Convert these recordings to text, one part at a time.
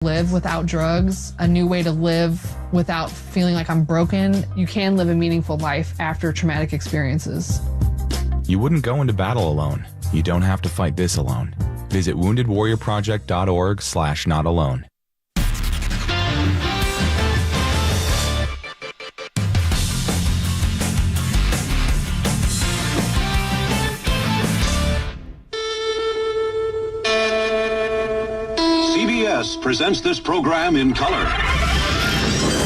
live without drugs, a new way to live without feeling like I'm broken. You can live a meaningful life after traumatic experiences. You wouldn't go into battle alone. You don't have to fight this alone. Visit woundedwarriorproject.org/notalone. CBS presents this program in color.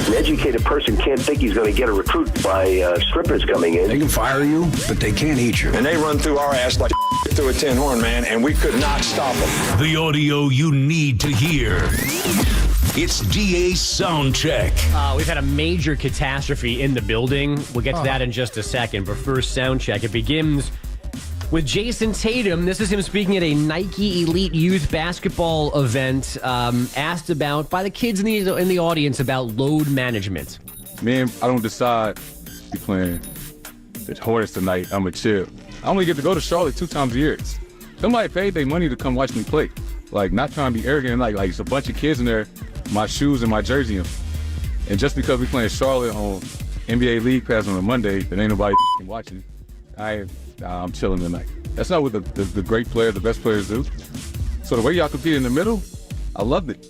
An educated person can't think he's going to get a recruit by strippers coming in. They can fire you, but they can't eat you. And they run through our ass like through a tin horn, man, and we could not stop them. The audio you need to hear. It's DA's Soundcheck. We've had a major catastrophe in the building. We'll get to that in just a second. But first, Soundcheck. It begins with Jason Tatum. This is him speaking at a Nike Elite Youth Basketball event, asked about by the kids in the audience about load management. Man, I don't decide if you're playing the Hornets tonight. I'm going to chill. I only get to go to Charlotte 2 times a year. Somebody paid their money to come watch me play. Like, not trying to be arrogant. Like it's a bunch of kids in there, my shoes and my jersey. And just because we playing Charlotte on NBA League Pass on a Monday, that ain't nobody watching, I'm chilling tonight. That's not what the great players, the best players do. So the way y'all compete in the middle, I loved it.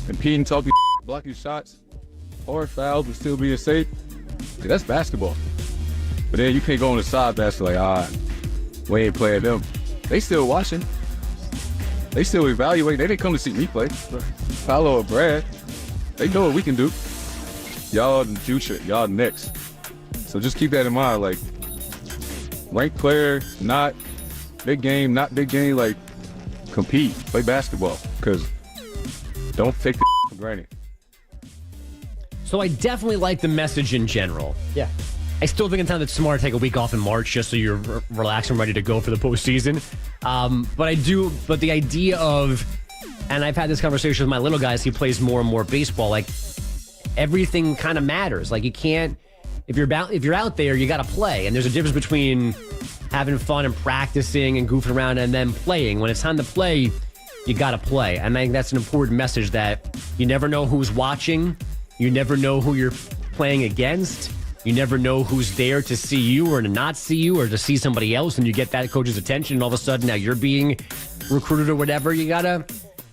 Competing, talking, blocking shots, hard fouls, but still being safe. Yeah, that's basketball. But then you can't go on the side basket like, we ain't playing them. They still watching. They still evaluate. They didn't come to see me play. Paolo or Brad, they know what we can do. Y'all the future, y'all next. So just keep that in mind, like, ranked player, not big game, like, compete, play basketball, because don't take the for granted. So I definitely like the message in general. Yeah. I still think it's smart to take a week off in March just so you're relaxed and ready to go for the postseason. But the idea of, and I've had this conversation with my little guy as he plays more and more baseball, like, everything kind of matters. Like, you can't, if you're out there, you got to play. And there's a difference between having fun and practicing and goofing around and then playing. When it's time to play, you got to play. And I think that's an important message, that you never know who's watching. You never know who you're playing against. You never know who's there to see you or to not see you or to see somebody else. And you get that coach's attention, and all of a sudden now you're being recruited or whatever. You got to,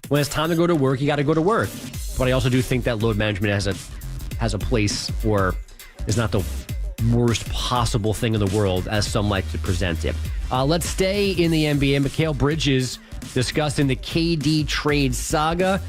when it's time to go to work, you got to go to work. But I also do think that load management has a place, or is not the worst possible thing in the world, as some like to present it. Let's stay in the NBA. Mikal Bridges discussing the KD trade saga,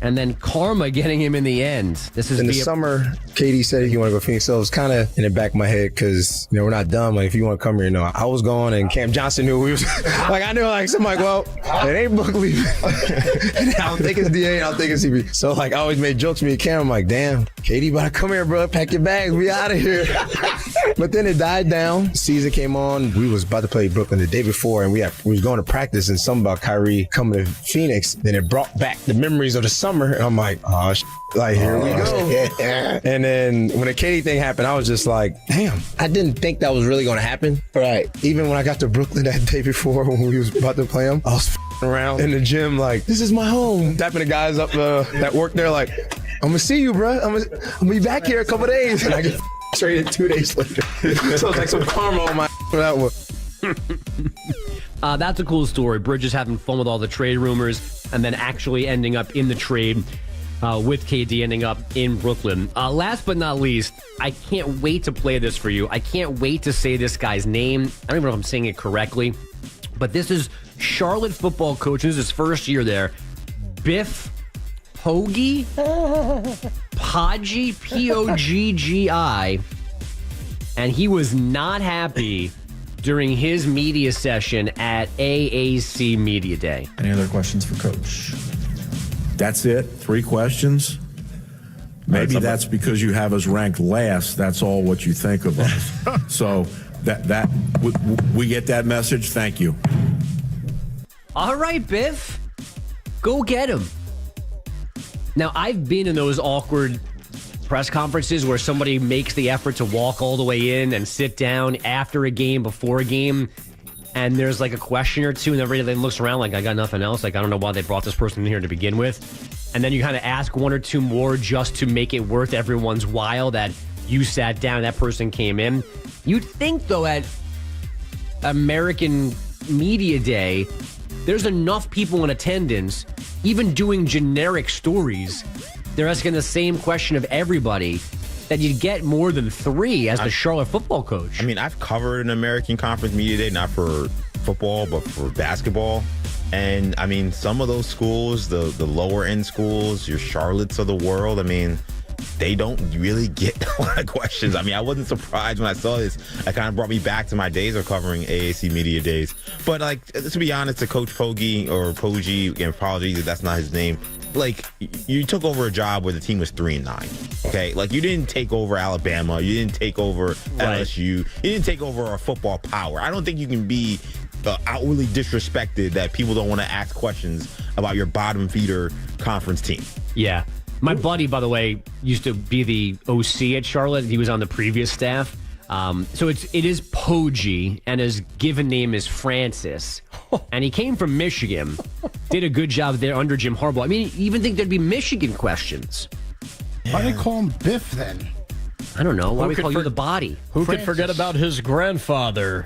and then karma getting him in the end. This is in the summer. KD said he wanted to go to Phoenix, so it was kind of in the back of my head, because we're not done. Like, if you want to come here, I was going, and Cam Johnson knew we was. Like, I knew, like, so I'm like, well, it ain't Book leaving. I don't think it's DA, I don't think it's CB. So, like, I always made jokes with me and Cam. I'm like, damn, KD, about to come here, bro. Pack your bags, we out of here. But then it died down. Season came on. We was about to play Brooklyn the day before, and we was going to practice, and something about Kyrie coming to Phoenix. Then it brought back the memories of the summer. And I'm like, oh, like, here we go. Yeah. And then when the KD thing happened, I was just like, damn, I didn't think that was really going to happen. Right. Even when I got to Brooklyn that day before, when we was about to play him, I was around in the gym like, this is my home. Tapping the guys up that work there like, I'm going to see you, bro. I'm going to be back here a couple days. And I get traded 2 days later. So it's like some karma on my for that one. That's a cool story. Bridges having fun with all the trade rumors and then actually ending up in the trade with KD, ending up in Brooklyn. Last but not least, I can't wait to play this for you. I can't wait to say this guy's name. I don't even know if I'm saying it correctly, but this is Charlotte football coach. This is his first year there. Biff Poggi? Poggi, P-O-G-G-I. And he was not happy during his media session at AAC Media Day. Any other questions for Coach? That's it? 3 questions? Maybe that's because you have us ranked last. That's all what you think of us. So that we get that message. Thank you. All right, Biff. Go get him. Now, I've been in those awkward press conferences where somebody makes the effort to walk all the way in and sit down after a game, before a game, and there's like a question or two, and everybody then looks around like, I got nothing else. Like, I don't know why they brought this person in here to begin with. and then you kind of ask one or two more just to make it worth everyone's while that you sat down, that person came in. You'd think, though, at American Media Day, there's enough people in attendance, even doing generic stories, they're asking the same question of everybody, that you'd get more than 3 as the Charlotte football coach. I mean, I've covered an American Conference Media Day, not for football, but for basketball. And, I mean, some of those schools, the lower-end schools, your Charlottes of the world, I mean, they don't really get a lot of questions. I mean, I wasn't surprised when I saw this. It kind of brought me back to my days of covering AAC Media Days. But, like, to be honest, to Coach Poggi, or Poggi, again, apologies if that's not his name, like, you took over a job where the team was 3-9, okay? Like, you didn't take over Alabama. You didn't take over LSU. You didn't take over a football power. I don't think you can be outwardly disrespected that people don't want to ask questions about your bottom feeder conference team. Yeah. My buddy, by the way, used to be the OC at Charlotte. He was on the previous staff. So it is Poggi, and his given name is Francis. And he came from Michigan. Did a good job there under Jim Harbaugh. I mean, you even think there'd be Michigan questions. Why do they call him Biff then? I don't know. Why do we call you the body? Who could forget about his grandfather?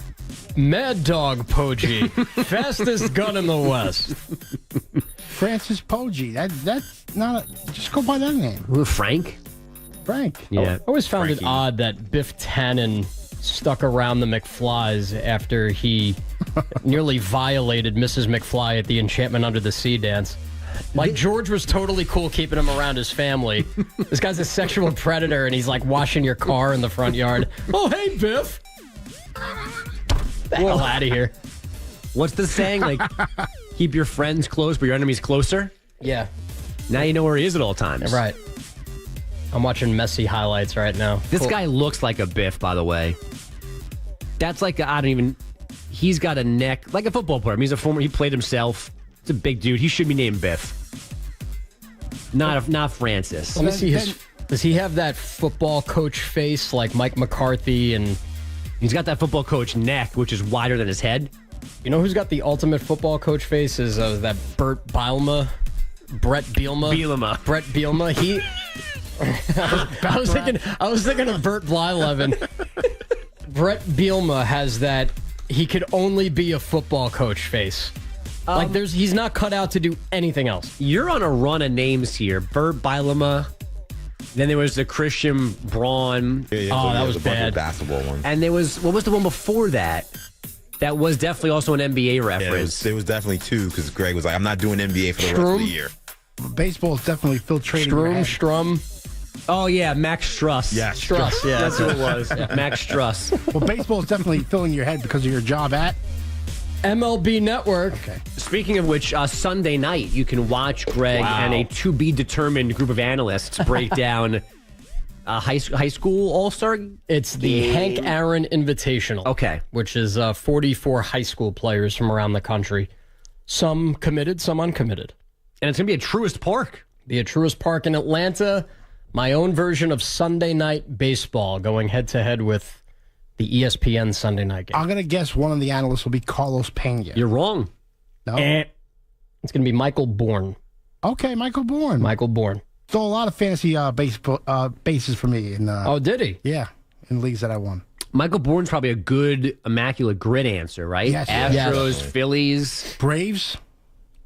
Mad Dog Poggi. Fastest gun in the West. Francis Poggi. That's not just go by that name. Who, Frank? Frank. Yeah. I always found it odd that Biff Tannen stuck around the McFlys after he nearly violated Mrs. McFly at the Enchantment Under the Sea dance. Like, George was totally cool keeping him around his family. This guy's a sexual predator, and he's like washing your car in the front yard. Oh, hey, Biff. The hell out of here. What's the saying? Like, keep your friends close, but your enemies closer? Yeah. Now you know where he is at all times. Right. I'm watching Messi highlights right now. This guy looks like a Biff, by the way. That's like, he's got a neck, like a football player. I mean, he played himself. He's a big dude. He should be named Biff. Not Francis. Let me see does he have that football coach face like Mike McCarthy? And he's got that football coach neck, which is wider than his head. You know who's got the ultimate football coach face is that Brett Bielema. Brett Bielema. He. I was thinking of Bert Blyleven. Brett Bielema has that. He could only be a football coach face. He's not cut out to do anything else. You're on a run of names here. Bert Bielema. Then there was the Christian Braun. Yeah, that was bad. Basketball one. And what was the one before that? That was definitely also an NBA reference. There was definitely 2 because Greg was like, I'm not doing NBA for the rest of the year. Baseball is definitely filtrating. Strum. Oh, yeah, Max Struss. Yeah, Struss. Yeah, that's who it was. Max Struss. Well, baseball is definitely filling your head because of your job at MLB Network. Okay. Speaking of which, Sunday night, you can watch Greg and a to-be-determined group of analysts break down high school all-star. It's the Hank Aaron Invitational. Okay. Which is 44 high school players from around the country. Some committed, some uncommitted. And it's going to be at Truist Park. Be at Truist Park in Atlanta. My own version of Sunday Night Baseball going head-to-head with the ESPN Sunday Night game. I'm going to guess one of the analysts will be Carlos Pena. You're wrong. No? It's going to be Michael Bourne. Okay, Michael Bourne. Stole a lot of fantasy bases for me. Oh, did he? Yeah, in leagues that I won. Michael Bourne's probably a good immaculate grid answer, right? Yes. Astros, Phillies. Braves?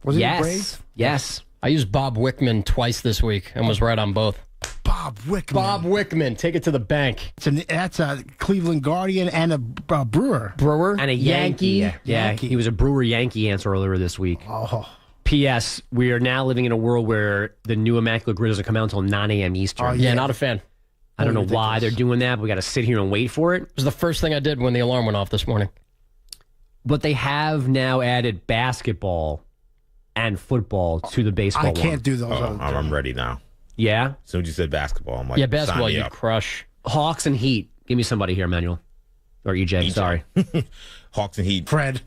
Was it Braves? Yes. I used Bob Wickman twice this week and was right on both. Bob Wickman. Take it to the bank. That's a Cleveland Guardian and a Brewer. And a Yankee. Yeah, he was a Brewer-Yankee answer earlier this week. Oh. P.S. We are now living in a world where the new immaculate grid doesn't come out until 9 a.m. Eastern. Oh, yeah, not a fan. I don't know why they're doing that, but we got to sit here and wait for it. It was the first thing I did when the alarm went off this morning. But they have now added basketball and football to the baseball I can't do those. I'm ready now. Yeah? As soon as you said basketball, I'm like, yeah, basketball you up. crush. Hawks and Heat. Give me somebody here, Emmanuel. Or EJ, sorry. Hawks and Heat. Fred.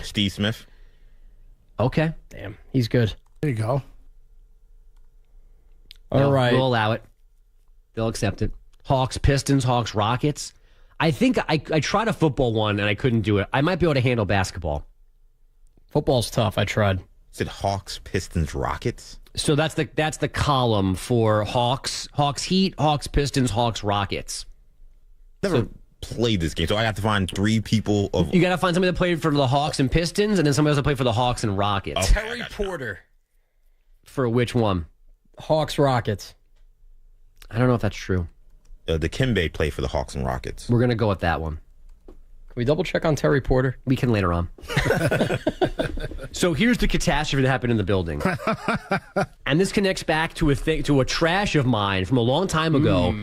Steve Smith. Okay. Damn, he's good. There you go. All right. We'll allow it. They'll accept it. Hawks, Pistons, Hawks, Rockets. I think I tried a football one and I couldn't do it. I might be able to handle basketball. Football's tough. I tried. Is it Hawks, Pistons, Rockets? So that's the column for Hawks Heat, Hawks Pistons, Hawks Rockets. Never played this game, so I have to find 3 people. You got to find somebody that played for the Hawks and Pistons, and then somebody else that played for the Hawks and Rockets. Okay, Terry Porter. For which one? Hawks Rockets. I don't know if that's true. The Kimbe played for the Hawks and Rockets. We're gonna go with that one. Can we double check on Terry Porter? We can later on. So here's the catastrophe that happened in the building, and this connects back to a trash of mine from a long time ago.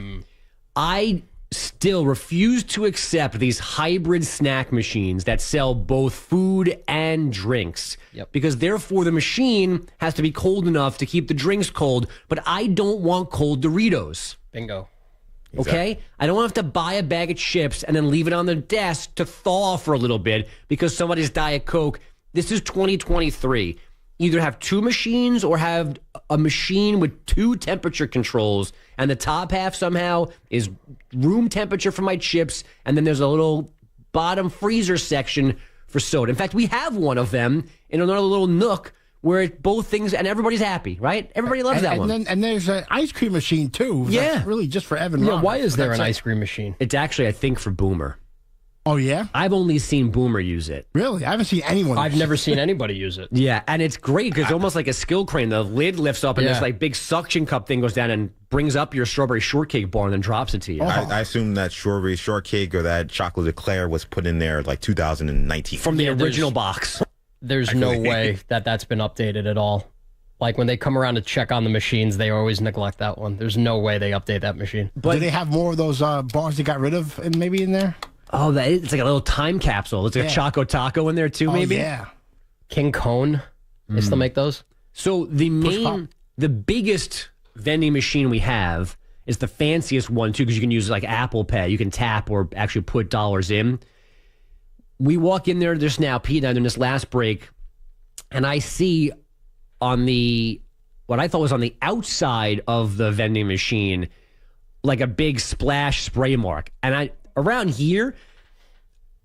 I still refuse to accept these hybrid snack machines that sell both food and drinks. Yep. Because therefore the machine has to be cold enough to keep the drinks cold, but I don't want cold Doritos. Bingo. Okay? I don't have to buy a bag of chips and then leave it on the desk to thaw for a little bit because somebody's Diet Coke. This is 2023. Either have 2 machines or have a machine with 2 temperature controls, and the top half somehow is room temperature for my chips, and then there's a little bottom freezer section for soda. In fact, we have one of them in another little nook where both things, and everybody's happy, right? Everybody loves that one. And there's an ice cream machine, too. Yeah. That's really just for Evan Yeah, Roberts. why is there an ice cream machine? It's actually, I think, for Boomer. Oh, yeah? I've only seen Boomer use it. Really? I haven't seen anyone I've never seen anybody use it. Yeah, and it's great because it's almost like a skill crane. The lid lifts up and Yeah. this like big suction cup thing goes down and brings up your strawberry shortcake bar and then drops it to you. I assume that strawberry shortcake or that chocolate eclair was put in there like 2019. From the original box. There's no way that's been updated at all. Like when they come around to check on the machines, they always neglect that one. There's no way they update that machine. But do they have more of those bars they got rid of and maybe in there? Oh, it's like a little time capsule. It's like a Choco Taco in there too, maybe? Yeah. King Cone. They still make those? So the biggest vending machine we have is the fanciest one too, because you can use like Apple Pay. You can tap or actually put dollars in. We walk in there just now, Pete and I, during this last break, and I see on what I thought was on the outside of the vending machine, like a big splash spray mark. And around here,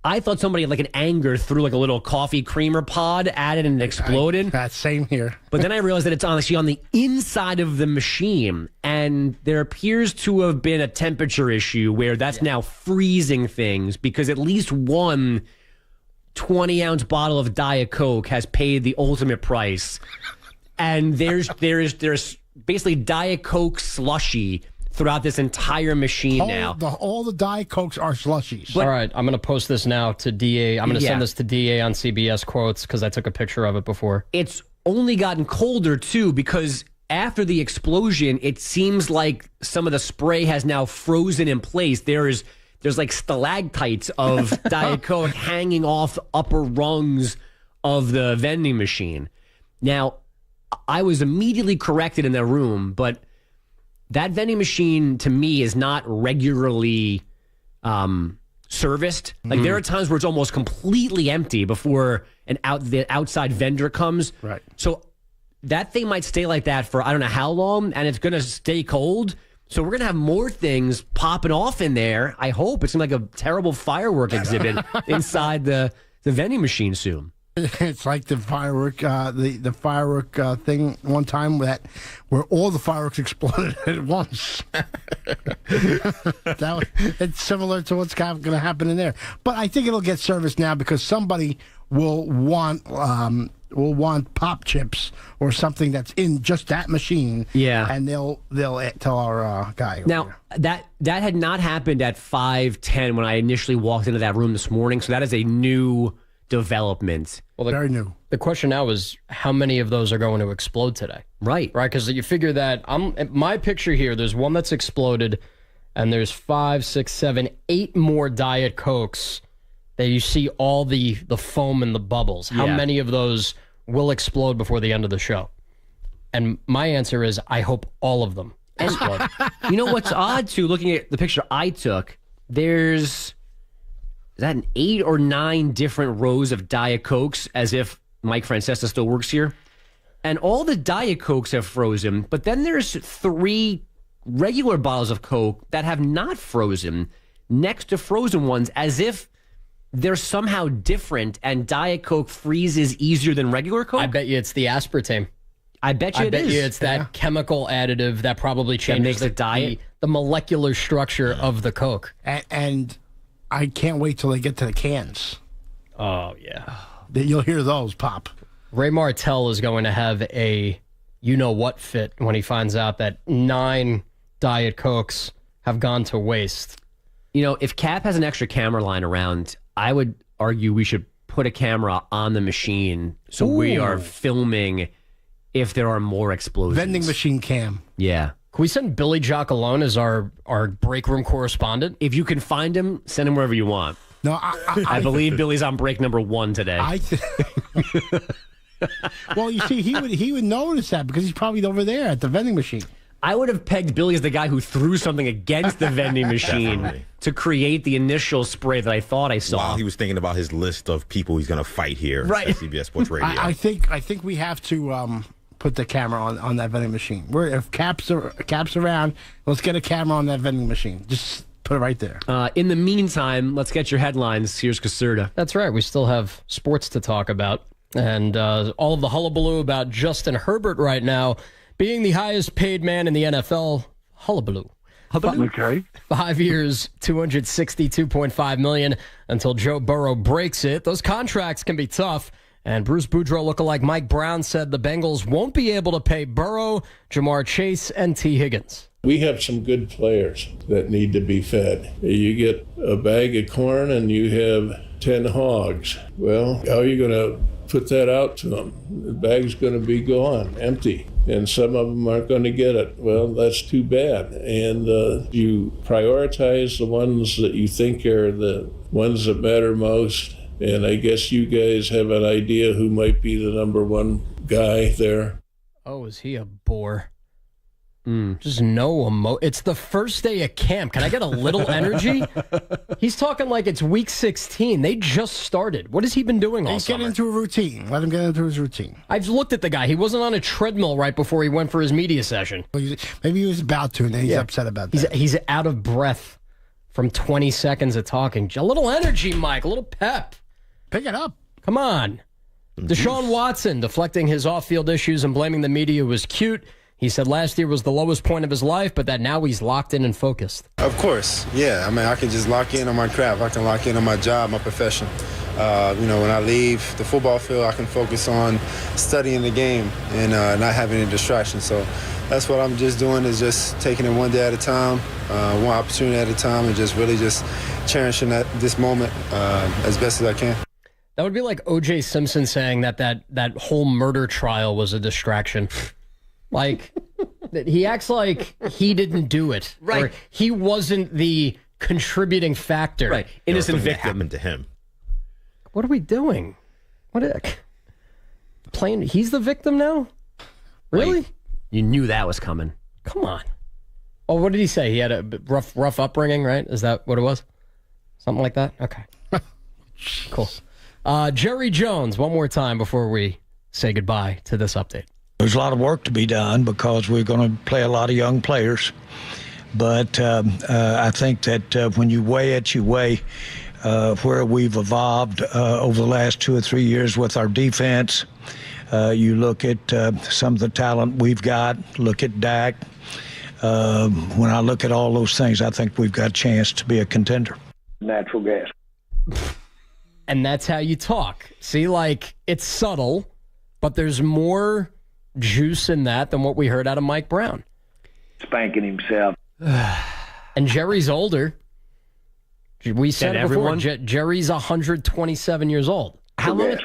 I thought somebody like in anger threw like a little coffee creamer pod at it and it exploded. That's same here. But then I realized that it's actually on the inside of the machine, and there appears to have been a temperature issue where that's now freezing things because at least one 20-ounce bottle of Diet Coke has paid the ultimate price. And there's basically Diet Coke slushy throughout this entire machine now. All the Diet Cokes are slushies. All right, I'm going to post this now to DA. I'm going to send this to DA on CBS Quotes because I took a picture of it before. It's only gotten colder, too, because after the explosion, it seems like some of the spray has now frozen in place. There's like stalactites of Diet Coke hanging off upper rungs of the vending machine. Now, I was immediately corrected in that room, but that vending machine to me is not regularly serviced. Like there are times where it's almost completely empty before the outside vendor comes. Right. So that thing might stay like that for I don't know how long, and it's going to stay cold. So we're going to have more things popping off in there. I hope it's like a terrible firework exhibit inside the vending machine soon. It's like the firework, the firework thing one time where all the fireworks exploded at once. It's similar to what's going to happen in there, but I think it'll get serviced now because somebody will want pop chips or something that's in just that machine. Yeah, and they'll tell our guy. Now that had not happened at 5:10 when I initially walked into that room this morning, so that is a new development. Well, very new. The question now is how many of those are going to explode today? Right. Because you figure that my picture here, there's one that's exploded, and there's 5, 6, 7, 8 more Diet Cokes that you see all the foam and the bubbles. How many of those will explode before the end of the show? And my answer is I hope all of them explode. You know what's odd too, looking at the picture I took, there's 8 or 9 different rows of Diet Cokes, as if Mike Francesa still works here. And all the Diet Cokes have frozen, but then there's 3 regular bottles of Coke that have not frozen next to frozen ones, as if they're somehow different, and Diet Coke freezes easier than regular Coke? I bet you it's the aspartame. I bet you I bet you it's that chemical additive that probably changes the molecular structure of the Coke. And I can't wait till they get to the cans. Oh, yeah. You'll hear those pop. Ray Martell is going to have a you-know-what fit when he finds out that 9 Diet Cokes have gone to waste. You know, if Cap has an extra camera line around, I would argue we should put a camera on the machine so we are filming if there are more explosions. Vending machine cam. Yeah. Can we send Billy Giacalone as our break room correspondent? If you can find him, send him wherever you want. No, I believe Billy's on break number 1 today. Well, you see, he would notice that because he's probably over there at the vending machine. I would have pegged Billy as the guy who threw something against the vending machine to create the initial spray that I thought I saw. While he was thinking about his list of people he's going to fight here right. at CBS Sports Radio. I think we have to put the camera on that vending machine. If Cap's around, let's get a camera on that vending machine. Just put it right there. In the meantime, let's get your headlines. Here's Caserta. That's right. We still have sports to talk about. And all of the hullabaloo about Justin Herbert right now being the highest paid man in the NFL. Hullabaloo. Okay. 5 years, $262.5 million until Joe Burrow breaks it. Those contracts can be tough. And Bruce Boudreaux lookalike Mike Brown said the Bengals won't be able to pay Burrow, Jamar Chase, and T. Higgins. We have some good players that need to be fed. You get a bag of corn and you have 10 hogs. Well, how are you going to put that out to them? The bag's going to be gone, empty, and some of them aren't going to get it. Well, that's too bad. And you prioritize the ones that you think are the ones that matter most. And I guess you guys have an idea who might be the number one guy there. Oh, is he a bore? Just no It's the first day of camp. Can I get a little energy? He's talking like it's week 16. They just started. What has he been doing all summer? Get into a routine. Let him get into his routine. I've looked at the guy. He wasn't on a treadmill right before he went for his media session. Maybe he was about to, and then he's upset about that. He's out of breath from 20 seconds of talking. A little energy, Mike. A little pep. Pick it up. Come on. Deshaun Watson deflecting his off-field issues and blaming the media was cute. He said last year was the lowest point of his life, but that now he's locked in and focused. Of course, yeah. I mean, I can just lock in on my craft. I can lock in on my job, my profession. When I leave the football field, I can focus on studying the game and not having any distractions. So that's what I'm just doing, is just taking it one day at a time, one opportunity at a time, and just really just cherishing this moment as best as I can. That would be like O.J. Simpson saying that whole murder trial was a distraction. Like, he acts like he didn't do it. Right. Or he wasn't the contributing factor. Right. Innocent victim. Happened to him. What are we doing? He's the victim now? Really? Like, you knew that was coming. Come on. Oh, what did he say? He had a rough upbringing, right? Is that what it was? Something like that? Okay. Cool. Jerry Jones, one more time before we say goodbye to this update. There's a lot of work to be done because we're going to play a lot of young players. But I think that when you weigh it, you weigh where we've evolved over the last 2 or 3 years with our defense. You look at some of the talent we've got, look at Dak. When I look at all those things, I think we've got a chance to be a contender. Natural gas. And that's how you talk. See, like, it's subtle, but there's more juice in that than what we heard out of Mike Brown. Spanking himself. And Jerry's older. We said it before. Jerry's 127 years old. How long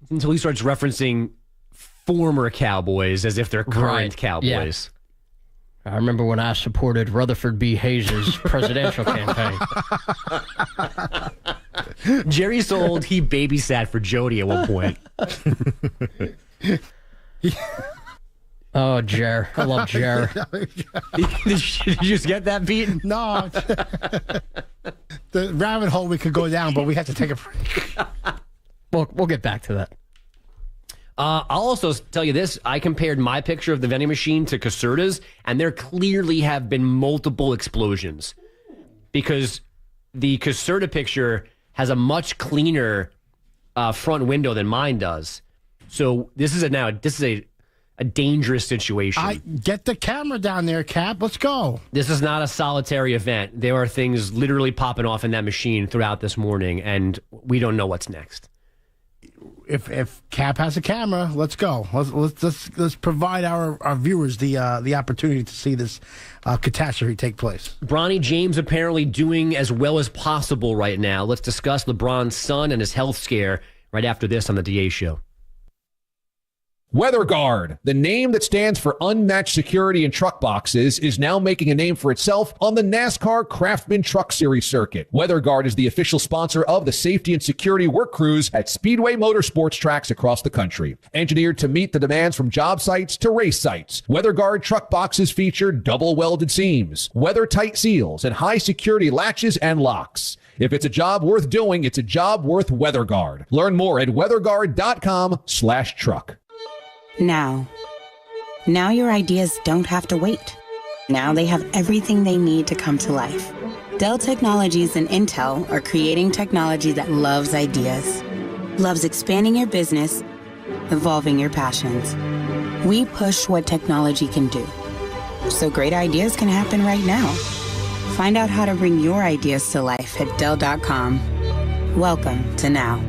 until he starts referencing former Cowboys as if they're current Cowboys? Yeah. I remember when I supported Rutherford B. Hayes' presidential campaign. Jerry's so old he babysat for Jody at one point. Oh, Jer. I love Jer. Did you just get that beat? No. The rabbit hole we could go down, but we have to take a break. We'll get back to that. I'll also tell you this. I compared my picture of the vending machine to Caserta's, and there clearly have been multiple explosions. Because the Caserta picture has a much cleaner front window than mine does. So this is a dangerous situation. Get the camera down there, Cap. Let's go. This is not a solitary event. There are things literally popping off in that machine throughout this morning, and we don't know what's next. If Cap has a camera, let's go. Let's provide our viewers the opportunity to see this catastrophe take place. Bronny James apparently doing as well as possible right now. Let's discuss LeBron's son and his health scare right after this on the DA Show. WeatherGuard, the name that stands for unmatched security in truck boxes, is now making a name for itself on the NASCAR Craftsman Truck Series circuit. WeatherGuard is the official sponsor of the safety and security work crews at Speedway Motorsports tracks across the country. Engineered to meet the demands from job sites to race sites, WeatherGuard truck boxes feature double welded seams, weather-tight seals, and high security latches and locks. If it's a job worth doing, it's a job worth WeatherGuard. Learn more at weatherguard.com/truck. Now your ideas don't have to wait. Now they have everything they need to come to life. Dell Technologies and Intel are creating technology that loves ideas, loves expanding your business, evolving your passions. We push what technology can do, so great ideas can happen right now. Find out how to bring your ideas to life at Dell.com. Welcome to Now.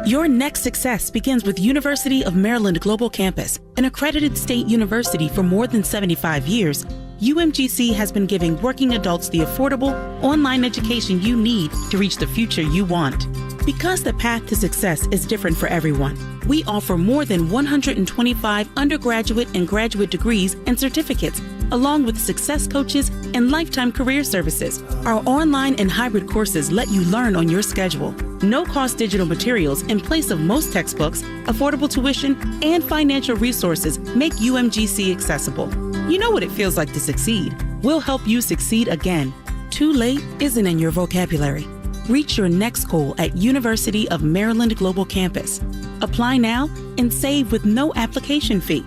Your next success begins with University of Maryland Global Campus, an accredited state university for more than 75 years. UMGC has been giving working adults the affordable, online education you need to reach the future you want. Because the path to success is different for everyone, we offer more than 125 undergraduate and graduate degrees and certificates, along with success coaches and lifetime career services. Our online and hybrid courses let you learn on your schedule. No-cost digital materials in place of most textbooks, affordable tuition, and financial resources make UMGC accessible. You know what it feels like to succeed. We'll help you succeed again. Too late isn't in your vocabulary. Reach your next goal at University of Maryland Global Campus. Apply now and save with no application fee.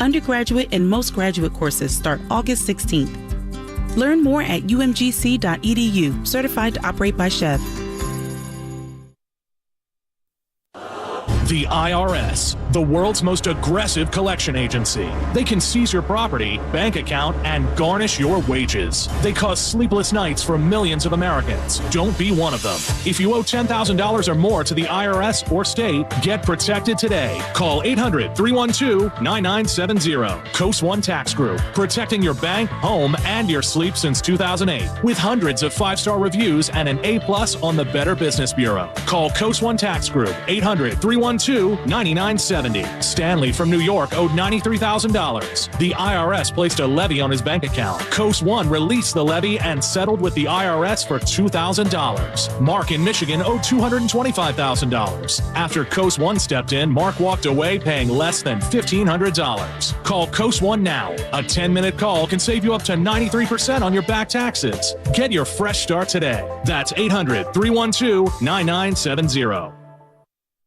Undergraduate and most graduate courses start August 16th. Learn more at umgc.edu, certified to operate by Chev. The IRS, the world's most aggressive collection agency. They can seize your property, bank account, and garnish your wages. They cause sleepless nights for millions of Americans. Don't be one of them. If you owe $10,000 or more to the IRS or state, get protected today. Call 800-312-9970. Coast One Tax Group, protecting your bank, home, and your sleep since 2008. With hundreds of 5-star reviews and an A+ on the Better Business Bureau. Call Coast One Tax Group, 800-312-9970. Stanley from New York owed $93,000. The IRS placed a levy on his bank account. Coast One released the levy and settled with the IRS for $2,000. Mark in Michigan owed $225,000. After Coast One stepped in, Mark walked away paying less than $1,500. Call Coast One now. A 10-minute call can save you up to 93% on your back taxes. Get your fresh start today. That's 800-312-9970.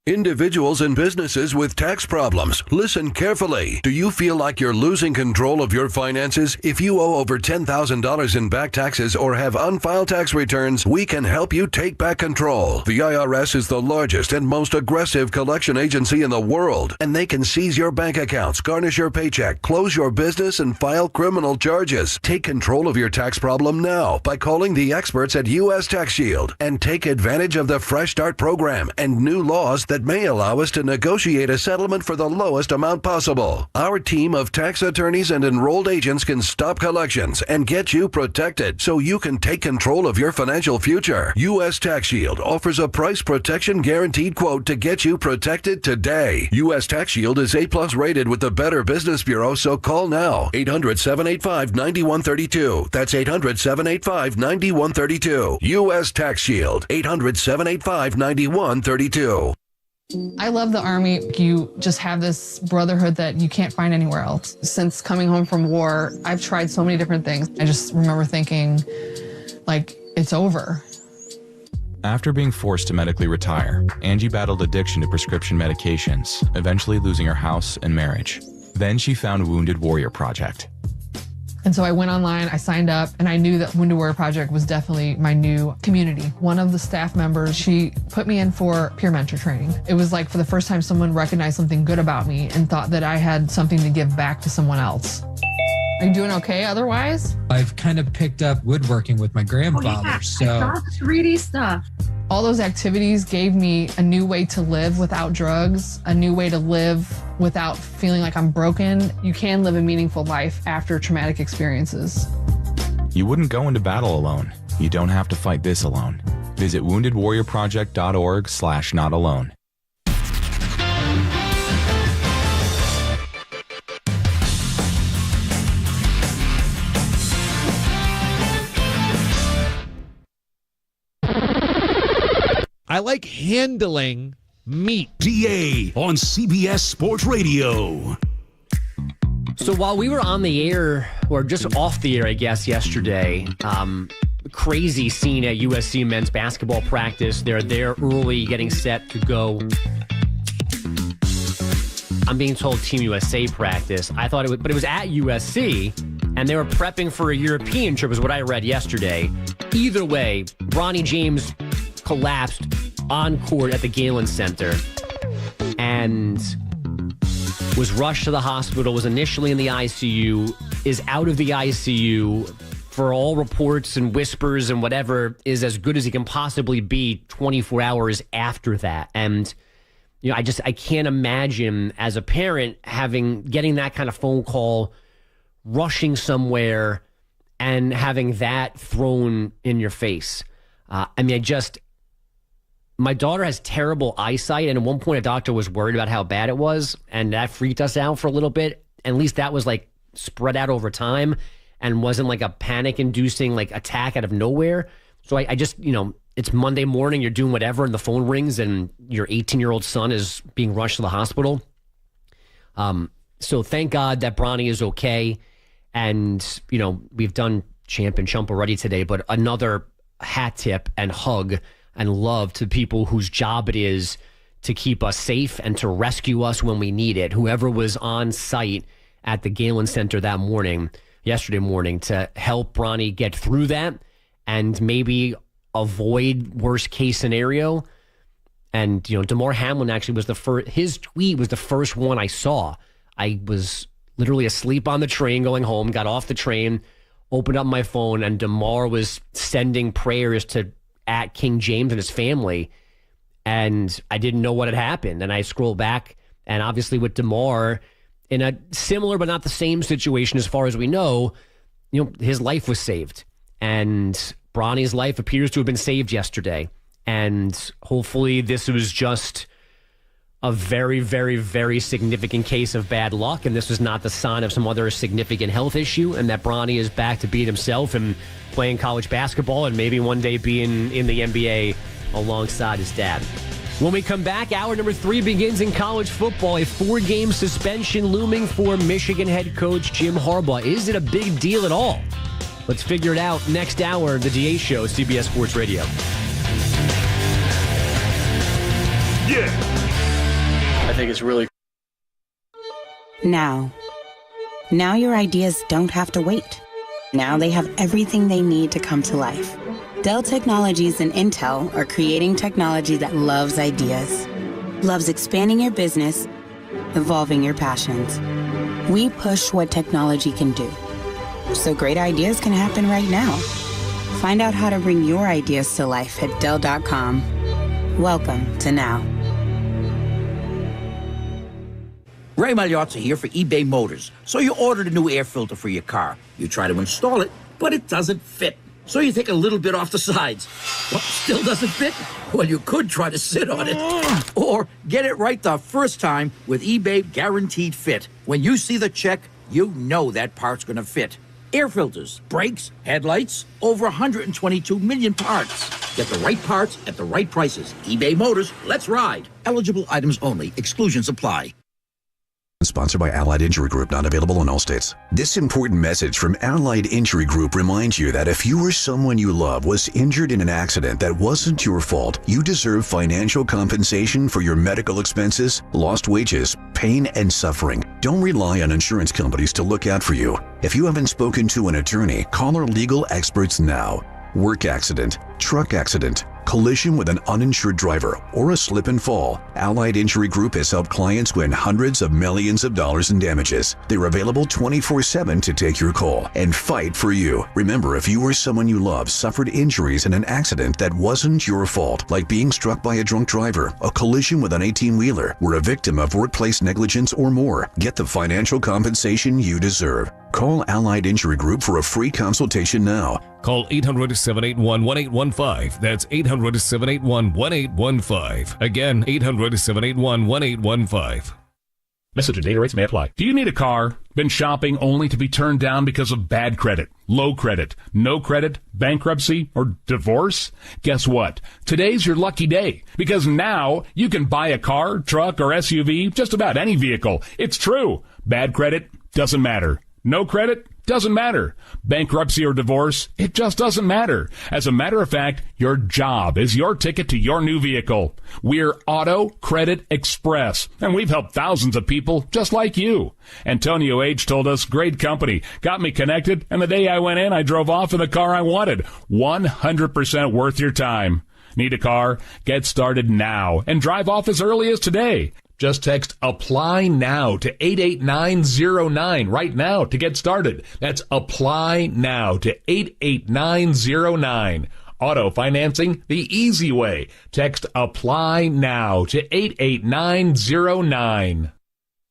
Individuals and businesses with tax problems, listen carefully. Do you feel like you're losing control of your finances? If you owe over $10,000 in back taxes or have unfiled tax returns, we can help you take back control. The IRS is the largest and most aggressive collection agency in the world, and they can seize your bank accounts, garnish your paycheck, close your business, and file criminal charges. Take control of your tax problem now by calling the experts at U.S. Tax Shield and take advantage of the Fresh Start program and new laws that may allow us to negotiate a settlement for the lowest amount possible. Our team of tax attorneys and enrolled agents can stop collections and get you protected so you can take control of your financial future. U.S. Tax Shield offers a price protection guaranteed quote to get you protected today. U.S. Tax Shield is A+ rated with the Better Business Bureau, so call now. 800-785-9132. That's 800-785-9132. U.S. Tax Shield. 800-785-9132. I love the Army. You just have this brotherhood that you can't find anywhere else. Since coming home from war, I've tried so many different things. I just remember thinking, like, it's over. After being forced to medically retire, Angie battled addiction to prescription medications, eventually losing her house and marriage. Then she found Wounded Warrior Project. And so I went online, I signed up, and I knew that Wounded Warrior Project was definitely my new community. One of the staff members, she put me in for peer mentor training. It was like for the first time someone recognized something good about me and thought that I had something to give back to someone else. Are you doing okay otherwise? I've kind of picked up woodworking with my grandfather, I so... saw the 3D stuff. All those activities gave me a new way to live without drugs, a new way to live without feeling like I'm broken. You can live a meaningful life after traumatic experiences. You wouldn't go into battle alone. You don't have to fight this alone. Visit woundedwarriorproject.org/notalone. I like handling meat. DA on CBS Sports Radio. So while we were on the air, or just off the air, I guess, yesterday, crazy scene at USC men's basketball practice. They're there early, getting set to go. I'm being told Team USA practice. I thought it was, but it was at USC, and they were prepping for a European trip, is what I read yesterday. Either way, Bronny James collapsed on court at the Galen Center and was rushed to the hospital, was initially in the ICU, is out of the ICU, for all reports and whispers and whatever, is as good as he can possibly be 24 hours after that. And, you know, I can't imagine as a parent getting that kind of phone call, rushing somewhere and having that thrown in your face. My daughter has terrible eyesight, and at one point a doctor was worried about how bad it was, and that freaked us out for a little bit. At least that was like spread out over time and wasn't like a panic-inducing like attack out of nowhere. So I just, you know, it's Monday morning, you're doing whatever, and the phone rings, and your 18-year-old son is being rushed to the hospital. So thank God that Bronny is okay. And, you know, we've done Champ and Chump already today, but another hat tip and hug and love to people whose job it is to keep us safe and to rescue us when we need it. Whoever was on site at the Galen Center yesterday morning, to help Bronny get through that and maybe avoid worst case scenario. And, you know, Damar Hamlin actually was his tweet was the first one I saw. I was literally asleep on the train going home, got off the train, opened up my phone, and Damar was sending prayers at King James and his family, and I didn't know what had happened. And I scrolled back, and obviously with Damar, in a similar but not the same situation as far as we know, you know, his life was saved. And Bronny's life appears to have been saved yesterday. And hopefully this was just a very, very, very significant case of bad luck, and this was not the sign of some other significant health issue, and that Bronny is back to being himself and playing college basketball and maybe one day being in the NBA alongside his dad. When we come back, hour number 3 begins in college football. A 4-game suspension looming for Michigan head coach Jim Harbaugh. Is it a big deal at all? Let's figure it out next hour, the DA Show, CBS Sports Radio. Yeah. I think it's really... Now your ideas don't have to wait. Now they have everything they need to come to life. Dell Technologies and Intel are creating technology that loves ideas, loves expanding your business, evolving your passions. We push what technology can do, so great ideas can happen right now. Find out how to bring your ideas to life at Dell.com. Welcome to Now. Ray Magliozzi here for eBay Motors. So you ordered a new air filter for your car. You try to install it, but it doesn't fit. So you take a little bit off the sides. What, still doesn't fit? Well, you could try to sit on it. Or get it right the first time with eBay Guaranteed Fit. When you see the check, you know that part's gonna fit. Air filters, brakes, headlights, over 122 million parts. Get the right parts at the right prices. eBay Motors, let's ride. Eligible items only. Exclusions apply. Sponsored by Allied Injury Group, not available in all states. This important message from Allied Injury Group reminds you that if you or someone you love was injured in an accident that wasn't your fault, you deserve financial compensation for your medical expenses, lost wages, pain, and suffering. Don't rely on insurance companies to look out for you. If you haven't spoken to an attorney, call our legal experts now. Work accident, truck accident, collision with an uninsured driver, or a slip and fall, Allied Injury Group has helped clients win hundreds of millions of dollars in damages. They're available 24/7 to take your call and fight for you. Remember, if you or someone you love suffered injuries in an accident that wasn't your fault, like being struck by a drunk driver, a collision with an 18-wheeler, were a victim of workplace negligence or more, get the financial compensation you deserve. Call Allied Injury Group for a free consultation now. Call 800-781-1815. That's 800-781-1815. Again, 800-781-1815. Message and data rates may apply. Do you need a car? Been shopping only to be turned down because of bad credit, low credit, no credit, bankruptcy, or divorce? Guess what? Today's your lucky day, because now you can buy a car, truck, or SUV, just about any vehicle. It's true. Bad credit doesn't matter. No credit? Doesn't matter. Bankruptcy or divorce? It just doesn't matter. As a matter of fact, your job is your ticket to your new vehicle. We're Auto Credit Express, and we've helped thousands of people just like you. Antonio H. told us, great company, got me connected, and the day I went in, I drove off in the car I wanted. 100% worth your time. Need a car? Get started now and drive off as early as today. Just text APPLY NOW to 88909 right now to get started. That's APPLY NOW to 88909. Auto financing the easy way. Text APPLY NOW to 88909.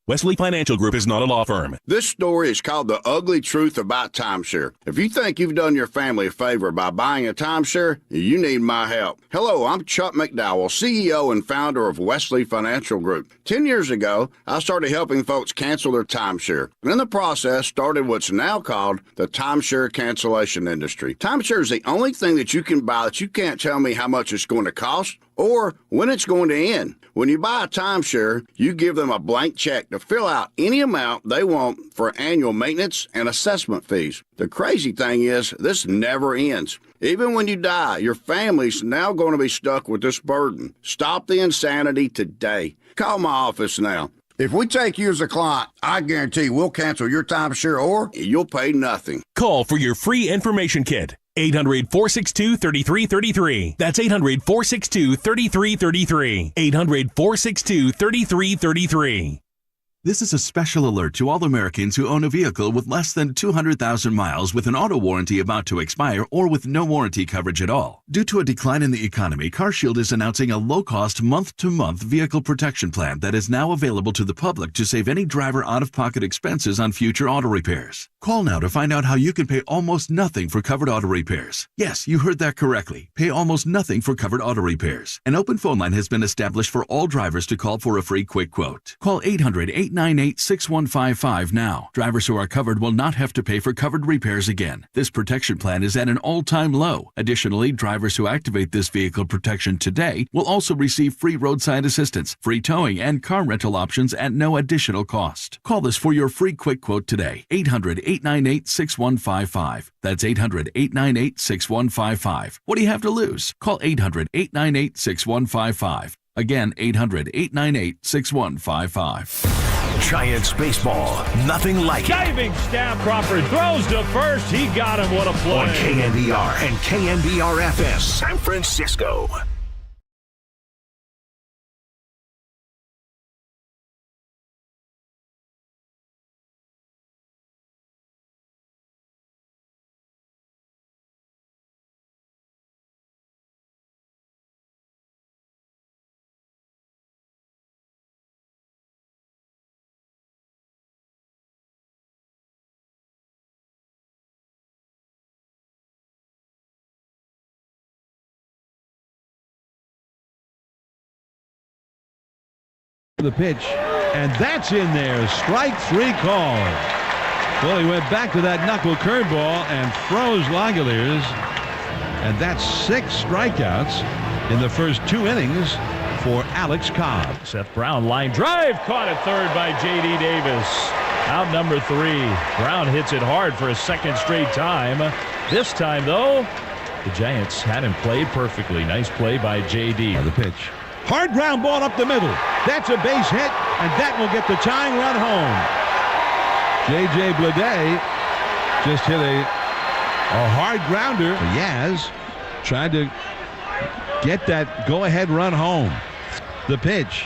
Wesley Financial Group is not a law firm. This story is called The Ugly Truth About Timeshare. If you think you've done your family a favor by buying a timeshare, you need my help. Hello, I'm Chuck McDowell, CEO and founder of Wesley Financial Group. 10 years ago, I started helping folks cancel their timeshare. And in the process, started what's now called the timeshare cancellation industry. Timeshare is the only thing that you can buy that you can't tell me how much it's going to cost or when it's going to end. When you buy a timeshare, you give them a blank check to fill out any amount they want for annual maintenance and assessment fees. The crazy thing is, this never ends. Even when you die, your family's now going to be stuck with this burden. Stop the insanity today. Call my office now. If we take you as a client, I guarantee we'll cancel your timeshare or you'll pay nothing. Call for your free information kit. 800-462-3333. That's 800-462-3333. 800-462-3333. This is a special alert to all Americans who own a vehicle with less than 200,000 miles with an auto warranty about to expire or with no warranty coverage at all. Due to a decline in the economy, CarShield is announcing a low-cost month-to-month vehicle protection plan that is now available to the public to save any driver out-of-pocket expenses on future auto repairs. Call now to find out how you can pay almost nothing for covered auto repairs. Yes, you heard that correctly. Pay almost nothing for covered auto repairs. An open phone line has been established for all drivers to call for a free quick quote. Call 800-898-6155 now. Drivers who are covered will not have to pay for covered repairs again. This protection plan is at an all-time low. Additionally, drivers who activate this vehicle protection today will also receive free roadside assistance, free towing, and car rental options at no additional cost. Call us for your free quick quote today. 800-898-6155. That's 800-898-6155. What do you have to lose? Call 800-898-6155. Again, 800-898-6155. Giants baseball, nothing like it. Diving stab, Crawford throws to first. He got him. What a play. On KNBR and KNBR FM, San Francisco. The pitch, and that's in there. Strike three called. Well, he went back to that knuckle curveball and froze Langoliers, and that's 6 strikeouts in the first 2 innings for Alex Cobb. Seth Brown line drive caught at third by J.D. Davis. Out number 3. Brown hits it hard for a second straight time. This time, though, the Giants had him played perfectly. Nice play by J.D. The pitch. Hard ground ball up the middle. That's a base hit, and that will get the tying run home. J.J. Bleday just hit a hard grounder. Yaz tried to get that go-ahead run home. The pitch.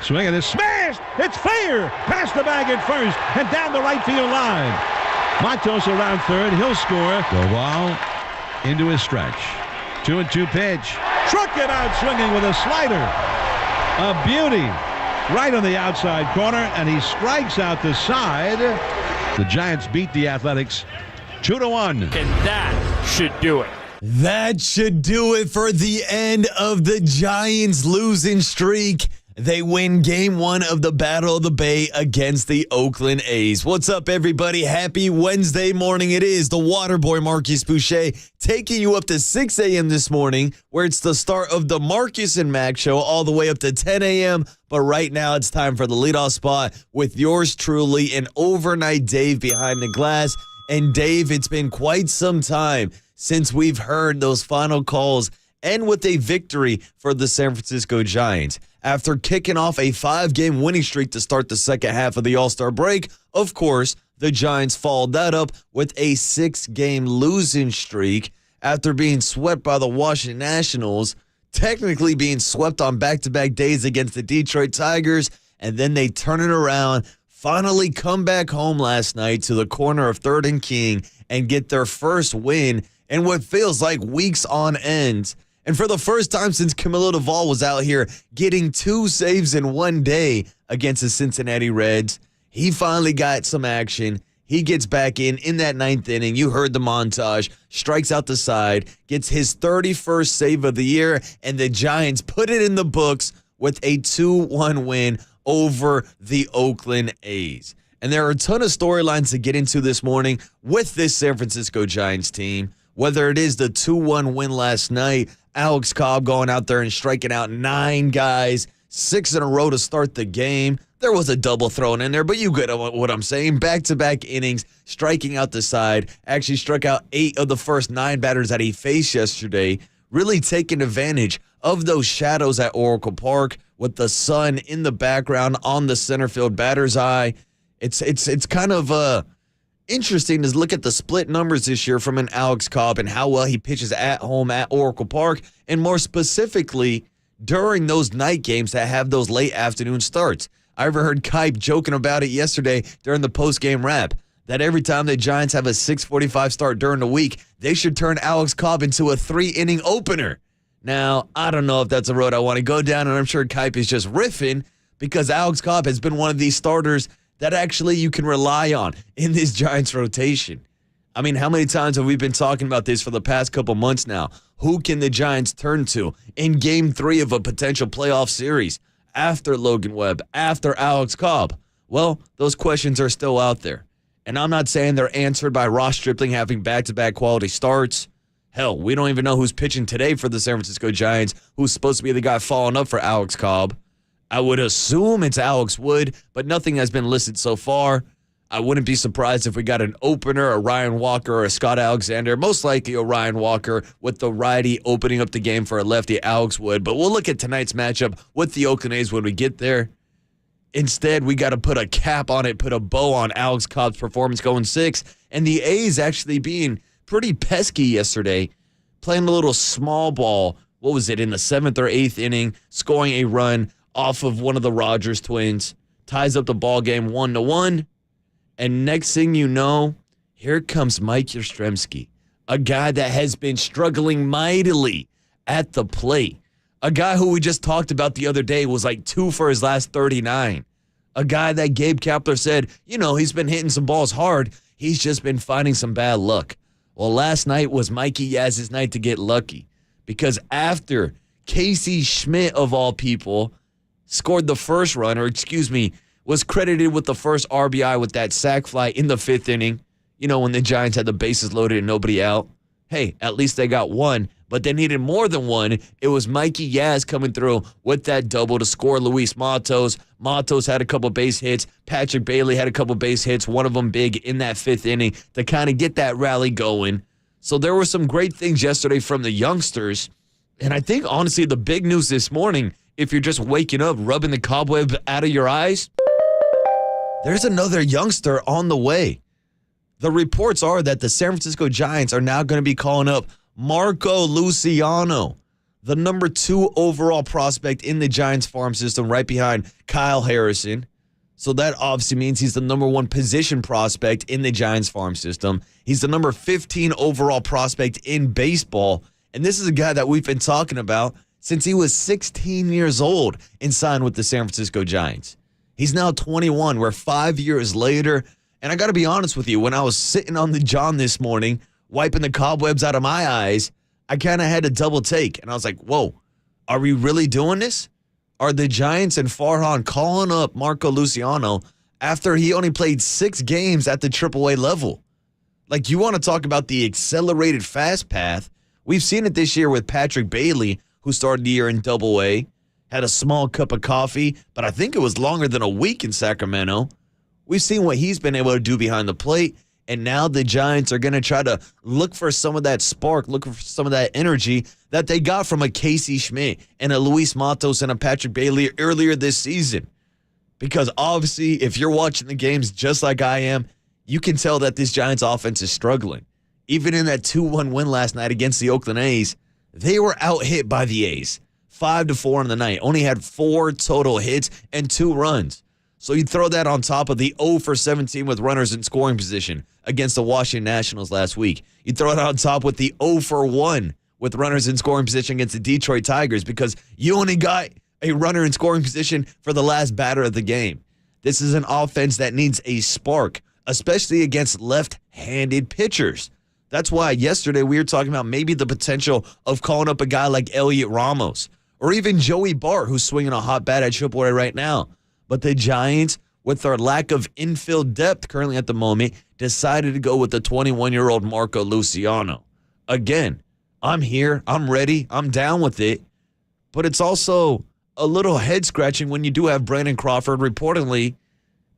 Swing and it's smashed. It's fair. Past the bag at first and down the right field line. Matos around third. He'll score. The ball into his stretch. 2-2 pitch. Struck it out swinging with a slider. A beauty. Right on the outside corner, and he strikes out the side. The Giants beat the Athletics 2-1. And that should do it. That should do it for the end of the Giants' losing streak. They win Game 1 of the Battle of the Bay against the Oakland A's. What's up, everybody? Happy Wednesday morning. It is the Waterboy Marcus Boucher taking you up to 6 a.m. this morning, where it's the start of the Marcus and Mac show all the way up to 10 a.m. But right now, it's time for the leadoff spot with yours truly, an overnight Dave behind the glass. And Dave, it's been quite some time since we've heard those final calls and with a victory for the San Francisco Giants. After kicking off a 5-game winning streak to start the second half of the All-Star break, of course, the Giants followed that up with a 6-game losing streak after being swept by the Washington Nationals, technically being swept on back-to-back days against the Detroit Tigers, and then they turn it around, finally come back home last night to the corner of 3rd and King and get their first win in what feels like weeks on end. And for the first time since Camilo Duvall was out here getting 2 saves in one day against the Cincinnati Reds, he finally got some action. He gets back in that 9th inning. You heard the montage. Strikes out the side, gets his 31st save of the year, and the Giants put it in the books with a 2-1 win over the Oakland A's. And there are a ton of storylines to get into this morning with this San Francisco Giants team, whether it is the 2-1 win last night, Alex Cobb going out there and striking out 9 guys, 6 in a row to start the game. There was a double thrown in there, but you get what I'm saying. Back-to-back innings, striking out the side. Actually struck out 8 of the first 9 batters that he faced yesterday, really taking advantage of those shadows at Oracle Park with the sun in the background on the center field batter's eye. It's kind of interesting to look at the split numbers this year from an Alex Cobb and how well he pitches at home at Oracle Park, and more specifically during those night games that have those late afternoon starts. I overheard Kipe joking about it yesterday during the post-game wrap, that every time the Giants have a 6:45 start during the week, they should turn Alex Cobb into a 3-inning opener. Now, I don't know if that's a road I want to go down, and I'm sure Kipe is just riffing because Alex Cobb has been one of these starters that actually you can rely on in this Giants rotation. I mean, how many times have we been talking about this for the past couple months now? Who can the Giants turn to in Game 3 of a potential playoff series after Logan Webb, after Alex Cobb? Well, those questions are still out there. And I'm not saying they're answered by Ross Stripling having back-to-back quality starts. Hell, we don't even know who's pitching today for the San Francisco Giants, who's supposed to be the guy following up for Alex Cobb. I would assume it's Alex Wood, but nothing has been listed so far. I wouldn't be surprised if we got an opener, a Ryan Walker, or a Scott Alexander. Most likely a Ryan Walker with the righty opening up the game for a lefty, Alex Wood. But we'll look at tonight's matchup with the Oakland A's when we get there. Instead, we got to put a cap on it, put a bow on Alex Cobb's performance going 6. And the A's actually being pretty pesky yesterday, playing a little small ball. What was it, in the 7th or 8th inning, scoring a run off of one of the Rogers twins, ties up the ball game 1-1. And next thing you know, here comes Mike Yastrzemski, a guy that has been struggling mightily at the plate. A guy who we just talked about the other day was like 2 for his last 39. A guy that Gabe Kapler said, he's been hitting some balls hard. He's just been finding some bad luck. Well, last night was Mikey Yaz's night to get lucky, because after Casey Schmidt, of all people, scored the first run, was credited with the first RBI with that sac fly in the 5th inning, when the Giants had the bases loaded and nobody out. Hey, at least they got one, but they needed more than one. It was Mikey Yaz coming through with that double to score Luis Matos. Matos had a couple base hits. Patrick Bailey had a couple base hits, one of them big in that 5th inning to kind of get that rally going. So there were some great things yesterday from the youngsters. And I think, honestly, the big news this morning, if you're just waking up, rubbing the cobweb out of your eyes, there's another youngster on the way. The reports are that the San Francisco Giants are now going to be calling up Marco Luciano, the number 2 overall prospect in the Giants farm system, right behind Kyle Harrison. So that obviously means he's the number 1 position prospect in the Giants farm system. He's the number 15 overall prospect in baseball. And this is a guy that we've been talking about since he was 16 years old and signed with the San Francisco Giants. He's now 21. We're 5 years later. And I got to be honest with you, when I was sitting on the john this morning, wiping the cobwebs out of my eyes, I kind of had a double take. And I was like, whoa, are we really doing this? Are the Giants and Farhan calling up Marco Luciano after he only played 6 games at the AAA level? Like, you want to talk about the accelerated fast path? We've seen it this year with Patrick Bailey, who started the year in AA, had a small cup of coffee, but I think it was longer than a week in Sacramento. We've seen what he's been able to do behind the plate, and now the Giants are going to try to look for some of that spark, look for some of that energy that they got from a Casey Schmidt and a Luis Matos and a Patrick Bailey earlier this season. Because obviously, if you're watching the games just like I am, you can tell that this Giants offense is struggling. Even in that 2-1 win last night against the Oakland A's, they were out-hit by the A's. 5-4 in the night. Only had 4 total hits and 2 runs. So you throw that on top of the 0-for-17 with runners in scoring position against the Washington Nationals last week. You throw it on top with the 0-for-1 with runners in scoring position against the Detroit Tigers because you only got a runner in scoring position for the last batter of the game. This is an offense that needs a spark, especially against left-handed pitchers. That's why yesterday we were talking about maybe the potential of calling up a guy like Elliot Ramos or even Joey Bart, who's swinging a hot bat at AAA right now. But the Giants, with their lack of infield depth currently at the moment, decided to go with the 21-year-old Marco Luciano. Again, I'm here, I'm ready, I'm down with it. But it's also a little head-scratching when you do have Brandon Crawford reportedly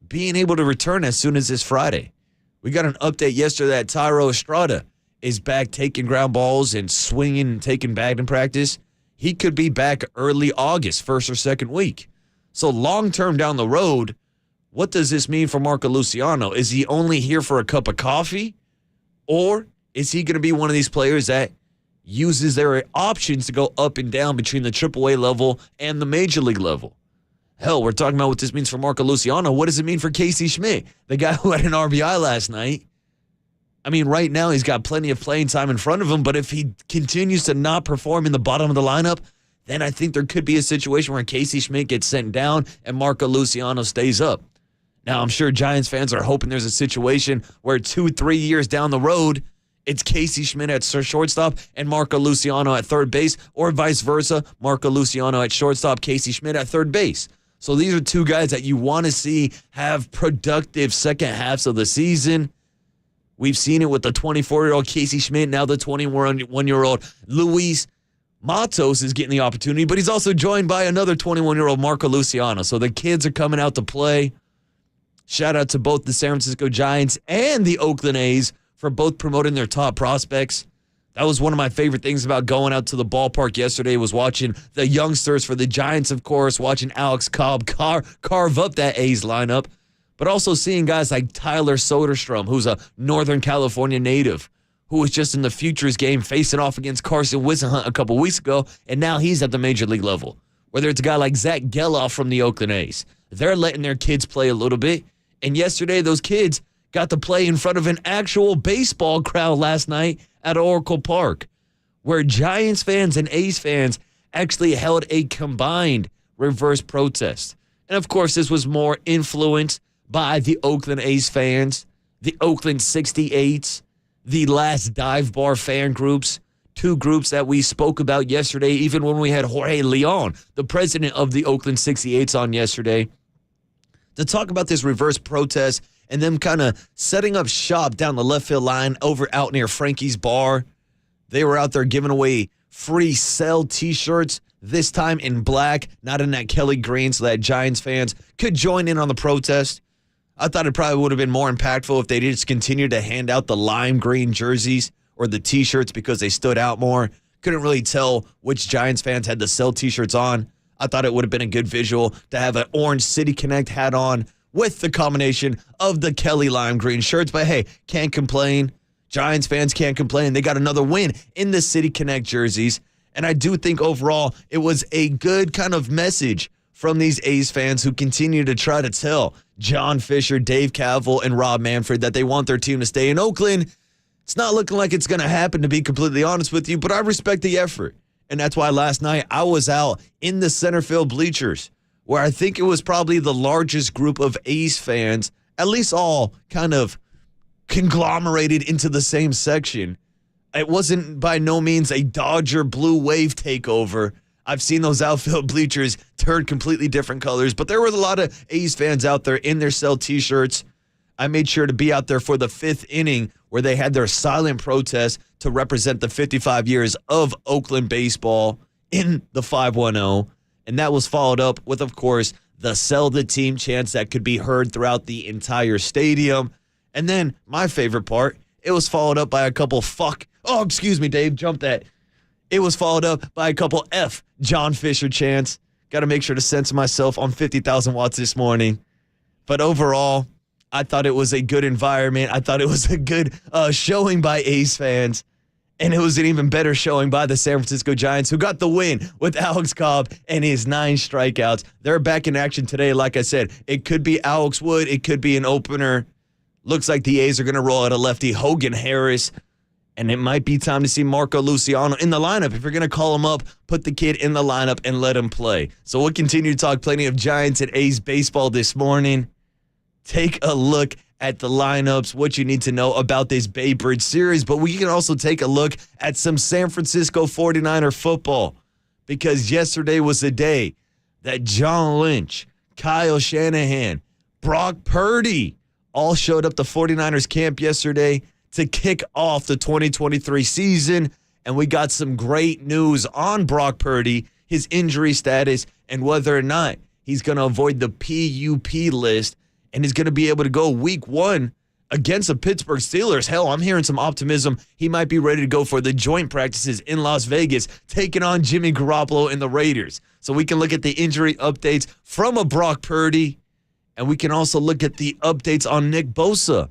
being able to return as soon as this Friday. We got an update yesterday that Tyro Estrada is back taking ground balls and swinging and taking batting practice. He could be back early August, first or second week. So long-term down the road, what does this mean for Marco Luciano? Is he only here for a cup of coffee? Or is he going to be one of these players that uses their options to go up and down between the AAA level and the Major League level? Hell, we're talking about what this means for Marco Luciano. What does it mean for Casey Schmidt, the guy who had an RBI last night? I mean, right now he's got plenty of playing time in front of him, but if he continues to not perform in the bottom of the lineup, then I think there could be a situation where Casey Schmidt gets sent down and Marco Luciano stays up. Now, I'm sure Giants fans are hoping there's a situation where 2-3 years down the road, it's Casey Schmidt at shortstop and Marco Luciano at third base, or vice versa, Marco Luciano at shortstop, Casey Schmidt at third base. So these are 2 guys that you want to see have productive second halves of the season. We've seen it with the 24-year-old Casey Schmidt, now the 21-year-old Luis Matos is getting the opportunity, but he's also joined by another 21-year-old Marco Luciano. So the kids are coming out to play. Shout out to both the San Francisco Giants and the Oakland A's for both promoting their top prospects. That was one of my favorite things about going out to the ballpark yesterday, was watching the youngsters for the Giants, of course, watching Alex Cobb carve up that A's lineup, but also seeing guys like Tyler Soderstrom, who's a Northern California native, who was just in the Futures game facing off against Carson Whisenhunt a couple weeks ago, and now he's at the Major League level. Whether it's a guy like Zach Geloff from the Oakland A's, they're letting their kids play a little bit, and yesterday those kids got to play in front of an actual baseball crowd last night at Oracle Park, where Giants fans and A's fans actually held a combined reverse protest. And of course, this was more influenced by the Oakland A's fans, the Oakland 68s, the last dive bar fan groups, 2 groups that we spoke about yesterday, even when we had Jorge Leon, the president of the Oakland 68s, on yesterday, to talk about this reverse protest and them kind of setting up shop down the left field line over out near Frankie's Bar. They were out there giving away free sell T-shirts, this time in black, not in that Kelly green, so that Giants fans could join in on the protest. I thought it probably would have been more impactful if they just continued to hand out the lime green jerseys or the T-shirts because they stood out more. Couldn't really tell which Giants fans had the sell T-shirts on. I thought it would have been a good visual to have an Orange City Connect hat on with the combination of the Kelly lime green shirts. But hey, can't complain. Giants fans can't complain. They got another win in the City Connect jerseys. And I do think overall it was a good kind of message from these A's fans who continue to try to tell John Fisher, Dave Cavill, and Rob Manfred that they want their team to stay in Oakland. It's not looking like it's going to happen, to be completely honest with you, but I respect the effort. And that's why last night I was out in the center field bleachers, where I think it was probably the largest group of A's fans, at least all kind of conglomerated into the same section. It wasn't by no means a Dodger blue wave takeover. I've seen those outfield bleachers turn completely different colors, but there was a lot of A's fans out there in their cell T-shirts. I made sure to be out there for the 5th inning where they had their silent protest to represent the 55 years of Oakland baseball in the 510. And that was followed up with, of course, the sell the team chants that could be heard throughout the entire stadium. And then my favorite part, it was followed up by a couple excuse me, Dave, jump that. It was followed up by a couple John Fisher chants. Got to make sure to censor myself on 50,000 watts this morning. But overall, I thought it was a good environment. I thought it was a good showing by A's fans. And it was an even better showing by the San Francisco Giants, who got the win with Alex Cobb and his 9 strikeouts. They're back in action today. Like I said, it could be Alex Wood. It could be an opener. Looks like the A's are going to roll out a lefty, Hogan Harris. And it might be time to see Marco Luciano in the lineup. If you're going to call him up, put the kid in the lineup and let him play. So we'll continue to talk plenty of Giants and A's baseball this morning. Take a look at the lineups, what you need to know about this Bay Bridge series. But we can also take a look at some San Francisco 49er football, because yesterday was the day that John Lynch, Kyle Shanahan, Brock Purdy all showed up to 49ers camp yesterday to kick off the 2023 season. And we got some great news on Brock Purdy, his injury status, and whether or not he's going to avoid the PUP list and is going to be able to go week 1 against the Pittsburgh Steelers. Hell, I'm hearing some optimism. He might be ready to go for the joint practices in Las Vegas, taking on Jimmy Garoppolo and the Raiders. So we can look at the injury updates from a Brock Purdy, and we can also look at the updates on Nick Bosa,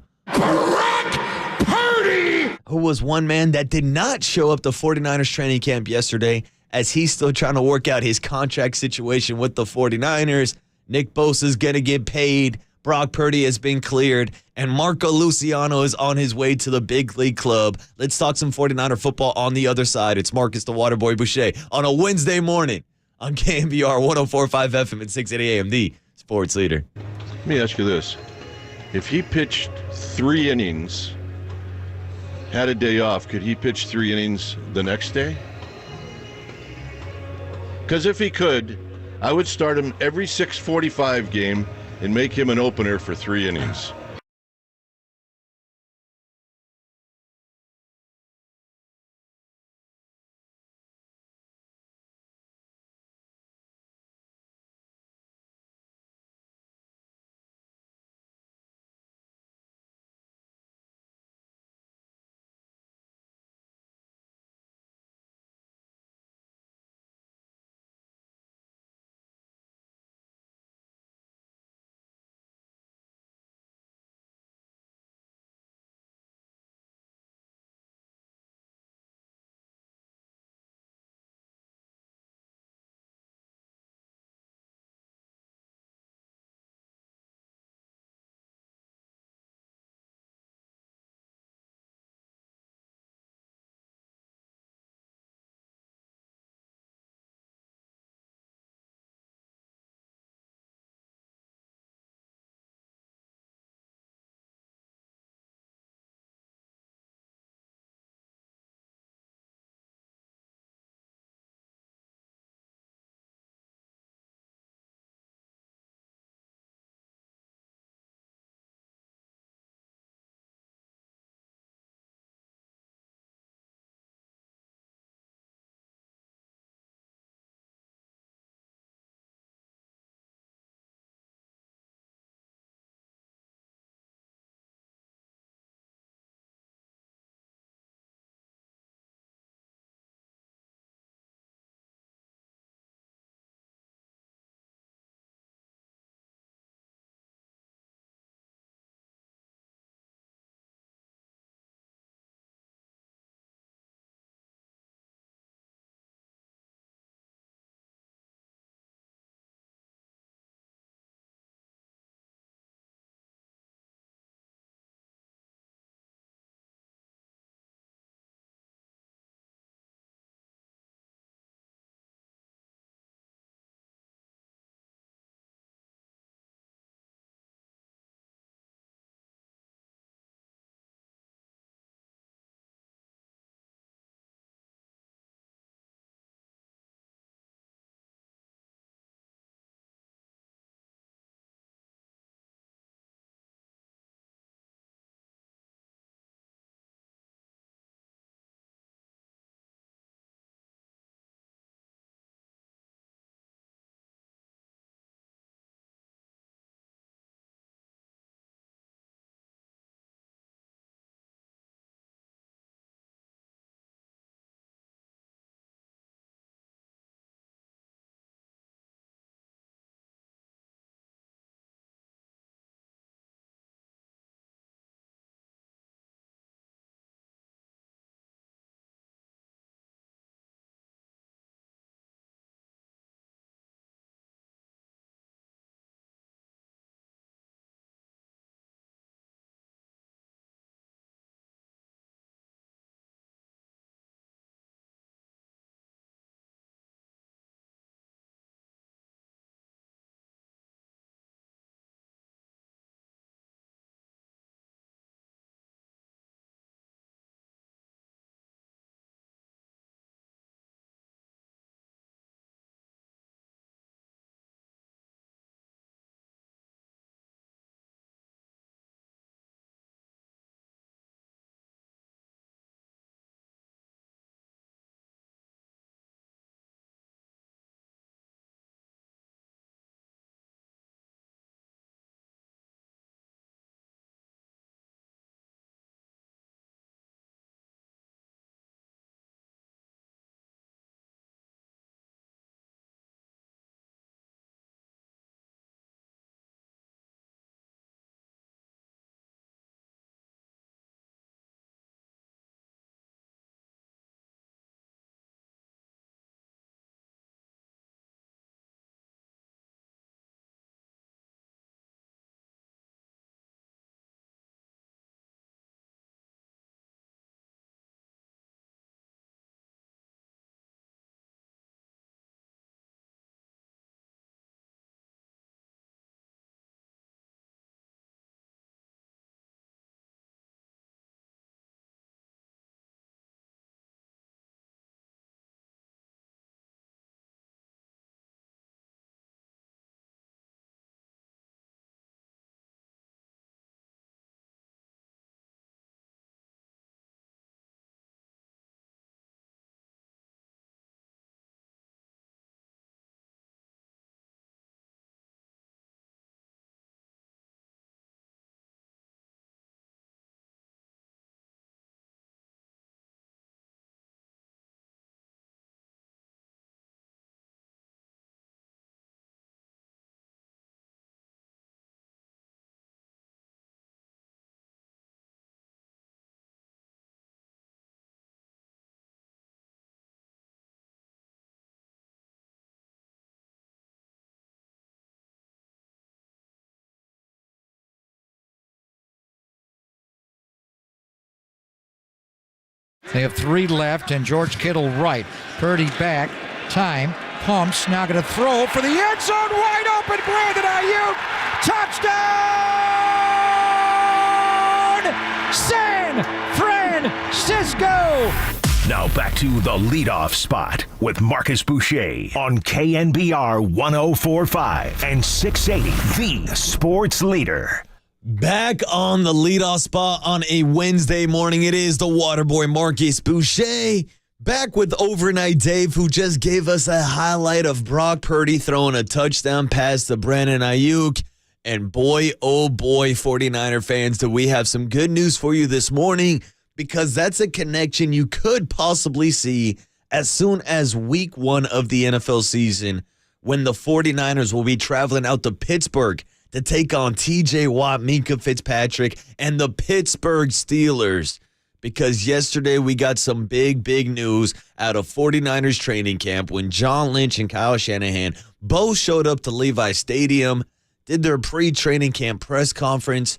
who was one man that did not show up to 49ers training camp yesterday, as he's still trying to work out his contract situation with the 49ers. Nick Bosa's going to get paid. Brock Purdy has been cleared, and Marco Luciano is on his way to the big league club. Let's talk some 49er football on the other side. It's Marcus the Waterboy Boucher on a Wednesday morning on KNBR 104.5 FM at 680 AM, the sports leader. Let me ask you this. If he pitched 3 innings, had a day off, could he pitch 3 innings the next day? Because if he could, I would start him every 6:45 game and make him an opener for 3 innings. They have 3 left, and George Kittle right. Purdy back. Time. Pumps. Now going to throw for the end zone. Wide open. Brandon Ayuk. Touchdown! San Francisco! Now back to the leadoff spot with Marcus Boucher on KNBR 104.5 and 680, the sports leader. Back on the leadoff spot on a Wednesday morning. It is the Waterboy Marcus Boucher. Back with Overnight Dave, who just gave us a highlight of Brock Purdy throwing a touchdown pass to Brandon Ayuk. And boy, oh boy, 49er fans, do we have some good news for you this morning, because that's a connection you could possibly see as soon as week 1 of the NFL season, when the 49ers will be traveling out to Pittsburgh to take on TJ Watt, Minkah Fitzpatrick, and the Pittsburgh Steelers. Because yesterday we got some big news out of 49ers training camp when John Lynch and Kyle Shanahan both showed up to Levi Stadium, did their pre-training camp press conference,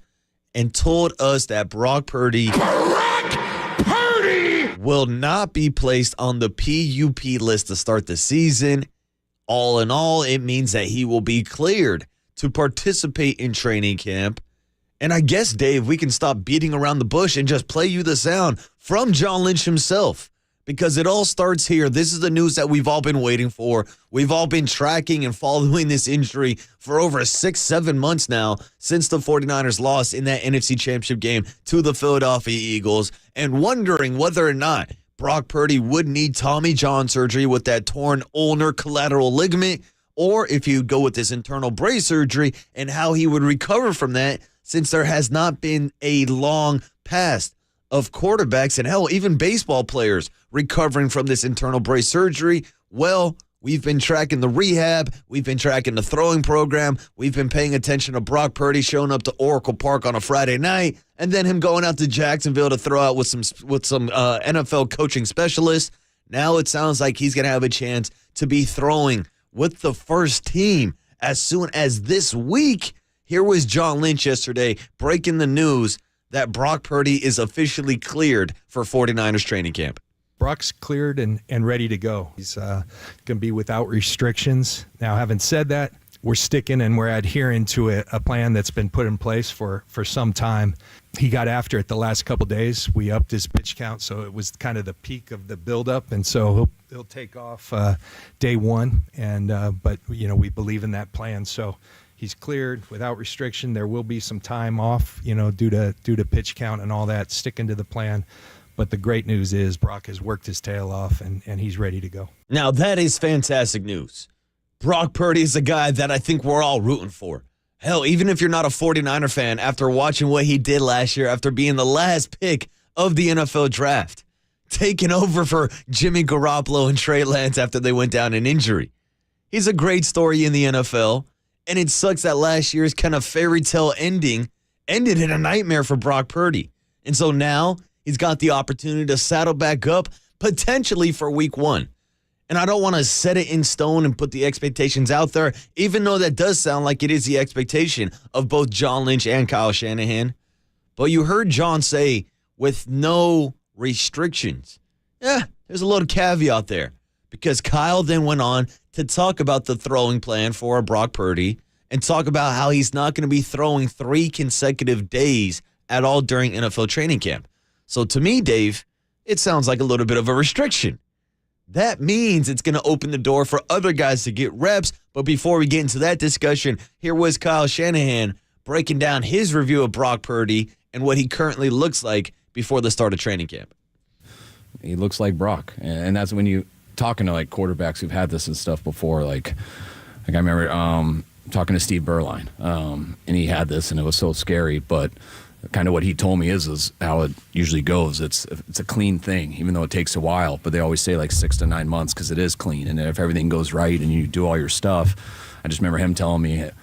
and told us that Brock Purdy will not be placed on the PUP list to start the season. All in all, it means that he will be cleared to participate in training camp. And I guess, Dave, we can stop beating around the bush and just play you the sound from John Lynch himself, because it all starts here. This is the news that we've all been waiting for. We've all been tracking and following this injury for over 6-7 months now, since the 49ers lost in that NFC Championship game to the Philadelphia Eagles, and wondering whether or not Brock Purdy would need Tommy John surgery with that torn ulnar collateral ligament, or if he would go with this internal brace surgery and how he would recover from that, since there has not been a long past of quarterbacks and hell, even baseball players recovering from this internal brace surgery. Well, we've been tracking the rehab. We've been tracking the throwing program. We've been paying attention to Brock Purdy showing up to Oracle Park on a Friday night, and then him going out to Jacksonville to throw out with some NFL coaching specialists. Now it sounds like he's going to have a chance to be throwing with the first team as soon as this week. Here was John Lynch yesterday breaking the news that Brock Purdy is officially cleared for 49ers training camp. Brock's cleared and ready to go. He's going to be without restrictions. Now, having said that, we're sticking and we're adhering to a plan that's been put in place for some time. He got after it the last couple of days. We upped his pitch count, so it was kind of the peak of the buildup, and so he'll take off day 1. But we believe in that plan, so he's cleared without restriction. There will be some time off, due to pitch count and all that, sticking to the plan. But the great news is Brock has worked his tail off, and he's ready to go. Now, that is fantastic news. Brock Purdy is a guy that I think we're all rooting for. Hell, even if you're not a 49er fan, after watching what he did last year, after being the last pick of the NFL draft, taking over for Jimmy Garoppolo and Trey Lance after they went down in injury. He's a great story in the NFL. And it sucks that last year's kind of fairy tale ending ended in a nightmare for Brock Purdy. And so now he's got the opportunity to saddle back up potentially for week 1. And I don't want to set it in stone and put the expectations out there, even though that does sound like it is the expectation of both John Lynch and Kyle Shanahan. But you heard John say with no restrictions. Yeah, there's a little caveat there, because Kyle then went on to talk about the throwing plan for Brock Purdy and talk about how he's not going to be throwing 3 consecutive days at all during NFL training camp. So to me, Dave, it sounds like a little bit of a restriction. That means it's going to open the door for other guys to get reps. But before we get into that discussion, here was Kyle Shanahan breaking down his review of Brock Purdy and what he currently looks like before the start of training camp. He looks like Brock. And that's when you talking to like quarterbacks who've had this and stuff before. Like I remember talking to Steve Berline, and he had this and it was so scary, but kind of what he told me is how it usually goes. It's a clean thing, even though it takes a while, but they always say like 6 to 9 months because it is clean. And if everything goes right and you do all your stuff, I just remember him telling me it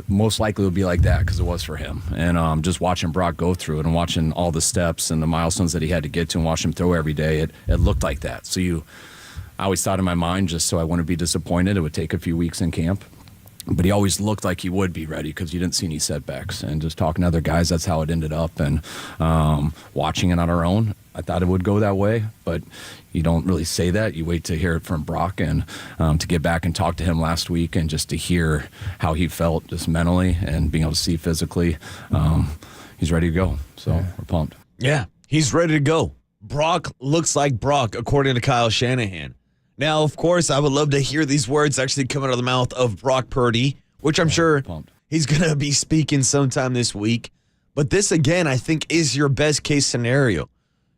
most likely would be like that because it was for him. And just watching Brock go through it and watching all the steps and the milestones that he had to get to and watch him throw every day, it looked like that. So I always thought in my mind, just so I wouldn't be disappointed, it would take a few weeks in camp. but he always looked like he would be ready because you didn't see any setbacks. And just talking to other guys, that's how it ended up. And watching it on our own, I thought it would go that way, but you don't really say that. You wait to hear it from Brock, and to get back and talk to him last week and just to hear how he felt just mentally and being able to see physically, he's ready to go. So we're pumped. Yeah, he's ready to go. Brock looks like Brock, according to Kyle Shanahan. Now, of course, I would love to hear these words actually come out of the mouth of Brock Purdy, which I'm sure he's going to be speaking sometime this week. But this, again, I think is your best case scenario.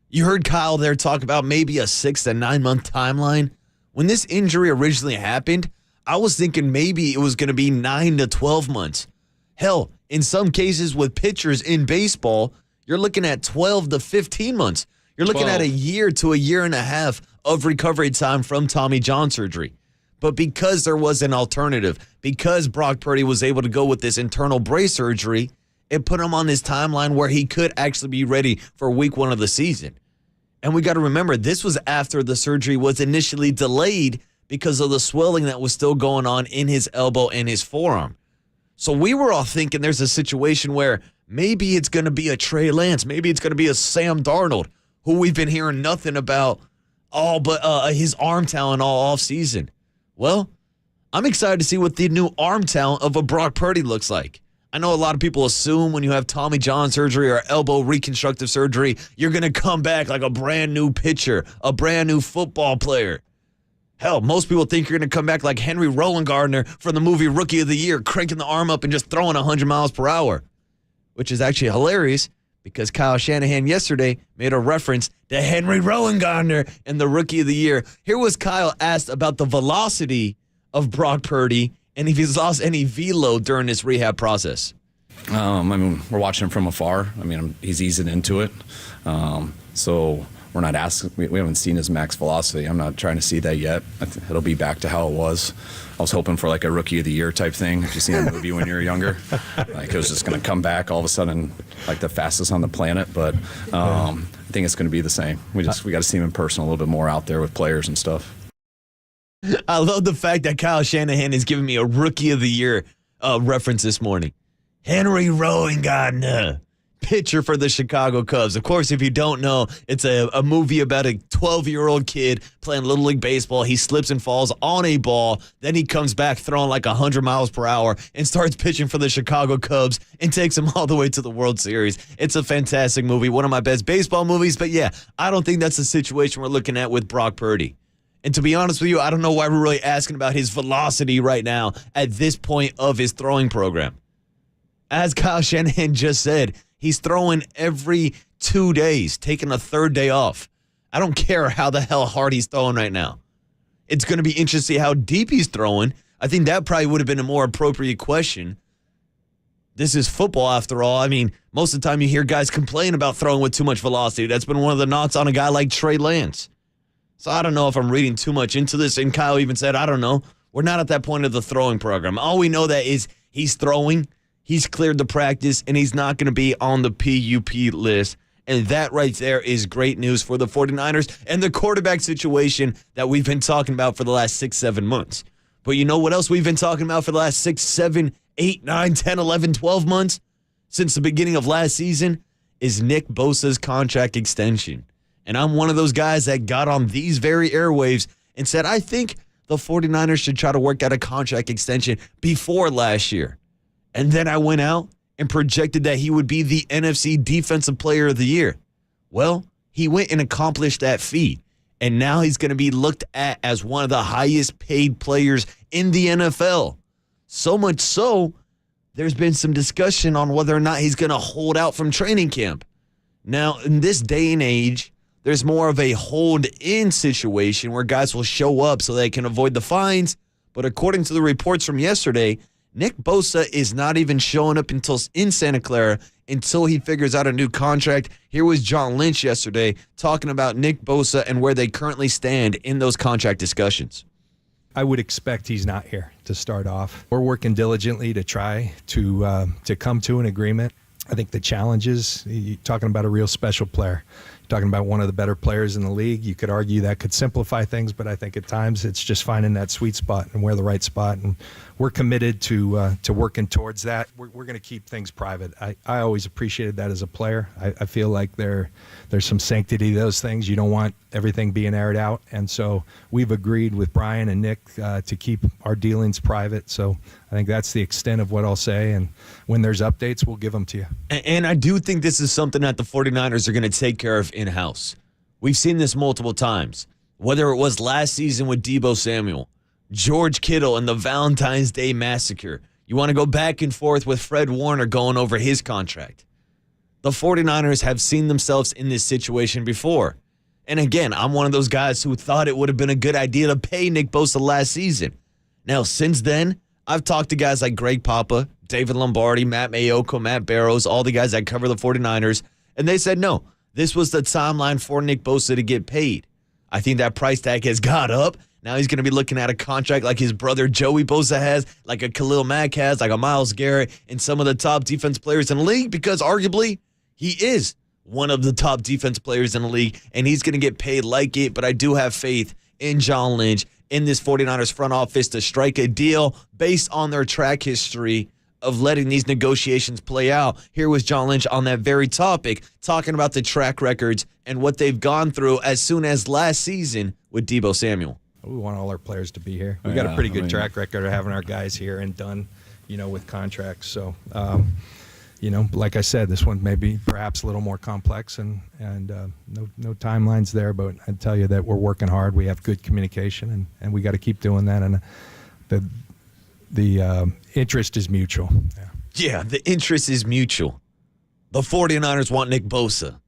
You heard Kyle there talk about maybe a 6 to 9 month timeline. When this injury originally happened, I was thinking maybe it was going to be 9 to 12 months. Hell, in some cases with pitchers in baseball, you're looking at 12 to 15 months. You're looking at a year to a year and a half of recovery time from Tommy John surgery. But because there was an alternative, because Brock Purdy was able to go with this internal brace surgery, it put him on this timeline where he could actually be ready for week 1 of the season. And we got to remember, this was after the surgery was initially delayed because of the swelling that was still going on in his elbow and his forearm. So we were all thinking there's a situation where maybe it's going to be a Trey Lance, maybe it's going to be a Sam Darnold, who we've been hearing nothing about all but his arm talent all offseason. Well, I'm excited to see what the new arm talent of a Brock Purdy looks like. I know a lot of people assume when you have Tommy John surgery or elbow reconstructive surgery, you're going to come back like a brand new pitcher, a brand new football player. Hell, most people think you're going to come back like Henry Rowan-Gardner from the movie Rookie of the Year, cranking the arm up and just throwing 100 miles per hour, which is actually hilarious because Kyle Shanahan yesterday made a reference to Henry Rowan-Gardner in the Rookie of the Year. Here was Kyle asked about the velocity of Brock Purdy and if he's lost any velo during this rehab process. I mean, we're watching him from afar. I mean, he's easing into it. So we're not asking, we haven't seen his max velocity. I'm not trying to see that yet. It'll be back to how it was. I was hoping for like a Rookie of the Year type thing. If you seen a movie when you were younger, like it was just going to come back all of a sudden, like the fastest on the planet. But I think it's going to be the same. We got to see him in person a little bit more out there with players and stuff. I love the fact that Kyle Shanahan is giving me a Rookie of the Year reference this morning. Henry Rowan-Gardner, pitcher for the Chicago Cubs. Of course, if you don't know, it's a movie about a 12-year-old kid playing Little League Baseball. He slips and falls on a ball. Then he comes back throwing like 100 miles per hour and starts pitching for the Chicago Cubs and takes them all the way to the World Series. It's a fantastic movie, one of my best baseball movies. But yeah, I don't think that's the situation we're looking at with Brock Purdy. And to be honest with you, I don't know why we're really asking about his velocity right now at this point of his throwing program. As Kyle Shanahan just said, he's throwing every 2 days, taking a third day off. I don't care how the hell hard he's throwing right now. It's going to be interesting to see how deep he's throwing. I think that probably would have been a more appropriate question. This is football after all. I mean, most of the time you hear guys complain about throwing with too much velocity. That's been one of the knocks on a guy like Trey Lance. So I don't know if I'm reading too much into this. And Kyle even said, I don't know. We're not at that point of the throwing program. All we know that is he's throwing, he's cleared the practice, and he's not going to be on the PUP list. And that right there is great news for the 49ers and the quarterback situation that we've been talking about for the last 6-7 months. But you know what else we've been talking about for the last 6, 7, 8, 9, 10, 11, 12 months since the beginning of last season is Nick Bosa's contract extension. And I'm one of those guys that got on these very airwaves and said, I think the 49ers should try to work out a contract extension before last year. And then I went out and projected that he would be the NFC Defensive Player of the Year. Well, he went and accomplished that feat. And now he's going to be looked at as one of the highest paid players in the NFL. So much so, there's been some discussion on whether or not he's going to hold out from training camp. Now, in this day and age, there's more of a hold-in situation where guys will show up so they can avoid the fines. But according to the reports from yesterday, Nick Bosa is not even showing up in Santa Clara until he figures out a new contract. Here was John Lynch yesterday talking about Nick Bosa and where they currently stand in those contract discussions. I would expect he's not here to start off. We're working diligently to try to come to an agreement. I think the challenge is you're talking about a real special player. talking about one of the better players in the league. You could argue that could simplify things, but I think at times it's just finding that sweet spot and where the right spot. And we're committed to working towards that. We're going to keep things private. I always appreciated that as a player. I feel like there's some sanctity to those things. You don't want everything being aired out. And so we've agreed with Brian and Nick to keep our dealings private. So I think that's the extent of what I'll say. And when there's updates, we'll give them to you. And I do think this is something that the 49ers are going to take care of in-house. We've seen this multiple times, whether it was last season with Deebo Samuel, George Kittle, and the Valentine's Day Massacre. You want to go back and forth with Fred Warner going over his contract. The 49ers have seen themselves in this situation before. And again, I'm one of those guys who thought it would have been a good idea to pay Nick Bosa last season. Now, since then, I've talked to guys like Greg Papa, David Lombardi, Matt Mayoko, Matt Barrows, all the guys that cover the 49ers, and they said no, this was the timeline for Nick Bosa to get paid. I think that price tag has got up. Now he's going to be looking at a contract like his brother Joey Bosa has, like a Khalil Mack has, like a Myles Garrett, and some of the top defense players in the league, because arguably he is one of the top defense players in the league, and he's going to get paid like it. But I do have faith in John Lynch, in this 49ers front office, to strike a deal based on their track history of letting these negotiations play out. Here was John Lynch on that very topic, talking about the track records and what they've gone through as soon as last season with Deebo Samuel. We want all our players to be here. We got a pretty good track record of having our guys here and done, with contracts. So, like I said, this one may be perhaps a little more complex and no timelines there, but I tell you that we're working hard. We have good communication and we got to keep doing that. And the interest is mutual. Yeah, the interest is mutual. The 49ers want Nick Bosa.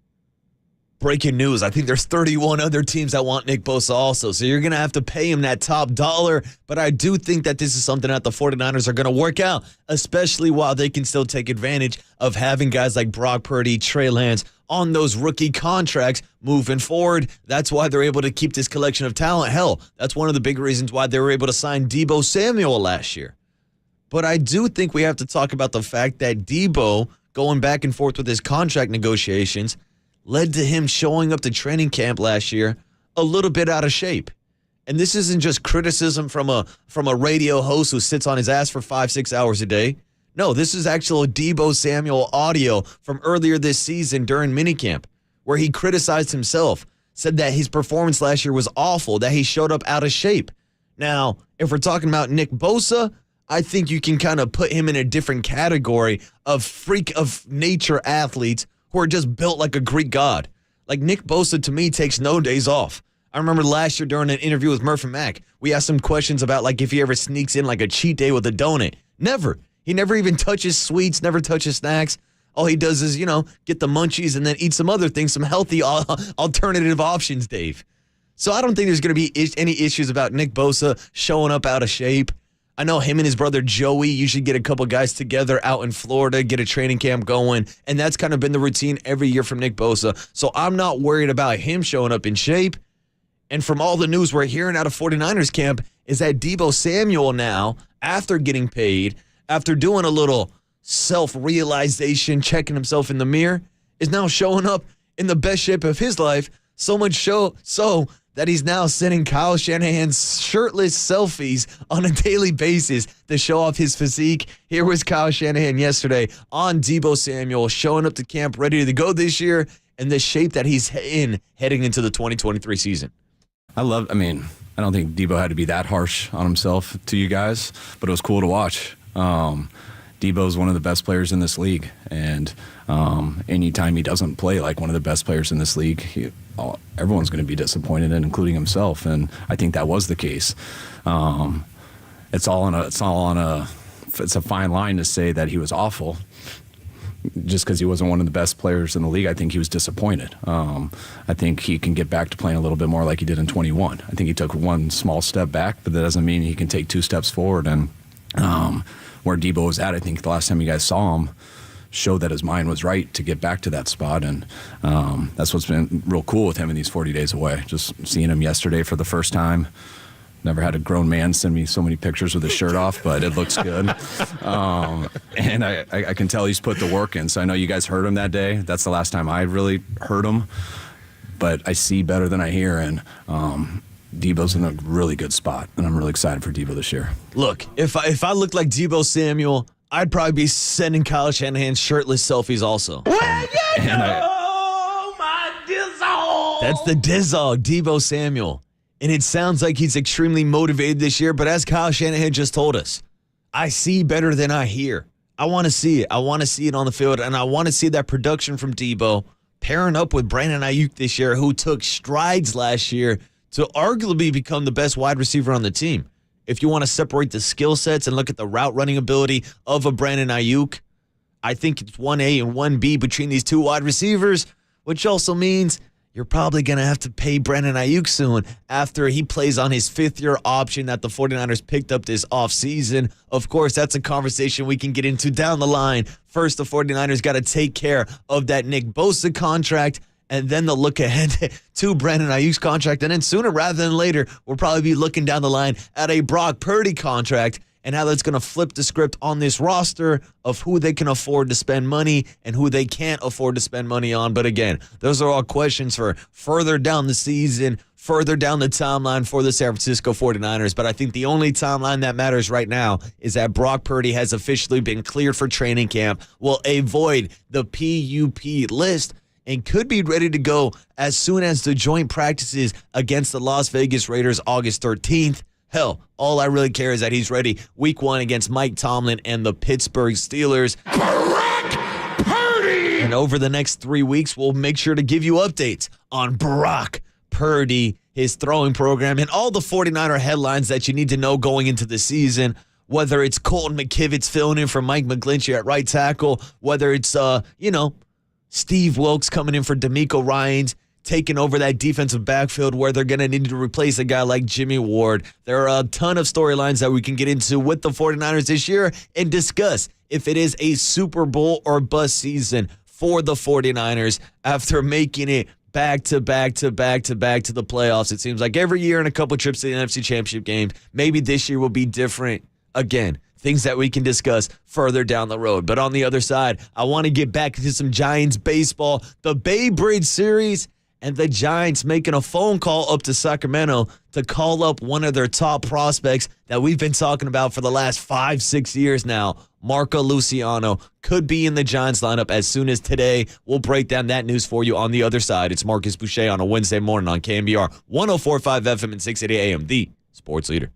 Breaking news, I think there's 31 other teams that want Nick Bosa also, so you're going to have to pay him that top dollar, but I do think that this is something that the 49ers are going to work out, especially while they can still take advantage of having guys like Brock Purdy, Trey Lance on those rookie contracts moving forward. That's why they're able to keep this collection of talent. Hell, that's one of the big reasons why they were able to sign Deebo Samuel last year. But I do think we have to talk about the fact that Deebo, going back and forth with his contract negotiations, led to him showing up to training camp last year a little bit out of shape. And this isn't just criticism from a radio host who sits on his ass for 5-6 hours a day. No, this is actual Deebo Samuel audio from earlier this season during minicamp, where he criticized himself, said that his performance last year was awful, that he showed up out of shape. Now, if we're talking about Nick Bosa, I think you can kind of put him in a different category of freak of nature athletes who are just built like a Greek god. Like Nick Bosa, to me, takes no days off. I remember last year during an interview with Murph and Mack, we asked him questions about like if he ever sneaks in like a cheat day with a donut. Never. He never even touches sweets, never touches snacks. All he does is, get the munchies and then eat some other things, some healthy alternative options, Dave. So I don't think there's going to be any issues about Nick Bosa showing up out of shape. I know him and his brother Joey usually get a couple guys together out in Florida, get a training camp going, and that's kind of been the routine every year from Nick Bosa. So I'm not worried about him showing up in shape. And from all the news we're hearing out of 49ers camp is that Deebo Samuel now, after getting paid, after doing a little self-realization, checking himself in the mirror, is now showing up in the best shape of his life, so much so that he's now sending Kyle Shanahan's shirtless selfies on a daily basis to show off his physique. Here was Kyle Shanahan yesterday on Deebo Samuel, showing up to camp ready to go this year in the shape that he's in heading into the 2023 season. I don't think Deebo had to be that harsh on himself to you guys, but it was cool to watch. Deebo's one of the best players in this league, and anytime he doesn't play like one of the best players in this league, everyone's going to be disappointed, including himself. And I think that was the case. It's a fine line to say that he was awful just because he wasn't one of the best players in the league. I think he was disappointed. I think he can get back to playing a little bit more like he did in 21. I think he took one small step back, but that doesn't mean he can take 2 steps forward. And where Deebo was at, I think the last time you guys saw him, showed that his mind was right to get back to that spot. And that's what's been real cool with him in these 40 days away. Just seeing him yesterday for the first time. Never had a grown man send me so many pictures with his shirt off, but it looks good. And I can tell he's put the work in. So I know you guys heard him that day. That's the last time I really heard him. but I see better than I hear, and Debo's in a really good spot, and I'm really excited for Debo this year. Look, if I looked like Debo Samuel, I'd probably be sending Kyle Shanahan shirtless selfies also. That's the Dizzog, Debo Samuel. And it sounds like he's extremely motivated this year, but as Kyle Shanahan just told us, I see better than I hear. I want to see it. I want to see it on the field, and I want to see that production from Debo pairing up with Brandon Ayuk this year, who took strides last year to arguably become the best wide receiver on the team. If you want to separate the skill sets and look at the route running ability of a Brandon Ayuk, I think it's 1A and 1B between these two wide receivers, which also means you're probably going to have to pay Brandon Ayuk soon after he plays on his fifth-year option that the 49ers picked up this offseason. Of course, that's a conversation we can get into down the line. First, the 49ers got to take care of that Nick Bosa contract, and then they'll look ahead to Brandon Ayuk's contract. And then sooner rather than later, we'll probably be looking down the line at a Brock Purdy contract and how that's going to flip the script on this roster of who they can afford to spend money and who they can't afford to spend money on. But again, those are all questions for further down the season, further down the timeline for the San Francisco 49ers. But I think the only timeline that matters right now is that Brock Purdy has officially been cleared for training camp, will avoid the PUP list, and could be ready to go as soon as the joint practices against the Las Vegas Raiders August 13th. Hell, all I really care is that he's ready week 1 against Mike Tomlin and the Pittsburgh Steelers. Brock Purdy! And over the next 3 weeks, we'll make sure to give you updates on Brock Purdy, his throwing program, and all the 49er headlines that you need to know going into the season. Whether it's Colton McKivitz filling in for Mike McGlinchey at right tackle, whether it's, Steve Wilkes coming in for D'Amico Ryans, taking over that defensive backfield where they're going to need to replace a guy like Jimmy Ward. There are a ton of storylines that we can get into with the 49ers this year and discuss if it is a Super Bowl or bust season for the 49ers after making it back to the playoffs. It seems like every year and a couple trips to the NFC Championship games. Maybe this year will be different. Again, things that we can discuss further down the road. But on the other side, I want to get back into some Giants baseball. The Bay Bridge Series and the Giants making a phone call up to Sacramento to call up one of their top prospects that we've been talking about for the last 5-6 years now. Marco Luciano could be in the Giants lineup as soon as today. We'll break down that news for you on the other side. It's Marcus Boucher on a Wednesday morning on KNBR 104.5 FM and 680 AM, the sports leader.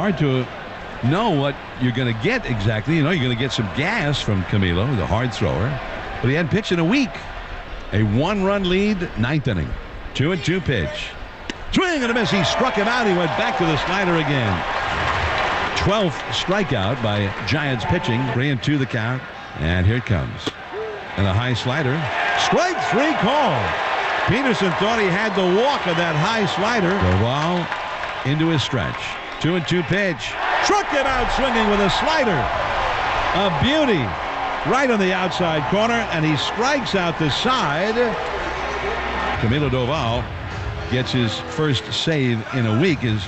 hard to know what you're going to get exactly. You know, you're going to get some gas from Camilo, the hard thrower. But he hadn't pitched in a week. A 1-run lead, ninth inning. 2-2 pitch. Swing and a miss. He struck him out. He went back to the slider again. 12th strikeout by Giants pitching. 3-2 the count. And here it comes. And a high slider. Strike 3 call. Peterson thought he had the walk of that high slider. Doval into his stretch. 2-2 pitch. Struck him out swinging with a slider. A beauty. Right on the outside corner, and he strikes out the side. Camilo Doval gets his first save in a week, his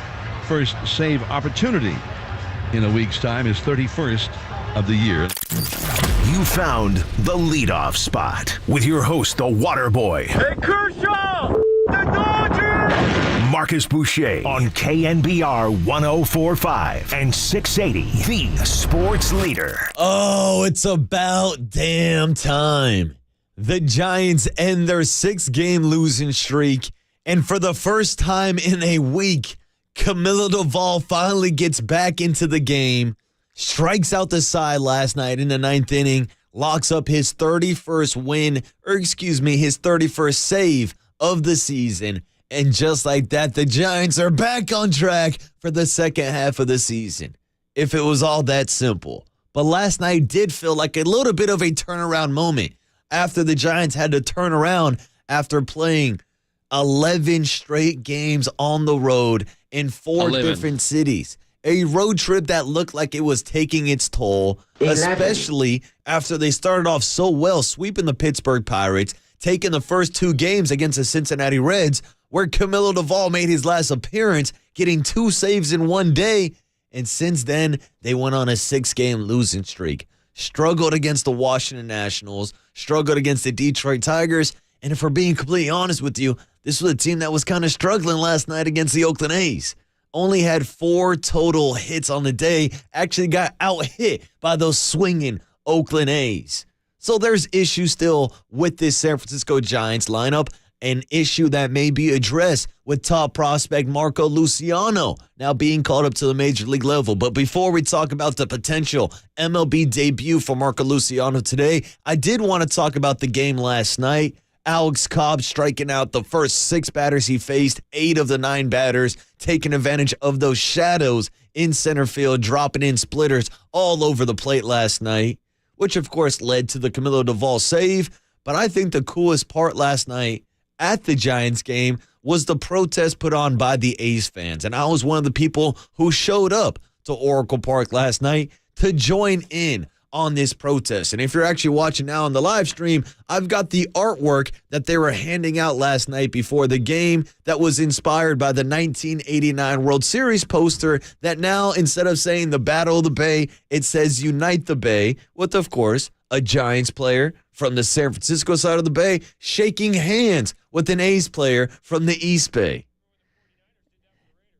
first save opportunity in a week's time, his 31st of the year. You found the leadoff spot with your host, the Water Boy. Hey, Kershaw! The Dodgers! Marcus Boucher on KNBR 104.5 and 680, the sports leader. Oh, it's about damn time. The Giants end their 6-game losing streak, and for the first time in a week, Camilo Doval finally gets back into the game, strikes out the side last night in the 9th inning, locks up his 31st save of the season. And just like that, the Giants are back on track for the second half of the season. If it was all that simple. But last night did feel like a little bit of a turnaround moment after the Giants had to turn around after playing 11 straight games on the road in 4 different cities. A road trip that looked like it was taking its toll, especially after they started off so well, sweeping the Pittsburgh Pirates, taking the first 2 games against the Cincinnati Reds, where Camilo Doval made his last appearance, getting 2 saves in one day. And since then, they went on a 6-game losing streak. Struggled against the Washington Nationals, struggled against the Detroit Tigers. And if we're being completely honest with you, this was a team that was kind of struggling last night against the Oakland A's. Only had 4 total hits on the day, actually got out-hit by those swinging Oakland A's. So there's issues still with this San Francisco Giants lineup, an issue that may be addressed with top prospect Marco Luciano now being called up to the major league level. But before we talk about the potential MLB debut for Marco Luciano today, I did want to talk about the game last night. Alex Cobb striking out the first 6 batters he faced, 8 of the 9 batters, taking advantage of those shadows in center field, dropping in splitters all over the plate last night, which of course led to the Camilo Doval save. But I think the coolest part last night at the Giants game was the protest put on by the A's fans. And I was one of the people who showed up to Oracle Park last night to join in on this protest. And if you're actually watching now on the live stream, I've got the artwork that they were handing out last night before the game that was inspired by the 1989 World Series poster that now, instead of saying the Battle of the Bay, it says Unite the Bay, with, of course, a Giants player from the San Francisco side of the Bay shaking hands with an A's player from the East Bay.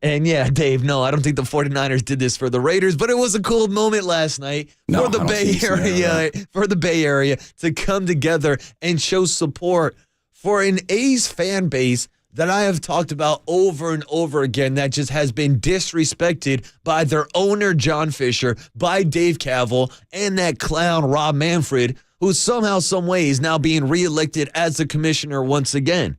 And yeah, Dave, no, I don't think the 49ers did this for the Raiders, but it was a cool moment last night for the Bay Area to come together and show support for an A's fan base that I have talked about over and over again that just has been disrespected by their owner, John Fisher, by Dave Cavill, and that clown, Rob Manfred, who somehow, some way is now being reelected as the commissioner once again.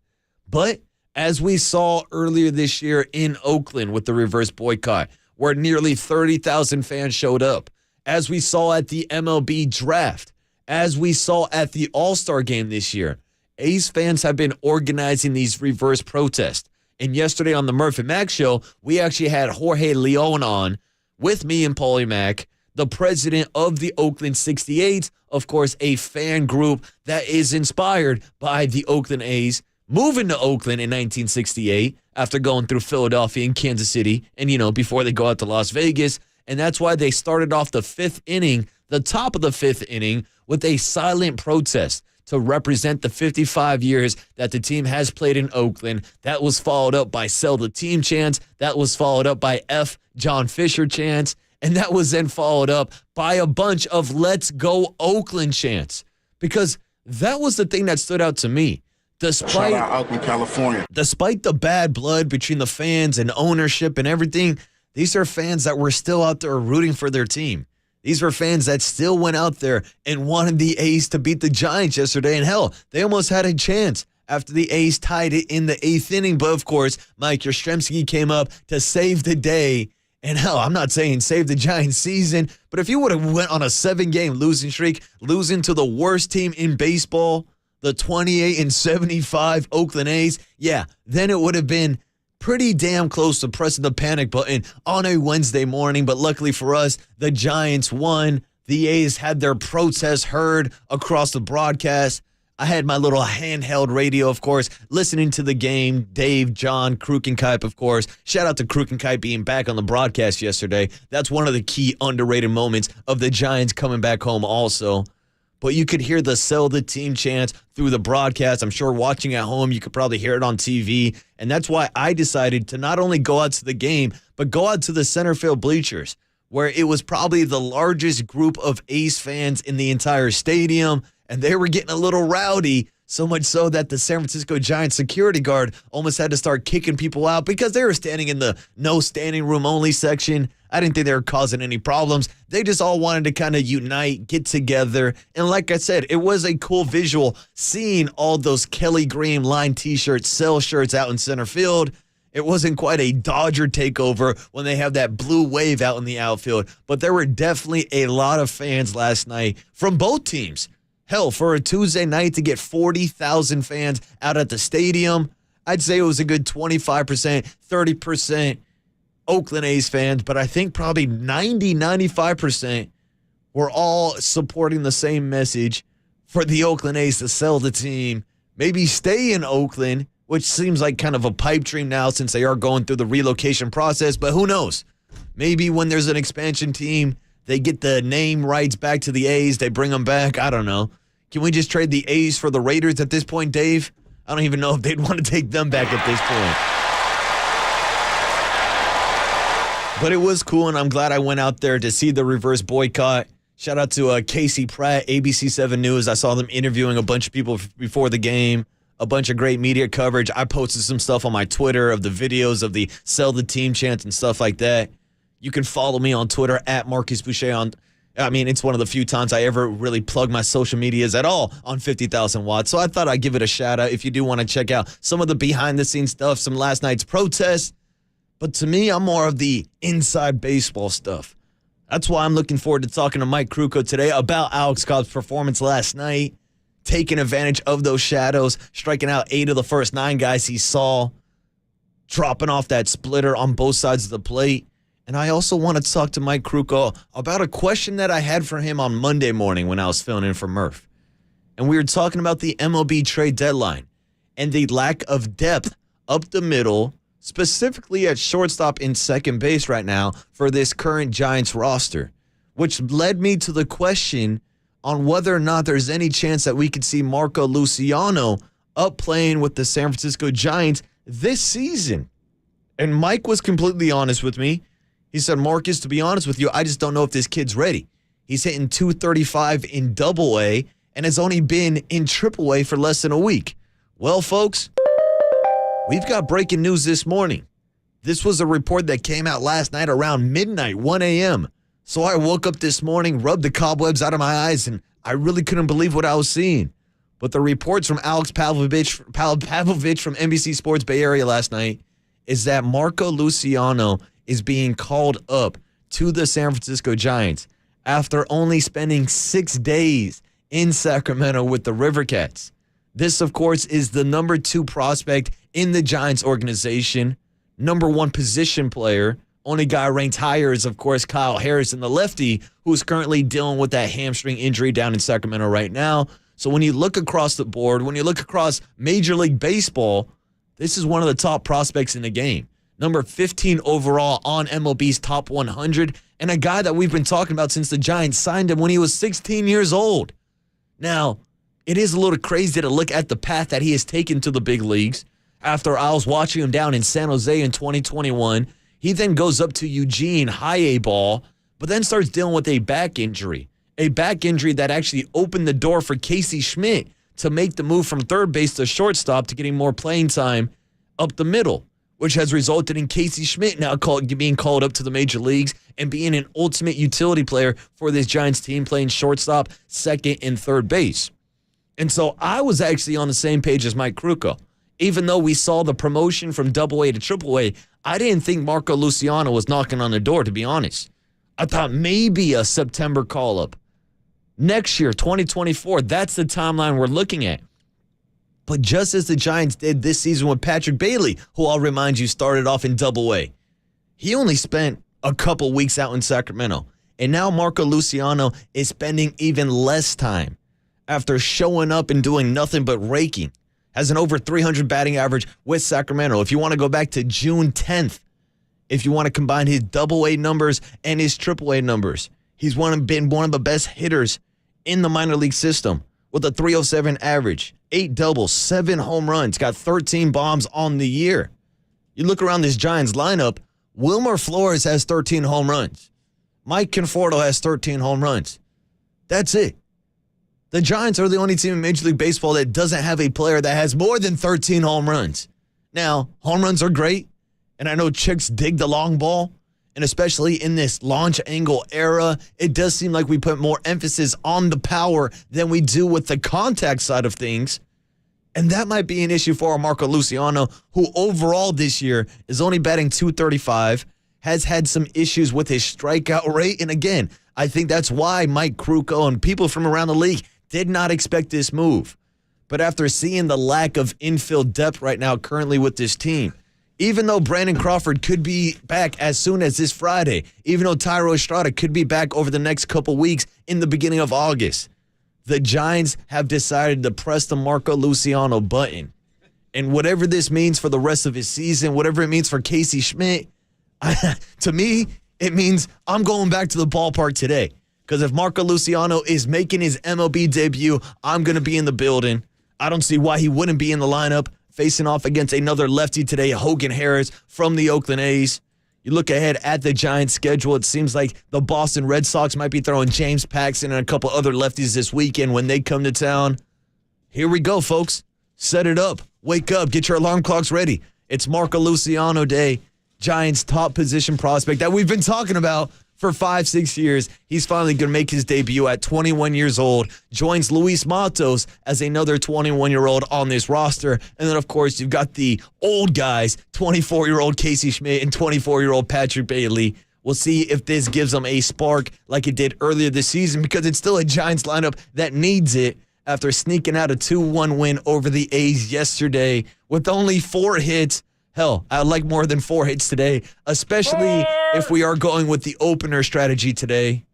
But as we saw earlier this year in Oakland with the reverse boycott, where nearly 30,000 fans showed up, as we saw at the MLB draft, as we saw at the All-Star game this year, A's fans have been organizing these reverse protests. And yesterday on the Murph and Mac show, we actually had Jorge Leon on with me and Paulie Mac, the president of the Oakland 68, of course, a fan group that is inspired by the Oakland A's, moving to Oakland in 1968 after going through Philadelphia and Kansas City and, before they go out to Las Vegas. And that's why they started off the 5th inning, the top of the 5th inning, with a silent protest to represent the 55 years that the team has played in Oakland. That was followed up by Sell the Team chants. That was followed up by F. John Fisher chants. And that was then followed up by a bunch of Let's Go Oakland chants. Because that was the thing that stood out to me. Shout out Oakland, California. Despite the bad blood between the fans and ownership and everything, These are fans that were still out there rooting for their team. These were fans that still went out there and wanted the A's to beat the Giants yesterday. And hell, they almost had a chance after the A's tied it in the 8th inning. But of course, Mike Yastrzemski came up to save the day. And hell, I'm not saying save the Giants season, but if you would have went on a 7-game losing streak, losing to the worst team in baseball, the 28-75 Oakland A's, yeah, then it would have been pretty damn close to pressing the panic button on a Wednesday morning. But luckily for us, the Giants won. The A's had their protest heard across the broadcast. I had my little handheld radio, of course, listening to the game. Dave, John, Krukenkuip, of course. Shout out to Krukenkuip being back on the broadcast yesterday. That's one of the key underrated moments of the Giants coming back home also. But you could hear the sell the team chants through the broadcast. I'm sure watching at home, you could probably hear it on TV. And that's why I decided to not only go out to the game, but go out to the center field bleachers, where it was probably the largest group of A's fans in the entire stadium. And they were getting a little rowdy, so much so that the San Francisco Giants security guard almost had to start kicking people out because they were standing in the no standing room only section. I didn't think they were causing any problems. They just all wanted to kind of unite, get together. And like I said, it was a cool visual seeing all those Kelly Green line t-shirts, sell shirts out in center field. It wasn't quite a Dodger takeover when they have that blue wave out in the outfield, but there were definitely a lot of fans last night from both teams. Hell, for a Tuesday night to get 40,000 fans out at the stadium, I'd say it was a good 25%, 30% Oakland A's fans, but I think probably 95% were all supporting the same message for the Oakland A's to sell the team, maybe stay in Oakland, which seems like kind of a pipe dream now since they are going through the relocation process, but who knows? Maybe when there's an expansion team, they get the name rights back to the A's. They bring them back. I don't know. Can we just trade the A's for the Raiders at this point, Dave? I don't even know if they'd want to take them back at this point. But it was cool, and I'm glad I went out there to see the reverse boycott. Shout out to Casey Pratt, ABC 7 News. I saw them interviewing a bunch of people before the game. A bunch of great media coverage. I posted some stuff on my Twitter of the videos of the sell the team chants and stuff like that. You can follow me on Twitter at Marcus Boucher. It's one of the few times I ever really plug my social medias at all on 50,000 watts. So I thought I'd give it a shout out if you do want to check out some of the behind the scenes stuff, some last night's protests. But to me, I'm more of the inside baseball stuff. That's why I'm looking forward to talking to Mike Kruko today about Alex Cobb's performance last night, taking advantage of those shadows, striking out 8 of the first 9 guys he saw, dropping off that splitter on both sides of the plate. And I also want to talk to Mike Kruko about a question that I had for him on Monday morning when I was filling in for Murph. And we were talking about the MLB trade deadline and the lack of depth up the middle, specifically at shortstop and second base right now for this current Giants roster, which led me to the question on whether or not there's any chance that we could see Marco Luciano up playing with the San Francisco Giants this season. And Mike was completely honest with me. He said, Marcus, to be honest with you, I just don't know if this kid's ready. He's hitting .235 in Double-A and has only been in Triple-A for less than a week. Well, folks, we've got breaking news this morning. This was a report that came out last night around midnight, 1 a.m. So I woke up this morning, rubbed the cobwebs out of my eyes, and I really couldn't believe what I was seeing. But the reports from Alex Pavlovich from NBC Sports Bay Area last night is that Marco Luciano is being called up to the San Francisco Giants after only spending 6 days in Sacramento with the River Cats. This, of course, is the number 2 prospect in the Giants organization, number 1 position player. Only guy ranked higher is, of course, Kyle Harrison, the lefty, who's currently dealing with that hamstring injury down in Sacramento right now. So when you look across the board, when you look across Major League Baseball, this is one of the top prospects in the game. Number 15 overall on MLB's top 100, and a guy that we've been talking about since the Giants signed him when he was 16 years old. Now, it is a little crazy to look at the path that he has taken to the big leagues. After I was watching him down in San Jose in 2021, he then goes up to Eugene, high A ball, but then starts dealing with a back injury. A back injury that actually opened the door for Casey Schmidt to make the move from third base to shortstop to getting more playing time up the middle, which has resulted in Casey Schmidt now being called up to the major leagues and being an ultimate utility player for this Giants team, playing shortstop, second, and third base. And so I was actually on the same page as Mike Krukow. Even though we saw the promotion from AA to AAA, I didn't think Marco Luciano was knocking on the door, to be honest. I thought maybe a September call-up. Next year, 2024, that's the timeline we're looking at. But just as the Giants did this season with Patrick Bailey, who I'll remind you started off in AA, he only spent a couple weeks out in Sacramento. And now Marco Luciano is spending even less time after showing up and doing nothing but raking. Has an over 300 batting average with Sacramento. If you want to go back to June 10th, if you want to combine his AA numbers and his AAA numbers, he's been one of the best hitters in the minor league system with a 307 average, 8 doubles, 7 home runs, got 13 bombs on the year. You look around this Giants lineup, Wilmer Flores has 13 home runs. Mike Conforto has 13 home runs. That's it. The Giants are the only team in Major League Baseball that doesn't have a player that has more than 13 home runs. Now, home runs are great, and I know chicks dig the long ball, and especially in this launch angle era, it does seem like we put more emphasis on the power than we do with the contact side of things. And that might be an issue for Marco Luciano, who overall this year is only batting .235, has had some issues with his strikeout rate. And again, I think that's why Mike Krukow and people from around the league did not expect this move. But after seeing the lack of infield depth right now currently with this team, even though Brandon Crawford could be back as soon as this Friday, even though Thairo Estrada could be back over the next couple weeks in the beginning of August, the Giants have decided to press the Marco Luciano button. And whatever this means for the rest of his season, whatever it means for Casey Schmidt, to me, it means I'm going back to the ballpark today. Because if Marco Luciano is making his MLB debut, I'm going to be in the building. I don't see why he wouldn't be in the lineup, facing off against another lefty today, Hogan Harris from the Oakland A's. You look ahead at the Giants' schedule, it seems like the Boston Red Sox might be throwing James Paxton and a couple other lefties this weekend when they come to town. Here we go, folks. Set it up. Wake up. Get your alarm clocks ready. It's Marco Luciano Day, Giants' top position prospect that we've been talking about for 5-6 years. He's finally going to make his debut at 21 years old, joins Luis Matos as another 21-year-old on this roster. And then, of course, you've got the old guys, 24-year-old Casey Schmidt and 24-year-old Patrick Bailey. We'll see if this gives them a spark like it did earlier this season, because it's still a Giants lineup that needs it after sneaking out a 2-1 win over the A's yesterday with only 4 hits. Hell, I'd like more than 4 hits today, especially if we are going with the opener strategy today.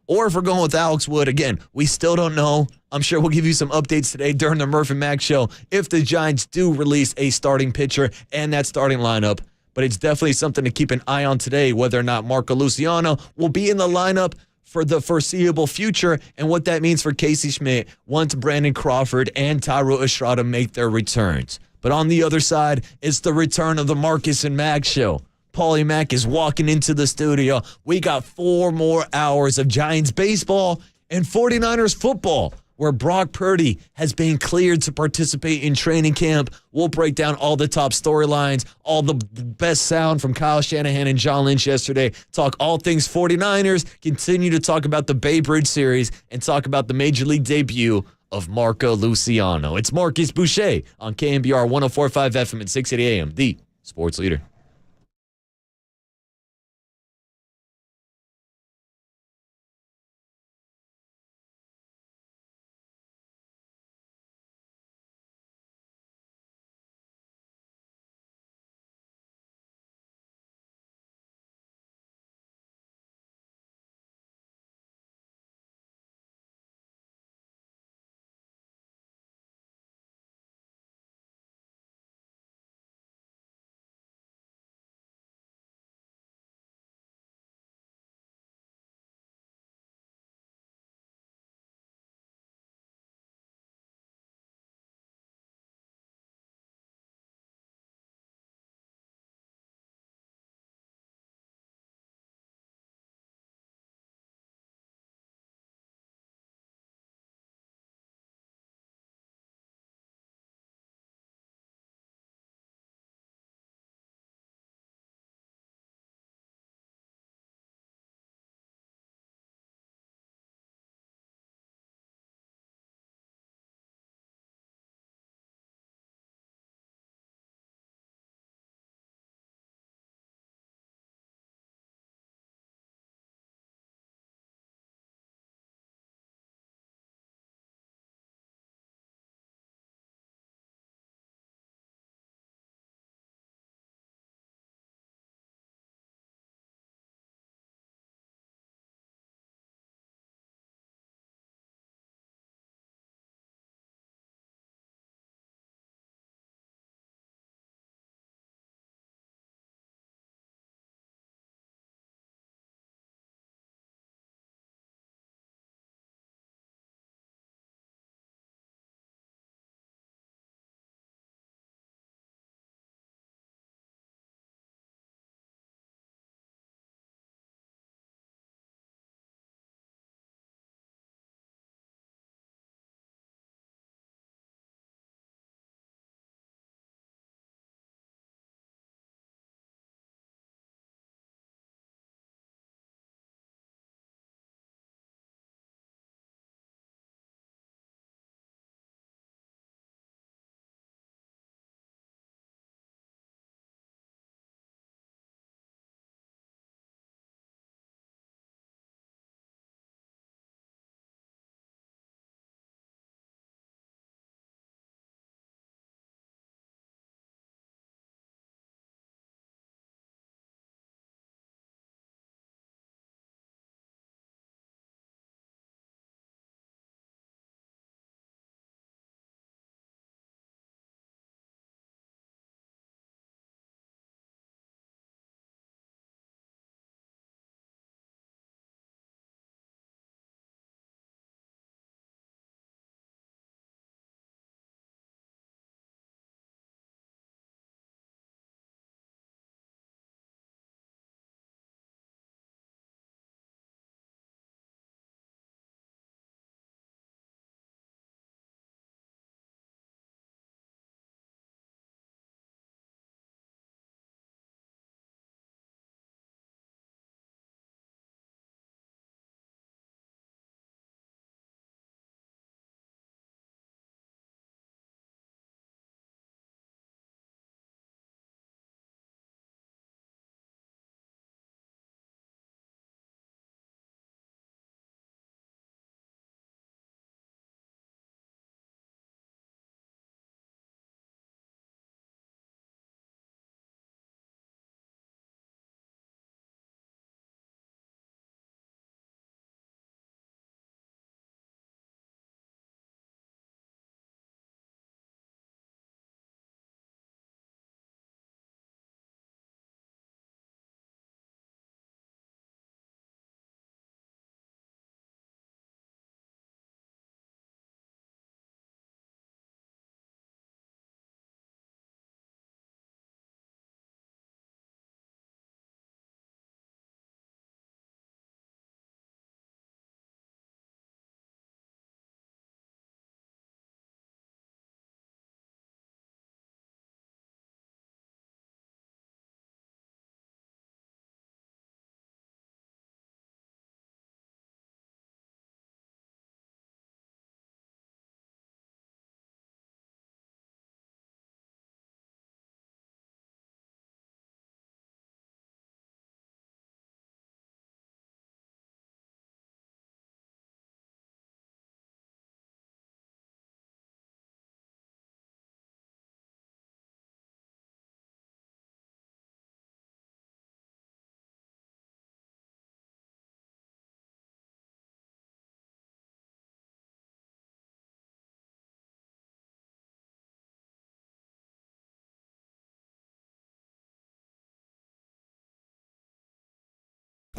Or if we're going with Alex Wood. Again, we still don't know. I'm sure we'll give you some updates today during the Murph and Mac show if the Giants do release a starting pitcher and that starting lineup. But it's definitely something to keep an eye on today, whether or not Marco Luciano will be in the lineup for the foreseeable future and what that means for Casey Schmidt once Brandon Crawford and Thairo Estrada make their returns. But on the other side, it's the return of the Marcus and Mac show. Paulie Mac is walking into the studio. We got 4 more hours of Giants baseball and 49ers football, where Brock Purdy has been cleared to participate in training camp. We'll break down all the top storylines, all the best sound from Kyle Shanahan and John Lynch yesterday, talk all things 49ers, continue to talk about the Bay Bridge series, and talk about the Major League debut of Marco Luciano. It's Marcus Boucher on KNBR 104.5 FM at 680 AM, the sports leader.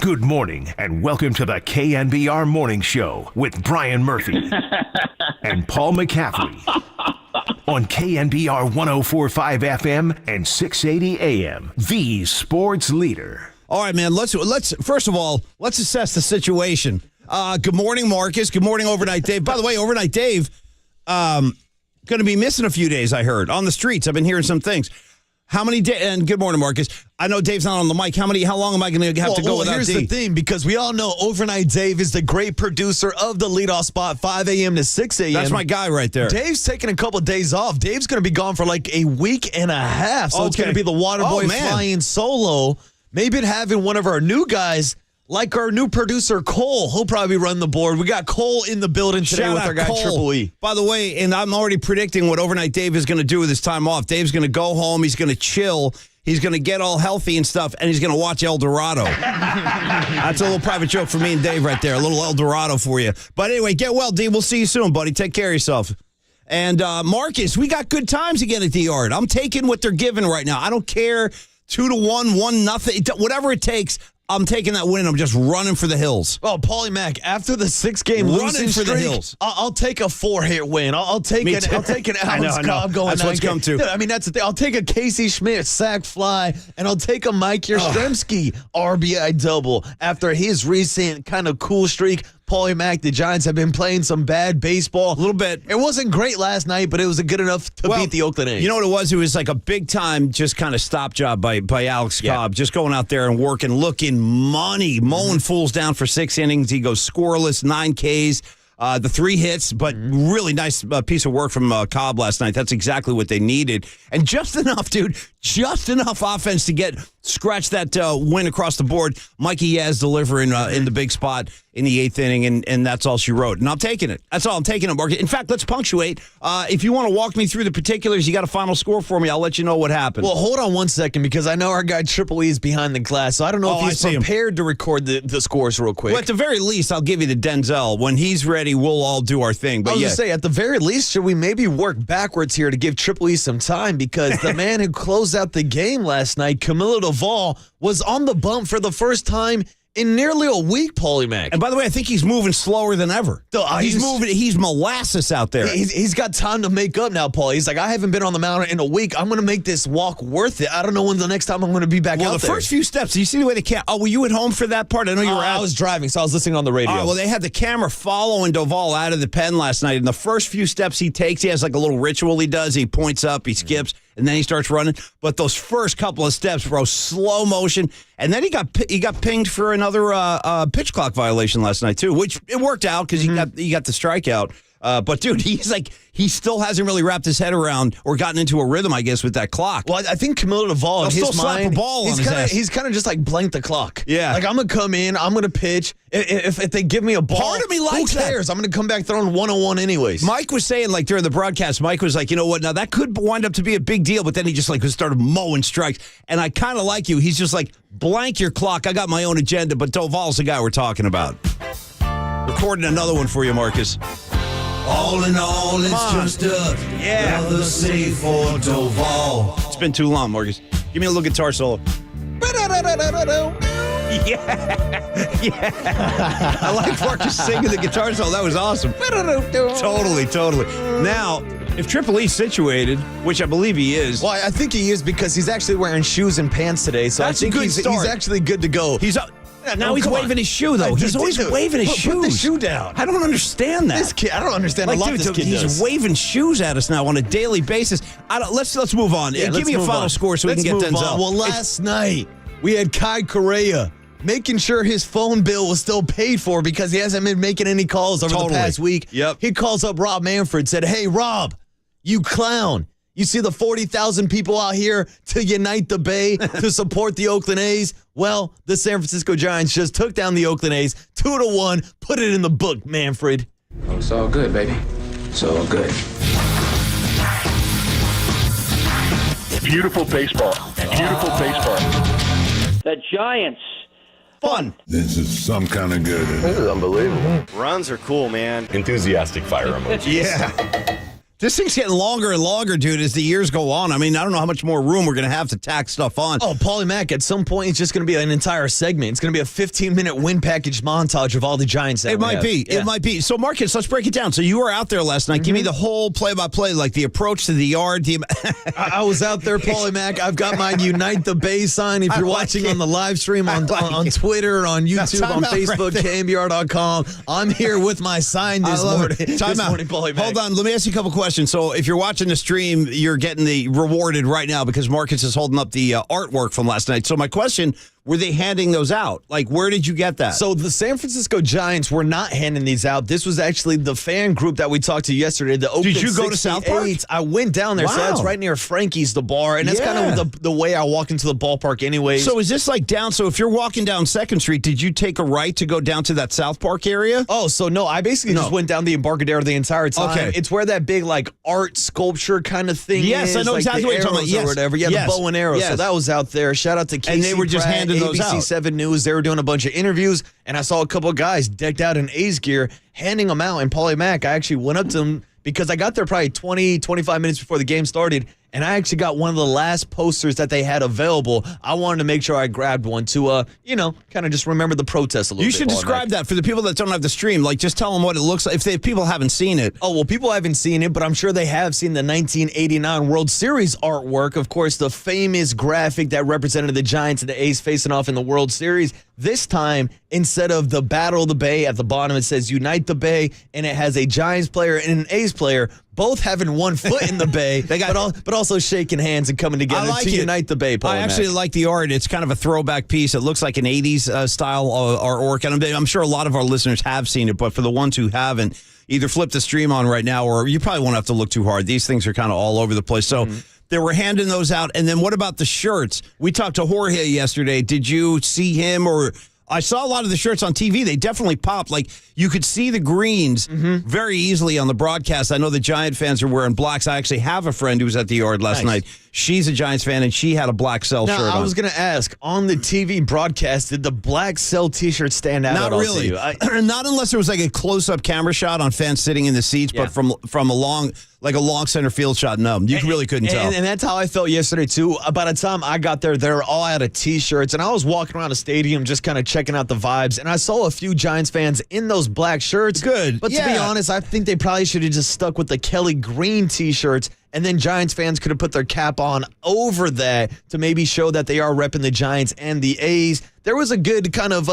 Good morning, and welcome to the KNBR Morning Show with Brian Murphy and Paul McCaffrey on KNBR 104.5 FM and 680 AM, the sports leader. All right, man, let's first of all, let's assess the situation. Good morning, Marcus. Good morning, Overnight Dave. By the way, Overnight Dave going to be missing a few days, I heard, on the streets. I've been hearing some things. How many days? And good morning, Marcus. I know Dave's not on the mic. How long am I going to have to go without here's D? the thing, because we all know Overnight Dave is the great producer of the leadoff spot, 5 a.m. to 6 a.m. That's my guy right there. Dave's taking a couple days off. Dave's going to be gone for like a week and a half. So it's going to be the water boy flying solo. Maybe having one of our new guys, like our new producer, Cole. He'll probably run the board. We got Cole in the building today Shout with out our guy, Cole. Triple E. By the way, and I'm already predicting what Overnight Dave is going to do with his time off. Dave's going to go home. He's going to chill. He's going to get all healthy and stuff, and he's going to watch El Dorado. That's a little private joke for me and Dave right there. A little El Dorado for you. But anyway, get well, D. We'll see you soon, buddy. Take care of yourself. And Marcus, we got good times again at the yard. I'm taking what they're giving right now. I don't care. 2-1, 1-0, whatever it takes. I'm taking that win. I'm just running for the hills. Oh, Paulie Mac, after the 6-game Running losing for the streak, hills. I'll take a 4-hit win. I'll take Me an too. Alex I know. Cobb going. That's what it's come to. Dude, I mean, that's the thing. I'll take a Casey Schmidt sack fly, and I'll take a Mike Yastrzemski RBI double after his recent kind of cool streak. Paulie Mac, the Giants have been playing some bad baseball. A little bit. It wasn't great last night, but it was good enough to beat the Oakland A's. You know what it was? It was like a big-time just kind of stop job by Alex Cobb, just going out there and working, looking money, mowing fools down for 6 innings. He goes scoreless, 9 Ks. The 3 hits, but really nice piece of work from Cobb last night. That's exactly what they needed. And just enough, dude, just enough offense to scratch that win across the board. Mikey Yaz delivering in the big spot in the 8th inning, and that's all she wrote. And I'm taking it. That's all I'm taking it, Mark. In fact, let's punctuate. If you want to walk me through the particulars, you got a final score for me, I'll let you know what happened. Well, hold on one second, because I know our guy Triple E is behind the glass, so I don't know if he's prepared to record the scores real quick. Well, at the very least, I'll give you the Denzel. When he's ready, we'll all do our thing. But I was going to say, at the very least, should we maybe work backwards here to give Triple E some time? Because the man who closed out the game last night, Camilo Duvall, was on the bump for the first time in nearly a week, Paulie Mac. And by the way, I think he's moving slower than ever. He's molasses out there. He's got time to make up now, Paul. He's like, I haven't been on the mountain in a week. I'm going to make this walk worth it. I don't know when the next time I'm going to be back out there. Well, the first few steps, you see the way they can't. Oh, were you at home for that part? I know you were out. I was driving, so I was listening on the radio. Well, they had the camera following Duvall out of the pen last night. And the first few steps he takes, he has like a little ritual he does. He points up, he skips, and then he starts running. But those first couple of steps, bro, slow motion. And then he got pinged for another pitch clock violation last night too, which it worked out because he got the strikeout. But dude, he still hasn't really wrapped his head around or gotten into a rhythm, I guess, with that clock. Well, I think Camilo Duvall in his mind, slap a ball on his ass. He's kind of just like blank the clock. Yeah, like I'm gonna come in, I'm gonna pitch. If they give me a ball, part of me likes who cares? that. I'm gonna come back throwing 101 anyways. Mike was saying like during the broadcast, Mike was like, you know what? Now that could wind up to be a big deal, but then he just like started mowing strikes. And I kind of like you. He's just like blank your clock. I got my own agenda, but Duvall's the guy we're talking about. Recording another one for you, Marcus. All in all, it's just another save for Duvall. It's been too long, Marcus. Give me a little guitar solo. Yeah. I like Marcus singing the guitar solo. That was awesome. Totally. Now, if Triple E's situated, which I believe he is. Well, I think he is because he's actually wearing shoes and pants today. So That's I think a good he's start. actually good to go. He's up. Now he's waving his shoe, though. He's always waving his shoes. Put the shoe down. I don't understand that. This kid, I don't understand a lot this kid he's does. waving shoes at us now on a daily basis. Let's move on. Yeah, Give me a final score so we can get Denzel. Well, last night we had Kai Correa making sure his phone bill was still paid for because he hasn't been making any calls over the past week. Yep. He calls up Rob Manfred, said, "Hey, Rob, you clown. You see the 40,000 people out here to unite the Bay to support the Oakland A's? Well, the San Francisco Giants just took down the Oakland A's 2-1. Put it in the book, Manfred." Oh, it's all good, baby. It's all good. Beautiful baseball. Beautiful baseball. The Giants. Fun. This is some kind of good. This is unbelievable. Runs are cool, man. Enthusiastic fire emoji. Yeah. This thing's getting longer and longer, dude, as the years go on. I mean, I don't know how much more room we're going to have to tack stuff on. Oh, Paulie Mack, at some point, it's just going to be an entire segment. It's going to be a 15-minute win package montage of all the Giants that It might be. Yeah. It might be. So, Marcus, let's break it down. So, you were out there last night. Give me the whole play-by-play, like the approach to the yard. I was out there, Paulie Mack. I've got my Unite the Bay sign. If you're watching on the live stream on Twitter, on YouTube, on Facebook, KNBR.com, I'm here with my sign this morning. Time out. Paulie Mack. Hold on. Let me ask you a couple questions. So if you're watching the stream, you're getting the rewarded right now because Marcus is holding up the artwork from last night. So my question, were they handing those out? Like, where did you get that? So the San Francisco Giants were not handing these out. This was actually the fan group that we talked to yesterday. The Oakland Did you go to South Park? I went down there. Wow. So that's right near Frankie's, the bar. And that's kind of the way I walk into the ballpark anyways. So is this like down? So if you're walking down 2nd Street, did you take a right to go down to that South Park area? Oh, so no, I basically just went down the Embarcadero the entire time. Okay. It's where that big like art sculpture kind of thing Yes, is. I know like exactly the what you're talking arrows about. Yes. Or whatever. Yeah, Yes. the bow and arrow. Yes. So that was out there. Shout out to Casey And they were just Pratt, handing those out. ABC7 News. They were doing a bunch of interviews, and I saw a couple of guys decked out in A's gear handing them out. And Paulie Mack, I actually went up to him because I got there probably 20, 25 minutes before the game started, and I actually got one of the last posters that they had available. I wanted to make sure I grabbed one to, kind of just remember the protest a little bit. You should describe that for the people that don't have the stream. Like, just tell them what it looks like. If people haven't seen it. Oh, well, people haven't seen it, but I'm sure they have seen the 1989 World Series artwork. Of course, the famous graphic that represented the Giants and the A's facing off in the World Series. This time, instead of the Battle of the Bay, at the bottom it says Unite the Bay, and it has a Giants player and an A's player, both having one foot in the Bay, but also shaking hands and coming together to unite the Bay. Paul I actually like the art. It's kind of a throwback piece. It looks like an 80s style artwork, and I'm sure a lot of our listeners have seen it, but for the ones who haven't, either flip the stream on right now, or you probably won't have to look too hard. These things are kind of all over the place. So they were handing those out. And then what about the shirts? We talked to Jorge yesterday. Did you see him? Or I saw a lot of the shirts on TV. They definitely popped. Like, you could see the greens very easily on the broadcast. I know the Giant fans are wearing blacks. I actually have a friend who was at the yard last night. She's a Giants fan, and she had a black Cell shirt on. I was going to ask, on the TV broadcast, did the black Cell T-shirt stand out Not at all really. to you? Not unless there was like a close-up camera shot on fans sitting in the seats, but from a long center field shot, no. You really couldn't tell. And that's how I felt yesterday, too. By the time I got there, they were all out of T-shirts, and I was walking around the stadium just kind of checking out the vibes, and I saw a few Giants fans in those black shirts. Good. But to be honest, I think they probably should have just stuck with the Kelly Green T-shirts, and then Giants fans could have put their cap on over that to maybe show that they are repping the Giants and the A's. There was a good kind of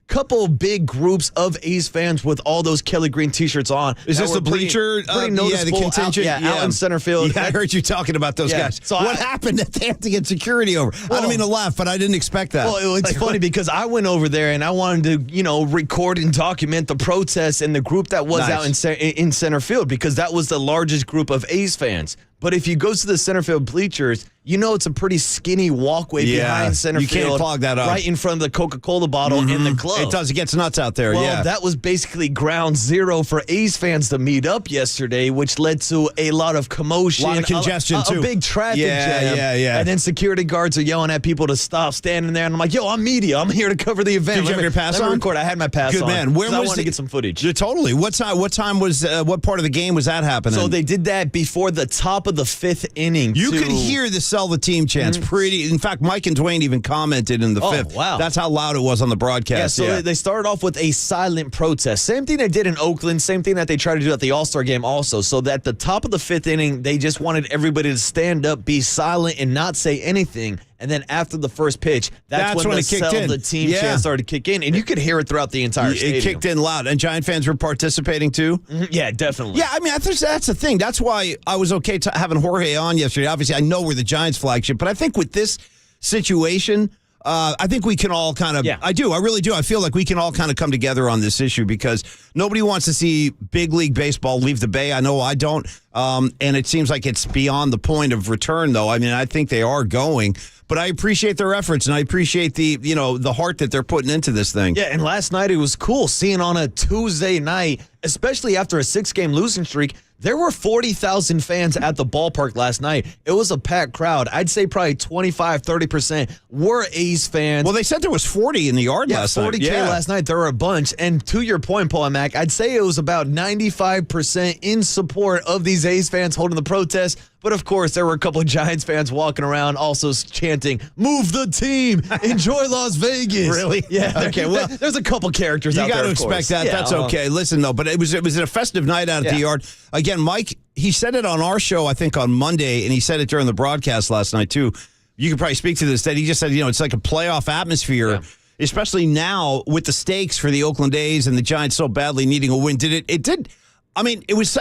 couple big groups of A's fans with all those Kelly Green T-shirts on. Is this the bleacher? Pretty noticeable. The contingent. Out in center field. Yeah, I heard you talking about those guys. So what happened that they had to get security over? I don't mean to laugh, but I didn't expect that. Well, it's funny because I went over there and I wanted to, record and document the protests and the group that was out in center field, because that was the largest group of A's fans. But if you go to the center field bleachers, it's a pretty skinny walkway behind center field. You can't clog that up. Right in front of the Coca-Cola bottle in the club. It does. It gets nuts out there, Well, that was basically ground zero for A's fans to meet up yesterday, which led to a lot of commotion. A lot of congestion, too. A big traffic jam. Yeah. And then security guards are yelling at people to stop standing there. And I'm like, yo, I'm media. I'm here to cover the event. Did you have your pass on? Record. I had my pass on. Good man. Where was I wanted to get some footage. Totally. What time was, what part of the game was that happening? So they did that before the top of the 5th inning. You could hear the sell the team chants pretty. In fact, Mike and Dwayne even commented in the 5th. Wow. That's how loud it was on the broadcast. Yeah, so they started off with a silent protest. Same thing they did in Oakland. Same thing that they tried to do at the All-Star game also. So that at the top of the 5th inning, they just wanted everybody to stand up, be silent, and not say anything. And then after the first pitch, that's when the it kicked in. The team chant started to kick in. And you could hear it throughout the entire stadium. It kicked in loud. And Giant fans were participating too? Yeah, definitely. Yeah, I mean, I think that's the thing. That's why I was okay having Jorge on yesterday. Obviously, I know we're the Giants flagship, but I think with this situation, I think we can all kind of, I really do. I feel like we can all kind of come together on this issue, because nobody wants to see big league baseball leave the Bay. I know I don't. And it seems like it's beyond the point of return, though. I mean, I think they are going. But I appreciate their efforts, and I appreciate the heart that they're putting into this thing. Yeah, and last night it was cool seeing on a Tuesday night, especially after a 6-game losing streak, There were 40,000 fans at the ballpark last night. It was a packed crowd. I'd say probably 25, 30% were A's fans. Well, they said there was 40 in the yard last night. 40K last night. There were a bunch. And to your point, Paul and Mac, I'd say it was about 95% in support of these A's fans holding the protest. But, of course, there were a couple of Giants fans walking around also chanting, "Move the team! Enjoy Las Vegas!" Really? Yeah. Okay, well, there's a couple characters out there, you got to of expect course. that. Yeah, That's okay. Listen, though, but it was a festive night out at the yard. Again, Mike, he said it on our show, I think, on Monday, and he said it during the broadcast last night, too. You could probably speak to this, that he just said, it's like a playoff atmosphere, especially now with the stakes for the Oakland A's and the Giants so badly needing a win. It did. I mean, it was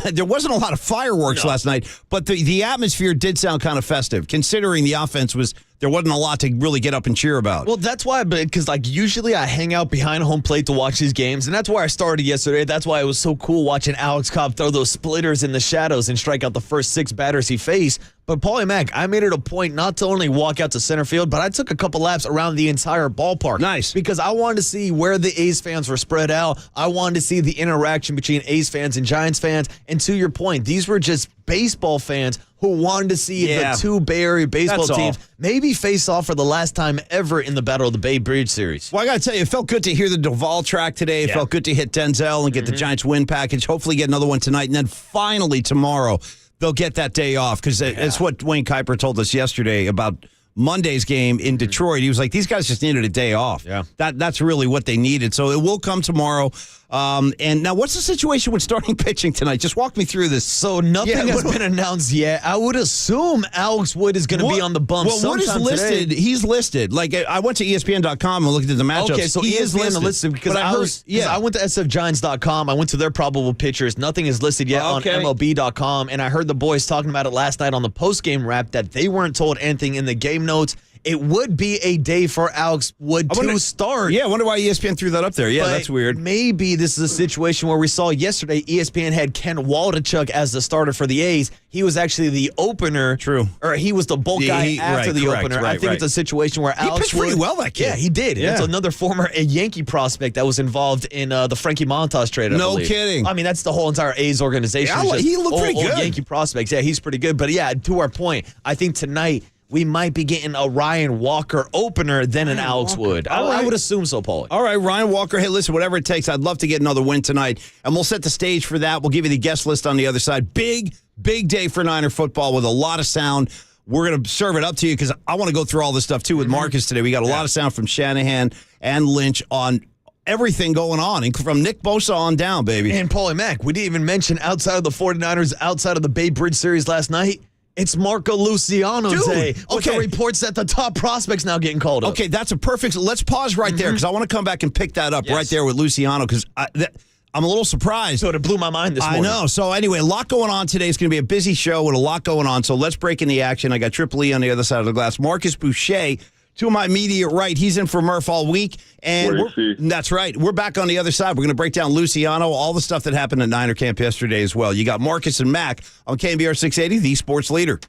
there wasn't a lot of fireworks last night, but the atmosphere did sound kind of festive, considering the offense there wasn't a lot to really get up and cheer about. Well, that's why, because usually I hang out behind home plate to watch these games, and that's where I started yesterday. That's why it was so cool watching Alex Cobb throw those splitters in the shadows and strike out the first 6 batters he faced. But Paulie Mack, I made it a point not to only walk out to center field, but I took a couple laps around the entire ballpark. Nice. Because I wanted to see where the A's fans were spread out. I wanted to see the interaction between A's fans and Giants fans. And to your point, these were just baseball fans who wanted to see the two Bay Area baseball teams maybe face off for the last time ever in the Battle of the Bay Bridge series. Well, I got to tell you, it felt good to hear the Duvall track today. It felt good to hit Denzel and get the Giants win package. Hopefully get another one tonight. And then finally tomorrow, they'll get that day off because it's what Wayne Kuiper told us yesterday about Monday's game in Detroit. He was like, these guys just needed a day off. Yeah. That's really what they needed. So it will come tomorrow. And now, what's the situation with starting pitching tonight? Just walk me through this. So nothing has been announced yet. I would assume Alex Wood is going to be on the bump sometime Wood is listed. Today. He's listed. Like, I went to ESPN.com and looked at the matchups. Okay, so he is listed because I went to sfgiants.com. I went to their probable pitchers. Nothing is listed yet on MLB.com. And I heard the boys talking about it last night on the postgame wrap that they weren't told anything in the game notes. It would be a day for Alex Wood to start. Yeah, I wonder why ESPN threw that up there. Yeah, that's weird. Maybe this is a situation where we saw yesterday ESPN had Ken Waldichuk as the starter for the A's. He was actually the opener. True. Or he was the bulk guy after the opener. I think it's a situation where Alex pitched pretty well, that kid. Yeah, he did. Yeah. It's another former Yankee prospect that was involved in the Frankie Montas trade, I believe. Kidding. I mean, that's the whole entire A's organization. Yeah, he looked pretty good. Yankee prospects. Yeah, he's pretty good. But yeah, to our point, I think tonight we might be getting a Ryan Walker opener than an Alex Wood. I would assume so, Paul. All right, Ryan Walker. Hey, listen, whatever it takes, I'd love to get another win tonight. And we'll set the stage for that. We'll give you the guest list on the other side. Big day for Niner football with a lot of sound. We're going to serve it up to you because I want to go through all this stuff, too, with Marcus today. We got a lot of sound from Shanahan and Lynch on everything going on, from Nick Bosa on down, baby. And Paulie Mack, we didn't even mention outside of the 49ers, outside of the Bay Bridge series last night, it's Marco Luciano Day. With the reports that the top prospects now getting called up. Okay, that's a perfect. Let's pause right there because I want to come back and pick that up right there with Luciano because I'm a little surprised. So it blew my mind this morning. I know. So anyway, a lot going on today. It's going to be a busy show with a lot going on. So let's break in the action. I got Triple E on the other side of the glass. Marcus Boucher to my immediate right. He's in for Murph all week. And that's right. We're back on the other side. We're going to break down Luciano, all the stuff that happened at Niner Camp yesterday as well. You got Marcus and Mac on KNBR 680, the sports leader.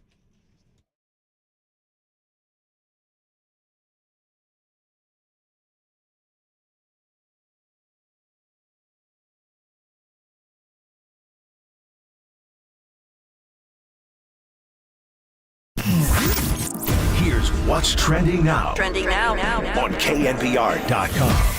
Here's what's trending now. Trending now. On KNBR.com.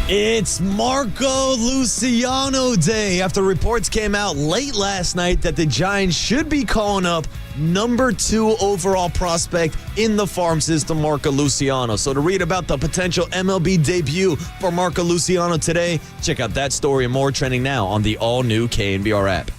It's Marco Luciano Day after reports came out late last night that the Giants should be calling up number 2 overall prospect in the farm system, Marco Luciano. So to read about the potential MLB debut for Marco Luciano today, check out that story and more trending now on the all-new KNBR app.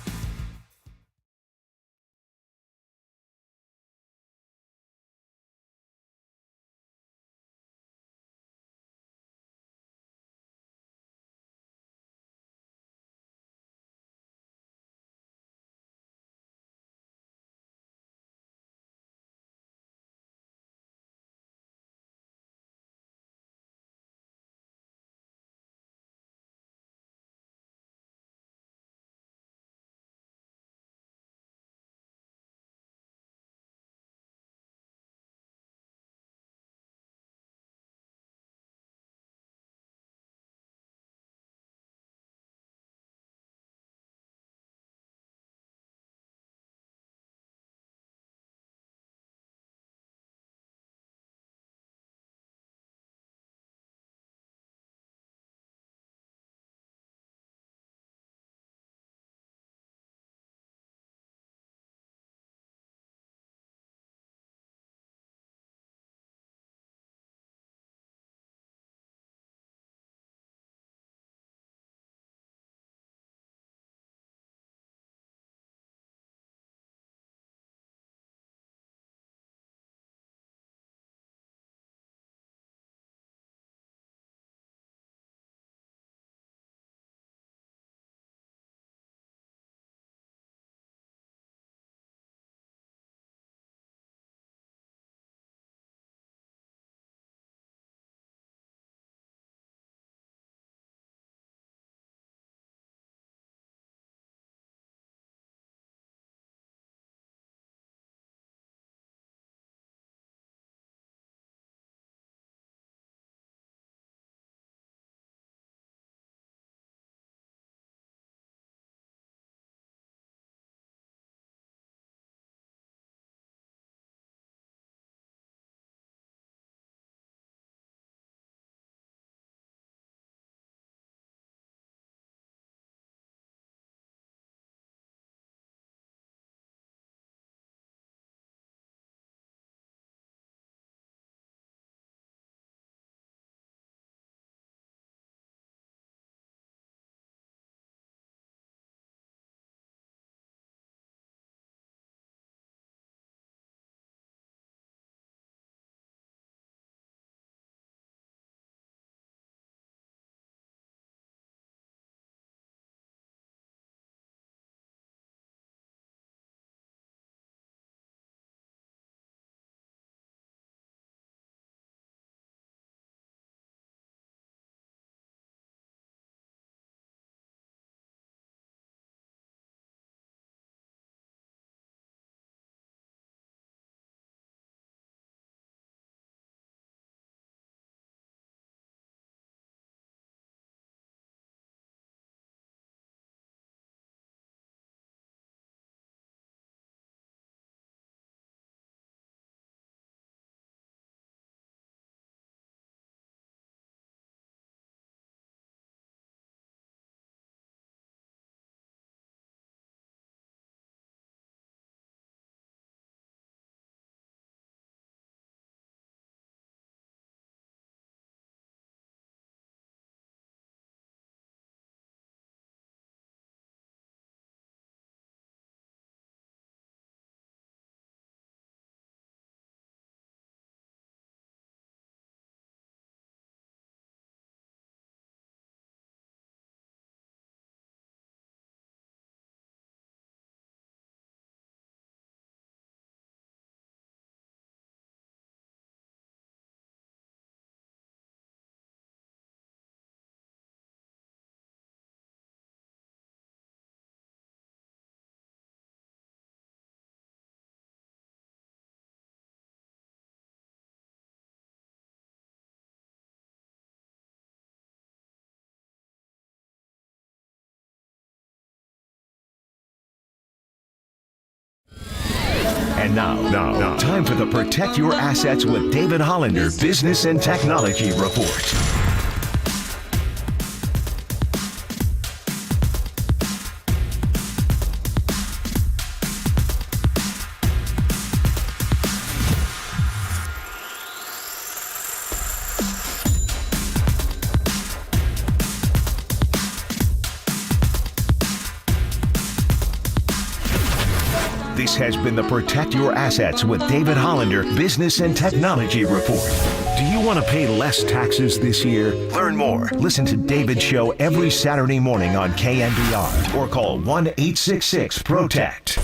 And now, time for the Protect Your Assets with David Hollander Business and Technology Report. This has been the Protect Your Assets with David Hollander Business and Technology Report. Do you want to pay less taxes this year? Learn more. Listen to David's show every Saturday morning on KNBR or call 1-866-PROTECT.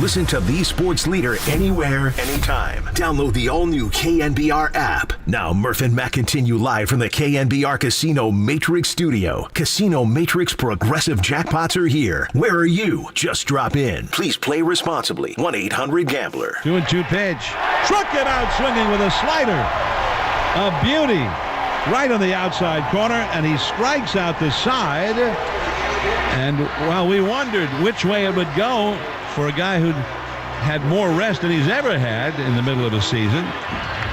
Listen to the sports leader anywhere, anytime. Download the all-new KNBR app. Now, Murph and Matt continue live from the KNBR Casino Matrix Studio. Casino Matrix Progressive Jackpots are here. Where are you? Just drop in. Please play responsibly. 1-800-GAMBLER. 2-2 pitch. Struck it out swinging with a slider. A beauty. Right on the outside corner, and he strikes out the side. And, well, we wondered which way it would go for a guy who had more rest than he's ever had in the middle of a season.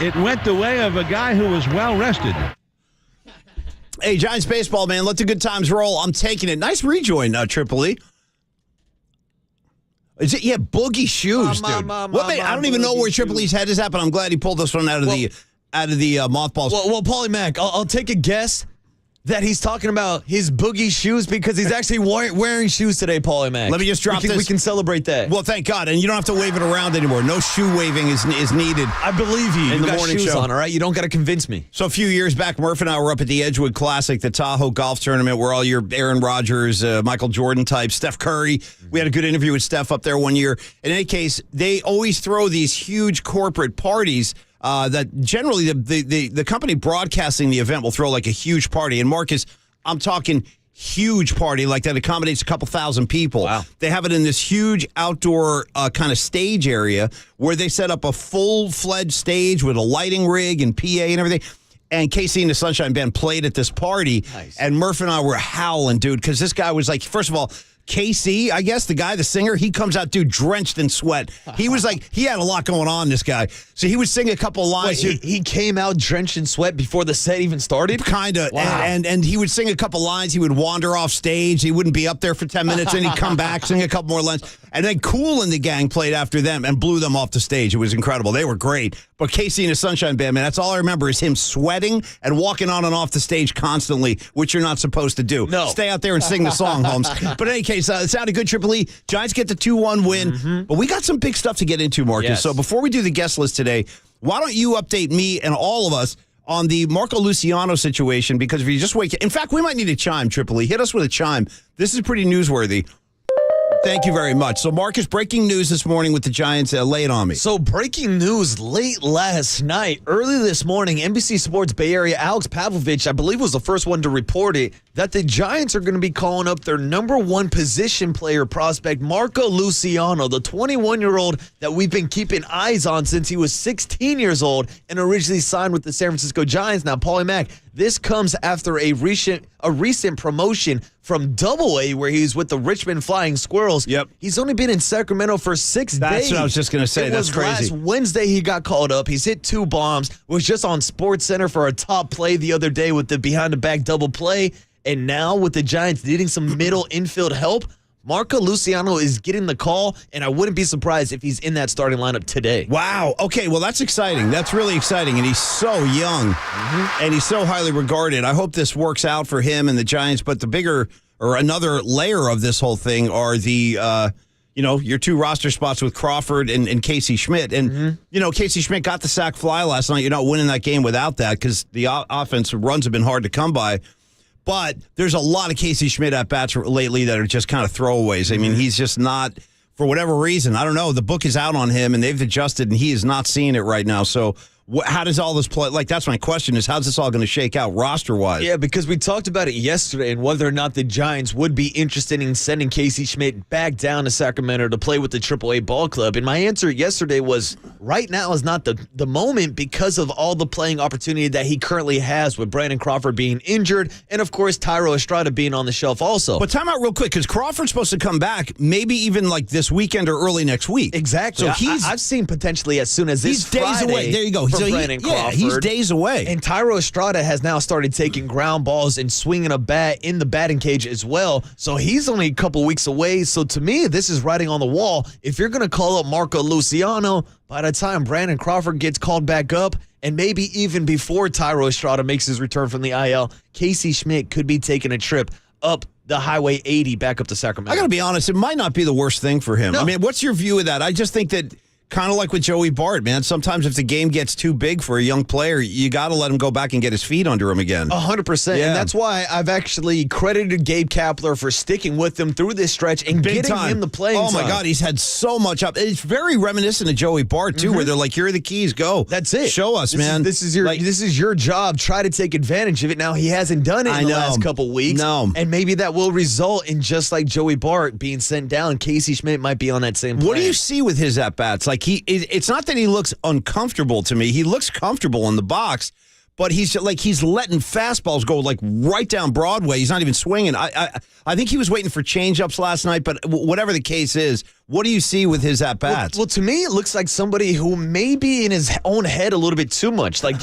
It went the way of a guy who was well rested. Hey, Giants baseball, man. Let the good times roll. I'm taking it. Nice rejoin, Tripoli. Is it? Yeah, boogie shoes, dude. I don't even know where Tripoli's head is at, but I'm glad he pulled this one out of the mothballs. Well, Paulie Mac, I'll take a guess that he's talking about his boogie shoes because he's actually wearing shoes today, Paulie Mac. Let me just drop this. We can celebrate that. Well, thank God. And you don't have to wave it around anymore. No shoe waving is needed. I believe you. In You the got morning shoes show. on, all right? You don't got to convince me. So a few years back, Murph and I were up at the Edgewood Classic, the Tahoe Golf Tournament, where all your Aaron Rodgers, Michael Jordan types, Steph Curry. We had a good interview with Steph up there one year. In any case, they always throw these huge corporate parties that generally the company broadcasting the event will throw like a huge party. And Marcus, I'm talking huge party like that accommodates a couple thousand people. Wow. They have it in this huge outdoor kind of stage area where they set up a full-fledged stage with a lighting rig and PA and everything. And KC and the Sunshine Band played at this party. Nice. And Murph and I were howling, dude, because this guy was like, first of all, KC, I guess, the singer, he comes out, dude, drenched in sweat. He was like, he had a lot going on, this guy. So he would sing a couple lines. Wait, he came out drenched in sweat before the set even started? Kind of. Wow. And he would sing a couple lines. He would wander off stage. He wouldn't be up there for 10 minutes. Then he'd come back, sing a couple more lines. And then Kool and the gang played after them and blew them off the stage. It was incredible. They were great. But KC and the Sunshine Band, man, that's all I remember is him sweating and walking on and off the stage constantly, which you're not supposed to do. No. Stay out there and sing the song, Holmes. But in any case, it sounded good, Triple E. Giants get the 2-1 win. But we got some big stuff to get into, Marcus. Yes. So before we do the guest list today, why don't you update me and all of us on the Marco Luciano situation? Because if you just wake... In fact, we might need a chime, Triple E. Hit us with a chime. This is pretty newsworthy. Thank you very much. So, Marcus, breaking news this morning with the Giants. Lay it on me. So, breaking news late last night, early this morning, NBC Sports Bay Area, Alex Pavlovich, I believe, was the first one to report it, that the Giants are going to be calling up their number one position player prospect, Marco Luciano, the 21-year-old that we've been keeping eyes on since he was 16 years old and originally signed with the San Francisco Giants. Now, Paulie Mac, this comes after a recent promotion from Double-A, where he's with the Richmond Flying Squirrels. Yep. He's only been in Sacramento for 6 days. That's what I was just going to say. That's crazy. Last Wednesday he got called up. He's hit 2 bombs. Was just on SportsCenter for a top play the other day with the behind-the-back double play. And now with the Giants needing some middle infield help, Marco Luciano is getting the call, and I wouldn't be surprised if he's in that starting lineup today. Wow. Okay, well, that's exciting. That's really exciting. And he's so young, and he's so highly regarded. I hope this works out for him and the Giants. But the bigger or another layer of this whole thing are the, your 2 roster spots with Crawford and Casey Schmidt. And, Casey Schmidt got the sack fly last night. You're not winning that game without that because the offense runs have been hard to come by. But there's a lot of Casey Schmidt at-bats lately that are just kind of throwaways. I mean, he's just not, for whatever reason, I don't know, the book is out on him, and they've adjusted, and he is not seeing it right now. So how does all this play? Like, that's my question is, how's this all going to shake out roster-wise? Yeah, because we talked about it yesterday and whether or not the Giants would be interested in sending Casey Schmidt back down to Sacramento to play with the AAA ball club. And my answer yesterday was, right now is not the moment because of all the playing opportunity that he currently has with Brandon Crawford being injured and, of course, Thairo Estrada being on the shelf also. But time out real quick, because Crawford's supposed to come back maybe even like this weekend or early next week. Exactly. So I've seen potentially as soon as this days Friday away. There you go. For Brandon Crawford. He's days away. And Thairo Estrada has now started taking ground balls and swinging a bat in the batting cage as well. So he's only a couple weeks away. So to me, this is writing on the wall. If you're going to call up Marco Luciano, by the time Brandon Crawford gets called back up, and maybe even before Thairo Estrada makes his return from the IL, Casey Schmidt could be taking a trip up the Highway 80 back up to Sacramento. I got to be honest, it might not be the worst thing for him. No. I mean, what's your view of that? I just think that kind of like with Joey Bart, man, sometimes if the game gets too big for a young player, you got to let him go back and get his feet under him again. 100%. Yeah. And that's why I've actually credited Gabe Kapler for sticking with him through this stretch and Big getting time. him the playing Oh, my time. God, he's had so much up. It's very reminiscent of Joey Bart, too, where they're like, here are the keys, go. That's it. Show us, man. This is your job. Try to take advantage of it. Now, he hasn't done it in the last couple weeks. No. And maybe that will result in just like Joey Bart being sent down. Casey Schmidt might be on that same plan. What do you see with his at-bats? Like, it's not that he looks uncomfortable to me. He looks comfortable in the box, but he's letting fastballs go like right down Broadway. He's not even swinging. I think he was waiting for change-ups last night, but whatever the case is, what do you see with his at-bats? Well, to me, it looks like somebody who may be in his own head a little bit too much. Like,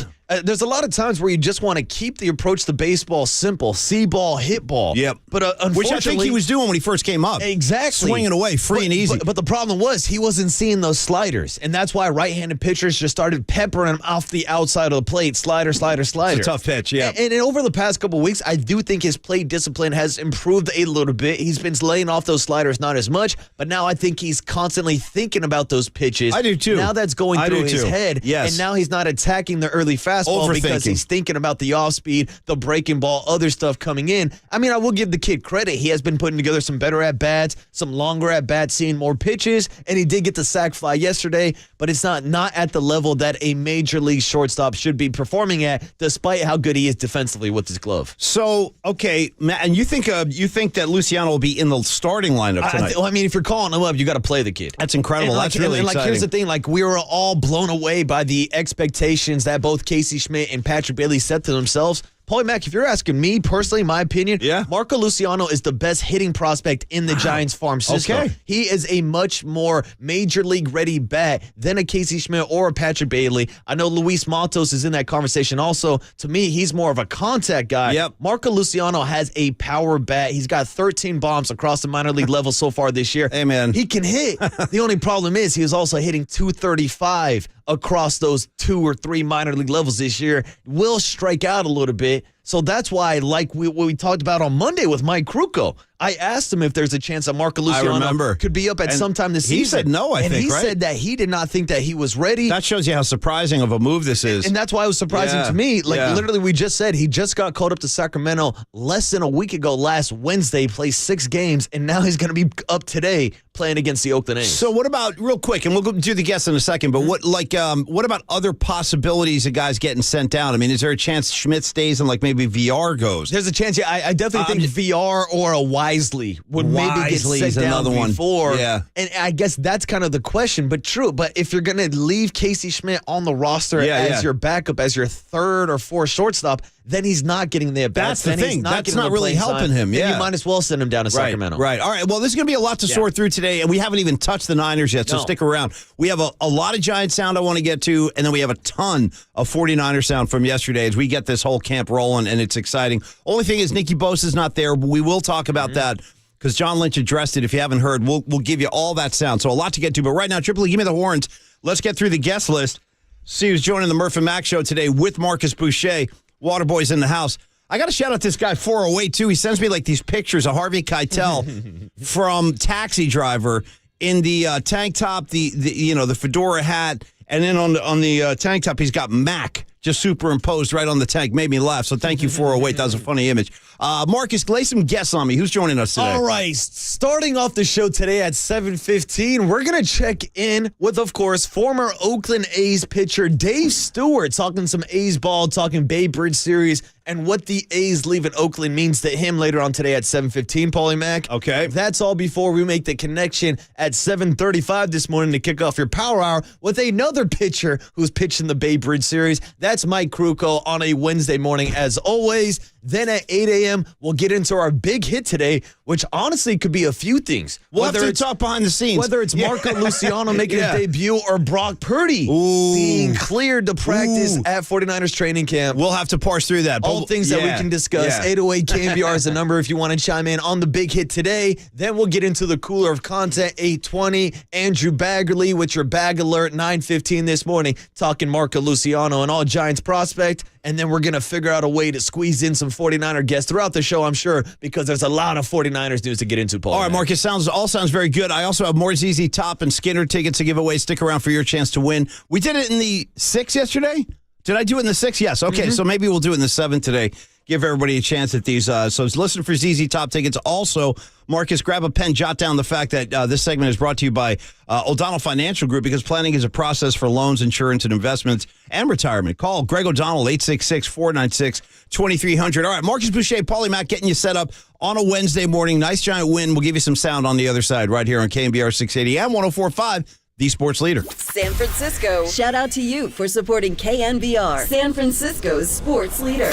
there's a lot of times where you just want to keep the approach to baseball simple. See ball, hit ball. Yep. But unfortunately, which I think he was doing when he first came up. Exactly. Swinging away, free and easy. But the problem was he wasn't seeing those sliders. And that's why right-handed pitchers just started peppering him off the outside of the plate. Slider, slider, slider. It's a tough pitch, yeah. And over the past couple of weeks, I do think his plate discipline has improved a little bit. He's been laying off those sliders not as much, but now I think he's constantly thinking about those pitches. I do too. Now that's going through his head. Yes. And now he's not attacking the early fastball because he's thinking about the off speed, the breaking ball, other stuff coming in. I mean, I will give the kid credit. He has been putting together some better at-bats, some longer at-bats, seeing more pitches, and he did get the sac fly yesterday, but it's not at the level that a major league shortstop should be performing at, despite how good he is defensively with his glove. So, okay, Matt, and you think that Luciano will be in the starting lineup tonight? I mean, if you're calling him up, you got to play the kid. That's incredible. That's really exciting. Here's the thing. Like, we were all blown away by the expectations that both Casey Schmidt and Patrick Bailey set to themselves. Paulie Mack, if you're asking me personally, my opinion, Marco Luciano is the best hitting prospect in the Giants farm system. Okay. He is a much more major league ready bat than a Casey Schmidt or a Patrick Bailey. I know Luis Matos is in that conversation also. To me, he's more of a contact guy. Yep. Marco Luciano has a power bat. He's got 13 bombs across the minor league level so far this year. Hey, man. He can hit. The only problem is he was also hitting 235 across those 2 or 3 minor league levels this year. Will strike out a little bit. So that's why, like what we talked about on Monday with Mike Krukow, I asked him if there's a chance that Marco Luciano could be up at some time this season. He said no, I think, And he right? said that he did not think that he was ready. That shows you how surprising of a move this is. And that's why it was surprising to me. Like, literally, we just said he just got called up to Sacramento less than a week ago last Wednesday, played 6 games, and now he's going to be up today playing against the Oakland A's. So what about, real quick, and we'll go do the guests in a second, but what about other possibilities of guys getting sent down? I mean, is there a chance Schmidt stays and like maybe VR goes? There's a chance, yeah. I definitely think VR or a Wisely would maybe get sent down before. Yeah. And I guess that's kind of the question, but true. But if you're going to leave Casey Schmidt on the roster as your backup, as your 3rd or 4th shortstop, then he's not getting the at-bats. That's the thing. That's not really helping him. Then Yeah. you might as well send him down to Sacramento. Right. All right. Well, this is going to be a lot to sort through today, and we haven't even touched the Niners yet, so stick around. We have a lot of Giant sound I want to get to, and then we have a ton of 49er sound from yesterday as we get this whole camp rolling, and it's exciting. Only thing is Nicky Bosa's not there, but we will talk about that because John Lynch addressed it. If you haven't heard, we'll give you all that sound. So a lot to get to, but right now, Triple E, give me the horns. Let's get through the guest list. See who's joining the Murph and Mac show today with Marcus Boucher. Waterboy's in the house. I got to shout out this guy 408 too. He sends me like these pictures of Harvey Keitel from Taxi Driver in the tank top, the fedora hat, and then on the tank top he's got Mac just superimposed right on the tank. Made me laugh. So thank you, 408. That was a funny image. Marcus, lay some guests on me. Who's joining us today? All right. Starting off the show today at 7:15, we're going to check in with, of course, former Oakland A's pitcher Dave Stewart, talking some A's ball, talking Bay Bridge series, and what the A's leaving Oakland means to him later on today at 7:15, Paulie Mac. Okay. That's all before we make the connection at 7:35 this morning to kick off your power hour with another pitcher who's pitching the Bay Bridge series. That's Mike Krukow on a Wednesday morning, as always. Then at 8 a.m., we'll get into our big hit today, which honestly could be a few things. We'll have to talk behind the scenes. Whether it's Marco Luciano making his debut or Brock Purdy being cleared to practice at 49ers training camp. We'll have to parse through that. All things that we can discuss. 808 KNBR is the number if you want to chime in on the big hit today. Then we'll get into the cooler of content, 820. Andrew Baggerly with your bag alert, 9:15 this morning, talking Marco Luciano and all Giants prospect. And then we're going to figure out a way to squeeze in some 49er guests throughout the show, I'm sure, because there's a lot of 49ers news to get into, Paul. All right, Marcus, all sounds very good. I also have more ZZ Top and Skinner tickets to give away. Stick around for your chance to win. We did it in the 6 yesterday? Did I do it in the 6? Yes. Okay, so maybe we'll do it in the 7 today. Give everybody a chance at these. So listen for ZZ Top tickets. Also, Marcus, grab a pen, jot down the fact that this segment is brought to you by O'Donnell Financial Group, because planning is a process for loans, insurance, and investments and retirement. Call Greg O'Donnell, 866-496-2300. All right, Marcus Boucher, Paulie Mac getting you set up on a Wednesday morning. Nice giant win. We'll give you some sound on the other side right here on KNBR 680 and 104.5. The sports leader. San Francisco. Shout out to you for supporting KNBR, San Francisco's sports leader.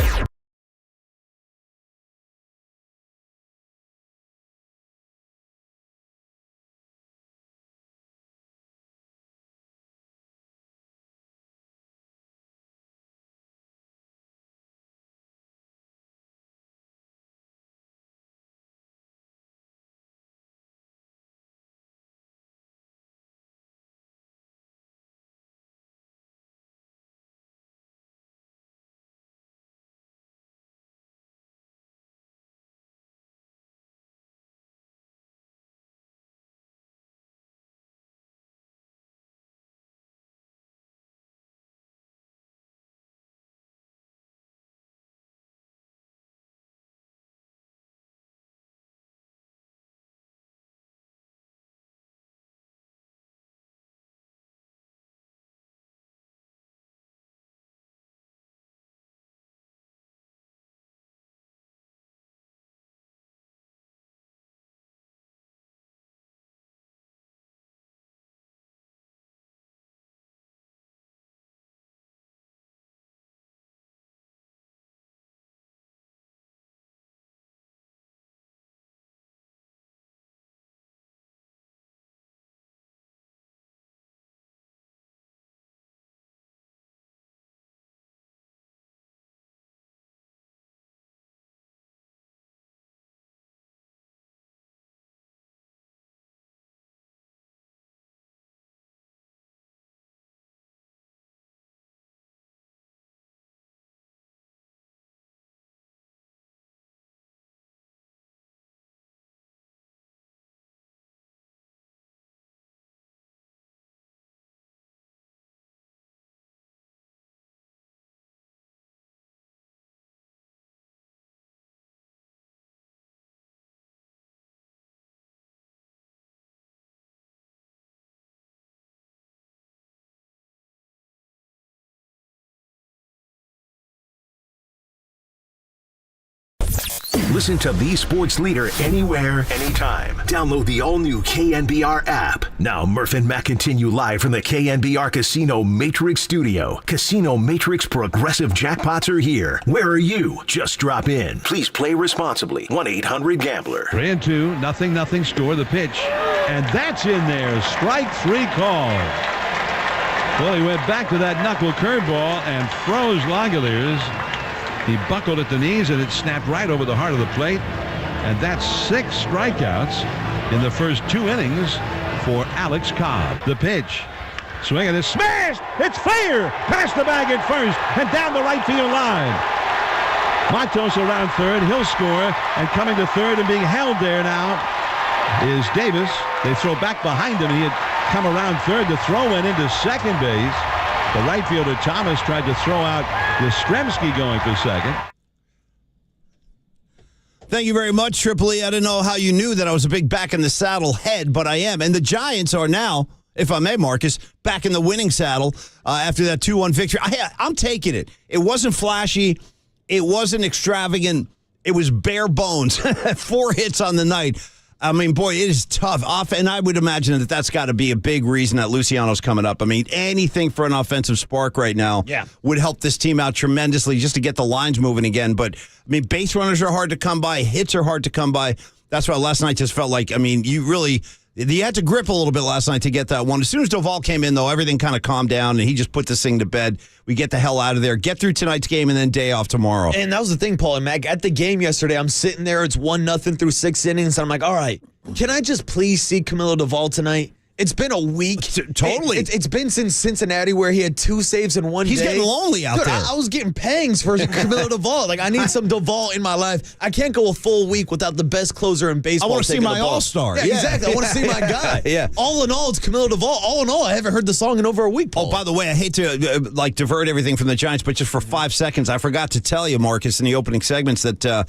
Listen to the sports leader anywhere, anytime. Download the all-new KNBR app. Now, Murph and Mac continue live from the KNBR Casino Matrix Studio. Casino Matrix Progressive Jackpots are here. Where are you? Just drop in. Please play responsibly. 1-800-GAMBLER. 3-2, nothing score. The pitch. And that's in there. Strike 3 called. Well, he went back to that knuckle curveball and froze Langoliers. He buckled at the knees, and it snapped right over the heart of the plate. And that's 6 strikeouts in the first 2 innings for Alex Cobb. The pitch. Swing and a smash! It's fair! Past the bag at first and down the right field line. Matos around third. He'll score. And coming to third and being held there now is Davis. They throw back behind him. He had come around third. The throw went into second base. The right fielder, Thomas, tried to throw out Yastrzemski going for second. Thank you very much, Triple E. I didn't know how you knew that I was a big back-in-the-saddle head, but I am. And the Giants are now, if I may, Marcus, back in the winning saddle after that 2-1 victory. I'm taking it. It wasn't flashy. It wasn't extravagant. It was bare bones. 4 hits on the night. I mean, boy, it is tough. And I would imagine that that's got to be a big reason that Luciano's coming up. I mean, anything for an offensive spark right now would help this team out tremendously just to get the lines moving again. But, I mean, base runners are hard to come by. Hits are hard to come by. That's why last night just felt like, I mean, you had to grip a little bit last night to get that one. As soon as Doval came in, though, everything kind of calmed down, and he just put this thing to bed. We get the hell out of there, get through tonight's game, and then day off tomorrow. And that was the thing, Paul and Mac. At the game yesterday, I'm sitting there. It's 1-0 through 6 innings. And I'm like, all right, can I just please see Camilo Doval tonight? It's been a week. Totally. It's been since Cincinnati where he had 2 saves in one day. He's getting lonely out there. I was getting pangs for Camilo Doval. Like, I need some Doval in my life. I can't go a full week without the best closer in baseball. I want to see my all-star. Yeah, exactly. I want to see my guy. Yeah. All in all, it's Camilo Doval. All in all, I haven't heard the song in over a week, Paul. Oh, by the way, I hate to divert everything from the Giants, but just for 5 seconds, I forgot to tell you, Marcus, in the opening segments that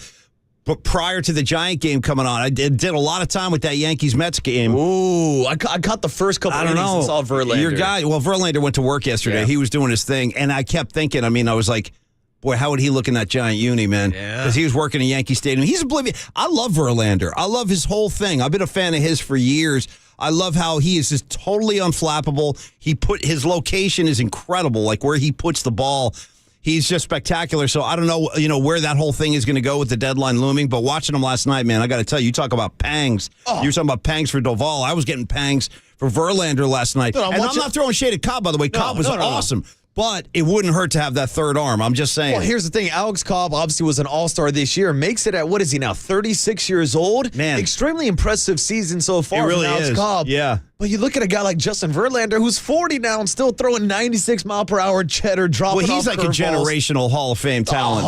but prior to the Giant game coming on, I did a lot of time with that Yankees-Mets game. Ooh, I caught the first couple innings and saw Verlander. Your guy, Verlander went to work yesterday. Yeah. He was doing his thing, and I kept thinking, I mean, I was like, boy, how would he look in that giant uni, man? Because he was working in Yankee Stadium. He's oblivious. I love Verlander. I love his whole thing. I've been a fan of his for years. I love how he is just totally unflappable. His location is incredible, like where he puts the ball. He's just spectacular. So I don't know, where that whole thing is going to go with the deadline looming. But watching him last night, man, I got to tell you, you talk about pangs. Oh. You were talking about pangs for Doval. I was getting pangs for Verlander last night. I'm not throwing shade at Cobb, by the way. Cobb was awesome. But it wouldn't hurt to have that third arm. I'm just saying. Well, here's the thing. Alex Cobb obviously was an all-star this year. Makes it at, what is he now, 36 years old? Man. Extremely impressive season so far it really from Alex Cobb. Yeah. But you look at a guy like Justin Verlander, who's 40 now and still throwing 96-mile-per-hour cheddar, dropping off he's like a generational Hall of Fame talent.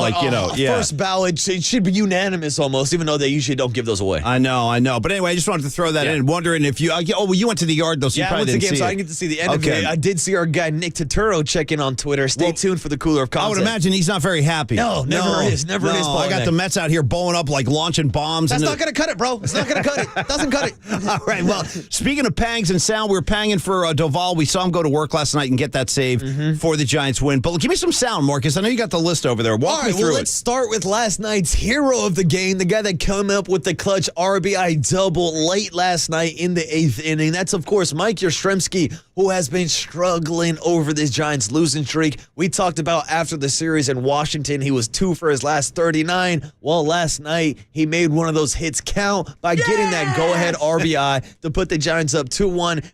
First ballot. It should be unanimous almost, even though they usually don't give those away. I know. But anyway, I just wanted to throw that in. Wondering if you you went to the yard, though, so you probably didn't see it. So I didn't get to see the end of it. I did see our guy Nick Totoro check in on Twitter. Stay tuned for the cooler of content. I would imagine he's not very happy. No, never is. Never is. I got the Mets out here blowing up, like launching bombs. That's not going to cut it, bro. It's not going to cut it. Doesn't cut it. All right, well, speaking of pangs and sound, we're panging for Doval. We saw him go to work last night and get that save for the Giants win. But give me some sound, Marcus. I know you got the list over there. Walk me through let's start with last night's hero of the game, the guy that came up with the clutch RBI double late last night in the 8th inning. That's, of course, Mike Yastrzemski, who has been struggling over this Giants losing streak. We talked about after the series in Washington, he was 2 for his last 39. Well, last night, he made one of those hits count by getting that go-ahead RBI to put the Giants up 2-1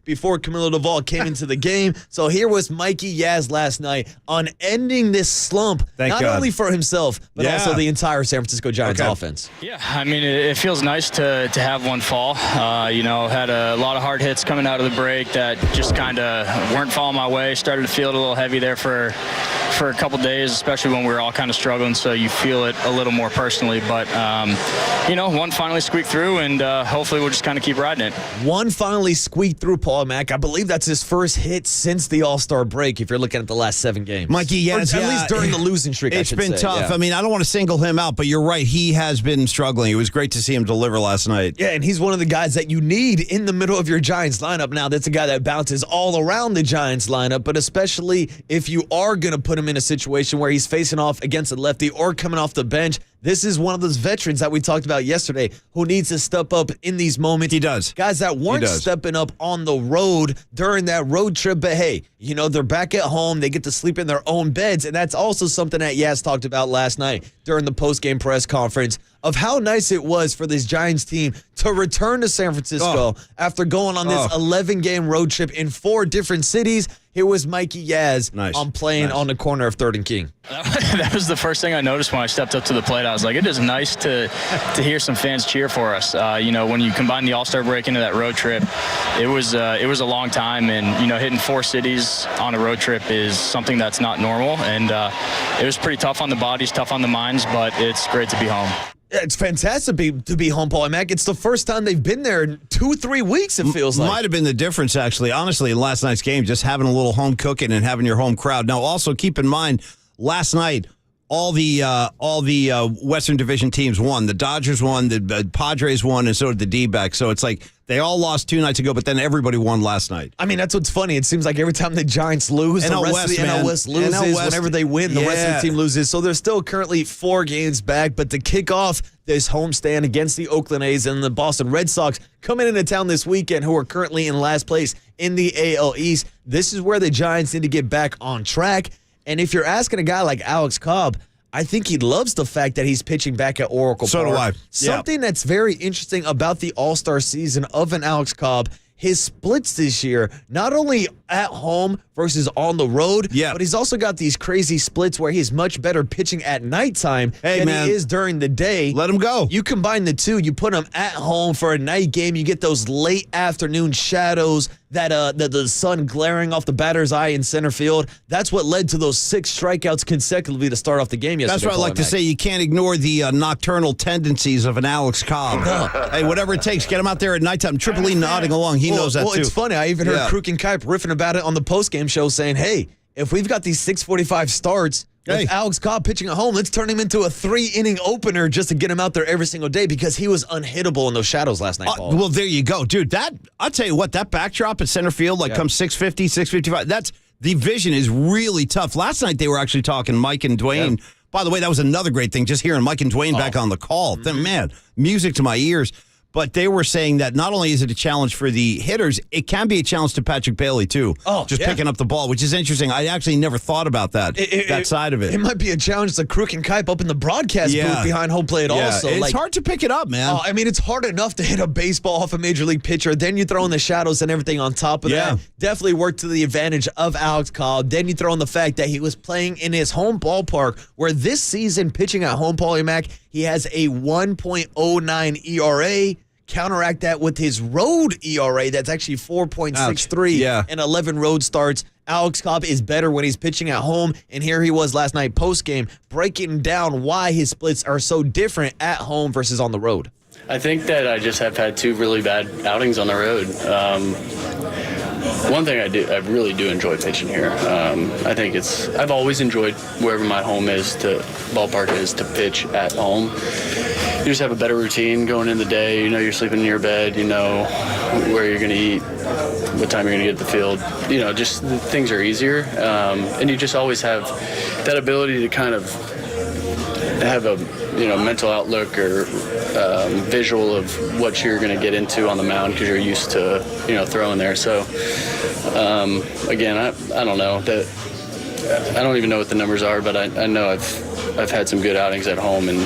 before Camilo Doval came into the game. So here was Mikey Yaz last night on ending this slump, not only for himself, but also the entire San Francisco Giants offense. Yeah, I mean, it feels nice to have one fall. Had a lot of hard hits coming out of the break that just kind of weren't falling my way. Started to feel it a little heavy there for a couple days, especially when we were all kind of struggling, so you feel it a little more personally. But, one finally squeaked through, and hopefully we'll just kind of keep riding it. One finally squeaked through, Paul Mack. I believe that's his first hit since the All-Star break, if you're looking at the last 7 games. Mikey, yes. At least during the losing streak, It's been tough. Yeah. I mean, I don't want to single him out, but you're right. He has been struggling. It was great to see him deliver last night. Yeah, and he's one of the guys that you need in the middle of your Giants lineup. Now, that's a guy that bounces all around the Giants lineup, but especially if you are going to put him in a situation where he's facing off against a lefty or coming off the bench, this is one of those veterans that we talked about yesterday who needs to step up in these moments. He does. Guys that weren't stepping up on the road during that road trip, but hey, they're back at home. They get to sleep in their own beds, and that's also something that Yaz talked about last night during the post-game press conference of how nice it was for this Giants team to return to San Francisco after going on this 11-game road trip in 4 different cities. Here was Mikey Yaz on playing on the corner of 3rd and King. That was the first thing I noticed when I stepped up to the plate. I was like, it is nice to hear some fans cheer for us. When you combine the All-Star break into that road trip, it was a long time, and hitting 4 cities on a road trip is something that's not normal, and it was pretty tough on the bodies, tough on the minds, but it's great to be home. It's fantastic to be home, Paul and Mac. It's the first time they've been there in 2-3 weeks, it feels like. Might have been the difference, actually, honestly, in last night's game, just having a little home cooking and having your home crowd. Now, also keep in mind, last night, all the Western Division teams won. The Dodgers won, the Padres won, and so did the D-backs. So it's like they all lost 2 nights ago, but then everybody won last night. I mean, that's what's funny. It seems like every time the Giants lose, the rest of the NL West loses. NL West, whenever they win, the rest of the team loses. So they're still currently 4 games back. But to kick off this homestand against the Oakland A's and the Boston Red Sox coming into town this weekend, who are currently in last place in the AL East, this is where the Giants need to get back on track. And if you're asking a guy like Alex Cobb, I think he loves the fact that he's pitching back at Oracle Park. So do I. Something that's very interesting about the All-Star season of an Alex Cobb, his splits this year, not only at home versus on the road, but he's also got these crazy splits where he's much better pitching at nighttime than he is during the day. Let him go. You combine the two, you put him at home for a night game, you get those late afternoon shadows, that the sun glaring off the batter's eye in center field. That's what led to those 6 strikeouts consecutively to start off the game yesterday. That's what I like to say. You can't ignore the nocturnal tendencies of an Alex Cobb. Hey, whatever it takes, get him out there at nighttime. Triple E nodding along. He knows that, too. Well, it's funny. I even heard Kruk and Kipe riffing about it on the postgame show saying, hey, if we've got these 6:45 starts with Alex Cobb pitching at home, let's turn him into a 3-inning opener just to get him out there every single day because he was unhittable in those shadows last night, Paul. Well, there you go. Dude, I'll tell you what, that backdrop at center field, come 650, 655, the vision is really tough. Last night they were actually talking Mike and Dwayne. Yeah. By the way, that was another great thing, just hearing Mike and Dwayne back on the call. Man, music to my ears. But they were saying that not only is it a challenge for the hitters, it can be a challenge to Patrick Bailey, too. Picking up the ball, which is interesting. I actually never thought about that side of it. It might be a challenge to Kruk and Kipe up in the broadcast booth behind home plate also. It's hard to pick it up, man. I mean, it's hard enough to hit a baseball off a major league pitcher. Then you throw in the shadows and everything on top of that. Definitely worked to the advantage of Alex Cobb. Then you throw in the fact that he was playing in his home ballpark, where this season, pitching at home, Paulie Mac, he has a 1.09 ERA. Counteract that with his road ERA. That's actually 4.63 and 11 road starts. Alex Cobb is better when he's pitching at home, and here he was last night postgame breaking down why his splits are so different at home versus on the road. I think that I just have had 2 really bad outings on the road. One thing I really do enjoy pitching here. I think I've always enjoyed wherever my home is, ballpark is, to pitch at home. You just have a better routine going in the day. You know you're sleeping in your bed. You know where you're going to eat, what time you're going to get to the field. You know, just things are easier. And you just always have that ability to kind of have a mental outlook or visual of what you're going to get into on the mound because you're used to throwing there. So again, I don't know that. I don't even know what the numbers are, but I know I've had some good outings at home and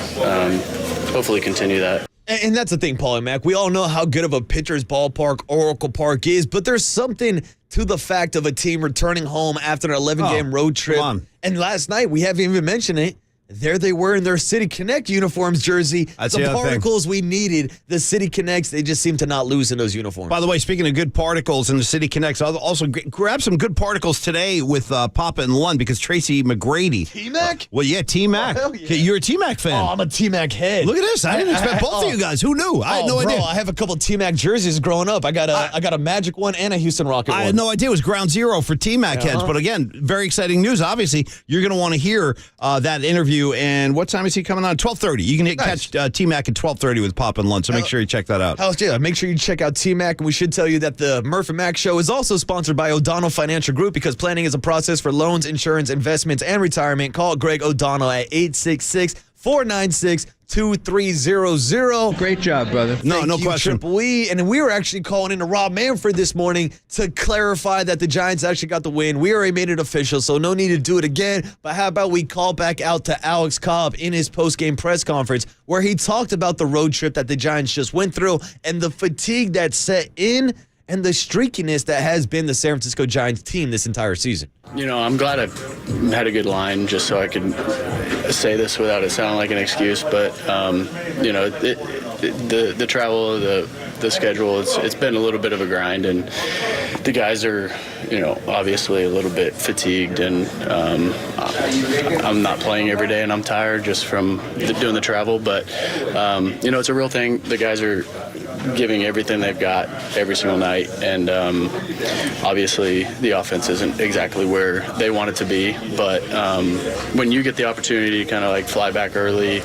hopefully continue that. And that's the thing, Paulie Mac. We all know how good of a pitcher's ballpark Oracle Park is, but there's something to the fact of a team returning home after an 11-game road trip. And last night, we haven't even mentioned it, there they were in their City Connect uniforms jersey. That's the particles we needed, the City Connects, they just seem to not lose in those uniforms. By the way, speaking of good particles in the City Connects, I'll also grab some good particles today with Papa and Lund because Tracy McGrady. T-Mac? Well, yeah, T-Mac. Oh, yeah. You're a T-Mac fan. Oh, I'm a T-Mac head. Look at this. I didn't expect both of you guys. Who knew? I had no idea. I have a couple T-Mac jerseys growing up. I got a Magic one and a Houston Rocket one. I had no idea it was ground zero for T-Mac heads. But again, very exciting news. Obviously, you're going to want to hear that interview. And what time is he coming on? 12:30. You can catch T-Mac at 12:30 with Pop and Lund. So make sure you check that out. Make sure you check out T-Mac. And we should tell you that the Murph and Mac Show is also sponsored by O'Donnell Financial Group because planning is a process for loans, insurance, investments, and retirement. Call Greg O'Donnell at 866-496-2300. Great job, brother. No question. Triple E. And we were actually calling into Rob Manfred this morning to clarify that the Giants actually got the win. We already made it official, so no need to do it again. But how about we call back out to Alex Cobb in his post-game press conference where he talked about the road trip that the Giants just went through and the fatigue that set in and the streakiness that has been the San Francisco Giants team this entire season. I'm glad I had a good line just so I could say this without it sounding like an excuse. But, the travel, the schedule, it's been a little bit of a grind. And, the guys are, obviously a little bit fatigued, and I'm not playing every day, and I'm tired just from doing the travel. But it's a real thing. The guys are giving everything they've got every single night, and obviously the offense isn't exactly where they want it to be. But when you get the opportunity to kind of like fly back early,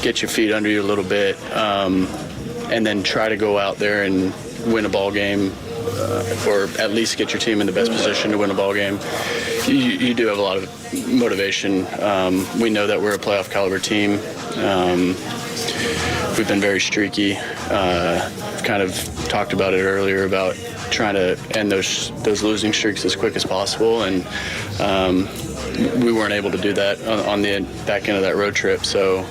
get your feet under you a little bit, and then try to go out there and win a ball game, or at least get your team in the best position to win a ball game, you do have a lot of motivation. We know that we're a playoff caliber team. We've been very streaky. Kind of talked about it earlier about trying to end those losing streaks as quick as possible, and we weren't able to do that on the back end of that road trip. So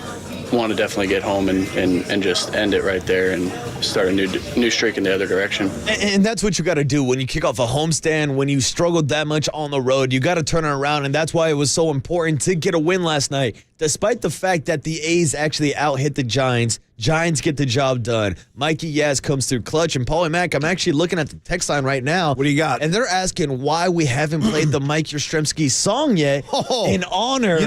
want to definitely get home and just end it right there and start a new streak in the other direction. And that's what you got to do when you kick off a homestand, when you struggled that much on the road. You got to turn it around, and that's why it was so important to get a win last night. Despite the fact that the A's actually out-hit the Giants, Giants get the job done. Mikey Yaz comes through clutch. And Paulie Mack, I'm actually looking at the text line right now. What do you got? And they're asking why we haven't played the Mike Yastrzemski song yet in honor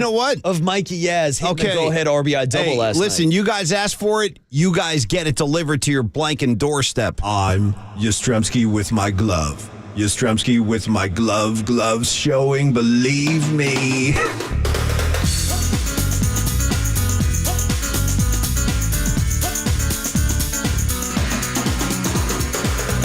of Mikey Yaz hitting the go-ahead RBI double last night. Listen, you guys asked for it. You guys get it delivered to your blanking doorstep. I'm Yastrzemski with my glove. Yastrzemski with my gloves showing, believe me.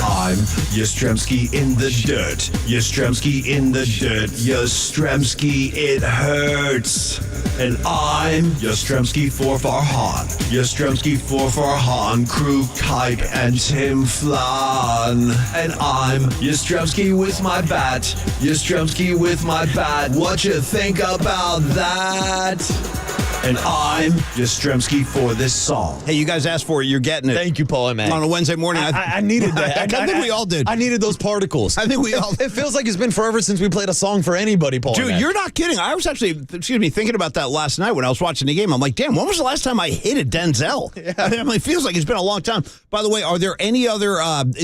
I'm Yastrzemski in the dirt. Yastrzemski in the dirt. Yastrzemski, it hurts. And I'm Yastrzemski for Farhan. Yastrzemski for Farhan, Crew Kike and Tim Flan. And I'm Yastrzemski with my bat. Yastrzemski with my bat. What you think about that? And I'm Yastrzemski for this song. Hey, you guys asked for it. You're getting it. Thank you, Paul and Matt. On a Wednesday morning. I needed that. I think we all did. I needed those particles. I think we all It feels like it's been forever since we played a song for anybody, Paul. Dude, you're not kidding. I was actually, thinking about that last night when I was watching the game. I'm like, damn, when was the last time I hit a Denzel? Yeah. I mean, it feels like it's been a long time. By the way, are there any other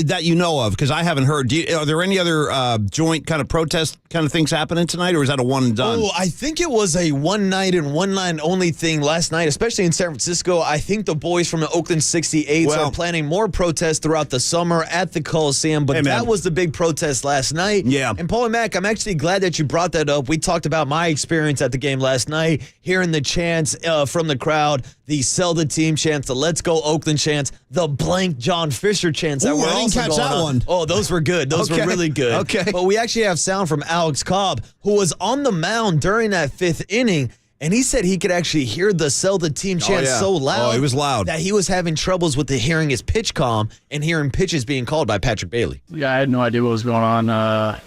that you know of? Because I haven't heard. Are there any other joint kind of protest kind of things happening tonight, or is that a one and done? Oh, I think it was a one night and one night only thing last night, especially in San Francisco. I think the boys from the Oakland 68s are planning more protests throughout the summer at the Coliseum, but that was the big protest last night. Yeah. And Paul and Mac, I'm actually glad that you brought that up. We talked about my experience at the game last night, hearing the chants from the crowd, the Sell the Team chants, the Let's Go Oakland chants, the blank John Fisher chants that were also going on. One. Oh, those were good. Those were really good. Okay. But we actually have sound from Alex Cobb, who was on the mound during that fifth inning. And he said he could actually hear the Sell the Team chant so loud. Oh, it was loud. That he was having troubles with hearing his pitch comm and hearing pitches being called by Patrick Bailey. Yeah, I had no idea what was going on.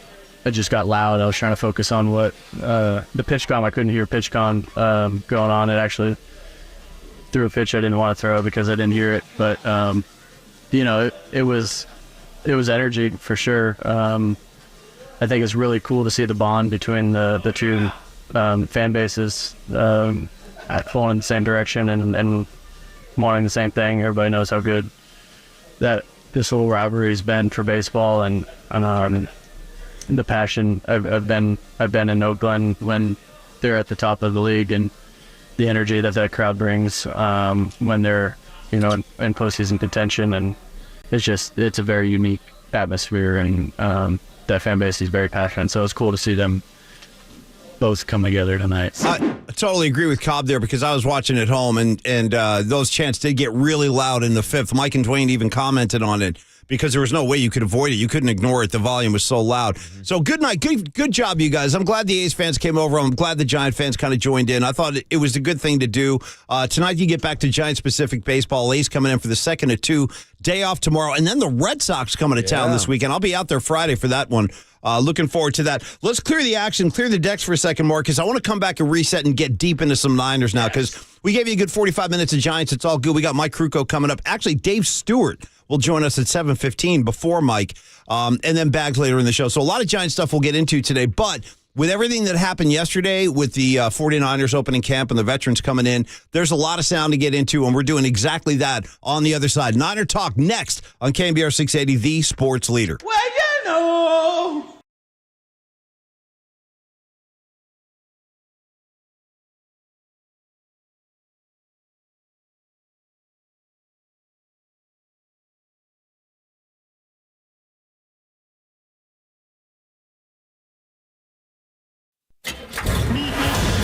It just got loud. I was trying to focus on what the pitch comm. I couldn't hear pitch comm going on. It actually threw a pitch I didn't want to throw because I didn't hear it. But, it was energy for sure. I think it's really cool to see the bond between the two fan bases pulling in the same direction and wanting the same thing. Everybody knows how good that this whole rivalry has been for baseball, and the passion. I've been in Oakland when they're at the top of the league, and the energy that crowd brings when they're in postseason contention, and it's a very unique atmosphere, and that fan base is very passionate. So it's cool to see them both come together tonight. I totally agree with Cobb there, because I was watching at home, and those chants did get really loud in the fifth. Mike and Dwayne even commented on it, because there was no way you could avoid it. You couldn't ignore it. The volume was so loud. So good night. Good job, you guys. I'm glad the A's fans came over. I'm glad the Giant fans kind of joined in. I thought it was a good thing to do. Tonight you get back to Giant-specific baseball. A's coming in for the second of two. Day off tomorrow. And then the Red Sox coming to town this weekend. I'll be out there Friday for that one. Looking forward to that. Let's clear the action, clear the decks for a second, Mark, because I want to come back and reset and get deep into some Niners now, because we gave you a good 45 minutes of Giants. It's all good. We got Mike Krukow coming up. Actually, Dave Stewart will join us at 7:15 before Mike, and then Bags later in the show. So a lot of Giant stuff we'll get into today, but with everything that happened yesterday with the 49ers opening camp and the veterans coming in, there's a lot of sound to get into, and we're doing exactly that on the other side. Niner Talk next on KNBR 680, the sports leader. Well, know.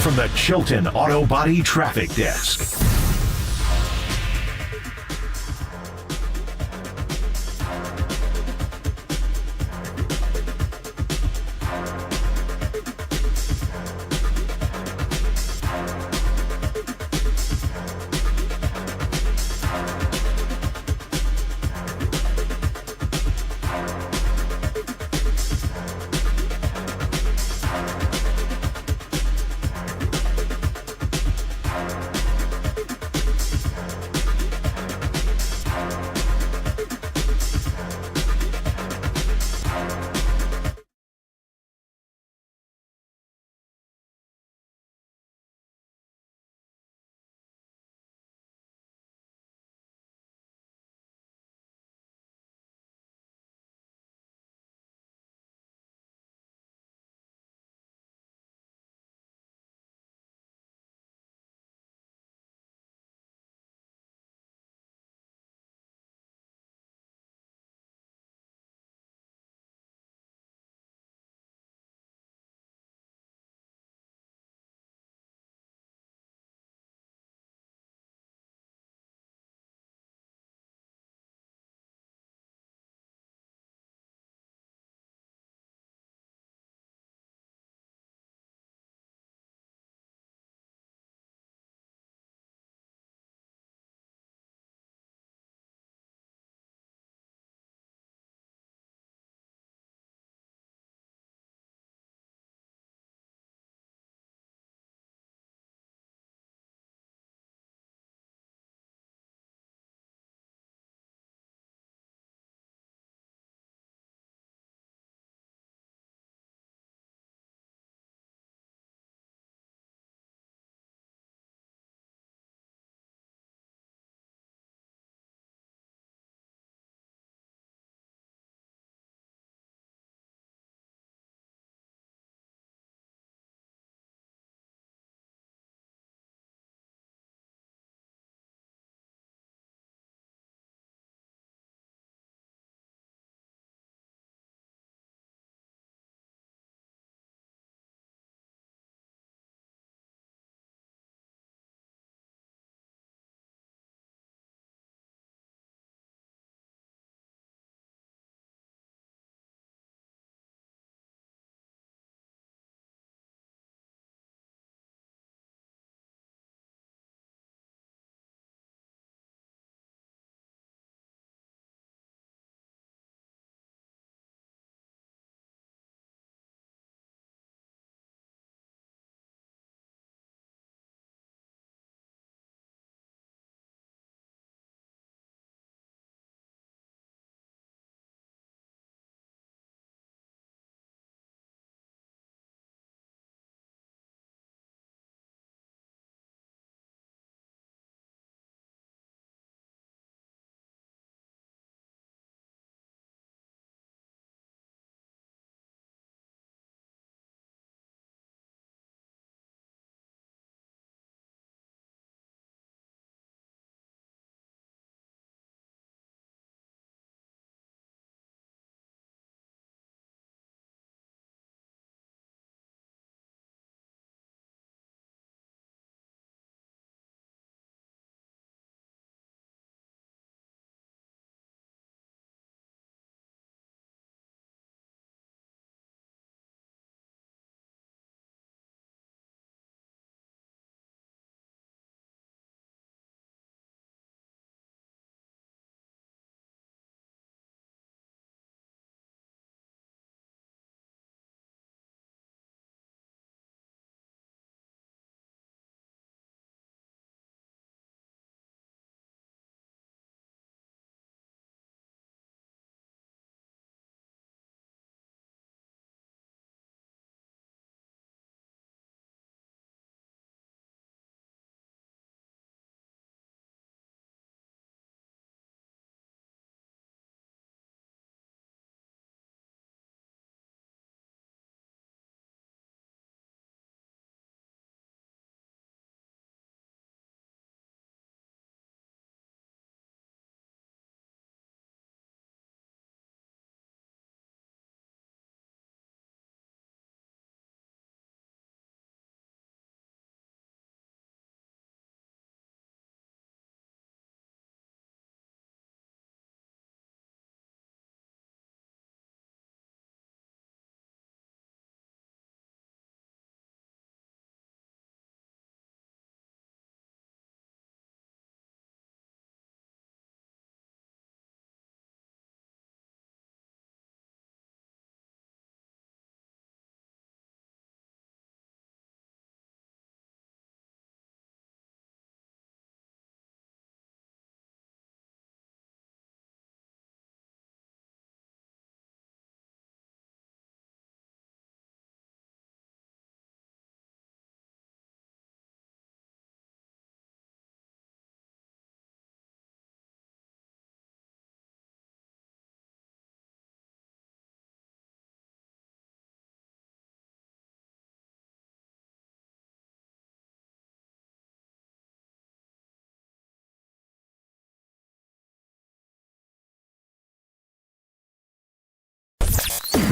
From the Chilton Auto Body Traffic Desk.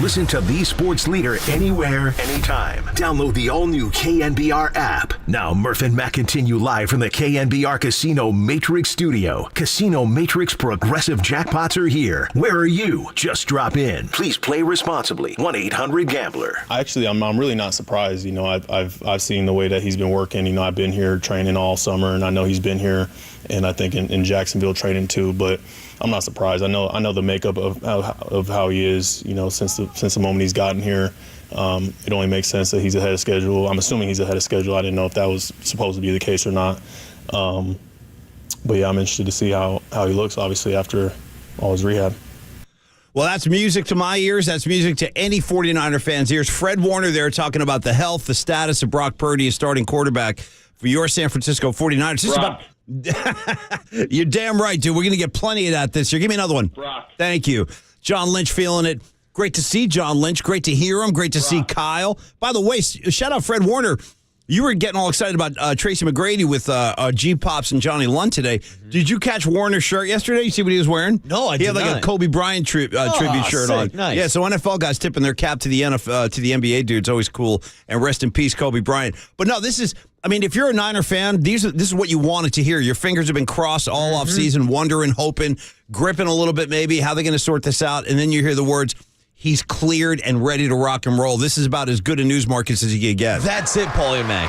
Listen to the sports leader anywhere, anytime. Download the all-new KNBR app. Now, Murph and Matt continue live from the KNBR Casino Matrix Studio. Casino Matrix Progressive Jackpots are here. Where are you? Just drop in. Please play responsibly. 1-800-GAMBLER. Actually, I'm really not surprised. You know, I've seen the way that he's been working. You know, I've been here training all summer, and I know he's been here, and I think in Jacksonville training too. But I'm not surprised. I know the makeup of how he is. You know, since the moment he's gotten here, it only makes sense that he's ahead of schedule. I'm assuming he's ahead of schedule. I didn't know if that was supposed to be the case or not. But yeah, I'm interested to see how he looks. Obviously, after all his rehab. Well, that's music to my ears. That's music to any 49er fans' ears. Fred Warner there talking about the health, the status of Brock Purdy as starting quarterback for your San Francisco 49ers. Just about. You're damn right, dude. We're going to get plenty of that this year. Give me another one. Brock. Thank you. John Lynch feeling it. Great to see John Lynch. Great to hear him. Great to see Kyle. By the way, shout out Fred Warner. You were getting all excited about Tracy McGrady with G-Pops and Johnny Lund today. Did you catch Warner's shirt yesterday? You see what he was wearing? No, I did not. He had like a Kobe Bryant tribute shirt on. Nice. Yeah, so NFL guys tipping their cap to the NBA dudes. Always cool. And rest in peace, Kobe Bryant. But no, this is, I mean, if you're a Niner fan, this is what you wanted to hear. Your fingers have been crossed all off season, wondering, hoping, gripping a little bit maybe. How they're going to sort this out. And then you hear the words, he's cleared and ready to rock and roll. This is about as good a news markets as you can get. That's it, Paulie Mac.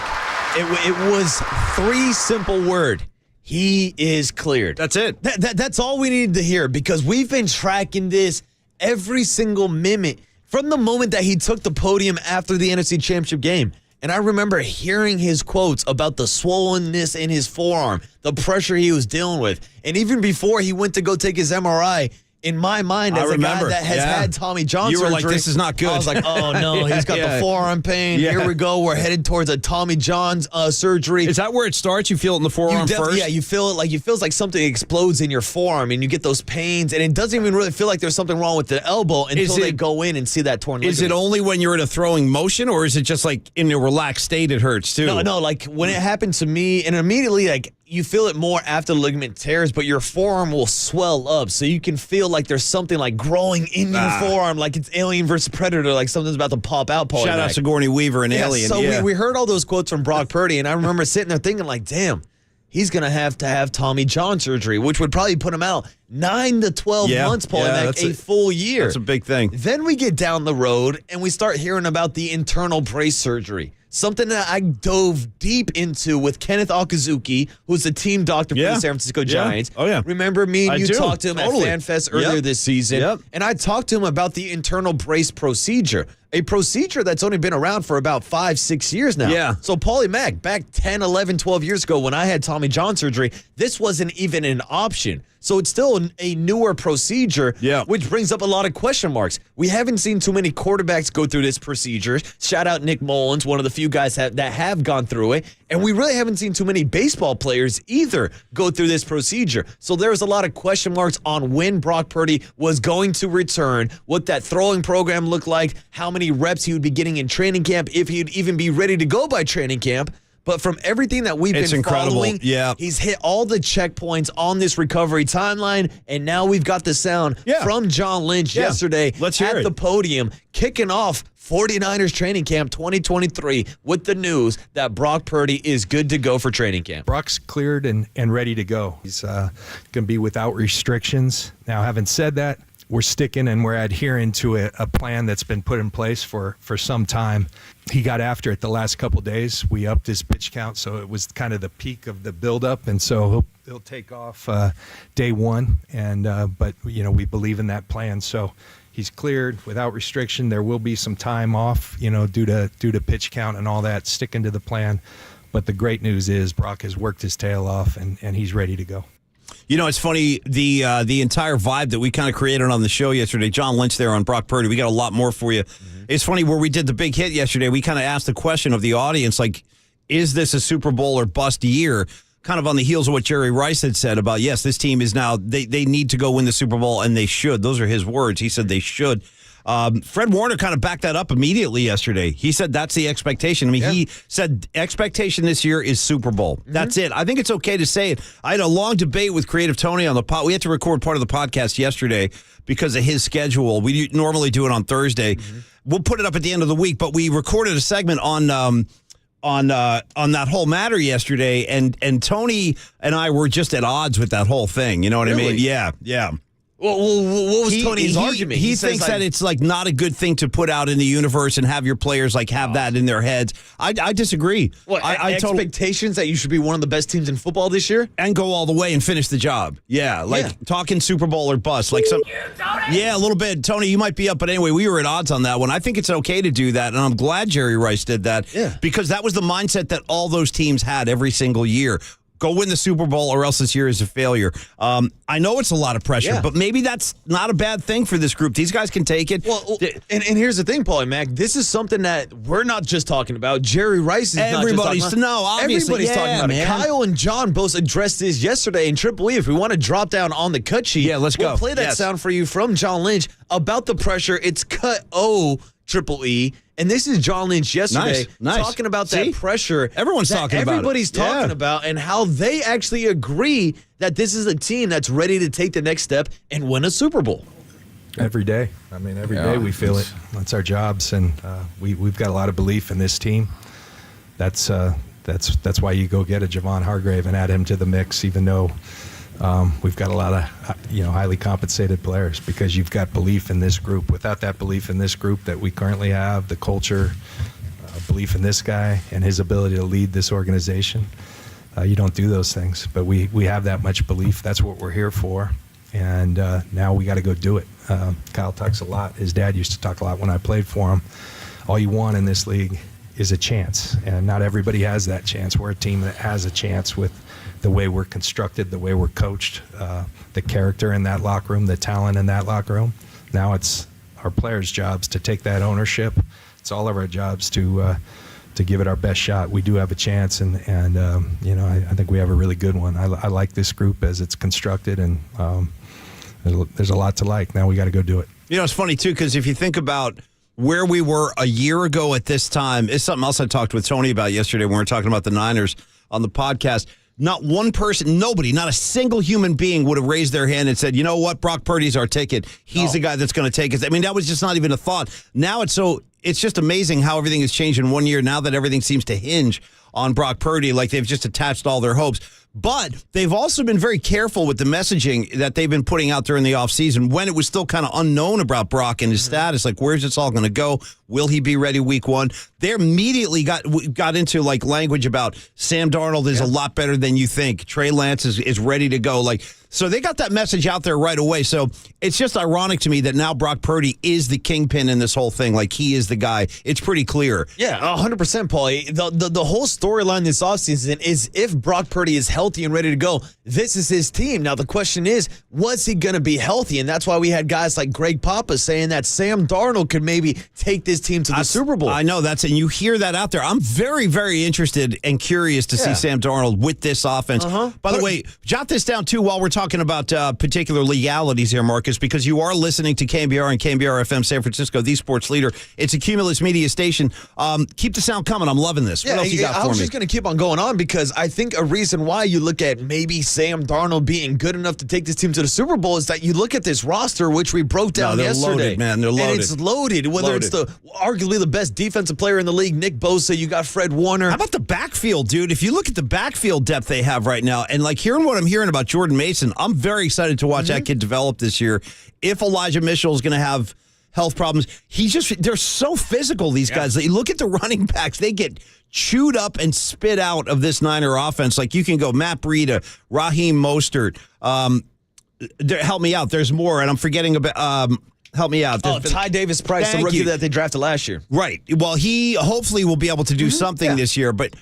It was 3 simple words. He is cleared. That's it. That's all we needed to hear, because we've been tracking this every single minute from the moment that he took the podium after the NFC Championship game. And I remember hearing his quotes about the swollenness in his forearm, the pressure he was dealing with. And even before he went to go take his MRI, in my mind, as a guy that has had Tommy John surgery, you were like, this is not good. I was like, oh, no, he's got the forearm pain. Yeah. Here we go. We're headed towards a Tommy John surgery. Is that where it starts? You feel it in the forearm first? Yeah, you feel it like something explodes in your forearm, and you get those pains, and it doesn't even really feel like there's something wrong with the elbow until they go in and see that torn ligament. Is it only when you're in a throwing motion, or is it just like in a relaxed state it hurts too? No, like when it happened to me, and immediately like you feel it more after the ligament tears, but your forearm will swell up, so you can feel like there's something like growing in your forearm, like it's Alien versus Predator, like something's about to pop out. Shout out Sigourney Weaver and Alien. So we heard all those quotes from Brock Purdy, and I remember sitting there thinking like, damn, he's going to have Tommy John surgery, which would probably put him out 9 to 12 months, Paul, like a full year. That's a big thing. Then we get down the road, and we start hearing about the internal brace surgery. Something that I dove deep into with Kenneth Okazuki, who's the team doctor for the San Francisco Giants. Oh, yeah. Remember me and you talked to him at FanFest earlier this season, and I talked to him about the internal brace procedure, a procedure that's only been around for about 5-6 years now. Yeah. So, Paulie Mack, back 10, 11, 12 years ago when I had Tommy John surgery, this wasn't even an option. So it's still a newer procedure, which brings up a lot of question marks. We haven't seen too many quarterbacks go through this procedure. Shout out Nick Mullins, one of the few guys that have gone through it. And we really haven't seen too many baseball players either go through this procedure. So there's a lot of question marks on when Brock Purdy was going to return, what that throwing program looked like, how many reps he would be getting in training camp, if he'd even be ready to go by training camp. But from everything that we've been following, he's hit all the checkpoints on this recovery timeline, and now we've got the sound from John Lynch yesterday at the podium, kicking off 49ers training camp 2023 with the news that Brock Purdy is good to go for training camp. Brock's cleared and ready to go. He's going to be without restrictions. Now, having said that, we're sticking and we're adhering to a plan that's been put in place for some time. He got after it the last couple of days. We upped his pitch count, so it was kind of the peak of the buildup, and so he'll take off day one. And but we believe in that plan, so he's cleared without restriction. There will be some time off, due to pitch count and all that. Sticking to the plan, but the great news is Brock has worked his tail off and he's ready to go. It's funny, the entire vibe that we kind of created on the show yesterday, John Lynch there on Brock Purdy, we got a lot more for you. It's funny, where we did the big hit yesterday, we kind of asked the question of the audience, like, is this a Super Bowl or bust year? Kind of on the heels of what Jerry Rice had said about, yes, this team is now, they need to go win the Super Bowl, and they should. Those are his words. He said they should. Fred Warner kind of backed that up immediately yesterday. He said that's the expectation. I mean, he said expectation this year is Super Bowl. That's it. I think it's okay to say it. I had a long debate with Creative Tony on the pod. We had to record part of the podcast yesterday because of his schedule. We normally do it on Thursday. We'll put it up at the end of the week, but we recorded a segment on that whole matter yesterday, and Tony and I were just at odds with that whole thing. You know what I mean? Yeah. Well, what was Tony's argument? He thinks that it's like not a good thing to put out in the universe and have your players like have that in their heads. I disagree. What, expectations that you should be one of the best teams in football this year? And go all the way and finish the job. Yeah, talking Super Bowl or bust. Like a little bit. Tony, you might be up, but anyway, we were at odds on that one. I think it's okay to do that, and I'm glad Jerry Rice did that because that was the mindset that all those teams had every single year. Go win the Super Bowl or else this year is a failure. I know it's a lot of pressure, but maybe that's not a bad thing for this group. These guys can take it. Well, and here's the thing, Paulie Mac. This is something that we're not just talking about. Jerry Rice is Everybody's not just talking about. Everybody's talking about it. Kyle and John both addressed this yesterday in Triple E. If we want to drop down on the cut sheet, let's go. We'll play that sound for you from John Lynch about the pressure. It's cut O Triple E. And this is John Lynch yesterday talking about that pressure. Everyone's talking about it. Everybody's talking about and how they actually agree that this is a team that's ready to take the next step and win a Super Bowl. Every day. I mean, every day we feel it. That's our jobs, and we've got a lot of belief in this team. That's why you go get a Javon Hargrave and add him to the mix, even though we've got a lot of highly compensated players, because you've got belief in this group. Without that belief in this group that we currently have, the culture, belief in this guy and his ability to lead this organization, you don't do those things. But we have that much belief. That's what we're here for. And now we got to go do it. Kyle talks a lot. His dad used to talk a lot when I played for him. All you want in this league is a chance. And not everybody has that chance. We're a team that has a chance with the way we're constructed, the way we're coached, the character in that locker room, the talent in that locker room. Now it's our players' jobs to take that ownership. It's all of our jobs to give it our best shot. We do have a chance, and I think we have a really good one. I like this group as it's constructed, and there's a lot to like. Now we got to go do it. It's funny, too, because if you think about where we were a year ago at this time, it's something else I talked with Tony about yesterday when we were talking about the Niners on the podcast. Not one person, nobody, not a single human being would have raised their hand and said, you know what, Brock Purdy's our ticket. He's the guy that's going to take us. I mean, that was just not even a thought. Now it's just amazing how everything has changed in 1 year now that everything seems to hinge on Brock Purdy, like they've just attached all their hopes. But they've also been very careful with the messaging that they've been putting out during the offseason when it was still kind of unknown about Brock and his status. Like, where's this all going to go? Will he be ready week one? They immediately got into like language about Sam Darnold is a lot better than you think. Trey Lance is ready to go. Like, so they got that message out there right away. So it's just ironic to me that now Brock Purdy is the kingpin in this whole thing. Like, he is the guy. It's pretty clear. Yeah, 100%, Paulie. The whole storyline this offseason is if Brock Purdy is healthy and ready to go, this is his team. Now, the question is, was he going to be healthy? And that's why we had guys like Greg Papa saying that Sam Darnold could maybe take this team to the Super Bowl. I know and you hear that out there. I'm very, very interested and curious to see Sam Darnold with this offense. By the way, jot this down too while we're talking about particular legalities here, Marcus, because you are listening to KNBR and KNBR FM San Francisco, the sports leader. It's a Cumulus media station. Keep the sound coming. I'm loving this. What else you got for me? I was just going to keep on going on because I think a reason why you look at maybe Sam Darnold being good enough to take this team to the Super Bowl is that you look at this roster, which we broke down yesterday. Loaded, man. They're loaded. And it's loaded. Whether it's arguably the best defensive player in the league, Nick Bosa, you got Fred Warner. How about the backfield, dude? If you look at the backfield depth they have right now, and like hearing what I'm hearing about Jordan Mason, I'm very excited to watch that kid develop this year. If Elijah Mitchell is going to have health problems, they're so physical, these guys. You look at the running backs, they get chewed up and spit out of this Niner offense. Like you can go Matt Breida, Raheem Mostert. Help me out. There's more, and I'm forgetting about. Help me out. Ty Davis Price, the rookie that they drafted last year. Right. Well, he hopefully will be able to do something this year. But,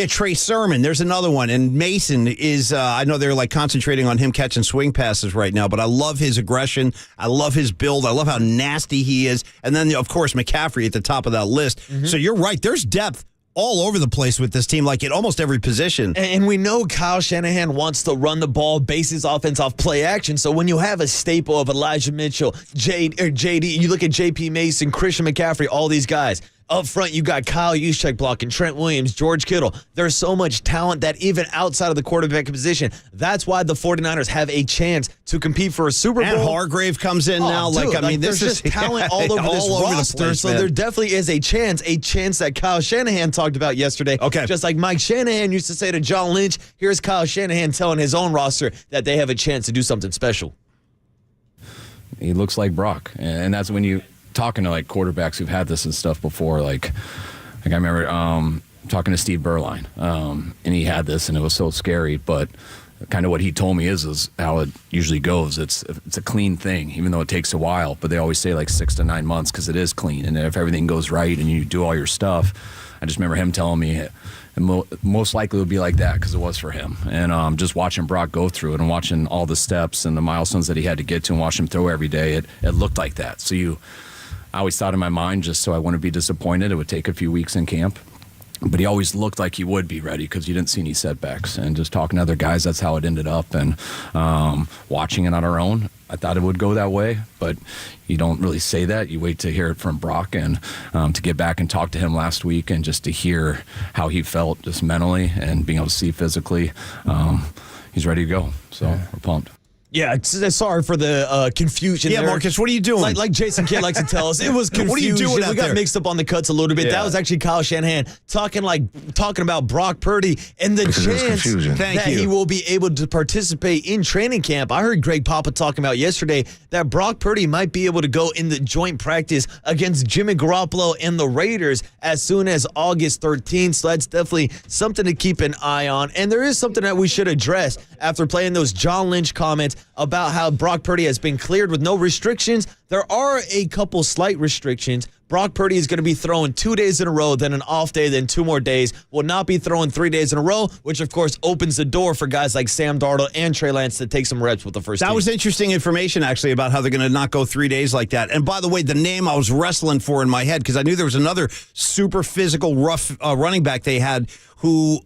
Trey Sermon, there's another one. And Mason is, I know they're like concentrating on him catching swing passes right now, but I love his aggression. I love his build. I love how nasty he is. And then, of course, McCaffrey at the top of that list. So you're right. There's depth all over the place with this team, like at almost every position. And we know Kyle Shanahan wants to run the ball, base his offense off play action. So when you have a staple of Elijah Mitchell, JD, you look at JP Mason, Christian McCaffrey, all these guys. Up front, you got Kyle Juszczyk blocking, Trent Williams, George Kittle. There's so much talent that even outside of the quarterback position, that's why the 49ers have a chance to compete for a Super Bowl. And Hargrave comes in now. Dude, This there's is just talent all over this roster. Place, so there definitely is a chance that Kyle Shanahan talked about yesterday. Okay. Just like Mike Shanahan used to say to John Lynch, here's Kyle Shanahan telling his own roster that they have a chance to do something special. He looks like Brock, and that's when you talking to like quarterbacks who've had this and stuff before. Like I remember talking to Steve Berline, and he had this, and it was so scary. But kind of what he told me is how it usually goes. It's a clean thing, even though it takes a while. But they always say like 6 to 9 months because it is clean, and if everything goes right and you do all your stuff. I just remember him telling me it most likely would be like that because it was for him. And just watching Brock go through it and watching all the steps and the milestones that he had to get to and watch him throw every day, it looked like that. So I always thought in my mind, just so I wouldn't be disappointed, it would take a few weeks in camp. But he always looked like he would be ready because you didn't see any setbacks. And just talking to other guys, that's how it ended up. And watching it on our own, I thought it would go that way. But you don't really say that. You wait to hear it from Brock. And to get back and talk to him last week and just to hear how he felt just mentally and being able to see physically, he's ready to go. So we're pumped. Yeah, sorry for the confusion. Yeah, there. Marcus, what are you doing? Like Jason Kidd likes to tell us, it was confusion. What are you doing out We got there? mixed up on the cuts a little bit. Yeah. That was actually Kyle Shanahan talking about Brock Purdy and the chance that he will be able to participate in training camp. I heard Greg Papa talking about yesterday that Brock Purdy might be able to go in the joint practice against Jimmy Garoppolo and the Raiders as soon as August 13th. So that's definitely something to keep an eye on. And there is something that we should address after playing those John Lynch comments about how Brock Purdy has been cleared with no restrictions. There are a couple slight restrictions. Brock Purdy is going to be throwing 2 days in a row, then an off day, then 2 more days. Will not be throwing 3 days in a row, which of course opens the door for guys like Sam Darnold and Trey Lance to take some reps with the first team. That was interesting information, actually, about how they're going to not go 3 days like that. And by the way, the name I was wrestling for in my head, because I knew there was another super physical, rough running back they had who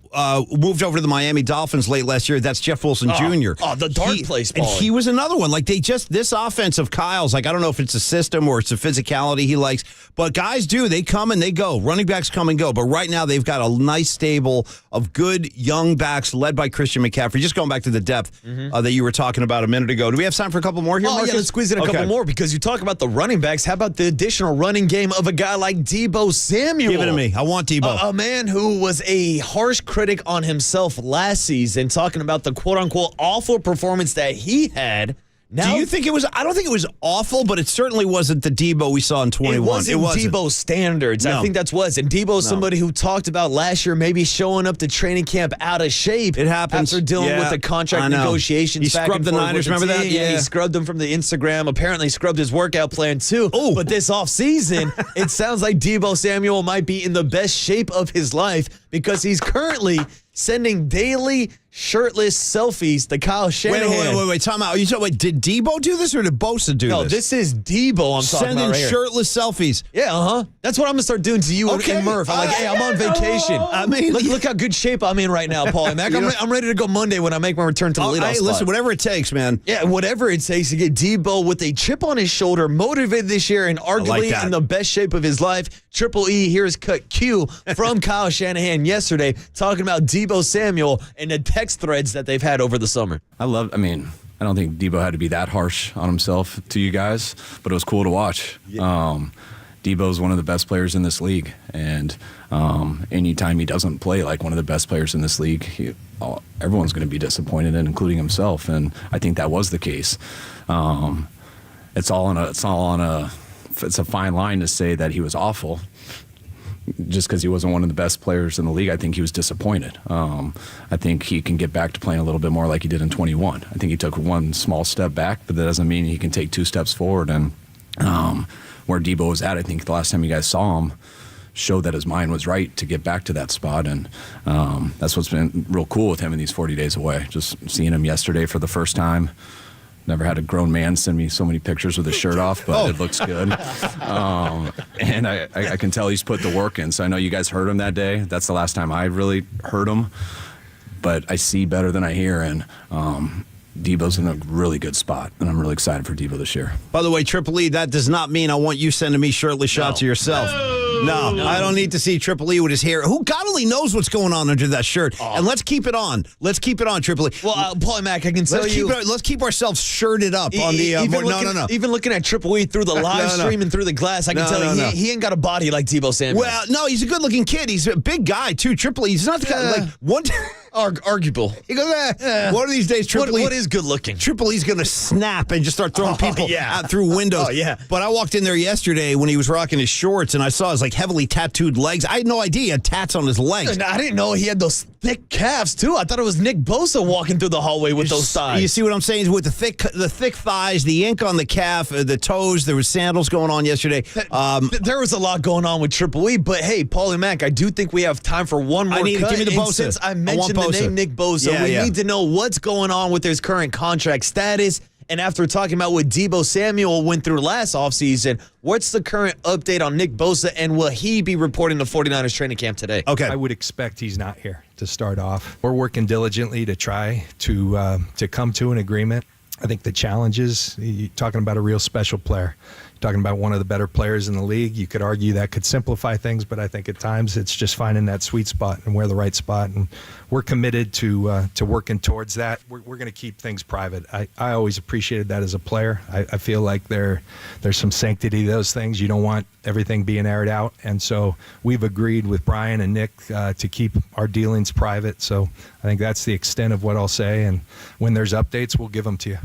moved over to the Miami Dolphins late last year. That's Jeff Wilson Jr. Oh, the dark place ball. And he was another one. Like, this offense of Kyle's, like, I don't know if it's a system or it's a physicality he likes, but guys do. They come and they go. Running backs come and go. But right now, they've got a nice stable of good young backs led by Christian McCaffrey. Just going back to the depth that you were talking about a minute ago. Do we have time for a couple more here, Marcus? Yeah, let's squeeze in a couple more because you talk about the running backs. How about the additional running game of a guy like Deebo Samuel? Give it to me. I want Deebo. A man who was a harsh critic on himself last season, talking about the quote-unquote awful performance that he had. Now, do you think it was? I don't think it was awful, but it certainly wasn't the Deebo we saw in 21. It wasn't Deebo standards. No. I think that's was. And Deebo's somebody who talked about last year maybe showing up to training camp out of shape. It happens. After dealing with the contract negotiations. He scrubbed the Niners, remember that? Yeah, he scrubbed them from the Instagram. Apparently scrubbed his workout plan too. Ooh. But this offseason, it sounds like Deebo Samuel might be in the best shape of his life because he's currently sending daily shirtless selfies to Kyle Shanahan. Wait. Time out. Did Deebo do this or did Bosa do this? No, this is Deebo I'm talking about right here. Sending shirtless selfies. Yeah, That's what I'm going to start doing to you and Murph. I'm like, hey, I'm on vacation. I mean, look how good shape I'm in right now, Paul and Mac. I'm ready to go Monday when I make my return to the leadoff spot. Listen, whatever it takes, man. Yeah, whatever it takes to get Deebo with a chip on his shoulder, motivated this year and arguably in the best shape of his life. Triple E, here's cut Q from Kyle Shanahan yesterday talking about Deebo Samuel and the text threads that they've had over the summer. I don't think Deebo had to be that harsh on himself to you guys, but it was cool to watch. Yeah. Deebo's one of the best players in this league, and anytime he doesn't play like one of the best players in this league, everyone's going to be disappointed, including himself. And I think that was the case. It's a fine line to say that he was awful. Just because he wasn't one of the best players in the league, I think he was disappointed. I think he can get back to playing a little bit more like he did in 21. I think he took one small step back, but that doesn't mean he can take 2 steps forward. And where Deebo was at, I think the last time you guys saw him showed that his mind was right to get back to that spot. And that's what's been real cool with him in these 40 days away. Just seeing him yesterday for the first time, Never had a grown man send me so many pictures with his shirt off, but it looks good. And I can tell he's put the work in. So I know you guys heard him that day. That's the last time I really heard him. But I see better than I hear, and Debo's in a really good spot, and I'm really excited for Debo this year. By the way, Triple E, that does not mean I want you sending me shirtless shots of yourself. No, I don't need to see Triple E with his hair. Who God only knows what's going on under that shirt. And let's keep it on. Let's keep it on, Triple E. Well, Paulie Mac, I can tell let's keep ourselves shirted up on the. No. Even looking at Triple E through the live stream and through the glass, I can tell you he ain't got a body like Debo Samuel. Well, no, he's a good-looking kid. He's a big guy too. Triple E. He's not the guy like one. Arguable. He goes, one of these days, Triple E. What is good looking? Triple E's going to snap and just start throwing people out through windows. Oh, yeah. But I walked in there yesterday when he was rocking his shorts, and I saw his like heavily tattooed legs. I had no idea he had tats on his legs. I didn't know he had those thick calves, too. I thought it was Nick Bosa walking through the hallway with those thighs. You see what I'm saying? With the thick thighs, the ink on the calf, the toes. There was sandals going on yesterday. There was a lot going on with Triple E, but hey, Paulie Mac, I do think we have time for one more cut. Give me the Bosa. Since I mentioned the name Nick Bosa, we need to know what's going on with his current contract status. And after talking about what Debo Samuel went through last offseason, what's the current update on Nick Bosa, and will he be reporting to 49ers training camp today? Okay. I would expect he's not here to start off. We're working diligently to try to come to an agreement. I think the challenge is you're talking about a real special player. You're talking about one of the better players in the league. You could argue that could simplify things, but I think at times it's just finding that sweet spot and where the right spot. And we're committed to working towards that. We're going to keep things private. I always appreciated that as a player. I feel like there's some sanctity to those things. You don't want everything being aired out. And so we've agreed with Brian and Nick to keep our dealings private. So I think that's the extent of what I'll say. And when there's updates, we'll give them to you.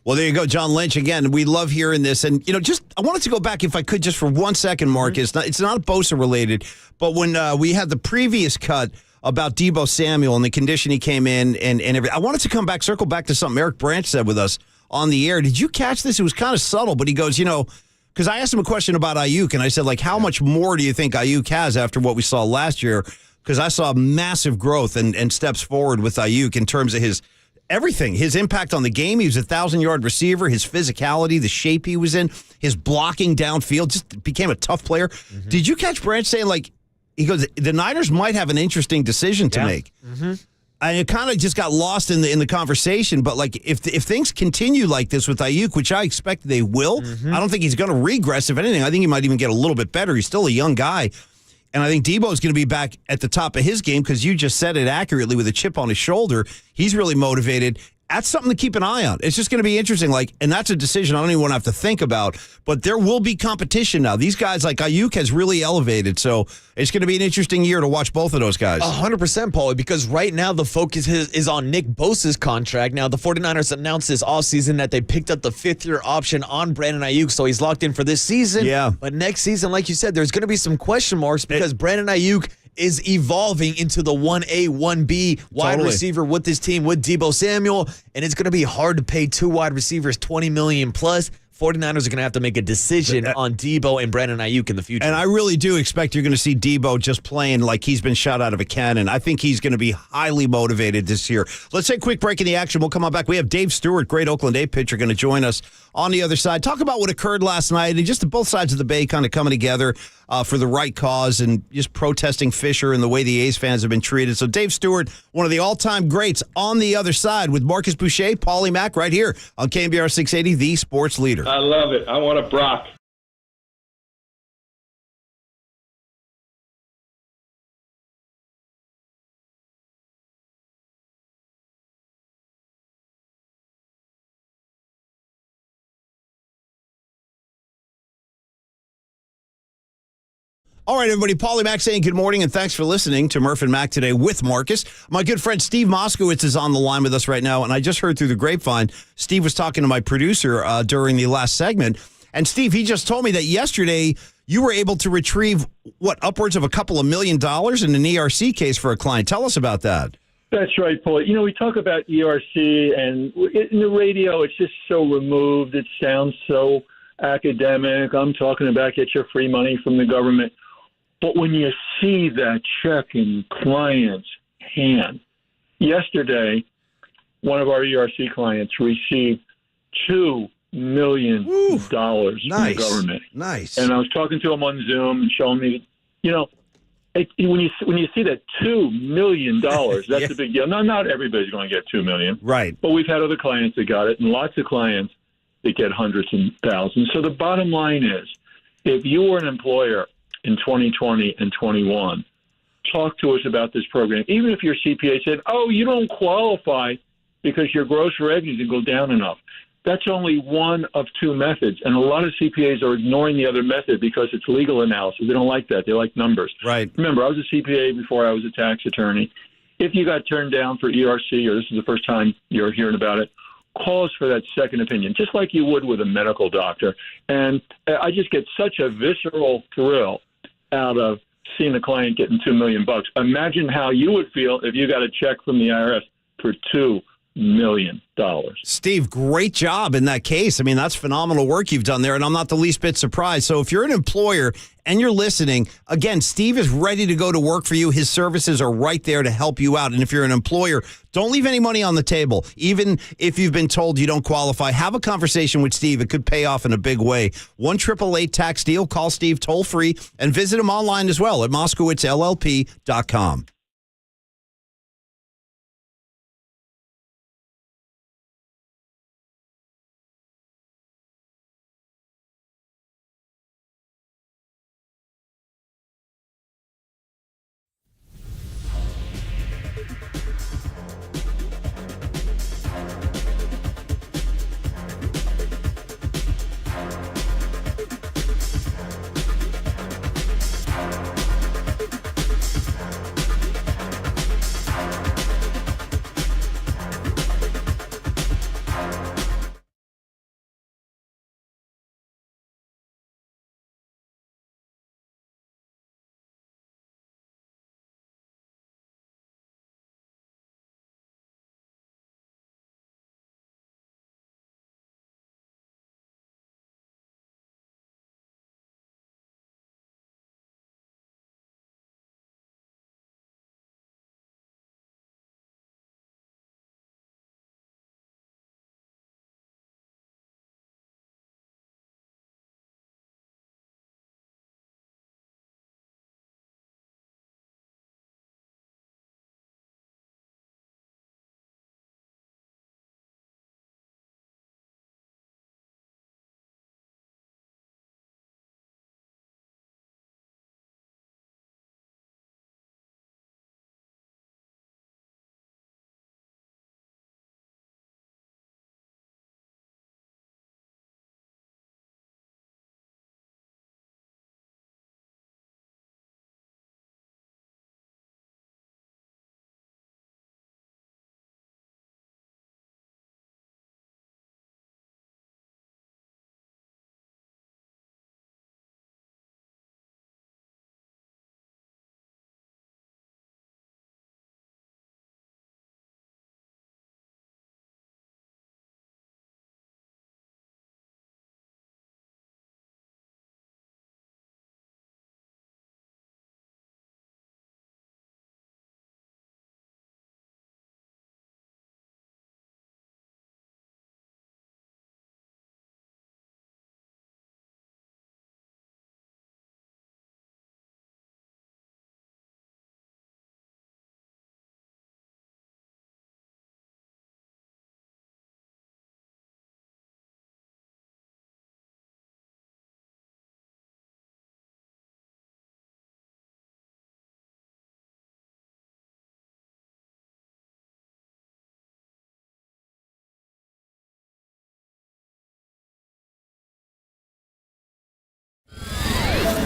Well, there you go, John Lynch. Again, we love hearing this. And, I wanted to go back, if I could, just for 1 second, Mark. It's not Bosa related, but when we had the previous cut about Debo Samuel and the condition he came in and everything, I wanted to circle back to something Eric Branch said with us on the air. Did you catch this? It was kind of subtle, but he goes, because I asked him a question about Ayuk, and I said, how much more do you think Ayuk has after what we saw last year? Because I saw massive growth and steps forward with Ayuk in terms of his everything, his impact on the game. He was a 1,000-yard receiver, his physicality, the shape he was in, his blocking downfield, just became a tough player. Mm-hmm. Did you catch Branch saying, he goes, the Niners might have an interesting decision to make? Mm-hmm. And it kind of just got lost in the conversation. But if things continue like this with Ayuk, which I expect they will, I don't think he's going to regress. If anything, I think he might even get a little bit better. He's still a young guy. And I think Debo is going to be back at the top of his game because you just said it accurately with a chip on his shoulder. He's really motivated. That's something to keep an eye on. It's just going to be interesting. And that's a decision I don't even want to have to think about. But there will be competition now. These guys like Ayuk has really elevated. So it's going to be an interesting year to watch both of those guys. 100%, Paulie, because right now the focus is on Nick Bosa's contract. Now, the 49ers announced this offseason that they picked up the 5th-year option on Brandon Ayuk, so he's locked in for this season. Yeah. But next season, like you said, there's going to be some question marks because Brandon Ayuk is evolving into the 1A, 1B wide receiver with this team, with Debo Samuel, and it's going to be hard to pay 2 wide receivers $20 million plus. 49ers are going to have to make a decision on Debo and Brandon Ayuk in the future. And I really do expect you're going to see Debo just playing like he's been shot out of a cannon. I think he's going to be highly motivated this year. Let's take a quick break in the action. We'll come on back. We have Dave Stewart, great Oakland A pitcher, going to join us on the other side. Talk about what occurred last night and just both sides of the Bay kind of coming together for the right cause and just protesting Fisher and the way the A's fans have been treated. So Dave Stewart, one of the all-time greats, on the other side with Marcus Boucher, Paulie Mack, right here on KNBR 680, the sports leader. I love it. I want a Brock. All right, everybody. Paulie Mack saying good morning and thanks for listening to Murph and Mack today with Marcus. My good friend Steve Moskowitz is on the line with us right now, and I just heard through the grapevine, Steve was talking to my producer during the last segment, and Steve, he just told me that yesterday you were able to retrieve, upwards of $2 million in an ERC case for a client. Tell us about that. That's right, Paul. We talk about ERC, and in the radio, it's just so removed. It sounds so academic. I'm talking about get your free money from the government. But when you see that check in client's hand, yesterday, one of our ERC clients received $2 million from the government. Nice. And I was talking to him on Zoom and showing me, when you see that $2 million, that's a big deal. Not everybody's going to get $2 million, right? But we've had other clients that got it, and lots of clients that get hundreds and thousands. So the bottom line is, if you were an employer in 2020 and 21, talk to us about this program. Even if your CPA said, "Oh, you don't qualify because your gross revenue didn't go down enough." That's only one of two methods, and a lot of CPAs are ignoring the other method because it's legal analysis. They don't like that. They like numbers. Right. Remember, I was a CPA before I was a tax attorney. If you got turned down for ERC, or this is the first time you're hearing about it, call us for that second opinion, just like you would with a medical doctor. And I just get such a visceral thrill out of seeing a client getting $2 million. Imagine how you would feel if you got a check from the IRS for $2 million. Steve, great job in that case. I mean, that's phenomenal work you've done there, and I'm not the least bit surprised. So if you're an employer and you're listening, again, Steve is ready to go to work for you. His services are right there to help you out. And if you're an employer, don't leave any money on the table. Even if you've been told you don't qualify, have a conversation with Steve. It could pay off in a big way. 1-888-TAX-DEAL. Call Steve toll free and visit him online as well at MoskowitzLLP.com.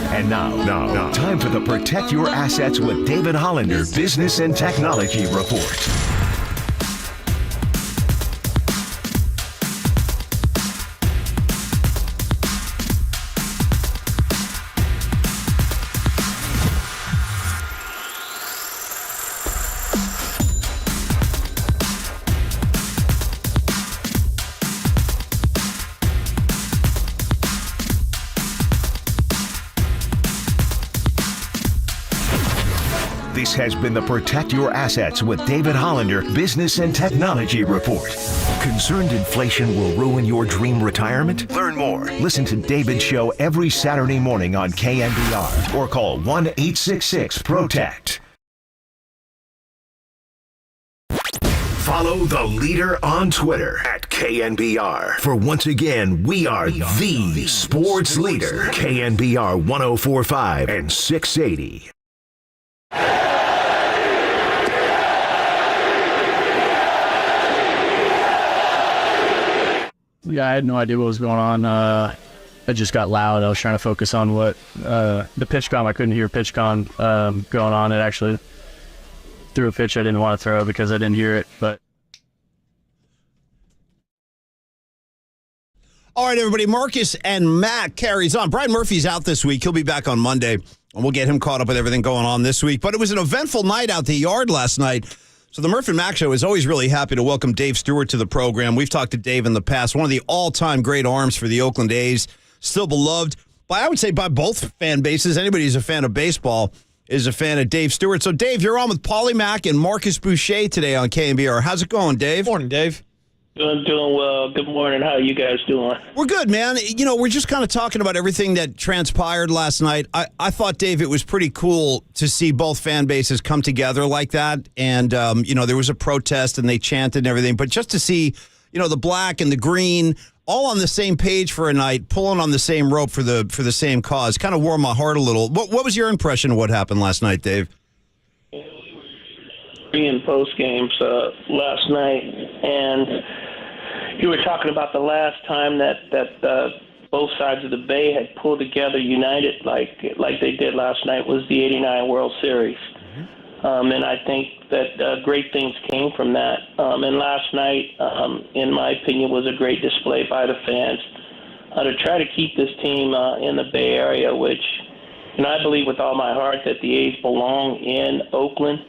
And now, time for the Protect Your Assets with David Hollander Business and Technology Report. This has been the Protect Your Assets with David Hollander Business and Technology Report. Concerned inflation will ruin your dream retirement? Learn more. Listen to David's show every Saturday morning on KNBR or call 1-866-PROTECT. Follow the leader on Twitter at KNBR. For once again, we are the sports leader. KNBR 1045 and 680. Yeah, I had no idea what was going on. It just got loud. I was trying to focus on what the pitch comm. I couldn't hear pitch comm going on. It actually threw a pitch I didn't want to throw because I didn't hear it. But all right, everybody, Marcus and Matt carries on. Brian Murphy's out this week. He'll be back on Monday, and we'll get him caught up with everything going on this week. But it was an eventful night out the yard last night. So the Murph and Mac Show is always really happy to welcome Dave Stewart to the program. We've talked to Dave in the past, one of the all-time great arms for the Oakland A's, still beloved by, I would say, by both fan bases. Anybody who's a fan of baseball is a fan of Dave Stewart. So, Dave, you're on with Paulie Mack and Marcus Boucher today on KNBR. How's it going, Dave? Morning, Dave. Doing well. Good morning. How are you guys doing? We're good, man. You know, we're just kind of talking about everything that transpired last night. I thought, Dave, it was pretty cool to see both fan bases come together like that. And, you know, there was a protest and they chanted and everything. But just to see, you know, the black and the green all on the same page for a night, pulling on the same rope for the same cause, kind of warmed my heart a little. What was your impression of what happened last night, Dave? In post games last night, and you were talking about the last time that both sides of the Bay had pulled together, united like they did last night, was the '89 World Series. And I think that great things came from that. And last night, in my opinion, was a great display by the fans to try to keep this team in the Bay Area, which, you know, I believe with all my heart that the A's belong in Oakland.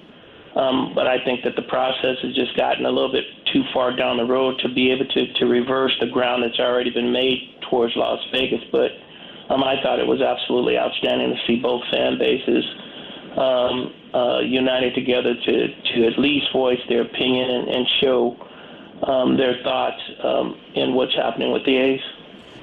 But I think that the process has just gotten a little bit too far down the road to be able to reverse the ground that's already been made towards Las Vegas. But I thought it was absolutely outstanding to see both fan bases united together to at least voice their opinion and show their thoughts in what's happening with the A's.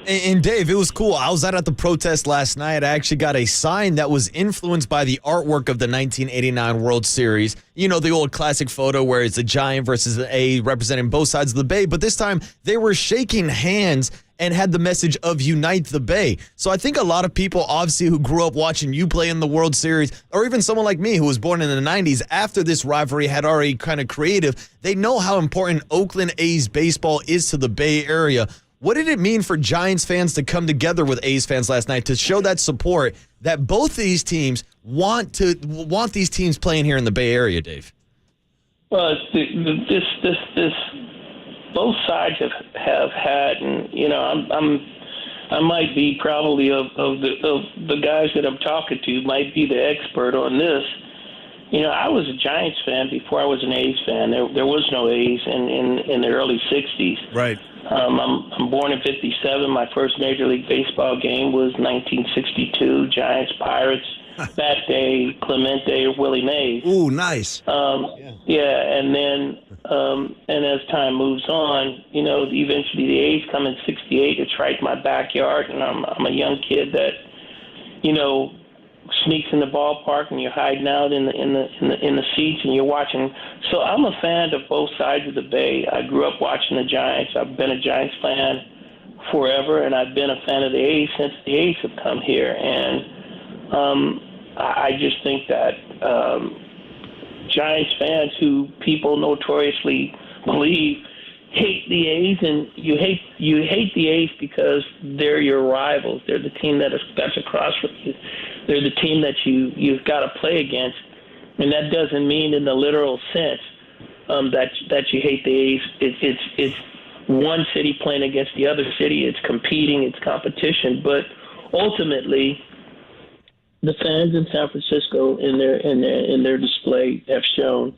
And Dave, it was cool. I was out at the protest last night. I actually got a sign that was influenced by the artwork of the 1989 World Series. You know, the old classic photo where it's a Giant versus an A representing both sides of the Bay. But this time they were shaking hands and had the message of Unite the Bay. So I think a lot of people, obviously, who grew up watching you play in the World Series, or even someone like me who was born in the 90s, after this rivalry had already kind of creative, they know how important Oakland A's baseball is to the Bay Area. What did it mean for Giants fans to come together with A's fans last night to show that support that both of these teams want these teams playing here in the Bay Area, Dave? Well, this both sides have had, and you know, I might be probably of the guys that I'm talking to might be the expert on this. You know, I was a Giants fan before I was an A's fan. There was no A's in the early '60s. Right. I'm born in '57. My first Major League Baseball game was 1962, Giants Pirates. That day, Clemente or Willie Mays. Ooh, nice. Yeah, and then and as time moves on, you know, eventually the A's come in '68. It's right in my backyard, and I'm a young kid that, you know, sneaks in the ballpark and you're hiding out in the seats and you're watching. So I'm a fan of both sides of the Bay. I grew up watching the Giants. I've been a Giants fan forever, and I've been a fan of the A's since the A's have come here. And I just think that Giants fans, who people notoriously believe hate the A's, and you hate the A's because they're your rivals. They're the team that's across from you. They're the team that you've got to play against, and that doesn't mean in the literal sense that you hate the A's. It's one city playing against the other city. It's competing. It's competition. But ultimately, the fans in San Francisco in their display have shown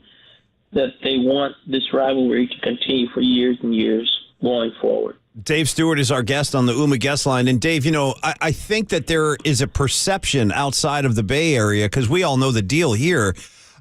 that they want this rivalry to continue for years and years going forward. Dave Stewart is our guest on the UMA guest line. And Dave, you know, I think that there is a perception outside of the Bay Area, because we all know the deal here.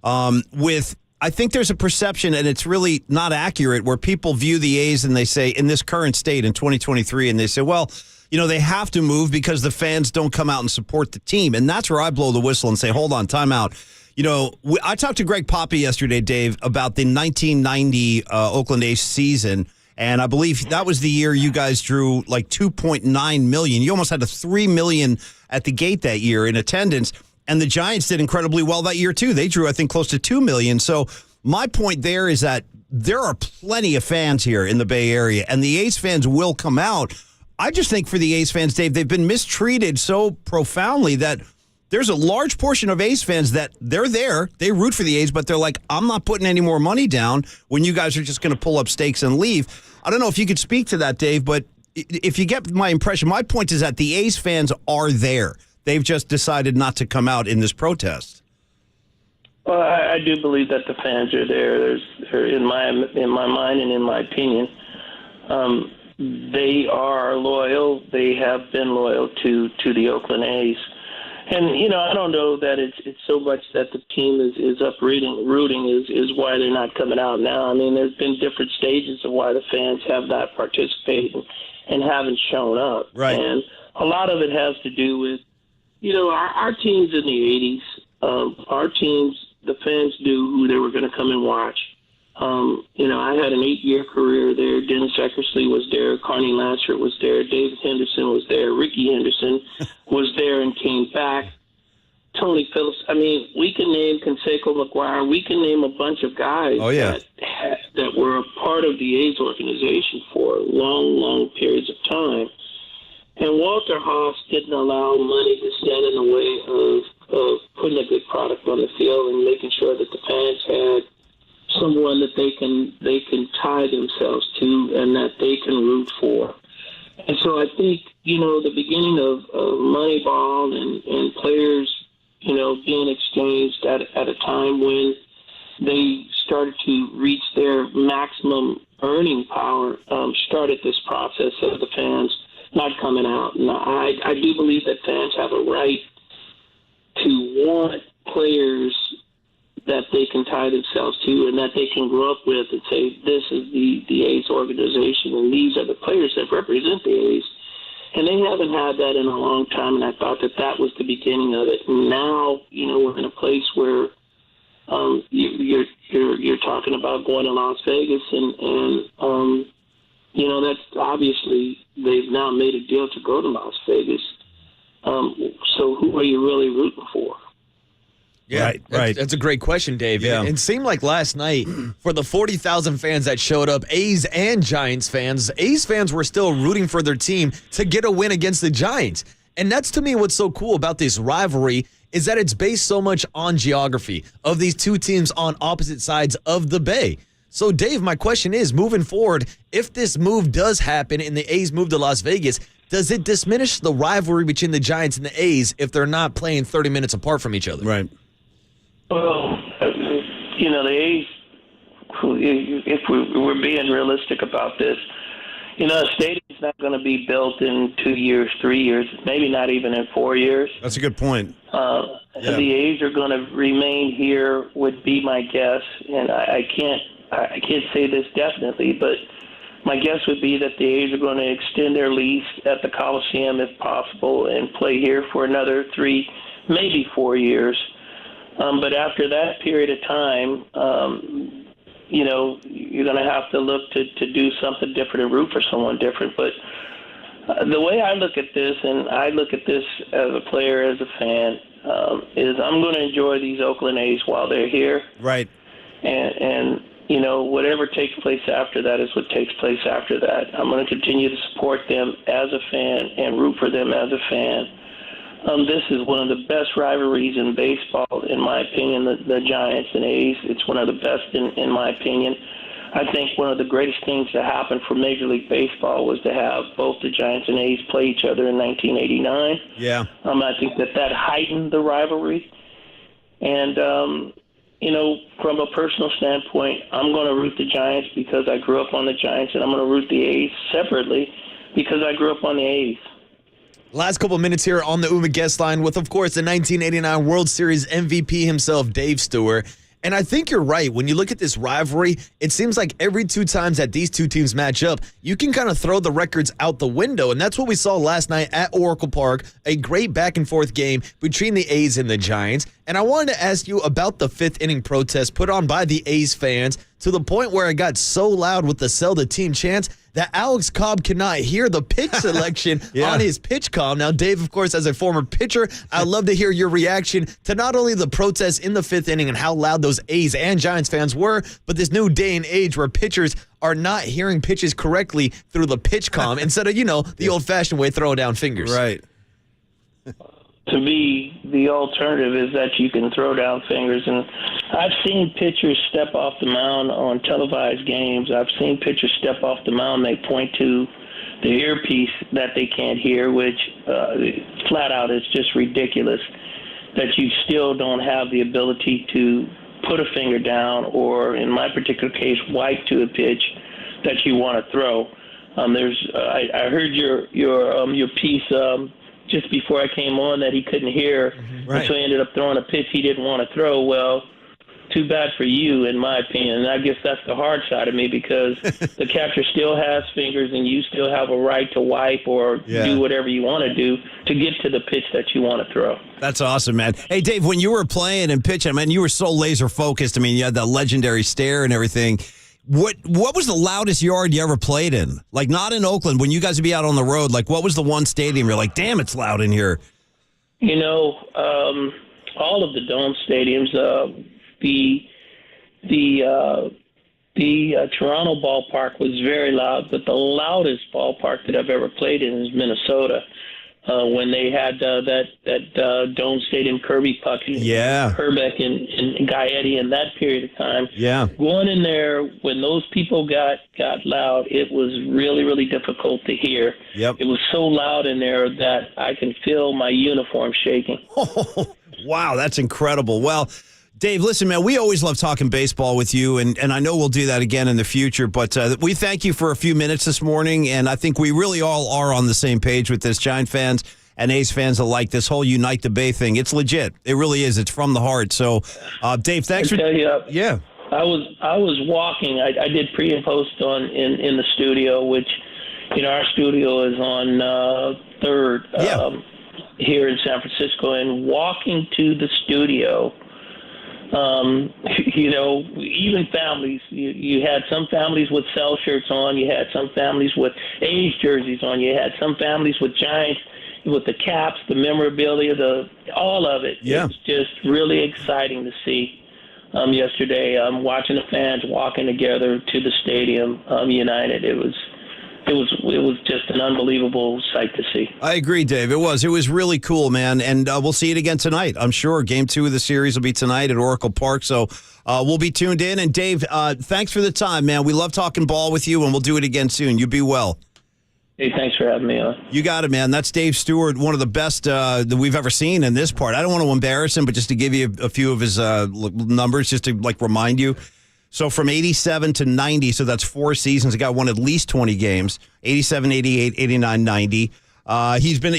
I think there's a perception, and it's really not accurate, where people view the A's and they say, in this current state in 2023, and they say, well, they have to move because the fans don't come out and support the team. And that's where I blow the whistle and say, hold on, time out. I talked to Greg Poppy yesterday, Dave, about the 1990 Oakland A's season. And I believe that was the year you guys drew like 2.9 million. You almost had a 3 million at the gate that year in attendance. And the Giants did incredibly well that year, too. They drew, I think, close to 2 million. So my point there is that there are plenty of fans here in the Bay Area, and the A's fans will come out. I just think for the A's fans, Dave, they've been mistreated so profoundly that there's a large portion of A's fans that they're there, they root for the A's, but they're like, I'm not putting any more money down when you guys are just going to pull up stakes and leave. I don't know if you could speak to that, Dave, but if you get my impression, my point is that the A's fans are there. They've just decided not to come out in this protest. Well, I do believe that the fans are there. In my mind and in my opinion, they are loyal. They have been loyal to the Oakland A's. And, I don't know that it's so much that the team is rooting is why they're not coming out now. I mean, there's been different stages of why the fans have not participated and haven't shown up. Right. And a lot of it has to do with, our teams in the 80s, our teams, the fans knew who they were going to come and watch. I had an 8-year career there. Dennis Eckersley was there. Carney Lansford was there. David Henderson was there. Ricky Henderson was there and came back. Tony Phillips. I mean, we can name Canseco McGuire. We can name a bunch of guys that were a part of the A's organization for long, long periods of time. And Walter Haas didn't allow money to stand in the way of putting a good product on the field and making sure that the fans had someone that they can tie themselves to and that they can root for. And so I think, the beginning of Moneyball and players, being exchanged at a time when they started to reach their maximum earning power, started this process of the fans not coming out. And I do believe that fans have a right to want players that they can tie themselves to and that they can grow up with and say, this is the A's organization and these are the players that represent the A's. And they haven't had that in a long time, and I thought that was the beginning of it. And now, we're in a place where you're talking about going to Las Vegas, and that's obviously they've now made a deal to go to Las Vegas. So who are you really rooting for? Yeah, right. That's a great question, Dave. Yeah. It seemed like last night, for the 40,000 fans that showed up, A's and Giants fans were still rooting for their team to get a win against the Giants. And that's, to me, what's so cool about this rivalry is that it's based so much on geography of these two teams on opposite sides of the Bay. So, Dave, my question is, moving forward, if this move does happen and the A's move to Las Vegas, does it diminish the rivalry between the Giants and the A's if they're not playing 30 minutes apart from each other? Right. Well, the A's, if we're being realistic about this, a stadium's not going to be built in 2 years, 3 years, maybe not even in 4 years. That's a good point. The A's are going to remain here, would be my guess, and I can't say this definitely, but my guess would be that the A's are going to extend their lease at the Coliseum if possible and play here for another 3, maybe 4 years. But after that period of time, you're going to have to look to do something different and root for someone different. But the way I look at this, and I look at this as a player, as a fan, is I'm going to enjoy these Oakland A's while they're here. Right. And whatever takes place after that is what takes place after that. I'm going to continue to support them as a fan and root for them as a fan. This is one of the best rivalries in baseball, in my opinion, the Giants and A's. It's one of the best in my opinion. I think one of the greatest things that happened for Major League Baseball was to have both the Giants and A's play each other in 1989. Yeah. I think that heightened the rivalry. And, from a personal standpoint, I'm going to root the Giants because I grew up on the Giants, and I'm going to root the A's separately because I grew up on the A's. Last couple minutes here on the UMA guest line with, of course, the 1989 World Series MVP himself, Dave Stewart. And I think you're right. When you look at this rivalry, it seems like every 2 times that these two teams match up, you can kind of throw the records out the window. And that's what we saw last night at Oracle Park, a great back-and-forth game between the A's and the Giants. And I wanted to ask you about the 5th inning protest put on by the A's fans to the point where it got so loud with the sell the team chants that Alex Cobb cannot hear the pitch selection on his pitch comm. Now, Dave, of course, as a former pitcher, I'd love to hear your reaction to not only the protests in the 5th inning and how loud those A's and Giants fans were, but this new day and age where pitchers are not hearing pitches correctly through the pitch comm instead of, the old-fashioned way, throwing down fingers. Right. To me, the alternative is that you can throw down fingers. And I've seen pitchers step off the mound on televised games. I've seen pitchers step off the mound. They point to the earpiece that they can't hear, which flat out is just ridiculous, that you still don't have the ability to put a finger down or, in my particular case, wipe to a pitch that you want to throw. I heard your piece just before I came on that he couldn't hear, and so he ended up throwing a pitch he didn't want to throw. Well, too bad for you, in my opinion. And I guess that's the hard side of me, because the catcher still has fingers and you still have a right to wipe or do whatever you want to do to get to the pitch that you want to throw. That's awesome, man. Hey, Dave, when you were playing and pitching, man, you were so laser focused. I mean, you had that legendary stare and everything. What was the loudest yard you ever played in? Like, not in Oakland, when you guys would be out on the road, like, what was the one stadium you're like, damn, it's loud in here? All of the dome stadiums, the Toronto ballpark was very loud, but the loudest ballpark that I've ever played in is Minnesota. When they had that dome stadium, Kirby Puck and Herbeck and Gaetti in that period of time. Yeah. Going in there, when those people got loud, it was really, really difficult to hear. Yep. It was so loud in there that I can feel my uniform shaking. Oh, wow, that's incredible. Well, Dave, listen, man, we always love talking baseball with you, and I know we'll do that again in the future, but we thank you for a few minutes this morning, and I think we really all are on the same page with this. Giant fans and A's fans alike, this whole Unite the Bay thing, it's legit. It really is. It's from the heart. So, Dave, thanks for... Yeah. I was walking. I did pre and post in the studio, which, our studio is on 3rd here in San Francisco, and walking to the studio... even families, you had some families with Cell shirts on, you had some families with A's jerseys on, you had some families with Giants, with the caps, the memorabilia, all of it. Yeah. It was just really exciting to see yesterday. Watching the fans walking together to the stadium, united. It was just an unbelievable sight to see. I agree, Dave. It was really cool, man. And we'll see it again tonight. I'm sure Game 2 of the series will be tonight at Oracle Park. So we'll be tuned in. And Dave, thanks for the time, man. We love talking ball with you, and we'll do it again soon. You be well. Hey, thanks for having me on. You got it, man. That's Dave Stewart, one of the best that we've ever seen in this part. I don't want to embarrass him, but just to give you a few of his numbers, just to remind you. So from 87 to 90, so that's 4 seasons. The guy won at least 20 games, 87, 88, 89, 90. He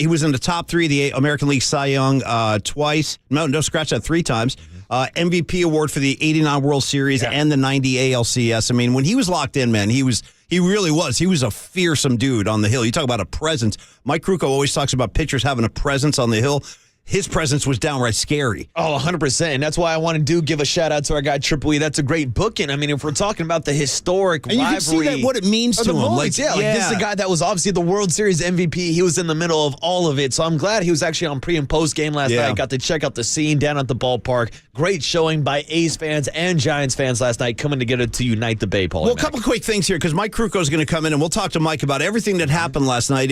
was in the top 3 of the American League Cy Young twice. No, scratch that, 3 times. MVP award for the 89 World Series and the 90 ALCS. I mean, when he was locked in, man, he really was. He was a fearsome dude on the hill. You talk about a presence. Mike Krukow always talks about pitchers having a presence on the hill. His presence was downright scary. Oh, 100%. And that's why I want to give a shout-out to our guy, Triple E. That's a great booking. I mean, if we're talking about the historic rivalry. You can see that what it means to him. Moments, this is a guy that was obviously the World Series MVP. He was in the middle of all of it. So I'm glad he was actually on pre- and post-game last night. Got to check out the scene down at the ballpark. Great showing by A's fans and Giants fans last night coming together to unite the Bay, Paul. Well, a couple quick things here, because Mike Krukow is going to come in, and we'll talk to Mike about everything that happened last night.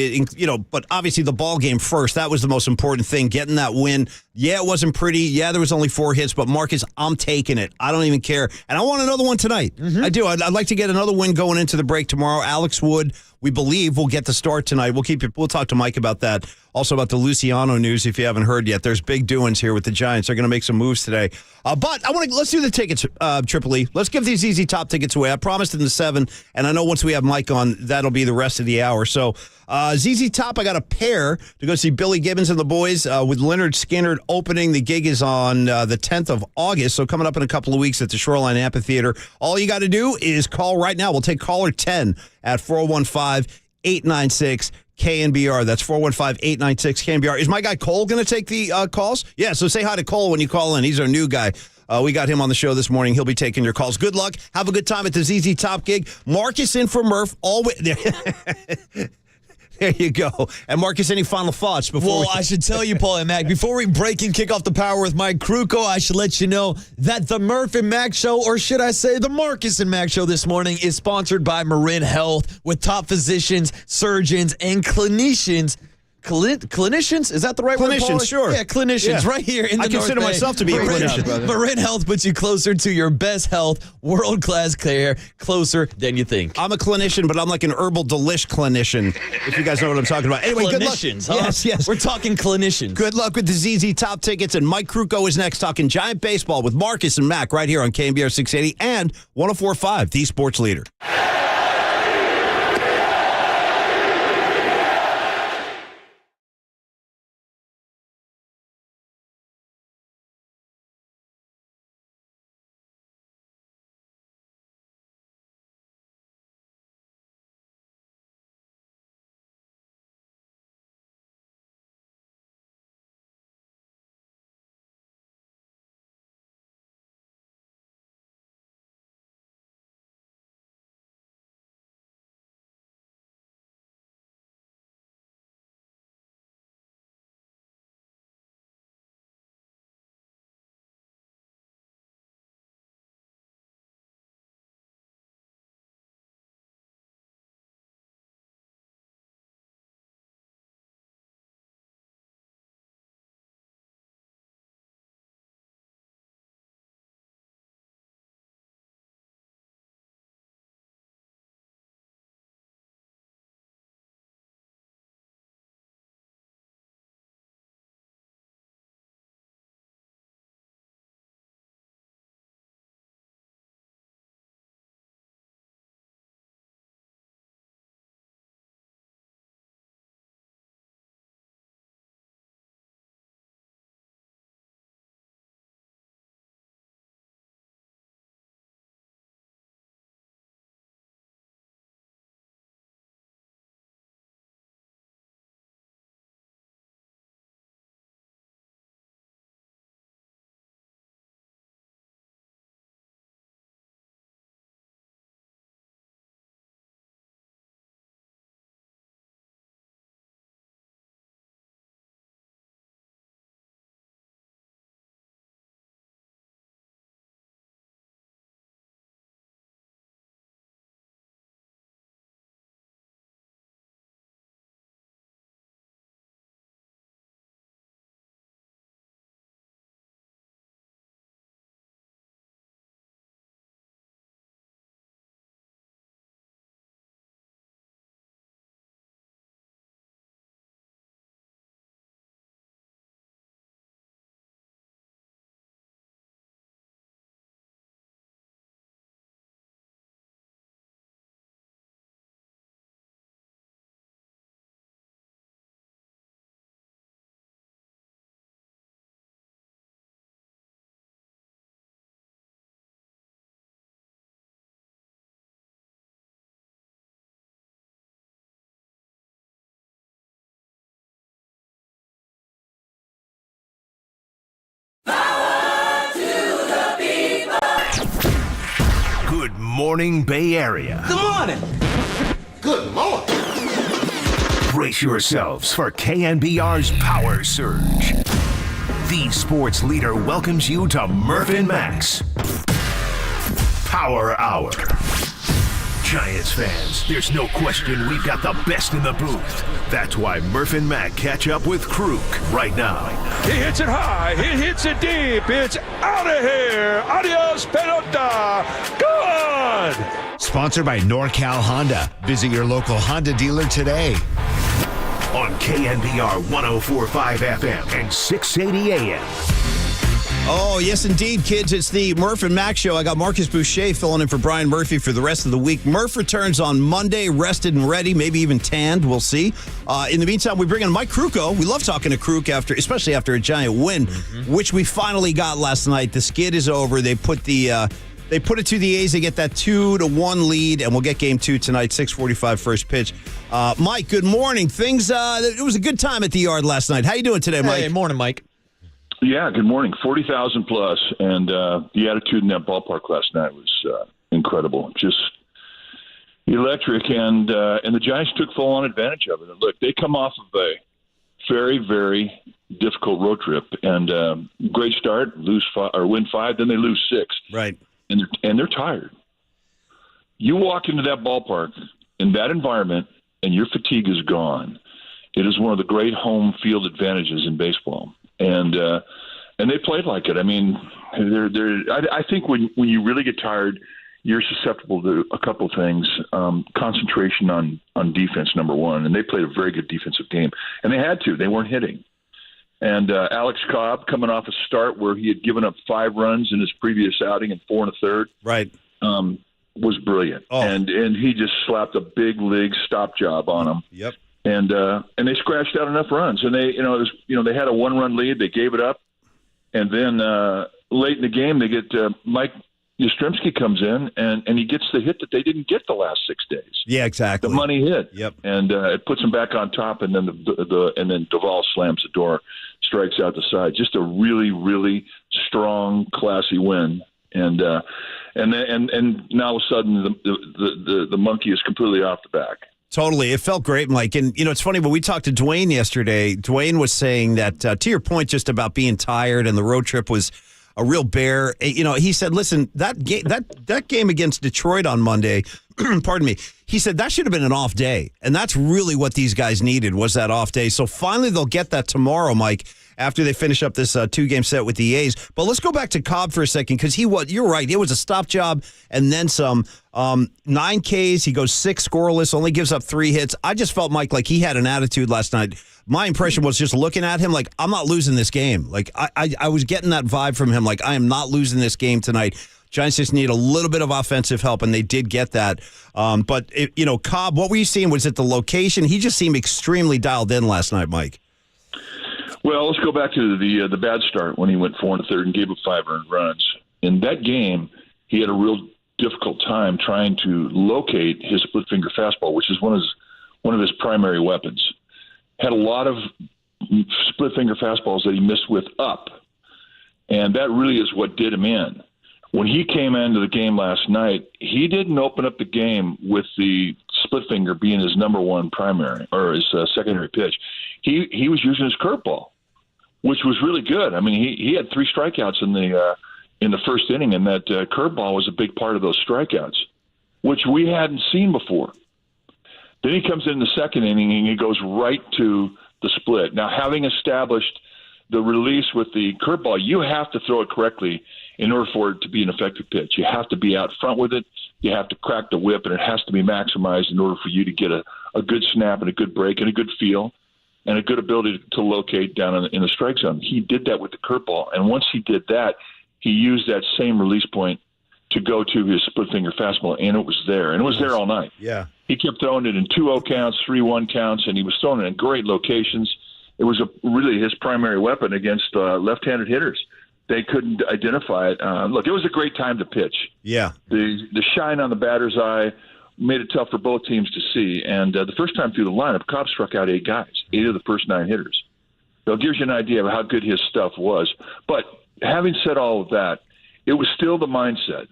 But obviously the ball game first. That was the most important thing, getting that win. Yeah, it wasn't pretty. Yeah, there was only 4 hits, but Marcus, I'm taking it. I don't even care. And I want another one tonight. I do. I'd like to get another win going into the break tomorrow. Alex Wood, we believe, will get the start tonight. We'll talk to Mike about that. Also about the Luciano news, if you haven't heard yet. There's big doings here with the Giants. They're going to make some moves today. But let's do the tickets, Triple E. Let's give these easy top tickets away. I promised in the 7, and I know once we have Mike on, that'll be the rest of the hour. So ZZ Top, I got a pair to go see Billy Gibbons and the boys with Leonard Skinner opening. The gig is on the 10th of August, so coming up in a couple of weeks at the Shoreline Amphitheater. All you got to do is call right now. We'll take caller 10 at 415-896-KNBR. That's 415-896-KNBR. Is my guy Cole going to take the calls? Yeah, so say hi to Cole when you call in. He's our new guy. We got him on the show this morning. He'll be taking your calls. Good luck. Have a good time at the ZZ Top gig. Marcus in for Murph. There you go. And Marcus, any final thoughts before I should tell you, Paul and Mac, before we break and kick off the power with Mike Krukow, I should let you know that the Murph and Mac show, or should I say the Marcus and Mac show this morning, is sponsored by Marin Health with top physicians, surgeons, and clinicians. Clinicians? Is that the right word, Paul? Clinicians, sure. Yeah, clinicians Yeah. right here in the I consider North Bay. myself to be a clinician. Marin Health puts you closer to your best health, world-class care, closer than you think. I'm a clinician, but I'm like an herbal delish clinician, if you guys know what I'm talking about. Anyway, good luck. Clinicians, huh? Yes. We're talking clinicians. Good luck with the ZZ Top tickets, and Mike Krukow is next talking Giant baseball with Marcus and Mac right here on KNBR 680 and 104.5, the sports leader. Good morning, Bay Area. Good morning. Good morning. Brace yourselves for KNBR's Power Surge. The sports leader welcomes you to Murph and Max Power Hour. Giants fans, there's no question we've got the best in the booth. That's why Murph and Mac catch up with Kruk right now. He hits it high. He hits it deep. It's out of here. Adios, pelota. Good. Sponsored by NorCal Honda. Visit your local Honda dealer today. On KNBR 104.5 FM and 680 AM. Oh, yes, indeed, kids. It's the Murph and Mac Show. I got Marcus Boucher filling in for Brian Murphy for the rest of the week. Murph returns on Monday, rested and ready, maybe even tanned. We'll see. In the meantime, we bring in Mike Krukow. We love talking to Kruk especially after a giant win, which we finally got last night. The skid is over. They put it to the A's. They get that 2-1 lead, and we'll get game 2 tonight, 6:45 first pitch. Mike, good morning. It was a good time at the Yard last night. How you doing today, Mike? Hey, morning, Mike. Yeah, good morning. 40,000 plus, and the attitude in that ballpark last night was incredible, just electric, and the Giants took full-on advantage of it. And look, they come off of a very, very difficult road trip, and great start, win 5, then they lose 6, right? And they're tired. You walk into that ballpark in that environment, and your fatigue is gone. It is one of the great home field advantages in baseball. And they played like it. I mean, I think when you really get tired, you're susceptible to a couple of things. Concentration on defense, number one, and they played a very good defensive game, and they had to. They weren't hitting. And Alex Cobb, coming off a start where he had given up 5 runs in his previous outing and 4 1/3, right, was brilliant. Oh. And he just slapped a big league stop job on him. Yep. And they scratched out enough runs, and they had a 1-run lead. They gave it up, and then late in the game, they get Mike Yastrzemski comes in, and he gets the hit that they didn't get the last 6 days. Yeah, exactly. The money hit. Yep. And it puts them back on top, and then then Duvall slams the door, strikes out the side. Just a really, really strong, classy win. And now all of a sudden the monkey is completely off the back. Totally. It felt great, Mike. And, it's funny, when we talked to Dwayne yesterday, Dwayne was saying that, to your point, just about being tired and the road trip was a real bear. He said, listen, that game against Detroit on Monday, pardon me, he said that should have been an off day. And that's really what these guys needed, was that off day. So finally they'll get that tomorrow, Mike, after they finish up this 2-game set with the A's. But let's go back to Cobb for a second, because you're right, it was a stop job and then some. 9 Ks, he goes 6 scoreless, only gives up 3 hits. I just felt, Mike, like he had an attitude last night. My impression was just looking at him like, I'm not losing this game. Like, I was getting that vibe from him, like, I am not losing this game tonight. Giants just need a little bit of offensive help, and they did get that. But Cobb, what were you seeing? Was it the location? He just seemed extremely dialed in last night, Mike. Well, let's go back to the bad start when he went 4 1/3 and gave up 5 earned runs. In that game, he had a real difficult time trying to locate his split finger fastball, which is one of his primary weapons. Had a lot of split finger fastballs that he missed with up, and that really is what did him in. When he came into the game last night, he didn't open up the game with the split finger being his number one primary or his secondary pitch. He was using his curveball, which was really good. I mean, he had 3 strikeouts in the first inning, and that curveball was a big part of those strikeouts, which we hadn't seen before. Then he comes in the second inning, and he goes right to the split. Now, having established the release with the curveball, you have to throw it correctly in order for it to be an effective pitch. You have to be out front with it. You have to crack the whip, and it has to be maximized in order for you to get a good snap and a good break and a good feel and a good ability to locate down in the strike zone. He did that with the curveball, and once he did that, he used that same release point to go to his split finger fastball, and it was there. And it was there all night. Yeah. He kept throwing it in 2-0 counts, 3-1 counts, and he was throwing it in great locations. It was really his primary weapon against left-handed hitters. They couldn't identify it. Look, it was a great time to pitch. Yeah. The shine on the batter's eye made it tough for both teams to see. And the first time through the lineup, Cobb struck out 8 guys, 8 of the first 9 hitters. So it gives you an idea of how good his stuff was. But having said all of that, it was still the mindset.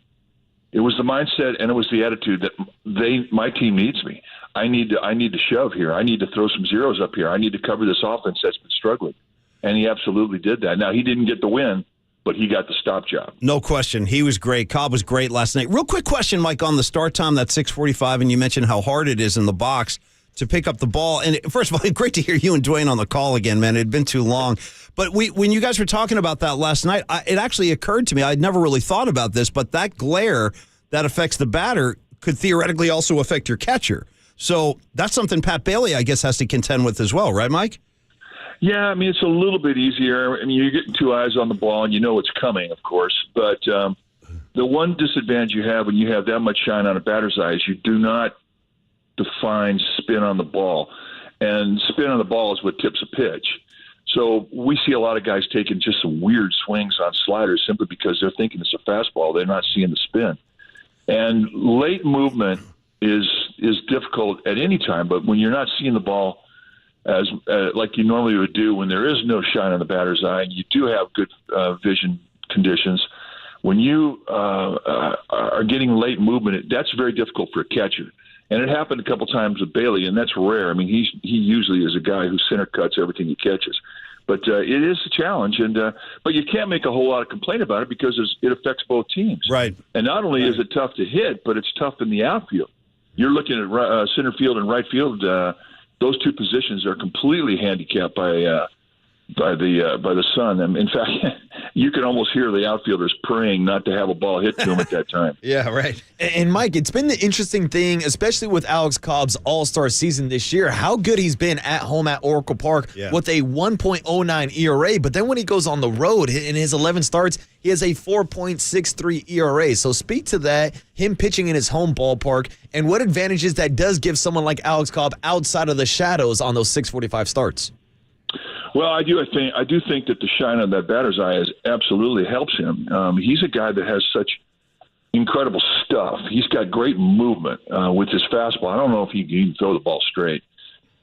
It was the mindset, and it was the attitude that my team needs me. I need to shove here. I need to throw some zeros up here. I need to cover this offense that's been struggling. And he absolutely did that. Now, he didn't get the win, but he got the stop job. No question. He was great. Cobb was great last night. Real quick question, Mike, on the start time, that 6:45, and you mentioned how hard it is in the box to pick up the ball. And first of all, great to hear you and Dwayne on the call again, man. It had been too long. But when you guys were talking about that last night, it actually occurred to me, I'd never really thought about this, but that glare that affects the batter could theoretically also affect your catcher. So that's something Pat Bailey, I guess, has to contend with as well, right, Mike? Yeah, I mean, it's a little bit easier. I mean, you're getting two eyes on the ball, and you know it's coming, of course. But the one disadvantage you have when you have that much shine on a batter's eye is you do not define spin on the ball. And spin on the ball is what tips a pitch. So we see a lot of guys taking just some weird swings on sliders simply because they're thinking it's a fastball. They're not seeing the spin. And late movement is difficult at any time, but when you're not seeing the ball as like you normally would do when there is no shine on the batter's eye and you do have good vision conditions, when you are getting late movement, that's very difficult for a catcher. And it happened a couple times with Bailey, and that's rare. I mean, he usually is a guy who center cuts everything he catches. But it is a challenge, but you can't make a whole lot of complaint about it because it affects both teams. Right. And not only is it tough to hit, but it's tough in the outfield. You're looking at center field and right field. Those two positions are completely handicapped by the sun. And in fact, you can almost hear the outfielders praying not to have a ball hit to them at that time. Yeah, right. And Mike, it's been the interesting thing, especially with Alex Cobb's All-Star season this year, how good he's been at home at Oracle Park with a 1.09 ERA. But then when he goes on the road, in his 11 starts, he has a 4.63 ERA. So speak to that, him pitching in his home ballpark, and what advantages that does give someone like Alex Cobb outside of the shadows on those 645 starts. Well, I do think that the shine on that batter's eye absolutely helps him. He's a guy that has such incredible stuff. He's got great movement with his fastball. I don't know if he can even throw the ball straight,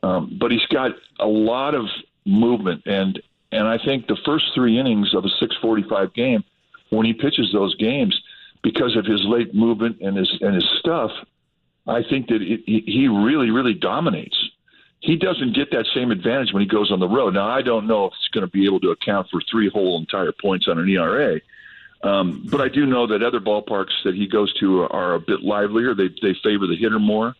but he's got a lot of movement. And I think the first three innings of a 6:45 game, when he pitches those games, because of his late movement and his stuff, I think that he really, really dominates. He doesn't get that same advantage when he goes on the road. Now, I don't know if it's going to be able to account for three whole entire points on an ERA, but I do know that other ballparks that he goes to are a bit livelier. They favor the hitter more.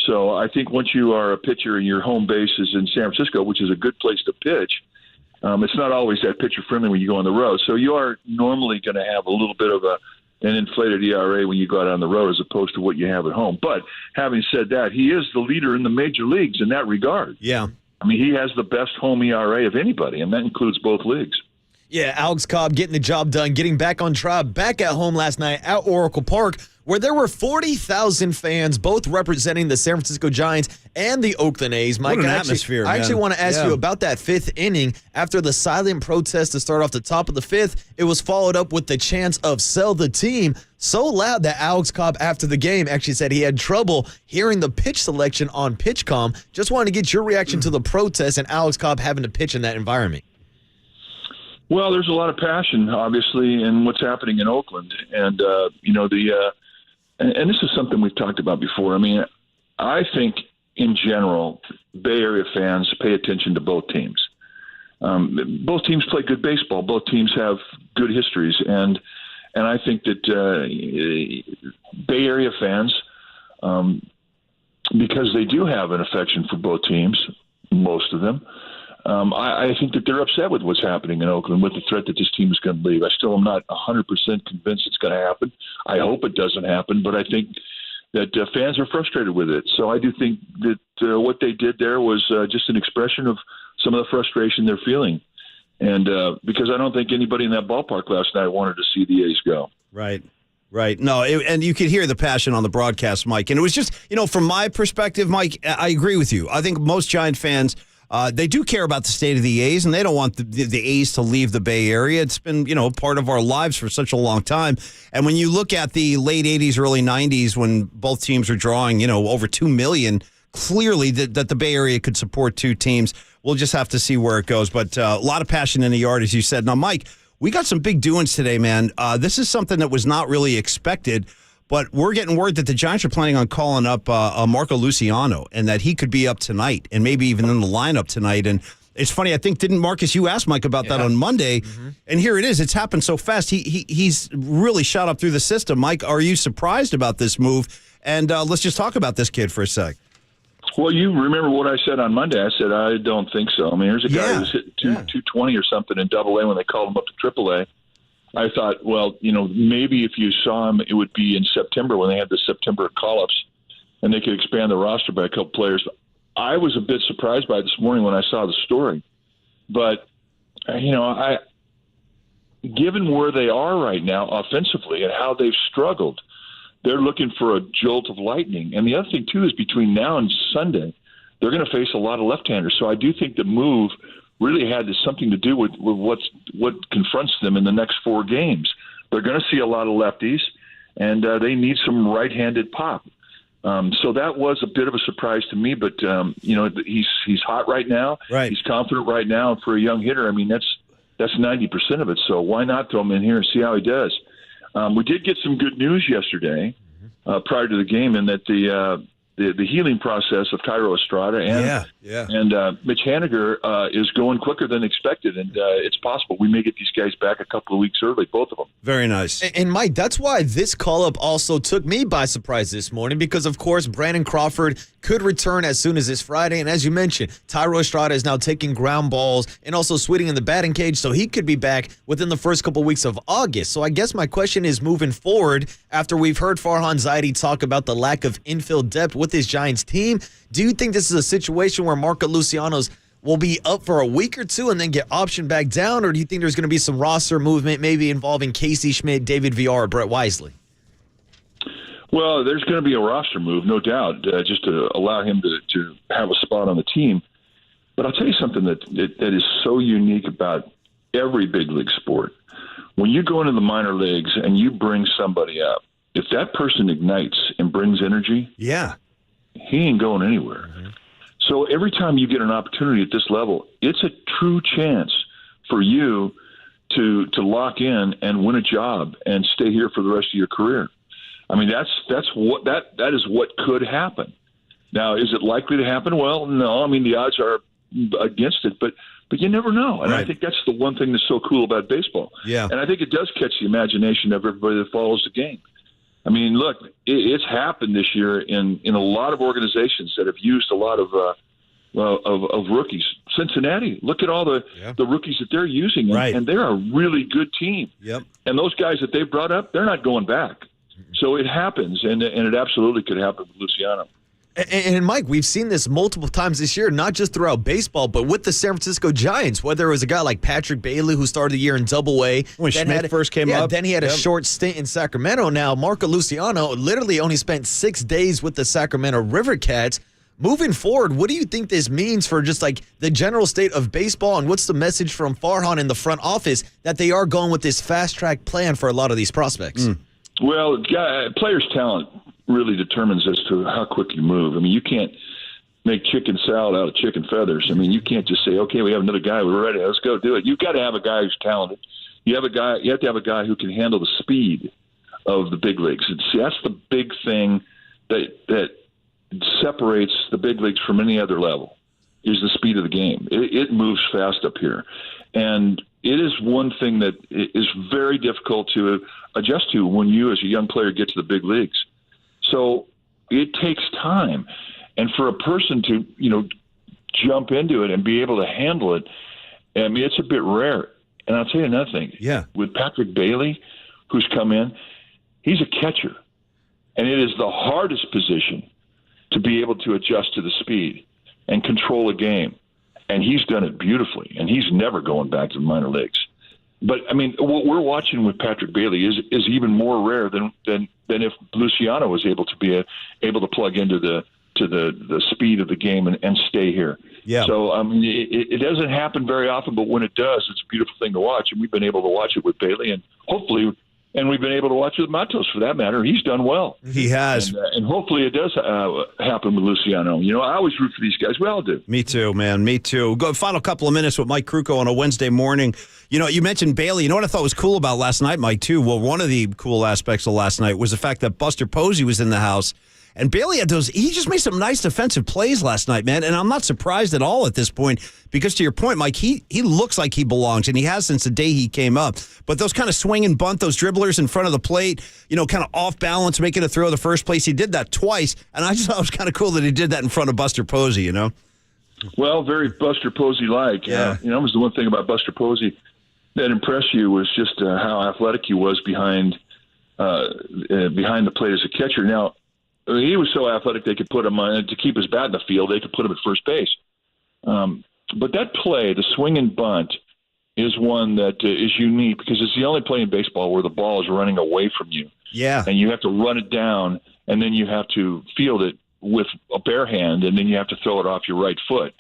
So I think once you are a pitcher and your home base is in San Francisco, which is a good place to pitch, it's not always that pitcher-friendly when you go on the road. So you are normally going to have a little bit of an inflated ERA when you go out on the road as opposed to what you have at home. But having said that, he is the leader in the major leagues in that regard. Yeah. I mean, he has the best home ERA of anybody, and that includes both leagues. Yeah, Alex Cobb getting the job done, getting back on track, back at home last night at Oracle Park, where there were 40,000 fans, both representing the San Francisco Giants and the Oakland A's. Mike, what an atmosphere, I actually want to ask Yeah. you about that fifth inning. After the silent protest to start off the top of the fifth, it was followed up with the chants of "sell the team," so loud that Alex Cobb, after the game, actually said he had trouble hearing the pitch selection on PitchCom. Just wanted to get your reaction to the protest and Alex Cobb having to pitch in that environment. Well, there's a lot of passion, obviously, in what's happening in Oakland. And, and this is something we've talked about before. I mean, I think in general, Bay Area fans pay attention to both teams. Both teams play good baseball. Both teams have good histories. And I think that Bay Area fans, because they do have an affection for both teams, most of them, I think that they're upset with what's happening in Oakland with the threat that this team is going to leave. I still am not 100% convinced it's going to happen. I hope it doesn't happen, but I think that fans are frustrated with it. So I do think that what they did there was just an expression of some of the frustration they're feeling. And because I don't think anybody in that ballpark last night wanted to see the A's go. Right. Right. No, and you could hear the passion on the broadcast, Mike. And it was just, from my perspective, Mike, I agree with you. I think most Giant fans, they do care about the state of the A's, and they don't want the A's to leave the Bay Area. It's been, part of our lives for such a long time. And when you look at the late 80s, early 90s, when both teams are drawing, over 2 million, clearly that the Bay Area could support two teams. We'll just have to see where it goes. But a lot of passion in the yard, as you said. Now, Mike, we got some big doings today, man. This is something that was not really expected. But we're getting word that the Giants are planning on calling up Marco Luciano and that he could be up tonight and maybe even in the lineup tonight. And it's funny, I think, didn't Marcus, you asked Mike about that on Monday, and here it is. It's happened so fast. He's really shot up through the system. Mike, are you surprised about this move? And let's just talk about this kid for a sec. Well, you remember what I said on Monday. I said, I don't think so. I mean, here's a guy who's hit 220 or something in Double-A when they called him up to Triple-A. I thought, well, maybe if you saw him, it would be in September when they had the September call-ups, and they could expand the roster by a couple players. I was a bit surprised by it this morning when I saw the story. But, given where they are right now offensively and how they've struggled, they're looking for a jolt of lightning. And the other thing, too, is between now and Sunday, they're going to face a lot of left-handers. So I do think the move really had something to do with what confronts them in the next 4 games. They're going to see a lot of lefties, and they need some right-handed pop. So that was a bit of a surprise to me, but he's hot right now. Right. He's confident right now. And for a young hitter, I mean, that's 90% of it. So why not throw him in here and see how he does? We did get some good news yesterday prior to the game, in that the healing process of Tyro Estrada and Mitch Haniger is going quicker than expected, and it's possible we may get these guys back a couple of weeks early, both of them. Very nice. And Mike, that's why this call-up also took me by surprise this morning, because, of course, Brandon Crawford could return as soon as this Friday. And as you mentioned, Tyro Estrada is now taking ground balls and also swinging in the batting cage, so he could be back within the first couple weeks of August. So I guess my question is, moving forward, after we've heard Farhan Zaidi talk about the lack of infield depth with his Giants team, do you think this is a situation where Marco Luciano's will be up for a week or two and then get optioned back down, or do you think there's going to be some roster movement maybe involving Casey Schmidt, David Villar, or Brett Wisely? Well, there's going to be a roster move, no doubt, just to allow him to have a spot on the team. But I'll tell you something that is so unique about every big league sport. When you go into the minor leagues and you bring somebody up, if that person ignites and brings energy, he ain't going anywhere. Mm-hmm. So every time you get an opportunity at this level, it's a true chance for you to lock in and win a job and stay here for the rest of your career. I mean, that is what could happen. Now, is it likely to happen? Well, no. I mean, the odds are against it, but you never know. And I think that's the one thing that's so cool about baseball. Yeah. And I think it does catch the imagination of everybody that follows the game. I mean, look, it's happened this year in a lot of organizations that have used a lot of rookies. Cincinnati, look at all the rookies that they're using, and they're a really good team. Yep. And those guys that they've brought up, they're not going back. So it happens, and it absolutely could happen with Luciano. And Mike, we've seen this multiple times this year, not just throughout baseball, but with the San Francisco Giants, whether it was a guy like Patrick Bailey, who started the year in Double-A. When Schmidt first came up. Then he had a short stint in Sacramento. Now, Marco Luciano literally only spent 6 days with the Sacramento River Cats. Moving forward, what do you think this means for just like the general state of baseball, and what's the message from Farhan in the front office that they are going with this fast-track plan for a lot of these prospects? Well, players' talent really determines as to how quick you move. I mean, you can't make chicken salad out of chicken feathers. I mean, you can't just say, okay, we have another guy, we're ready, let's go do it. You've got to have a guy who's talented. You have to have a guy who can handle the speed of the big leagues. And see, that's the big thing that separates the big leagues from any other level, is the speed of the game. It moves fast up here. And it is one thing that is very difficult to adjust to when you as a young player get to the big leagues. So it takes time. And for a person to, jump into it and be able to handle it, I mean, it's a bit rare. And I'll tell you another thing. Yeah. With Patrick Bailey, who's come in, he's a catcher. And it is the hardest position to be able to adjust to the speed and control a game. And he's done it beautifully, and he's never going back to the minor leagues. But, I mean, what we're watching with Patrick Bailey is even more rare than if Luciano was able to plug into the speed of the game and stay here. Yeah. So, I mean, it doesn't happen very often, but when it does, it's a beautiful thing to watch. And we've been able to watch it with Bailey, and hopefully – and we've been able to watch it with Matos, for that matter. He's done well. He has. And hopefully it does happen with Luciano. I always root for these guys. We all do. Me too, man. Me too. Go final couple of minutes with Mike Krukow on a Wednesday morning. You mentioned Bailey. You know what I thought was cool about last night, Mike, too? Well, one of the cool aspects of last night was the fact that Buster Posey was in the house. And Bailey had he just made some nice defensive plays last night, man. And I'm not surprised at all at this point because, to your point, Mike, he looks like he belongs, and he has since the day he came up. But those kind of swing and bunt, those dribblers in front of the plate, kind of off balance, making a throw the first place, he did that twice. And I just thought it was kind of cool that he did that in front of Buster Posey, Well, very Buster Posey-like. Yeah. It was the one thing about Buster Posey that impressed you was just how athletic he was behind the plate as a catcher. Now, he was so athletic they could put him on to keep his bat in the field. They could put him at first base. But that play, the swing and bunt, is one that is unique because it's the only play in baseball where the ball is running away from you. Yeah. And you have to run it down, and then you have to field it with a bare hand, and then you have to throw it off your right foot.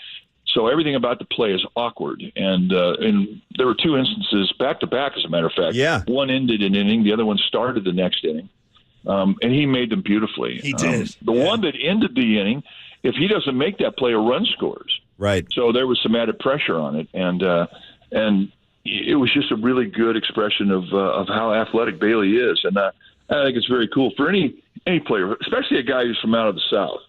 So everything about the play is awkward. And there were two instances back-to-back, as a matter of fact. Yeah. One ended an inning. The other one started the next inning. And he made them beautifully. He did. The one that ended the inning, if he doesn't make that play, a run scores. Right. So there was some added pressure on it. And it was just a really good expression of how athletic Bailey is. And I think it's very cool for any player, especially a guy who's from out of the South.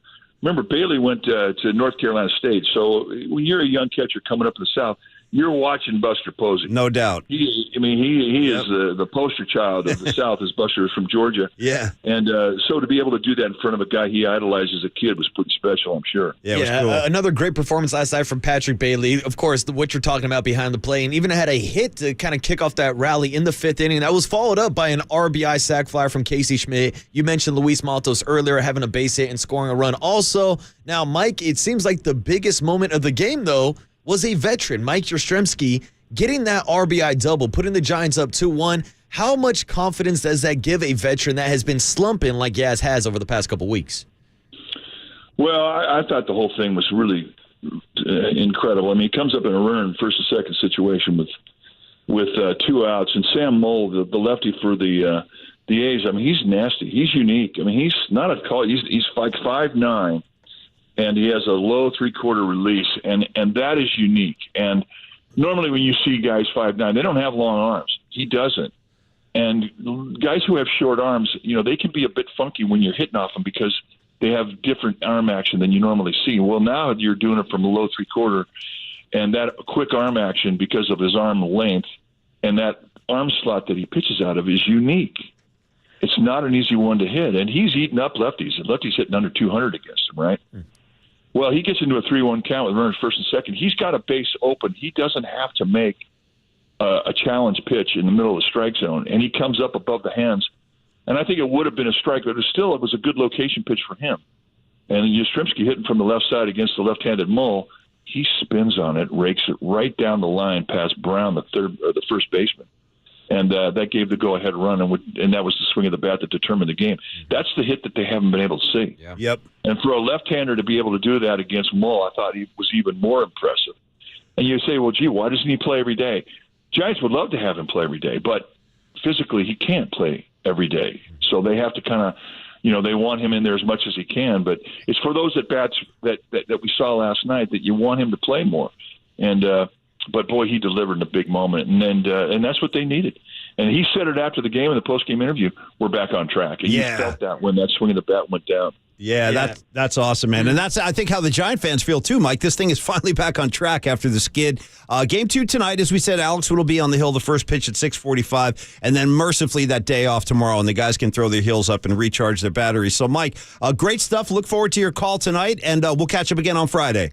Remember, Bailey went to North Carolina State. So when you're a young catcher coming up in the South, you're watching Buster Posey. No doubt. He is the poster child of the South, as Buster is from Georgia. Yeah. And so to be able to do that in front of a guy he idolized as a kid was pretty special, I'm sure. Yeah, it was cool. Another great performance last night from Patrick Bailey. Of course, what you're talking about behind the play, and even had a hit to kind of kick off that rally in the fifth inning. That was followed up by an RBI sac fly from Casey Schmidt. You mentioned Luis Matos earlier having a base hit and scoring a run. Also, now, Mike, it seems like the biggest moment of the game, though, was a veteran, Mike Yastrzemski, getting that RBI double, putting the Giants up 2-1. How much confidence does that give a veteran that has been slumping like Yaz has over the past couple weeks? Well, I thought the whole thing was really incredible. I mean, he comes up in a run, first and second situation with 2 outs, and Sam Moll, the lefty for the A's. I mean, he's nasty. He's unique. I mean, he's not a call. He's like 5'9". And he has a low three-quarter release, and that is unique. And normally when you see guys 5'9", they don't have long arms. He doesn't. And guys who have short arms, they can be a bit funky when you're hitting off them because they have different arm action than you normally see. Well, now you're doing it from a low three-quarter, and that quick arm action because of his arm length and that arm slot that he pitches out of is unique. It's not an easy one to hit, and he's eating up lefties. And lefties hitting under 200 against him, right? Well, he gets into a 3-1 count with runners first and second. He's got a base open. He doesn't have to make a challenge pitch in the middle of the strike zone, and he comes up above the hands. And I think it would have been a strike, but it was a good location pitch for him. And Yastrzemski hitting from the left side against the left-handed Moll, he spins on it, rakes it right down the line past Brown, the first baseman. And that gave the go-ahead run, and that was the swing of the bat that determined the game. That's the hit that they haven't been able to see. Yeah. Yep. And for a left-hander to be able to do that against Moll, I thought he was even more impressive. And you say, well, gee, why doesn't he play every day? Giants would love to have him play every day, but physically he can't play every day. So they have to kind of, they want him in there as much as he can. But it's for those at-bats that we saw last night that you want him to play more. And but boy, he delivered in a big moment, and that's what they needed. And he said it after the game in the post-game interview. We're back on track, and you felt that when that swing of the bat went down. Yeah, that's awesome, man. And that's, I think, how the Giant fans feel, too, Mike. This thing is finally back on track after the skid. Game 2 tonight, as we said, Alex will be on the hill, the first pitch at 6:45, and then mercifully that day off tomorrow, and the guys can throw their heels up and recharge their batteries. So, Mike, great stuff. Look forward to your call tonight, and we'll catch up again on Friday.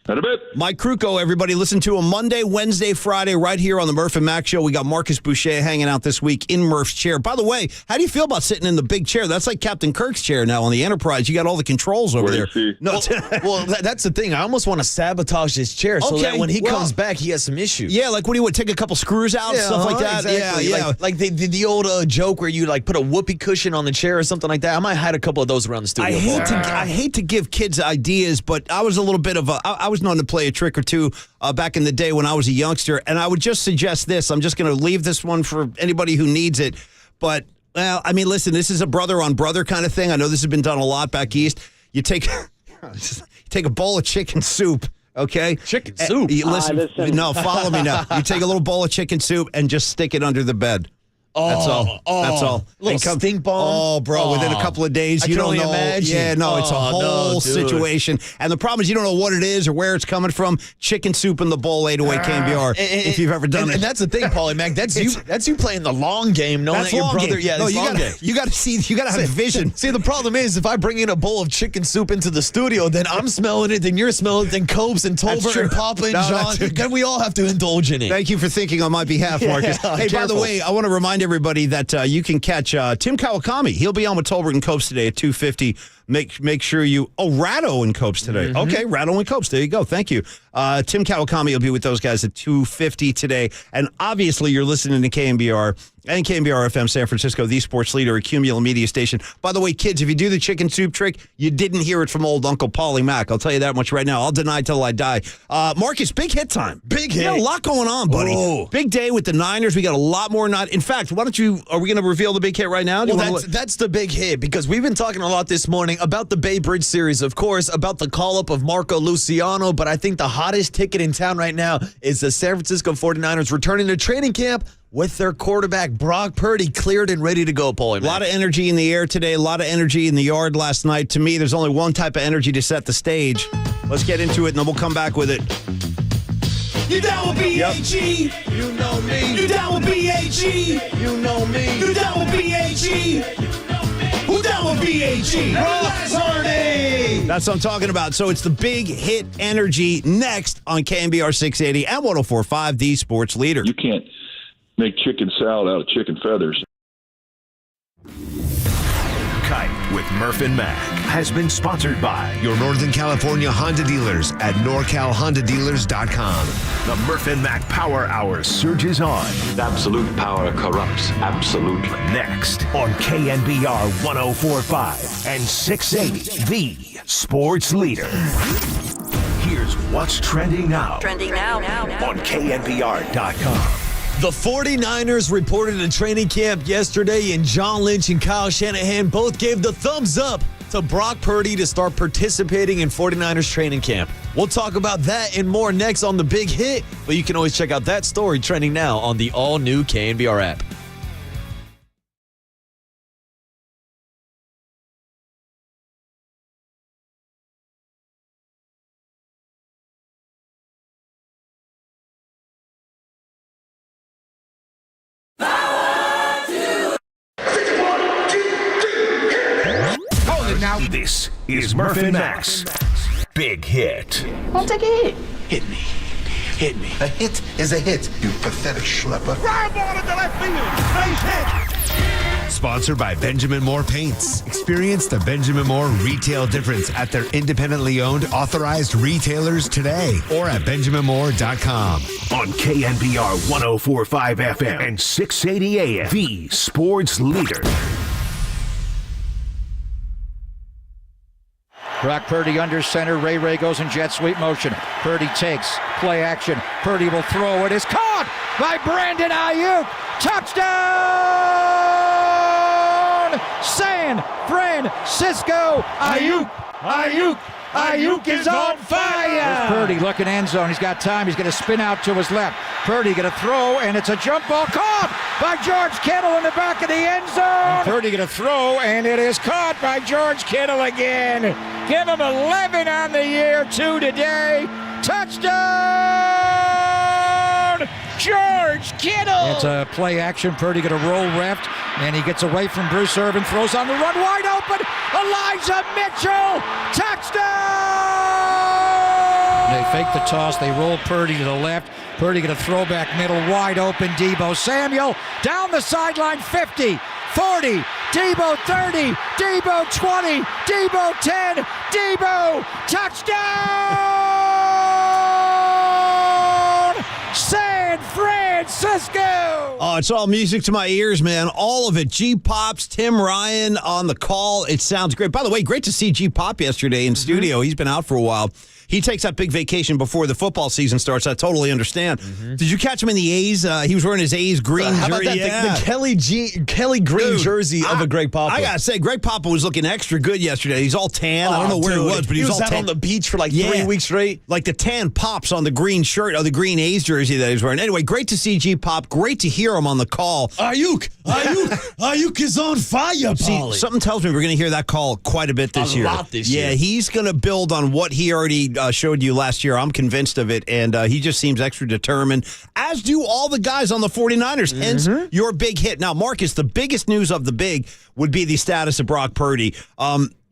In a bit. Mike Krukow, everybody. Listen to him Monday, Wednesday, Friday, right here on the Murph and Mac Show. We got Marcus Boucher hanging out this week in Murph's chair. By the way, how do you feel about sitting in the big chair? That's like Captain Kirk's chair now on the Enterprise. You got all the controls over there. No, well, that's the thing. I almost want to sabotage his chair so that when he comes back, he has some issues. Yeah, like when he would take a couple screws out and stuff like that. Exactly. Yeah. Like the old joke where you put a whoopee cushion on the chair or something like that. I might hide a couple of those around the studio. I hate to give kids ideas, but I was a little bit of I was known to play a trick or two back in the day when I was a youngster, and I would just suggest this. I'm just going to leave this one for anybody who needs it. But, well, I mean, listen, this is a brother-on-brother kind of thing. I know this has been done a lot back east. You take a bowl of chicken soup, okay? Chicken soup? Listen. No, follow me now. You take a little bowl of chicken soup and just stick it under the bed. That's all. That's all. Little stink bomb. Oh, bro! Within a couple of days, you don't know. Imagine. Yeah, no, it's a whole situation. And the problem is, you don't know what it is or where it's coming from. Chicken soup in the bowl ate away KNBR. If you've ever done it, and that's the thing, Paulie Mac. That's you. That's you playing the long game, knowing that your brother. Game. Yeah, no, you got to see. You got to have vision. See, the problem is, if I bring in a bowl of chicken soup into the studio, then I'm smelling it, then you're smelling it, then Cobes and Tolbert and Papa and John, then we all have to indulge in it. Thank you for thinking on my behalf, Marcus. Hey, by the way, I want to remind everybody that you can catch Tim Kawakami. He'll be on with Tolbert and Copes today at 2:50. Make sure you. Oh, Ratto and Copes today. Okay, Ratto and Copes. There you go. Thank you. Tim Kawakami will be with those guys at 2:50 today. And obviously, you're listening to KNBR and KNBR FM San Francisco, the sports leader, a Cumulum media station. By the way, kids, if you do the chicken soup trick, you didn't hear it from old Uncle Paulie Mack. I'll tell you that much right now. I'll deny till I die. Marcus, big hit time. Big hit. You got a lot going on, buddy. Oh. Big day with the Niners. We got a lot more. In fact, are we going to reveal the big hit right now? That's the big hit, because we've been talking a lot this morning about the Bay Bridge series, of course, about the call-up of Marco Luciano, but I think the hottest ticket in town right now is the San Francisco 49ers returning to training camp with their quarterback, Brock Purdy, cleared and ready to go, Paulie. A lot of energy in the air today, a lot of energy in the yard last night. To me, there's only one type of energy to set the stage. Let's get into it, and then we'll come back with it. You down with B.A.G.? You know me. You down with B.A.G.? You know me. You down with B.A.G.? Who down with B.A.G.? Brock Purdy! That's what I'm talking about. So it's the big hit energy next on KNBR 680 and 104.5, the sports leader. You can't make chicken salad out of chicken feathers. Kite with Murph and Mac has been sponsored by your Northern California Honda dealers at NorCalHondaDealers.com. The Murph and Mac Power Hour surges on. Absolute power corrupts. Absolutely. Next on KNBR 104.5 and 680, the sports leader. Here's what's trending now. Trending now. On KNBR.com. The 49ers reported a training camp yesterday, and John Lynch and Kyle Shanahan both gave the thumbs up to Brock Purdy to start participating in 49ers training camp. We'll talk about that and more next on The Big Hit, but you can always check out that story trending now on the all-new KNBR app. Now this is Murph and Mac's Big Hit. I'll take a hit. Hit me. Hit me. A hit is a hit, you pathetic schlepper. Fly ball into left field. Nice hit. Sponsored by Benjamin Moore Paints. Experience the Benjamin Moore retail difference at their independently owned, authorized retailers today or at BenjaminMoore.com. On KNBR 104.5 FM and 680 AM, the sports leader. Brock Purdy under center. Ray goes in jet sweep motion. Purdy takes play action. Purdy will throw. It is caught by Brandon Ayuk. Touchdown! San Francisco. Ayuk is on fire! There's Purdy looking end zone. He's got time. He's going to spin out to his left. Purdy going to throw, and it's a jump ball caught by George Kittle in the back of the end zone. And Purdy going to throw, and it is caught by George Kittle again. Give him 11 on the year, 2 today. Touchdown! George Kittle! It's a play action. Purdy going to roll left, and he gets away from Bruce Irvin, throws on the run, wide open. Elijah Mitchell! Touchdown! They fake the toss. They roll Purdy to the left. Purdy going to throw back middle, wide open. Deebo Samuel down the sideline, 50, 40, Deebo 30, Deebo 20, Deebo 10, Deebo touchdown! San Francisco! Oh, it's all music to my ears, man. All of it. G-Pop's, Tim Ryan on the call. It sounds great. By the way, great to see G-Pop yesterday in studio. He's been out for a while. He takes that big vacation before the football season starts. I totally understand. Did you catch him in the A's? He was wearing his A's green How about jersey. that? The Kelly green jersey of a Greg Papa. I got to say, Greg Papa was looking extra good yesterday. He's all tan. I don't know where he was, but he was all out tan. on the beach for like 3 weeks straight. Like the tan pops on the green shirt or the green A's jersey that he's wearing. Anyway, great to see G-Pop. Great to hear him on the call. Ayuk is on fire, Paulie. See, something tells me we're going to hear that call quite a bit this year. A lot this year. Yeah, he's going to build on what he already showed you last year. I'm convinced of it, and he just seems extra determined, as do all the guys on the 49ers, hence your big hit. Now, Marcus, the biggest news of the big would be the status of Brock Purdy.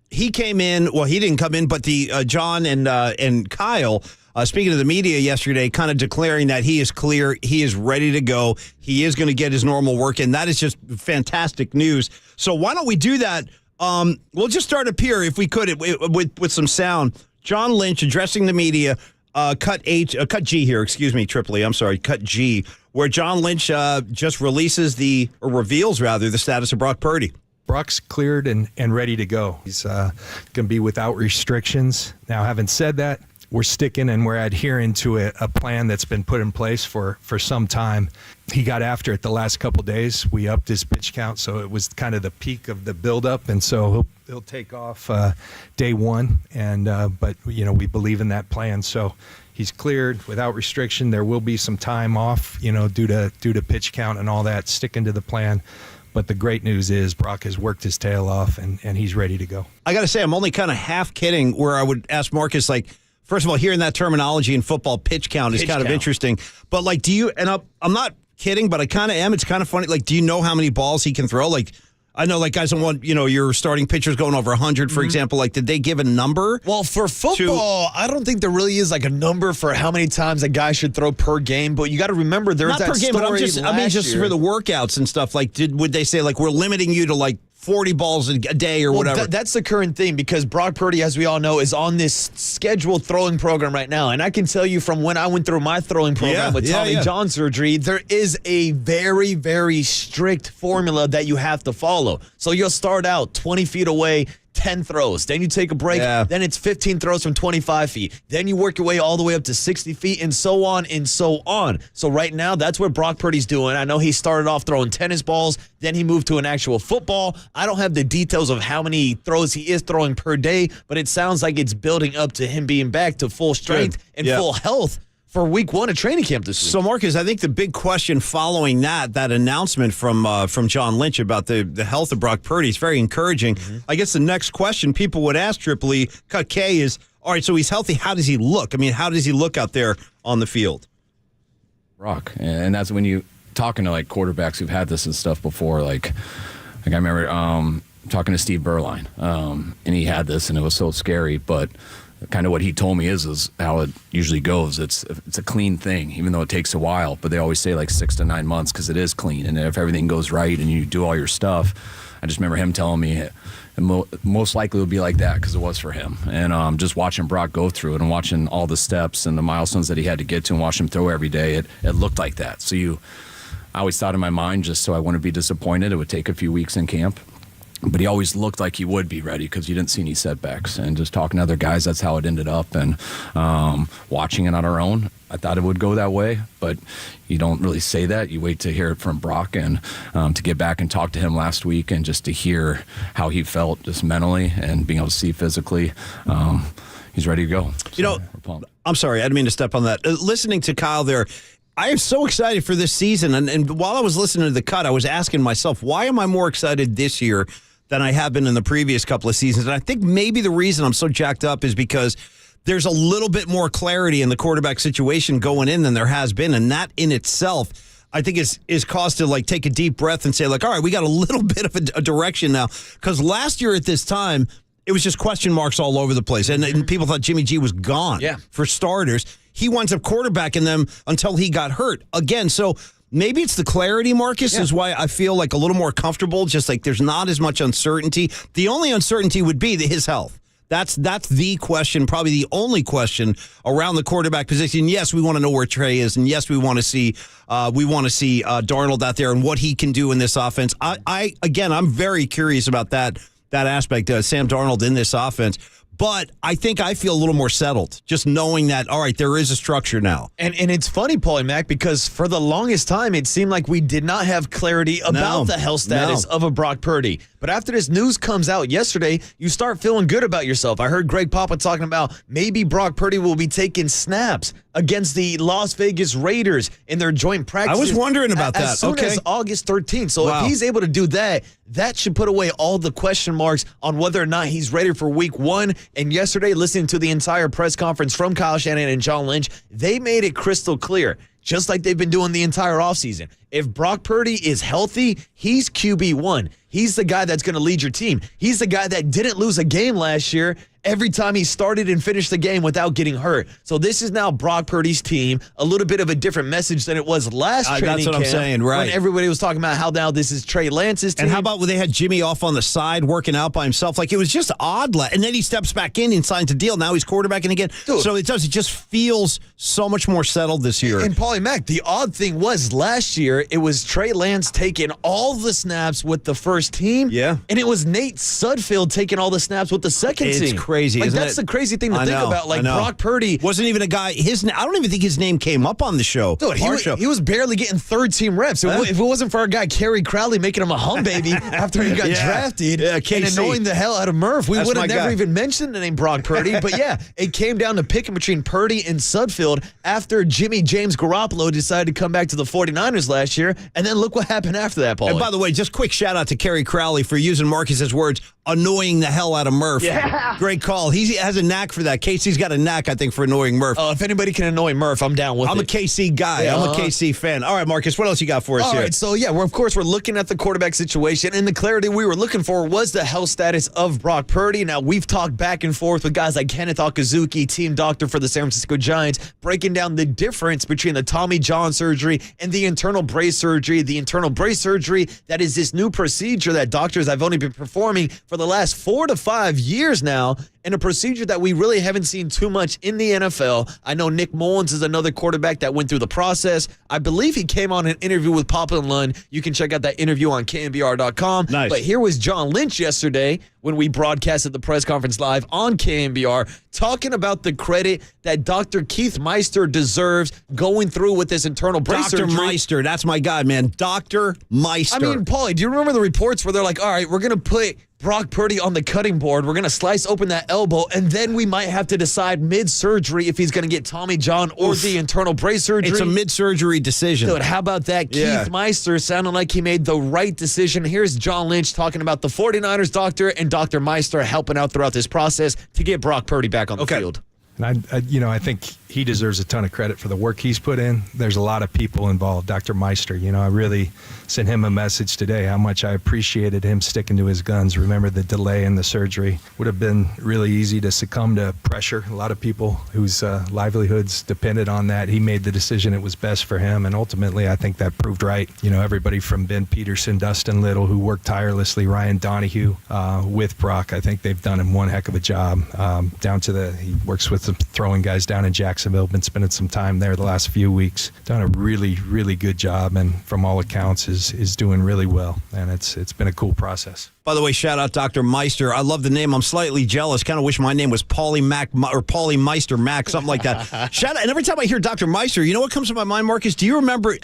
He came in, well, he didn't come in, but the John and Kyle, speaking to the media yesterday, kind of declaring that he is clear, he is ready to go, he is going to get his normal work in. That is just fantastic news. So why don't we do that? We'll just start up here, if we could, with some sound. John Lynch addressing the media, cut G here, excuse me, Tripoli, I'm sorry, cut G, where John Lynch just reveals the status of Brock Purdy. Brock's cleared and ready to go. He's going to be without restrictions. Now, having said that, we're sticking and we're adhering to a plan that's been put in place for some time. He got after it the last couple days. We upped his pitch count, so it was kind of the peak of the buildup, and so he'll take off day one. But we believe in that plan, so he's cleared without restriction. There will be some time off, due to pitch count and all that. Sticking to the plan. But the great news is Brock has worked his tail off, and he's ready to go. I got to say, I'm only kind of half kidding where I would ask Marcus, first of all, hearing that terminology in football, pitch count is kind of interesting. But, do you – and I'm not kidding, but I kind of am. It's kind of funny. Do you know how many balls he can throw? I know, guys don't want, your starting pitchers going over 100, for example. Did they give a number? Well, for football, I don't think there really is a number for how many times a guy should throw per game. But you got to remember, there's not that per game, but I mean, just for the workouts and stuff. Would they say we're limiting you to 40 balls a day or whatever? That's the current thing, because Brock Purdy, as we all know, is on this scheduled throwing program right now. And I can tell you from when I went through my throwing program with Tommy John surgery, there is a very, very strict formula that you have to follow. So you'll start out 20 feet away, 10 throws. Then you take a break. Yeah. Then it's 15 throws from 25 feet. Then you work your way all the way up to 60 feet and so on and so on. So right now, that's what Brock Purdy's doing. I know he started off throwing tennis balls. Then he moved to an actual football. I don't have the details of how many throws he is throwing per day, but it sounds like it's building up to him being back to full strength and full health for week one of training camp this week. So, Marcus, I think the big question following that announcement from John Lynch about the health of Brock Purdy is very encouraging. Mm-hmm. I guess the next question people would ask Tripoli, cut K, is, all right, so he's healthy. How does he look? I mean, how does he look out there on the field? Brock. And that's when you talking to quarterbacks who've had this and stuff before. I remember talking to Steve Berline, and he had this, and it was so scary, but kind of what he told me is how it usually goes. It's a clean thing, even though it takes a while. But they always say 6 to 9 months because it is clean. And if everything goes right and you do all your stuff, I just remember him telling me it most likely would be like that because it was for him. And just watching Brock go through it and watching all the steps and the milestones that he had to get to and watch him throw every day, it looked like that. So I always thought in my mind, just so I wouldn't be disappointed, it would take a few weeks in camp. But he always looked like he would be ready because you didn't see any setbacks. And just talking to other guys, that's how it ended up. And watching it on our own, I thought it would go that way. But you don't really say that. You wait to hear it from Brock. And to get back and talk to him last week and just to hear how he felt just mentally and being able to see physically, he's ready to go. So, I'm sorry, I didn't mean to step on that. Listening to Kyle there, I am so excited for this season. And while I was listening to the cut, I was asking myself, why am I more excited this year than I have been in the previous couple of seasons? And I think maybe the reason I'm so jacked up is because there's a little bit more clarity in the quarterback situation going in than there has been. And that in itself, I think is cause to take a deep breath and say all right, we got a little bit of a direction now. Because last year at this time, it was just question marks all over the place. And people thought Jimmy G was gone for starters. He winds up quarterbacking them until he got hurt again. So maybe it's the clarity, Marcus, is why I feel a little more comfortable. Just there's not as much uncertainty. The only uncertainty would be his health. That's the question, probably the only question around the quarterback position. Yes, we want to know where Trey is, and yes, we want to see Darnold out there and what he can do in this offense. I'm very curious about that aspect of Sam Darnold in this offense. But I think I feel a little more settled just knowing that, all right, there is a structure now. And it's funny, Paulie Mac, because for the longest time, it seemed like we did not have clarity about the health status of a Brock Purdy. But after this news comes out yesterday, you start feeling good about yourself. I heard Greg Papa talking about maybe Brock Purdy will be taking snaps against the Las Vegas Raiders in their joint practices. I was wondering about that. As soon as August 13th. So if he's able to do that, that should put away all the question marks on whether or not he's ready for week one. And yesterday, listening to the entire press conference from Kyle Shanahan and John Lynch, they made it crystal clear, just like they've been doing the entire offseason. If Brock Purdy is healthy, he's QB1. he's the guy that's going to lead your team. He's the guy that didn't lose a game last year every time he started and finished the game without getting hurt. So this is now Brock Purdy's team, a little bit of a different message than it was last training camp. That's what I'm saying, right. When everybody was talking about how now this is Trey Lance's team. And how about when they had Jimmy off on the side working out by himself? Like, it was just odd. And then he steps back in and signs a deal. Now he's quarterbacking again. Dude. So it just feels so much more settled this year. And Paulie Mack, the odd thing was last year, it was Trey Lance taking all the snaps with the first team. Yeah. And it was Nate Sudfeld taking all the snaps with the second team. It's crazy, Like, isn't that's it? the crazy thing to think about. Like, Brock Purdy wasn't even a guy. I don't even think his name came up on the show. Dude, he was barely getting third-team reps. If it wasn't for our guy, Kerry Crowley, making him a hum baby after he got drafted and annoying the hell out of Murph, we would have never even mentioned the name Brock Purdy. But, yeah, it came down to picking between Purdy and Sudfeld after Jimmy James Garoppolo decided to come back to the 49ers last year. And then look what happened after that, Paulie. And by the way, just quick shout-out to Kerry Crowley for using Marcus's words, annoying the hell out of Murph. Yeah. Great call. He has a knack for that. Casey's got a knack, I think, for annoying Murph. If anybody can annoy Murph, I'm down with it. I'm a KC guy. Yeah. I'm a KC fan. All right, Marcus, what else you got for us All here? right, so yeah, of course we're looking at the quarterback situation, and the clarity we were looking for was the health status of Brock Purdy. Now, we've talked back and forth with guys like Kenneth Okazuki, team doctor for the San Francisco Giants, breaking down the difference between the Tommy John surgery and the internal brace surgery. The internal brace surgery, that is this new procedure that doctors have only been performing for the last 4 to 5 years now, and a procedure that we really haven't seen too much in the NFL. I know Nick Mullins is another quarterback that went through the process. I believe he came on an interview with Papa and Lund. You can check out that interview on KNBR.com. Nice. But here was John Lynch yesterday when we broadcasted the press conference live on KNBR, talking about the credit that Dr. Keith Meister deserves going through with this internal brace surgery. Dr. Meister, that's my guy, man. Dr. Meister. I mean, Paulie, do you remember the reports where they're like, all right, we're going to put Brock Purdy on the cutting board. We're going to slice open that elbow, and then we might have to decide mid-surgery if he's going to get Tommy John or the internal brace surgery. It's a mid-surgery decision. Dude, how about that? Yeah. Keith Meister sounding like he made the right decision. Here's John Lynch talking about the 49ers doctor and Dr. Meister helping out throughout this process to get Brock Purdy back on the field. And I think he deserves a ton of credit for the work he's put in. There's a lot of people involved. Dr. Meister, I really sent him a message today how much I appreciated him sticking to his guns. Remember the delay in the surgery. Would have been really easy to succumb to pressure. A lot of people whose livelihoods depended on that. He made the decision it was best for him, and ultimately I think that proved right. Everybody from Ben Peterson, Dustin Little, who worked tirelessly, Ryan Donahue with Brock. I think they've done him one heck of a job. He works with some throwing guys down in Jacksonville, been spending some time there the last few weeks. Done a really, really good job, and from all accounts is doing really well. And it's been a cool process. By the way, shout out Dr. Meister. I love the name. I'm slightly jealous. Kind of wish my name was Paulie Mac or Paulie Meister Mac, something like that. Shout out. And every time I hear Dr. Meister, you know what comes to my mind, Marcus? Do you remember?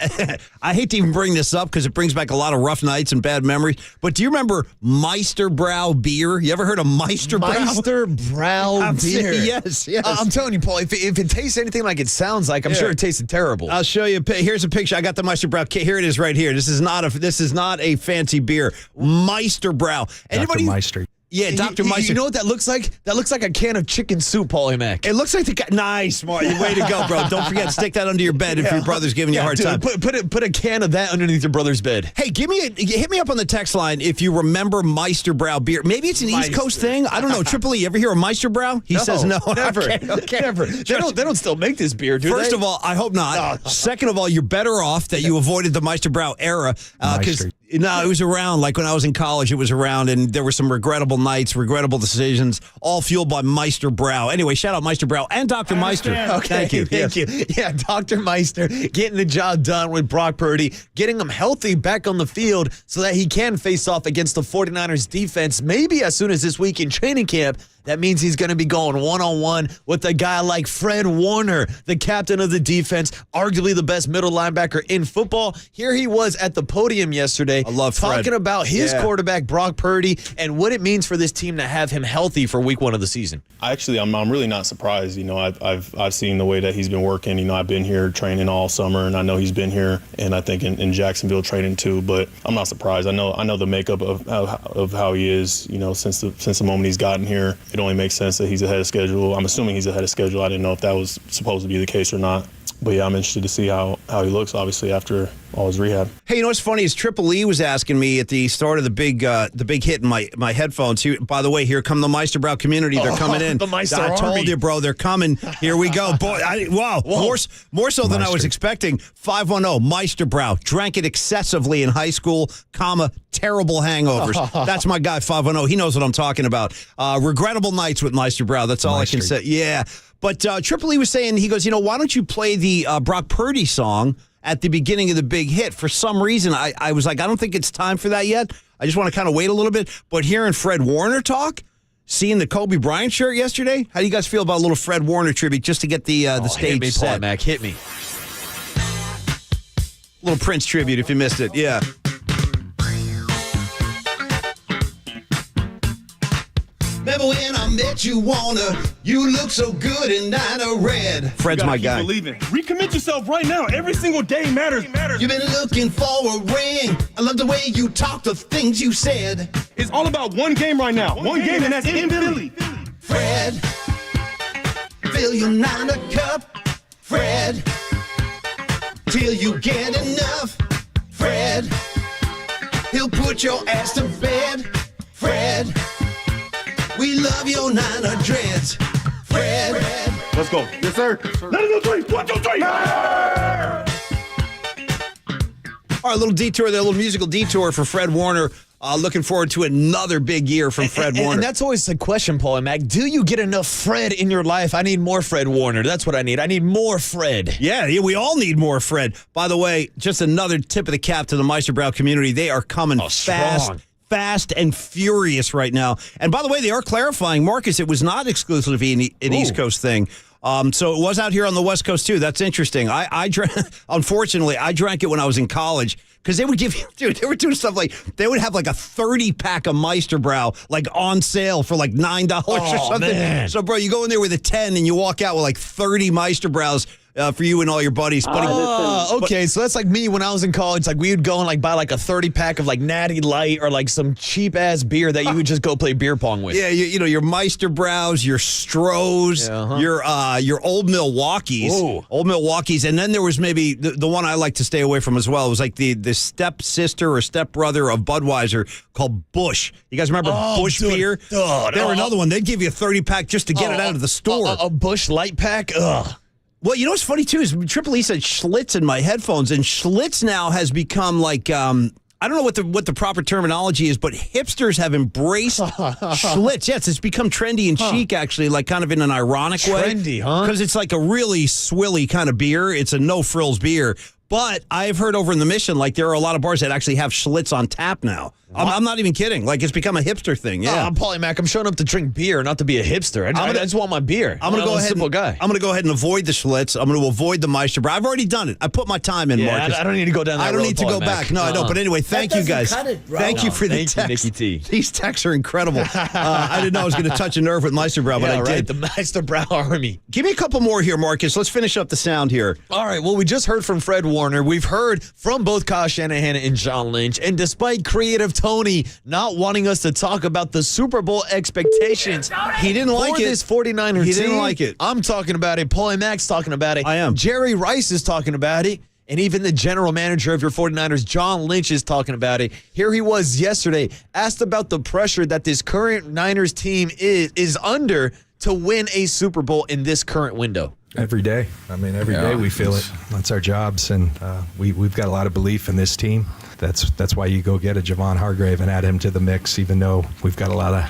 I hate to even bring this up because it brings back a lot of rough nights and bad memories. But do you remember Meisterbrow beer? You ever heard of Meisterbrow? Meisterbrow beer. Yes. I'm telling you, Paul, if it tastes anything like it sounds like, I'm sure it tasted terrible. I'll show you. Here's a picture. I got the Meisterbrow. Here it is right here. This is not a fancy beer. Meisterbrow. Dr. Meister. Yeah, Dr. Meister. You know what that looks like? That looks like a can of chicken soup, Paulie Mac. It looks like the guy. Nice, Marty. Way to go, bro. Don't forget, stick that under your bed if your brother's giving you a hard time. Put a can of that underneath your brother's bed. Hey, hit me up on the text line if you remember Meisterbrow beer. Maybe it's an East Coast thing. I don't know. Triple E, you ever hear of Meisterbrow? He says no. Never. Okay. Never. They don't still make this beer, do they? First of all, I hope not. Second of all, you're better off that you avoided the Meisterbrow era because no, it was around. Like when I was in college, it was around, and there were some regrettable nights, regrettable decisions, all fueled by Meisterbrow. Anyway, shout out Meisterbrow and Dr. Meister. Okay, thank you. Yeah, Dr. Meister getting the job done with Brock Purdy, getting him healthy back on the field so that he can face off against the 49ers defense maybe as soon as this week in training camp. That means he's going to be going one-on-one with a guy like Fred Warner, the captain of the defense, arguably the best middle linebacker in football. Here he was at the podium yesterday talking about his quarterback, Brock Purdy, and what it means for this team to have him healthy for week 1 of the season. I'm really not surprised. I've seen the way that he's been working. I've been here training all summer, and I know he's been here, and I think in Jacksonville training too. But I'm not surprised. I know the makeup of how he is. Since the moment he's gotten here. it only makes sense that he's ahead of schedule. I'm assuming he's ahead of schedule. I didn't know if that was supposed to be the case or not. But yeah, I'm interested to see how he looks, obviously, after all his rehab. Hey, you know what's funny is Triple E was asking me at the start of the big hit in my headphones. By the way, here come the Meisterbrow community. They're coming in. The Meister I told Army. you, bro. They're coming. Here we go. Boy, wow. More so than I was expecting. 510, Meisterbrow. Drank it excessively in high school, terrible hangovers. That's my guy, 510. He knows what I'm talking about. Regrettable nights with Meisterbrow. That's all I can say. Yeah. But Triple E was saying, he goes, why don't you play the Brock Purdy song at the beginning of the big hit? For some reason, I was like, I don't think it's time for that yet. I just want to kind of wait a little bit. But hearing Fred Warner talk, seeing the Kobe Bryant shirt yesterday, how do you guys feel about a little Fred Warner tribute just to get the stage hit me, set? Paul Mac, hit me. Little Prince tribute if you missed it. Yeah. Remember when I met you, Warner? You look so good in Niner Red. Fred's my guy. Believing. Recommit yourself right now. Every single day matters. You've been looking for a ring. I love the way you talk, the things you said. It's all about one game right now. One game, and that's in Philly. Fred, fill your Niner cup. Fred, till you get enough. Fred, he'll put your ass to bed. Fred, we love your Niner dreads. Fred. Let's go. Yes, sir. Let it go, 3. 1, 2, 3. All right, little detour there, a little musical detour for Fred Warner. Looking forward to another big year from Fred Warner. And that's always the question, Paul and Mac. Do you get enough Fred in your life? I need more Fred Warner. That's what I need. I need more Fred. Yeah, we all need more Fred. By the way, just another tip of the cap to the Meisterbrow community. They are coming fast and furious right now. And by the way, they are clarifying, Marcus, it was not exclusively an East Coast thing. So it was out here on the West Coast, too. That's interesting. I drank, unfortunately, I drank it when I was in college because they would give you, dude, they were doing stuff like, they would have like a 30-pack of Meisterbrow like on sale for like $9 or something. Man. So, bro, you go in there with a 10 and you walk out with like 30 Meisterbrows. For you and all your buddies. Okay, so that's like me when I was in college. Like we would go and like buy like a 30-pack of like Natty Light or like some cheap-ass beer that you would just go play beer pong with. Yeah, you know, your Meisterbrows, your Strohs, your Old Milwaukees. Whoa. Old Milwaukees. And then there was maybe the one I like to stay away from as well. It was like the stepsister or stepbrother of Budweiser called Busch. You guys remember Busch beer? They were another one. They'd give you a 30-pack just to get it out of the store. A Busch Light Pack? Ugh. Well, you know what's funny, too, is Triple E said Schlitz in my headphones, and Schlitz now has become like, I don't know what the proper terminology is, but hipsters have embraced Schlitz. Yes, it's become trendy and chic, actually, like kind of in an ironic way. Trendy, huh? Because it's like a really swilly kind of beer. It's a no-frills beer. But I've heard over in the Mission, like there are a lot of bars that actually have Schlitz on tap now. I'm not even kidding. Like it's become a hipster thing. Yeah, I'm Paulie Mac. I'm showing up to drink beer, not to be a hipster. I just want my beer. I'm gonna go ahead. Simple guy. I'm gonna go ahead and avoid the Schlitz. I'm gonna avoid the Meisterbrow. I've already done it. I put my time in, Marcus. I don't need to go down that road. I don't need to go Paulie back. Mac. No, I don't. But anyway, thank you guys. Thank you for the text. Nikki T. These texts are incredible. I didn't know I was going to touch a nerve with Meisterbrow, but I did. The Meisterbrow Army. Give me a couple more here, Marcus. Let's finish up the sound here. All right. Well, we just heard from Fred Warner. We've heard from both Kyle Shanahan and John Lynch. And despite Creative Tony not wanting us to talk about the Super Bowl expectations, he didn't like it. This 49er team. He didn't like it. I'm talking about it. Paulie Mac's talking about it. I am. Jerry Rice is talking about it. And even the general manager of your 49ers, John Lynch, is talking about it. Here he was yesterday, asked about the pressure that this current Niners team is under to win a Super Bowl in this current window. Every day. I mean, every day we feel it. That's our jobs, and we've got a lot of belief in this team. That's why you go get a Javon Hargrave and add him to the mix, even though we've got a lot of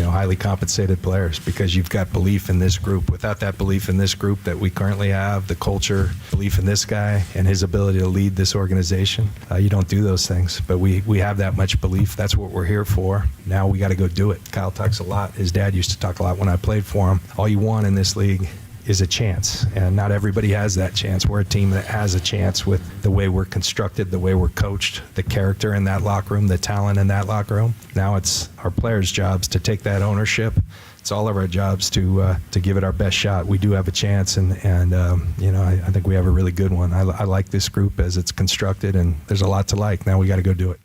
highly compensated players, because you've got belief in this group. Without that belief in this group that we currently have, the culture, belief in this guy and his ability to lead this organization, you don't do those things. But we have that much belief. That's what we're here for. Now we got to go do it. Kyle talks a lot. His dad used to talk a lot when I played for him. All you want in this league is a chance, and not everybody has that chance. We're a team that has a chance with the way we're constructed, the way we're coached, the character in that locker room, the talent in that locker room. Now it's our players' jobs to take that ownership. It's all of our jobs to give it our best shot. We do have a chance, and I think we have a really good one. I like this group as it's constructed, and there's a lot to like. Now we got to go do it.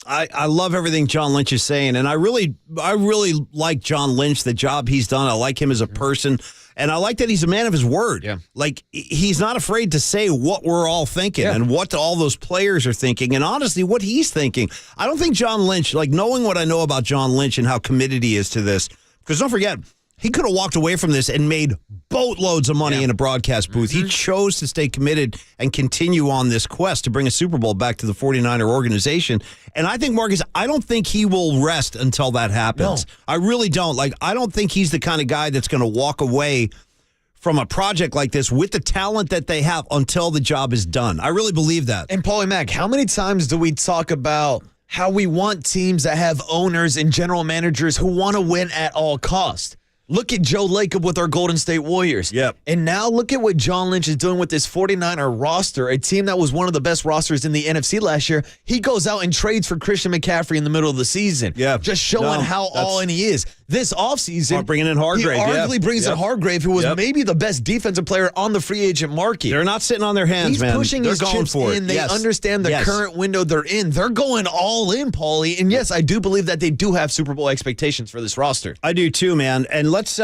I love everything John Lynch is saying, and I really like John Lynch, the job he's done. I like him as a person, and I like that he's a man of his word. Yeah. Like, he's not afraid to say what we're all thinking and what all those players are thinking, and honestly, what he's thinking. I don't think John Lynch, like, knowing what I know about John Lynch and how committed he is to this, because don't forget, he could have walked away from this and made boatloads of money in a broadcast booth. He chose to stay committed and continue on this quest to bring a Super Bowl back to the 49er organization. And I think, Marcus, I don't think he will rest until that happens. No. I really don't. Like, I don't think he's the kind of guy that's going to walk away from a project like this with the talent that they have until the job is done. I really believe that. And Paulie Mack, how many times do we talk about how we want teams that have owners and general managers who want to win at all costs? Look at Joe Lacob with our Golden State Warriors. Yep. And now look at what John Lynch is doing with this 49er roster, a team that was one of the best rosters in the NFC last year. He goes out and trades for Christian McCaffrey in the middle of the season. Yeah. Just showing how all in he is. This offseason, bringing in Hargrave. He arguably brings in Hargrave, who was maybe the best defensive player on the free agent market. They're not sitting on their hands, man. He's pushing They're his going chips for it. in. They understand the current window they're in. They're going all in, Paulie. And yes, I do believe that they do have Super Bowl expectations for this roster. I do too, man. And let's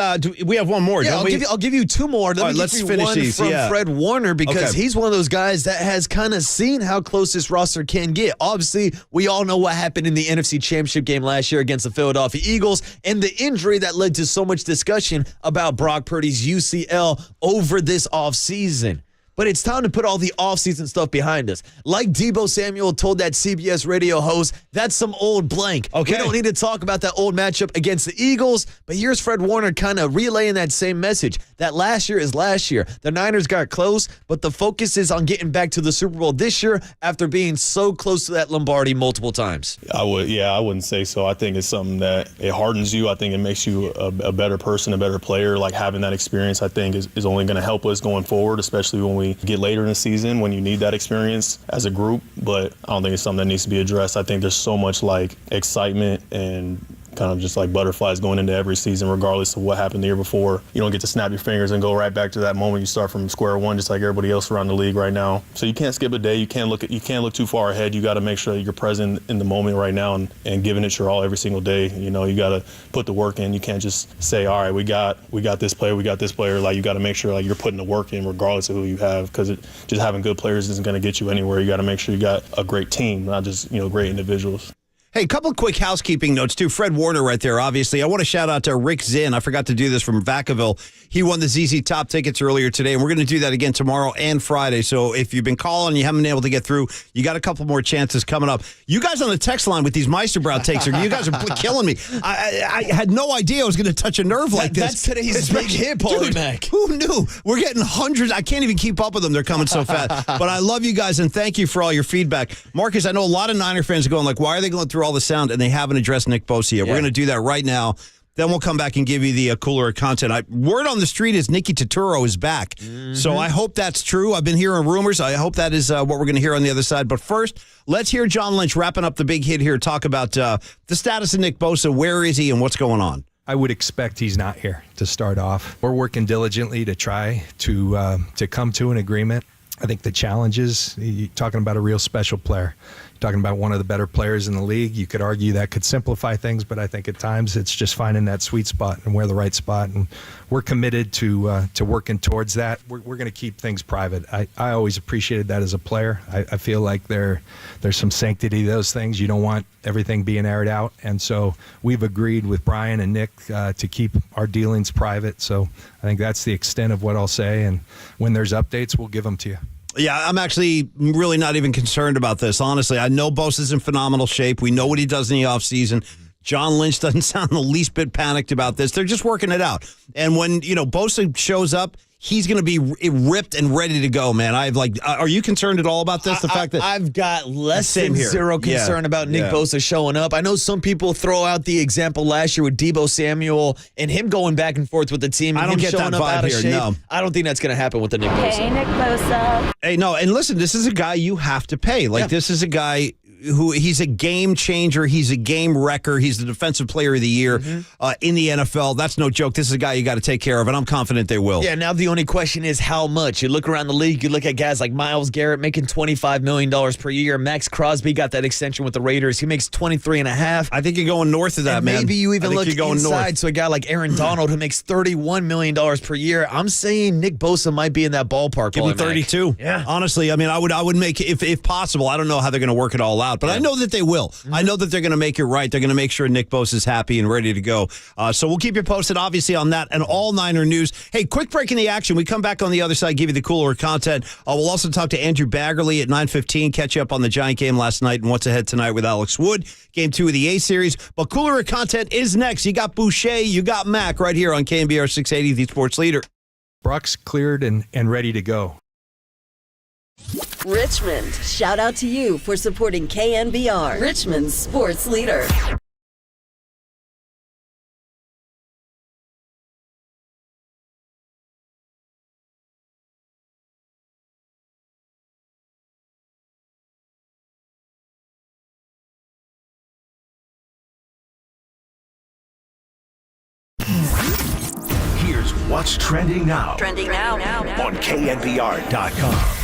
we have one more, don't we? I'll give you two more. Let's finish one these. from Fred Warner, because he's one of those guys that has kind of seen how close this roster can get. Obviously, we all know what happened in the NFC Championship game last year against the Philadelphia Eagles and the injury that led to so much discussion about Brock Purdy's UCL over this offseason. But it's time to put all the offseason stuff behind us. Like Deebo Samuel told that CBS radio host, that's some old blank. Okay. We don't need to talk about that old matchup against the Eagles, but here's Fred Warner kind of relaying that same message, that last year is last year. The Niners got close, but the focus is on getting back to the Super Bowl this year after being so close to that Lombardi multiple times. I wouldn't say so. I think it's something that it hardens you. I think it makes you a better person, a better player. Like, having that experience, I think, is only going to help us going forward, especially when we get later in the season, when you need that experience as a group. But I don't think it's something that needs to be addressed. I think there's so much like excitement and kind of just like butterflies going into every season, regardless of what happened the year before. You don't get to snap your fingers and go right back to that moment. You start from square one, just like everybody else around the league right now. So you can't skip a day. You can't look too far ahead. You got to make sure that you're present in the moment right now and giving it your all every single day. You know, you got to put the work in. You can't just say, all right, we got this player, we got this player. Like, you got to make sure like you're putting the work in regardless of who you have, because just having good players isn't going to get you anywhere. You got to make sure you got a great team, not just, great individuals. Hey, a couple of quick housekeeping notes, too. Fred Warner right there, obviously. I want to shout out to Rick Zinn. I forgot to do this from Vacaville. He won the ZZ Top tickets earlier today, and we're going to do that again tomorrow and Friday. So if you've been calling and you haven't been able to get through, you got a couple more chances coming up. You guys on the text line with these Meisterbrow takes, you guys are killing me. I had no idea I was going to touch a nerve like this. That's today's big hit, Paulie Mack. Who knew? We're getting hundreds. I can't even keep up with them. They're coming so fast. But I love you guys, and thank you for all your feedback. Marcus, I know a lot of Niner fans are going like, why are they going through all the sound? And they haven't addressed Nick Bosa yet. We're going to do that right now. Then we'll come back and give you the cooler content. Word on the street is Nicky Turturro is back. So I hope that's true. I've been hearing rumors. I hope that is what we're going to hear on the other side. But first, let's hear John Lynch wrapping up the big hit here, talk about the status of Nick Bosa. Where is he and what's going on? I would expect he's not here to start off. We're working diligently to try to come to an agreement. I think the challenge is, you're talking about a real special player. You're talking about one of the better players in the league. You could argue that could simplify things, but I think at times it's just finding that sweet spot and where the right spot. And we're committed to working towards that. We're going to keep things private. I always appreciated that as a player. I feel like there's some sanctity to those things. You don't want everything being aired out. And so we've agreed with Brian and Nick to keep our dealings private. So I think that's the extent of what I'll say. And when there's updates, we'll give them to you. Yeah, I'm actually really not even concerned about this, honestly. I know Bosa's in phenomenal shape. We know what he does in the offseason. John Lynch doesn't sound the least bit panicked about this. They're just working it out. And when, Bosa shows up, he's going to be ripped and ready to go, man. Are you concerned at all about this? The fact that I've got less than zero concern about Nick Bosa showing up. I know some people throw out the example last year with Deebo Samuel and him going back and forth with the team. And I don't him get showing that up vibe out of here. shape. No, I don't think that's going to happen with the Nick Bosa. Hey, Nick Bosa. Hey, no, and listen, this is a guy you have to pay. This is a guy who he's a game changer. He's a game wrecker. He's the defensive player of the year in the NFL. That's no joke. This is a guy you got to take care of, and I'm confident they will. Yeah, now the only question is how much. You look around the league, you look at guys like Myles Garrett making $25 million per year. Max Crosby got that extension with the Raiders. He makes $23.5. I think you're going north of that, and man. Maybe you even look going inside north. to a guy like Aaron Donald who makes $31 million per year. I'm saying Nick Bosa might be in that ballpark. Give me 32. Yeah. Honestly, I mean, I would make, if possible, I don't know how they're going to work it all out, but I know that they will. I know that they're going to make it right. They're going to make sure Nick Bosa is happy and ready to go. So we'll keep you posted, obviously, on that and all Niner news. Hey, quick break in the action. We come back on the other side, give you the cooler content. We'll also talk to Andrew Baggerly at 9:15, catch you up on the Giant game last night and what's ahead tonight with Alex Wood. Game 2 of the A-Series. But cooler content is next. You got Boucher, you got Mac right here on KNBR 680, the sports leader. Brock's cleared and ready to go. Richmond, shout out to you for supporting KNBR, Richmond's sports leader. Here's what's trending now. Trending now. On KNBR.com.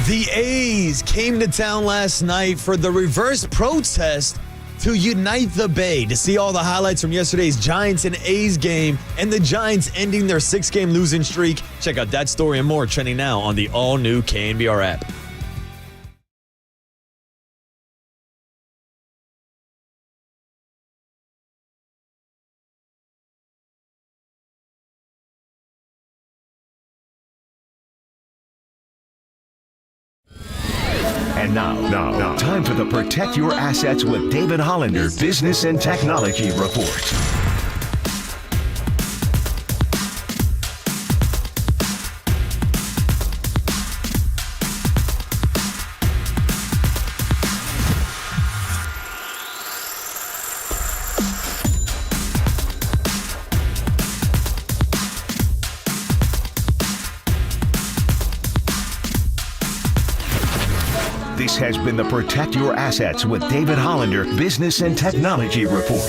The A's came to town last night for the reverse protest to unite the Bay. To see all the highlights from yesterday's Giants and A's game and the Giants ending their 6-game losing streak, check out that story and more trending now on the all-new KNBR app. And now, time for the Protect Your Assets with David Hollander Business and Technology Report. This has been the Protect Your Assets with David Hollander Business and Technology Report.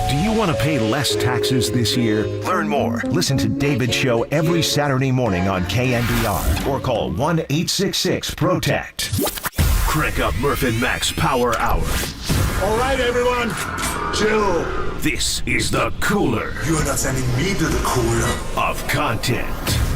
Do you want to pay less taxes this year? Learn more. Listen to David's show every Saturday morning on KNBR or call 1-866-PROTECT. Crank up Murph and Max Power Hour. All right, everyone, chill. This is the cooler. You are not sending me to the cooler of content.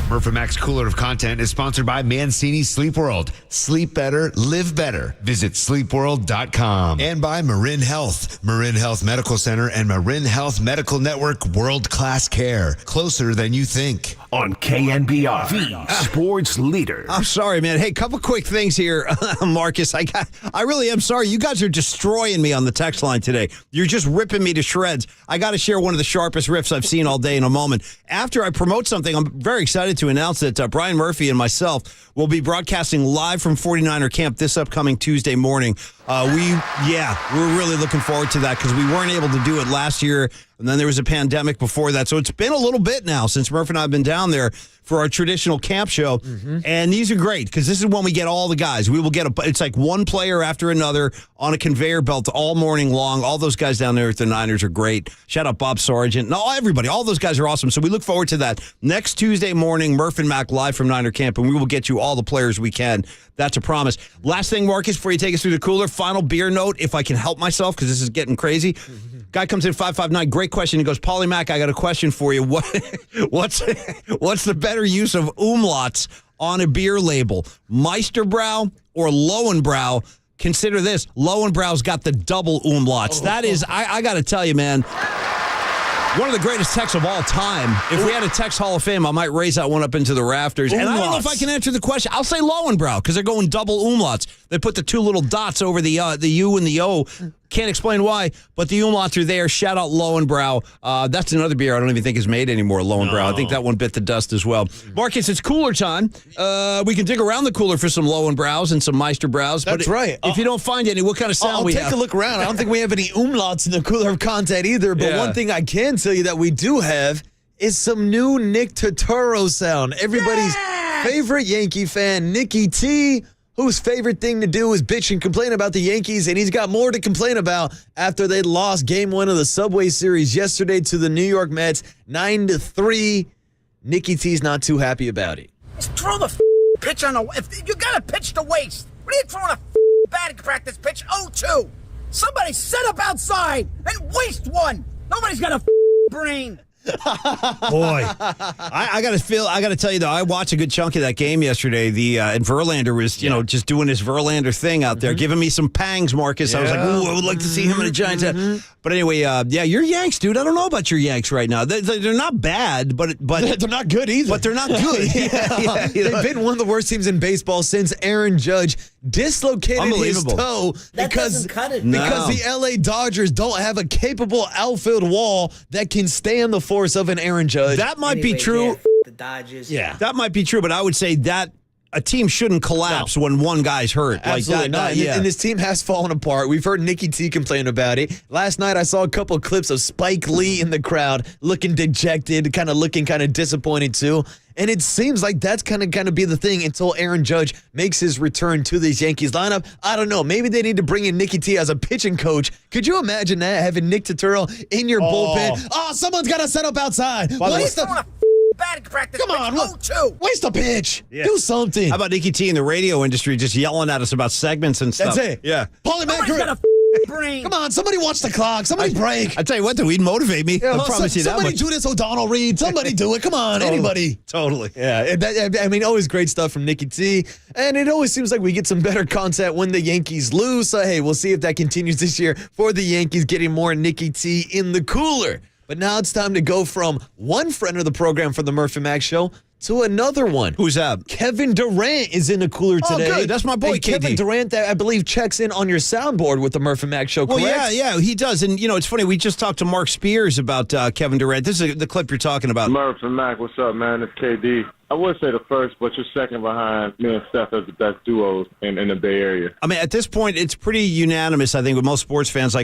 Murph and Max Cooler of Content is sponsored by Mancini Sleep World. Sleep better, live better. Visit sleepworld.com. And by Marin Health. Marin Health Medical Center and Marin Health Medical Network World-Class Care. Closer than you think. On KNBR, the sports leader. I'm sorry, man. Hey, couple quick things here, Marcus. I really am sorry. You guys are destroying me on the text line today. You're just ripping me to shreds. I got to share one of the sharpest riffs I've seen all day in a moment. After I promote something, I'm very excited to announce that Brian Murphy and myself will be broadcasting live from 49er camp this upcoming Tuesday morning. We're really looking forward to that because we weren't able to do it last year, and then there was a pandemic before that. So it's been a little bit now since Murph and I have been down there for our traditional camp show, and these are great because this is when we get all the guys. We will get it's like one player after another on a conveyor belt all morning long. All those guys down there at the Niners are great. Shout out Bob Sargent. No, everybody. All those guys are awesome. So we look forward to that. Next Tuesday morning, Murph and Mac live from Niner camp, and we will get you all the players we can. That's a promise. Last thing, Marcus, before you take us through the cooler, final beer note, if I can help myself, because this is getting crazy. Guy comes in 559. Great question. He goes, Paulie Mac, I got a question for you. What's the better use of umlauts on a beer label? Meisterbrow or Lowenbrow? Consider this. Lowenbrow's got the double umlauts. That is, I got to tell you, man, one of the greatest texts of all time. If we had a text Hall of Fame, I might raise that one up into the rafters. And I don't know if I can answer the question. I'll say Lowenbrow because they're going double umlauts. They put the two little dots over the U and the O. Can't explain why, but the umlauts are there. Shout out Lowenbrow. That's another beer I don't even think is made anymore, Lowenbrow. No. I think that one bit the dust as well. Marcus, it's cooler time. We can dig around the cooler for some Lowenbrows and some Meisterbrows. That's right. If you don't find any, what kind of sound we have? I'll take a look around. I don't think we have any umlauts in the cooler of content either, but one thing I can tell you that we do have is some new Nick Turturro sound. Everybody's favorite Yankee fan, Nicky T, whose favorite thing to do is bitch and complain about the Yankees, and he's got more to complain about after they lost Game 1 of the Subway Series yesterday to the New York Mets 9-3. Nicky T's not too happy about it. Just throw the pitch on the... If you got to pitch to waste. What are you throwing a batting practice pitch 0-2? Somebody set up outside and waste one. Nobody's got a brain. Boy, I got to tell you though, I watched a good chunk of that game yesterday. And Verlander was, just doing his Verlander thing out there, giving me some pangs, Marcus. I was like, ooh, I would like to see him in a Giants hat. But anyway, you're Yanks, dude. I don't know about your Yanks right now. They're not bad, but they're not good either. But they're not good. They've been one of the worst teams in baseball since Aaron Judge dislocated his toe because the LA Dodgers don't have a capable outfield wall that can stand the force of an Aaron Judge. That might be true. The Dodgers. Yeah, that might be true, but I would say that a team shouldn't collapse when one guy's hurt. Absolutely not. And this team has fallen apart. We've heard Nicky T complain about it. Last night I saw a couple of clips of Spike Lee in the crowd looking dejected, looking disappointed too. And it seems like that's kind of be the thing until Aaron Judge makes his return to this Yankees lineup. I don't know. Maybe they need to bring in Nicky T as a pitching coach. Could you imagine that, having Nick Turturro in your bullpen? Oh, someone's got to set up outside. Batting practice. Come on, pitch, waste a pitch. Yeah. Do something. How about Nicky T in the radio industry just yelling at us about segments and stuff? That's it. Yeah. Paulie Mack. Got a brain. Come on, somebody watch the clock. Somebody break. I tell you what, though, he'd motivate me. I promise you that Somebody much. do this, O'Donnell Reed. Somebody do it. Come on, anybody. Totally. Yeah, always great stuff from Nicky T. And it always seems like we get some better content when the Yankees lose. So, hey, we'll see if that continues this year for the Yankees, getting more Nicky T in the cooler. But now it's time to go from one friend of the program from the Murph and Max Show to another one. Who's that? Kevin Durant is in the cooler today. Oh, good. That's my boy, and KD. Kevin Durant, that I believe, checks in on your soundboard with the Murph and Max Show, correct? Well, yeah, he does. And, it's funny. We just talked to Mark Spears about Kevin Durant. This is the clip you're talking about. Murph and Mac, what's up, man? It's KD. I would say the first, but you're second behind me and Steph as the best duos in the Bay Area. I mean, at this point, it's pretty unanimous, I think, with most sports fans.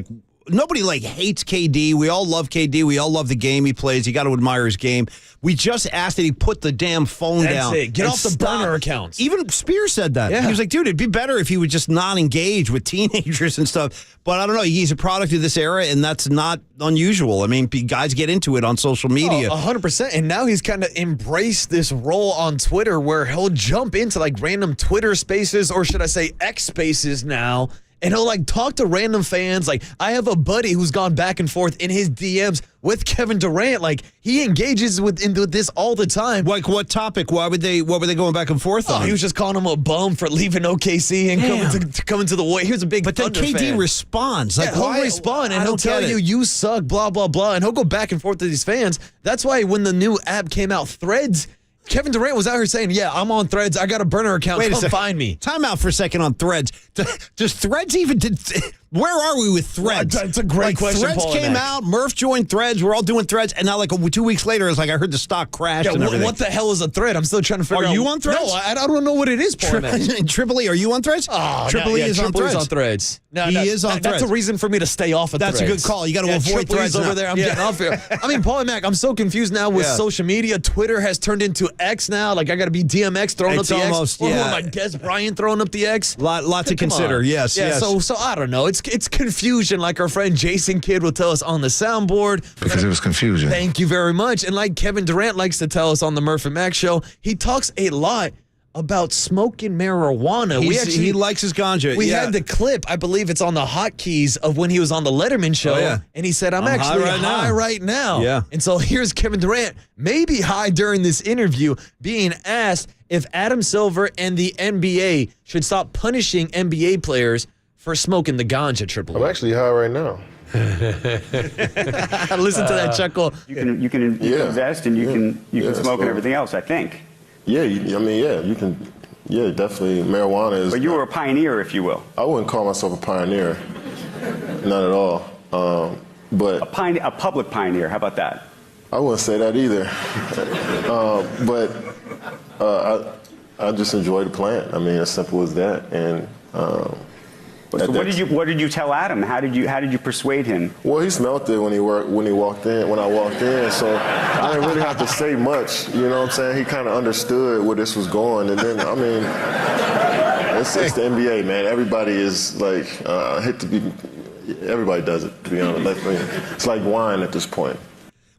Nobody hates KD. We all love KD. We all love the game he plays. You got to admire his game. We just asked that he put the damn phone down. That's it. Get off the burner accounts. Even Spears said that. Yeah. He was like, dude, it'd be better if he would just not engage with teenagers and stuff. But I don't know. He's a product of this era, and that's not unusual. I mean, guys get into it on social media. 100%. And now he's kind of embraced this role on Twitter where he'll jump into random Twitter spaces, or should I say X spaces now, and he'll talk to random fans. I have a buddy who's gone back and forth in his DMs with Kevin Durant. He engages into this all the time. What topic? What were they going back and forth on? He was just calling him a bum for leaving OKC and coming to the way. He was a big But then Thunder KD fan. responds. He'll respond and he'll tell you suck, blah, blah, blah. And he'll go back and forth to these fans. That's why when the new app came out, Threads, Kevin Durant was out here saying, yeah, I'm on Threads. I got a burner account. Come find me. Time out for a second on Threads. Does Threads even... Where are we with Threads? That's a great question, Threads Paul came out, Murph joined Threads, we're all doing Threads, and now 2 weeks later, it's I heard the stock crashed and everything. What the hell is a thread? I'm still trying to figure out. Are you on Threads? No, I don't know what it is, Paul. Tripoli, are you on Threads? Oh, Tripoli is on Threads. No, he is on Threads. That's a reason for me to stay off of Threads. That's a good call. You got to avoid Threads over there. I'm getting off here. I mean, Paul and Mac, I'm so confused now with social media. Twitter has turned into X now. I got to be DMX throwing up the X. Or who am I, Des Bryant throwing up the X? Lot to consider. Yes. So I don't know. It's confusion, like our friend Jason Kidd will tell us on the soundboard. Because it was confusion. Thank you very much. And like Kevin Durant likes to tell us on the Murph and Max Show, he talks a lot about smoking marijuana. He likes his ganja. We had the clip, I believe it's on the hotkeys of when he was on the Letterman show, and he said, I'm actually high right now. Yeah. And so here's Kevin Durant, maybe high during this interview, being asked if Adam Silver and the NBA should stop punishing NBA players for smoking the ganja. Triple. I'm actually high right now. Listen to that chuckle. You can invest and you can smoke and everything else, I think. Yeah, you can. Yeah, definitely. Marijuana is. But you were a pioneer, if you will. I wouldn't call myself a pioneer. Not at all. But a public pioneer. How about that? I wouldn't say that either. I just enjoy the plant. I mean, as simple as that. And. So what did you tell Adam? How did you persuade him? Well, he smelled it when I walked in, so I didn't really have to say much. You know what I'm saying? He kind of understood where this was going, and then It's the NBA, man. Everybody is like, everybody does it, to be honest. It's like wine at this point.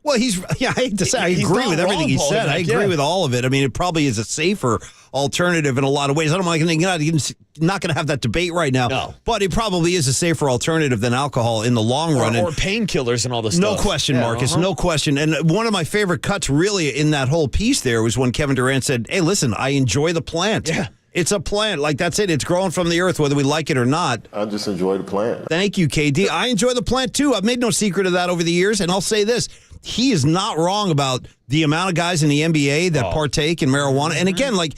Well, I hate to say, I agree with everything he said. I agree with all of it. I mean, it probably is a safer alternative in a lot of ways. I'm not going to have that debate right now. No. But it probably is a safer alternative than alcohol in the long run. Or painkillers and all this stuff. No question, Marcus. No question. And one of my favorite cuts really in that whole piece there was when Kevin Durant said, hey, listen, I enjoy the plant. Yeah. It's a plant. Like, that's it. It's growing from the earth, whether we like it or not. I just enjoy the plant. Thank you, KD. I enjoy the plant, too. I've made no secret of that over the years. And I'll say this. He is not wrong about the amount of guys in the NBA that partake in marijuana. And again, like,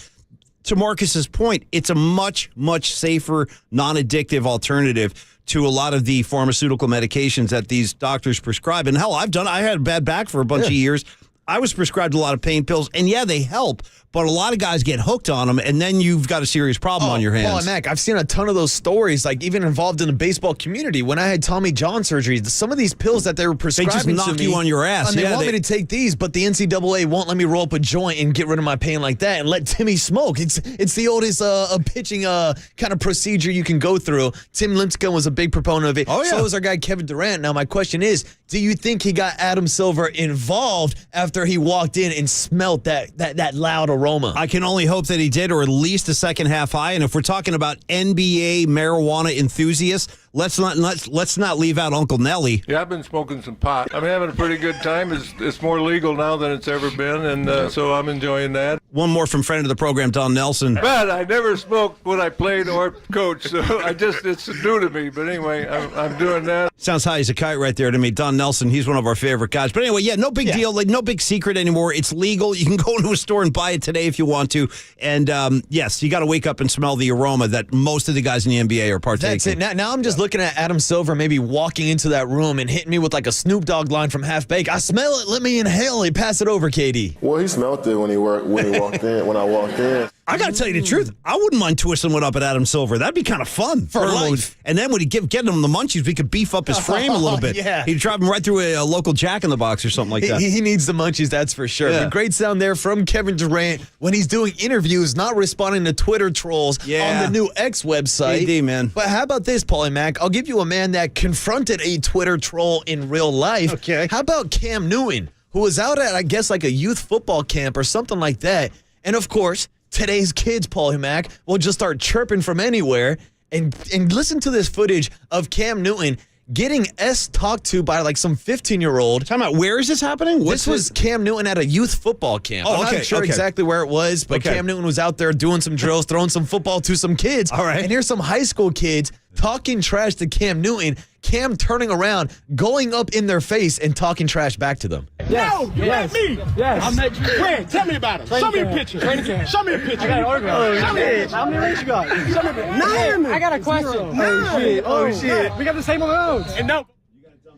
to Marcus's point, it's a much, much safer, non-addictive alternative to a lot of the pharmaceutical medications that these doctors prescribe. And hell, I had a bad back for a bunch of years. I was prescribed a lot of pain pills, and yeah, they help, but a lot of guys get hooked on them, and then you've got a serious problem on your hands. Paul and Mac, I've seen a ton of those stories, like even involved in the baseball community. When I had Tommy John surgery, some of these pills that they were prescribing they just knock you on your ass. And they want me to take these, but the NCAA won't let me roll up a joint and get rid of my pain like that and let Timmy smoke. It's the oldest pitching kind of procedure you can go through. Tim Lincecum was a big proponent of it. Oh, yeah. So was our guy Kevin Durant. Now my question is, do you think he got Adam Silver involved after he walked in and smelt that loud aroma? I can only hope that he did, or at least a second half high. And if we're talking about NBA marijuana enthusiasts, let's not leave out Uncle Nelly. Yeah, I've been smoking some pot. I'm having a pretty good time. It's more legal now than it's ever been, and so I'm enjoying that. One more from friend of the program, Don Nelson. But I never smoked when I played or coached, so it's new to me. But anyway, I'm doing that. Sounds high as a kite right there to me. Don Nelson, he's one of our favorite guys. But anyway, yeah, no big deal. Like, no big secret anymore. It's legal. You can go into a store and buy it today if you want to. And yes, you got to wake up and smell the aroma that most of the guys in the NBA are partaking. That's it. Now I'm just looking at Adam Silver maybe walking into that room and hitting me with like a Snoop Dogg line from Half Baked. I smell it. Let me inhale it. Pass it over, KD. Well, he smelled it when I walked in. I got to tell you the truth. I wouldn't mind twisting one up at Adam Silver. That'd be kind of fun. For life. And then when he get him the munchies, we could beef up his frame a little bit. Yeah. He'd drive him right through a local Jack in the Box or something like that. He needs the munchies, that's for sure. Yeah. But great sound there from Kevin Durant when he's doing interviews, not responding to Twitter trolls on the new X website. AD, man. But how about this, Paulie Mac? I'll give you a man that confronted a Twitter troll in real life. Okay. How about Cam Newton, who was out at, I guess, like a youth football camp or something like that. And, of course, today's kids, Paulie Mac, will just start chirping from anywhere. And listen to this footage of Cam Newton getting talked to by like some 15-year-old. Talking about, where is this happening? This was Cam Newton at a youth football camp. I'm not sure exactly where it was, but Cam Newton was out there doing some drills, throwing some football to some kids. All right. And here's some high school kids talking trash to Cam Newton. Cam turning around, going up in their face and talking trash back to them. No, you met me. Yes. I met you. When? Tell me about it. Show me a picture. Show me a picture. I got an autograph. Show me a picture. How many rings you got? Show me a picture. 9. I got a question. 9. Oh, shit. We got the same amounts. And no.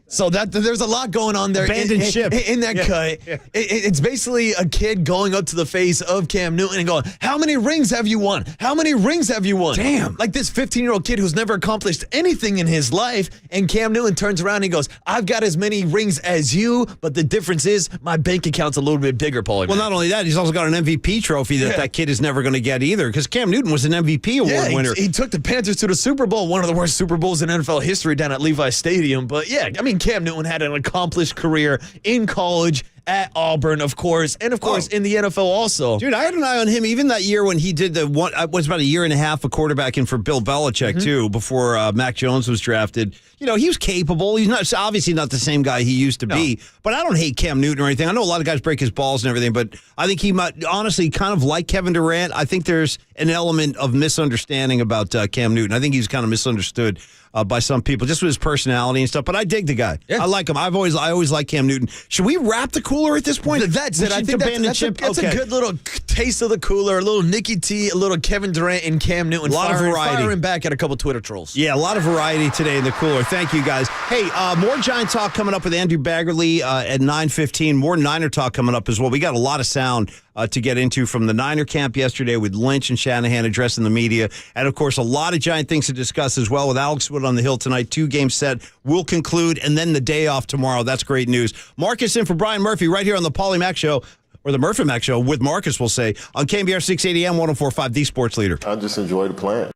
So there's a lot going on there. Abandoned ship. In that cut. Yeah. It's basically a kid going up to the face of Cam Newton and going, how many rings have you won? How many rings have you won? Damn. Like this 15-year-old kid who's never accomplished anything in his life, and Cam Newton turns around and he goes, I've got as many rings as you, but the difference is my bank account's a little bit bigger, Paulie. Well, not only that, he's also got an MVP trophy that kid is never going to get either, because Cam Newton was an MVP award winner. He took the Panthers to the Super Bowl, one of the worst Super Bowls in NFL history down at Levi Stadium. But yeah, I mean, Cam Newton had an accomplished career in college, at Auburn, of course, and of course in the NFL also. Dude, I had an eye on him even that year when he did the one. It was about a year and a half of quarterbacking for Bill Belichick too, before Mac Jones was drafted. You know, he was capable. He's not obviously not the same guy he used to be. But I don't hate Cam Newton or anything. I know a lot of guys break his balls and everything, but I think he might honestly kind of like Kevin Durant. I think there's an element of misunderstanding about Cam Newton. I think he's kind of misunderstood by some people, just with his personality and stuff. But I dig the guy. Yeah. I like him. I always liked Cam Newton. Should we wrap the cooler at this point? That's it. I think that's a good little taste of the cooler. A little Nicky T, a little Kevin Durant, and Cam Newton. A lot of variety. Firing back at a couple Twitter trolls. Yeah, a lot of variety today in the cooler. Thank you, guys. Hey, more Giant talk coming up with Andrew Baggerly at 9:15. More Niner talk coming up as well. We got a lot of sound to get into from the Niner camp yesterday with Lynch and Shanahan addressing the media. And, of course, a lot of Giant things to discuss as well with Alex Wood on the Hill tonight. 2-game set will conclude, and then the day off tomorrow. That's great news. Marcus in for Brian Murphy right here on the Paulie Mac Show, or the Murphy Mac Show with Marcus, we'll say, on KNBR 680 AM 104.5, the sports leader. I just enjoy the plan.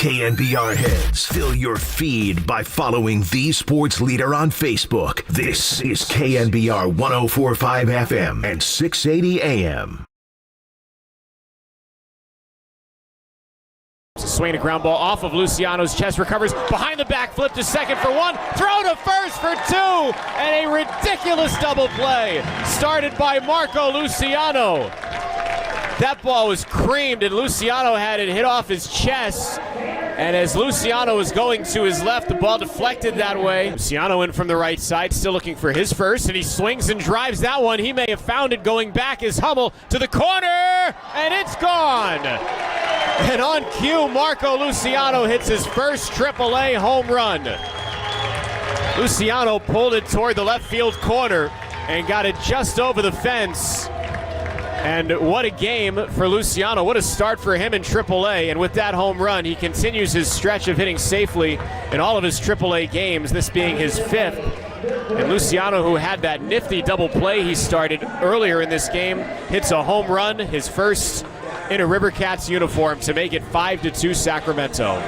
KNBR heads, fill your feed by following the sports leader on Facebook. This is KNBR 104.5 FM and 680 AM. Swing a ground ball off of Luciano's chest, recovers behind the back, flip to second for one, throw to first for two, and a ridiculous double play started by Marco Luciano. That ball was creamed, and Luciano had it hit off his chest. And as Luciano was going to his left, the ball deflected that way. Luciano in from the right side, still looking for his first, and he swings and drives that one. He may have found it going back as Hummel to the corner, and it's gone. And on cue, Marco Luciano hits his first AAA home run. Luciano pulled it toward the left field corner and got it just over the fence. And what a game for Luciano. What a start for him in AAA. And with that home run, he continues his stretch of hitting safely in all of his AAA games, this being his fifth. And Luciano, who had that nifty double play he started earlier in this game, hits a home run, his first in a River Cats uniform, to make it 5-2 Sacramento.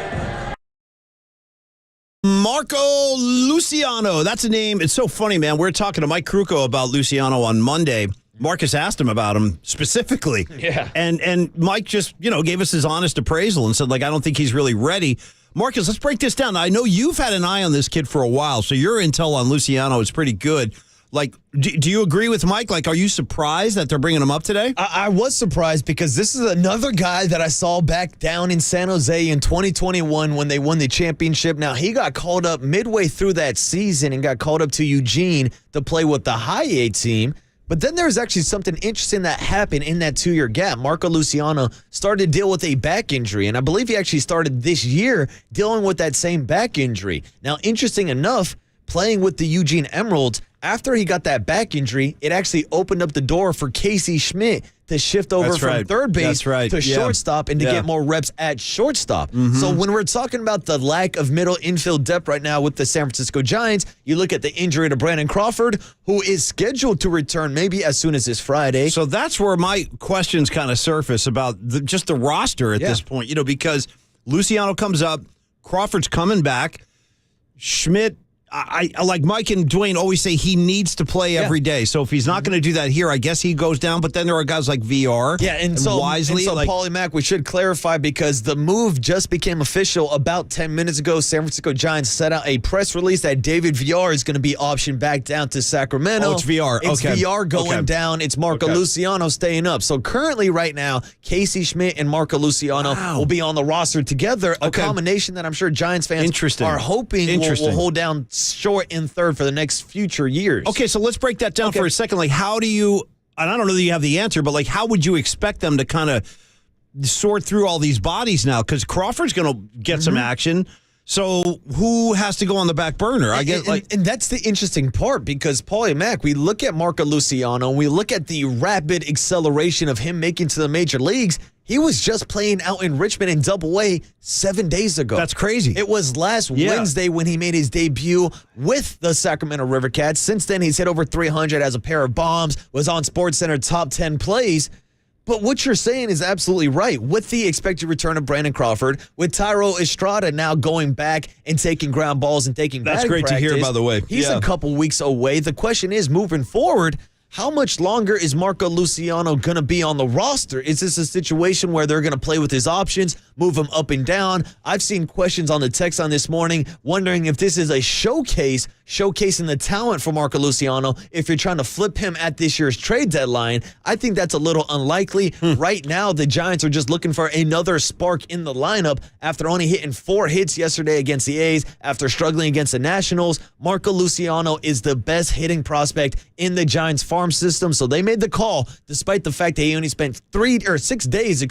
Marco Luciano. That's a name. It's so funny, man. We're talking to Mike Kruko about Luciano on Monday. Marcus asked him about him specifically. Yeah. And Mike just, gave us his honest appraisal and said, I don't think he's really ready. Marcus, let's break this down. Now, I know you've had an eye on this kid for a while, so your intel on Luciano is pretty good. Do you agree with Mike? Are you surprised that they're bringing him up today? I was surprised because this is another guy that I saw back down in San Jose in 2021 when they won the championship. Now, he got called up midway through that season and got called up to Eugene to play with the high A team. But then there's actually something interesting that happened in that 2-year gap. Marco Luciano started to deal with a back injury, and I believe he actually started this year dealing with that same back injury. Now, interesting enough, playing with the Eugene Emeralds, after he got that back injury, it actually opened up the door for Casey Schmidt to shift over from third base to shortstop and to get more reps at shortstop. So when we're talking about the lack of middle infield depth right now with the San Francisco Giants, you look at the injury to Brandon Crawford, who is scheduled to return maybe as soon as this Friday. So that's where my questions kind of surface about just the roster at this point, because Luciano comes up, Crawford's coming back, Schmidt, I like Mike and Dwayne always say he needs to play every day. So if he's not going to do that here, I guess he goes down. But then there are guys like VR and Wisely. And so Paulie Mack, we should clarify because the move just became official about 10 minutes ago. San Francisco Giants set out a press release that David VR is going to be optioned back down to Sacramento. Oh, it's VR. It's VR going down. It's Marco Luciano staying up. So currently right now, Casey Schmidt and Marco Luciano will be on the roster together. A combination that I'm sure Giants fans are hoping will hold down short and third for the next future years. Okay, so let's break that down for a second. How do you, and I don't know that you have the answer, but how would you expect them to kind of sort through all these bodies now? Because Crawford's going to get some action. So who has to go on the back burner? I get and that's the interesting part because Paulie Mack, we look at Marco Luciano, we look at the rapid acceleration of him making to the major leagues. He was just playing out in Richmond in Double-A 7 days ago. That's crazy. It was last Wednesday when he made his debut with the Sacramento River Cats. Since then, he's hit over 300 as a pair of bombs, was on SportsCenter top 10 plays. But what you're saying is absolutely right. With the expected return of Brandon Crawford, with Tyro Estrada now going back and taking ground balls and taking That's great to hear, by the way. He's a couple weeks away. The question is, moving forward, how much longer is Marco Luciano going to be on the roster? Is this a situation where they're going to play with his options, move him up and down? I've seen questions on the text on this morning wondering if this is a showcasing the talent for Marco Luciano if you're trying to flip him at this year's trade deadline. I think that's a little unlikely. Right now, the Giants are just looking for another spark in the lineup after only hitting 4 hits yesterday against the A's after struggling against the Nationals. Marco Luciano is the best hitting prospect in the Giants farm system, so they made the call despite the fact that he only spent 6 days,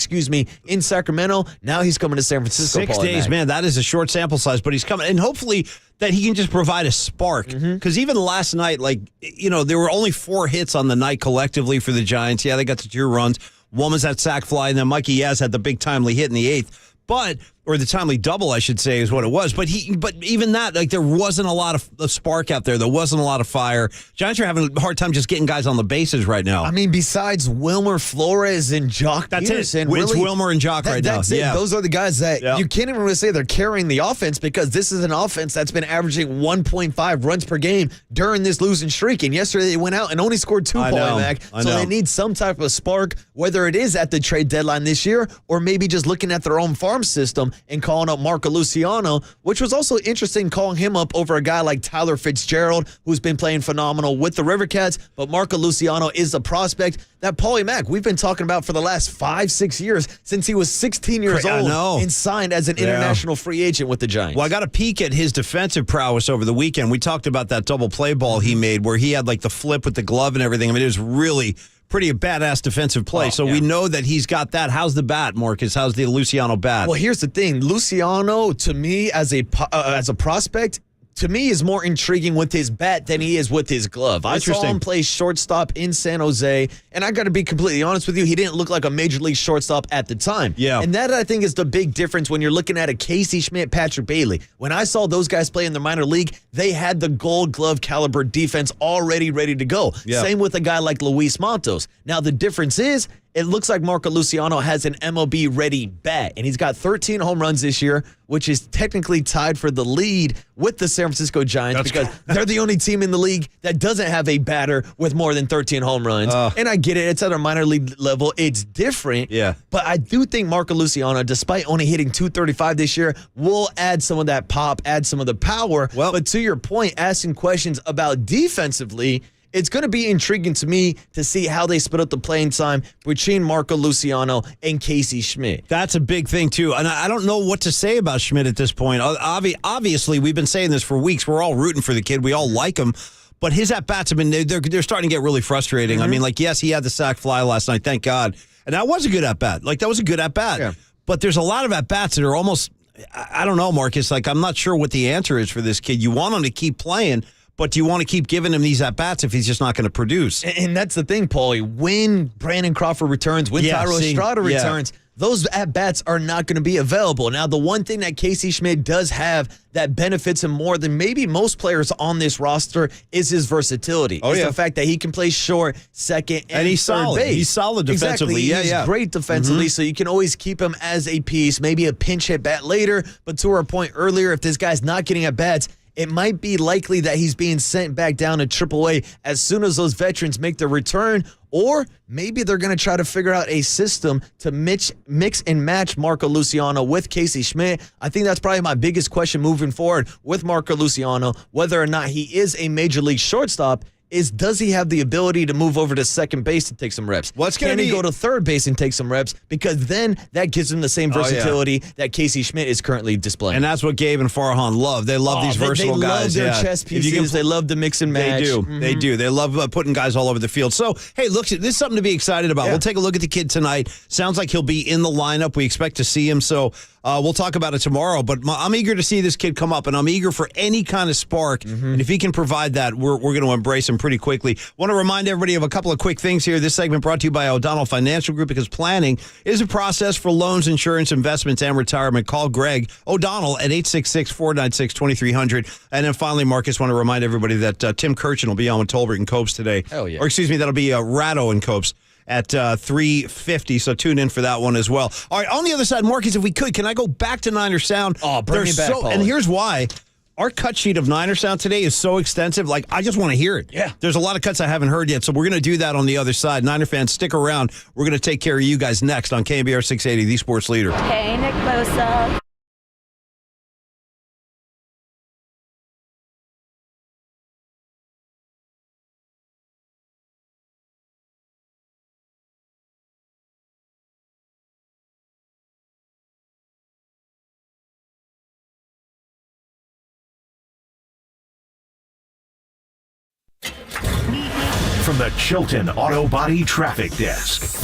in Sacramento. Now he's coming to San Francisco. 6 days, man, that is a short sample size, but he's coming, and hopefully that he can just provide a spark. Because even last night, there were only 4 hits on the night collectively for the Giants. Yeah, they got the 2 runs. One was that sac fly, and then Mikey Yaz had the big timely hit in the 8th. But or the timely double, I should say, is what it was. But even that, like, there wasn't a lot of spark out there. There wasn't a lot of fire. Giants are having a hard time just getting guys on the bases right now. I mean, besides Wilmer Flores and Jock Peterson, it's Wilmer and Jock right now. That's it. Those are the guys that you can't even really say they're carrying the offense, because this is an offense that's been averaging 1.5 runs per game during this losing streak. And yesterday they went out and only scored 2, Paulie Mac. So they need some type of spark, whether it is at the trade deadline this year or maybe just looking at their own farm system and calling up Marco Luciano, which was also interesting, calling him up over a guy like Tyler Fitzgerald, who's been playing phenomenal with the River Cats. But Marco Luciano is a prospect that Paulie Mac, we've been talking about for the last 5-6 years, since he was 16 years old and signed as an international free agent with the Giants. Well, I got a peek at his defensive prowess over the weekend. We talked about that double play ball he made where he had like the flip with the glove and everything. I mean, it was really pretty badass defensive play. We know that he's got that. How's the bat, Marcus? How's the Luciano bat? Well, here's the thing. Luciano, to me, as a prospect, to me, is more intriguing with his bat than he is with his glove. I saw him play shortstop in San Jose, and I got to be completely honest with you, he didn't look like a major league shortstop at the time. Yeah. And that, I think, is the big difference when you're looking at a Casey Schmidt, Patrick Bailey. When I saw those guys play in the minor league, they had the gold glove caliber defense already ready to go. Yeah. Same with a guy like Luis Matos. Now, the difference is, it looks like Marco Luciano has an MLB-ready bat, and he's got 13 home runs this year, which is technically tied for the lead with the San Francisco Giants because they're the only team in the league that doesn't have a batter with more than 13 home runs. And I get it. It's at a minor league level. It's different. Yeah. But I do think Marco Luciano, despite only hitting .235 this year, will add some of that pop, add some of the power. Well, but to your point, asking questions about defensively, it's going to be intriguing to me to see how they split up the playing time between Marco Luciano and Casey Schmidt. That's a big thing, too. And I don't know what to say about Schmidt at this point. Obviously, we've been saying this for weeks. We're all rooting for the kid. We all like him. But his at-bats have been, they're starting to get really frustrating. I mean, like, yes, he had the sac fly last night, thank God. And that was a good at-bat. Like, that was a good at-bat. Yeah. But there's a lot of at-bats that are almost, I don't know, Marcus. Like, I'm not sure what the answer is for this kid. You want him to keep playing, but do you want to keep giving him these at-bats if he's just not going to produce? And that's the thing, Paulie. When Brandon Crawford returns, when Thairo Estrada returns, those at-bats are not going to be available. Now, the one thing that Casey Schmidt does have that benefits him more than maybe most players on this roster is his versatility. It's the fact that he can play short, second, and he's third solid. base. He's solid defensively. Exactly. He's great defensively, so you can always keep him as a piece, maybe a pinch hit bat later. But to our point earlier, if this guy's not getting at-bats, it might be likely that he's being sent back down to AAA as soon as those veterans make their return, or maybe they're going to try to figure out a system to mix and match Marco Luciano with Casey Schmidt. I think that's probably my biggest question moving forward with Marco Luciano, whether or not he is a major league shortstop, is does he have the ability to move over to second base to take some reps? Can he go to third base and take some reps? Because then that gives him the same versatility that Casey Schmidt is currently displaying. And that's what Gabe and Farhan love. They love these versatile guys. They love their chess pieces. They love to mix and match. They do. They do. They love putting guys all over the field. So, hey, look, this is something to be excited about. We'll take a look at the kid tonight. Sounds like he'll be in the lineup. We expect to see him. So we'll talk about it tomorrow. But I'm eager to see this kid come up, and I'm eager for any kind of spark. And if he can provide that, we're going to embrace him pretty quickly. Want to remind everybody of a couple of quick things here. This segment brought to you by O'Donnell Financial Group, because planning is a process for loans, insurance, investments, and retirement. Call Greg O'Donnell at 866-496-2300. And then finally, Marcus, want to remind everybody that Tim Kirchin will be on with Tolbert and Copes today. Oh, yeah. Or excuse me, that'll be Ratto and Copes at 3:50, so tune in for that one as well. All right, on the other side, Marcus, if we could, can I go back to Niner Sound? Oh, bring me back, Paulie. And here's why. Our cut sheet of Niner Sound today is so extensive, like, I just want to hear it. Yeah. There's a lot of cuts I haven't heard yet, so we're going to do that on the other side. Niner fans, stick around. We're going to take care of you guys next on KNBR 680, the sports leader. Hey, Nick Bosa. From the Chilton Auto Body Traffic Desk.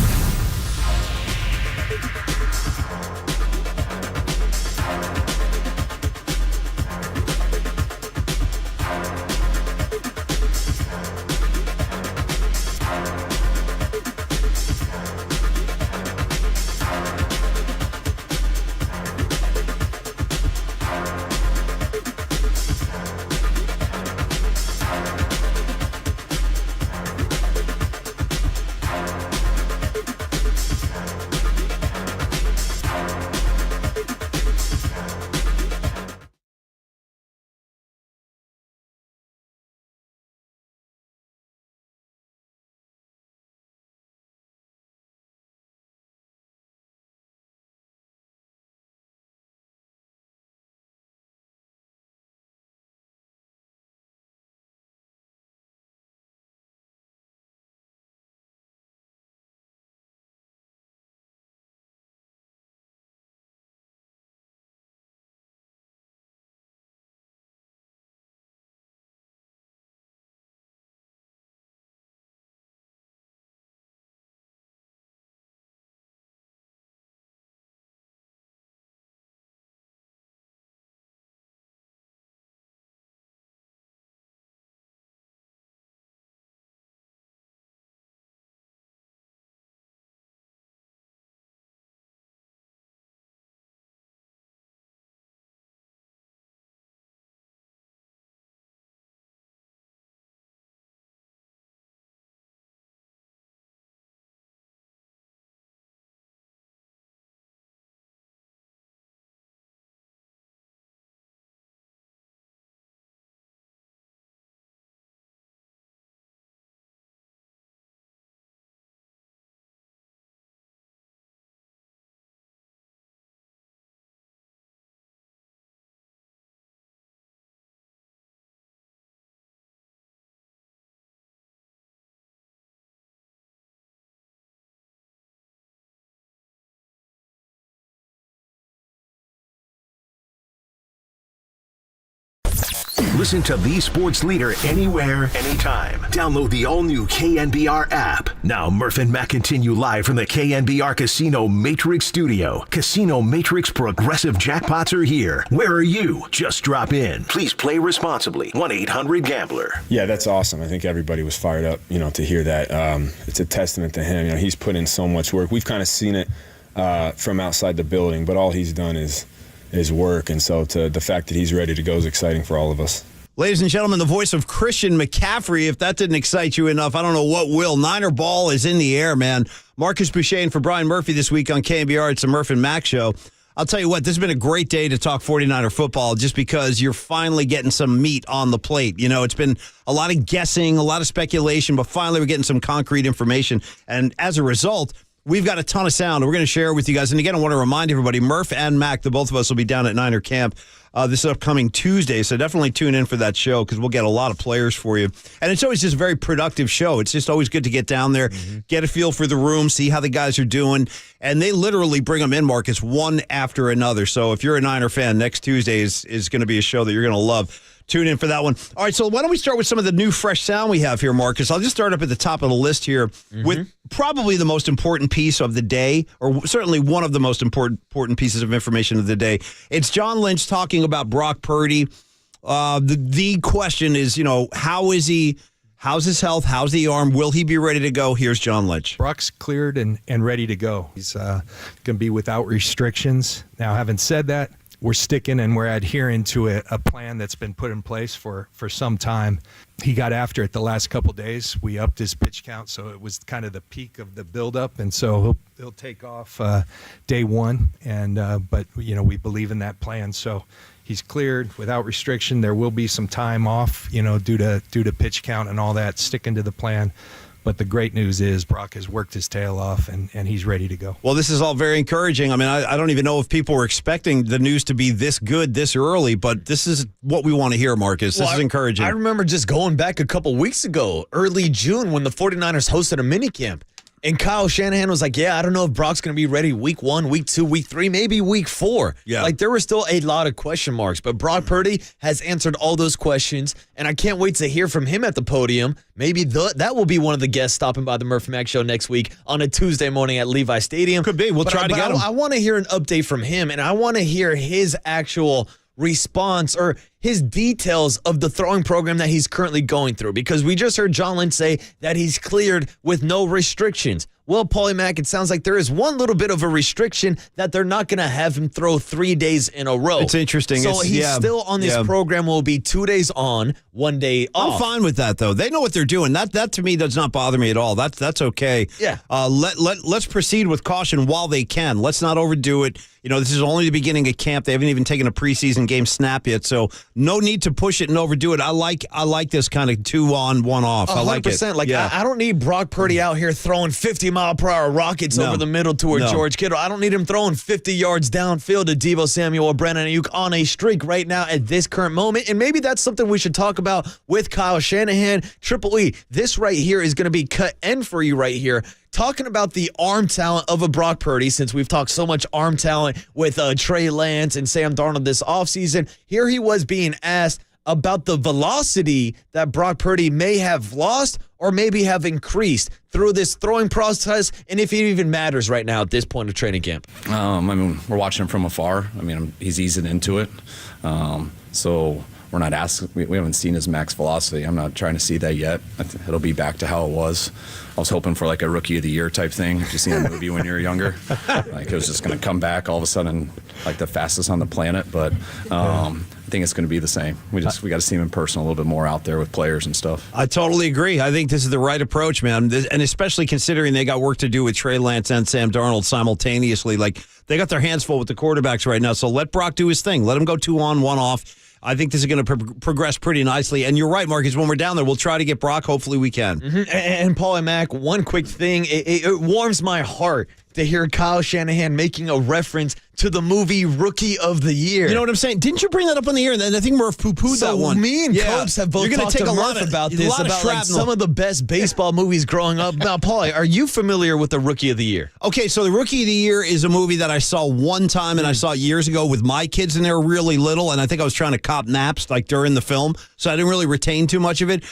Listen to the sports leader anywhere, anytime. Download the all-new KNBR app. Now, Murph and Matt continue live from the KNBR Casino Matrix Studio. Casino Matrix Progressive Jackpots are here. Where are you? Just drop in. Please play responsibly. 1-800-GAMBLER. Yeah, that's awesome. I think everybody was fired up, to hear that. It's a testament to him. He's put in so much work. We've kind of seen it from outside the building, but all he's done is work. And so the fact that he's ready to go is exciting for all of us. Ladies and gentlemen, the voice of Christian McCaffrey. If that didn't excite you enough, I don't know what will. Niner ball is in the air, man. Marcus Boucher for Brian Murphy this week on KNBR. It's the Murph and Mac Show. I'll tell you what, this has been a great day to talk 49er football just because you're finally getting some meat on the plate. It's been a lot of guessing, a lot of speculation, but finally we're getting some concrete information. And as a result, we've got a ton of sound. We're going to share it with you guys. And again, I want to remind everybody, Murph and Mac, the both of us will be down at Niner Camp this upcoming Tuesday. So definitely tune in for that show because we'll get a lot of players for you. And it's always just a very productive show. It's just always good to get down there, get a feel for the room, see how the guys are doing. And they literally bring them in, Marcus, one after another. So if you're a Niner fan, next Tuesday is going to be a show that you're going to love. Tune in for that one. All right, so why don't we start with some of the new fresh sound we have here, Marcus? I'll just start up at the top of the list here with probably the most important piece of the day, or certainly one of the most important pieces of information of the day. It's John Lynch talking about Brock Purdy. The question is, how is he? How's his health? How's the arm? Will he be ready to go? Here's John Lynch. Brock's cleared and ready to go. He's going to be without restrictions. Now, having said that, we're sticking and we're adhering to a plan that's been put in place for some time. He got after it the last couple days. We upped his pitch count, so it was kind of the peak of the buildup, and so he'll take off day one. But we believe in that plan, so he's cleared without restriction. There will be some time off, due to pitch count and all that. Sticking to the plan. But the great news is Brock has worked his tail off, and he's ready to go. Well, this is all very encouraging. I mean, I don't even know if people were expecting the news to be this good this early, but this is what we want to hear, Marcus. This is encouraging. I remember just going back a couple weeks ago, early June, when the 49ers hosted a minicamp. And Kyle Shanahan was like, I don't know if Brock's going to be ready week 1, week 2, week 3, maybe week 4. Yeah. There were still a lot of question marks. But Brock Purdy has answered all those questions, and I can't wait to hear from him at the podium. Maybe that will be one of the guests stopping by the Murph and Mac Show next week on a Tuesday morning at Levi Stadium. Could be. We'll try to get him. I want to hear an update from him, and I want to hear his actual response or his details of the throwing program that he's currently going through, because we just heard John Lynch say that he's cleared with no restrictions. Well, Paulie Mack, it sounds like there is one little bit of a restriction that they're not going to have him throw 3 days in a row. It's interesting. So he's still on this program, will be 2 days on, 1 day off. I'm fine with that, though. They know what they're doing. That to me does not bother me at all. That's okay. Yeah. Let's proceed with caution while they can. Let's not overdo it. This is only the beginning of camp. They haven't even taken a preseason game snap yet, so no need to push it and overdo it. I like this kind of 2 on, 1 off. 100%. I like it. I don't need Brock Purdy out here throwing 50-mile-per-hour rockets over the middle toward George Kittle. I don't need him throwing 50 yards downfield to Deebo Samuel or Brandon Ayuk on a streak right now at this current moment. And maybe that's something we should talk about with Kyle Shanahan. Triple E, this right here is going to be cut end for you right here. Talking about the arm talent of a Brock Purdy, since we've talked so much arm talent with Trey Lance and Sam Darnold this offseason, here he was being asked about the velocity that Brock Purdy may have lost or maybe have increased through this throwing process, and if it even matters right now at this point of training camp. We're watching him from afar. He's easing into it. So we're not asking. We haven't seen his max velocity. I'm not trying to see that yet. It'll be back to how it was. I was hoping for a rookie of the year type thing. If you've seen a movie when you were younger, it was just going to come back all of a sudden the fastest on the planet. But I think it's going to be the same. We got to see him in person a little bit more out there with players and stuff. I totally agree. I think this is the right approach, man. And especially considering they got work to do with Trey Lance and Sam Darnold simultaneously. They got their hands full with the quarterbacks right now. So let Brock do his thing. Let him go 2 on, 1 off. I think this is going to progress pretty nicely. And you're right, Marcus, when we're down there, we'll try to get Brock. Hopefully we can. Mm-hmm. And Paul and Mac, one quick thing. It warms my heart to hear Kyle Shanahan making a reference to the movie Rookie of the Year. You know what I'm saying? Didn't you bring that up on the air? And then I think Murph poo-pooed that one. Me and Copes have both talked to Murph about this, about like some of the best baseball movies growing up. Now, Paulie, are you familiar with the Rookie of the Year? Okay, so the Rookie of the Year is a movie that I saw one time, and I saw it years ago with my kids, and they were really little, and I think I was trying to cop naps like during the film, so I didn't really retain too much of it.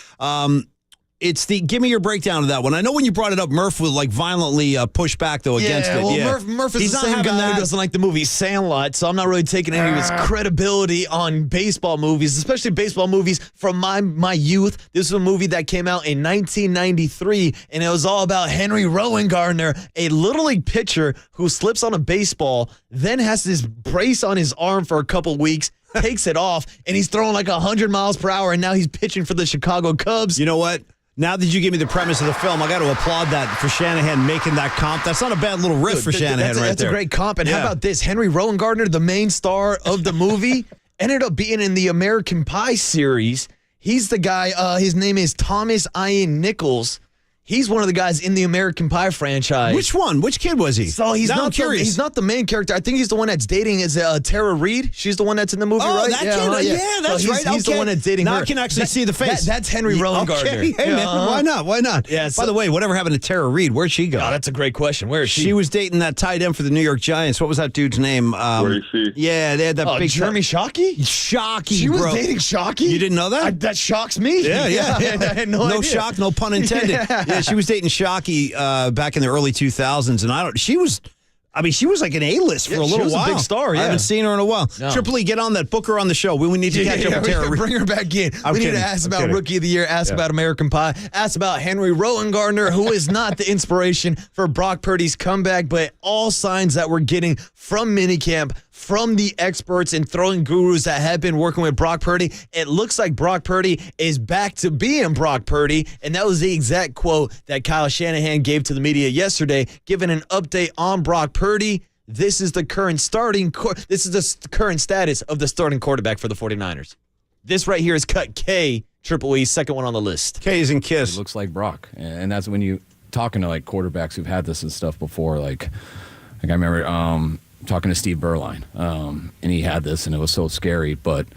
Give me your breakdown of that one. I know when you brought it up, Murph would like violently push back though against it. Well, Murph is the same guy who doesn't like the movie Sandlot, so I'm not really taking any of his credibility on baseball movies, especially baseball movies from my youth. This is a movie that came out in 1993, and it was all about Henry Rowan-Gardner, a Little League pitcher who slips on a baseball, then has this brace on his arm for a couple weeks, takes it off, and he's throwing like 100 miles per hour, and now he's pitching for the Chicago Cubs. You know what? Now that you give me the premise of the film, I got to applaud that for Shanahan making that comp. That's not a bad little riff for Shanahan right there. That's a great comp. And how about this? Henry Rowan-Gardner, the main star of the movie, ended up being in the American Pie series. He's the guy, his name is Thomas Ian Nichols. He's one of the guys in the American Pie franchise. Which one? Which kid was he? So he's not curious. He's not the main character. I think he's the one that's dating is Tara Reid. She's the one that's in the movie, right? That kid? Yeah, that's right. He's the one that's dating her. Now I can actually see the face. That's Henry Rowan-Gardner. Okay. Hey, man, why not? Why not? Yeah, by the way, whatever happened to Tara Reid? Where'd she go? Oh, that's a great question. Where is she? She was dating that tight end for the New York Giants. What was that dude's name? Where is she? Yeah, they had that big... Jeremy Shockey? Shockey, She was bro. dating Shockey? You didn't know that? That shocks me. Yeah. I had no idea. No shock, no pun intended. Yeah, she was dating Shockey back in the early 2000s, and she was like an A-list for a little while. She was a big star, yeah. I haven't seen her in a while. No. Triple E, get on that. Book her on the show. We need to catch up with Tara. Bring her back in. We need to ask about Rookie of the Year, ask about American Pie, ask about Henry Rowan-Gardner, who is not the inspiration for Brock Purdy's comeback, but all signs that we're getting from minicamp, from the experts and throwing gurus that have been working with Brock Purdy, it looks like Brock Purdy is back to being Brock Purdy, and that was the exact quote that Kyle Shanahan gave to the media yesterday, giving an update on Brock Purdy. This is the current current status of the starting quarterback for the 49ers. This right here is cut K, Triple E, second one on the list. K is in Kiss. It looks like Brock, and that's when you talking to like quarterbacks who've had this and stuff before. Like I remember talking to Steve Berline, and he had this, and it was so scary. But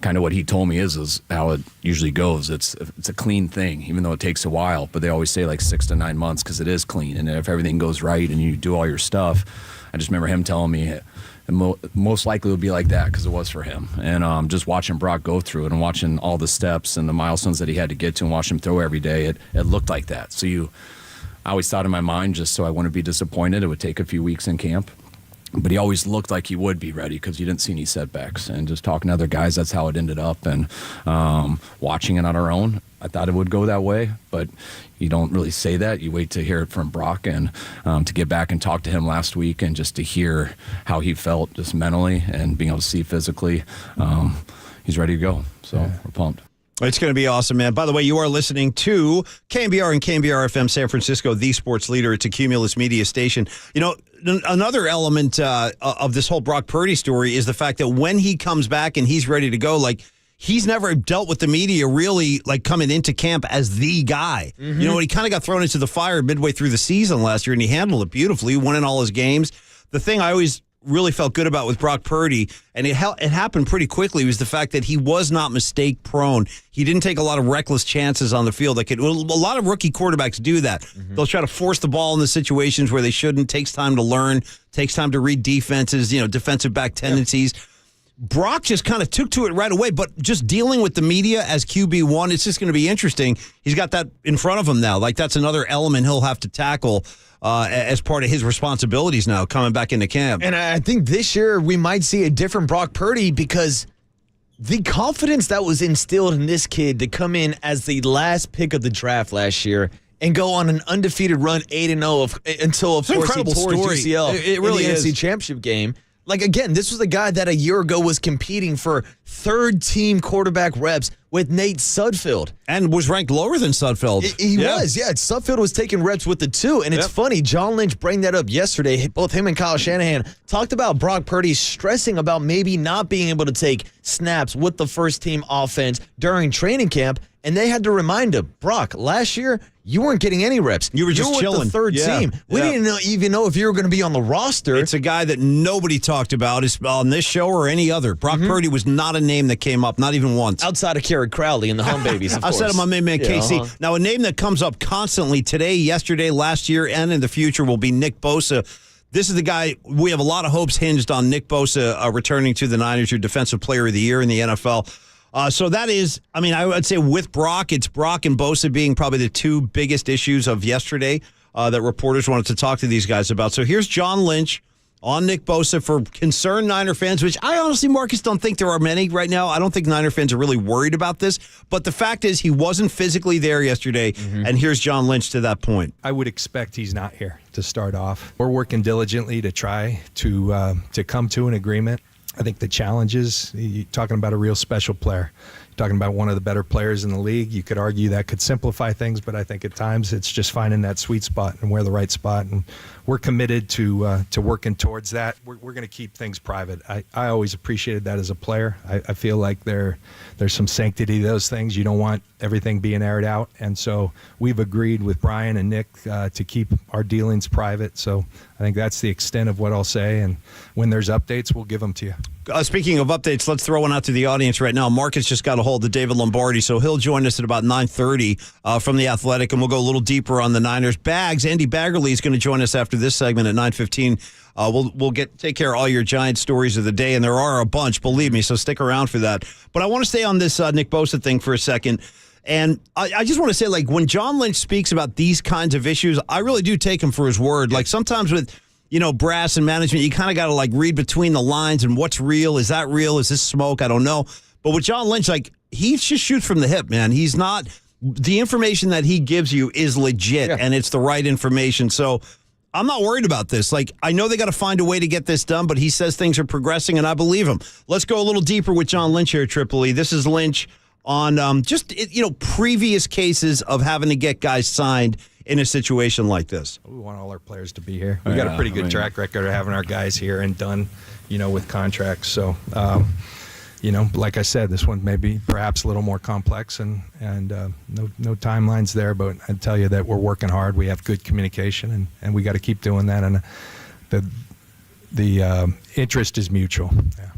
kind of what he told me is how it usually goes. It's a clean thing, even though it takes a while. But they always say like 6 to 9 months because it is clean, and if everything goes right and you do all your stuff. I just remember him telling me it most likely would be like that because it was for him. And just watching Brock go through it and watching all the steps and the milestones that he had to get to and watch him throw every day, it looked like that. So I always thought in my mind, just so I wouldn't be disappointed, it would take a few weeks in camp. But he always looked like he would be ready because you didn't see any setbacks. And just talking to other guys, that's how it ended up. And watching it on our own, I thought it would go that way. But you don't really say that. You wait to hear it from Brock. And to get back and talk to him last week and just to hear how he felt just mentally and being able to see physically, he's ready to go. So we're pumped. It's going to be awesome, man. By the way, you are listening to KNBR and KNBR FM San Francisco, the sports leader. It's a Cumulus media station. You know, another element of this whole Brock Purdy story is the fact that when he comes back and he's ready to go, like, he's never dealt with the media really, like, coming into camp as the guy. Mm-hmm. You know, he kind of got thrown into the fire midway through the season last year, and he handled it beautifully. He won in all his games. The thing I always really felt good about with Brock Purdy, and it happened pretty quickly, was the fact that he was not mistake prone. He didn't take a lot of reckless chances on the field. A lot of rookie quarterbacks do that. Mm-hmm. They'll try to force the ball in the situations where they shouldn't. Takes time to learn, takes time to read defenses, defensive back tendencies. Yeah. Brock just kind of took to it right away, but just dealing with the media as QB1, it's just going to be interesting. He's got that in front of him now. Like, that's another element he'll have to tackle as part of his responsibilities now coming back into camp. And I think this year we might see a different Brock Purdy because the confidence that was instilled in this kid to come in as the last pick of the draft last year and go on an undefeated run 8-0 until, of course, he tore his UCL it really in the is. NFC Championship game. Like, again, this was a guy that a year ago was competing for third-team quarterback reps with Nate Sudfeld. And was ranked lower than Sudfeld. He was. Sudfeld was taking reps with the 2. And it's funny, John Lynch brought that up yesterday. Both him and Kyle Shanahan talked about Brock Purdy stressing about maybe not being able to take snaps with the first-team offense during training camp. And they had to remind him, Brock, last year you weren't getting any reps. You were just with chilling. the third team. We didn't even know if you were going to be on the roster. It's a guy that nobody talked about on this show or any other. Brock Purdy was not a name that came up, not even once. Outside of Kerry Crowley and the Hum Babies, of course. Outside of my main man, KC. Now, a name that comes up constantly today, yesterday, last year, and in the future will be Nick Bosa. This is the guy, we have a lot of hopes hinged on Nick Bosa returning to the Niners, your Defensive Player of the Year in the NFL. So that is, I mean, I would say with Brock, it's Brock and Bosa being probably the two biggest issues of yesterday that reporters wanted to talk to these guys about. So here's John Lynch on Nick Bosa for concerned Niner fans, which I honestly, Marcus, don't think there are many right now. I don't think Niner fans are really worried about this. But the fact is he wasn't physically there yesterday, and here's John Lynch to that point. I would expect he's not here to start off. We're working diligently to try to come to an agreement. I think the challenge is you're talking about a real special player. You're talking about one of the better players in the league. You could argue that could simplify things, but I think at times it's just finding that sweet spot and where the right spot. And we're committed to working towards that. We're going to keep things private. I always appreciated that as a player. I feel like there's some sanctity to those things. You don't want everything being aired out. And so we've agreed with Brian and Nick to keep our dealings private. So I think that's the extent of what I'll say. And when there's updates, we'll give them to you. Speaking of updates, let's throw one out to the audience right now. Marcus just got a hold of David Lombardi, so he'll join us at about 9:30 from The Athletic, and we'll go a little deeper on the Niners. Andy Baggerly is going to join us after this segment at 9:15. We'll take care of all your Giant stories of the day, and there are a bunch, believe me, so stick around for that. But I want to stay on this Nick Bosa thing for a second. And I just want to say, like, when John Lynch speaks about these kinds of issues, I really do take him for his word. Like, sometimes with brass and management, you kind of got to, like, read between the lines and what's real. Is that real? Is this smoke? I don't know. But with John Lynch, like, he just shoots from the hip, man. He's not – the information that he gives you is legit, and it's the right information. So I'm not worried about this. Like, I know they got to find a way to get this done, but he says things are progressing, and I believe him. Let's go a little deeper with John Lynch here at Triple E. This is Lynch on previous cases of having to get guys signed in a situation like this. We want all our players to be here. We got a pretty good track record of having our guys here and done, with contracts. So, like I said, this one may be perhaps a little more complex and no timelines there, but I tell you that we're working hard. We have good communication and we got to keep doing that. And the interest is mutual. Yeah.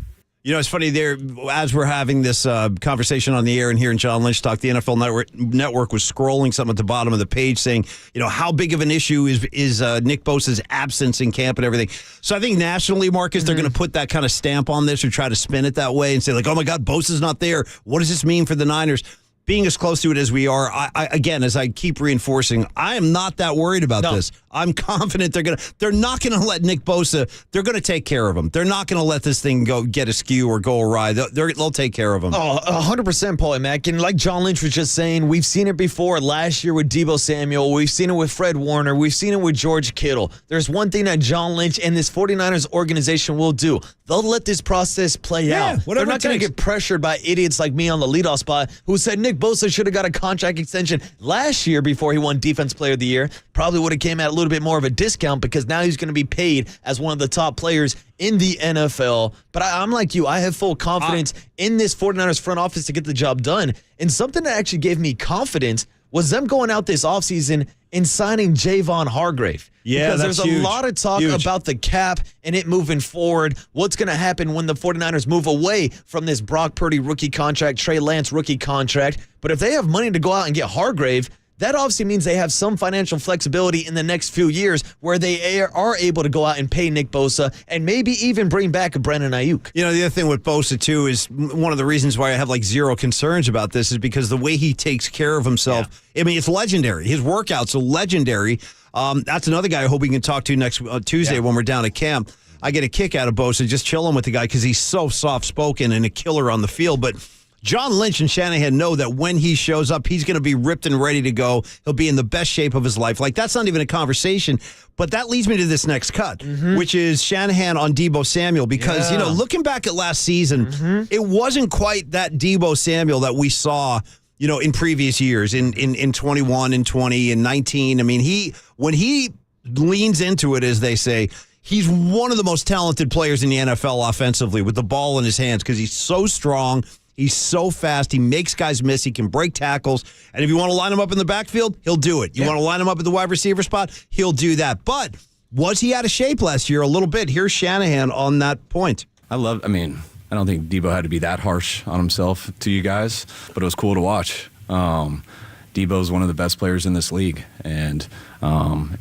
It's funny there, as we're having this conversation on the air and hearing John Lynch talk, the NFL Network was scrolling something at the bottom of the page saying, how big of an issue is Nick Bosa's absence in camp and everything. So I think nationally, Marcus, they're going to put that kind of stamp on this or try to spin it that way and say, like, oh, my God, Bosa's not there. What does this mean for the Niners? Being as close to it as we are, again, as I keep reinforcing, I am not that worried about this. I'm confident they're not going to let Nick Bosa, they're going to take care of him. They're not going to let this thing get askew or go awry. They'll take care of him. Oh, 100%, Paul and Mac. And like John Lynch was just saying, we've seen it before last year with Deebo Samuel. We've seen it with Fred Warner. We've seen it with George Kittle. There's one thing that John Lynch and this 49ers organization will do. They'll let this process play out. They're not going to get pressured by idiots like me on the leadoff spot who said Nick Bosa should have got a contract extension last year before he won Defense Player of the Year. Probably would have came at a little bit more of a discount because now he's going to be paid as one of the top players in the NFL. But I'm like you. I have full confidence in this 49ers front office to get the job done. And something that actually gave me confidence was them going out this offseason and signing Javon Hargrave. Yeah, because that's there's huge. a lot of talk about the cap and it moving forward. What's going to happen when the 49ers move away from this Brock Purdy rookie contract, Trey Lance rookie contract? But if they have money to go out and get Hargrave, that obviously means they have some financial flexibility in the next few years where they are able to go out and pay Nick Bosa and maybe even bring back a Brandon Ayuk. The other thing with Bosa, too, is one of the reasons why I have, like, zero concerns about this is because the way he takes care of himself, I mean, it's legendary. His workouts are legendary. That's another guy I hope we can talk to next Tuesday when we're down at camp. I get a kick out of Bosa just chilling with the guy because he's so soft-spoken and a killer on the field. But John Lynch and Shanahan know that when he shows up, he's going to be ripped and ready to go. He'll be in the best shape of his life. Like, that's not even a conversation. But that leads me to this next cut, which is Shanahan on Deebo Samuel. Because, looking back at last season, it wasn't quite that Deebo Samuel that we saw, in previous years, in 21 and 20 and 19. I mean, when he leans into it, as they say, he's one of the most talented players in the NFL offensively with the ball in his hands because he's so strong. He's so fast. He makes guys miss. He can break tackles. And if you want to line him up in the backfield, he'll do it. You want to line him up at the wide receiver spot, he'll do that. But was he out of shape last year? A little bit. Here's Shanahan on that point. I don't think Debo had to be that harsh on himself to you guys, but it was cool to watch. Debo's one of the best players in this league, and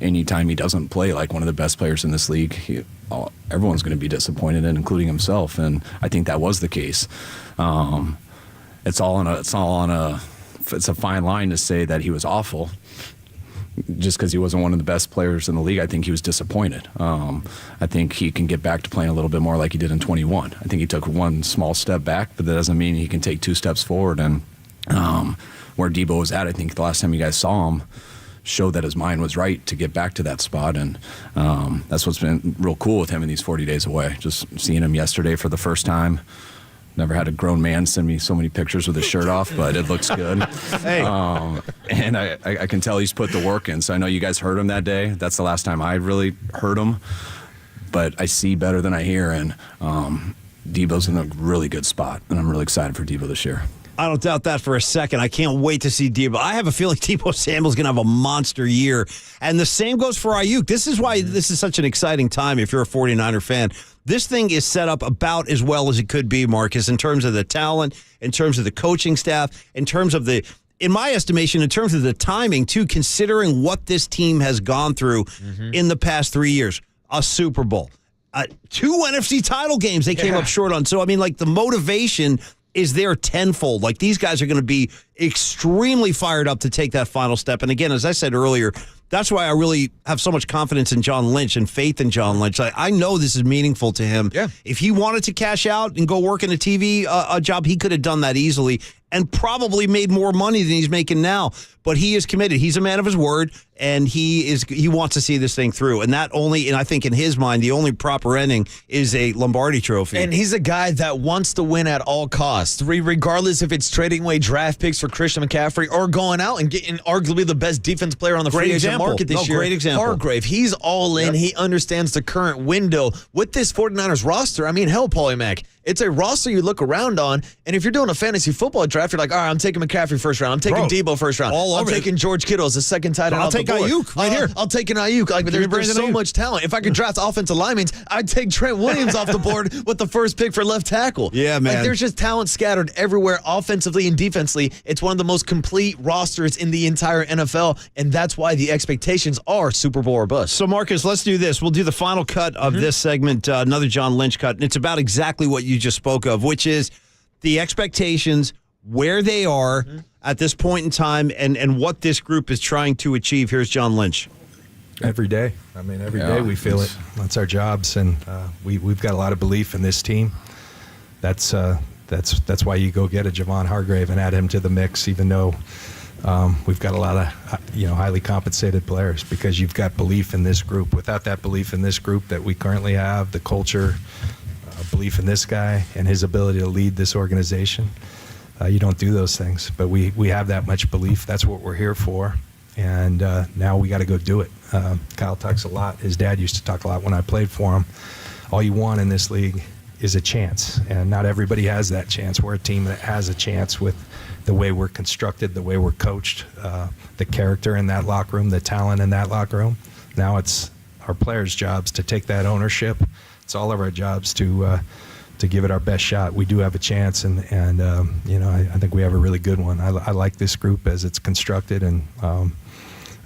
anytime he doesn't play like one of the best players in this league, everyone's going to be disappointed, including himself. And I think that was the case. It's a fine line to say that he was awful. Just because he wasn't one of the best players in the league, I think he was disappointed. I think he can get back to playing a little bit more like he did in 21. I think he took one small step back, but that doesn't mean he can take 2 steps forward. And where Debo was at, I think the last time you guys saw him showed that his mind was right to get back to that spot. And that's what's been real cool with him in these 40 days away. Just seeing him yesterday for the first time. Never had a grown man send me so many pictures with his shirt off, but it looks good. Hey. And I can tell he's put the work in. So I know you guys heard him that day. That's the last time I really heard him. But I see better than I hear, and Debo's in a really good spot, and I'm really excited for Debo this year. I don't doubt that for a second. I can't wait to see Debo. I have a feeling Debo Samuel's going to have a monster year. And the same goes for Ayuk. This is why this is such an exciting time if you're a 49er fan. This thing is set up about as well as it could be, Marcus, in terms of the talent, in terms of the coaching staff, in terms of in my estimation, in terms of the timing, too, considering what this team has gone through in the past 3 years. A Super Bowl, 2 NFC title games they came up short on. So, the motivation is there tenfold. These guys are going to be extremely fired up to take that final step. And again, as I said earlier, that's why I really have so much confidence in John Lynch and faith in John Lynch. I know this is meaningful to him. Yeah. If he wanted to cash out and go work in a TV job, he could have done that easily and probably made more money than he's making now. But he is committed. He's a man of his word, and he wants to see this thing through. And I think in his mind, the only proper ending is a Lombardi trophy. And he's a guy that wants to win at all costs, regardless if it's trading away draft picks for Christian McCaffrey or going out and getting arguably the best defense player on the free agent market this year. Great example. Hargrave. He's all in. Yep. He understands the current window. With this 49ers roster, hell, Paulie Mack, it's a roster you look around on, and if you're doing a fantasy football draft, you're like, all right, I'm taking McCaffrey first round. I'm taking Debo first round. I'm taking George Kittle as the second tight end. I'll take Ayuk right here. I'll take an Ayuk. There's so much talent. If I could draft offensive linemen, I'd take Trent Williams off the board with the first pick for left tackle. Yeah, man. There's just talent scattered everywhere, offensively and defensively. It's one of the most complete rosters in the entire NFL, and that's why the expectations are Super Bowl or bust. So, Marcus, let's do this. We'll do the final cut of this segment, another John Lynch cut, and it's about exactly what you just spoke of, which is the expectations, where they are at this point in time, and what this group is trying to achieve. Here's John Lynch. Every day. Every day we feel it. That's our jobs, and we've got a lot of belief in this team. That's why you go get a Javon Hargrave and add him to the mix, even though we've got a lot of highly compensated players, because you've got belief in this group. Without that belief in this group that we currently have, the culture, belief in this guy and his ability to lead this organization, you don't do those things. But we have that much belief. That's what we're here for. And now we got to go do it. Kyle talks a lot. His dad used to talk a lot when I played for him. All you want in this league is a chance. And not everybody has that chance. We're a team that has a chance with the way we're constructed, the way we're coached, the character in that locker room, the talent in that locker room. Now it's our players' jobs to take that ownership. It's all of our jobs to give it our best shot. We do have a chance, and I think we have a really good one. I like this group as it's constructed, and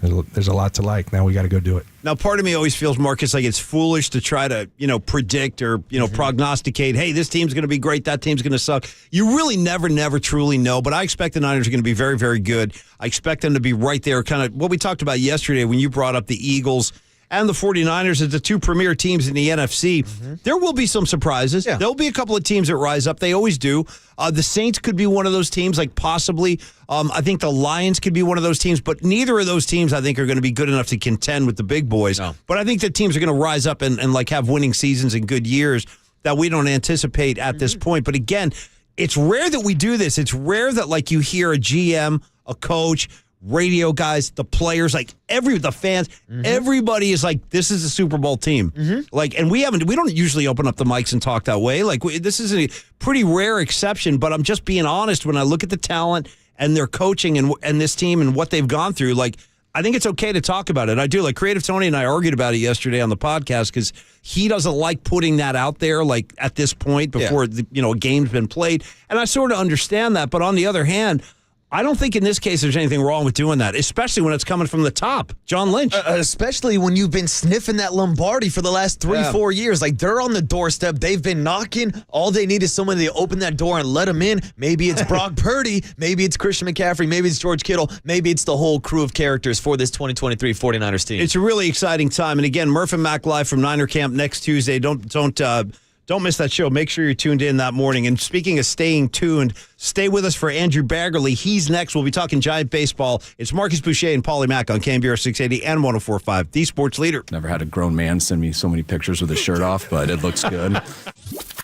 there's a lot to like. Now we got to go do it. Now, part of me always feels, Marcus, like it's foolish to try to, predict or, prognosticate, hey, this team's going to be great, that team's going to suck. You really never truly know, but I expect the Niners are going to be very, very good. I expect them to be right there, kind of what we talked about yesterday when you brought up the Eagles and the 49ers as the two premier teams in the NFC. There will be some surprises. Yeah. There'll be a couple of teams that rise up. They always do. The Saints could be one of those teams, like possibly. I think the Lions could be one of those teams, but neither of those teams, I think, are going to be good enough to contend with the big boys. No. But I think that teams are going to rise up and have winning seasons and good years that we don't anticipate at this point. But again, it's rare that we do this. It's rare that you hear a GM, a coach, radio guys, the players, like the fans, everybody is like, this is a Super Bowl team. Like, and we don't usually open up the mics and talk that way. Like, this is a pretty rare exception, but I'm just being honest when I look at the talent and their coaching and this team and what they've gone through. Like, I think it's okay to talk about it. I do. Like, Creative Tony and I argued about it yesterday on the podcast because he doesn't like putting that out there, like, at this point before a game's been played. And I sort of understand that. But on the other hand, I don't think in this case there's anything wrong with doing that, especially when it's coming from the top. John Lynch. Especially when you've been sniffing that Lombardi for the last 3-4 years. Like, they're on the doorstep. They've been knocking. All they need is someone to open that door and let them in. Maybe it's Brock Purdy. Maybe it's Christian McCaffrey. Maybe it's George Kittle. Maybe it's the whole crew of characters for this 2023 49ers team. It's a really exciting time. And again, Murph and Mac live from Niner Camp next Tuesday. Don't miss that show. Make sure you're tuned in that morning. And speaking of staying tuned, stay with us for Andrew Baggerly. He's next. We'll be talking Giant baseball. It's Marcus Boucher and Paulie Mack on KNBR 680 and 104.5, the sports leader. Never had a grown man send me so many pictures with his shirt off, but it looks good.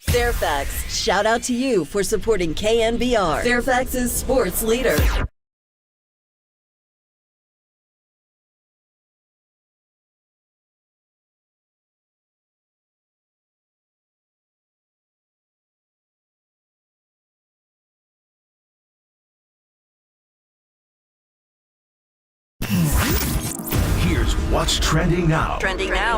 Fairfax, shout out to you for supporting KNBR, Fairfax's sports leader. Here's what's trending now. Trending now.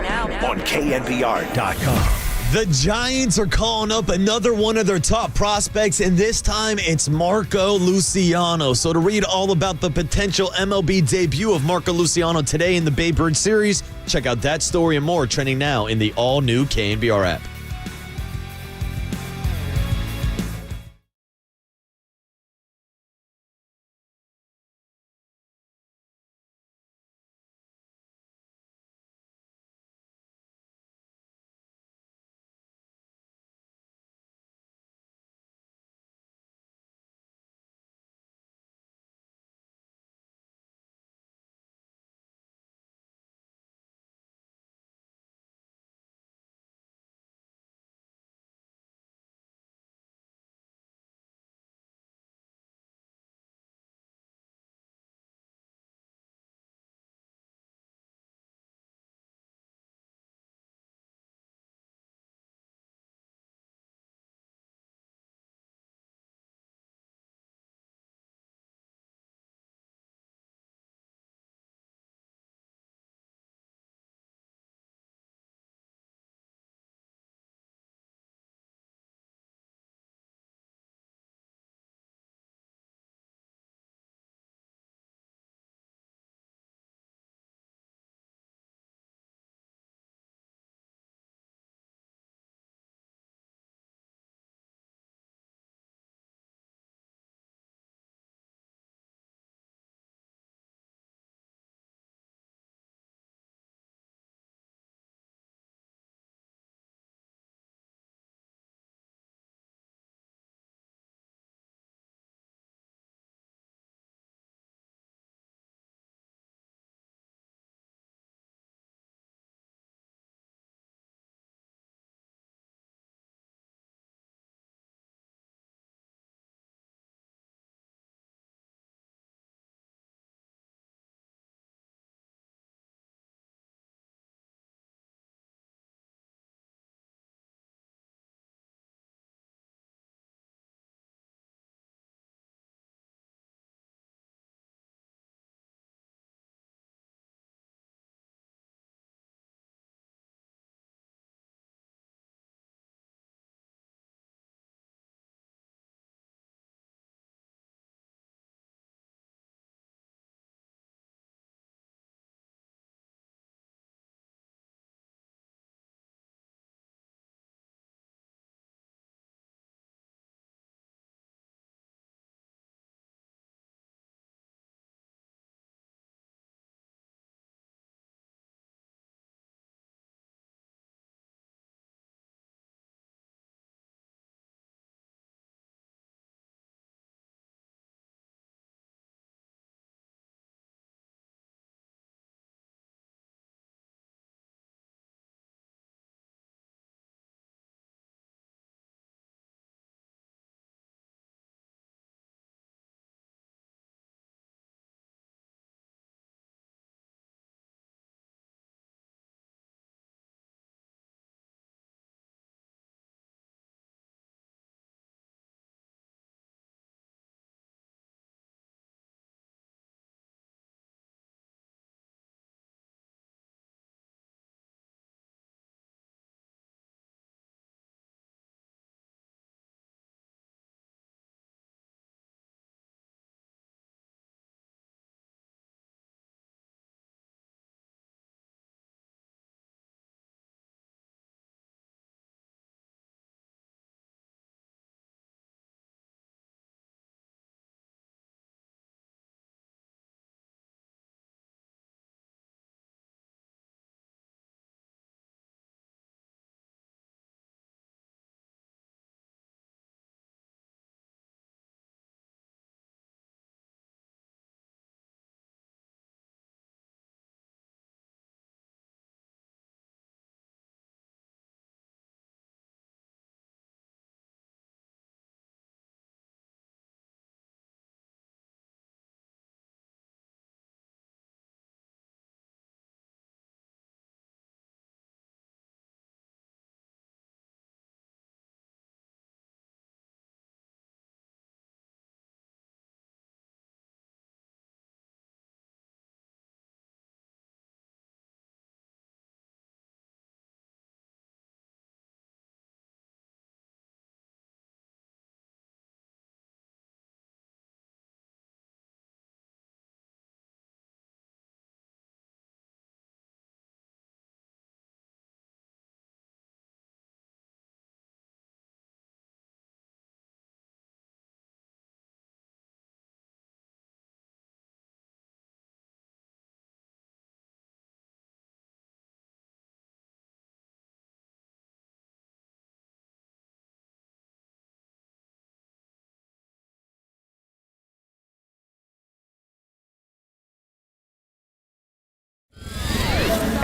On KNBR.com. The Giants are calling up another one of their top prospects, and this time it's Marco Luciano. So to read all about the potential MLB debut of Marco Luciano today in the Babe Ruth series, check out that story and more trending now in the all-new KNBR app.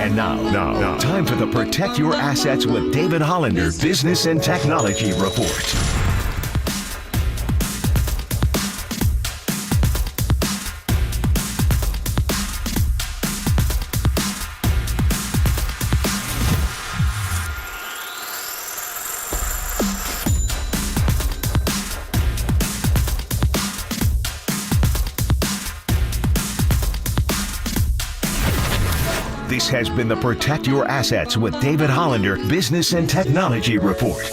And now, time for the Protect Your Assets with David Hollander Business and Technology Report. This has been the Protect Your Assets with David Hollander Business and Technology Report.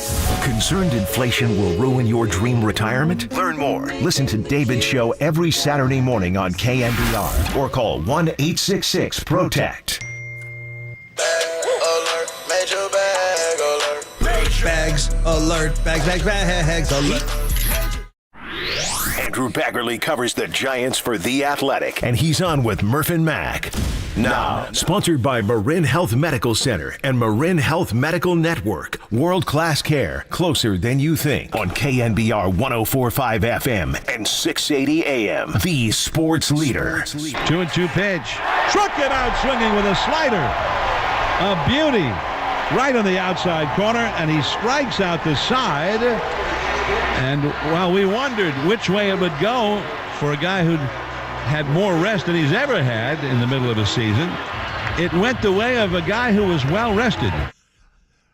Concerned inflation will ruin your dream retirement? Learn more. Listen to David's show every Saturday morning on KNBR or call 1-866-PROTECT. Bags alert. Bags alert. Andrew Baggerly covers the Giants for The Athletic, and he's on with Murph and Mac. Now, sponsored by Marin Health Medical Center and Marin Health Medical Network. World-class care, closer than you think. On KNBR 104.5 FM and 680 AM. The sports leader. 2-2 pitch. Struck it out swinging with a slider. A beauty. Right on the outside corner, and he strikes out the side. And while we wondered which way it would go for a guy who'd had more rest than he's ever had in the middle of a season, it went the way of a guy who was well rested.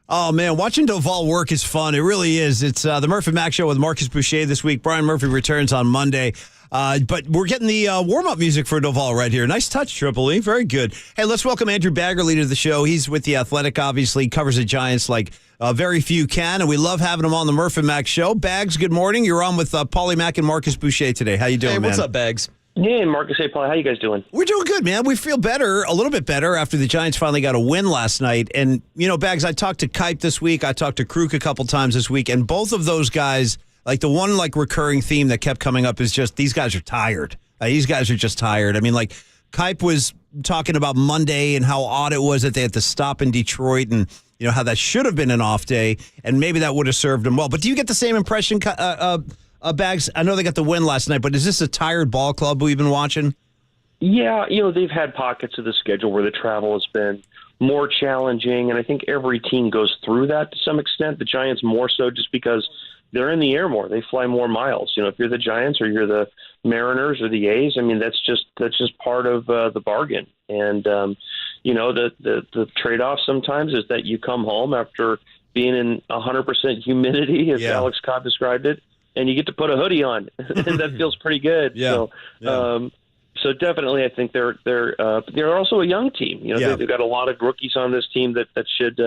Oh, man, watching Doval work is fun. It really is. It's the Murphy Mac Show with Marcus Boucher this week. Brian Murphy returns on Monday. But we're getting the warm-up music for Doval right here. Nice touch, Triple E. Very good. Hey, let's welcome Andrew Baggerly to the show. He's with The Athletic, obviously. Covers the Giants like very few can, and we love having him on the Murphy Mac Show. Bags, good morning. You're on with Paulie Mac and Marcus Boucher today. How you doing, man? Hey, what's up, Bags? Hey, Marcus. Hey, Paul. How you guys doing? We're doing good, man. We feel better, a little bit better after the Giants finally got a win last night. And, you know, Bags, I talked to Kipe this week. I talked to Kruk a couple times this week. And both of those guys, like the one like recurring theme that kept coming up is just these guys are tired. These guys are just tired. I mean, like Kipe was talking about Monday and how odd it was that they had to stop in Detroit and, you know, how that should have been an off day. And maybe that would have served them well. But do you get the same impression, Bags? I know they got the win last night, but is this a tired ball club we've been watching? Yeah, you know, they've had pockets of the schedule where the travel has been more challenging, and I think every team goes through that to some extent. The Giants more so just because they're in the air more. They fly more miles. You know, if you're the Giants or you're the Mariners or the A's, I mean, that's just part of the bargain. And, you know, the trade-off sometimes is that you come home after being in 100% humidity, as Alex Cobb described it, and you get to put a hoodie on, and that feels pretty good. So definitely, I think they're also a young team. You know, they've got a lot of rookies on this team that should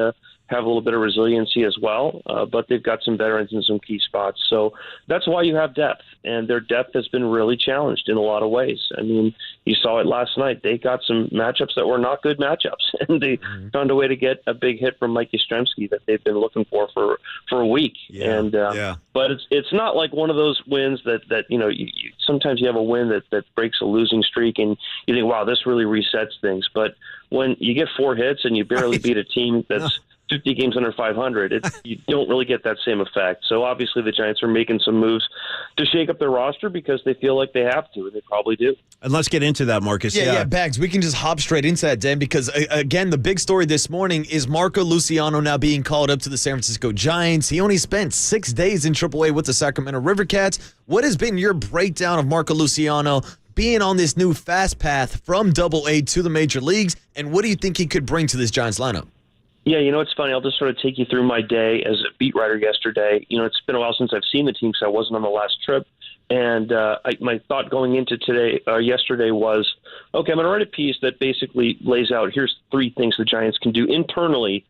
have a little bit of resiliency as well. But they've got some veterans in some key spots. So that's why you have depth, and their depth has been really challenged in a lot of ways. I mean, you saw it last night. They got some matchups that were not good matchups, and they found a way to get a big hit from Mike Yastrzemski that they've been looking for a week. But it's not like one of those wins that you know, you sometimes you have a win that breaks a losing streak and you think, wow, this really resets things. But when you get 4 hits and you barely beat a team that's 50 games under 500, you don't really get that same effect. So obviously the Giants are making some moves to shake up their roster because they feel like they have to, and they probably do. And let's get into that, Marcus. Yeah, Bags. We can just hop straight into that, Dan, because, again, the big story this morning is Marco Luciano now being called up to the San Francisco Giants. He only spent 6 days in AAA with the Sacramento River Cats. What has been your breakdown of Marco Luciano being on this new fast path from AA to the major leagues, and what do you think he could bring to this Giants lineup? Yeah, you know, it's funny. I'll just sort of take you through my day as a beat writer yesterday. You know, it's been a while since I've seen the team because I wasn't on the last trip. And my thought going into yesterday was, okay, I'm going to write a piece that basically lays out, here's 3 things the Giants can do internally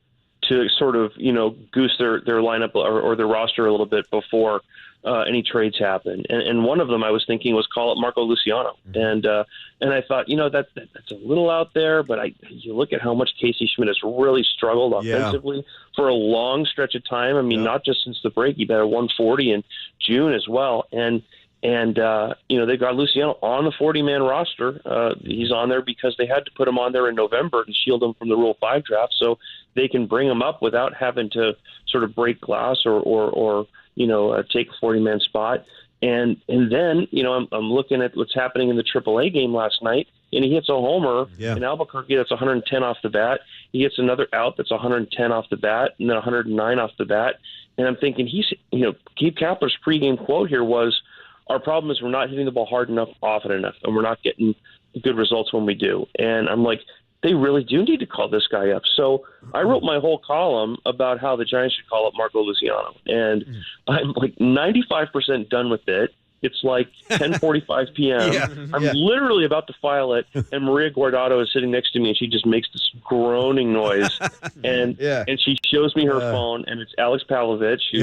to sort of, you know, goose their lineup or their roster a little bit before any trades happen. And one of them I was thinking was call up Marco Luciano. And I thought, you know, that's a little out there, but you look at how much Casey Schmidt has really struggled offensively for a long stretch of time. I mean, not just since the break. He batted 140 in June as well. And you know, they got Luciano on the 40-man roster. He's on there because they had to put him on there in November to shield him from the Rule 5 draft, so they can bring him up without having to sort of break glass or you know, take a 40-man spot. And then, I'm looking at what's happening in the AAA game last night, and he hits a homer in Albuquerque that's 110 off the bat. He hits another out that's 110 off the bat, and then 109 off the bat. And I'm thinking Gabe Kapler's pregame quote here was, our problem is we're not hitting the ball hard enough, often enough, and we're not getting good results when we do. And I'm like, they really do need to call this guy up. So I wrote my whole column about how the Giants should call up Marco Luciano. And I'm like 95% done with it. It's like 10:45 p.m. I'm literally about to file it, and Maria Guardado is sitting next to me, and she just makes this groaning noise. And she shows me her phone, and it's Alex Pavlovich, who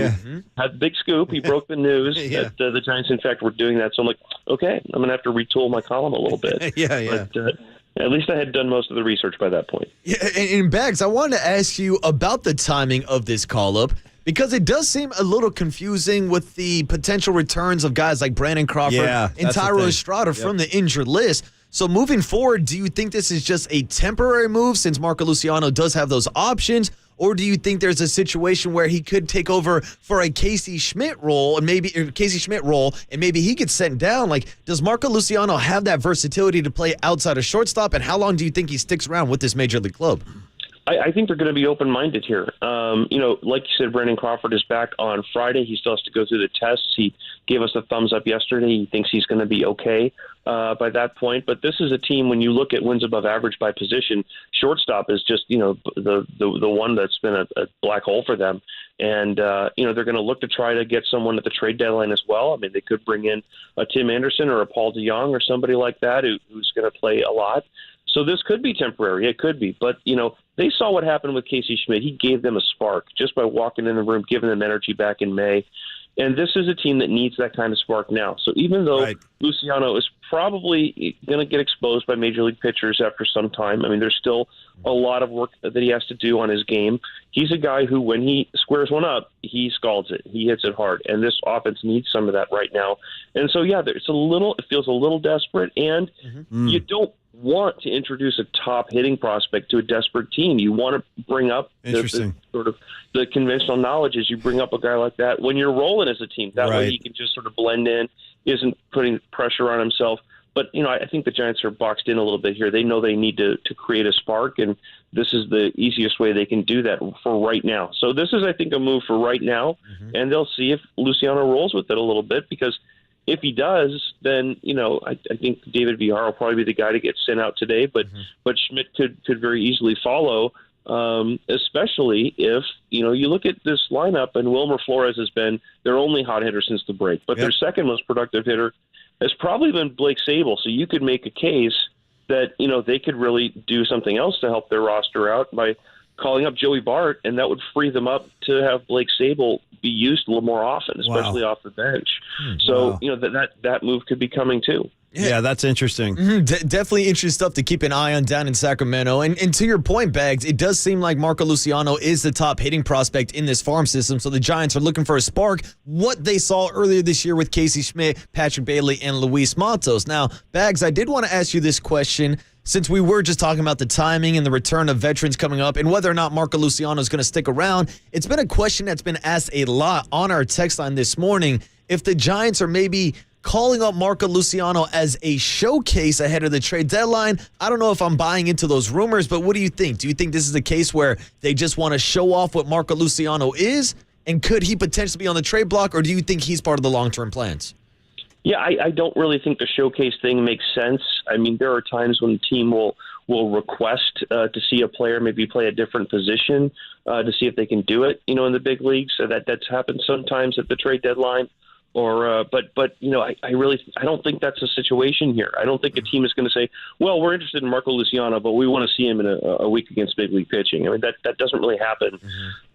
had the big scoop. He broke the news that the Giants, in fact, were doing that. So I'm like, okay, I'm going to have to retool my column a little bit. But, at least I had done most of the research by that point. Yeah, and Bags, I wanted to ask you about the timing of this call-up, because it does seem a little confusing with the potential returns of guys like Brandon Crawford and Tyro Estrada from the injured list. So moving forward, do you think this is just a temporary move since Marco Luciano does have those options? Or do you think there's a situation where he could take over for a Casey Schmidt role and maybe he gets sent down? Like, does Marco Luciano have that versatility to play outside of shortstop? And how long do you think he sticks around with this major league club? I think they're going to be open-minded here. Like you said, Brandon Crawford is back on Friday. He still has to go through the tests. He gave us a thumbs up yesterday. He thinks he's going to be okay by that point. But this is a team, when you look at wins above average by position, shortstop is just, the one that's been a black hole for them. And, they're going to look to try to get someone at the trade deadline as well. I mean, they could bring in a Tim Anderson or a Paul DeJong or somebody like that who's going to play a lot. So this could be temporary. It could be. But, they saw what happened with Casey Schmidt. He gave them a spark just by walking in the room, giving them energy back in May. And this is a team that needs that kind of spark now. So even though Luciano is probably going to get exposed by major league pitchers after some time, I mean, there's still a lot of work that he has to do on his game. He's a guy who, when he squares one up, he scalds it. He hits it hard. And this offense needs some of that right now. And so, it feels a little desperate. And you don't want to introduce a top hitting prospect to a desperate team. You want to bring up the sort of the conventional knowledge as you bring up a guy like that when you're rolling as a team. That way he can just sort of blend in, isn't putting pressure on himself. But, I think the Giants are boxed in a little bit here. They know they need to create a spark, and this is the easiest way they can do that for right now. So this is, I think, a move for right now, and they'll see if Luciano rolls with it a little bit, because if he does, then, I think David Villar will probably be the guy to get sent out today, but Schmidt could very easily follow, especially if, you look at this lineup, and Wilmer Flores has been their only hot hitter since the break, but their second most productive hitter has probably been Blake Sable. So you could make a case that, they could really do something else to help their roster out by calling up Joey Bart, and that would free them up to have Blake Sable be used a little more often, especially off the bench. So, that move could be coming too. Yeah, that's interesting. Definitely interesting stuff to keep an eye on down in Sacramento. And to your point, Bags, it does seem like Marco Luciano is the top hitting prospect in this farm system, so the Giants are looking for a spark. What they saw earlier this year with Casey Schmidt, Patrick Bailey, and Luis Matos. Now, Bags, I did want to ask you this question, since we were just talking about the timing and the return of veterans coming up and whether or not Marco Luciano is going to stick around. It's been a question that's been asked a lot on our text line this morning. If the Giants are maybe calling up Marco Luciano as a showcase ahead of the trade deadline. I don't know if I'm buying into those rumors, but what do you think? Do you think this is the case where they just want to show off what Marco Luciano is? And could he potentially be on the trade block, or do you think he's part of the long-term plans? Yeah, I don't really think the showcase thing makes sense. I mean, there are times when the team will request to see a player maybe play a different position to see if they can do it, in the big leagues. So that's happened sometimes at the trade deadline. But I don't think that's a situation here. I don't think a team is going to say, well, we're interested in Marco Luciano, but we want to see him in a week against big league pitching. I mean, that doesn't really happen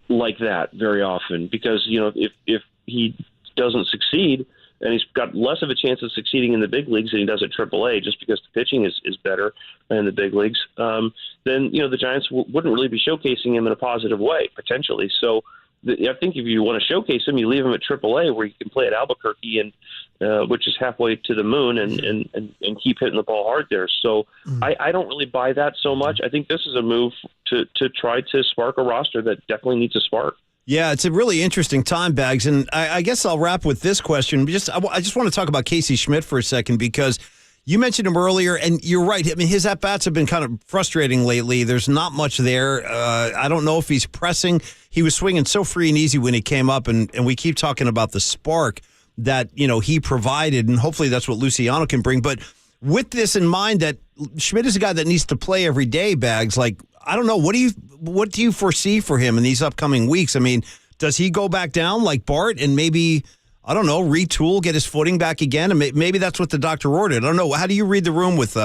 like that very often, because, if he doesn't succeed, and he's got less of a chance of succeeding in the big leagues than he does at AAA, just because the pitching is better in the big leagues, then, the Giants wouldn't really be showcasing him in a positive way, potentially. So I think if you want to showcase him, you leave him at AAA, where you can play at Albuquerque, and which is halfway to the moon, and keep hitting the ball hard there. So I don't really buy that so much. I think this is a move to try to spark a roster that definitely needs a spark. Yeah, it's a really interesting time, Bags. And I guess I'll wrap with this question. I just want to talk about Casey Schmidt for a second because you mentioned him earlier, and you're right. I mean, his at-bats have been kind of frustrating lately. There's not much there. I don't know if he's pressing. He was swinging so free and easy when he came up, and we keep talking about the spark that, he provided, and hopefully that's what Luciano can bring. But with this in mind, that Schmidt is a guy that needs to play every day, Bags, like, I don't know. What do you foresee for him in these upcoming weeks? I mean, does he go back down like Bart and maybe, I don't know, retool, get his footing back again? And maybe that's what the doctor ordered. I don't know. How do you read the room with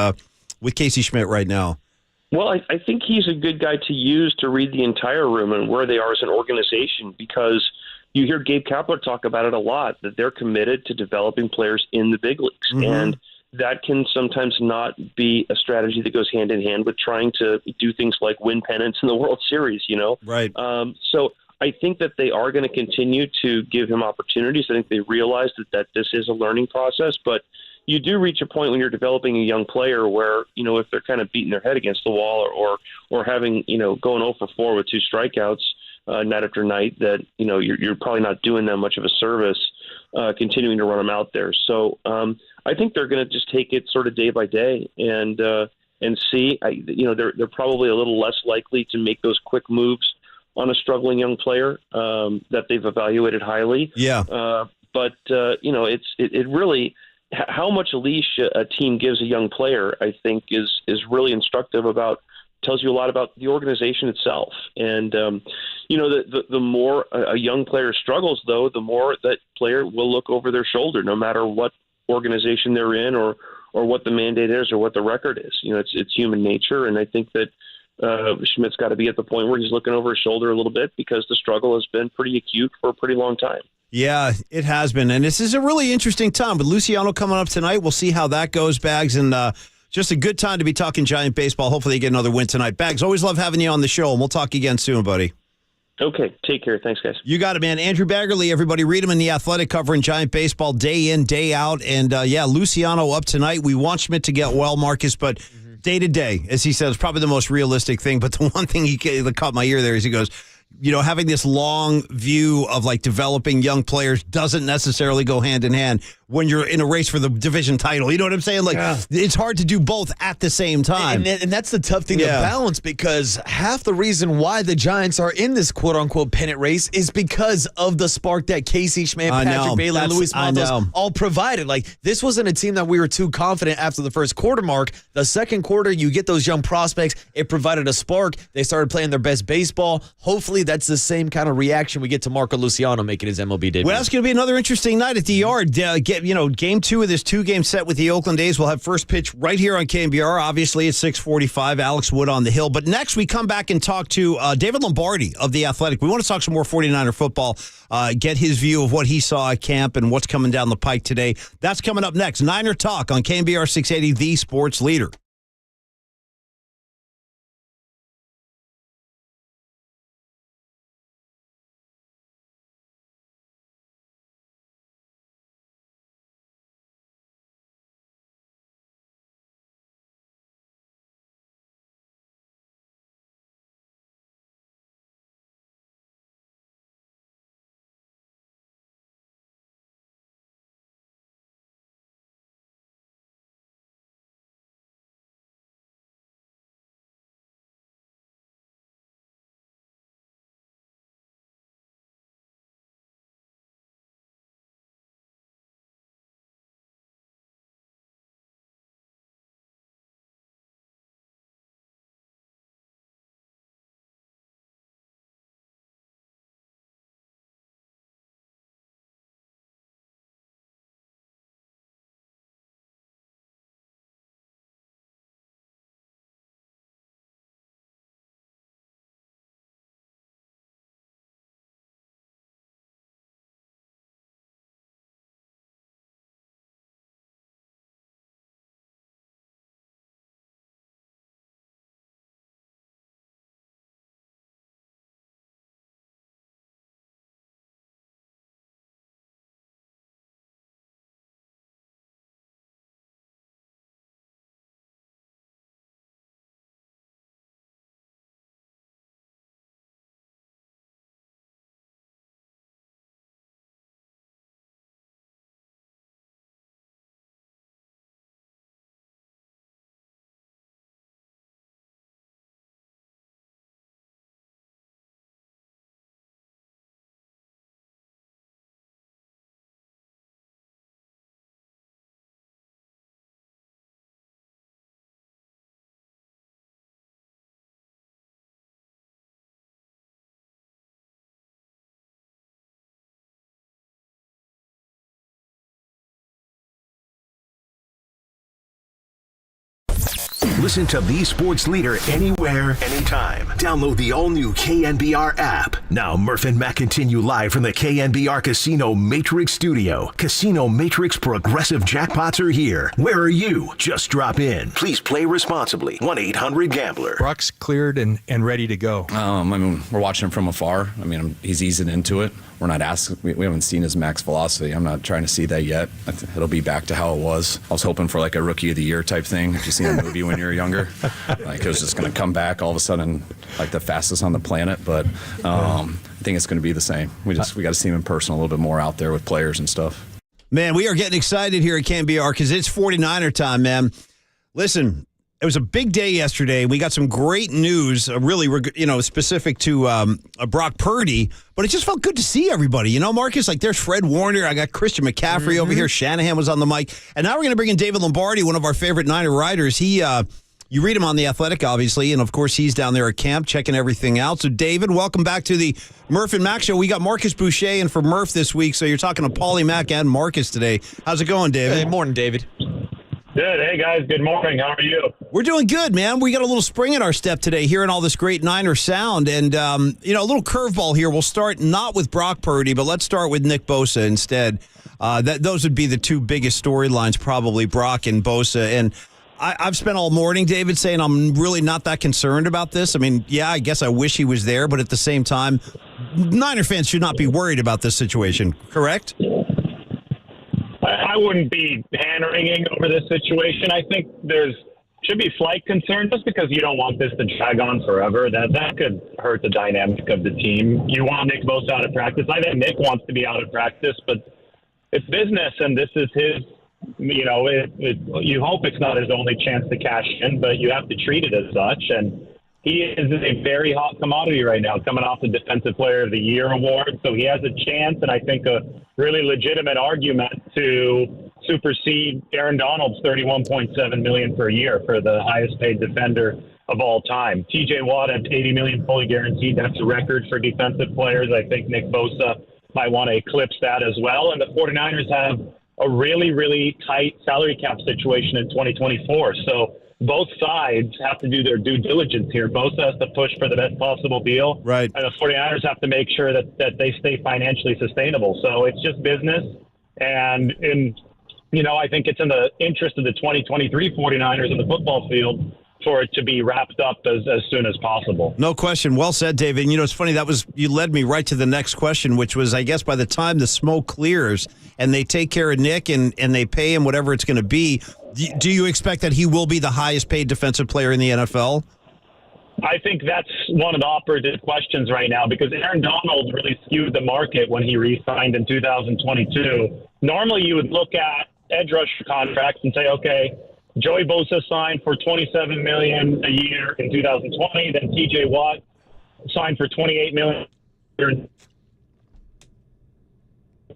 Casey Schmidt right now? Well, I think he's a good guy to use to read the entire room and where they are as an organization, because you hear Gabe Kapler talk about it a lot, that they're committed to developing players in the big leagues. Mm-hmm. And that can sometimes not be a strategy that goes hand in hand with trying to do things like win pennants in the World Series, Right. So I think that they are going to continue to give him opportunities. I think they realize that this is a learning process, but you do reach a point when you're developing a young player where, if they're kind of beating their head against the wall or having, going 0 for 4 with 2 strikeouts night after night, that, you're probably not doing them much of a service continuing to run them out there. So I think they're going to just take it sort of day by day and see. They're probably a little less likely to make those quick moves on a struggling young player that they've evaluated highly. Yeah. But it really, how much leash a team gives a young player, I think is really instructive tells you a lot about the organization itself. And, the more a young player struggles, though, the more that player will look over their shoulder, no matter what organization they're in or what the mandate is or what the record is. It's human nature. And I think that Schmidt's got to be at the point where he's looking over his shoulder a little bit, because the struggle has been pretty acute for a pretty long time. Yeah, it has been. And this is a really interesting time. With Luciano coming up tonight, we'll see how that goes, Bags. And just a good time to be talking Giant baseball. Hopefully they get another win tonight. Bags, always love having you on the show, and we'll talk again soon, buddy. Okay, take care. Thanks, guys. You got it, man. Andrew Baggerly, everybody, read him in The Athletic, covering Giant baseball day in, day out. And, Luciano up tonight. We want Schmidt to get well, Marcus, but day to day, as he says, probably the most realistic thing. But the one thing that caught my ear there is he goes, having this long view of like developing young players doesn't necessarily go hand in hand when you're in a race for the division title. You know what I'm saying? Like, It's hard to do both at the same time. And that's the tough thing to balance, because half the reason why the Giants are in this quote-unquote pennant race is because of the spark that Casey Schmidt, Patrick Bailey, and Luis Matos all provided. Like, this wasn't a team that we were too confident after the first quarter mark. The second quarter, you get those young prospects. It provided a spark. They started playing their best baseball. Hopefully, that's the same kind of reaction we get to Marco Luciano making his MLB debut. Well, it's going to be another interesting night at the Yard. Game 2 of this 2-game set with the Oakland A's. We'll have first pitch right here on KNBR, obviously at 6:45. Alex Wood on the hill. But next, we come back and talk to David Lombardi of The Athletic. We want to talk some more 49er football, get his view of what he saw at camp and what's coming down the pike today. That's coming up next. Niner Talk on KNBR 680, the sports leader. Listen to the sports leader anywhere, anytime. Download the all-new KNBR app. Now, Murph and Matt continue live from the KNBR Casino Matrix Studio. Casino Matrix Progressive Jackpots are here. Where are you? Just drop in. Please play responsibly. 1-800-GAMBLER. Brock's cleared and ready to go. I mean, we're watching him from afar. I mean, he's easing into it. We're not asking. We haven't seen his max velocity. I'm not trying to see that yet. It'll be back to how it was. I was hoping for like a Rookie of the Year type thing. If you seen a movie when you were younger, like it was just going to come back all of a sudden, like the fastest on the planet. But I think it's going to be the same. We got to see him in person a little bit more out there with players and stuff. Man, we are getting excited here at KNBR because it's 49er time, man. Listen, it was a big day yesterday. We got some great news, really, specific to Brock Purdy, but it just felt good to see everybody. You know, Marcus, like there's Fred Warner. I got Christian McCaffrey over here. Shanahan was on the mic. And now we're going to bring in David Lombardi, one of our favorite Niner writers. You read him on The Athletic, obviously, and of course he's down there at camp checking everything out. So, David, welcome back to the Murph and Mac Show. We got Marcus Boucher in for Murph this week, so you're talking to Paulie, Mac, and Marcus today. How's it going, David? Hey, morning, David. Good. Hey, guys. Good morning. How are you? We're doing good, man. We got a little spring in our step today, hearing all this great Niner sound. And, a little curveball here. We'll start not with Brock Purdy, but let's start with Nick Bosa instead. Those would be the two biggest storylines, probably, Brock and Bosa. And I've spent all morning, David, saying I'm really not that concerned about this. I mean, yeah, I guess I wish he was there, but at the same time, Niner fans should not be worried about this situation, correct? I wouldn't be hand-wringing over this situation. I think should be slight concern just because you don't want this to drag on forever. That could hurt the dynamic of the team. You want Nick Bosa out of practice. I think Nick wants to be out of practice, but it's business, and this is his. You hope it's not his only chance to cash in, but you have to treat it as such. And he is a very hot commodity right now, coming off the Defensive Player of the Year award. So he has a chance, and I think a really legitimate argument to supersede Aaron Donald's $31.7 million per year for the highest paid defender of all time. TJ Watt at $80 million fully guaranteed. That's a record for defensive players. I think Nick Bosa might want to eclipse that as well. And the 49ers have a really, really tight salary cap situation in 2024. So both sides have to do their due diligence here. Bosa has to push for the best possible deal. Right. And the 49ers have to make sure that they stay financially sustainable. So it's just business. And I think it's in the interest of the 2023 49ers in the football field for it to be wrapped up as soon as possible. No question. Well said, David. It's funny, you led me right to the next question, which was, I guess, by the time the smoke clears and they take care of Nick and they pay him whatever it's going to be, do you expect that he will be the highest paid defensive player in the NFL? I think that's one of the operative questions right now because Aaron Donald really skewed the market when he re-signed in 2022. Normally you would look at edge rusher contracts and say, okay, Joey Bosa signed for $27 million a year in 2020. Then T.J. Watt signed for $28 million.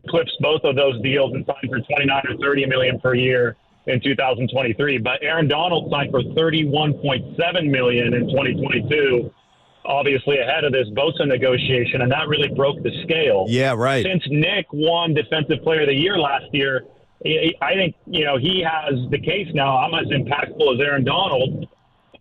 Clips both of those deals and signed for $29 or $30 million per year in 2023. But Aaron Donald signed for $31.7 million in 2022, obviously ahead of this Bosa negotiation, and that really broke the scale. Yeah, right. Since Nick won Defensive Player of the Year last year, I think, he has the case now. I'm as impactful as Aaron Donald.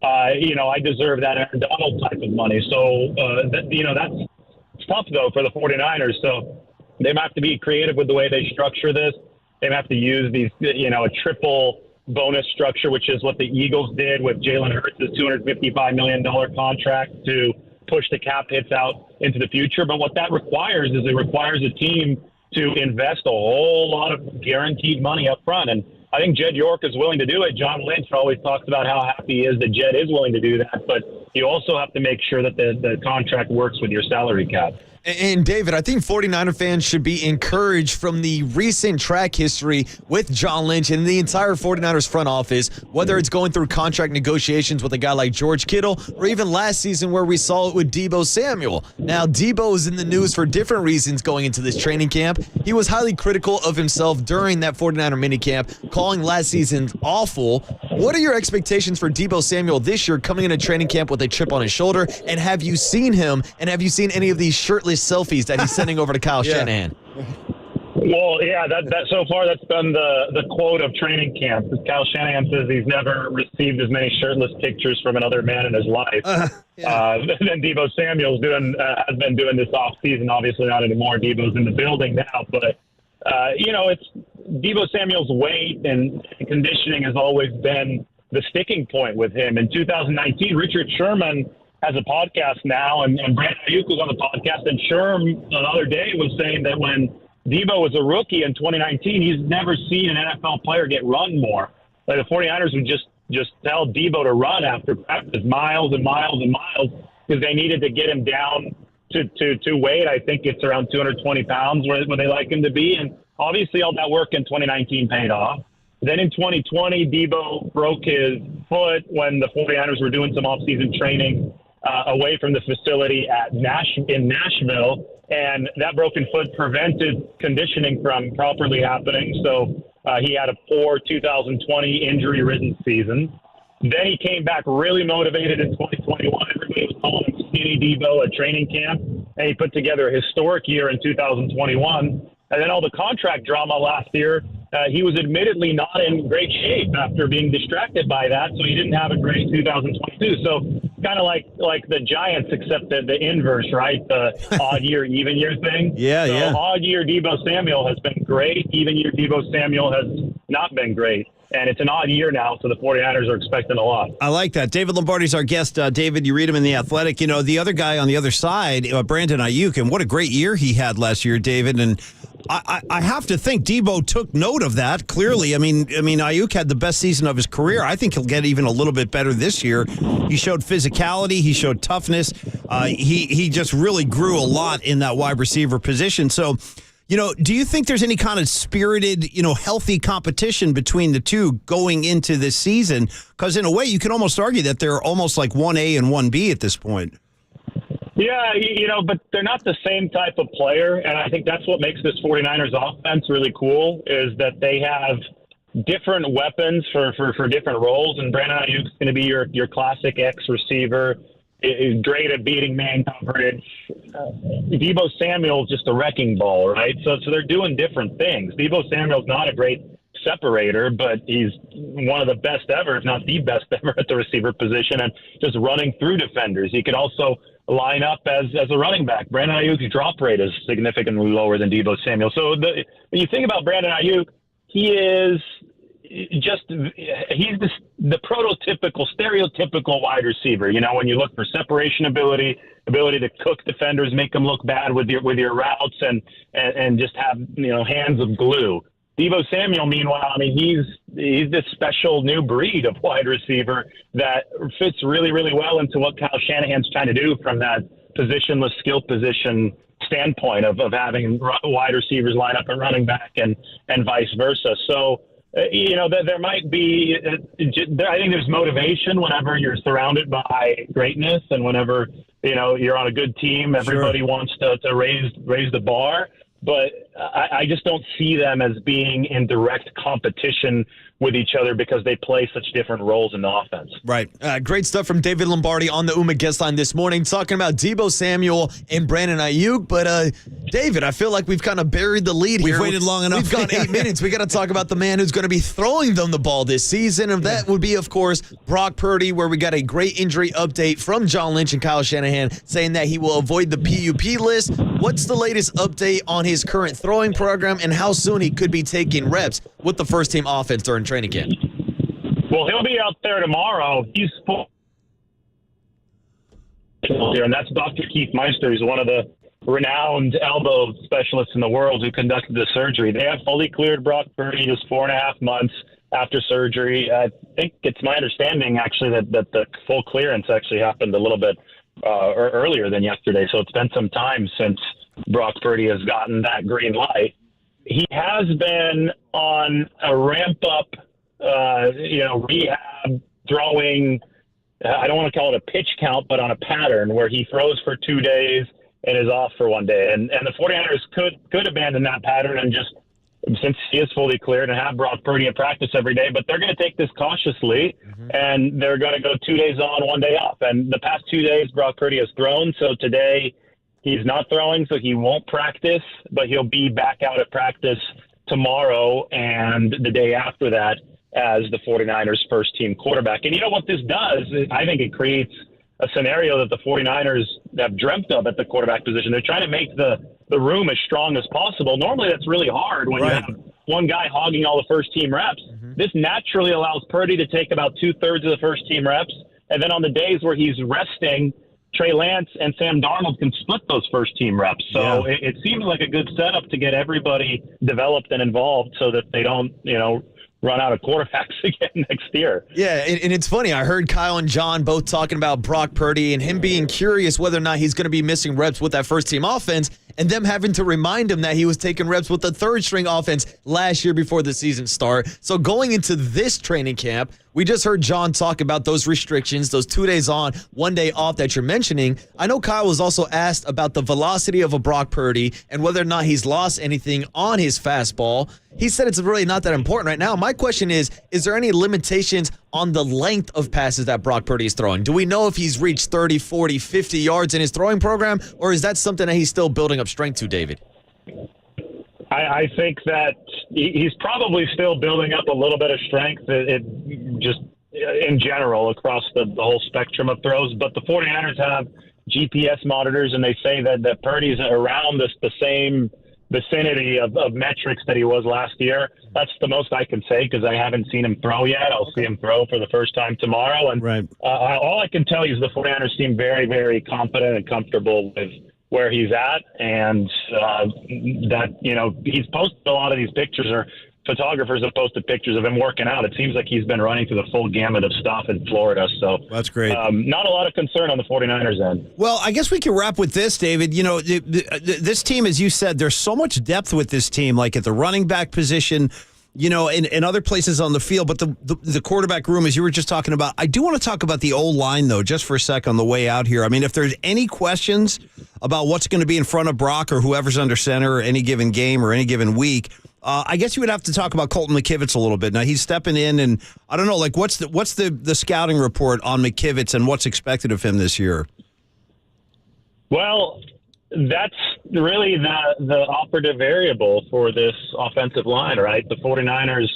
I deserve that Aaron Donald type of money. So, that's tough, though, for the 49ers. So they have to be creative with the way they structure this. They have to use these, a triple bonus structure, which is what the Eagles did with Jalen Hurts' $255 million contract to push the cap hits out into the future. But what that requires is a team to invest a whole lot of guaranteed money up front. And I think Jed York is willing to do it. John Lynch always talks about how happy he is that Jed is willing to do that. But you also have to make sure that the contract works with your salary cap. And David, I think 49er fans should be encouraged from the recent track history with John Lynch and the entire 49ers front office, whether it's going through contract negotiations with a guy like George Kittle or even last season where we saw it with Deebo Samuel. Now, Deebo is in the news for different reasons going into this training camp. He was highly critical of himself during that 49er minicamp, calling last season awful. What are your expectations for Deebo Samuel this year coming into training camp with a chip on his shoulder? And have you seen him, and have you seen any of these shirtless selfies that he's sending over to Kyle Shanahan? Well, yeah, that so far that's been the quote of training camp. Kyle Shanahan says he's never received as many shirtless pictures from another man in his life than Deebo Samuel's has been doing this off season. Obviously not anymore. Deebo's in the building now, but it's Deebo Samuel's weight and conditioning has always been the sticking point with him. In 2019, Richard Sherman has a podcast now, and Brandon Ayuk was on the podcast, and Sherm the other day was saying that when Deebo was a rookie in 2019, he's never seen an NFL player get run more. Like the 49ers would just tell Deebo to run after practice, miles and miles and miles, because they needed to get him down to weight. I think it's around 220 pounds where they like him to be. And obviously all that work in 2019 paid off. Then in 2020, Deebo broke his foot when the 49ers were doing some off-season training away from the facility in Nashville. And that broken foot prevented conditioning from properly happening. So he had a poor 2020 injury-ridden season. Then he came back really motivated in 2021. Everybody was calling him Skinny Deebo at training camp. And he put together a historic year in 2021. And then all the contract drama last year, he was admittedly not in great shape after being distracted by that. So he didn't have a great 2022. So kind of like the Giants, except the inverse, right? The odd year, even year thing. Yeah. Odd year Deebo Samuel has been great. Even year Deebo Samuel has not been great. And it's an odd year now, so the 49ers are expecting a lot. I like that. David Lombardi's our guest. David, you read him in The Athletic. You know, the other guy on the other side, Brandon Ayuk, and what a great year he had last year, David. And I have to think Deebo took note of that, clearly. I mean, Ayuk had the best season of his career. I think he'll get even a little bit better this year. He showed physicality. He showed toughness. He just really grew a lot in that wide receiver position. So, do you think there's any kind of spirited, healthy competition between the two going into this season? Because in a way, you can almost argue that they're almost like 1A and 1B at this point. Yeah, but they're not the same type of player. And I think that's what makes this 49ers offense really cool is that they have different weapons for different roles. And Brandon Ayuk's going to be your classic X receiver. Is great at beating man coverage. Deebo Samuel's just a wrecking ball, right? So they're doing different things. Deebo Samuel's not a great separator, but he's one of the best ever, if not the best ever at the receiver position and just running through defenders. He could also line up as a running back. Brandon Ayuk's drop rate is significantly lower than Deebo Samuel. So when you think about Brandon Ayuk, he's the prototypical, stereotypical wide receiver. When you look for separation ability to cook defenders, make them look bad with your routes, and just have hands of glue. Deebo Samuel, meanwhile, he's this special new breed of wide receiver that fits really, really well into what Kyle Shanahan's trying to do from that positionless skill position standpoint of having wide receivers line up and running back and vice versa. So. There might be, I think there's motivation whenever you're surrounded by greatness and whenever, you're on a good team, everybody wants to raise the bar. But I just don't see them as being in direct competition with each other because they play such different roles in the offense. Right. Great stuff from David Lombardi on the UMA guest line this morning, talking about Deebo Samuel and Brandon Ayuk. But, David, I feel like we've kind of buried the lead here. We've waited long enough. We've got 8 minutes. We got to talk about the man who's going to be throwing them the ball this season. And that would be, of course, Brock Purdy, where we got a great injury update from John Lynch and Kyle Shanahan saying that he will avoid the PUP list. What's the latest update on his current throwing program and how soon he could be taking reps with the first-team offense during training camp? Well, he'll be out there tomorrow. He's here, and that's Dr. Keith Meister. He's one of the renowned elbow specialists in the world who conducted the surgery. They have fully cleared Brock Purdy just 4.5 months after surgery. I think it's my understanding, actually, that the full clearance actually happened a little bit earlier than yesterday. So it's been some time since Brock Purdy has gotten that green light. He has been on a ramp-up rehab, throwing, I don't want to call it a pitch count, but on a pattern where he throws for 2 days and is off for 1 day. And the 49ers could abandon that pattern and just, since he is fully cleared, and have Brock Purdy in practice every day, but they're going to take this cautiously, and they're going to go 2 days on, 1 day off. And the past 2 days, Brock Purdy has thrown, so today He's not throwing, so he won't practice, but he'll be back out at practice tomorrow and the day after that as the 49ers first-team quarterback. And you know what this does? I think it creates a scenario that the 49ers have dreamt of at the quarterback position. They're trying to make the room as strong as possible. Normally that's really hard when you have one guy hogging all the first-team reps. This naturally allows Purdy to take about 2/3 of the first-team reps, and then on the days where he's resting, Trey Lance and Sam Darnold can split those first-team reps. So it seems like a good setup to get everybody developed and involved so that they don't, run out of quarterbacks again next year. Yeah, and it's funny. I heard Kyle and John both talking about Brock Purdy and him being curious whether or not he's going to be missing reps with that first-team offense, and them having to remind him that he was taking reps with the third-string offense last year before the season start. So going into this training camp, we just heard John talk about those restrictions, those 2 days on, 1 day off that you're mentioning. I know Kyle was also asked about the velocity of a Brock Purdy and whether or not he's lost anything on his fastball. He said it's really not that important right now. My question is there any limitations on the length of passes that Brock Purdy is throwing? Do we know if he's reached 30, 40, 50 yards in his throwing program, or is that something that he's still building up strength to, David? I think that he's probably still building up a little bit of strength just in general across the whole spectrum of throws. But the 49ers have GPS monitors, and they say that Purdy's around the same vicinity of metrics that he was last year. That's the most I can say because I haven't seen him throw yet. I'll see him throw for the first time tomorrow. And all I can tell you is the 49ers seem very, very confident and comfortable with where he's at, and that, he's posted a lot of these pictures, or photographers have posted pictures of him working out. It seems like he's been running through the full gamut of stuff in Florida. So that's great. Not a lot of concern on the 49ers end. Well, I guess we can wrap with this, David. This team, as you said, there's so much depth with this team, like at the running back position, in other places on the field. But the quarterback room, as you were just talking about, I do want to talk about the O-line, though, just for a sec on the way out here. I mean, if there's any questions about what's going to be in front of Brock or whoever's under center any given game or any given week, I guess you would have to talk about Colton McKivitz a little bit. Now, he's stepping in, and I don't know, like, what's the scouting report on McKivitz and what's expected of him this year? Well, that's really the operative variable for this offensive line, right? The 49ers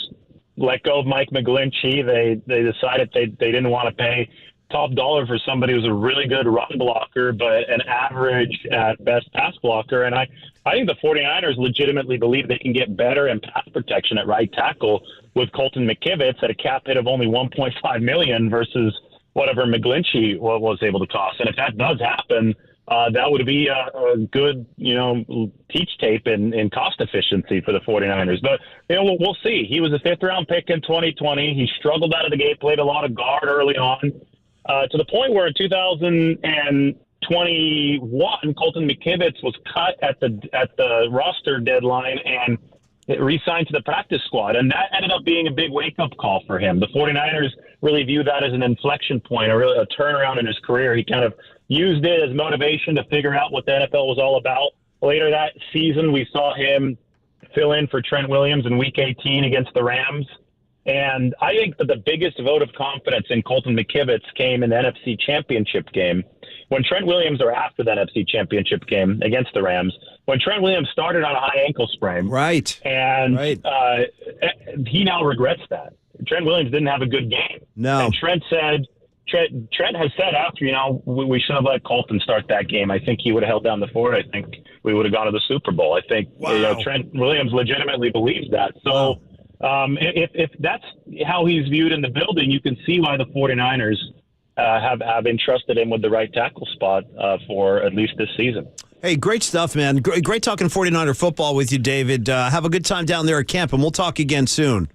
let go of Mike McGlinchey. They decided they didn't want to pay top dollar for somebody who's a really good run blocker, but an average at best pass blocker. And I think the 49ers legitimately believe they can get better in pass protection at right tackle with Colton McKivitz at a cap hit of only $1.5 million versus whatever McGlinchey was able to cost. And if that does happen, that would be a good, teach tape in cost efficiency for the 49ers. But, we'll see. He was a 5th-round pick in 2020. He struggled out of the gate, played a lot of guard early on, to the point where in 2021, Colton McKivitz was cut at the roster deadline and re-signed to the practice squad. And that ended up being a big wake-up call for him. The 49ers really view that as an inflection point, a turnaround in his career. He kind of used it as motivation to figure out what the NFL was all about. Later that season, we saw him fill in for Trent Williams in Week 18 against the Rams. And I think that the biggest vote of confidence in Colton McKivitz came in the NFC Championship game. When Trent Williams, or after the NFC Championship game against the Rams, when Trent Williams started on a high ankle sprain. Right. And he now regrets that. Trent Williams didn't have a good game. No. And Trent has said after, we should have let Colton start that game. I think he would have held down the fort. I think we would have gone to the Super Bowl. I think Trent Williams legitimately believes that. So if that's how he's viewed in the building, you can see why the 49ers have entrusted him with the right tackle spot for at least this season. Hey, great stuff, man. Great talking 49er football with you, David. Have a good time down there at camp, and we'll talk again soon.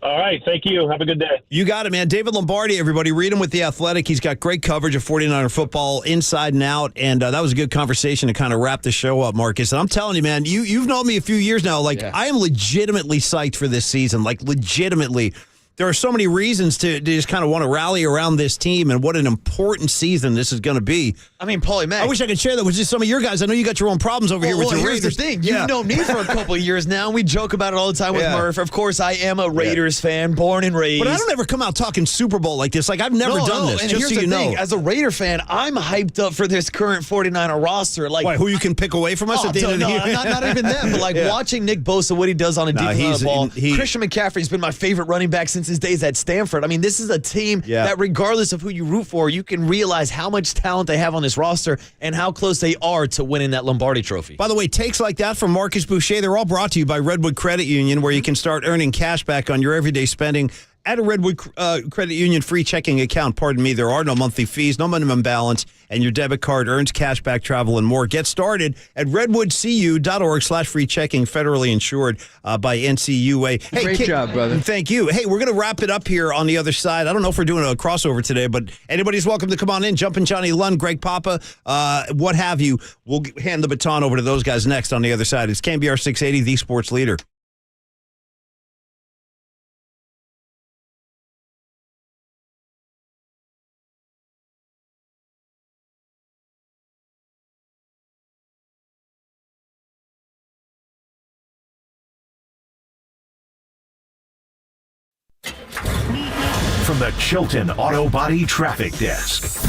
All right. Thank you. Have a good day. You got it, man. David Lombardi, everybody. Read him with The Athletic. He's got great coverage of 49er football inside and out, and that was a good conversation to kind of wrap the show up, Marcus. And I'm telling you, man, you've known me a few years now. I am legitimately psyched for this season, legitimately. there are so many reasons to just kind of want to rally around this team and what an important season this is going to be. I mean, Paulie Mack. I wish I could share that with just some of your guys. I know you got your own problems over here with your here's Raiders. the thing. You've known me for a couple of years now, and we joke about it all the time with Murph. Of course, I am a Raiders fan, born and raised. But I don't ever come out talking Super Bowl like this. Like, I've never done this, and just here's so you the thing. know. As a Raider fan, I'm hyped up for this current 49er roster. Like, who you can pick away from us at the end of the year? Not even that, but like watching Nick Bosa, what he does on a deep run of the ball. Christian McCaffrey's been my favorite running back since his days at Stanford. I mean, this is a team that regardless of who you root for, you can realize how much talent they have on this roster and how close they are to winning that Lombardi Trophy. By the way, takes like that from Marcus Boucher, they're all brought to you by Redwood Credit Union, where you can start earning cash back on your everyday spending. At a Redwood Credit Union free checking account, there are no monthly fees, no minimum balance, and your debit card earns cash back, travel, and more. Get started at redwoodcu.org/free checking, federally insured by NCUA. Hey, Great job, brother. Thank you. Hey, we're going to wrap it up here on the other side. I don't know if we're doing a crossover today, but anybody's welcome to come on in. Jumpin' Johnny Lund, Greg Papa, what have you. We'll hand the baton over to those guys next on the other side. It's KNBR 680, the sports leader. From the Chilton Auto Body Traffic Desk.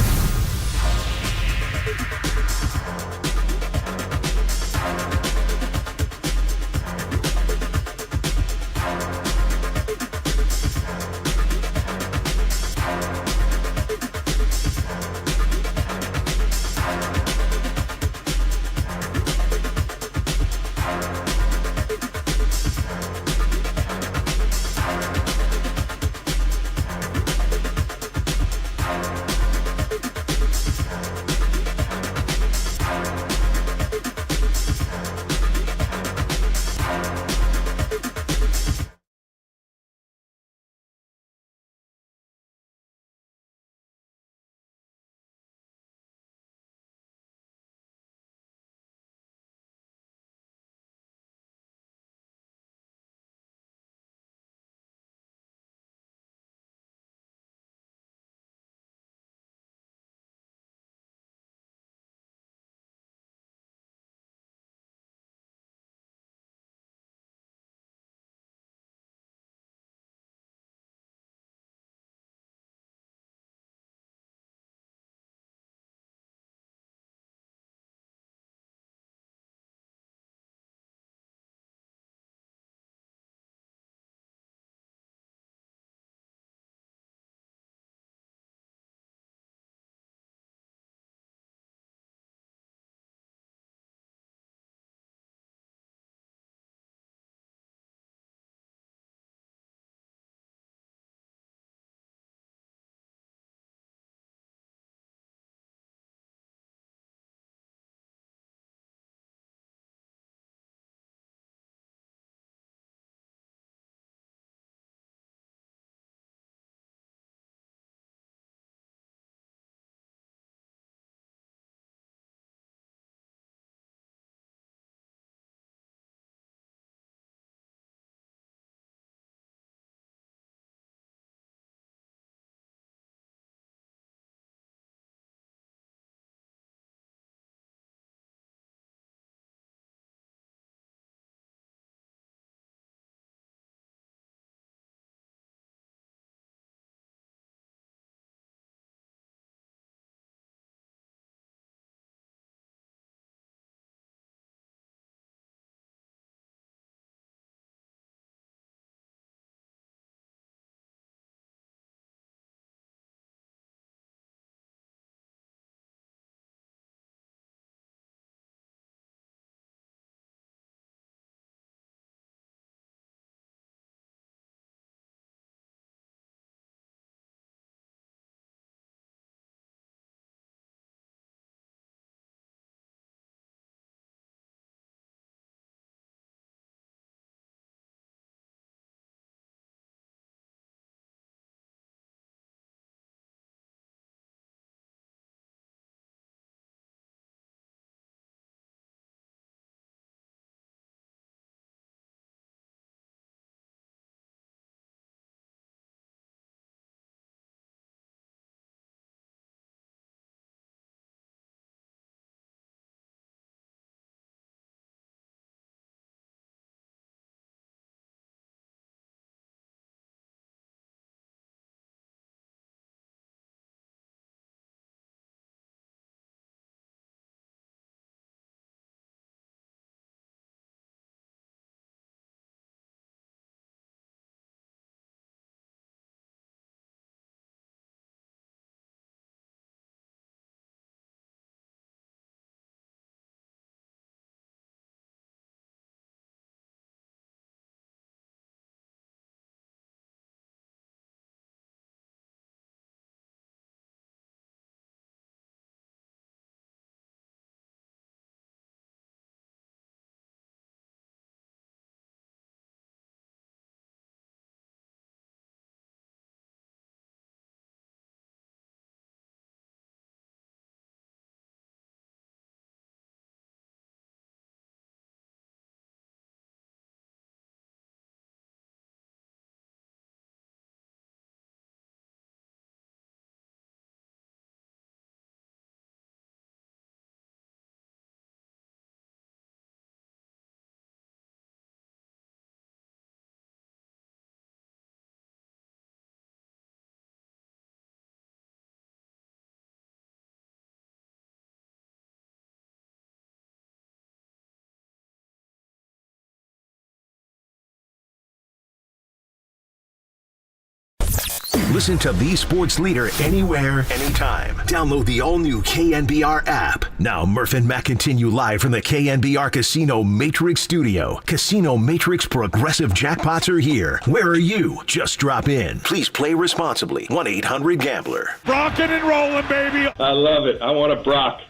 Listen to the sports leader anywhere, anytime. Download the all-new KNBR app. Now, Murph and Matt continue live from the KNBR Casino Matrix Studio. Casino Matrix Progressive Jackpots are here. Where are you? Just drop in. Please play responsibly. 1-800-GAMBLER. Rocking and rolling, baby. I love it. I want a Brock.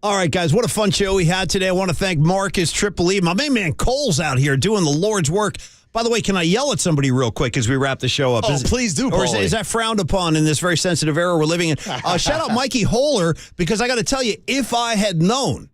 All right, guys, what a fun show we had today. I want to thank Marcus Triple E. My main man Cole's out here doing the Lord's work. By the way, can I yell at somebody real quick as we wrap the show up? Please do, Or Paulie. is that frowned upon in this very sensitive era we're living in? Shout out Mikey Holler, because I got to tell you, if I had known,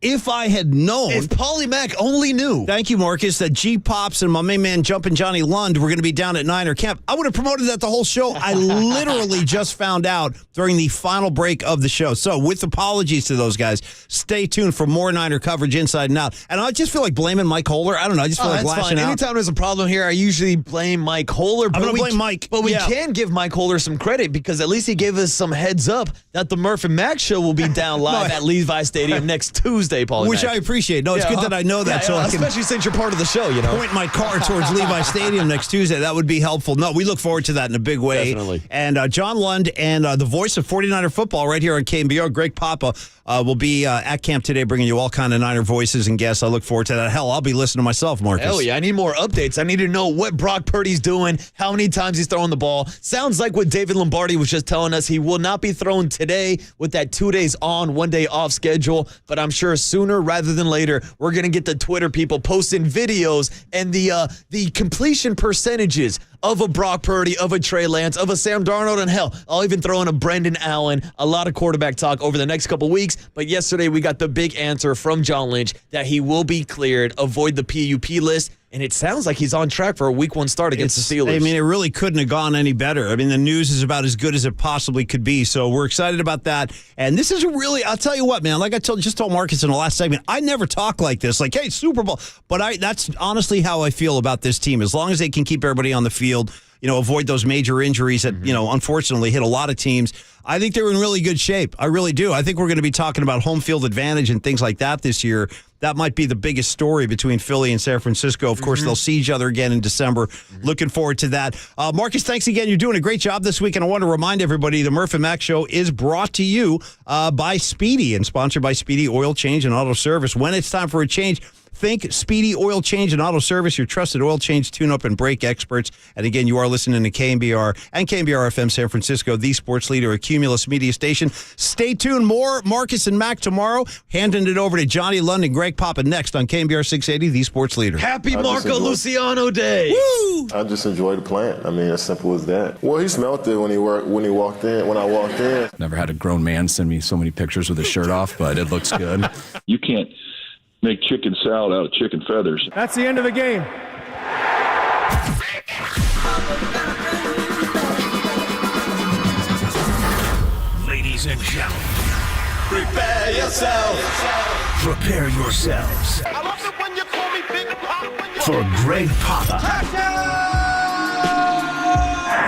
if I had known. If Paulie Mack only knew. Thank you, Marcus, that G-Pops and my main man Jumpin' Johnny Lund were going to be down at Niner Camp, I would have promoted that the whole show. I literally just found out during the final break of the show. So with apologies to those guys, stay tuned for more Niner coverage inside and out. And I just feel like blaming Mike Holler. I don't know. I just feel like lashing out. Anytime there's a problem here, I usually blame Mike Holler. I'm going to blame Mike. But we can give Mike Holler some credit because at least he gave us some heads up that the Murph and Mack show will be down live at Levi Stadium next Tuesday, Paulie Which Mack. I appreciate. No, it's good that I know that. So I can especially since you're part of the show, point my car towards Levi Stadium next Tuesday. That would be helpful. No, we look forward to that in a big way. Definitely. And John Lund and the voice of 49er football right here on KNBR, Greg Papa, will be at camp today bringing you all kind of Niner voices and guests. I look forward to that. Hell, I'll be listening to myself, Marcus. Hell yeah, I need more updates. I need to know what Brock Purdy's doing, how many times he's throwing the ball. Sounds like what David Lombardi was just telling us. He will not be thrown today with that 2 days on, 1 day off schedule, but I'm sure sooner rather than later, we're going to get the Twitter people posting videos and the completion percentages of a Brock Purdy, of a Trey Lance, of a Sam Darnold, and hell, I'll even throw in a Brendan Allen. A lot of quarterback talk over the next couple weeks, but yesterday we got the big answer from John Lynch that he will be cleared, avoid the PUP list, and it sounds like he's on track for a week 1 start against the Steelers. I mean, it really couldn't have gone any better. I mean, the news is about as good as it possibly could be, so we're excited about that. And this is really, I'll tell you what, man, like I just told Marcus in the last segment, I never talk like this, like, hey, Super Bowl. But that's honestly how I feel about this team. As long as they can keep everybody on the field, avoid those major injuries that, unfortunately hit a lot of teams, I think they're in really good shape. I really do. I think we're going to be talking about home field advantage and things like that this year. That might be the biggest story between Philly and San Francisco. Of course, they'll see each other again in December. Looking forward to that. Marcus, thanks again. You're doing a great job this week. And I want to remind everybody the Murph and Mack Show is brought to you by Speedy and sponsored by Speedy Oil Change and Auto Service. When it's time for a change, think Speedy Oil Change and Auto Service, your trusted oil change, tune-up, and brake experts. And again, you are listening to KNBR and KNBR FM San Francisco, the sports leader, a Cumulus media station. Stay tuned. More Marcus and Mac tomorrow. Handing it over to Johnny Lund and Greg Papa next on KNBR 680, the sports leader. Happy Marco Luciano Day. Woo! I just enjoyed the plant. I mean, as simple as that. Well, he smelled it when I walked in. Never had a grown man send me so many pictures with his shirt off, but it looks good. You can't make chicken salad out of chicken feathers. That's the end of the game. Ladies and gentlemen, Prepare yourself. prepare yourselves I love it when you call me Big Pop. for Greg Papa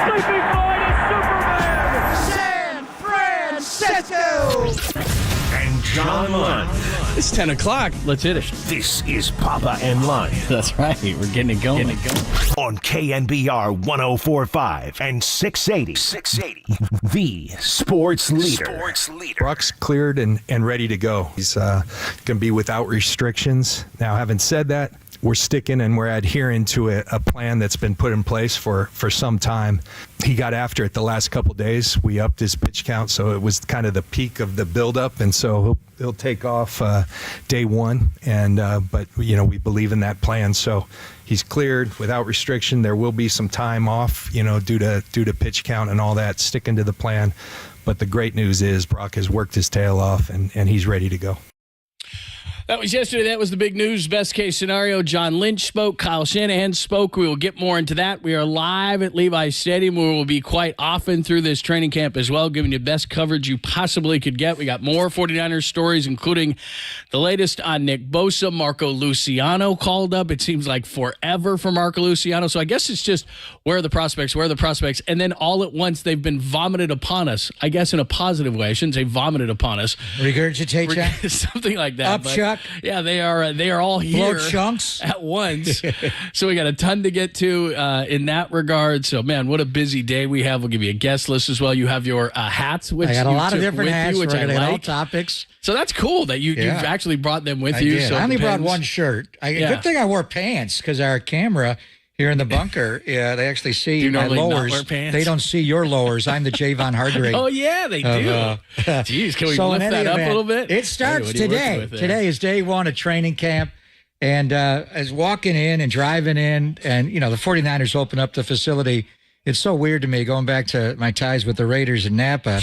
Sleeping Boy is Superman. San Francisco. and John Lund. It's 10 o'clock. Let's hit it. This is Papa and Lund That's right. We're getting it going. on KNBR 104.5 and 680. The sports leader. Brock's cleared and ready to go. He's going to be without restrictions. Now, having said that, we're sticking and we're adhering to a plan that's been put in place for some time. He got after it the last couple days. We upped his pitch count, so it was kind of the peak of the buildup, and so he'll take off day 1. And but we believe in that plan, so he's cleared without restriction. There will be some time off, due to pitch count and all that. Sticking to the plan, but the great news is Brock has worked his tail off and he's ready to go. That was yesterday. That was the big news. Best case scenario. John Lynch spoke. Kyle Shanahan spoke. We will get more into that. We are live at Levi Stadium, where we'll be quite often through this training camp as well, giving you best coverage you possibly could get. We got more 49ers stories, including the latest on Nick Bosa. Marco Luciano called up. It seems like forever for Marco Luciano. So I guess it's just where are the prospects? Where are the prospects? And then all at once, they've been vomited upon us. I guess in a positive way. I shouldn't say vomited upon us. Regurgitate, Something like that. Upshot. back. Yeah, they are all here chunks at once. So we got a ton to get to in that regard. So, man, what a busy day we have. We'll give you a guest list as well. You have your hats, which I got a you lot of took different with hats. you, which We're I going to hit all like. topics. So that's cool that you've actually brought them with you. Did. So I only brought one shirt. Good thing I wore pants because our camera here in the bunker, they actually see my lowers. Not wear pants? They don't see your lowers. I'm the Javon Hargrave. Oh, yeah, they do. Jeez, can we lift that up a little bit? It starts today. Today is day one of training camp. And as walking in and driving in, and, the 49ers open up the facility, it's so weird to me going back to my ties with the Raiders in Napa.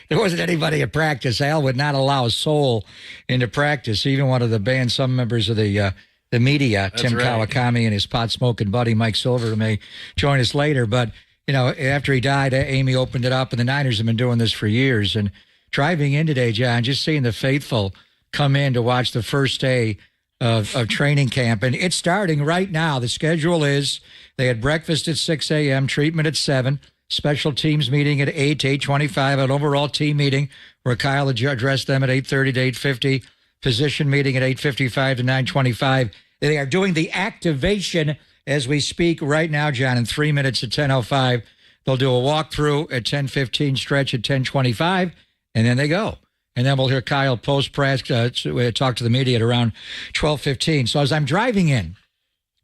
There wasn't anybody at practice. Al would not allow a soul into practice. He even wanted to ban some members of the media, That's Tim right. Kawakami and his pot-smoking buddy, Mike Silver, who may join us later. But, after he died, Amy opened it up, and the Niners have been doing this for years. And driving in today, John, just seeing the faithful come in to watch the first day of training camp. And it's starting right now. The schedule is they had breakfast at 6 a.m., treatment at 7, special teams meeting at 8 to 8:25, an overall team meeting where Kyle addressed them at 8:30 to 8:50, position meeting at 8:55 to 9:25. They are doing the activation as we speak right now, John, in 3 minutes at 10:05. They'll do a walkthrough at 10:15, stretch at 10:25, and then they go. And then we'll hear Kyle post-press talk to the media at around 12:15. So as I'm driving in,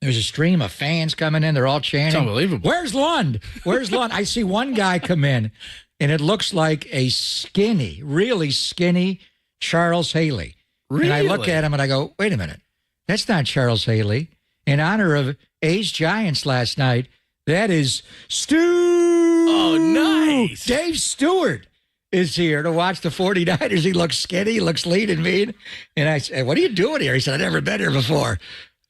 there's a stream of fans coming in. They're all chanting. It's unbelievable. Where's Lund? Where's Lund? I see one guy come in, and it looks like a skinny, really skinny Charles Haley. Really? And I look at him and I go, wait a minute. That's not Charles Haley. In honor of A's Giants last night, that is Stu. Oh, nice. Dave Stewart is here to watch the 49ers. He looks skinny. He looks lean and mean. And I said, what are you doing here? He said, I've never been here before.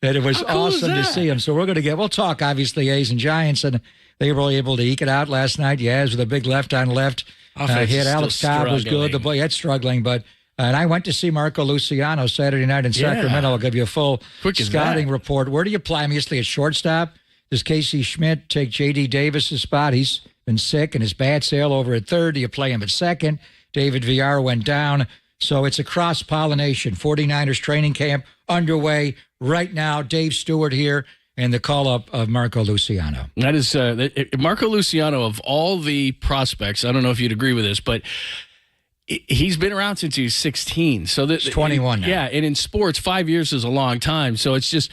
And it was awesome to see him. So we'll talk, obviously, A's and Giants, and they were able to eke it out last night. Yaz with a big left on left. Hit Alex Cobb was good. The boy, that's struggling, but and I went to see Marco Luciano Saturday night in Sacramento. I'll give you a full scouting report. Where do you play? Obviously, at shortstop. Does Casey Schmidt take J.D. Davis's spot? He's been sick, and his bat sale over at third. Do you play him at second? David Villar went down. So it's a cross-pollination. 49ers training camp underway right now. Dave Stewart here and the call-up of Marco Luciano. That is Marco Luciano, of all the prospects, I don't know if you'd agree with this, but he's been around since he was 16. So He's 21 now. Yeah, and in sports, 5 years is a long time. So it's just,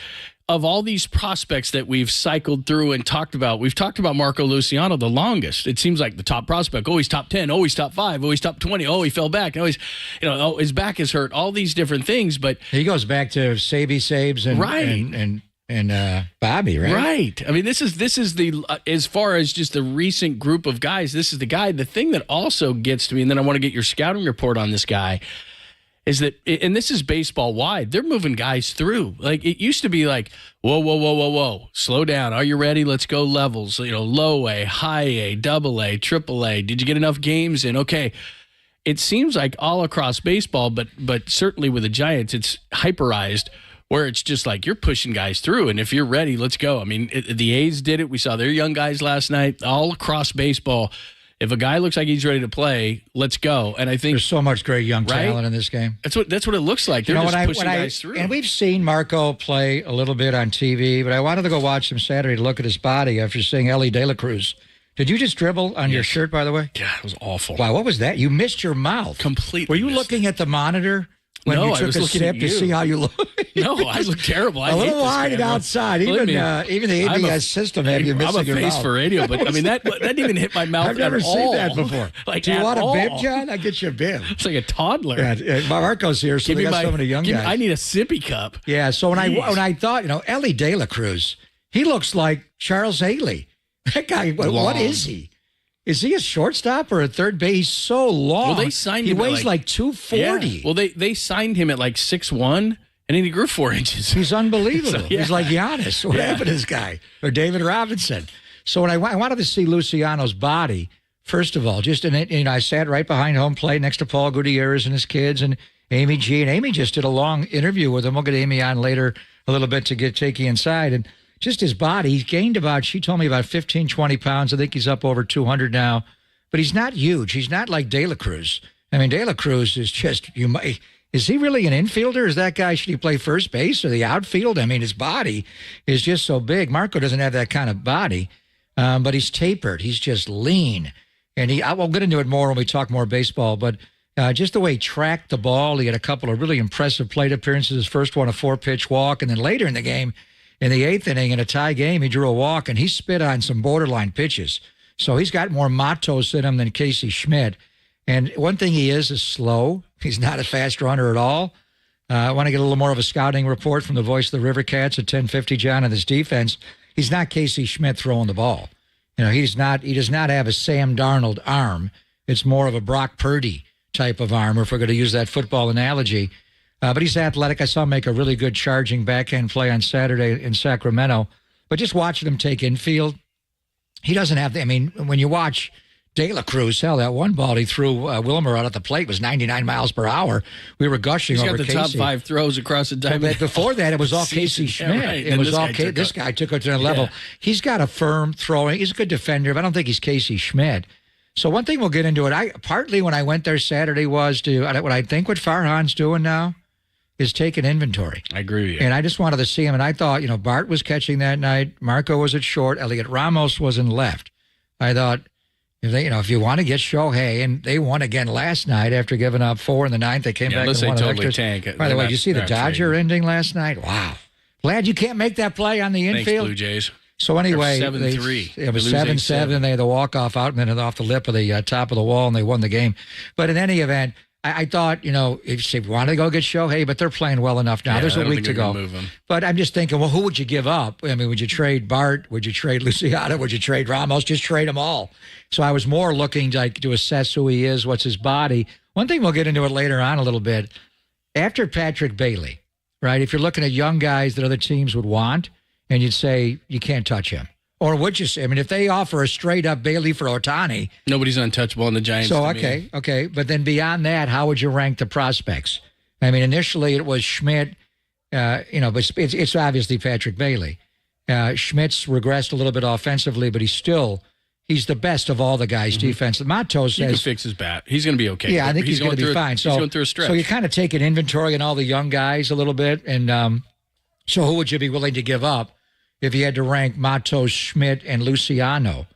of all these prospects that we've cycled through and talked about, we've talked about Marco Luciano the longest. It seems like the top prospect. Oh, he's top 10. Oh, he's top 5. Oh, he's top 20. Oh, he fell back. Oh, he's, his back is hurt. All these different things. But he goes back to Sabes and Bobby, right? Right. I mean, this is the as far as just the recent group of guys, this is the guy. The thing that also gets to me, and then I want to get your scouting report on this guy, is that, and this is baseball wide, they're moving guys through. Like, it used to be like, whoa, slow down. Are you ready? Let's go levels. Low A, high A, double A, triple A. Did you get enough games in? Okay. It seems like all across baseball, but certainly with the Giants, it's hyperized, where it's just like you're pushing guys through, and if you're ready, let's go. I mean, the A's did it. We saw their young guys last night. All across baseball, if a guy looks like he's ready to play, let's go. And I think there's so much great young talent in this game. That's what it looks like. They're just pushing guys through. And we've seen Marco play a little bit on TV, but I wanted to go watch him Saturday to look at his body after seeing Ellie De La Cruz. Did you just dribble on your shirt, by the way? Yeah, it was awful. Wow, what was that? You missed your mouth. Completely. Were you looking at the monitor when you took a step to see how you look? No, I look terrible. A little wide outside. Even the ABS system had you missing your mouth. I'm a face for radio, but I mean, that didn't even hit my mouth. I've never seen that before. Like, do you want a all. bib, John? I'll get you a bib. It's like a toddler. Yeah, Marco's here, so they got so many young guys. I need a sippy cup. Yeah, so when I thought, Ellie De La Cruz, he looks like Charles Haley. That guy, what is he? Is he a shortstop or a third base? He's so long. Well, they signed him. He weighs like 240. Yeah. Well, they signed him at like 6'1", and then he grew 4 inches. He's unbelievable. So, yeah. He's like Giannis. What happened to this guy? Or David Robinson. So when I wanted to see Luciano's body, first of all, just in it, I sat right behind home plate next to Paul Gutierrez and his kids and Amy G. And Amy just did a long interview with him. We'll get Amy on later a little bit to take you inside. And just his body, he's gained she told me about 15, 20 pounds. I think he's up over 200 now. But he's not huge. He's not like De La Cruz. I mean, De La Cruz is just, Is he really an infielder? Is that guy, should he play first base or the outfield? I mean, his body is just so big. Marco doesn't have that kind of body, but he's tapered. He's just lean. And we'll get into it more when we talk more baseball, but just the way he tracked the ball, he had a couple of really impressive plate appearances. His first one, a 4-pitch walk, and then later in the game, in the 8th inning, in a tie game, he drew a walk, and he spit on some borderline pitches. So he's got more Matos in him than Casey Schmidt. And one thing he is slow. He's not a fast runner at all. I want to get a little more of a scouting report from the voice of the River Cats at 10:50, John, on his defense. He's not Casey Schmidt throwing the ball. He does not have a Sam Darnold arm. It's more of a Brock Purdy type of arm, if we're going to use that football analogy. But he's athletic. I saw him make a really good charging backhand play on Saturday in Sacramento. But just watching him take infield, he doesn't have when you watch De La Cruz, hell, that one ball he threw Wilmer out at the plate was 99 miles per hour. We were gushing over Casey. He's got the top 5 throws across the diamond. But before that, it was all Casey Schmidt. Yeah, right. It was all this guy took it to the level. He's got a firm throwing. He's a good defender, but I don't think he's Casey Schmidt. So one thing we'll get into it. Partly when I went there Saturday was what I think what Farhan's doing now is taking inventory. I agree with you. And I just wanted to see him. And I thought, Bart was catching that night. Marco was at short. Elliot Ramos was in left. I thought, if you want to get Shohei, and they won again last night after giving up 4 in the 9th, they came back and won totally extras. tank. By the way, did you see the Dodger ending last night? Wow. Glad you can't make that play on the infield. Thanks, Blue Jays. So anyway, 7-3. It was 7-7. They had the walk-off out and then off the lip of the top of the wall, and they won the game. But in any event, I thought, if you wanted to go get Shohei, but they're playing well enough now. There's a week to go. But I'm just thinking, well, who would you give up? Would you trade Bart? Would you trade Luciano? Would you trade Ramos? Just trade them all. So I was more looking to assess who he is, what's his body. One thing, we'll get into it later on a little bit. After Patrick Bailey, right, if you're looking at young guys that other teams would want, and you'd say, you can't touch him. Or would you say, if they offer a straight-up Bailey for Ohtani. Nobody's untouchable in the Giants. So, okay. But then beyond that, how would you rank the prospects? Initially it was Schmidt, but it's obviously Patrick Bailey. Schmidt's regressed a little bit offensively, but he's the best of all the guys defensively. Matos says, he can fix his bat. He's going to be okay. Yeah, I think he's going to be fine. He's going through a stretch. So you kind of take an inventory on all the young guys a little bit. And so who would you be willing to give up if you had to rank Matos, Schmidt, and Luciano?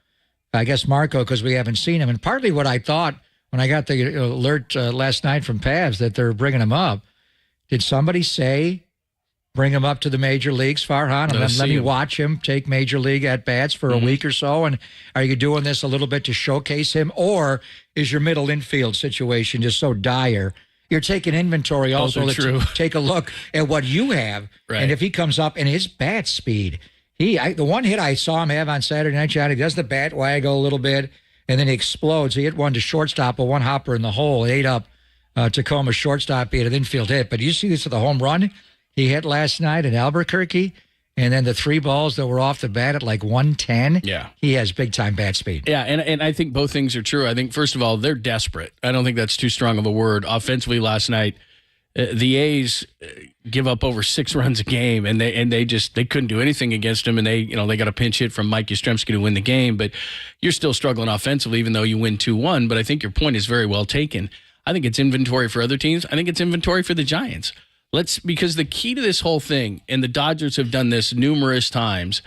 I guess Marco, because we haven't seen him. And partly what I thought when I got the alert last night from Pavs that they're bringing him up, did somebody say bring him up to the major leagues, Farhan, and let me watch him take major league at-bats for a week or so? And are you doing this a little bit to showcase him? Or is your middle infield situation just so dire? You're taking inventory also to take a look at what you have. Right. And if he comes up and his bat speed, the one hit I saw him have on Saturday night, John, he does the bat waggle a little bit, and then he explodes. He hit one to shortstop, a one-hopper in the hole. He ate up Tacoma's shortstop. He had an infield hit. But you see this with the home run he hit last night in Albuquerque, and then the 3 balls that were off the bat at like 110. Yeah. He has big-time bat speed. Yeah, and I think both things are true. I think, first of all, they're desperate. I don't think that's too strong of a word. Offensively last night, the A's give up over 6 runs a game, and they couldn't do anything against them, and they got a pinch hit from Mike Yastrzemski to win the game, but you're still struggling offensively even though you win 2-1. But I think your point is very well taken. I think it's inventory for other teams. I think it's inventory for the Giants. Because the key to this whole thing, and the Dodgers have done this numerous times,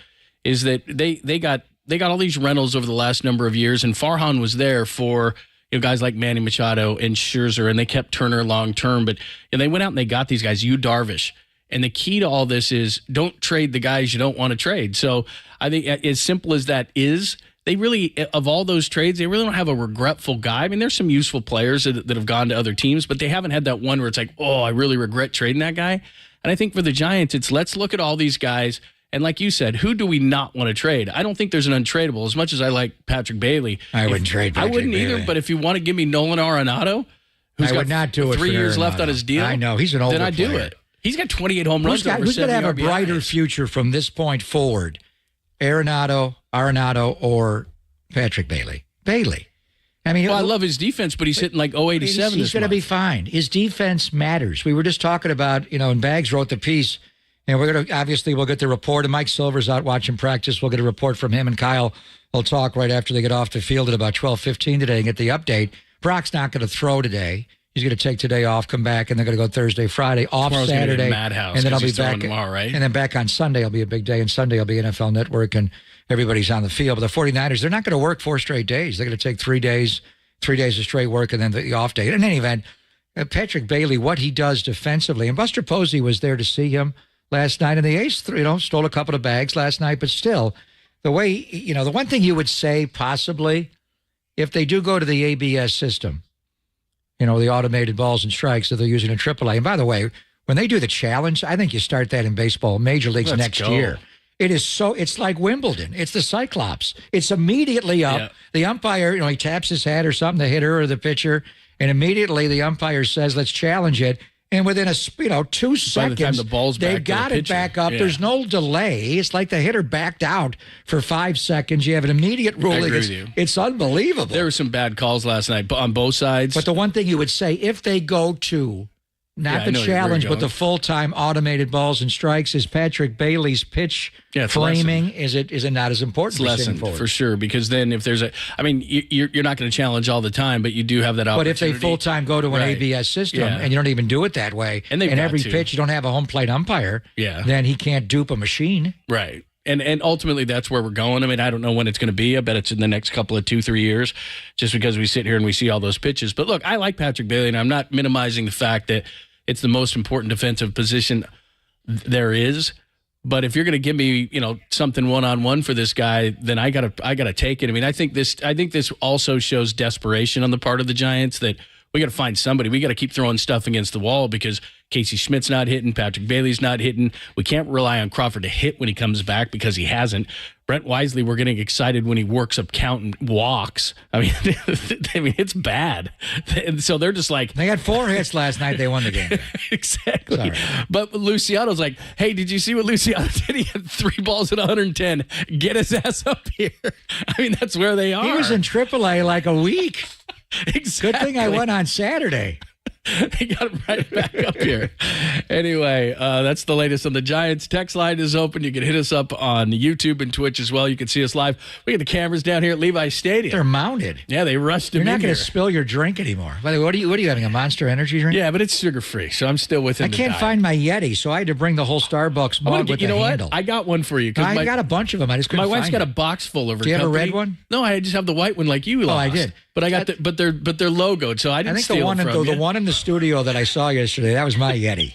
is that they got all these rentals over the last number of years, and Farhan was there for guys like Manny Machado and Scherzer, and they kept Turner long term, but they went out and they got these guys, Darvish. And the key to all this is don't trade the guys you don't want to trade. So I think as simple as that is, they really, of all those trades, they really don't have a regretful guy. I mean, there's some useful players that have gone to other teams, but they haven't had that one where it's like, oh, I really regret trading that guy. And I think for the Giants, it's let's look at all these guys. And like you said, who do we not want to trade? I don't think there's an untradeable. As much as I like Patrick Bailey, I wouldn't trade Patrick Bailey. I wouldn't either, but if you want to give me Nolan Arenado, who's got not do it 3 years left on his deal, I know, he's an older then I'd do it. He's got 28 home runs. Who's going to have a brighter future from this point forward? Arenado, or Patrick Bailey? Bailey. I mean, I love his defense, but he's hitting like 087. He's going to be fine. His defense matters. We were just talking about, and Bags wrote the piece, and we're going to, obviously, we'll get the report, and Mike Silver's out watching practice. We'll get a report from him, and Kyle will talk right after they get off the field at about 12:15 today and get the update. Brock's not going to throw today. He's going to take today off, come back, and they're going to go Thursday, Friday, off Tomorrow's gonna be a Saturday. madhouse And then 'cause I'll be he's throwing back tomorrow, right? And then back on Sunday will be a big day, and Sunday will be NFL Network, and everybody's on the field. But the 49ers, they're not going to work 4 straight days. They're going to take 3 days of straight work, and then the off day. In any event, Patrick Bailey, what he does defensively, and Buster Posey was there to see him last night, and the A's, stole a couple of bags last night, but still, the way, the one thing you would say possibly, if they do go to the ABS system, the automated balls and strikes that they're using in AAA. And by the way, when they do the challenge, I think you start that in baseball, major leagues next year. It's like Wimbledon. It's the Cyclops. It's immediately up. Yeah. The umpire, he taps his hat or something, the hitter or the pitcher, and immediately the umpire says, let's challenge it. And within 2 seconds, By the time the ball's back they to the got it pitcher. back up. Yeah. There's no delay. It's like the hitter backed out for 5 seconds. You have an immediate ruling. I agree with you. It's unbelievable. There were some bad calls last night on both sides. But the one thing you would say, if they go to Yeah, not I the know where challenge, you're but the going. full-time automated balls and strikes, is Patrick Bailey's pitch it's framing? Is it not as important? It's for lessened sitting forward? for sure, because then if there's you're not going to challenge all the time, but you do have that But opportunity. if they full-time go to an Right. ABS system Yeah. and you don't even do it that way, And they've got every to. pitch you don't have a home plate umpire, Yeah. then he can't dupe a machine. Right. And ultimately, that's where we're going. I mean, I don't know when it's going to be. I bet it's in the next couple of 2-3 years, just because we sit here and we see all those pitches. But look, I like Patrick Bailey, and I'm not minimizing the fact that it's the most important defensive position there is. But if you're going to give me, something one-on-one for this guy, then I gotta take it. I mean, I think this also shows desperation on the part of the Giants, that we got to find somebody. We got to keep throwing stuff against the wall, because Casey Schmidt's not hitting, Patrick Bailey's not hitting. We can't rely on Crawford to hit when he comes back, because he hasn't. Brent Wisely, we're getting excited when he works up count and walks. I mean, it's bad. And so they're just like, They got 4 hits last night. They won the game. exactly. Sorry. But Luciano's like, hey, did you see what Luciano did? He had 3 balls at 110. Get his ass up here. I mean, that's where they are. He was in AAA like a week. Exactly. Good thing I went on Saturday. He got him right back up here. Anyway, that's the latest on the Giants. Text line is open. You can hit us up on YouTube and Twitch as well. You can see us live. We got the cameras down here at Levi Stadium. They're mounted. Yeah, they rushed him You're not in going here. to spill your drink anymore. By the way, what are you having, a Monster Energy drink? Yeah, but it's sugar-free, so I'm still within I the can't diet. find my Yeti, so I had to bring the whole Starbucks I'm gonna mug get, with you the know handle. what? I got one for you. 'cause I got a bunch of them. I just couldn't My wife's find got it. a box full of her Do you have a company. red one? No, I just have the white one like you lost. I did. But I got but they're logoed, so I didn't I think steal the one it from the you. one in the studio that I saw yesterday, that was my Yeti.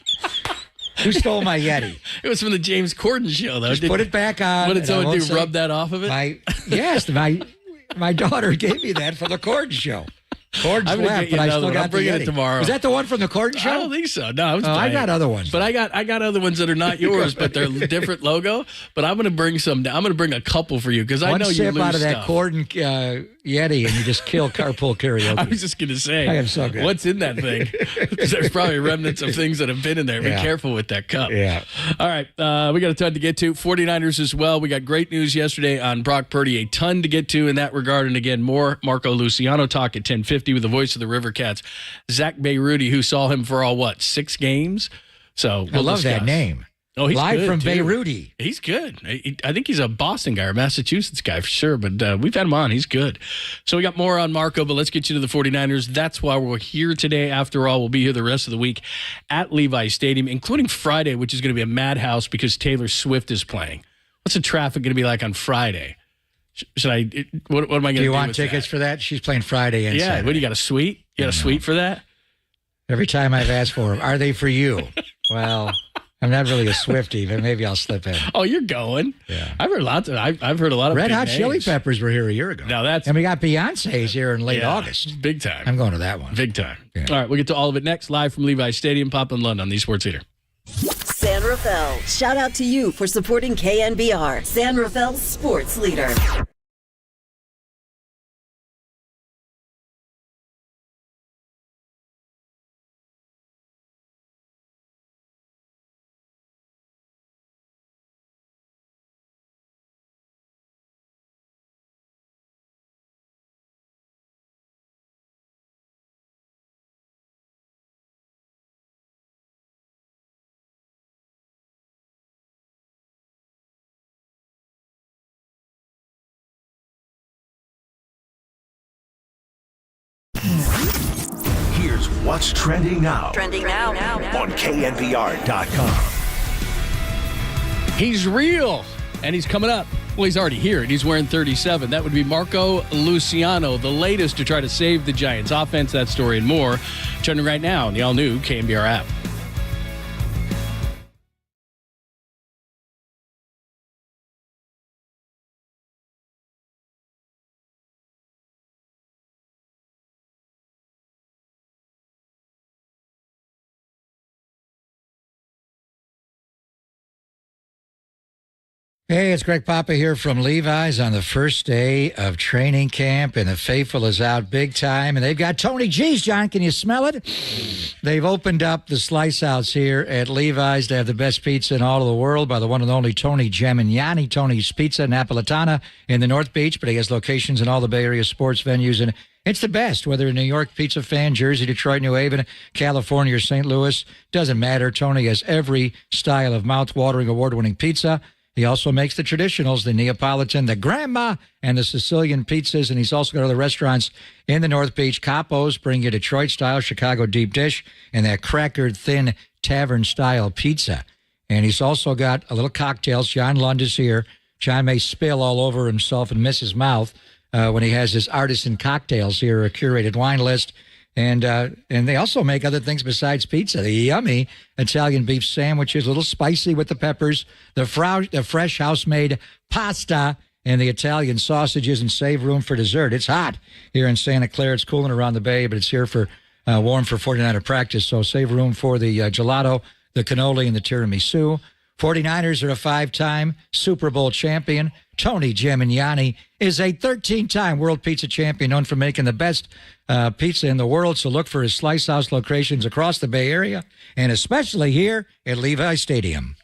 Who stole my Yeti? It was from the James Corden show, though. Just put it back on. What did and I someone won't do? say- Rub that off of it? Yes, my daughter gave me that for the Corden show. Cord's I'm gonna left, get you but I another still one. got I'm bringing the it Yeti. tomorrow. Was that the one from the Corden show? I don't think so. No, I was Oh, I dying. got other ones. But I got other ones that are not yours, but they're different logo. But I'm going to bring some. I'm going to bring a couple for you, because I One know you sip lose out of that stuff. Corden Yeti, and you just kill carpool karaoke. I was just going to say, I am so good. what's in that thing? Because there's probably remnants of things that have been in there. Be Yeah. careful with that cup. Yeah. All right. We got a ton to get to. 49ers as well. We got great news yesterday on Brock Purdy. A ton to get to in that regard. And again, more Marco Luciano talk at 10:50 with the voice of the River Cats, Zach Beirudi, who saw him for all, 6 games? So I we'll love that discuss. name. Oh, he's Live good, from too. Beirut. He's good. I think he's a Boston guy or Massachusetts guy for sure, but we've had him on. He's good. So we got more on Marco, but let's get you to the 49ers. That's why we're here today. After all, we'll be here the rest of the week at Levi Stadium, including Friday, which is going to be a madhouse because Taylor Swift is playing. What's the traffic going to be like on Friday? Should I? What am I going to do? Do you want with tickets that? for that? She's playing Friday and Yeah. Saturday. What do you got? A suite? You got a suite for that? Every time I've asked for them, are they for you? Well, I'm not really a Swiftie, but maybe I'll slip in. Oh, you're going. Yeah. I've heard lots of. I've heard a lot of Red big Hot Chili names. Peppers were here a year ago. Now that's And we got Beyonce's here in late yeah, August. Big time. I'm going to that one. Big time. Yeah. All right, we'll get to all of it next, live from Levi Stadium. Pop and Lund on the Sports Leader. San Rafael, shout out to you for supporting KNBR, San Rafael's sports leader. what's trending now. Trending now. On KNBR.com. He's real, and he's coming up. Well, he's already here, and he's wearing 37. That would be Marco Luciano, the latest to try to save the Giants offense. That story and more trending right now on the all-new KNBR app. Hey, it's Greg Papa here from Levi's on the first day of training camp, and the faithful is out big time, and they've got Tony G's, John. Can you smell it? They've opened up the Slice House here at Levi's to have the best pizza in all of the world by the one and only Tony Gemignani. Tony's Pizza Napolitana in the North Beach, but he has locations in all the Bay Area sports venues, and it's the best, whether a New York pizza fan, Jersey, Detroit, New Haven, California, or St. Louis. Doesn't matter. Tony has every style of mouth-watering, award-winning pizza. He also makes the traditionals, the Neapolitan, the Grandma, and the Sicilian pizzas. And he's also got other restaurants in the North Beach. Capo's bring you Detroit-style Chicago deep dish and that crackered thin tavern-style pizza. And he's also got a little cocktails. John Lund is here. John may spill all over himself and miss his mouth when he has his artisan cocktails here, a curated wine list. And they also make other things besides pizza. The yummy Italian beef sandwiches, a little spicy with the peppers, the fresh house-made pasta, and the Italian sausages, and save room for dessert. It's hot here in Santa Clara. It's cooling around the bay, but it's here for warm for 49er practice. So save room for the gelato, the cannoli, and the tiramisu. 49ers are a 5-time Super Bowl champion. Tony Gemignani is a 13-time World Pizza Champion, known for making the best pizza in the world. So look for his Slice House locations across the Bay Area, and especially here at Levi Stadium.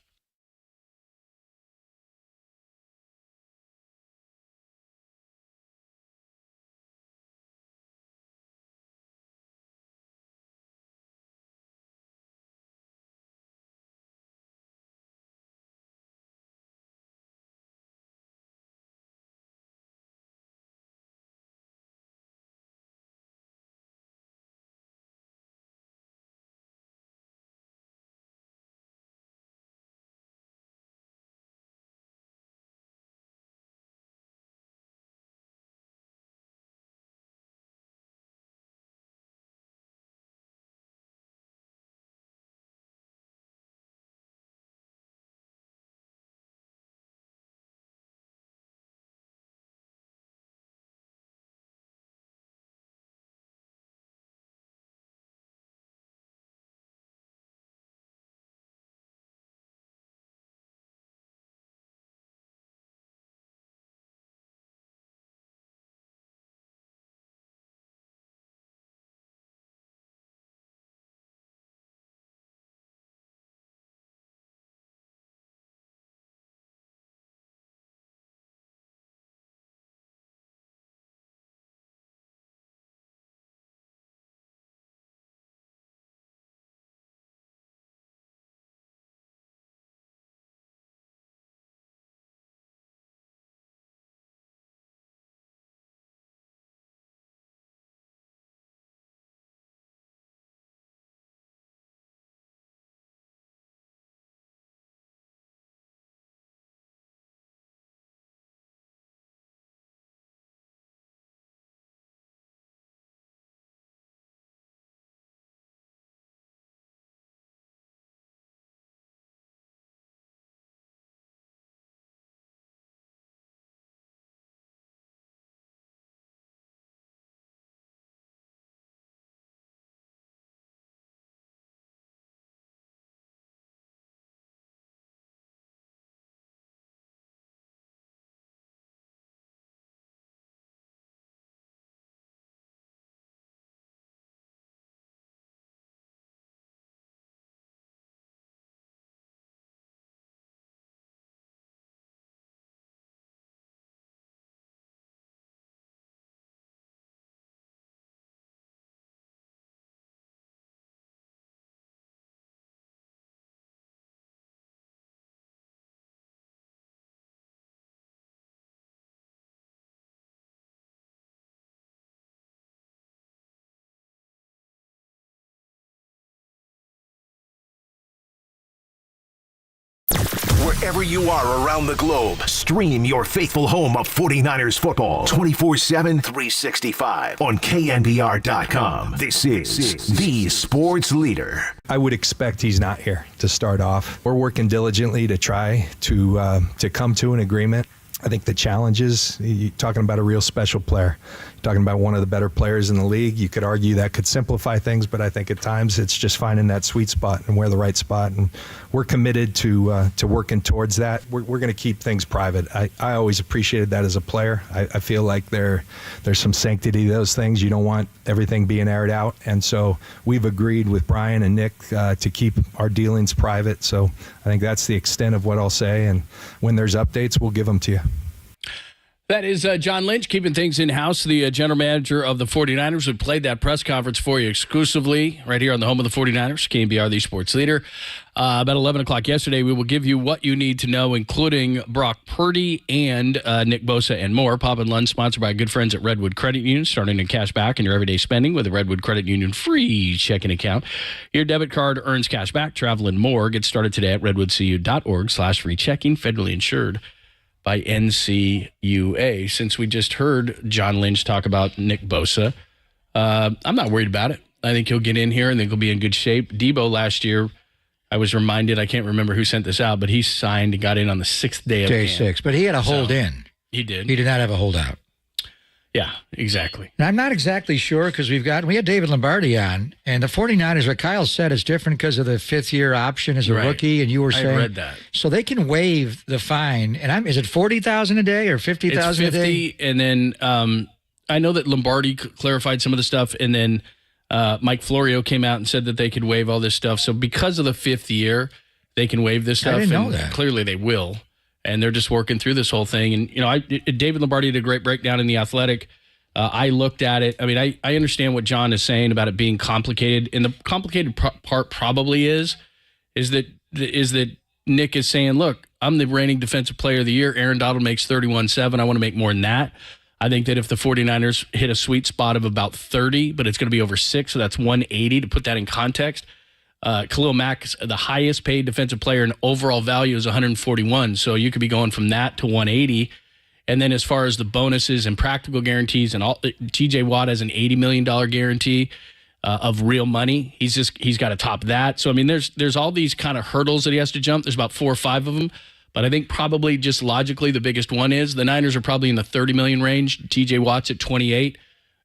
wherever you are around the globe. Stream your faithful home of 49ers football 24/7, 365 on KNBR.com. This is the sports leader. I would expect he's not here to start off. We're working diligently to try to come to an agreement. I think the challenge is you're talking about a real special player. You're talking about one of the better players in the league. You could argue that could simplify things, but I think at times it's just finding that sweet spot and where the right spot. And we're committed to working towards that. We're going to keep things private. I always appreciated that as a player. I feel like there's some sanctity to those things. You don't want everything being aired out. And so we've agreed with Brian and Nick to keep our dealings private. So I think that's the extent of what I'll say. And when there's updates, we'll give them to you. That is John Lynch, keeping things in-house, the general manager of the 49ers. We played that press conference for you exclusively right here on the home of the 49ers, KNBR, the sports leader. About 11 o'clock yesterday, we will give you what you need to know, including Brock Purdy and Nick Bosa and more. Pop and Lunch, sponsored by good friends at Redwood Credit Union, starting to cash back in your everyday spending with a Redwood Credit Union free checking account. Your debit card earns cash back, travel, and more. Get started today at redwoodcu.org/free checking, federally insured by NCUA. Since we just heard John Lynch talk about Nick Bosa, I'm not worried about it. I think he'll get in here and think he'll be in good shape. Debo last year, I was reminded, I can't remember who sent this out, but he signed and got in on the 6th day of Day camp. 6, but he had a hold in. He did. He did not have a holdout. Yeah, exactly. And I'm not exactly sure because we had David Lombardi on, and the 49ers, what Kyle said, is different because of the 5th-year option as a rookie, and you were saying. I read that. So they can waive the fine, and is it $40,000 a day or $50,000 a day? It's 50, and then I know that Lombardi clarified some of the stuff, and then Mike Florio came out and said that they could waive all this stuff. So because of the 5th year, they can waive this stuff. I didn't know and that. Clearly they will. And they're just working through this whole thing. And, David Lombardi did a great breakdown in The Athletic. I looked at it. I mean, I understand what John is saying about it being complicated. And the complicated part probably is that Nick is saying, look, I'm the reigning defensive player of the year. Aaron Donald makes 31.7. I want to make more than that. I think that if the 49ers hit a sweet spot of about 30, but it's going to be over 6, so that's 180. To put that in context, Khalil Mack, the highest paid defensive player in overall value, is 141. So you could be going from that to 180. And then as far as the bonuses and practical guarantees and all, TJ Watt has an $80 million guarantee of real money. He's got to top that. So, I mean, there's all these kind of hurdles that he has to jump. There's about 4 or 5 of them. But I think probably just logically the biggest one is the Niners are probably in the 30 million range. TJ Watt's at 28.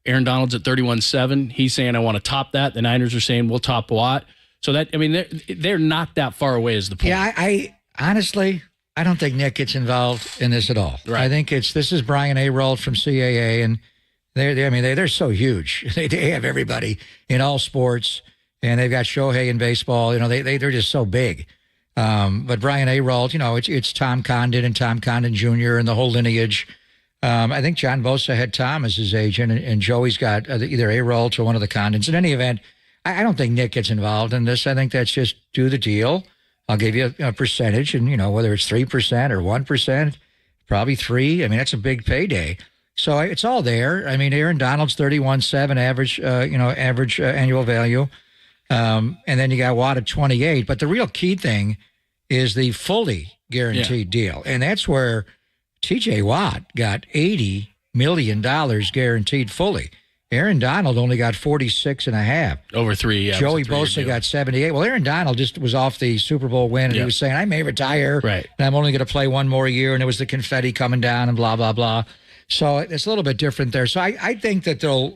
Aaron Donald's at 31.7. He's saying, I want to top that. The Niners are saying, we'll top Watt. So that, I mean, they're not that far away is the point. Yeah, I honestly, I don't think Nick gets involved in this at all. Right. I think this is Brian Arold from CAA, and they're so huge. They have everybody in all sports, and they've got Shohei in baseball. They're just so big. But Brian Arold, it's Tom Condon and Tom Condon Jr. and the whole lineage. I think John Bosa had Tom as his agent, and Joey's got either Arold or one of the Condons. In any event, I don't think Nick gets involved in this. I think that's just do the deal. I'll give you a percentage, and whether it's 3% or 1%, probably 3. I mean, that's a big payday. So it's all there. I mean, Aaron Donald's 31.7 average annual value, and then you got Watt at 28. But the real key thing is the fully guaranteed deal, and that's where T.J. Watt got $80 million guaranteed fully. Aaron Donald only got 46.5. Over 3, yeah. Joey Bosa got 78. Well, Aaron Donald just was off the Super Bowl win, and he was saying, I may retire, and I'm only going to play one more year, and it was the confetti coming down and blah, blah, blah. So it's a little bit different there. So I think that they're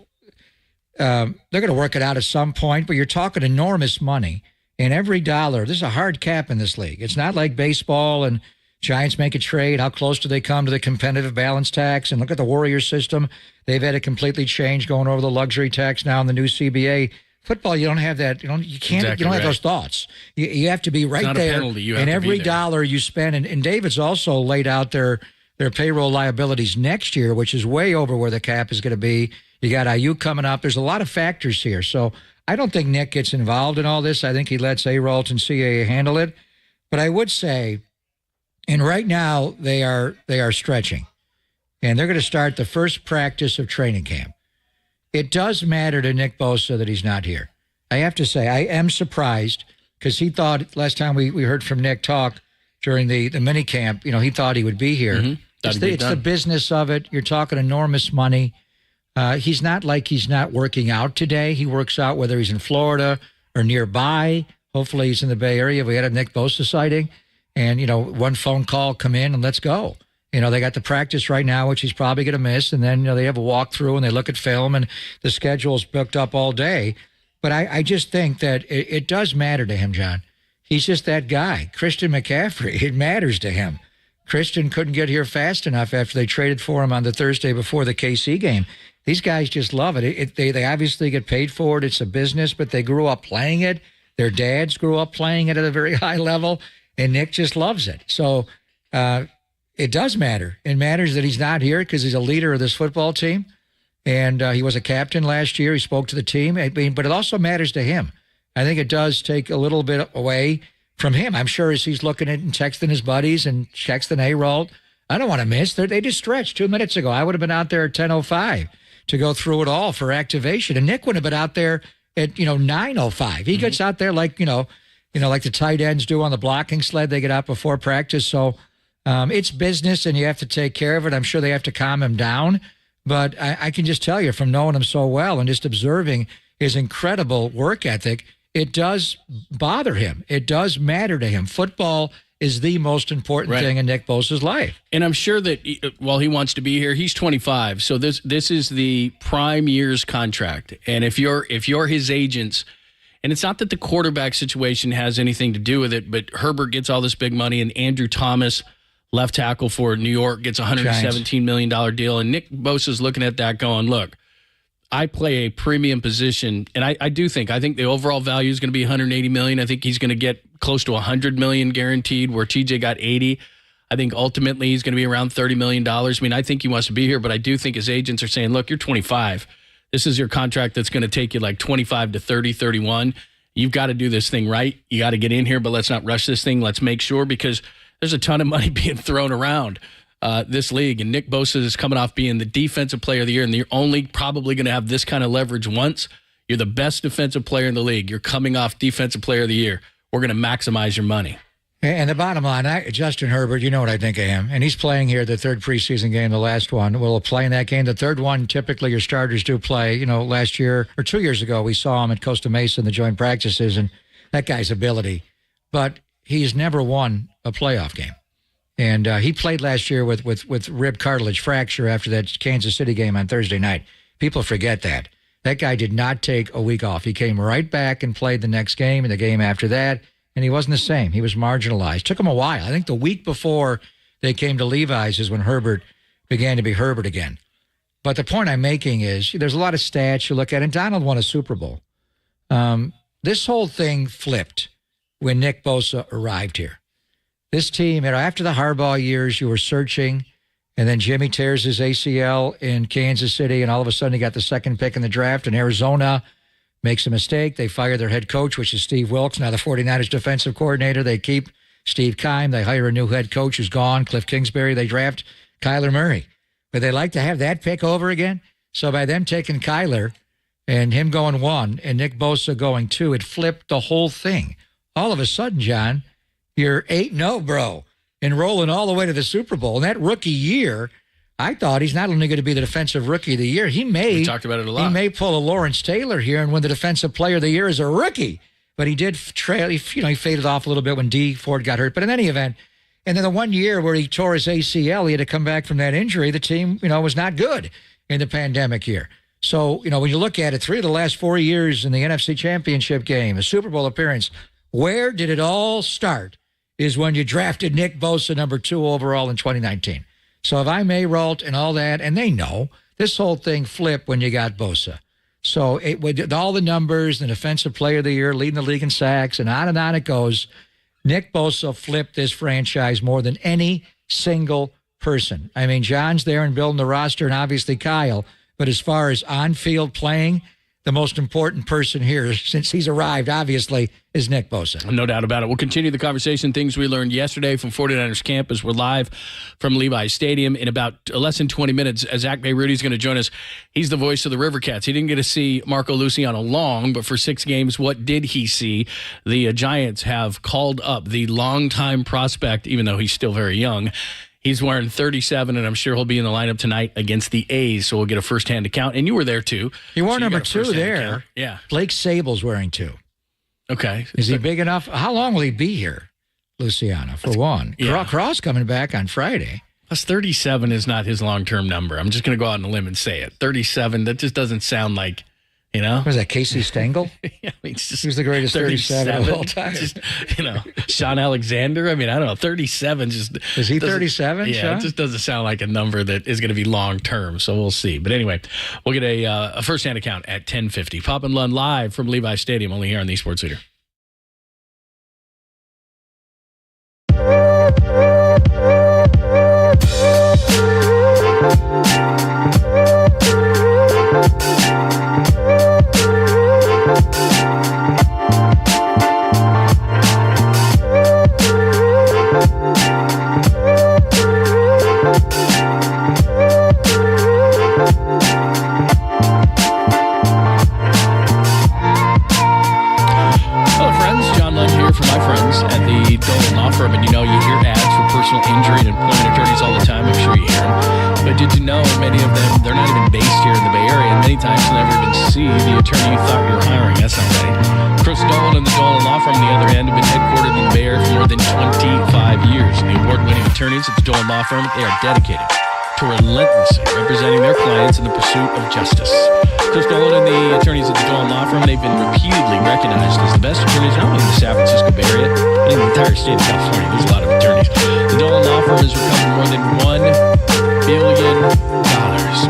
going to work it out at some point, but you're talking enormous money. And every dollar, there's a hard cap in this league. It's not like baseball and Giants make a trade. How close do they come to the competitive balance tax? And look at the Warriors system. They've had it completely changed, going over the luxury tax now in the new CBA. Football, you don't have that. You can't. Exactly, you don't have those thoughts. You have to be right there. And every dollar you spend. And David's also laid out their payroll liabilities next year, which is way over where the cap is going to be. You got Ayuk coming up. There's a lot of factors here. So I don't think Nick gets involved in all this. I think he lets Arold and CAA handle it. But I would say, and right now they are stretching, and they're going to start the first practice of training camp. It does matter to Nick Bosa that he's not here. I have to say, I am surprised because he thought last time we heard from Nick talk, during the mini camp, he thought he would be here. Mm-hmm. It's the business of it. You're talking enormous money. He's not like he's not working out today. He works out whether he's in Florida or nearby. Hopefully he's in the Bay Area. We had a Nick Bosa sighting, and, one phone call, come in and let's go. They got the practice right now, which he's probably going to miss, and then they have a walkthrough and they look at film, and the schedule's booked up all day. But I just think that it does matter to him, John. He's just that guy. Christian McCaffrey, it matters to him. Christian couldn't get here fast enough after they traded for him on the Thursday before the KC game. These guys just love it. They obviously get paid for it. It's a business, but they grew up playing it. Their dads grew up playing it at a very high level, and Nick just loves it. So it does matter. It matters that he's not here because he's a leader of this football team, and he was a captain last year. He spoke to the team, but it also matters to him. I think it does take a little bit away from him. I'm sure as he's looking at and texting his buddies and checks the A-roll, I don't want to miss. They just stretched 2 minutes ago. I would have been out there at 10:05 to go through it all for activation, and Nick would have been out there at 9:05. He gets out there like like the tight ends do on the blocking sled. They get out before practice. So it's business, and you have to take care of it. I'm sure they have to calm him down, but I can just tell you from knowing him so well and just observing his incredible work ethic, it does bother him. It does matter to him. Football is the most important thing in Nick Bosa's life. And I'm sure that while he wants to be here, he's 25. So this is the prime years contract. And if you're his agents, and it's not that the quarterback situation has anything to do with it, but Herbert gets all this big money, and Andrew Thomas, left tackle for New York, gets a $117 million deal. And Nick Bosa's looking at that going, look, I play a premium position, and I think the overall value is going to be $180 million. I think he's going to get close to $100 million guaranteed, where TJ got $80. I think ultimately he's going to be around $30 million. I mean, I think he wants to be here, but I do think his agents are saying, look, you're 25. This is your contract that's going to take you like 25 to 30, 31. You've got to do this thing right. You got to get in here, but let's not rush this thing. Let's make sure, because there's a ton of money being thrown around this league, and Nick Bosa is coming off being the defensive player of the year, and you're only probably going to have this kind of leverage once. You're the best defensive player in the league. You're coming off defensive player of the year. We're going to maximize your money. And the bottom line, Justin Herbert, you know what I think of him, and he's playing here the third preseason game, the last one. Will play in that game. The third one, typically your starters do play. Last year or 2 years ago, we saw him at Costa Mesa in the joint practices, and that guy's ability. But he's never won a playoff game. And he played last year with rib cartilage fracture after that Kansas City game on Thursday night. People forget that. That guy did not take a week off. He came right back and played the next game and the game after that, and he wasn't the same. He was marginalized. Took him a while. I think the week before they came to Levi's is when Herbert began to be Herbert again. But the point I'm making is there's a lot of stats you look at, and Donald won a Super Bowl. This whole thing flipped when Nick Bosa arrived here. This team, after the Harbaugh years, you were searching, and then Jimmy tears his ACL in Kansas City, and all of a sudden he got the second pick in the draft, and Arizona makes a mistake. They fire their head coach, which is Steve Wilkes, now the 49ers defensive coordinator. They keep Steve Keim. They hire a new head coach who's gone, Cliff Kingsbury. They draft Kyler Murray. But they like to have that pick over again. So by them taking Kyler and him going 1 and Nick Bosa going 2, it flipped the whole thing. All of a sudden, John, you're 8-0, bro, and rolling all the way to the Super Bowl. And that rookie year, I thought he's not only going to be the defensive rookie of the year, we talked about it a lot. He may pull a Lawrence Taylor here and win the defensive player of the year as a rookie. But he did trail. He faded off a little bit when D Ford got hurt. But in any event, and then the 1 year where he tore his ACL, he had to come back from that injury. The team, was not good in the pandemic year. So, when you look at it, 3 of the last 4 years in the NFC Championship game, a Super Bowl appearance, where did it all start? Is when you drafted Nick Bosa number 2 overall in 2019. So if I may, Ralt, and all that, and they know, this whole thing flipped when you got Bosa. So with all the numbers, the defensive player of the year, leading the league in sacks, and on it goes, Nick Bosa flipped this franchise more than any single person. I mean, John's there and building the roster, and obviously Kyle, but as far as on-field playing, the most important person here, since he's arrived, obviously, is Nick Bosa. No doubt about it. We'll continue the conversation, things we learned yesterday from 49ers campus. We're live from Levi's Stadium in about less than 20 minutes. Zach Bayrudi's going to join us. He's the voice of the River Cats. He didn't get to see Marco Luciano long, but for 6 games, what did he see? The Giants have called up the longtime prospect, even though he's still very young. He's wearing 37, and I'm sure he'll be in the lineup tonight against the A's, so we'll get a first-hand account. And you were there, too. He wore so number 2 there. Account. Yeah. Blake Sable's wearing 2. Okay. Is he big enough? How long will he be here, Luciano, for one? Yeah. Cross coming back on Friday. Plus, 37 is not his long-term number. I'm just going to go out on a limb and say it. 37, that just doesn't sound like, you know? Was that Casey Stengel? Yeah, I mean, it's just he was the greatest 37 of all time. Just, Sean Alexander. I mean, I don't know. 37 just... Is he 37, Yeah, Sean? it just doesn't sound like a number that is going to be long-term, so we'll see. But anyway, we'll get a first-hand account at 10:50. Pop and Lund live from Levi Stadium, only here on the Sports Leader. And you hear ads for personal injury and employment attorneys all the time. I'm sure you hear them. But did you know many of them, they're not even based here in the Bay Area, and many times you'll never even see the attorney you thought you were hiring. That's not right. Chris Dolan and the Dolan Law Firm, on the other hand, have been headquartered in the Bay Area for more than 25 years. The award-winning attorneys at the Dolan Law Firm, they are dedicated to relentlessly representing their clients in the pursuit of justice. Chris Dolan and the attorneys at the Dolan Law Firm, they've been repeatedly recognized as the best attorneys not only in the San Francisco Bay Area, but in the entire state of California. There's a lot of attorneys. The Dolan Law Firm has recovered more than $1 billion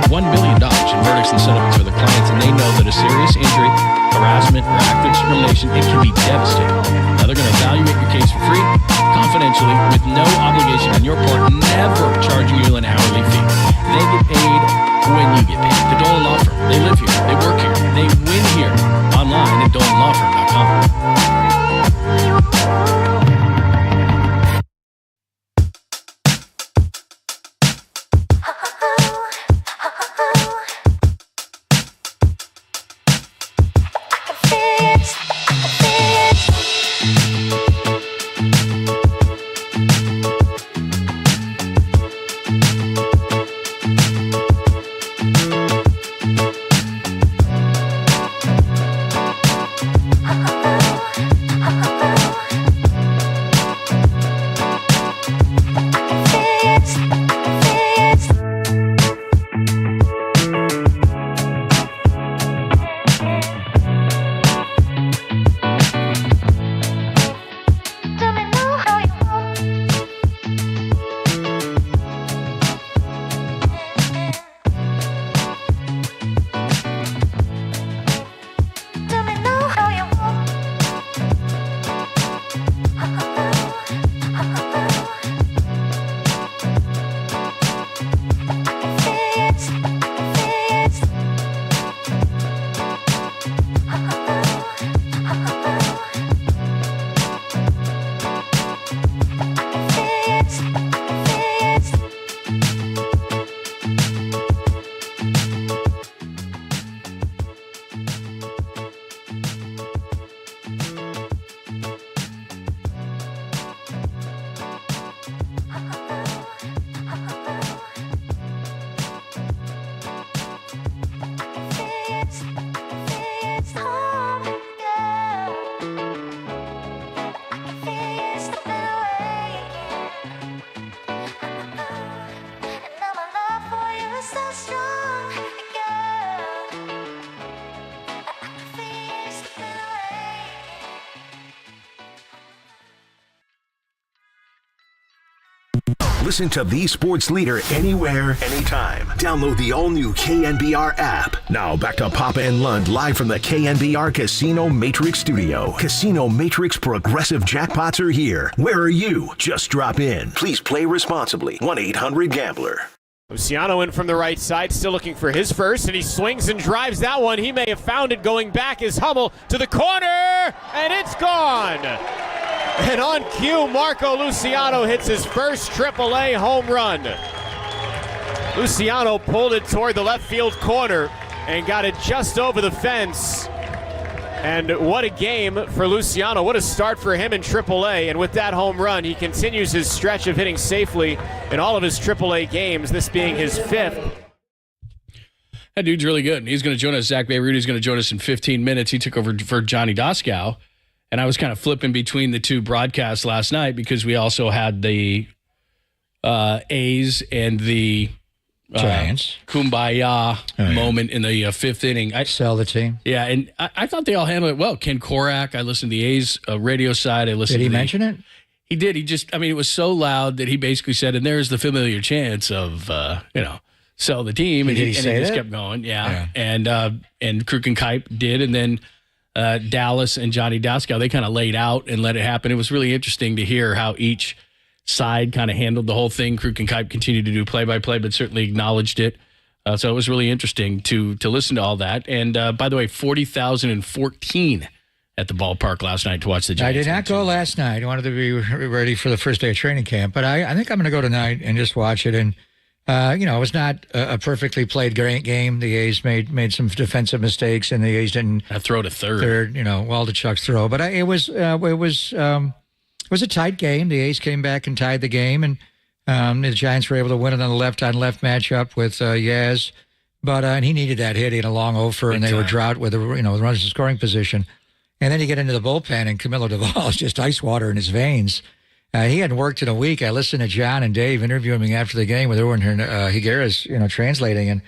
in verdicts and settlements for their clients, and they know that a serious injury, harassment, or act of discrimination, it can be devastating. Now, they're going to evaluate your case for free, confidentially, with no obligation on your part, never charging you an hourly fee. They get paid when you get paid. The Dolan Law Firm, they live here, they work here, they win here. Online at DolanLawFirm.com. Listen to the Sports Leader anywhere, anytime. Download the all-new KNBR app. Now back to Papa and Lund live from the KNBR Casino Matrix Studio. Casino Matrix Progressive Jackpots are here. Where are you? Just drop in. Please play responsibly. 1-800-GAMBLER. Luciano in from the right side, still looking for his first, and he swings and drives that one. He may have found it. Going back is Hummel to the corner, and it's gone. And on cue, Marco Luciano hits his first AAA home run. Luciano pulled it toward the left field corner and got it just over the fence. And what a game for Luciano. What a start for him in AAA. And with that home run, he continues his stretch of hitting safely in all of his AAA games, this being his 5th. That dude's really good. He's going to join us. Zach Bayrudi's going to join us in 15 minutes. He took over for Johnny Doskow. And I was kind of flipping between the two broadcasts last night because we also had the A's and the Giants kumbaya moment in the 5th inning. Sell the team. Yeah, and I thought they all handled it well. Ken Korak, I listened to the A's radio side. I listened. Did he mention it? He did. He just, it was so loud that he basically said, and there's the familiar chance of, sell the team. And he just kept going. Yeah. And Kruk and Kipe did. And then Dallas and Johnny Doskow, they kind of laid out and let it happen. It was really interesting to hear how each side kind of handled the whole thing. Kruk and Kipe continued to do play-by-play, but certainly acknowledged it. So it was really interesting to listen to all that. And by the way, 40,014 at the ballpark last night to watch the Giants. I did not go last night. I wanted to be ready for the first day of training camp, but I think I'm going to go tonight and just watch it. And it was not a perfectly played great game. The A's made some defensive mistakes, and the A's didn't throw to third. Waldichuk's throw, but it was a tight game. The A's came back and tied the game, and the Giants were able to win it on the left-on-left matchup with Yaz. But and he needed that hit. He had a long offer, and they were drought with the runners in scoring position. And then you get into the bullpen, and Camilo Duvall is just ice water in his veins. He hadn't worked in a week. I listened to John and Dave interviewing him after the game with Erwin Higuera's, translating, and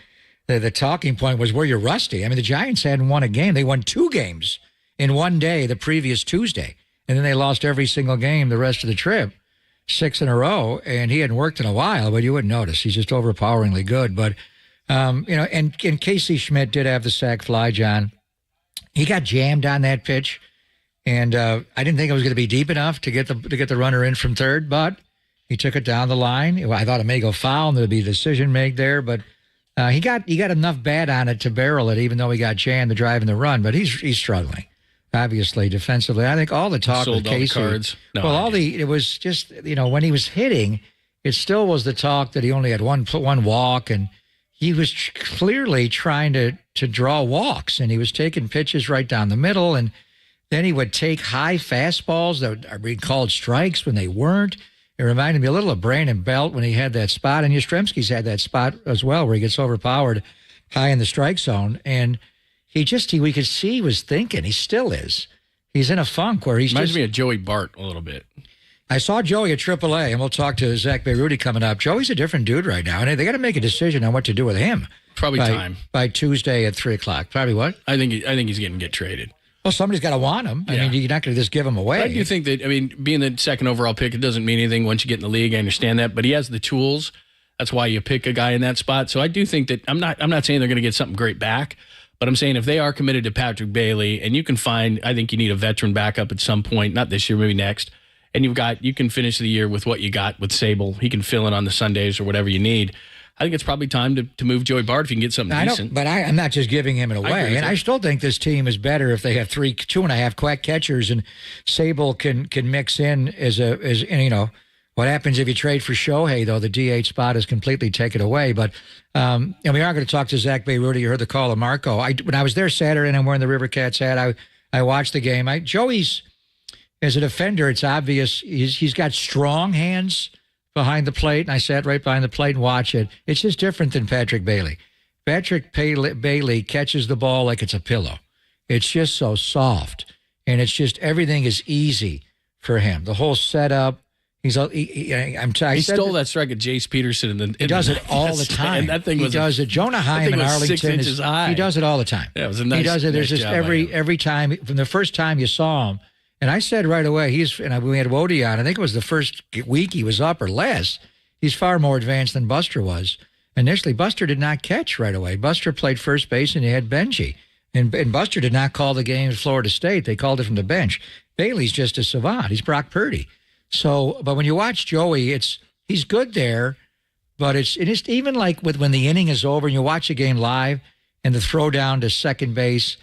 the talking point was, "Well, you're rusty." I mean, the Giants hadn't won a game. They won 2 games in one day the previous Tuesday. And then they lost every single game the rest of the trip, 6 in a row. And he hadn't worked in a while, but you wouldn't notice. He's just overpoweringly good. But, and Casey Schmidt did have the sac fly, John. He got jammed on that pitch. And I didn't think it was going to be deep enough to get the runner in from third, but he took it down the line. I thought it may go foul and there'd be a decision made there, but he got enough bat on it to barrel it, even though he got jammed to drive in the run. But he's struggling. Obviously, defensively, I think all the talk with Casey. All the cards. It was just when he was hitting, it still was the talk that he only had one walk, and he was clearly trying to draw walks, and he was taking pitches right down the middle, and then he would take high fastballs that are being called strikes when they weren't. It reminded me a little of Brandon Belt when he had that spot, and Yastrzemski's had that spot as well, where he gets overpowered high in the strike zone, and we could see he was thinking. He still is. He's in a funk where reminds me of Joey Bart a little bit. I saw Joey at AAA, and we'll talk to Zach Bayruti coming up. Joey's a different dude right now, and they got to make a decision on what to do with him. Probably time by Tuesday at 3:00. Probably what? I think he's going to get traded. Well, somebody's got to want him. I mean, you're not going to just give him away. I do think that, being the second overall pick, it doesn't mean anything once you get in the league. I understand that, but he has the tools. That's why you pick a guy in that spot. So I do think that I'm not saying they're going to get something great back. But I'm saying if they are committed to Patrick Bailey, and you can find, I think you need a veteran backup at some point, not this year, maybe next, and you can finish the year with what you got with Sable. He can fill in on the Sundays or whatever you need. I think it's probably time to move Joey Bart if you can get something decent. But I'm not just giving him away. I still think this team is better if they have 2.5 quack catchers, and Sable can mix in what happens if you trade for Shohei, though? The DH spot is completely taken away. But and we are going to talk to Zach Bayruti. You heard the call of Marco. When I was there Saturday and I'm wearing the River Cats hat, I watched the game. Joey's, as a defender, it's obvious he's got strong hands behind the plate, and I sat right behind the plate and watched it. It's just different than Patrick Bailey. Patrick Bailey catches the ball like it's a pillow. It's just so soft, and it's just everything is easy for him. The whole setup. He stole that strike at Jace Peterson. He does it all the time. That thing he does it. Jonah Heim in Arlington 6 inches high. He does it all the time. Yeah, it was a nice. He does it. There's nice just job every time from the first time you saw him, and I said right away we had Wody on. I think it was the first week he was up or less. He's far more advanced than Buster was. Initially, Buster did not catch right away. Buster played first base, and he had Benji. And Buster did not call the game at Florida State. They called it from the bench. Bailey's just a savant. He's Brock Purdy. So, but when you watch Joey, he's good there, But it's even like when the inning is over and you watch a game live and the throw down to second base,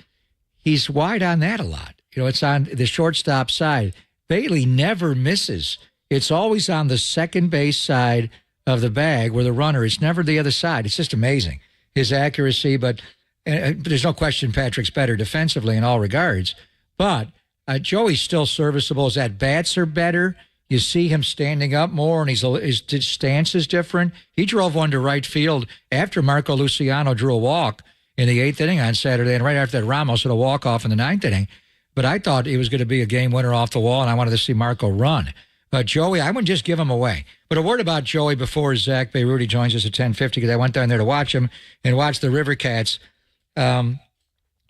he's wide on that a lot. It's on the shortstop side. Bailey never misses. It's always on the second base side of the bag where the runner is, never the other side. It's just amazing, his accuracy. But there's no question Patrick's better defensively in all regards. But Joey's still serviceable. His at-bats are better. You see him standing up more, and his stance is different. He drove one to right field after Marco Luciano drew a walk in the 8th inning on Saturday, and right after that, Ramos had a walk-off in the 9th inning. But I thought it was going to be a game winner off the wall, and I wanted to see Marco run. But Joey, I wouldn't just give him away. But a word about Joey before Zach Beirudi joins us at 10:50, because I went down there to watch him and watch the River Cats.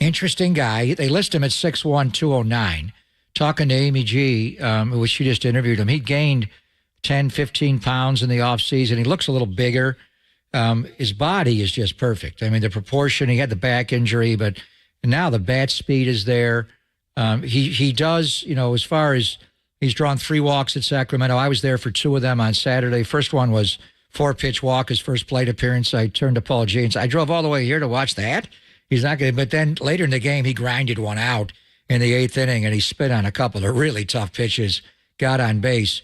Interesting guy. They list him at 6'1", 209. Talking to Amy G., she just interviewed him, he gained 10, 15 pounds in the offseason. He looks a little bigger. His body is just perfect. I mean, the proportion, he had the back injury, but now the bat speed is there. He does, as far as he's drawn 3 walks at Sacramento. I was there for 2 of them on Saturday. First one was 4-pitch walk, his first plate appearance. I turned to Paul G. and said, I drove all the way here to watch that. He's not going to, but then later in the game, he grinded one out in the 8th inning, and he spit on a couple of really tough pitches, got on base.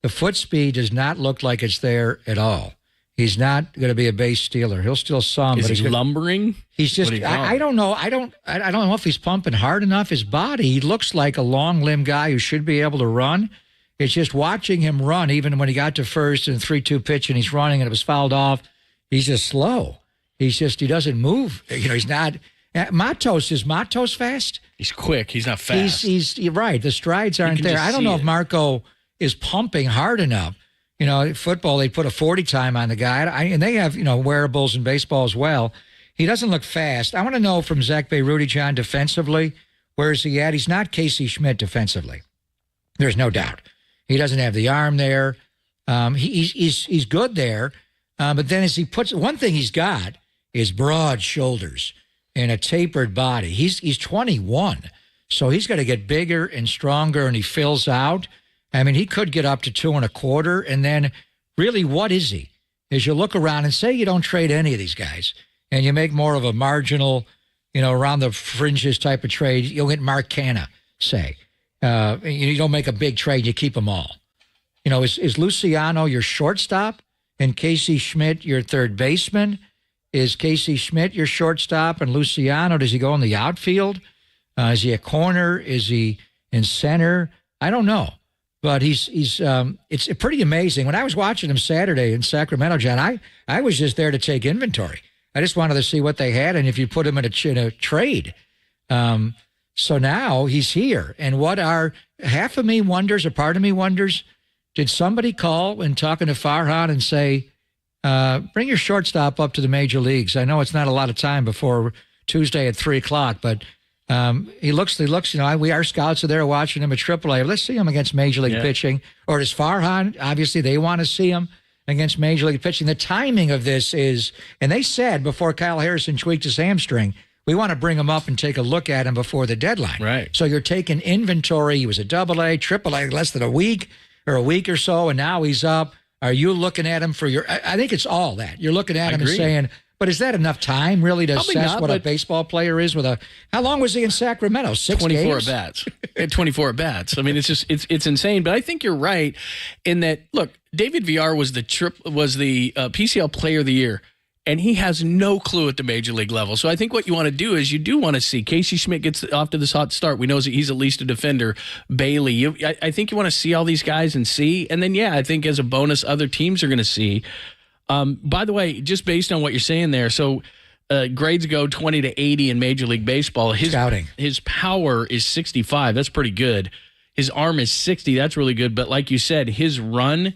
The foot speed does not look like it's there at all. He's not going to be a base stealer. He'll steal some. Is but he lumbering? He's just. I don't know. I don't know if he's pumping hard enough. His body. He looks like a long limb guy who should be able to run. It's just watching him run. Even when he got to first and 3-2 pitch and he's running and it was fouled off, he's just slow. He doesn't move. He's not. Matos, is Matos fast? He's quick. He's not fast. You're right. The strides aren't there. I don't know if Marco is pumping hard enough. Football, they put a 40 time on the guy. And they have, wearables in baseball as well. He doesn't look fast. I want to know from Zach Beirudi, John, defensively, where is he at? He's not Casey Schmidt defensively. There's no doubt. He doesn't have the arm there. He's good there. But then as he puts, one thing he's got is broad shoulders and a tapered body. He's 21, so he's got to get bigger and stronger, and he fills out. I mean, he could get up to 2 1/4, and then really, what is he? As you look around and say you don't trade any of these guys, and you make more of a marginal, around the fringes type of trade, you'll get Mark Canna, say. You don't make a big trade, you keep them all. Is Luciano your shortstop and Casey Schmidt your third baseman? Is Casey Schmidt your shortstop and Luciano, does he go in the outfield? Is he a corner? Is he in center? I don't know. But it's pretty amazing. When I was watching him Saturday in Sacramento, John, I was just there to take inventory. I just wanted to see what they had and if you put him in a trade. So now he's here. And what are half of me wonders, or part of me wonders, did somebody call when talking to Farhan and say, bring your shortstop up to the major leagues? I know it's not a lot of time before Tuesday at 3:00, but he looks, our scouts are there watching him at AAA. Let's see him against Major League pitching. Or does Farhan, obviously they want to see him against Major League pitching. The timing of this is, and they said before Kyle Harrison tweaked his hamstring, we want to bring him up and take a look at him before the deadline. Right. So you're taking inventory. He was a AA, AAA, less than a week or so, and now he's up. Are you looking at him for I think it's all that. You're looking at him and saying, but is that enough time really to assess what a baseball player is how long was he in Sacramento? 6 24 games? 24 at-bats. 24 at-bats. I mean, it's insane. But I think you're right in that, look, David Villar was the PCL Player of the Year, and he has no clue at the major league level. So I think what you want to do is you do want to see Casey Schmidt gets off to this hot start. We know he's at least a defender. Bailey, I think you want to see all these guys and see. And then, I think as a bonus, other teams are going to see. By the way, just based on what you're saying there, so grades go 20 to 80 in Major League Baseball. His power is 65. That's pretty good. His arm is 60. That's really good. But like you said, his run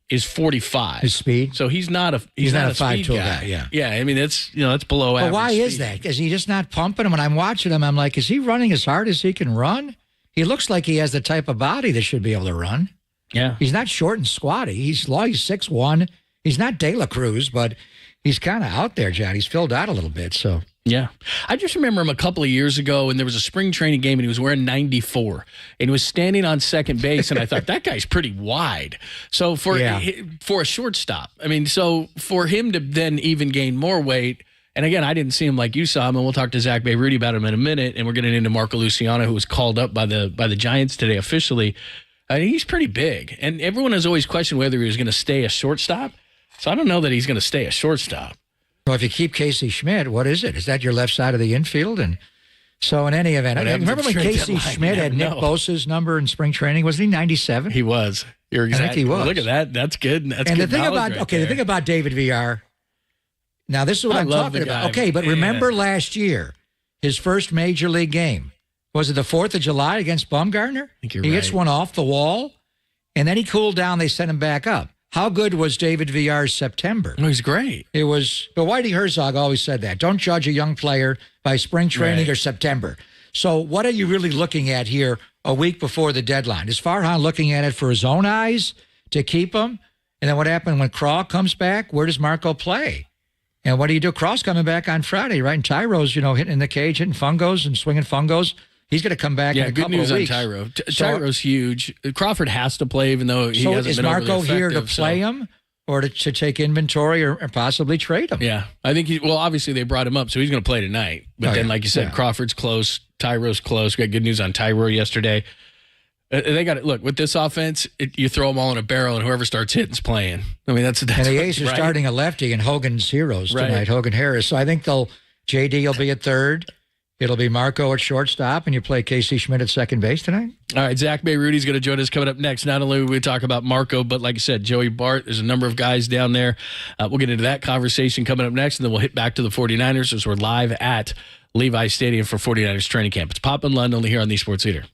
is 45. His speed. So he's not a 5-tool guy. Yeah. Yeah. I mean, that's below average. But why speed. is that? Is he just not pumping him? When I'm watching him, I'm like, is he running as hard as he can run? He looks like he has the type of body that should be able to run. Yeah. He's not short and squatty. He's 6'1". He's not De La Cruz, but he's kind of out there, John. He's filled out a little bit. So Yeah. I just remember him a couple of years ago, and there was a spring training game, and he was wearing 94, and he was standing on second base, and I thought, that guy's pretty wide. So for a shortstop, I mean, so for him to then even gain more weight, and again, I didn't see him like you saw him, and we'll talk to Zach Bay-Rudy about him in a minute, and we're getting into Marco Luciano, who was called up by the Giants today officially. He's pretty big, and everyone has always questioned whether he was going to stay a shortstop, so I don't know that he's going to stay a shortstop. Well, if you keep Casey Schmidt, what is it? Is that your left side of the infield? And so in any event, remember when Casey Schmidt had Nick Bosa's number in spring training? Wasn't he 97? He was. You're exactly. I think he was. Look at that. That's good. That's and good the thing about there. the thing about David VR. Now this is what I'm talking about. Okay, but remember last year, his first major league game, was it the 4th of July against Bumgarner? I think you're he right. hits one off the wall, and then he cooled down. They sent him back up. How good was David Villar's September? Oh, he's great. It was, but Whitey Herzog always said that. Don't judge a young player by spring training or September. So what are you really looking at here a week before the deadline? Is Farhan looking at it for his own eyes to keep him? And then what happened when Craw comes back? Where does Marco play? And what do you do? Craw's coming back on Friday, right? And Tyro's, hitting in the cage, hitting fungos and swinging fungos. He's going to come back in a couple of weeks. Yeah, good news on Tyro. Tyro's huge. Crawford has to play, even though he hasn't been overly effective. So is Marco here to play him or to take inventory or possibly trade him? Yeah, I think obviously they brought him up, so he's going to play tonight. But then, like you said, Crawford's close, Tyro's close. We got good news on Tyro yesterday. They got it. Look, with this offense, you throw them all in a barrel, and whoever starts hitting's playing. I mean, that's and the A's are starting a lefty and Hogan's heroes tonight, Hogan Harris. So I think JD will be at third. It'll be Marco at shortstop, and you play Casey Schmidt at second base tonight? All right, Zach Bay-Rudy's going to join us coming up next. Not only will we talk about Marco, but like I said, Joey Bart, there's a number of guys down there. We'll get into that conversation coming up next, and then we'll hit back to the 49ers as we're live at Levi Stadium for 49ers training camp. It's Pop and Lund only here on the Sports Leader.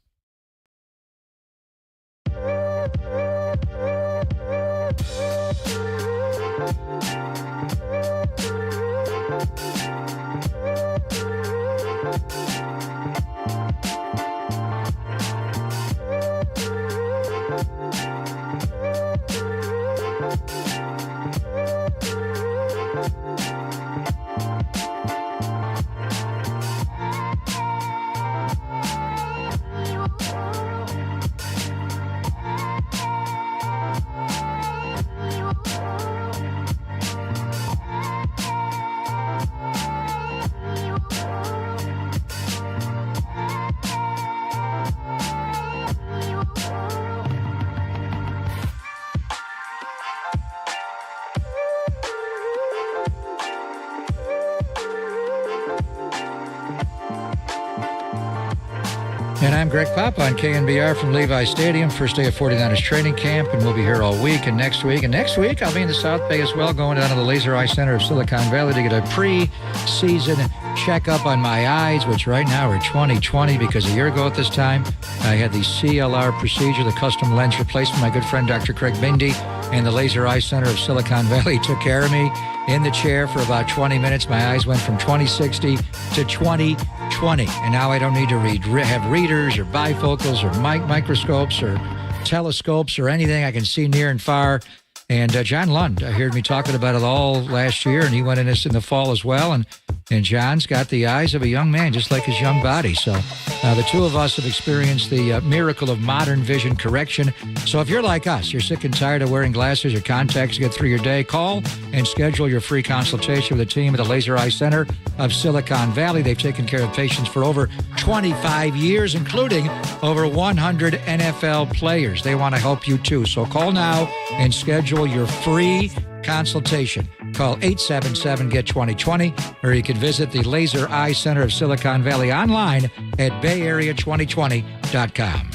And I'm Greg Papa on KNBR from Levi Stadium. First day of 49ers training camp, and we'll be here all week and next week. And next week, I'll be in the South Bay as well, going down to the Laser Eye Center of Silicon Valley to get a pre-season checkup on my eyes, which right now are 20/20 because a year ago at this time, I had the CLR procedure, the custom lens replacement. My good friend, Dr. Craig Bindi, and the Laser Eye Center of Silicon Valley took care of me in the chair for about 20 minutes. My eyes went from 20/60 to 20/20. And now I don't need to have readers or bifocals or microscopes or telescopes or anything. I can see near and far. And John Lund heard me talking about it all last year, and he went in this in the fall as well. And John's got the eyes of a young man, just like his young body. So the two of us have experienced the miracle of modern vision correction. So if you're like us, you're sick and tired of wearing glasses or contacts to get through your day, call and schedule your free consultation with the team at the Laser Eye Center of Silicon Valley. They've taken care of patients for over 25 years, including over 100 NFL players. They want to help you too. So call now and schedule your free consultation. Call 877-GET-2020, or you can visit the Laser Eye Center of Silicon Valley online at bayarea2020.com.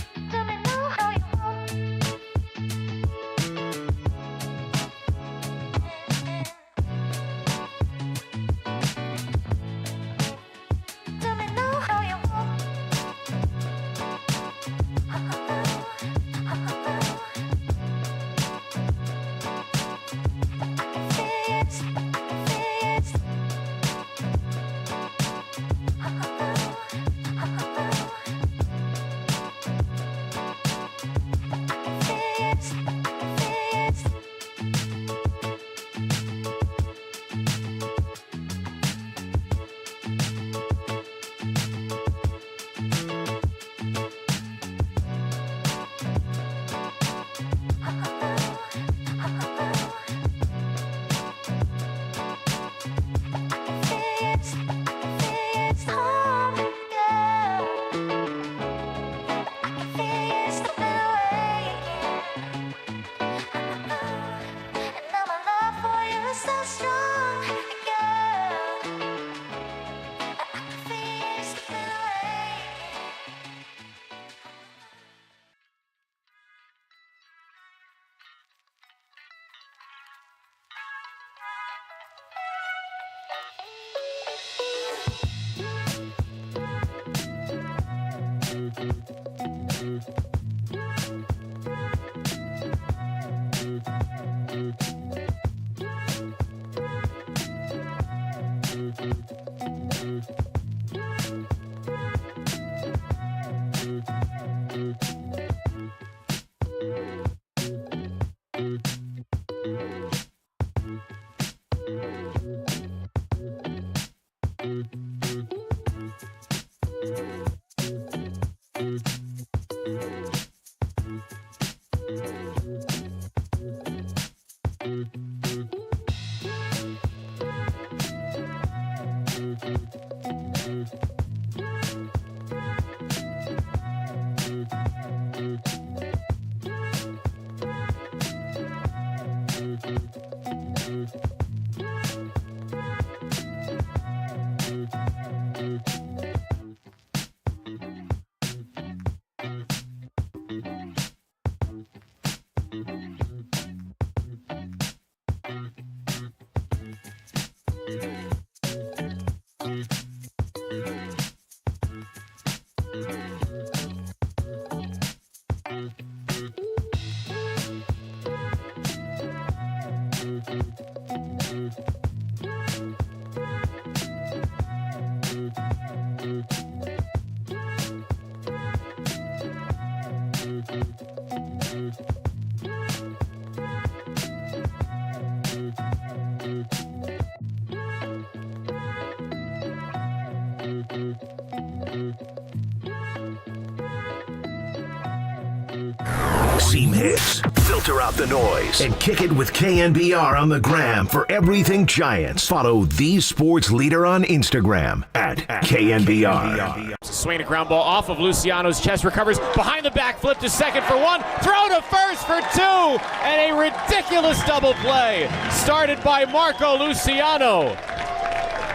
Seam hits, filter out the noise, and kick it with KNBR on the gram for everything Giants. Follow the sports leader on Instagram at KNBR. Swing a ground ball off of Luciano's chest, recovers behind the back, flip to second for one, throw to first for two, and a ridiculous double play started by Marco Luciano.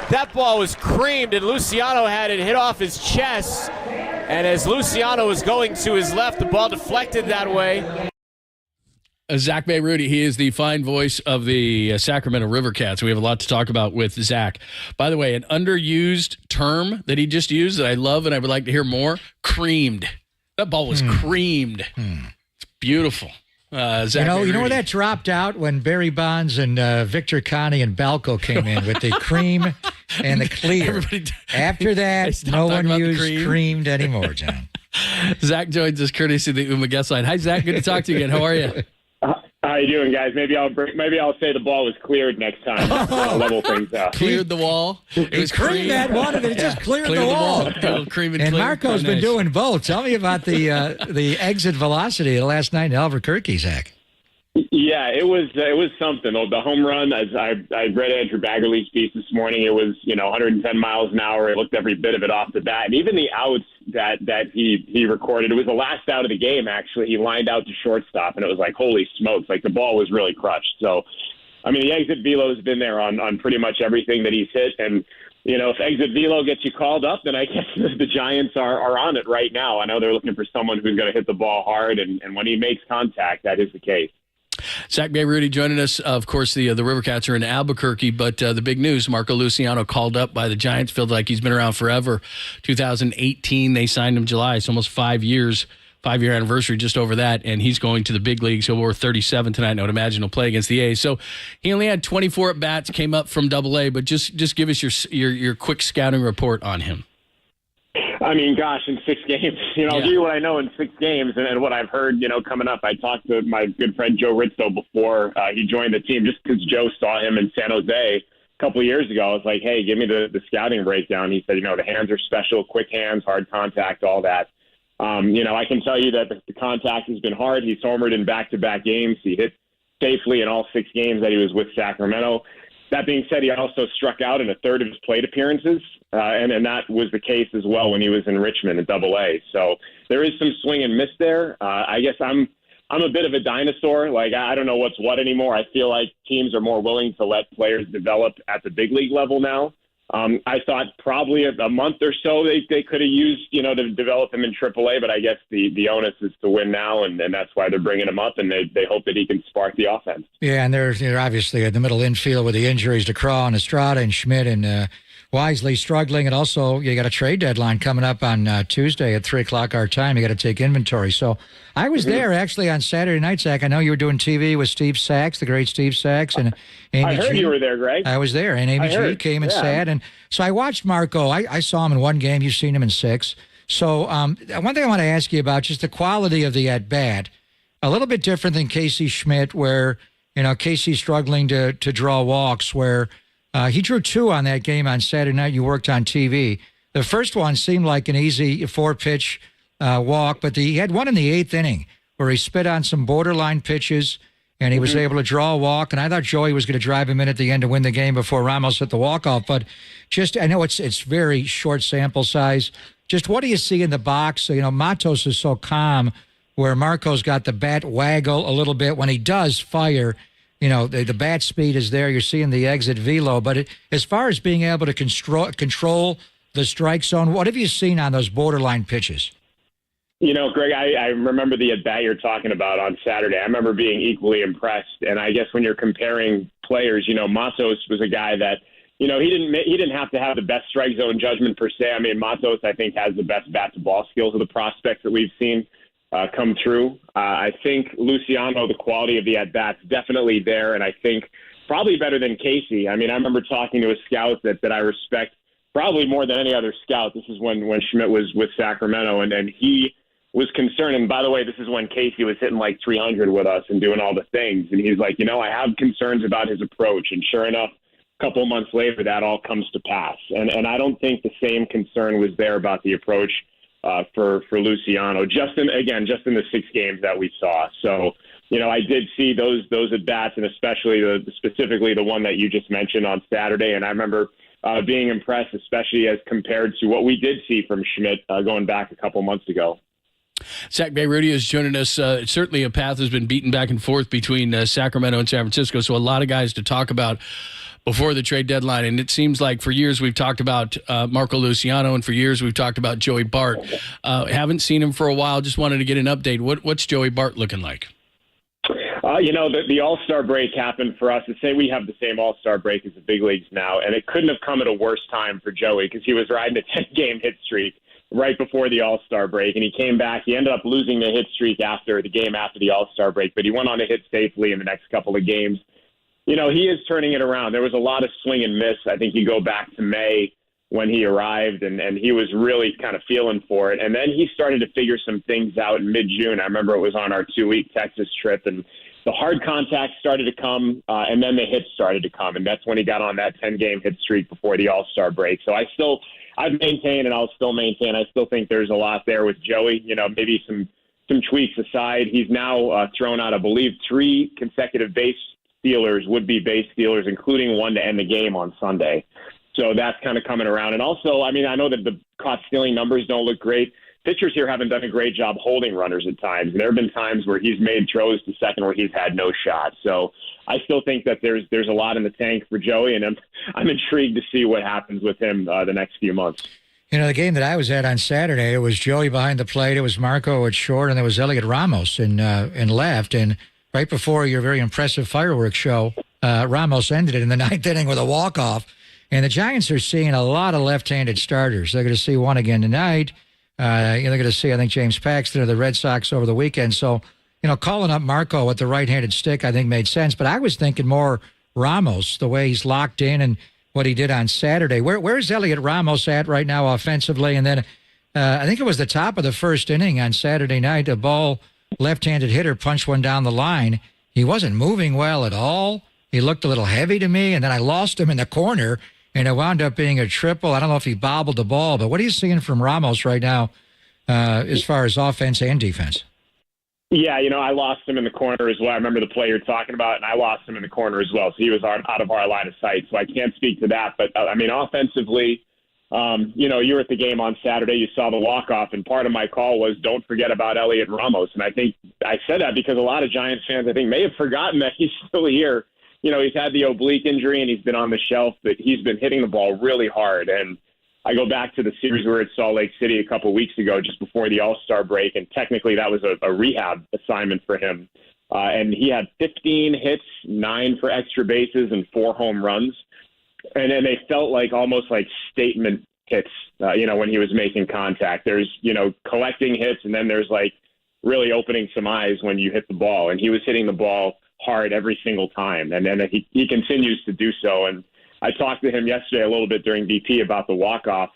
That ball was creamed, and Luciano had it hit off his chest. And as Luciano was going to his left, the ball deflected that way. Zach Bayruti, he is the fine voice of the Sacramento River Cats. We have a lot to talk about with Zach. By the way, an underused term that he just used that I love and I would like to hear more, creamed. That ball was creamed. It's beautiful. Zach you know where that dropped out when Barry Bonds and Victor Connie and Balco came in with the cream and the clear. After that, no one used creamed anymore, John. Zach joins us courtesy of the UMA guest line. Hi, Zach. Good to talk to you again. How are you? How you doing, guys? Maybe I'll say the ball was cleared next time. Level things out. Cleared the wall. It was creamed that one, and it just cleared the wall. And Marco's been doing both. Tell me about the exit velocity of the last night in Albuquerque, Zach. Yeah, it was something. The home run, as I read Andrew Baggerly's piece this morning, it was 110 miles an hour. It looked every bit of it off the bat, and even the outs that he recorded. It was the last out of the game. Actually, he lined out to shortstop, and it was like, holy smokes! Like the ball was really crushed. So, I mean, the exit velo has been there on pretty much everything that he's hit, and if exit velo gets you called up, then I guess the Giants are on it right now. I know they're looking for someone who's going to hit the ball hard, and when he makes contact, that is the case. Zach Bayruti joining us. Of course, the River Cats are in Albuquerque, but the big news, Marco Luciano called up by the Giants. Feels like he's been around forever. 2018, they signed him July. It's almost 5 years, 5-year anniversary, just over that, and he's going to the big leagues. He'll wear 37 tonight, and I would imagine he'll play against the A's. So he only had 24 at-bats, came up from Double-A, but just give us your quick scouting report on him. I mean, gosh, in 6 games, I'll give you what I know in 6 games and what I've heard, coming up. I talked to my good friend Joe Rizzo before he joined the team, just because Joe saw him in San Jose a couple of years ago. I was like, hey, give me the scouting breakdown. He said, the hands are special, quick hands, hard contact, all that. I can tell you that the contact has been hard. He's homered in back-to-back games. He hit safely in all 6 games that he was with Sacramento. That being said, he also struck out in a third of his plate appearances, and that was the case as well when he was in Richmond at Double-A. So there is some swing and miss there. I guess I'm a bit of a dinosaur. Like, I don't know what's what anymore. I feel like teams are more willing to let players develop at the big league level now. I thought probably a month or so they could have used, to develop him in AAA, but I guess the onus is to win now, and that's why they're bringing him up, and they hope that he can spark the offense. Yeah, and they're obviously in the middle infield with the injuries to Craw and Estrada and Schmidt and wisely struggling. And also, you got a trade deadline coming up on Tuesday at 3 o'clock our time. You got to take inventory. So I was there actually on Saturday night, Zach. I know you were doing TV with Steve Sachs, the great Steve Sachs, and Amy I heard G. you were there, Greg. I was there, and Amy G came and sat. And so I watched Marco. I saw him in one game. You've seen him in 6. So one thing I want to ask you about, just the quality of the at-bat. A little bit different than Casey Schmidt, where, Casey's struggling to draw walks, where he drew 2 on that game on Saturday night. You worked on TV. The first one seemed like an easy 4-pitch walk, but he had one in the 8th inning where he spit on some borderline pitches, and he was able to draw a walk. And I thought Joey was going to drive him in at the end to win the game before Ramos hit the walk-off. But just, I know it's very short sample size. Just what do you see in the box? Matos is so calm, where Marco's got the bat waggle a little bit. When he does fire, the bat speed is there. You're seeing the exit velo. But as far as being able to control the strike zone, what have you seen on those borderline pitches? Greg, I remember the at-bat you're talking about on Saturday. I remember being equally impressed. And I guess when you're comparing players, Matos was a guy that, he didn't have to have the best strike zone judgment per se. I mean, Matos, I think, has the best bat-to-ball skills of the prospects that we've seen come through. I think Luciano, the quality of the at-bats, definitely there, and I think probably better than Casey. I mean, I remember talking to a scout that I respect probably more than any other scout. This is when Schmidt was with Sacramento, and he was concerned. And by the way, this is when Casey was hitting like 300 with us and doing all the things. And he's like, I have concerns about his approach. And sure enough, a couple of months later, that all comes to pass. And I don't think the same concern was there about the approach for Luciano, just in the 6 games that we saw. So, I did see those at bats, and especially specifically the one that you just mentioned on Saturday. And I remember being impressed, especially as compared to what we did see from Schmidt going back a couple months ago. Zach Bayrudia is joining us. Certainly a path has been beaten back and forth between Sacramento and San Francisco, so a lot of guys to talk about before the trade deadline. And it seems like for years we've talked about Marco Luciano, and for years we've talked about Joey Bart. Haven't seen him for a while. Just wanted to get an update. What's Joey Bart looking like? The All-Star break happened for us. To say we have the same All-Star break as the big leagues now, and it couldn't have come at a worse time for Joey because he was riding a 10-game hit streak right before the All-Star break, and he came back. He ended up losing the hit streak after the game after the All-Star break, but he went on to hit safely in the next couple of games. He is turning it around. There was a lot of swing and miss. I think you go back to May when he arrived, and he was really kind of feeling for it. And then he started to figure some things out in mid-June. I remember it was on our 2-week Texas trip, and the hard contact started to come, and then the hits started to come. And that's when he got on that 10-game hit streak before the All-Star break. So I've maintained, and I'll still maintain, I still think there's a lot there with Joey. Maybe some tweaks aside. He's now thrown out, I believe, 3 consecutive base stealers, would-be base stealers, including one to end the game on Sunday. So that's kind of coming around. And also, I mean, I know that the caught stealing numbers don't look great. Pitchers here haven't done a great job holding runners at times. And there have been times where he's made throws to second where he's had no shot. So I still think that there's a lot in the tank for Joey, and I'm intrigued to see what happens with him the next few months. The game that I was at on Saturday, it was Joey behind the plate, it was Marco at short, and there was Elliot Ramos in left. And right before your very impressive fireworks show, Ramos ended it in the 9th inning with a walk-off. And the Giants are seeing a lot of left-handed starters. They're going to see one again tonight. They're going to see, I think, James Paxton of the Red Sox over the weekend. So, calling up Marco with the right-handed stick, I think, made sense. But I was thinking more Ramos, the way he's locked in and what he did on Saturday. Where's Elliot Ramos at right now offensively? And then I think it was the top of the first inning on Saturday night. A ball, left-handed hitter punched one down the line. He wasn't moving well at all. He looked a little heavy to me, and then I lost him in the corner, and it wound up being a triple. I don't know if he bobbled the ball, but what are you seeing from Ramos right now as far as offense and defense? Yeah, I lost him in the corner as well. I remember the play you're talking about, and I lost him in the corner as well. So he was out of our line of sight. So I can't speak to that. But, offensively, you were at the game on Saturday. You saw the walk-off, and part of my call was don't forget about Elliot Ramos. And I think I said that because a lot of Giants fans, I think, may have forgotten that he's still here. He's had the oblique injury, and he's been on the shelf, but he's been hitting the ball really hard. And I go back to the series we were at Salt Lake City a couple of weeks ago, just before the All-Star break, and technically that was a rehab assignment for him. And he had 15 hits, 9 for extra bases, and 4 home runs. and then they felt like almost like statement hits, when he was making contact. There's, collecting hits, and then there's like really opening some eyes when you hit the ball. And he was hitting the ball hard every single time. And then he continues to do so. And I talked to him yesterday a little bit during BP about the walk-off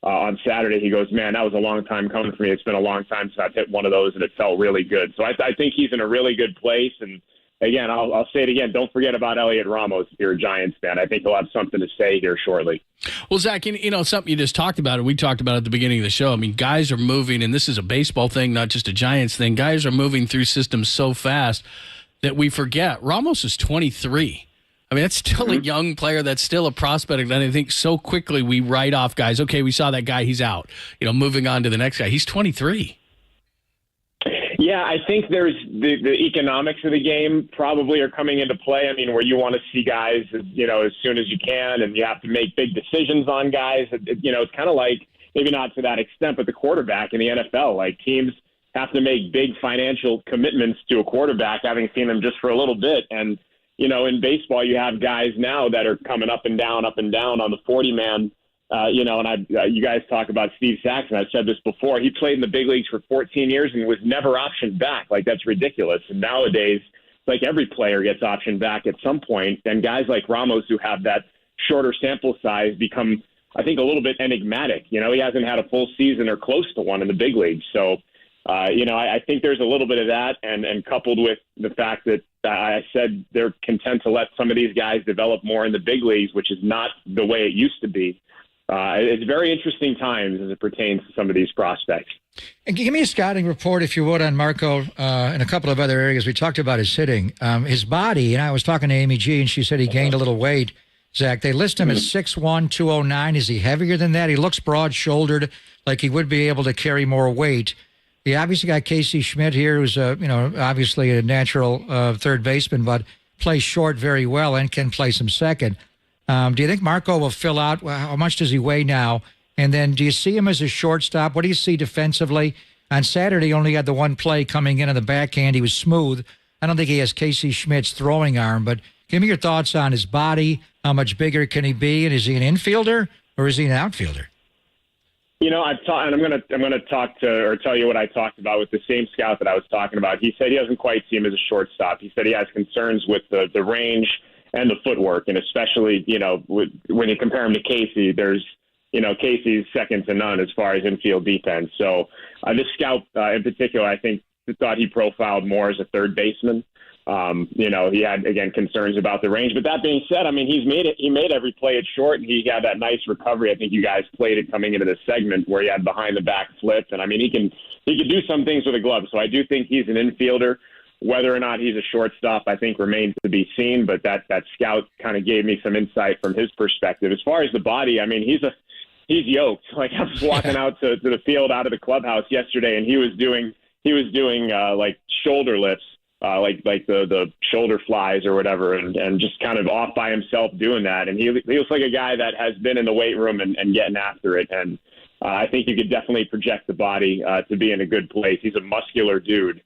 on Saturday. He goes, man, that was a long time coming for me. It's been a long time since I've hit one of those, and it felt really good. So I think he's in a really good place. And again, I'll say it again. Don't forget about Elliot Ramos if you're a Giants fan. I think he'll have something to say here shortly. Well, Zach, something you just talked about, and we talked about at the beginning of the show. I mean, guys are moving, and this is a baseball thing, not just a Giants thing. Guys are moving through systems so fast that we forget. Ramos is 23. I mean, that's still a young player. That's still a prospect. And I think so quickly we write off guys. Okay, we saw that guy. He's out. Moving on to the next guy. He's 23. Yeah, I think there's the economics of the game probably are coming into play. I mean, where you want to see guys, as soon as you can, and you have to make big decisions on guys. It's kind of like, maybe not to that extent, but the quarterback in the NFL. Like, teams have to make big financial commitments to a quarterback, having seen them just for a little bit. And, in baseball, you have guys now that are coming up and down on the 40-man. And you guys talk about Steve Saxon. I've said this before. He played in the big leagues for 14 years and was never optioned back. Like, that's ridiculous. And nowadays, like, every player gets optioned back at some point. And guys like Ramos, who have that shorter sample size, become, I think, a little bit enigmatic. He hasn't had a full season or close to one in the big leagues. So, I think there's a little bit of that. And coupled with the fact that I said they're content to let some of these guys develop more in the big leagues, which is not the way it used to be. It's very interesting times as it pertains to some of these prospects. And give me a scouting report, if you would, on Marco and a couple of other areas. We talked about his hitting. His body, and I was talking to Amy G, and she said he gained a little weight. Zach, they list him as 6'1", 209. Is he heavier than that? He looks broad-shouldered, like he would be able to carry more weight. He obviously got Casey Schmidt here, who's, obviously a natural third baseman, but plays short very well and can play some second. Do you think Marco will fill out? How much does he weigh now? And then do you see him as a shortstop? What do you see defensively? On Saturday, he only had the one play coming in on the backhand. He was smooth. I don't think he has Casey Schmidt's throwing arm, but give me your thoughts on his body. How much bigger can he be? And is he an infielder or is he an outfielder? I've talked, and I'm gonna talk to or tell you what I talked about with the same scout that I was talking about. He said he doesn't quite see him as a shortstop. He said he has concerns with the range and the footwork, and especially, when you compare him to Casey, there's, Casey's second to none as far as infield defense. So this scout in particular, I think, thought he profiled more as a third baseman. He had, again, concerns about the range. But that being said, I mean, he made every play at short, and he had that nice recovery. I think you guys played it coming into this segment where he had behind the back flip. And I mean, he can do some things with a glove. So I do think he's an infielder. Whether or not he's a shortstop, I think remains to be seen. But that scout kind of gave me some insight from his perspective. As far as the body, I mean, he's yoked. Like, I was walking out to the field out of the clubhouse yesterday, and he was doing like shoulder lifts. Like the shoulder flies or whatever, and just kind of off by himself doing that. And he looks like a guy that has been in the weight room and getting after it. And I think you could definitely project the body to be in a good place. He's a muscular dude.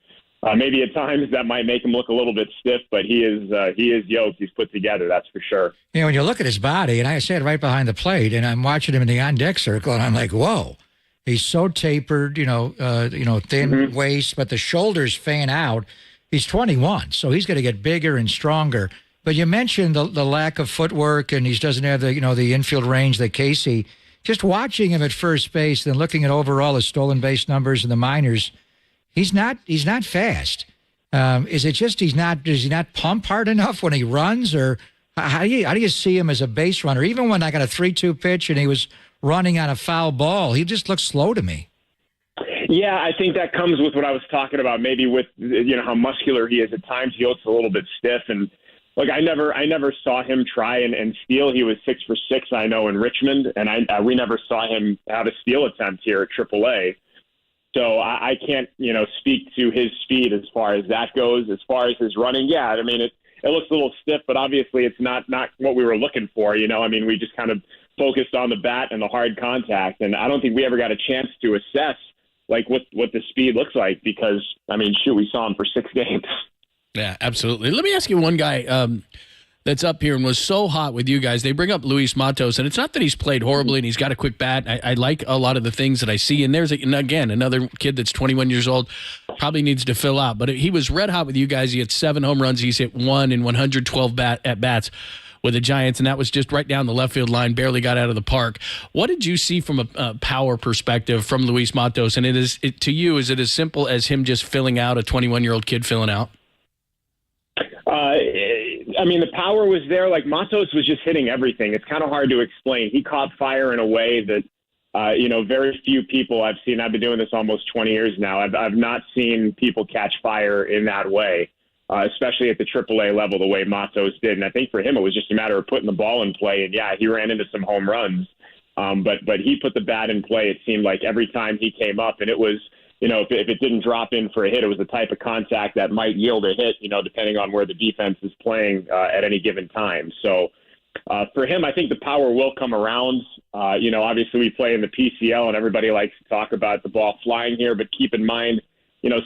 Maybe at times that might make him look a little bit stiff, but he is yoked. He's put together, that's for sure. When you look at his body, and I sat right behind the plate, and I'm watching him in the on-deck circle, and I'm like, whoa. He's so tapered, thin waist, but the shoulders fan out. He's 21, so he's going to get bigger and stronger. But you mentioned the lack of footwork, and he doesn't have the infield range that Casey. Just watching him at first base, then looking at overall his stolen base numbers in the minors, he's not fast. Is it just does he not pump hard enough when he runs, or how do you see him as a base runner? Even when I got a 3-2 pitch and he was running on a foul ball, he just looks slow to me. Yeah, I think that comes with what I was talking about, maybe with, how muscular he is at times. He looks a little bit stiff. And, look, I never saw him try and steal. He was 6 for 6, I know, in Richmond, and we never saw him have a steal attempt here at AAA. So I can't, speak to his speed as far as that goes. As far as his running, yeah, I mean, it looks a little stiff, but obviously it's not what we were looking for, I mean, we just kind of focused on the bat and the hard contact, and I don't think we ever got a chance to assess like what the speed looks like because, I mean, we saw him for 6 games. Yeah, absolutely. Let me ask you one guy. that's up here and was so hot with you guys. They bring up Luis Matos, and it's not that he's played horribly and he's got a quick bat. I like a lot of the things that I see. And there's, again, another kid that's 21 years old, probably needs to fill out. But he was red hot with you guys. He had 7 home runs. He's hit 1 in 112 at-bats with the Giants, and that was just right down the left field line, barely got out of the park. What did you see from a power perspective from Luis Matos? And to you, is it as simple as him just filling out, a 21-year-old kid filling out? I mean, the power was there. Like, Matos was just hitting everything. It's kind of hard to explain. He caught fire in a way that, very few people I've seen. I've been doing this almost 20 years now. I've not seen people catch fire in that way, especially at the AAA level, the way Matos did. And I think for him, it was just a matter of putting the ball in play. And, yeah, he ran into some home runs. But he put the bat in play, it seemed like, every time he came up. And it was, if it didn't drop in for a hit, it was the type of contact that might yield a hit, depending on where the defense is playing at any given time. So for him, I think the power will come around. Obviously we play in the PCL and everybody likes to talk about the ball flying here, but keep in mind,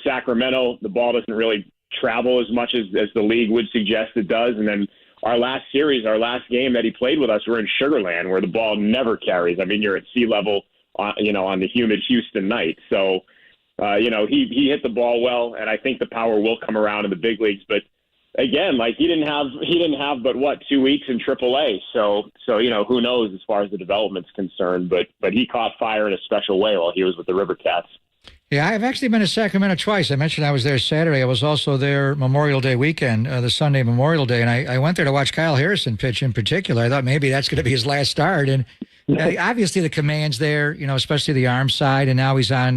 Sacramento, the ball doesn't really travel as much as the league would suggest it does. And then our last game that he played with us, we're in Sugar Land, where the ball never carries. I mean, you're at sea level, on the humid Houston night. So, he hit the ball well, and I think the power will come around in the big leagues. But again, like, he didn't have but 2 weeks in AAA. So who knows as far as the development's concerned. But he caught fire in a special way while he was with the River Cats. Yeah, I've actually been to Sacramento twice. I mentioned I was there Saturday. I was also there Memorial Day weekend, the Sunday Memorial Day, and I went there to watch Kyle Harrison pitch in particular. I thought maybe that's going to be his last start. And obviously the command's there, especially the arm side, and now he's on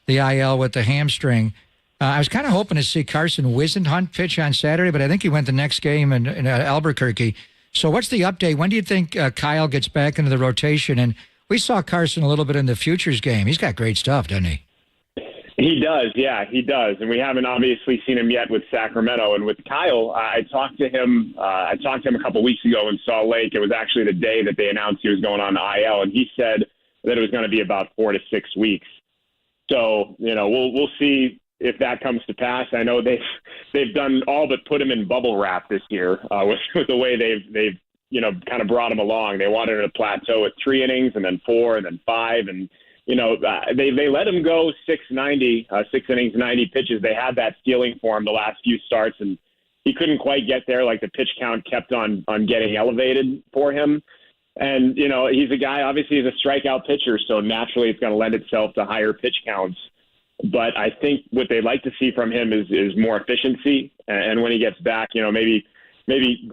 the IL with the hamstring. I was kind of hoping to see Carson Wisenhunt pitch on Saturday, but I think he went the next game in Albuquerque. So what's the update? When do you think Kyle gets back into the rotation? And we saw Carson a little bit in the Futures game. He's got great stuff, doesn't he? He does, yeah, he does. And we haven't obviously seen him yet with Sacramento. And with Kyle, I talked to him a couple weeks ago in Salt Lake. It was actually the day that they announced he was going on the IL, and he said that it was going to be about 4 to 6 weeks. So, we'll see if that comes to pass. I know they've done all but put him in bubble wrap this year with the way they've kind of brought him along. They wanted him to plateau at 3 innings and then 4 and then 5, and they let him go 6 innings, 90 pitches. They had that ceiling for him the last few starts, and he couldn't quite get there. Like, the pitch count kept on getting elevated for him. And, he's a guy, obviously he's a strikeout pitcher, so naturally it's going to lend itself to higher pitch counts. But I think what they'd like to see from him is more efficiency. And when he gets back, maybe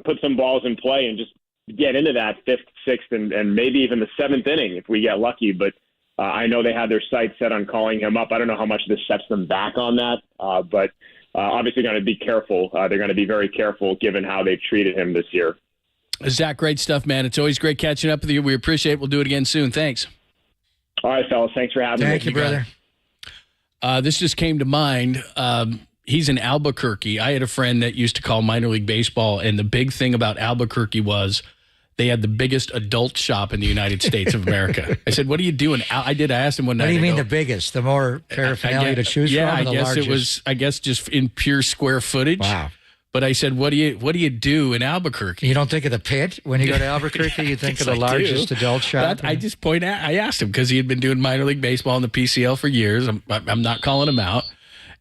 put some balls in play and just get into that 5th, 6th, and maybe even the 7th inning if we get lucky. But I know they had their sights set on calling him up. I don't know how much this sets them back on that, but obviously going to be careful. They're going to be very careful given how they've treated him this year. Zach, great stuff, man. It's always great catching up with you. We appreciate it. We'll do it again soon. Thanks. All right, fellas. Thanks for having me. Thank you, brother. This just came to mind. He's in Albuquerque. I had a friend that used to call minor league baseball, and the big thing about Albuquerque was they had the biggest adult shop in the United States of America. I said, "What are you doing?" I asked him one night. What do you mean the biggest? The more paraphernalia to choose from? Yeah, the I guess largest? it was. I guess just in pure square footage. Wow. But I said, "What do you do in Albuquerque?" You don't think of the Pit when you go to Albuquerque? You think of the largest adult shop? I just I asked him because he had been doing minor league baseball in the PCL for years. I'm not calling him out.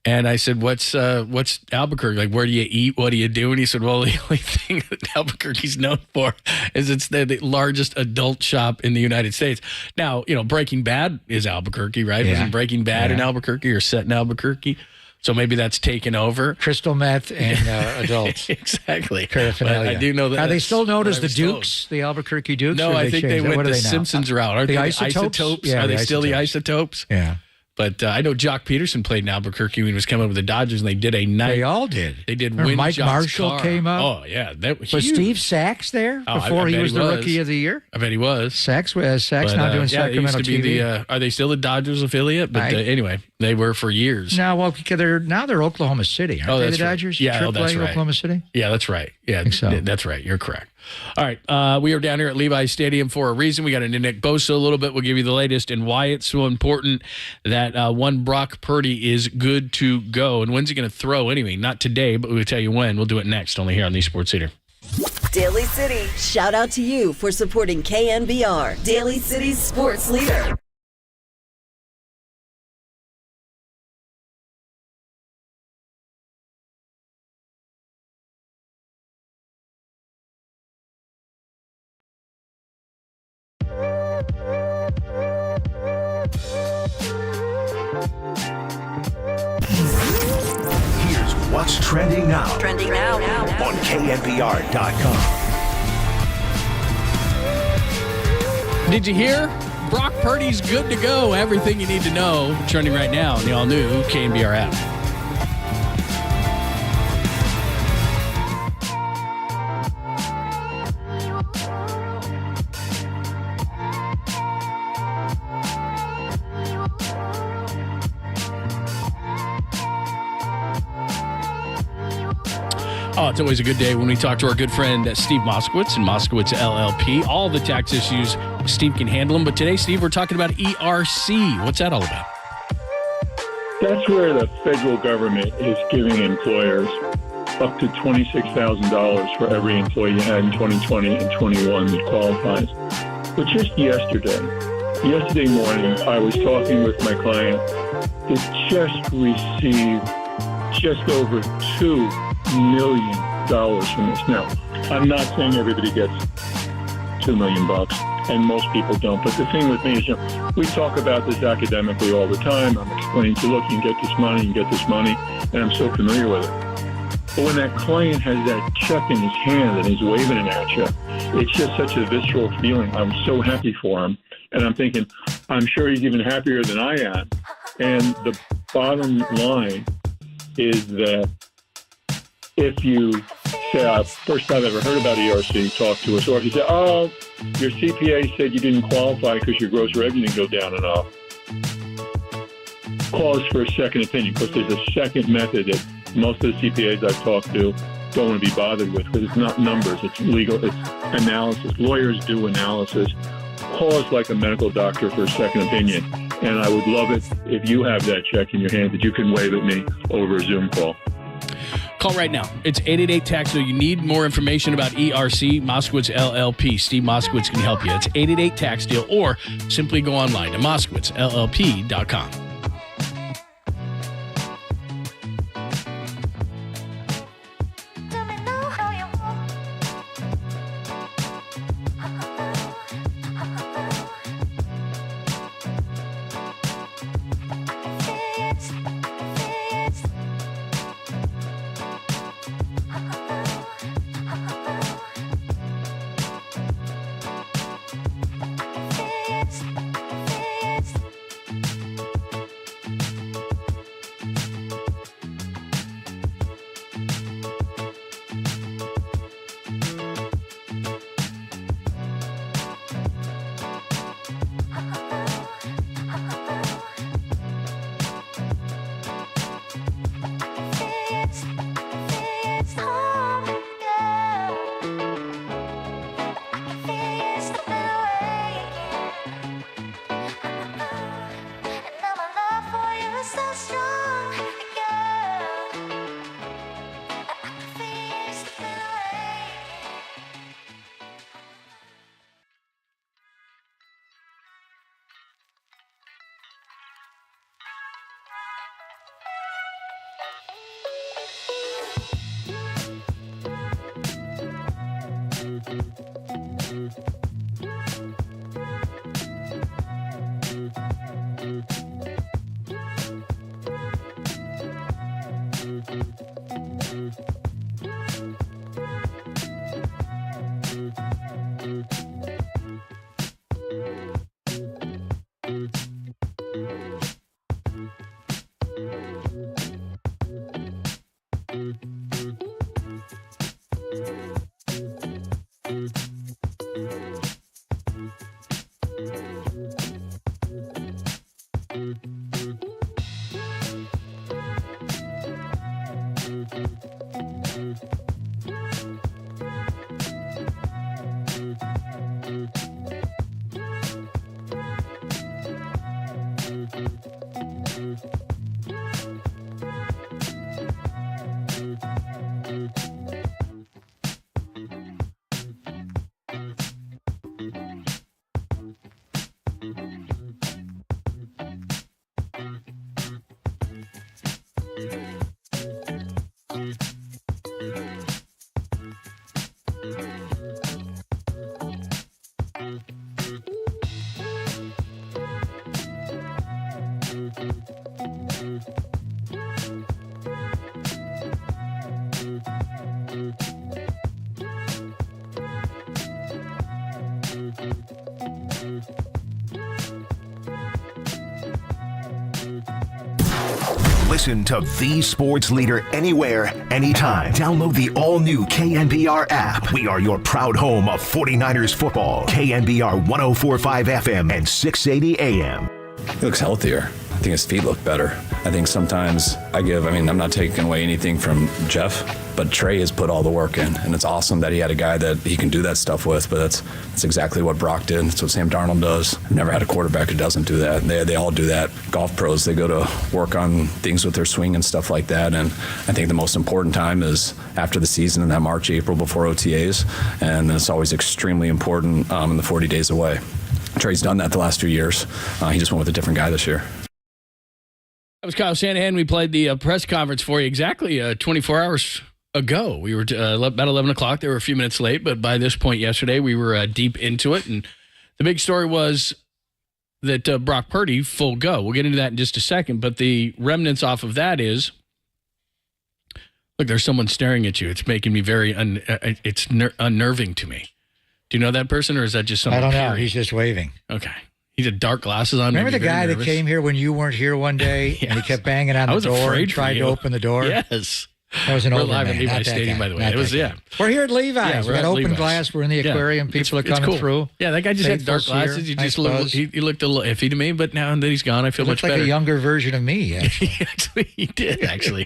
And I said, what's Albuquerque? Like, where do you eat? What do you do? And he said, well, the only thing that Albuquerque's known for is it's the largest adult shop in the United States. Now, Breaking Bad is Albuquerque, right? Yeah. Wasn't Breaking Bad in Albuquerque or set in Albuquerque? So maybe that's taken over. Crystal meth and adults. Exactly. Paraphernalia. But I do know that. Are they still known as the Dukes, the Albuquerque Dukes? No, I think they went the now? Simpsons route. Aren't the they Isotopes? Yeah, are they the still the Isotopes? Isotopes? Yeah. But I know Jock Peterson played in Albuquerque when he was coming up with the Dodgers, and they did a night. They all did. They did. Remember Win Mike Jock's Marshall car. came up. Oh yeah, that was Steve Sachs there before I he bet was the Rookie of the Year? I bet he was. Sachs now doing Sacramento they used to be TV. are they still the Dodgers affiliate? But anyway, they were for years. No, they're Oklahoma City, aren't they? The Dodgers. Yeah, AAA, that's right. Oklahoma City. Yeah, that's right. Yeah, I think so. That's right. You're correct. All right, we are down here at Levi's Stadium for a reason. We got into Nick Bosa a little bit. We'll give you the latest and why it's so important that one Brock Purdy is good to go. And when's he going to throw anyway? Not today, but we'll tell you when. We'll do it next, only here on the Sports Leader. Daly City, shout out to you for supporting KNBR, Daly City's sports leader. Here's what's trending now. Trending now. On KNBR.com. Did you hear? Brock Purdy's good to go. Everything you need to know. Trending right now on the all-new KNBR app. Oh, it's always a good day when we talk to our good friend Steve Moskowitz and Moskowitz LLP. All the tax issues, Steve can handle them. But today, Steve, we're talking about ERC. What's that all about? That's where the federal government is giving employers up to $26,000 for every employee you had in 2020 and 21 that qualifies. But just yesterday morning, I was talking with my client that just received just over $2 million from this. Now, I'm not saying everybody gets $2 million, and most people don't. But the thing with me is, we talk about this academically all the time. I'm explaining to you, look, you can get this money, and I'm so familiar with it. But when that client has that check in his hand and he's waving it at you, it's just such a visceral feeling. I'm so happy for him. And I'm thinking, I'm sure he's even happier than I am. And the bottom line is that if you say, first time I ever heard about ERC, talk to us, or if you say, oh, your CPA said you didn't qualify because your gross revenue didn't go down enough, call us for a second opinion, because there's a second method that most of the CPAs I've talked to don't want to be bothered with, because it's not numbers, it's legal, it's analysis. Lawyers do analysis. Call us like a medical doctor for a second opinion. And I would love it if you have that check in your hand that you can wave at me over a Zoom call. Call right now. It's 888-TAX. So you need more information about ERC, Moskowitz LLP. Steve Moskowitz can help you. It's 888-TAX-DEAL, or simply go online to MoskowitzLLP.com. Listen to the sports leader anywhere, anytime. Download the all-new KNBR app. We are your proud home of 49ers football. KNBR 104.5 FM and 680 AM. He looks healthier. I think his feet look better. I think sometimes I'm not taking away anything from Jeff, but Trey has put all the work in, and it's awesome that he had a guy that he can do that stuff with, but that's exactly what Brock did. That's what Sam Darnold does. I've never had a quarterback who doesn't do that. They all do that. Golf pros, they go to work on things with their swing and stuff like that, and I think the most important time is after the season in that March, April before OTAs, and it's always extremely important in the 40 days away. Trey's done that the last few years. He just went with a different guy this year. That was Kyle Shanahan. We played the press conference for you exactly 24 hours ago. We were about 11 o'clock. They were a few minutes late, but by this point yesterday, we were deep into it. And the big story was that Brock Purdy, full go. We'll get into that in just a second. But the remnants off of that is, look, there's someone staring at you. It's making me very, unnerving to me. Do you know that person, or is that just someone? I don't know. He's just waving. Okay. He had dark glasses on. Remember the guy that came here when you weren't here one day, Yes. and he kept banging on the door and tried to open the door? Yes. That was an We're older live man, at Levi not that Stadium, guy. by the way. Not It was, that yeah. guy. We're here at Levi's. Yeah, We we're got at open Levi's. glass. We're in the aquarium. People are It's coming cool. through. Yeah, that guy just had dark Faithful's glasses. here, He just I looked, suppose. he looked a little iffy to me, but now that he's gone, I feel He much looks like better. a younger version of me, actually. Actually, he did, actually.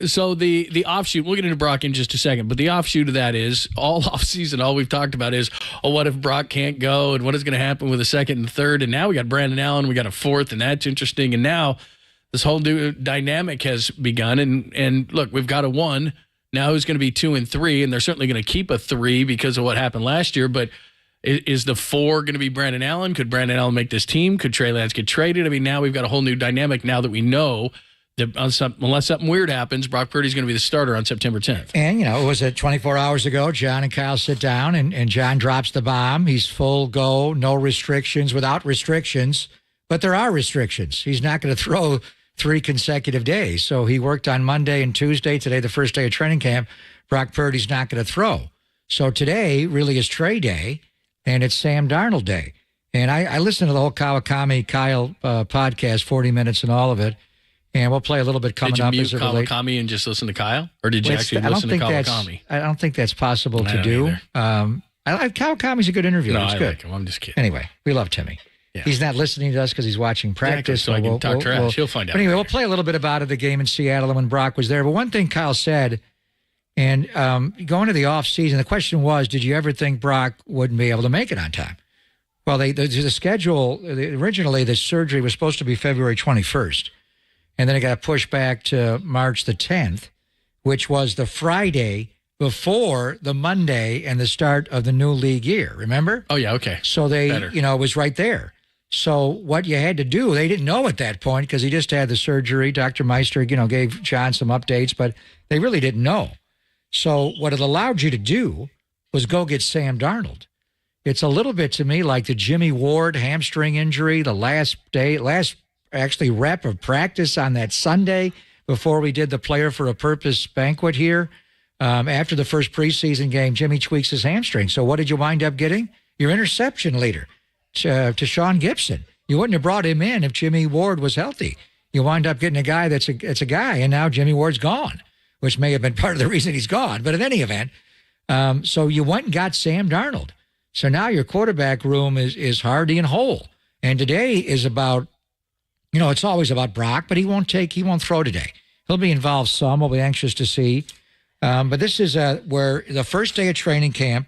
So the offshoot, we'll get into Brock in just a second, but the offshoot of that is all offseason, all we've talked about is, what if Brock can't go and what is going to happen with a second and third? And now we got Brandon Allen, we got a fourth, and that's interesting. And now this whole new dynamic has begun. And look, we've got a 1. Now who's going to be 2 and 3? And they're certainly going to keep a 3 because of what happened last year. But is the 4 going to be Brandon Allen? Could Brandon Allen make this team? Could Trey Lance get traded? I mean, now we've got a whole new dynamic now that we know that unless something weird happens, Brock Purdy's going to be the starter on September 10th. And, it was 24 hours ago. John and Kyle sit down, and John drops the bomb. He's full go, no restrictions, without restrictions. But there are restrictions. He's not going to throw 3 consecutive days. So he worked on Monday and Tuesday. Today, the first day of training camp, Brock Purdy's not going to throw. So today really is Trey Day, and it's Sam Darnold Day. And I listened to the whole Kyle podcast, 40 minutes and all of it. And we'll play a little bit coming up. Did you mute Kawakami and just listen to Kyle? Or did you actually listen to Kawakami? I don't think that's possible to do. Kawakami's a good interviewer. No, it's I good. like him. I'm just kidding. Anyway, we love Timmy. Yeah. He's not listening to us because he's watching practice. So I can talk trash. He'll find out. But anyway, we'll play a little bit about the game in Seattle and when Brock was there. But one thing Kyle said, and going to the offseason, the question was, did you ever think Brock wouldn't be able to make it on time? Well, the schedule, originally the surgery was supposed to be February 21st. And then it got pushed back to March the 10th, which was the Friday before the Monday and the start of the new league year. Remember? Oh, yeah. Okay. So it was right there. So what you had to do, they didn't know at that point because he just had the surgery. Dr. Meister, gave John some updates, but they really didn't know. So what it allowed you to do was go get Sam Darnold. It's a little bit to me like the Jimmy Ward hamstring injury, the last rep of practice on that Sunday before we did the Player for a Purpose banquet here. After the first preseason game, Jimmy tweaks his hamstring. So what did you wind up getting? Your interception leader, to Sean Gibson. You wouldn't have brought him in if Jimmy Ward was healthy. You wind up getting a guy that's a guy, and now Jimmy Ward's gone, which may have been part of the reason he's gone. But in any event, so you went and got Sam Darnold. So now your quarterback room is hardy and whole. And today is about, it's always about Brock, but he won't throw today. He'll be involved some. We'll be anxious to see. But this is where the first day of training camp,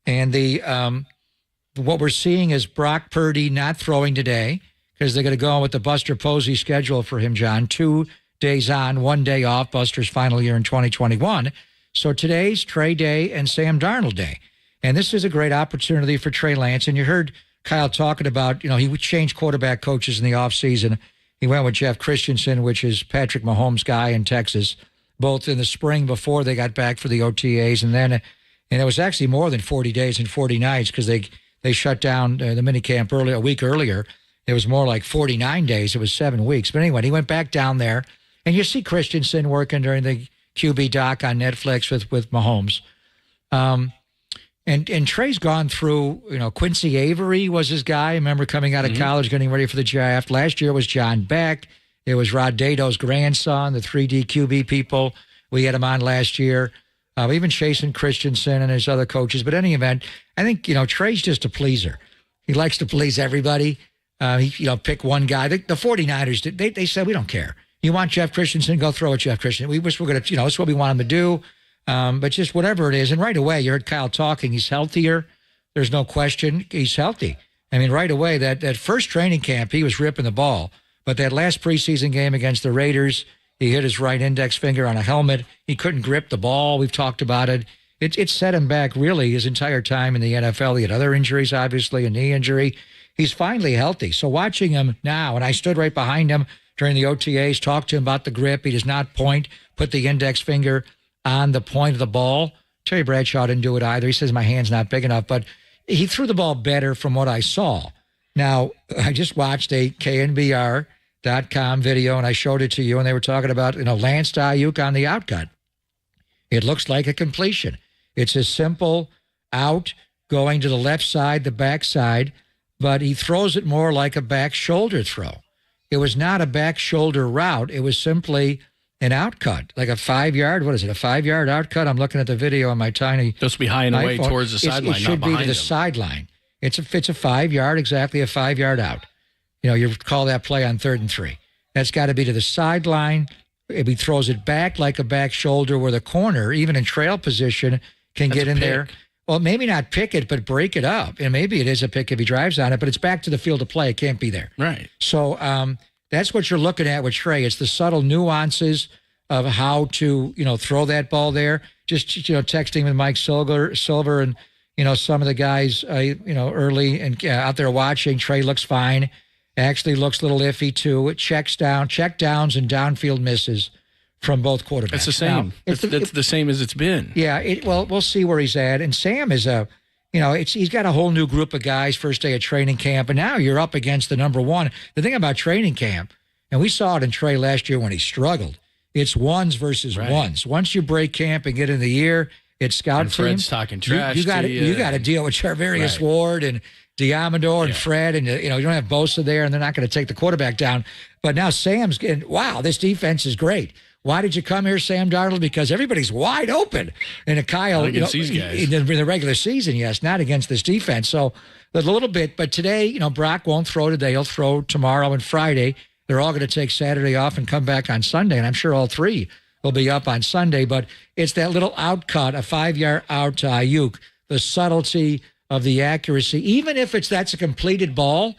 and what we're seeing is Brock Purdy not throwing today because they're going to go on with the Buster Posey schedule for him, John. 2 days on, 1 day off, Buster's final year in 2021. So today's Trey Day and Sam Darnold Day. And this is a great opportunity for Trey Lance. And you heard Kyle talking about, he changed quarterback coaches in the offseason. He went with Jeff Christensen, which is Patrick Mahomes' guy in Texas, both in the spring before they got back for the OTAs. And then And it was actually more than 40 days and 40 nights because they shut down the minicamp a week earlier. It was more like 49 days. It was 7 weeks. But anyway, he went back down there. And you see Christensen working during the QB doc on Netflix with Mahomes. And Trey's gone through, Quincy Avery was his guy. I remember coming out of college, getting ready for the draft. Last year it was John Beck. It was Rod Dato's grandson, the 3D QB people. We had him on last year. Even Chasen Christensen and his other coaches. But in any event, I think, Trey's just a pleaser. He likes to please everybody. Pick one guy. The 49ers, they said, we don't care. You want Jeff Christensen, go throw at Jeff Christensen. We wish we're going to, it's what we want him to do. But just whatever it is. And right away, you heard Kyle talking. He's healthier. There's no question. He's healthy. I mean, right away, that first training camp, he was ripping the ball. But that last preseason game against the Raiders, he hit his right index finger on a helmet. He couldn't grip the ball. We've talked about it. It set him back really his entire time in the NFL. He had other injuries, obviously, a knee injury. He's finally healthy. So watching him now, and I stood right behind him during the OTAs, talked to him about the grip. He does not put the index finger on the point of the ball. Terry Bradshaw didn't do it either. He says my hand's not big enough, but he threw the ball better from what I saw. Now, I just watched a KNBR.com video, and I showed it to you, and they were talking about, Lance Ayuk on the outcut. It looks like a completion. It's a simple out going to the left side, the back side, but he throws it more like a back shoulder throw. It was not a back shoulder route. It was simply an outcut, like a 5-yard. What is it? A 5-yard outcut? I'm looking at the video on my tiny. Just be high and away iPhone. towards the sideline. It should be to the sideline. It's a 5-yard, exactly a 5-yard out. You call that play on 3rd and 3. That's got to be to the sideline. If he throws it back like a back shoulder, where the corner, even in trail position, can get in there. Well, maybe not pick it, but break it up. And maybe it is a pick if he drives on it, but it's back to the field of play. It can't be there. Right. So that's what you're looking at with Trey. It's the subtle nuances of how to, throw that ball there. Just, texting with Mike Silver and, some of the guys, early and out there watching. Trey looks fine. Actually looks a little iffy, too. It check downs and downfield misses from both quarterbacks. It's the same. Now, it's the same as it's been. Yeah, well, we'll see where he's at. And Sam is he's got a whole new group of guys first day of training camp, and now you're up against the number one. The thing about training camp, and we saw it in Trey last year when he struggled, it's ones versus ones. Once you break camp and get in the year, it's scout and team. Fred's talking trash. You got to deal with Charvarius Ward and Diamador and Fred, and you don't have Bosa there, and they're not going to take the quarterback down. But now Sam's getting, wow, this defense is great. Why did you come here, Sam Darnold? Because everybody's wide open. And Kyle, against these guys. In the regular season, yes, not against this defense. So a little bit, but today, Brock won't throw today. He'll throw tomorrow and Friday. They're all going to take Saturday off and come back on Sunday, and I'm sure all three will be up on Sunday. But it's that little outcut, a 5-yard out to Ayuk, the subtlety of the accuracy, even if that's a completed ball.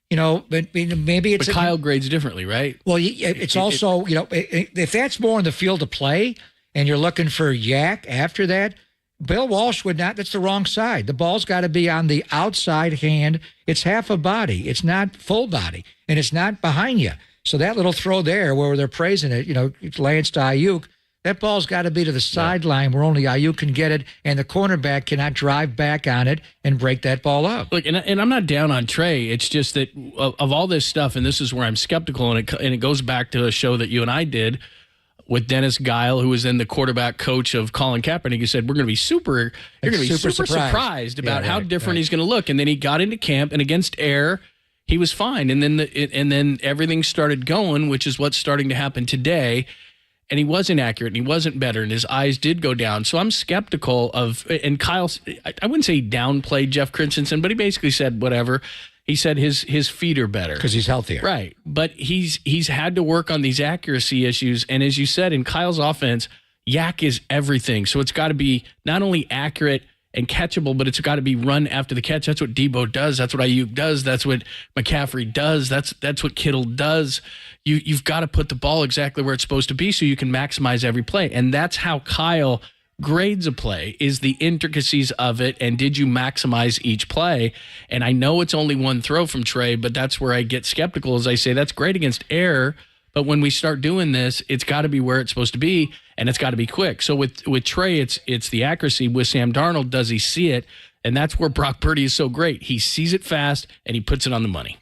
But maybe it's. But Kyle grades differently, right? Well, it's also, if that's more in the field of play and you're looking for yak after that, Bill Walsh would not. That's the wrong side. The ball's got to be on the outside hand. It's half a body. It's not full body, and it's not behind you. So that little throw there where they're praising it, Lance to Ayuk, that ball's got to be to the sideline where only Ayuk can get it, and the cornerback cannot drive back on it and break that ball up. Look, and I'm not down on Trey. It's just that of all this stuff, and this is where I'm skeptical, and it goes back to a show that you and I did with Dennis Guile, who was then the quarterback coach of Colin Kaepernick. He said, you're going to be super surprised about how different he's going to look. And then he got into camp, and against air, he was fine. And then everything started going, which is what's starting to happen today. And he wasn't accurate, and he wasn't better, and his eyes did go down. So I'm skeptical of, and Kyle, I wouldn't say he downplayed Jeff Christensen, but he basically said whatever. He said his feet are better. Because he's healthier. Right. But he's had to work on these accuracy issues. And as you said, in Kyle's offense, yak is everything. So it's got to be not only accurate and catchable, but it's got to be run after the catch. That's what Debo does. That's what Ayuk does. That's what McCaffrey does. That's what Kittle does. You've got to put the ball exactly where it's supposed to be so you can maximize every play. And that's how Kyle grades a play, is the intricacies of it, and did you maximize each play? And I know it's only one throw from Trey, but that's where I get skeptical, as I say, that's great against air, But when we start doing this, it's got to be where it's supposed to be, and it's got to be quick. So with Trey, it's the accuracy. With Sam Darnold, does he see it? And that's where Brock Purdy is so great. He sees it fast, and he puts it on the money.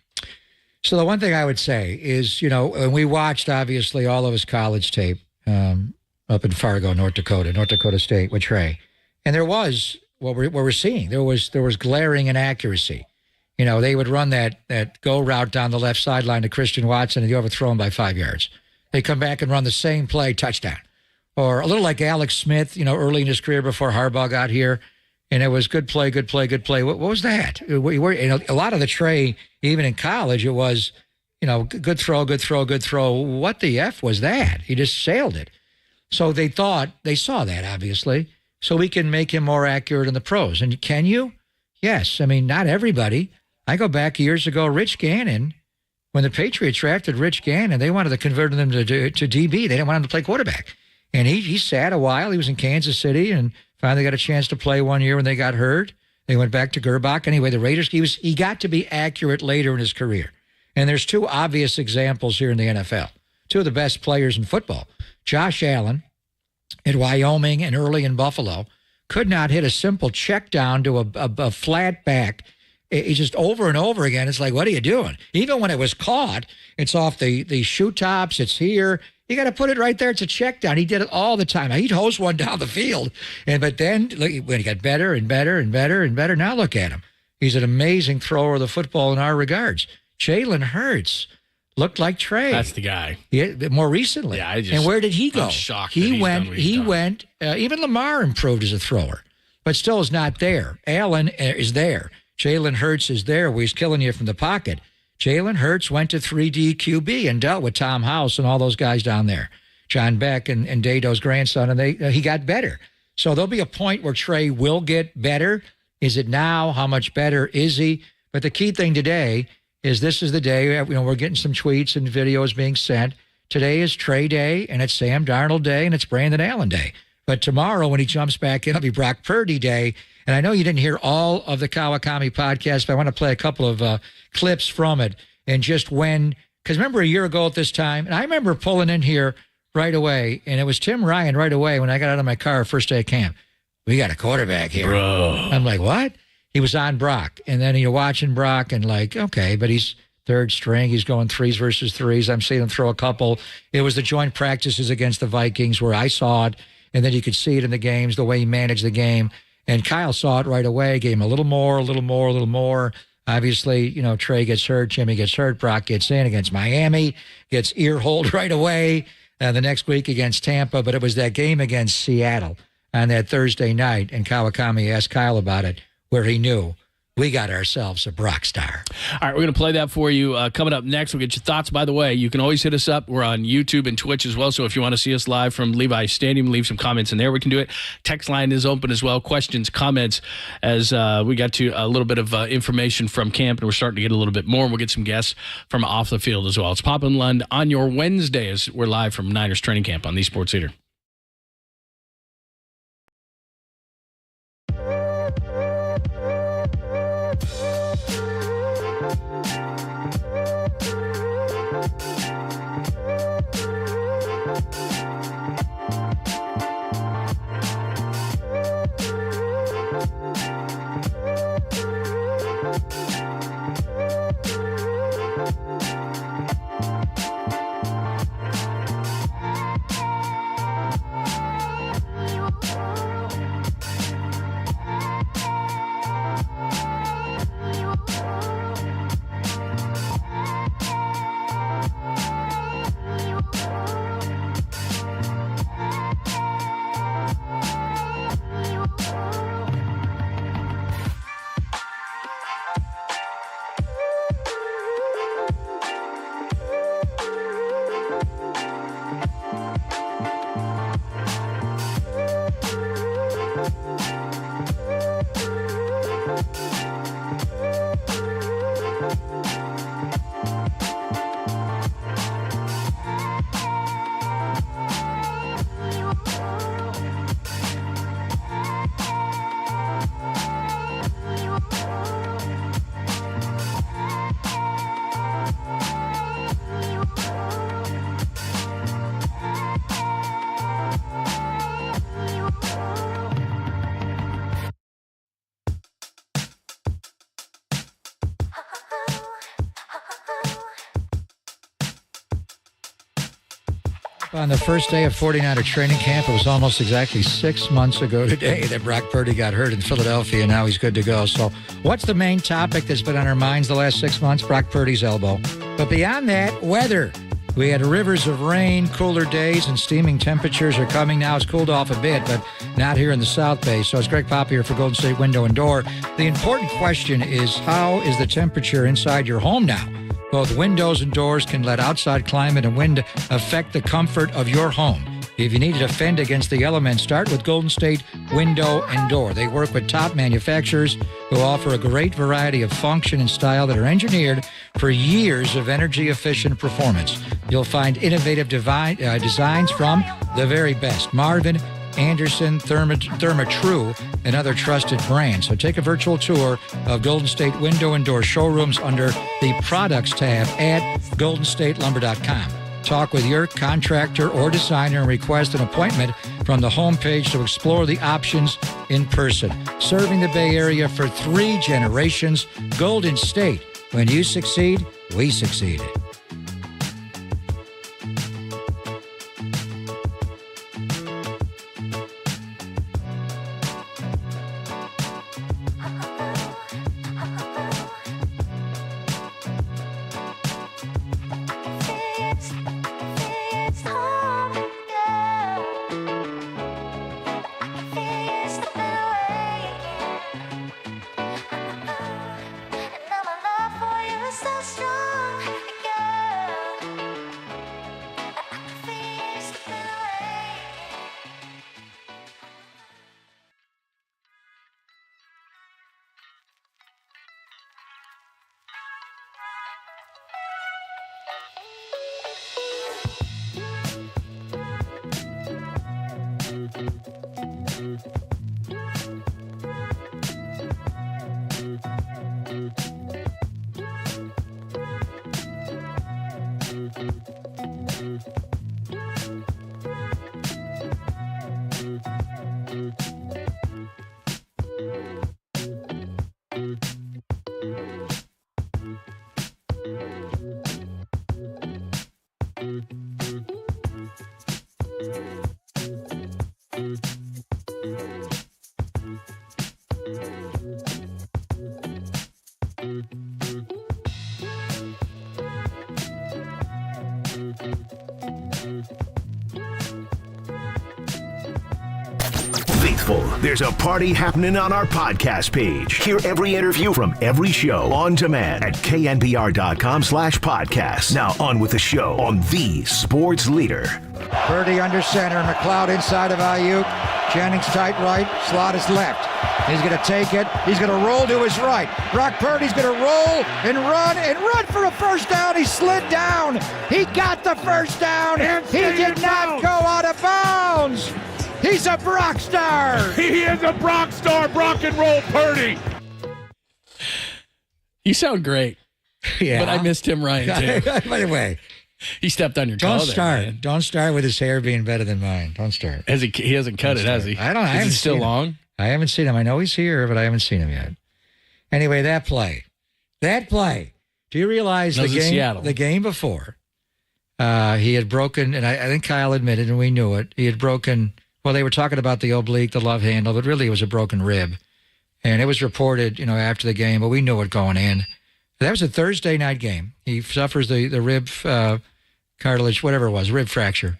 So the one thing I would say is, and we watched, obviously, all of his college tape up in Fargo, North Dakota State with Trey. And there was, what we're seeing, there was glaring inaccuracy. They would run that go route down the left sideline to Christian Watson, and you overthrow him by 5 yards. They come back and run the same play, touchdown. Or a little like Alex Smith, early in his career before Harbaugh got here. And it was good play. What was that? A lot of the Trey, even in college, it was, good throw. What the F was that? He just sailed it. So they saw that, obviously, so we can make him more accurate in the pros. And can you? Yes. I mean, not everybody. I go back years ago, Rich Gannon, when the Patriots drafted Rich Gannon, they wanted to convert him to DB. They didn't want him to play quarterback. And he sat a while. He was in Kansas City and finally got a chance to play one year when they got hurt. They went back to Gerbach. Anyway, the Raiders, he got to be accurate later in his career. And there's two obvious examples here in the NFL. Two of the best players in football. Josh Allen at Wyoming and early in Buffalo could not hit a simple check down to a flat back. It's just over and over again. It's like, what are you doing? Even when it was caught, it's off the shoe tops. It's here. You got to put it right there. It's a check down. He did it all the time. He'd hose one down the field. But then when he got better and better and better and better, now look at him. He's an amazing thrower of the football in our regards. Jalen Hurts looked like Trey. That's the guy. Yeah, more recently. Yeah, and where did he go? I'm shocked. He went. Even Lamar improved as a thrower, but still is not there. Allen is there. Jalen Hurts is there where he's killing you from the pocket. Jalen Hurts went to 3D QB and dealt with Tom House and all those guys down there, John Beck and Dado's grandson, and he got better. So there'll be a point where Trey will get better. Is it now? How much better is he? But the key thing today is this is the day, we're getting some tweets and videos being sent. Today is Trey Day, and it's Sam Darnold Day, and it's Brandon Allen Day. But tomorrow when he jumps back in, it'll be Brock Purdy Day. And I know you didn't hear all of the Kawakami podcast, but I want to play a couple of clips from it. And just because remember a year ago at this time, and I remember pulling in here right away, and it was Tim Ryan right away when I got out of my car first day of camp. We got a quarterback here. Bro. I'm like, what? He was on Brock. And then you're watching Brock and like, okay, but he's third string. He's going 3s versus 3s. I'm seeing him throw a couple. It was the joint practices against the Vikings where I saw it, and then you could see it in the games, the way he managed the game. And Kyle saw it right away, gave him a little more. Obviously, Trey gets hurt, Jimmy gets hurt, Brock gets in against Miami, gets ear-holed right away the next week against Tampa. But it was that game against Seattle on that Thursday night, and Kawakami asked Kyle about it, where he knew we got ourselves a Brock star. All right, we're going to play that for you. Coming up next, we'll get your thoughts. By the way, you can always hit us up. We're on YouTube and Twitch as well, so if you want to see us live from Levi Stadium, leave some comments in there. We can do it. Text line is open as well. Questions, comments, as we got to a little bit of information from camp, and we're starting to get a little bit more. We'll get some guests from off the field as well. It's Pop and Lund on your Wednesday as we're live from Niners training camp on the Sports Leader. on the first day of 49er training camp. It was almost exactly 6 months ago today that Brock Purdy got hurt in Philadelphia, and now he's good to go. So what's the main topic that's been on our minds the last 6 months? Brock Purdy's elbow. But beyond that, weather. We had rivers of rain, cooler days, and steaming temperatures are coming now. It's cooled off a bit, but not here in the South Bay. So it's Greg Papa here for Golden State Window and Door. The important question is, how is the temperature inside your home now? Both windows and doors can let outside climate and wind affect the comfort of your home. If you need to defend against the elements, start with Golden State Window and Door. They work with top manufacturers who offer a great variety of function and style that are engineered for years of energy-efficient performance. You'll find innovative designs from the very best. Marvin, Anderson, Therma-Tru, and other trusted brands. So take a virtual tour of Golden State Window and Door showrooms under the Products tab at goldenstatelumber.com. Talk with your contractor or designer and request an appointment from the homepage to explore the options in person. Serving the Bay Area for 3 generations, Golden State. When you succeed, we succeed. There's a party happening on our podcast page. Hear every interview from every show on demand at knbr.com/podcast. Now on with the show on the sports leader. Purdy under center, McLeod inside of Ayuk. Jennings tight right, slot is left. He's going to take it. He's going to roll to his right. Brock Purdy's going to roll and run for a first down. He slid down. He got the first down. He did not go out of bounds. He's a Brock star. He is a Brock star. Brock and roll Purdy. You sound great. Yeah. But I missed Tim Ryan, too. By the way, he stepped on your toe. Don't there, start. man. Don't start with his hair being better than mine. Don't start. He hasn't cut it, has he? I don't know. Is it still long? I haven't seen him. I know he's here, but I haven't seen him yet. Anyway, that play. Do you realize the game before, he had broken, and I think Kyle admitted, and we knew it, he had broken, well, they were talking about the oblique, the love handle, but really it was a broken rib. And it was reported, after the game, but we knew it going in. That was a Thursday night game. He suffers the rib cartilage, whatever it was, rib fracture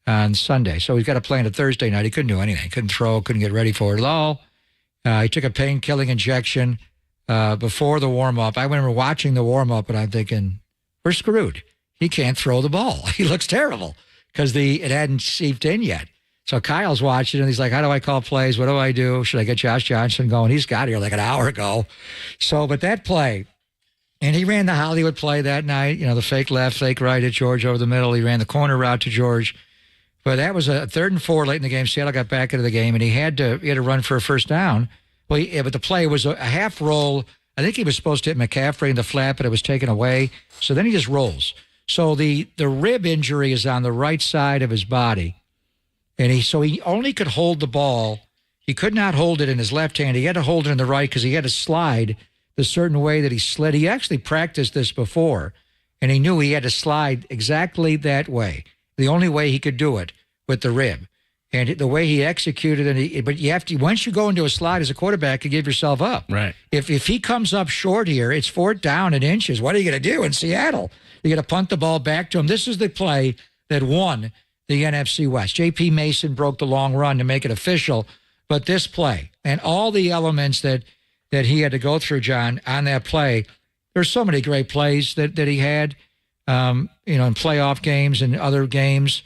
on Sunday. So he's got to play on a Thursday night. He couldn't do anything. Couldn't throw, couldn't get ready for it at all. He took a pain-killing injection before the warm-up. I remember watching the warm-up, and I'm thinking, we're screwed. He can't throw the ball. He looks terrible because it hadn't seeped in yet. So Kyle's watching, and he's like, how do I call plays? What do I do? Should I get Josh Johnson going? He's got here like an hour ago. So, but that play, and he ran the Hollywood play that night, the fake left, fake right at George over the middle. He ran the corner route to George. But that was a 3rd and 4 late in the game. Seattle got back into the game, and he had to run for a first down. Well, but the play was a half roll. I think he was supposed to hit McCaffrey in the flat, but it was taken away. So then he just rolls. So the rib injury is on the right side of his body. And he only could hold the ball. He could not hold it in his left hand. He had to hold it in the right because he had to slide the certain way that he slid. He actually practiced this before, and he knew he had to slide exactly that way. the only way he could do it with the rib. And the way he executed it, but you have to, once you go into a slide as a quarterback, you give yourself up. Right. If he comes up short here, it's 4th down in inches. What are you going to do in Seattle? You're going to punt the ball back to him. This is the play that won the NFC West. J.P. Mason broke the long run to make it official, but this play and all the elements that he had to go through, John, on that play, there's so many great plays that he had, in playoff games and other games.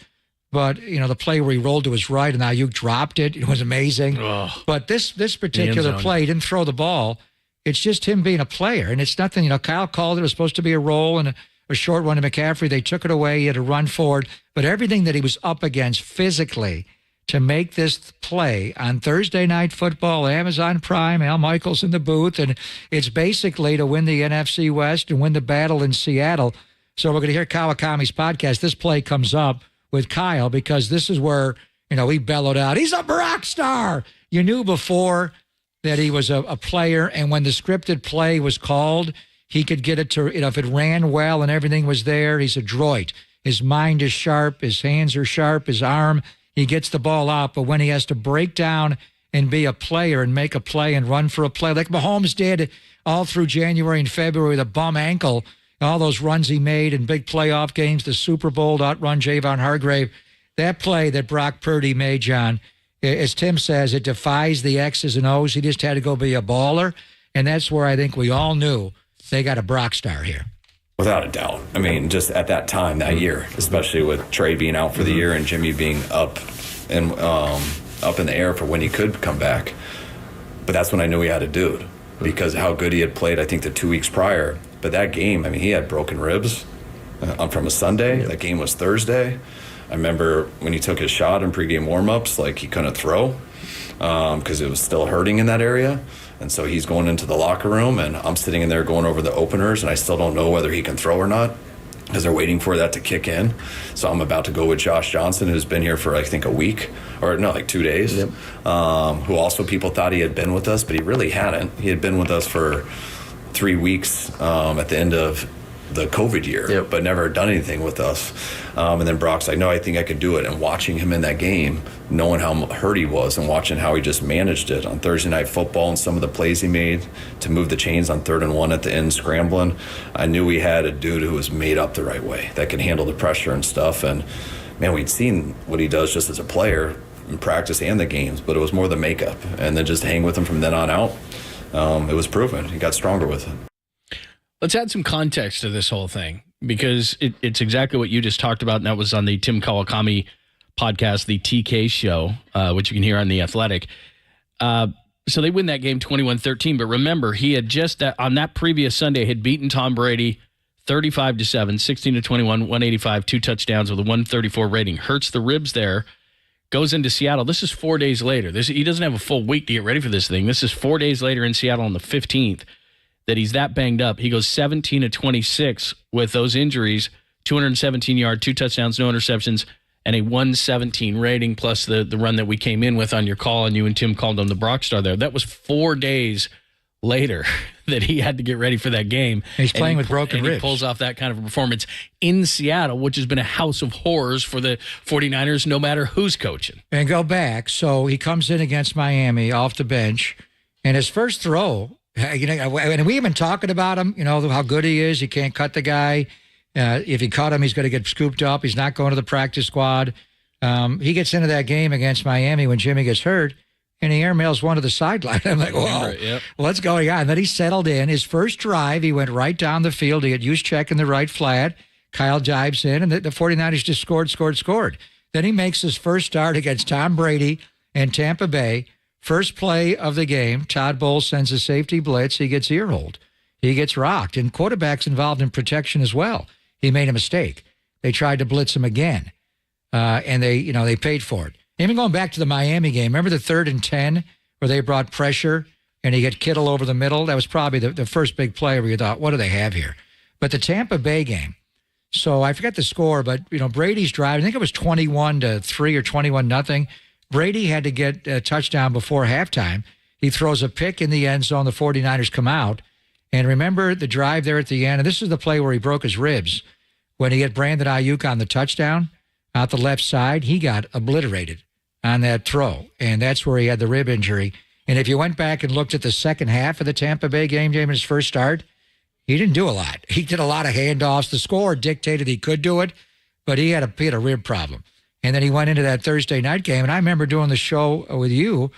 But, the play where he rolled to his right and Ayuk dropped it, it was amazing. Ugh. But this particular play, he didn't throw the ball. It's just him being a player. And it's nothing, Kyle called it. It was supposed to be a roll and a short one to McCaffrey. They took it away. He had to run forward. But everything that he was up against physically to make this play on Thursday Night Football, Amazon Prime, Al Michaels in the booth, and it's basically to win the NFC West and win the battle in Seattle. So we're going to hear Kawakami's podcast. This play comes up with Kyle because this is where, he bellowed out, he's a rock star. You knew before that he was a player, and when the scripted play was called, he could get it to, if it ran well and everything was there, he's adroit. His mind is sharp, his hands are sharp, his arm, he gets the ball out. But when he has to break down and be a player and make a play and run for a play, like Mahomes did all through January and February with a bum ankle, all those runs he made in big playoff games, the Super Bowl to outrun Javon Hargrave, that play that Brock Purdy made, John, as Tim says, it defies the X's and O's. He just had to go be a baller, and that's where I think we all knew they got a Brock star here. Without a doubt. I mean, just at that time, that year, especially with Trey being out for the year and Jimmy being up in the air for when he could come back. But that's when I knew he had a dude because how good he had played, I think, the 2 weeks prior. But that game, I mean, he had broken ribs from a Sunday. That game was Thursday. I remember when he took his shot in pregame warmups, like he couldn't throw because it was still hurting in that area. And so he's going into the locker room, and I'm sitting in there going over the openers, and I still don't know whether he can throw or not because they're waiting for that to kick in. So I'm about to go with Josh Johnson, who's been here for, I think, a week, or no, like 2 days, who also people thought he had been with us, but he really hadn't. He had been with us for 3 weeks at the end of the COVID year, but never done anything with us. And then Brock's like, no, I think I could do it. And watching him in that game, knowing how hurt he was and watching how he just managed it on Thursday Night Football and some of the plays he made to move the chains on 3rd and 1 at the end scrambling, I knew we had a dude who was made up the right way, that can handle the pressure and stuff. And, man, we'd seen what he does just as a player in practice and the games, but it was more the makeup. And then just hang with him from then on out. It was proven. He got stronger with it. Let's add some context to this whole thing because it's exactly what you just talked about, and that was on the Tim Kawakami podcast, the TK show, which you can hear on The Athletic. So they win that game 21-13, but remember, he had just on that previous Sunday had beaten Tom Brady 35-7, 16-21, 185, 2 touchdowns with a 134 rating. Hurts the ribs there, goes into Seattle. This is 4 days later. He doesn't have a full week to get ready for this thing. This is 4 days later in Seattle on the 15th. That he's that banged up. He goes 17-26 with those injuries, 217 yards, 2 touchdowns, no interceptions, and a 117 rating, plus the run that we came in with on your call, and you and Tim called him the Brock star there. That was 4 days later that he had to get ready for that game. And he's playing with broken ribs. He pulls off that kind of a performance in Seattle, which has been a house of horrors for the 49ers, no matter who's coaching. And go back. So he comes in against Miami off the bench, and his first throw, and we've been talking about him, how good he is. He can't cut the guy. If he cut him, he's going to get scooped up. He's not going to the practice squad. He gets into that game against Miami when Jimmy gets hurt, and he airmails one to the sideline. I'm like, whoa, what's going on? And then he settled in. His first drive, he went right down the field. He had Juszczyk in the right flat. Kyle dives in, and the 49ers just scored. Then he makes his first start against Tom Brady and Tampa Bay. First play of the game, Todd Bowles sends a safety blitz. He gets earholed. He gets rocked. And quarterback's involved in protection as well. He made a mistake. They tried to blitz him again, and they paid for it. Even going back to the Miami game, remember the 3rd and 10 where they brought pressure and he hit Kittle over the middle? That was probably the first big play where you thought, what do they have here? But the Tampa Bay game, so I forget the score, but Brady's drive, I think it was 21-3 or 21-0. Brady had to get a touchdown before halftime. He throws a pick in the end zone. The 49ers come out. And remember the drive there at the end? And this is the play where he broke his ribs when he had Brandon Ayuk on the touchdown. out the left side. He got obliterated on that throw, and that's where he had the rib injury. And if you went back and looked at the second half of the Tampa Bay game, his first start, he didn't do a lot. He did a lot of handoffs. The score dictated he could do it, but he had a rib problem. And then he went into that Thursday night game, and I remember doing the show with you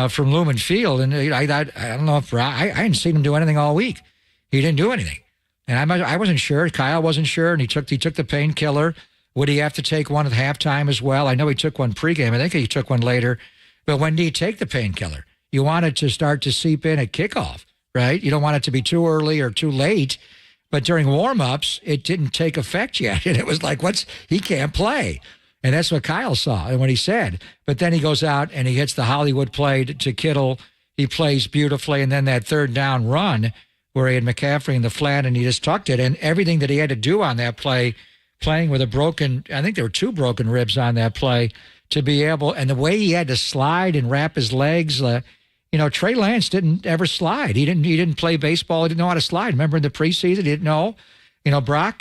from Lumen Field, and I don't know if I hadn't seen him do anything all week. He didn't do anything, and I wasn't sure. Kyle wasn't sure, and he took the painkiller. Would he have to take one at halftime as well? I know he took one pregame. I think he took one later. But when do you take the painkiller? You want it to start to seep in at kickoff, right? You don't want it to be too early or too late. But during warm-ups, it didn't take effect yet, and it was like, he can't play. And that's what Kyle saw and what he said. But then he goes out and he hits the Hollywood play to Kittle. He plays beautifully. And then that third down run where he had McCaffrey in the flat and he just tucked it. And everything that he had to do on that play, playing with I think there were 2 broken ribs on that play, to be able, and the way he had to slide and wrap his legs. Trey Lance didn't ever slide. He didn't play baseball. He didn't know how to slide. Remember in the preseason, he didn't know. Brock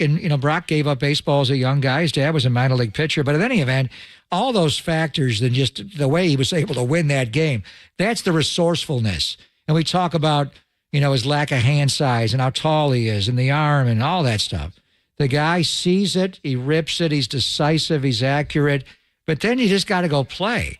gave up baseball as a young guy. His dad was a minor league pitcher. But in any event, all those factors and just the way he was able to win that game, that's the resourcefulness. And we talk about, his lack of hand size and how tall he is and the arm and all that stuff. The guy sees it. He rips it. He's decisive. He's accurate. But then you just got to go play.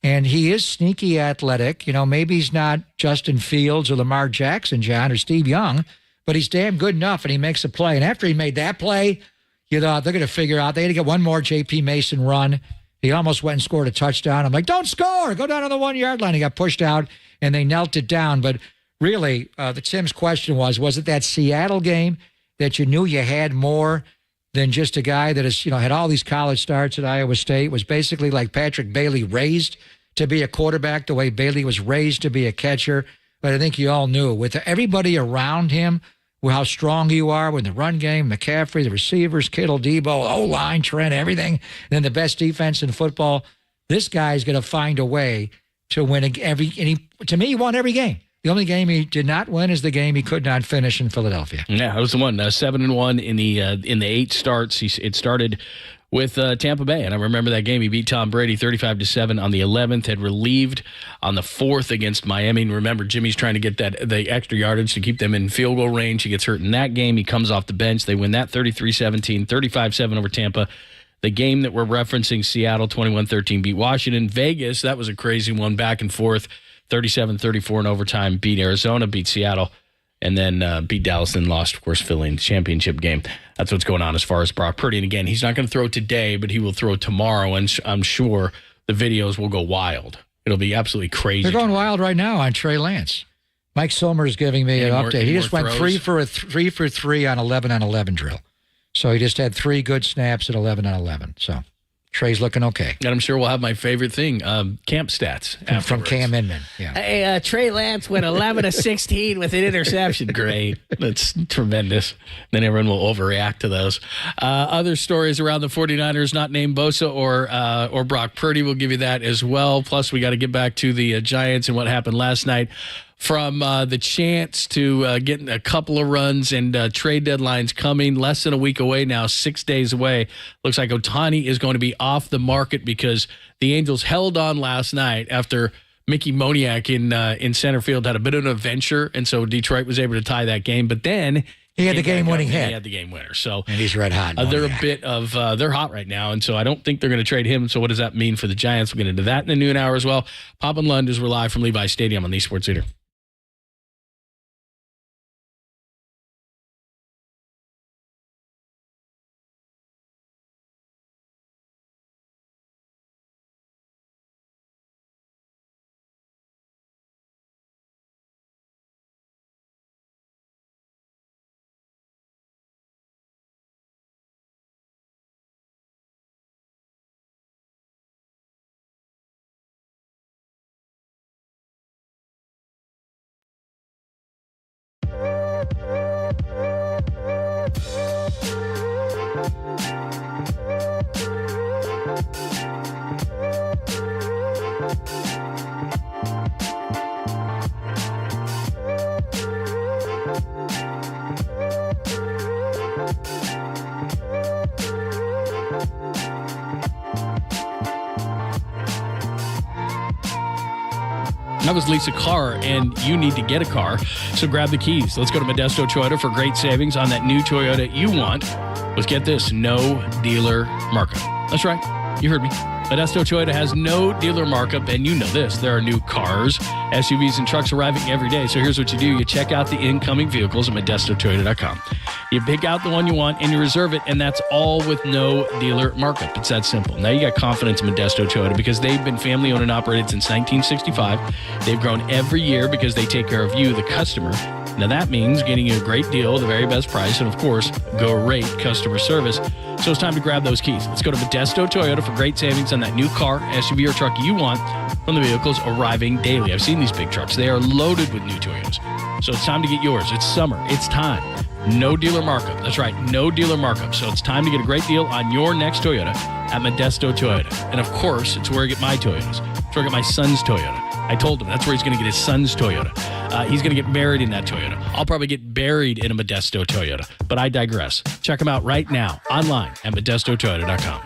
And he is sneaky athletic. Maybe he's not Justin Fields or Lamar Jackson, John, or Steve Young, but he's damn good enough, and he makes a play. And after he made that play, you thought they're going to figure out. They had to get one more J.P. Mason run. He almost went and scored a touchdown. I'm like, don't score. Go down on the 1-yard line. He got pushed out, and they knelt it down. But really, Tim's question was it that Seattle game that you knew you had more than just a guy that has, had all these college starts at Iowa State, was basically like Patrick Bailey, raised to be a quarterback the way Bailey was raised to be a catcher. But I think you all knew with everybody around him, how strong you are with the run game, McCaffrey, the receivers, Kittle, Debo, O-line, Trent, everything, and then the best defense in football. This guy's going to find a way to win to me, he won every game. The only game he did not win is the game he could not finish in Philadelphia. Yeah, it was the one 7-1 in the 8 starts. It started with Tampa Bay, and I remember that game. He beat Tom Brady 35-7 on the 11th. Had relieved on the 4th against Miami. And remember, Jimmy's trying to get the extra yardage to keep them in field goal range. He gets hurt in that game. He comes off the bench. They win that 33-17, 35-7 over Tampa. The game that we're referencing, Seattle 21-13 beat Washington. Vegas, that was a crazy one, back and forth. 37-34 in overtime, beat Arizona, beat Seattle, and then beat Dallas and lost, of course, Philly in the championship game. That's what's going on as far as Brock Purdy. And again, he's not going to throw today, but he will throw tomorrow, and I'm sure the videos will go wild. It'll be absolutely crazy. They're going wild right now on Trey Lance. Mike Sommer's giving me an update. He just went 3 for 3 on 11-on-11 drill. So he just had 3 good snaps at 11-on-11. So Trey's looking okay. And I'm sure we'll have my favorite thing, camp stats. From Cam Inman. Yeah. Hey, Trey Lance went 11-16 with an interception. Great. That's tremendous. Then everyone will overreact to those. Other stories around the 49ers, not named Bosa or Brock Purdy. We'll give you that as well. Plus, we got to get back to the Giants and what happened last night. From the chance to get a couple of runs and trade deadlines coming less than a week away now, 6 days away. Looks like Ohtani is going to be off the market because the Angels held on last night after Mickey Moniak in center field had a bit of an adventure, and so Detroit was able to tie that game. But then he had the game-winning hit. He had the game winner. So and he's red hot. They're a bit of they're hot right now, and so I don't think they're going to trade him. So what does that mean for the Giants? We'll get into that in the noon hour as well. Pop and Lund is live from Levi Stadium on the Sports Leader. That was lease a car, and you need to get a car. So grab the keys. Let's go to Modesto Toyota for great savings on that new Toyota you want. Let's get this, no dealer markup. That's right. You heard me. Modesto Toyota has no dealer markup, and you know this. There are new cars, SUVs, and trucks arriving every day. So here's what you do. You check out the incoming vehicles at ModestoToyota.com. You pick out the one you want, and you reserve it, and that's all with no dealer markup. It's that simple. Now you got confidence in Modesto Toyota because they've been family-owned and operated since 1965. They've grown every year because they take care of you, the customer. Now that means getting you a great deal, the very best price, and of course, great customer service. So it's time to grab those keys. Let's go to Modesto Toyota for great savings on that new car, SUV, or truck you want from the vehicles arriving daily. I've seen these big trucks. They are loaded with new Toyotas. So it's time to get yours. It's summer. It's time. No dealer markup. That's right. No dealer markup. So it's time to get a great deal on your next Toyota at Modesto Toyota. And of course, it's where I get my Toyotas. It's where I get my son's Toyota. I told him that's where he's going to get his son's Toyota. He's going to get married in that Toyota. I'll probably get buried in a Modesto Toyota, but I digress. Check them out right now online at ModestoToyota.com.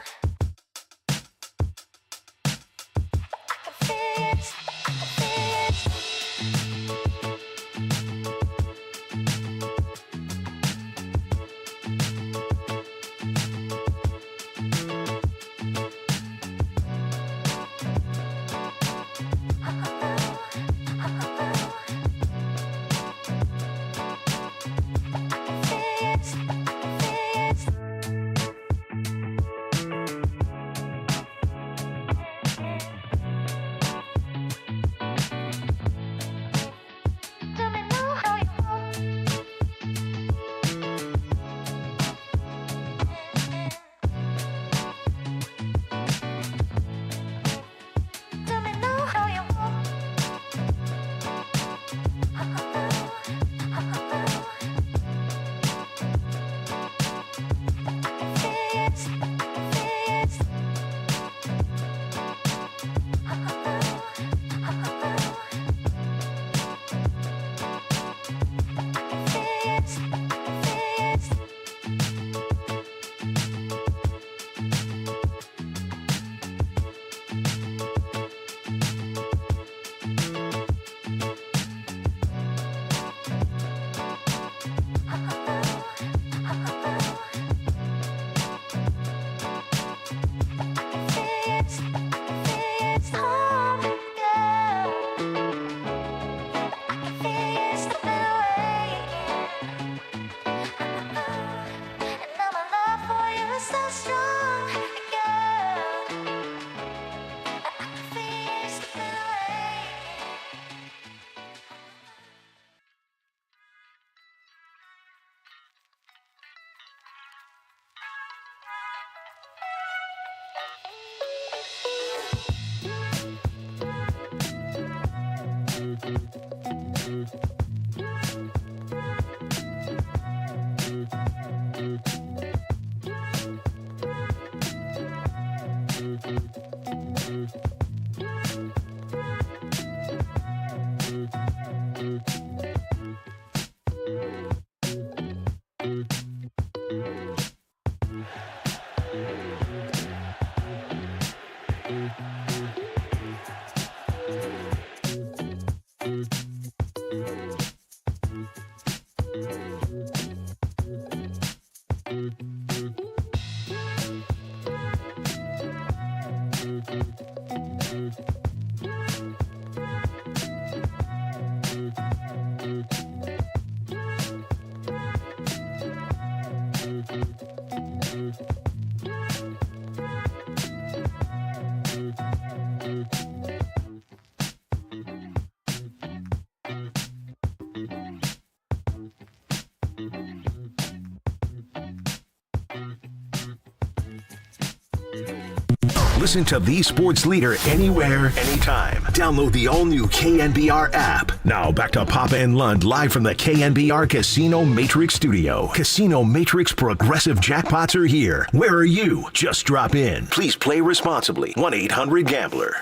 Listen to the sports leader anywhere, anytime. Download the all-new KNBR app. Now back to Papa and Lund live from the KNBR Casino Matrix studio. Casino Matrix progressive jackpots are here. Where are you? Just drop in. Please play responsibly. 1-800-GAMBLER.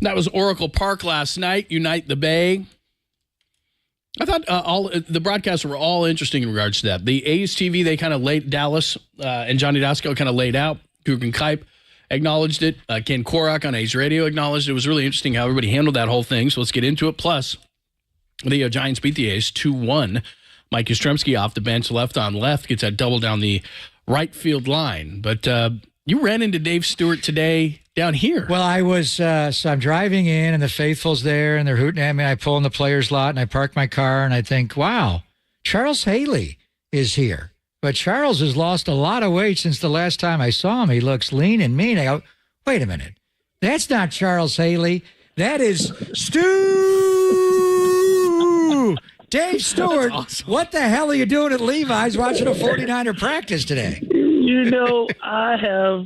That was Oracle Park last night. Unite the Bay. I thought all the broadcasts were all interesting in regards to that. The A's TV, they kind of laid Dallas and Johnny Dasco kind of laid out. Kugan Kipe acknowledged it. Ken Korak on A's Radio acknowledged it. It was really interesting how everybody handled that whole thing. So let's get into it. Plus, the Giants beat the A's 2-1. Mike Yastrzemski off the bench, left on left, gets that double down the right field line. But you ran into Dave Stewart today down here. Well, I was, so I'm driving in and the faithful's there and they're hooting at me. I pull in the players lot and I park my car and I think, wow, Charles Haley is here. But Charles has lost a lot of weight since the last time I saw him. He looks lean and mean. I go, wait a minute. That's not Charles Haley. That is Stu. Dave Stewart, awesome. What the hell are you doing at Levi's watching a 49er practice today? You know, a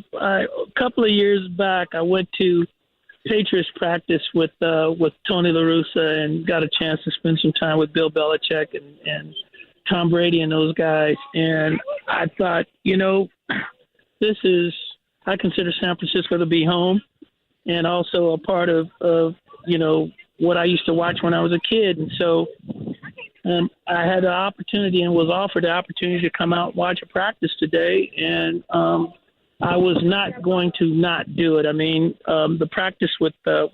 couple of years back, I went to Patriots practice with Tony La Russa and got a chance to spend some time with Bill Belichick and Tom Brady and those guys. And I thought, you know, I consider San Francisco to be home and also a part of you know, what I used to watch when I was a kid. And so I had the opportunity and was offered the opportunity to come out and watch a practice today. And I was not going to not do it. I mean, the practice with the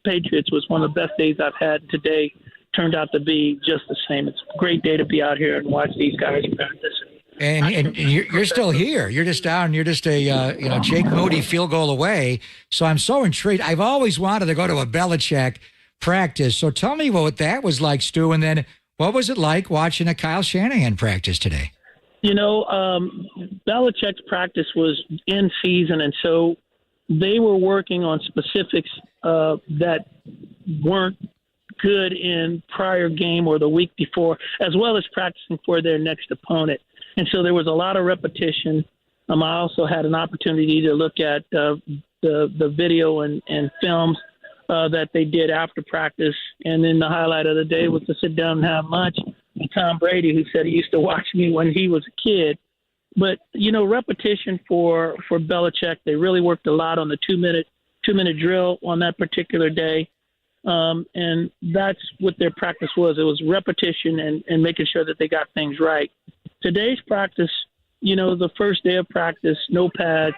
Patriots was one of the best days I've had. Today turned out to be just the same. It's a great day to be out here and watch these guys practice. And you're still here. You're just down. You're just a Jake Moody field goal away. So I'm so intrigued. I've always wanted to go to a Belichick practice. So tell me what that was like, Stu, and then what was it like watching a Kyle Shanahan practice today? You know, Belichick's practice was in season, and so they were working on specifics that weren't good in prior game or the week before, as well as practicing for their next opponent. And so there was a lot of repetition. I also had an opportunity to look at the video and films that they did after practice. And then the highlight of the day was to sit down and have lunch with Tom Brady, who said he used to watch me when he was a kid. But, you know, repetition for Belichick, they really worked a lot on the two-minute drill on that particular day. And that's what their practice was. It was repetition and making sure that they got things right. Today's practice, you know, the first day of practice, no pads,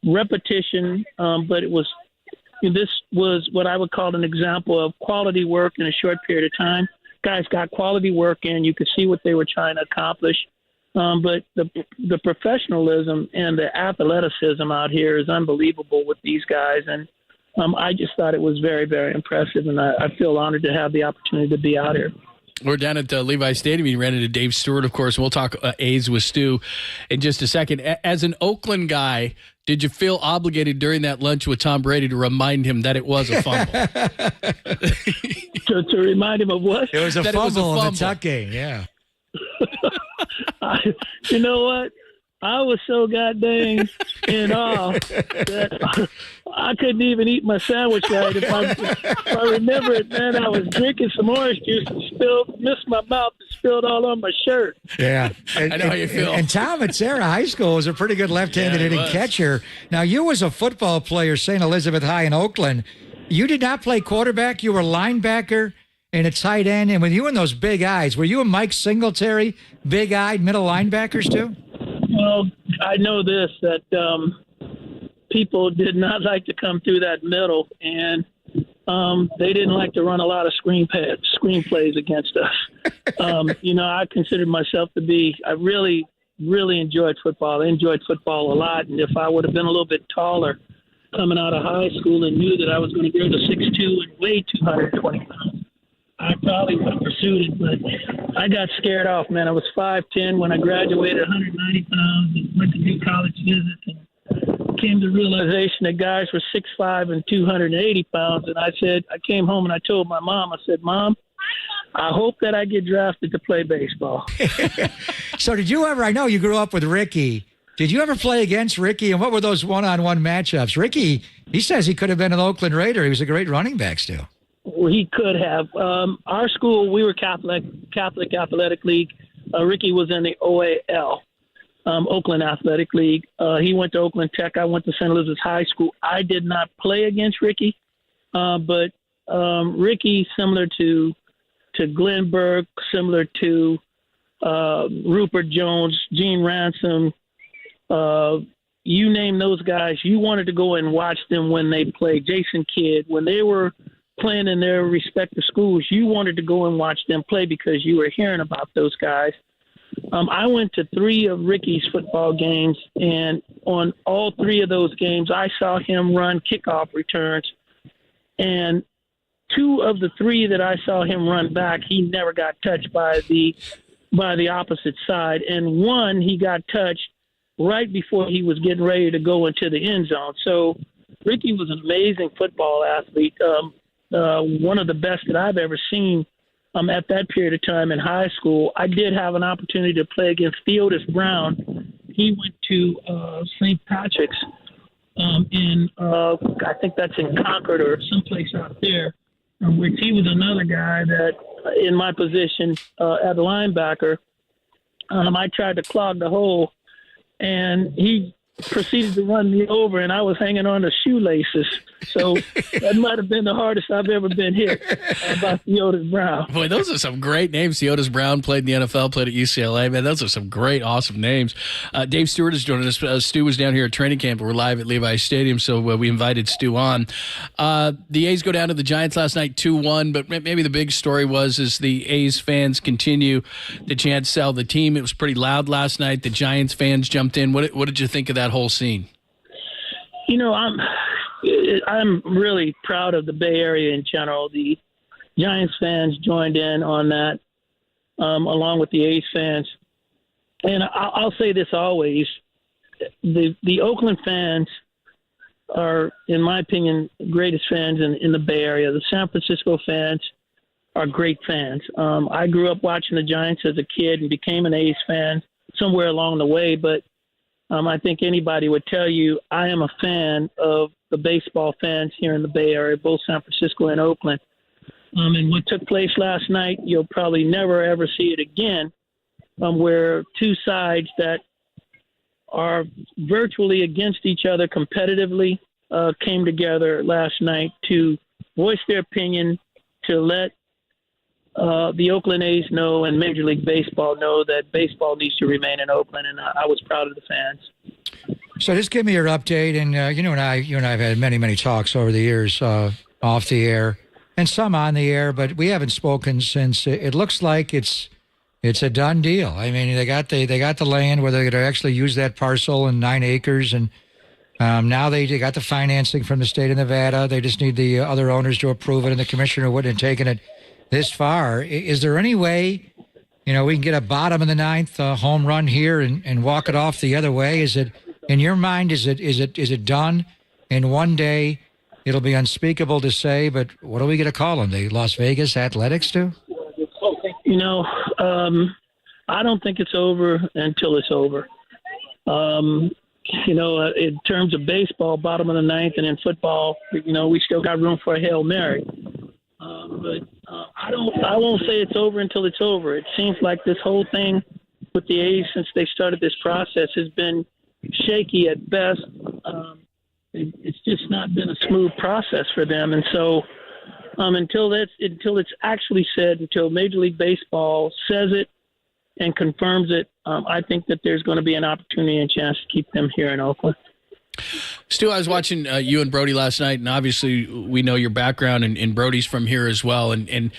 repetition, but this was what I would call an example of quality work in a short period of time. Guys got quality work in. You could see what they were trying to accomplish. But the professionalism and the athleticism out here is unbelievable with these guys. And I just thought it was very, very impressive. And I feel honored to have the opportunity to be out here. We're down at Levi Stadium. You ran into Dave Stewart, of course. We'll talk A's with Stu in just a second. As an Oakland guy, did you feel obligated during that lunch with Tom Brady to remind him that it was a fumble? to remind him of what? It was a fumble in the Tuck game, yeah. You know what? I was so goddamn in awe that I couldn't even eat my sandwich right. If I remember it, man, I was drinking some orange juice and missed my mouth and spilled all on my shirt. Yeah. I know how you feel. And Tom at Sarah High School was a pretty good left-handed hitting catcher. Now, you was a football player, St. Elizabeth High in Oakland. You did not play quarterback. You were linebacker and a tight end. And with you and those big eyes, were you and Mike Singletary big-eyed middle linebackers too? Well, I know this, that people did not like to come through that middle, and they didn't like to run a lot of screenplays against us. You know, I considered myself to be – I really, really enjoyed football. I enjoyed football a lot, and if I would have been a little bit taller coming out of high school and knew that I was going to grow to 6'2" and weigh 220 pounds, I probably would have pursued it, but I got scared off, man. I was 5'10" when I graduated, 190 pounds, and went to do college visits, and came to the realization that guys were 6'5" and 280 pounds. And I came home and I told my mom, I said, Mom, I hope that I get drafted to play baseball. So did you ever, I know you grew up with Ricky. Did you ever play against Ricky? And what were those one-on-one matchups? Ricky, he says he could have been an Oakland Raider. He was a great running back still. Well, he could have. Our school, we were Catholic Athletic League. Ricky was in the OAL, Oakland Athletic League. He went to Oakland Tech. I went to St. Elizabeth High School. I did not play against Ricky, but Ricky, similar to to Glenn Burke, similar to Rupert Jones, Gene Ransom, you name those guys, you wanted to go and watch them when they played. Jason Kidd, when they were playing in their respective schools, you wanted to go and watch them play because you were hearing about those guys. I went to 3 of Ricky's football games, and on all 3 of those games, I saw him run kickoff returns. And 2 of the 3 that I saw him run back, he never got touched by the opposite side. And 1, he got touched right before he was getting ready to go into the end zone. So Ricky was an amazing football athlete, one of the best that I've ever seen at that period of time in high school. I did have an opportunity to play against Theodis Brown. He went to St. Patrick's I think that's in Concord or someplace out there, which he was another guy that in my position at linebacker, I tried to clog the hole, and he proceeded to run me over, and I was hanging on to shoelaces. So that might have been the hardest I've ever been hit by Theodis Brown. Boy, those are some great names. Theodis Brown played in the NFL, played at UCLA. Man, those are some great, awesome names. Dave Stewart is joining us. Stu was down here at training camp. We're live at Levi Stadium, so we invited Stu on. The A's go down to the Giants last night 2-1, but maybe the big story was the A's fans continue to chant sell the team. It was pretty loud last night. The Giants fans jumped in. What did you think of that whole scene? You know, I'm really proud of the Bay Area in general. The Giants fans joined in on that, along with the A's fans. And I'll say this always: the Oakland fans are, in my opinion, the greatest fans in the Bay Area. The San Francisco fans are great fans. I grew up watching the Giants as a kid and became an A's fan somewhere along the way, but I think anybody would tell you I am a fan of the baseball fans here in the Bay Area, both San Francisco and Oakland. And what took place last night, you'll probably never, ever see it again, where 2 sides that are virtually against each other competitively came together last night to voice their opinion, to let the Oakland A's know and Major League Baseball know that baseball needs to remain in Oakland, and I was proud of the fans. So just give me your update, and you and I have had many talks over the years off the air and some on the air, but we haven't spoken since. It looks like it's a done deal. I mean, they got the land where they're going to actually use that parcel and 9 acres, and now they got the financing from the state of Nevada. They just need the other owners to approve it, and the commissioner wouldn't have taken it this far. Is there any way, we can get a bottom of the 9th home run here and walk it off the other way? Is it, in your mind, is it done? And one day it'll be unspeakable to say, but what are we going to call them? The Las Vegas Athletics do? I don't think it's over until it's over. In terms of baseball, bottom of the 9th, and in football, we still got room for a Hail Mary. But I won't say it's over until it's over. It seems like this whole thing with the A's since they started this process has been shaky at best. It's just not been a smooth process for them. And so until it's actually said, until Major League Baseball says it and confirms it, I think that there's going to be an opportunity and chance to keep them here in Oakland. Stu, I was watching you and Brody last night, and obviously we know your background, and Brody's from here as well. And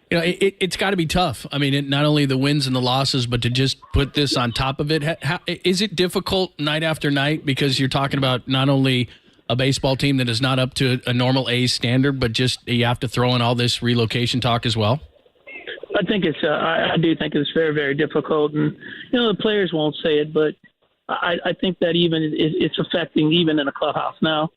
it's got to be tough. I mean, not only the wins and the losses, but to just put this on top of it. Is it difficult night after night because you're talking about not only a baseball team that is not up to a normal A's standard, but just you have to throw in all this relocation talk as well? I think I do think it's very, very difficult. And, the players won't say it, but I think that even it's affecting even in the clubhouse. Now,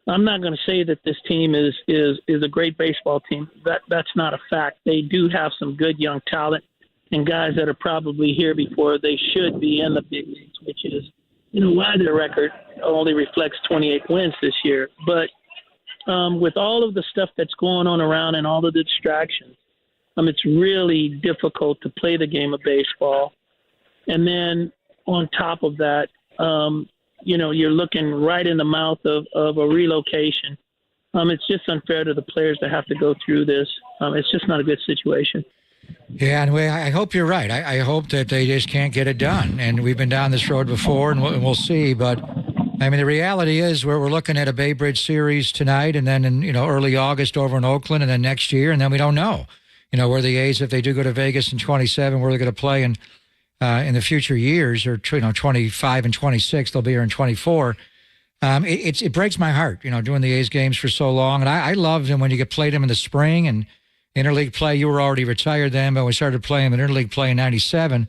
I'm not going to say that this team is a great baseball team. That's not a fact. They do have some good young talent and guys that are probably here before they should be in the big leagues, which is, why their record only reflects 28 wins this year. But with all of the stuff that's going on around and all of the distractions, it's really difficult to play the game of baseball. And then on top of that, you're looking right in the mouth of a relocation. It's just unfair to the players to have to go through this. It's just not a good situation. Yeah, and I hope you're right. I hope that they just can't get it done. And we've been down this road before, and we'll see. But, I mean, the reality is we're looking at a Bay Bridge series tonight and then in, early August over in Oakland and then next year, and then we don't know, where the A's, if they do go to Vegas in 27, where they're going to play in the future years, or, 25 and 26, they'll be here in 24. It breaks my heart, doing the A's games for so long. And I loved them when you played them in the spring and interleague play. You were already retired then, but we started playing them in interleague play in 97.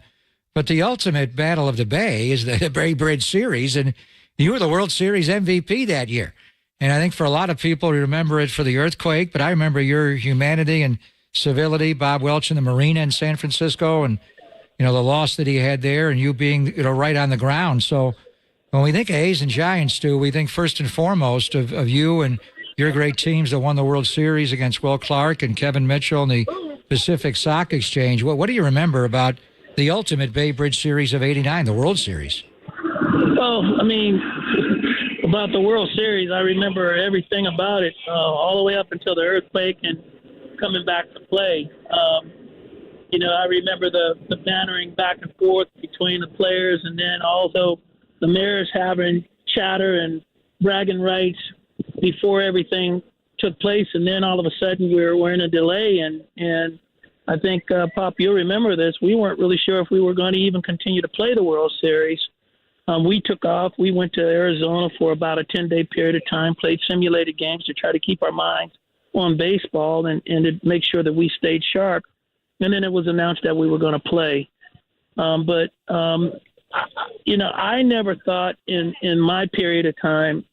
But the ultimate battle of the Bay is the Bay Bridge Series, and you were the World Series MVP that year. And I think for a lot of people, we remember it for the earthquake, but I remember your humanity and civility, Bob Welch in the marina in San Francisco, and, the loss that he had there, and you being, right on the ground. So when we think of A's and Giants, Stu, we think first and foremost of you and your great teams that won the World Series against Will Clark and Kevin Mitchell and the Pacific Stock Exchange. What do you remember about the ultimate Bay Bridge Series of '89, the World Series? Well, I mean, about the World Series, I remember everything about it, all the way up until the earthquake and coming back to play. I remember the bantering back and forth between the players, and then also the mayors having chatter and bragging rights before everything took place, and then all of a sudden we're in a delay, and I think, Pop, you'll remember this, we weren't really sure if we were going to even continue to play the World Series. We took off. We went to Arizona for about a 10-day period of time, played simulated games to try to keep our minds on baseball and to make sure that we stayed sharp. And then it was announced that we were going to play. But I never thought in my period of time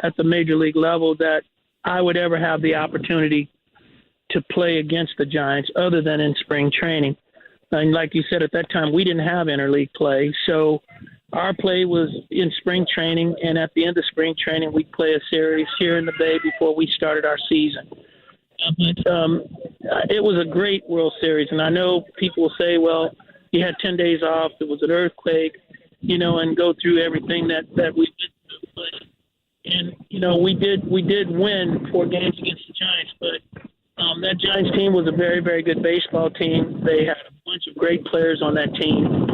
at the major league level that I would ever have the opportunity to play against the Giants other than in spring training. And like you said, at that time, we didn't have interleague play. So our play was in spring training, and at the end of spring training, we'd play a series here in the Bay before we started our season. But it was a great World Series, and I know people will say, well, you had 10 days off, it was an earthquake, and go through everything that we did through. But, we did win 4 games against the Giants, but that Giants team was a very, very good baseball team. They had a bunch of great players on that team.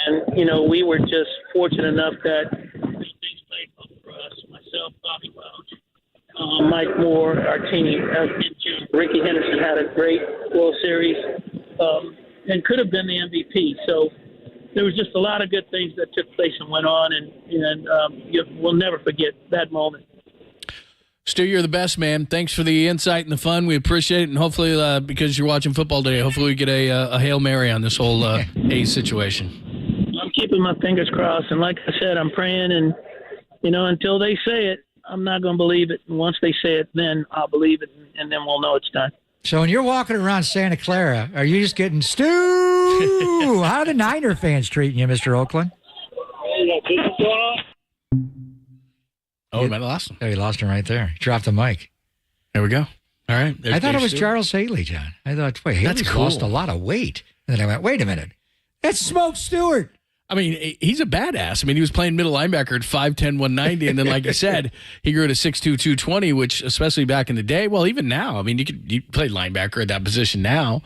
And, we were just fortunate enough that things played well for us. Myself, Bobby Welch, Mike Moore, our team, Ricky Henderson had a great World Series and could have been the MVP. So there was just a lot of good things that took place and went on, and we'll never forget that moment. Stu, you're the best, man. Thanks for the insight and the fun. We appreciate it, and hopefully, because you're watching football today, hopefully we get a Hail Mary on this whole A's situation. I'm keeping my fingers crossed, and like I said, I'm praying, and, until they say it, I'm not going to believe it. And once they say it, then I'll believe it, and then we'll know it's done. So when you're walking around Santa Clara, are you just getting, Stu, how are the Niner fans treating you, Mr. Oakland? Oh, I lost him. Oh, you lost him right there. He dropped the mic. There we go. All right. I thought it was Charles Haley, John. I thought, wait, Haley's cool. Lost a lot of weight. And then I went, wait a minute. That's Smoke Stewart. I mean, he's a badass. I mean, he was playing middle linebacker at 5'10", 190, and then, like you said, he grew to 6'2", 220, which, especially back in the day, well, even now, I mean, you play linebacker at that position now,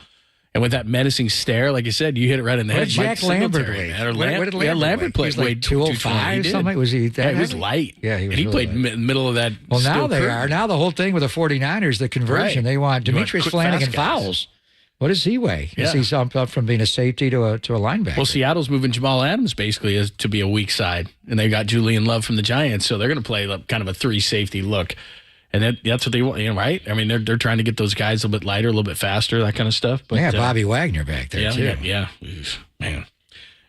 and with that menacing stare, like you said, you hit it right in the head. What did Jack Lambert weigh? What did Lambert play? He was like 205 or something? Was he that he was light. Yeah, he was. And he really played middle of that. Well, now they are. Now the whole thing with the 49ers, the conversion, they want Demetrius Flanagan fouls. What does he weigh? Yeah. Is he jumped up from being a safety to a linebacker? Well, Seattle's moving Jamal Adams basically to be a weak side, and they got Julian Love from the Giants, so they're going to play kind of a 3-safety look, and that's what they want, right? I mean, they're trying to get those guys a little bit lighter, a little bit faster, that kind of stuff. But yeah, Bobby Wagner back there too. Yeah, man.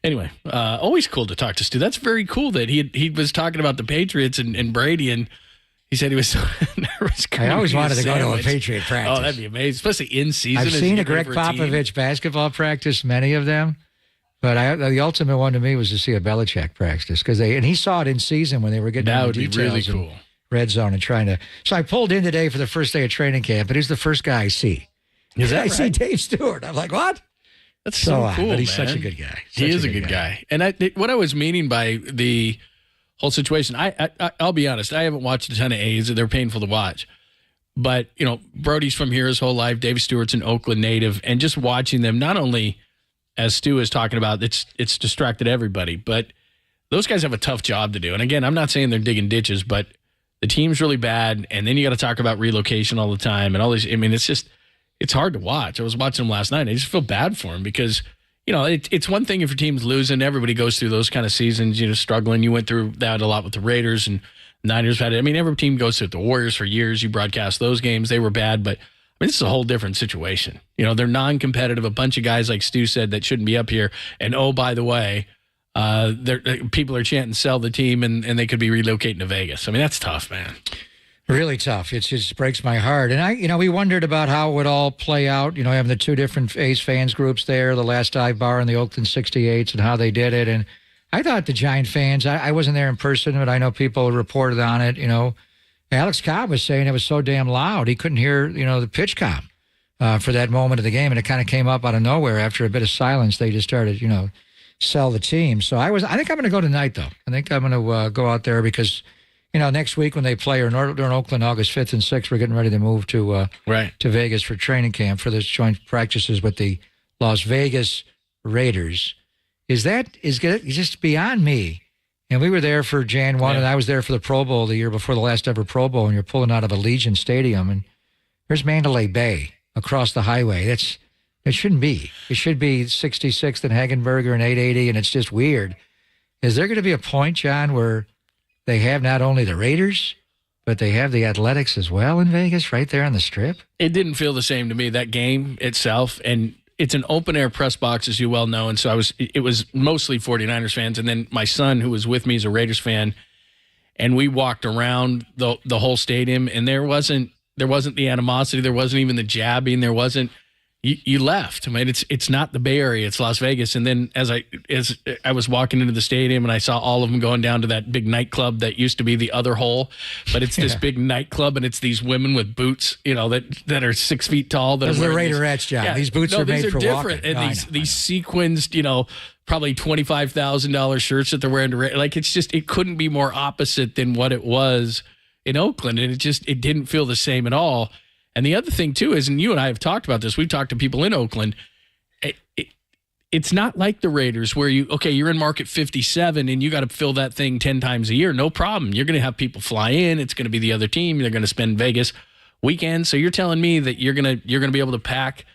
Anyway, always cool to talk to Stu. That's very cool that he was talking about the Patriots and Brady, and he said he was so nervous. I always wanted to go to a Patriot practice. Oh, that'd be amazing, especially in season. I've seen a Greg Popovich basketball practice, many of them, but the ultimate one to me was to see a Belichick practice and he saw it in season when they were getting that the would be really details cool. Red zone and trying to. So I pulled in today for the first day of training camp, and he's the first guy I see. Is that I see Dave Stewart. I'm like, what? That's so cool, but he's man. such a good guy. He is a good guy. And what I was meaning by the whole situation, I'll be honest, I haven't watched a ton of A's. They're painful to watch. But, Brody's from here his whole life. Dave Stewart's an Oakland native. And just watching them, not only, as Stu is talking about, it's distracted everybody, but those guys have a tough job to do. And again, I'm not saying they're digging ditches, but the team's really bad. And then you got to talk about relocation all the time and all these. I mean, it's hard to watch. I was watching them last night. I just feel bad for them because, it's one thing if your team's losing. Everybody goes through those kind of seasons, struggling. You went through that a lot with the Raiders and Niners had it. I mean, every team goes through it. The Warriors for years. You broadcast those games. They were bad, but this is a whole different situation. They're non-competitive. A bunch of guys, like Stu said, that shouldn't be up here. And oh, by the way, people are chanting "sell the team," and they could be relocating to Vegas. I mean, that's tough, man. Really tough. It just breaks my heart. And we wondered about how it would all play out. Having the two different A's fans groups there, the Last Dive Bar and the Oakland 68s, and how they did it. And I thought the Giant fans, I wasn't there in person, but I know people reported on it. Alex Cobb was saying it was so damn loud he couldn't hear, the pitch count for that moment of the game, and it kind of came up out of nowhere after a bit of silence. They just started, sell the team. So I think I'm going to go tonight, though. I think I'm going to go out there because, next week when they play or during Oakland, August 5th and 6th, we're getting ready to move to Vegas for training camp for this joint practices with the Las Vegas Raiders. Is just beyond me. And we were there for Jan 1, and I was there for the Pro Bowl the year before the last ever Pro Bowl, and you're pulling out of Allegiant Stadium, and there's Mandalay Bay across the highway. It shouldn't be. It should be 66th and Hagenberger and 880, and it's just weird. Is there going to be a point, John, where they have not only the Raiders, but they have the Athletics as well in Vegas right there on the Strip? It didn't feel the same to me, that game itself, and it's an open-air press box, as you well know, and so it was mostly 49ers fans, and then my son, who was with me, is a Raiders fan, and we walked around the whole stadium, and there wasn't the animosity, there wasn't even the jabbing, there wasn't. You left. I mean, it's not the Bay Area, it's Las Vegas. And then as I was walking into the stadium and I saw all of them going down to that big nightclub that used to be the other hole, but it's this big nightclub and it's these women with boots, that are 6 feet tall. Those are Raiderettes, John. Yeah, these boots are made for different. Walking. And these sequenced, probably $25,000 shirts that they're wearing. It couldn't be more opposite than what it was in Oakland. And it didn't feel the same at all. And the other thing, too, is, and you and I have talked about this, we've talked to people in Oakland, it's not like the Raiders where you're in market 57 and you got to fill that thing 10 times a year. No problem. You're going to have people fly in. It's going to be the other team. They're going to spend Vegas weekend. So you're telling me that you're going to be able to pack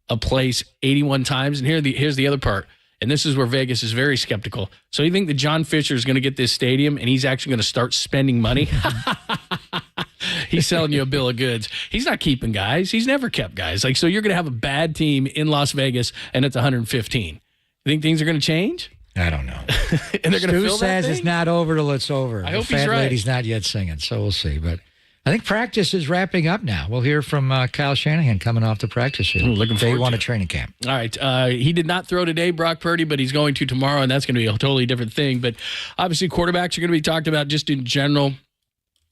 a place 81 times. And here's the other part. And this is where Vegas is very skeptical. So you think that John Fisher is going to get this stadium and he's actually going to start spending money? He's selling you a bill of goods. He's not keeping guys. He's never kept guys. So you're going to have a bad team in Las Vegas and it's 115. You think things are going to change? I don't know. And they're going to fill says that thing? It's not over till it's over. I the hope fat he's right. lady's not yet singing, so we'll see. But I think practice is wrapping up now. We'll hear from Kyle Shanahan coming off the practice field. Looking forward Day one to of training camp. All right. He did not throw today, Brock Purdy, but he's going to tomorrow, and that's going to be a totally different thing. But obviously quarterbacks are going to be talked about just in general,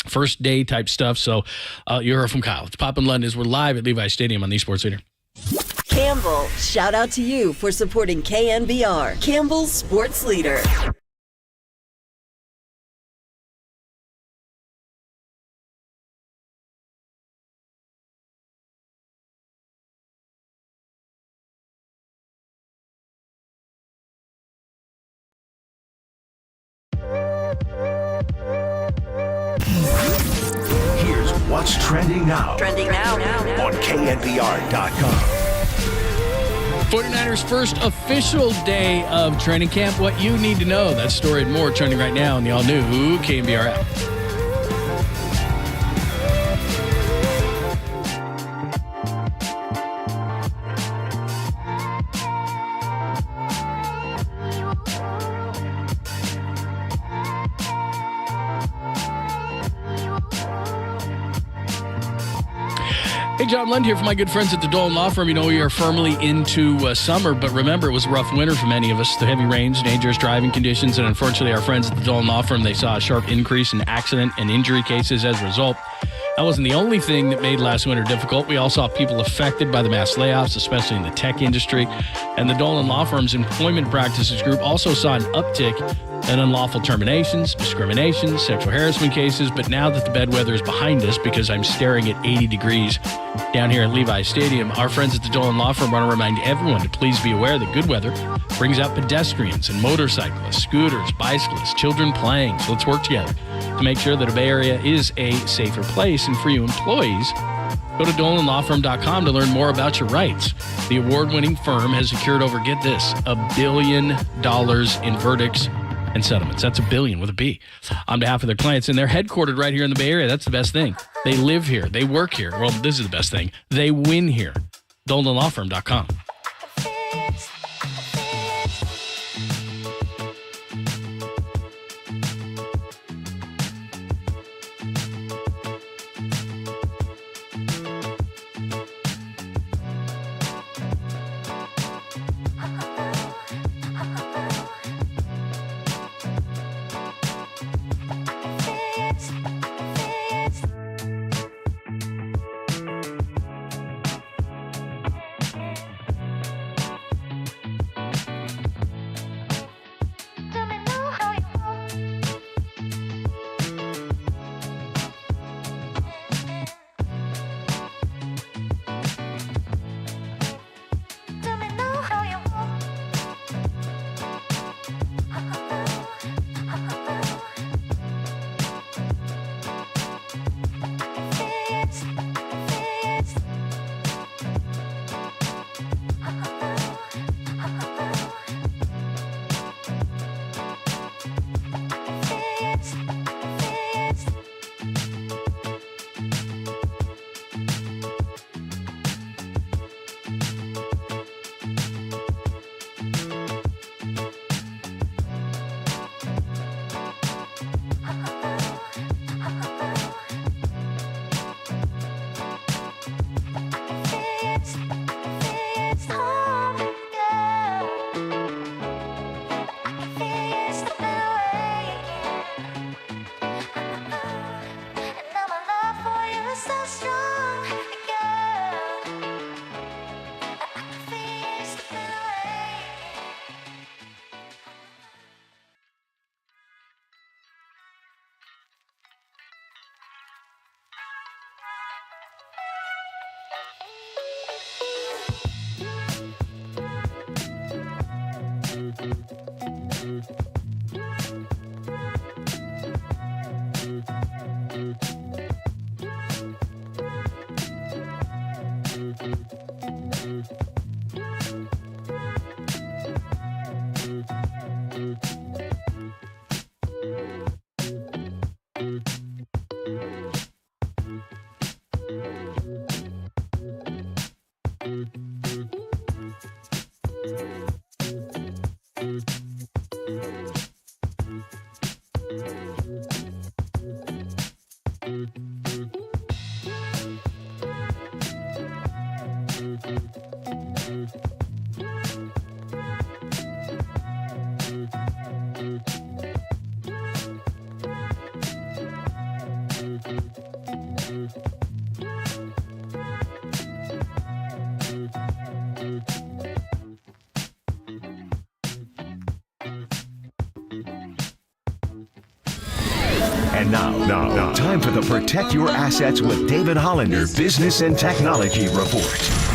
first day type stuff. So you heard from Kyle. It's Pop and London. We're live at Levi Stadium on the Sports Leader. Campbell, shout out to you for supporting KNBR, Campbell's Sports Leader. Here's what's trending now. Trending now. On KNBR.com. 49ers' first official day of training camp. What you need to know. That story and more trending right now on the all-new KNBR app. Hey, John Lund here from my good friends at the Dolan Law Firm. You know, we are firmly into summer, but remember, it was a rough winter for many of us. The heavy rains, dangerous driving conditions, and unfortunately, our friends at the Dolan Law Firm, they saw a sharp increase in accident and injury cases as a result. That wasn't the only thing that made last winter difficult. We all saw people affected by the mass layoffs, especially in the tech industry. And the Dolan Law Firm's Employment Practices Group also saw an uptick and unlawful terminations, discrimination, sexual harassment cases. But now that the bad weather is behind us, because I'm staring at 80 degrees down here at Levi Stadium, our friends at the Dolan Law Firm want to remind everyone to please be aware that good weather brings out pedestrians and motorcyclists, scooters, bicyclists, children playing. So let's work together to make sure that the Bay Area is a safer place. And for you employees, go to DolanLawFirm.com to learn more about your rights. The award-winning firm has secured over, get this, $1 billion in verdicts and settlements. That's $1 billion with a B. On behalf of their clients, and they're headquartered right here in the Bay Area. That's the best thing. They live here. They work here. Well, this is the best thing. They win here. DolanLawFirm.com. And now, time for the Protect Your Assets with David Hollander Business and Technology Report.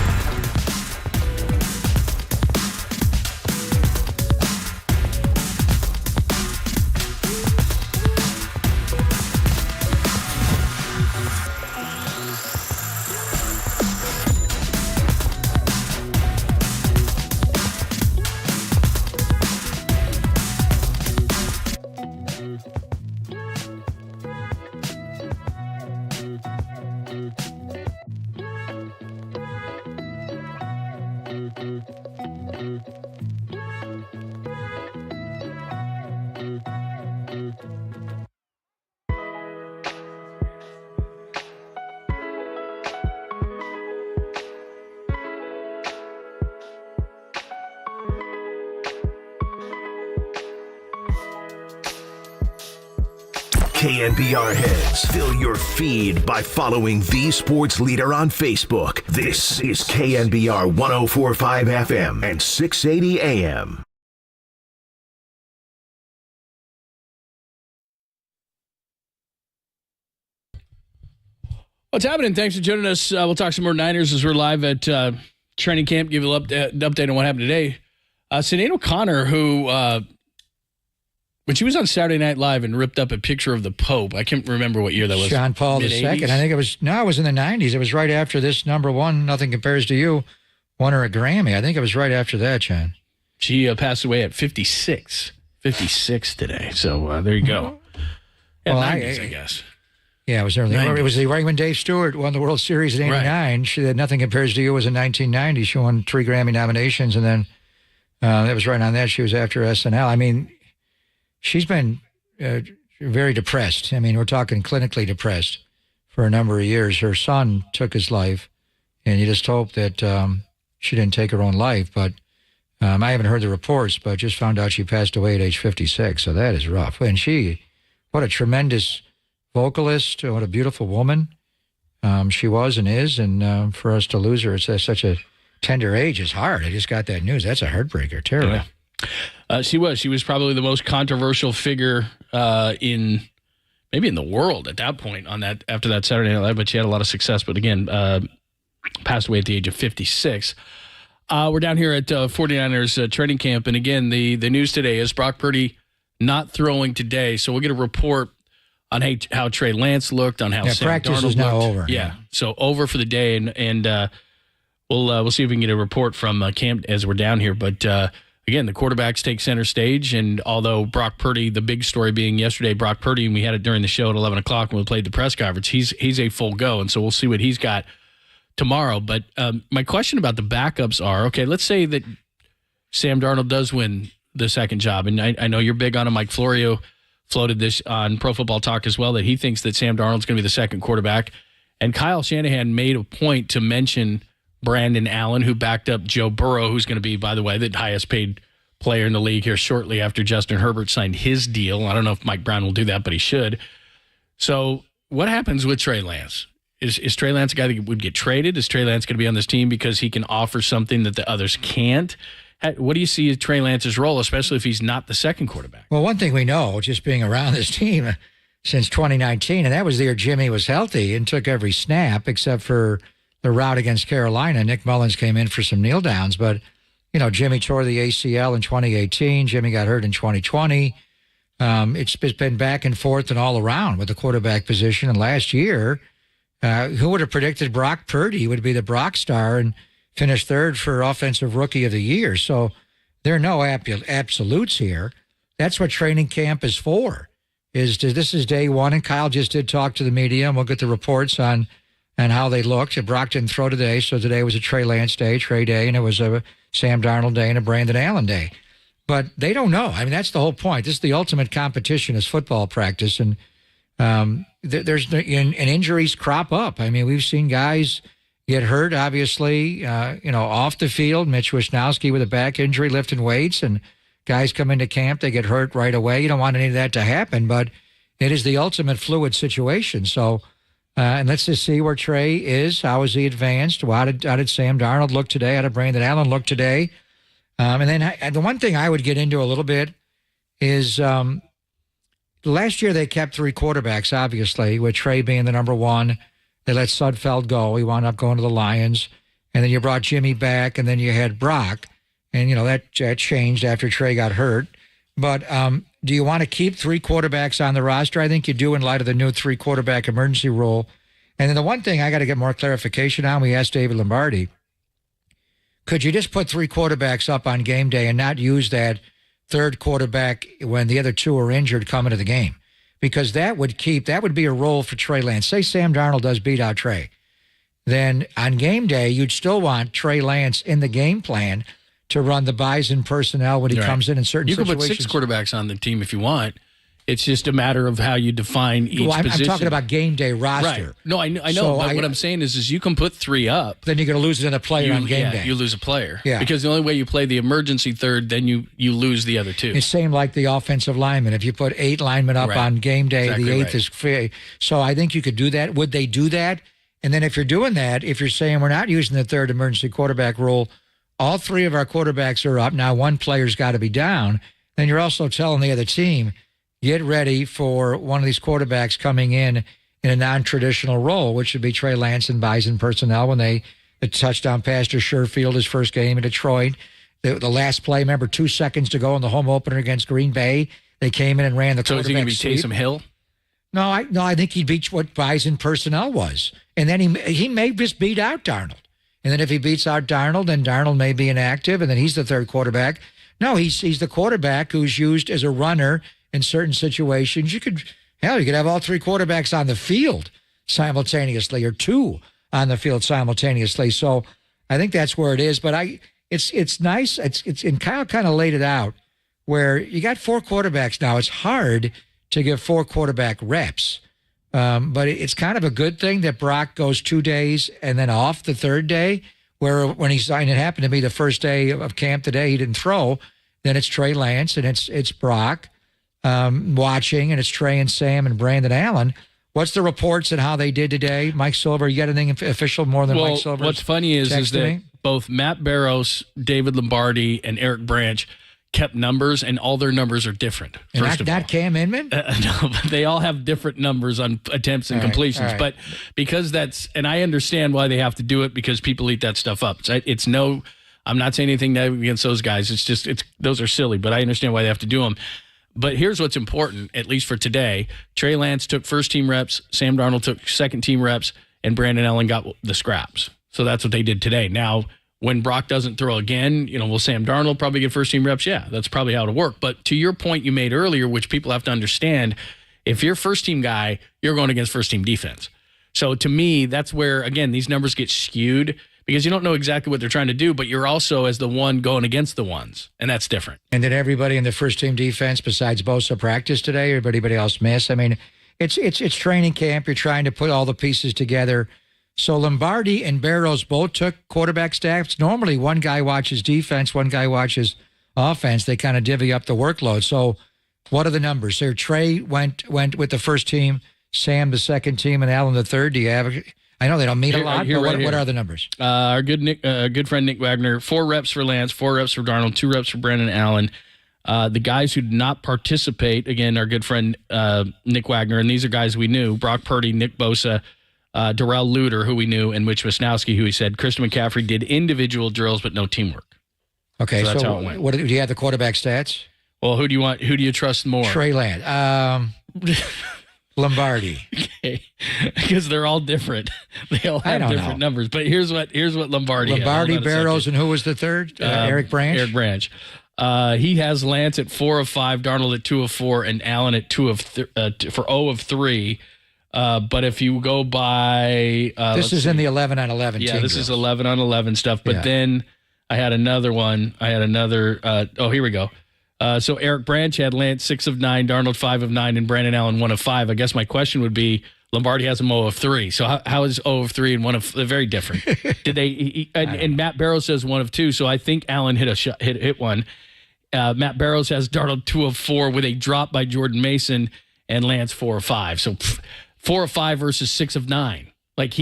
KNBR heads, fill your feed by following the sports leader on Facebook. This is KNBR 104.5 FM and 680 AM. What's happening? Thanks for joining us. We'll talk some more Niners as we're live at training camp. Give you an update on what happened today. Sinead O'Connor, who, when she was on Saturday Night Live and ripped up a picture of the Pope, I can't remember what year that was. John Paul II. I think it was in the 90s. It was right after this number one, Nothing Compares to You, won her a Grammy. I think it was right after that, John. She passed away at 56. 56 today. So there you go. Yeah, well, 90s, I guess. Yeah, it was early. 90s. It was right when Dave Stewart won the World Series in '89. Right. She had Nothing Compares to You was in 1990. She won 3 Grammy nominations, and then that was right on that. She was after SNL. I mean, she's been very depressed. I mean, we're talking clinically depressed for a number of years. Her son took his life, and you just hope that she didn't take her own life. But I haven't heard the reports, but just found out she passed away at age 56, so that is rough. And what a tremendous vocalist, what a beautiful woman she was and is, and for us to lose her at such a tender age is hard. I just got that news. That's a heartbreaker. Terrible. Yeah. She was probably the most controversial figure in the world at that point after that Saturday Night Live, but she had a lot of success. But again, passed away at the age of 56. We're down here at 49ers training camp, and again, the news today is Brock Purdy not throwing today. So we'll get a report on how Trey Lance looked, on how Sam practice Darnold is now looked. over. Yeah, so over for the day, and we'll see if we can get a report from camp as we're down here. But again, the quarterbacks take center stage, and although Brock Purdy, the big story being yesterday, Brock Purdy, and we had it during the show at 11 o'clock when we played the press conference, he's a full go, and so we'll see what he's got tomorrow. But my question about the backups are, okay, let's say that Sam Darnold does win the second job, and I know you're big on him. Mike Florio floated this on Pro Football Talk as well, that he thinks that Sam Darnold's going to be the second quarterback. And Kyle Shanahan made a point to mention Brandon Allen, who backed up Joe Burrow, who's going to be, by the way, the highest paid player in the league here shortly after Justin Herbert signed his deal. I don't know if Mike Brown will do that, but he should. So what happens with Trey Lance? Is Trey Lance a guy that would get traded? Is Trey Lance going to be on this team because he can offer something that the others can't? What do you see as Trey Lance's role, especially if he's not the second quarterback? Well, one thing we know, just being around this team since 2019, and that was the year Jimmy was healthy and took every snap except for the rout against Carolina. Nick Mullins came in for some kneel downs, but, Jimmy tore the ACL in 2018. Jimmy got hurt in 2020. It's been back and forth and all around with the quarterback position. And last year, who would have predicted Brock Purdy would be the Brock star and finished third for Offensive Rookie of the Year? So there are no absolutes here. That's what training camp is for. This is day one, and Kyle just did talk to the media, and we'll get the reports on how they looked. Brock didn't throw today, so today was a Trey Lance day, Trey day, and it was a Sam Darnold day and a Brandon Allen day. But they don't know. I mean, that's the whole point. This is the ultimate competition is football practice, and there's and injuries crop up. I mean, we've seen guys get hurt, obviously, off the field. Mitch Wisnowski with a back injury lifting weights, and guys come into camp, they get hurt right away. You don't want any of that to happen, but it is the ultimate fluid situation. So, and let's just see where Trey is. How is he advanced? How did Sam Darnold look today? How did Brandon Allen look today? And then the one thing I would get into a little bit is last year they kept 3 quarterbacks, obviously, with Trey being the number one. They let Sudfeld go. He wound up going to the Lions. And then you brought Jimmy back, and then you had Brock. And, that changed after Trey got hurt. But do you want to keep 3 quarterbacks on the roster? I think you do in light of the new 3-quarterback emergency rule. And then the one thing I got to get more clarification on, we asked David Lombardi, could you just put 3 quarterbacks up on game day and not use that third quarterback when the other 2 are injured coming to the game? Because that would be a role for Trey Lance. Say Sam Darnold does beat out Trey. Then on game day, you'd still want Trey Lance in the game plan to run the Bison personnel when he comes in certain situations. You can put 6 quarterbacks on the team if you want. It's just a matter of how you define each position. I'm talking about game day roster. Right. No, I know. So but what I'm saying is you can put 3 up. Then you're going to lose another player on game day. You lose a player. Yeah. Because the only way you play the emergency third, then you lose the other 2. It's same like the offensive linemen. If you put 8 linemen up on game day, exactly, the 8th is free. So I think you could do that. Would they do that? And then if you're doing that, if you're saying we're not using the third emergency quarterback rule, all 3 of our quarterbacks are up. Now 1 player's got to be down. Then you're also telling the other team, get ready for one of these quarterbacks coming in in a non-traditional role, which would be Trey Lance and Bison personnel when the touchdown pass to Sherfield, his first game in Detroit. The last play, remember, 2 seconds to go in the home opener against Green Bay. They came in and ran the quarterback. So is he going to be Taysom Hill? No, I think he'd beat what Bison personnel was. And then he may just beat out Darnold. And then if he beats out Darnold, then Darnold may be inactive, and then he's the third quarterback. No, he's the quarterback who's used as a runner in certain situations. You could have all three quarterbacks on the field simultaneously, or two on the field simultaneously. So I think that's where it is. But it's nice. And Kyle kind of laid it out where you got four quarterbacks now. It's hard to give four quarterback reps. But it's kind of a good thing that Brock goes 2 days and then off the third day, where when he signed, it happened to be the first day of camp today, he didn't throw. Then it's Trey Lance and it's Brock watching, and it's Trey and Sam and Brandon Allen. What's the reports and how they did today? Mike Silver, you got anything official more than Mike Silver? What's funny is that both Matt Barrows, David Lombardi, and Eric Branch kept numbers, and all their numbers are different. And not Cam Inman? No, but they all have different numbers on attempts and completions. Right. But because and I understand why they have to do it, because people eat that stuff up. I'm not saying anything negative against those guys. Those are silly, but I understand why they have to do them. But here's what's important, at least for today. Trey Lance took first-team reps, Sam Darnold took second-team reps, and Brandon Allen got the scraps. So that's what they did today. Now, when Brock doesn't throw again, will Sam Darnold probably get first-team reps? Yeah, that's probably how it'll work. But to your point you made earlier, which people have to understand, if you're first-team guy, you're going against first-team defense. So to me, that's where, again, these numbers get skewed, because you don't know exactly what they're trying to do, but you're also as the one going against the ones, and that's different. And did everybody in the first-team defense besides Bosa practice today, or anybody else miss? I mean, it's training camp. You're trying to put all the pieces together. So Lombardi and Barrows both took quarterback staffs. Normally, one guy watches defense, one guy watches offense. They kind of divvy up the workload. So what are the numbers? There, Trey went with the first team, Sam the second team, and Allen the third. Do you have? I know they don't meet a lot, but what are the numbers? Our good friend Nick Wagner, 4 reps for Lance, 4 reps for Darnold, 2 reps for Brandon Allen. The guys who did not participate, again, our good friend Nick Wagner, and these are guys we knew: Brock Purdy, Nick Bosa, Darrell Luter, who we knew, and Mitch Wisnowski, who he said. Christian McCaffrey did individual drills, but no teamwork. Okay, so that's how it went. What do you have the quarterback stats? Well, who do you want? Who do you trust more? Trey Lance. Lombardi. Okay, because they're all different. They all have different numbers. But here's what Lombardi. Barrows, and who was the third? Eric Branch. Eric Branch. He has Lance at 4 of 5, Darnold at 2 of 4, and Allen at 2 of for 0 of 3. But if you go by this is in the 11 on 11. Yeah, this is 11 on 11 stuff. But then I had another one. Here we go. So Eric Branch had Lance 6 of 9, Darnold 5 of 9, and Brandon Allen 1 of 5. I guess my question would be, Lombardi has him 0 of 3. So how is 0 of 3 and 1 of? They're very different. Did they? And Matt Barrows says 1 of 2. So I think Allen hit one. Matt Barrows has Darnold 2 of 4 with a drop by Jordan Mason, and Lance 4 of 5. So 4 of 5 versus 6 of 9. Like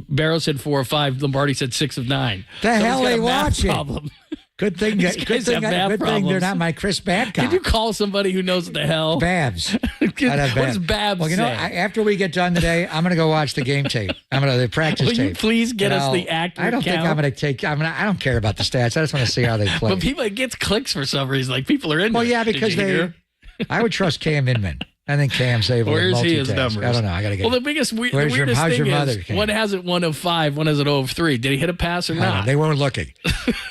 Barrows said 4 of 5. Lombardi said 6 of 9. The hell they watching? Problem. Good thing they're not my Chris Babcock. Can you call somebody who knows what the hell? Babs. What does Babs say? After we get done today, I'm going to go watch the game tape. The practice tape. Will you please get us the accurate I don't think I'm going to take. I don't care about the stats. I just want to see how they play. But it gets clicks for some reason. Like people are into. Well, yeah, because I would trust Cam Inman. I think Cam's able to multitask. Where's his numbers? I don't know. I got to get. Well, the weirdest thing is one has it 1 of 5, one has it 0 of 3. Did he hit a pass or not? They weren't looking.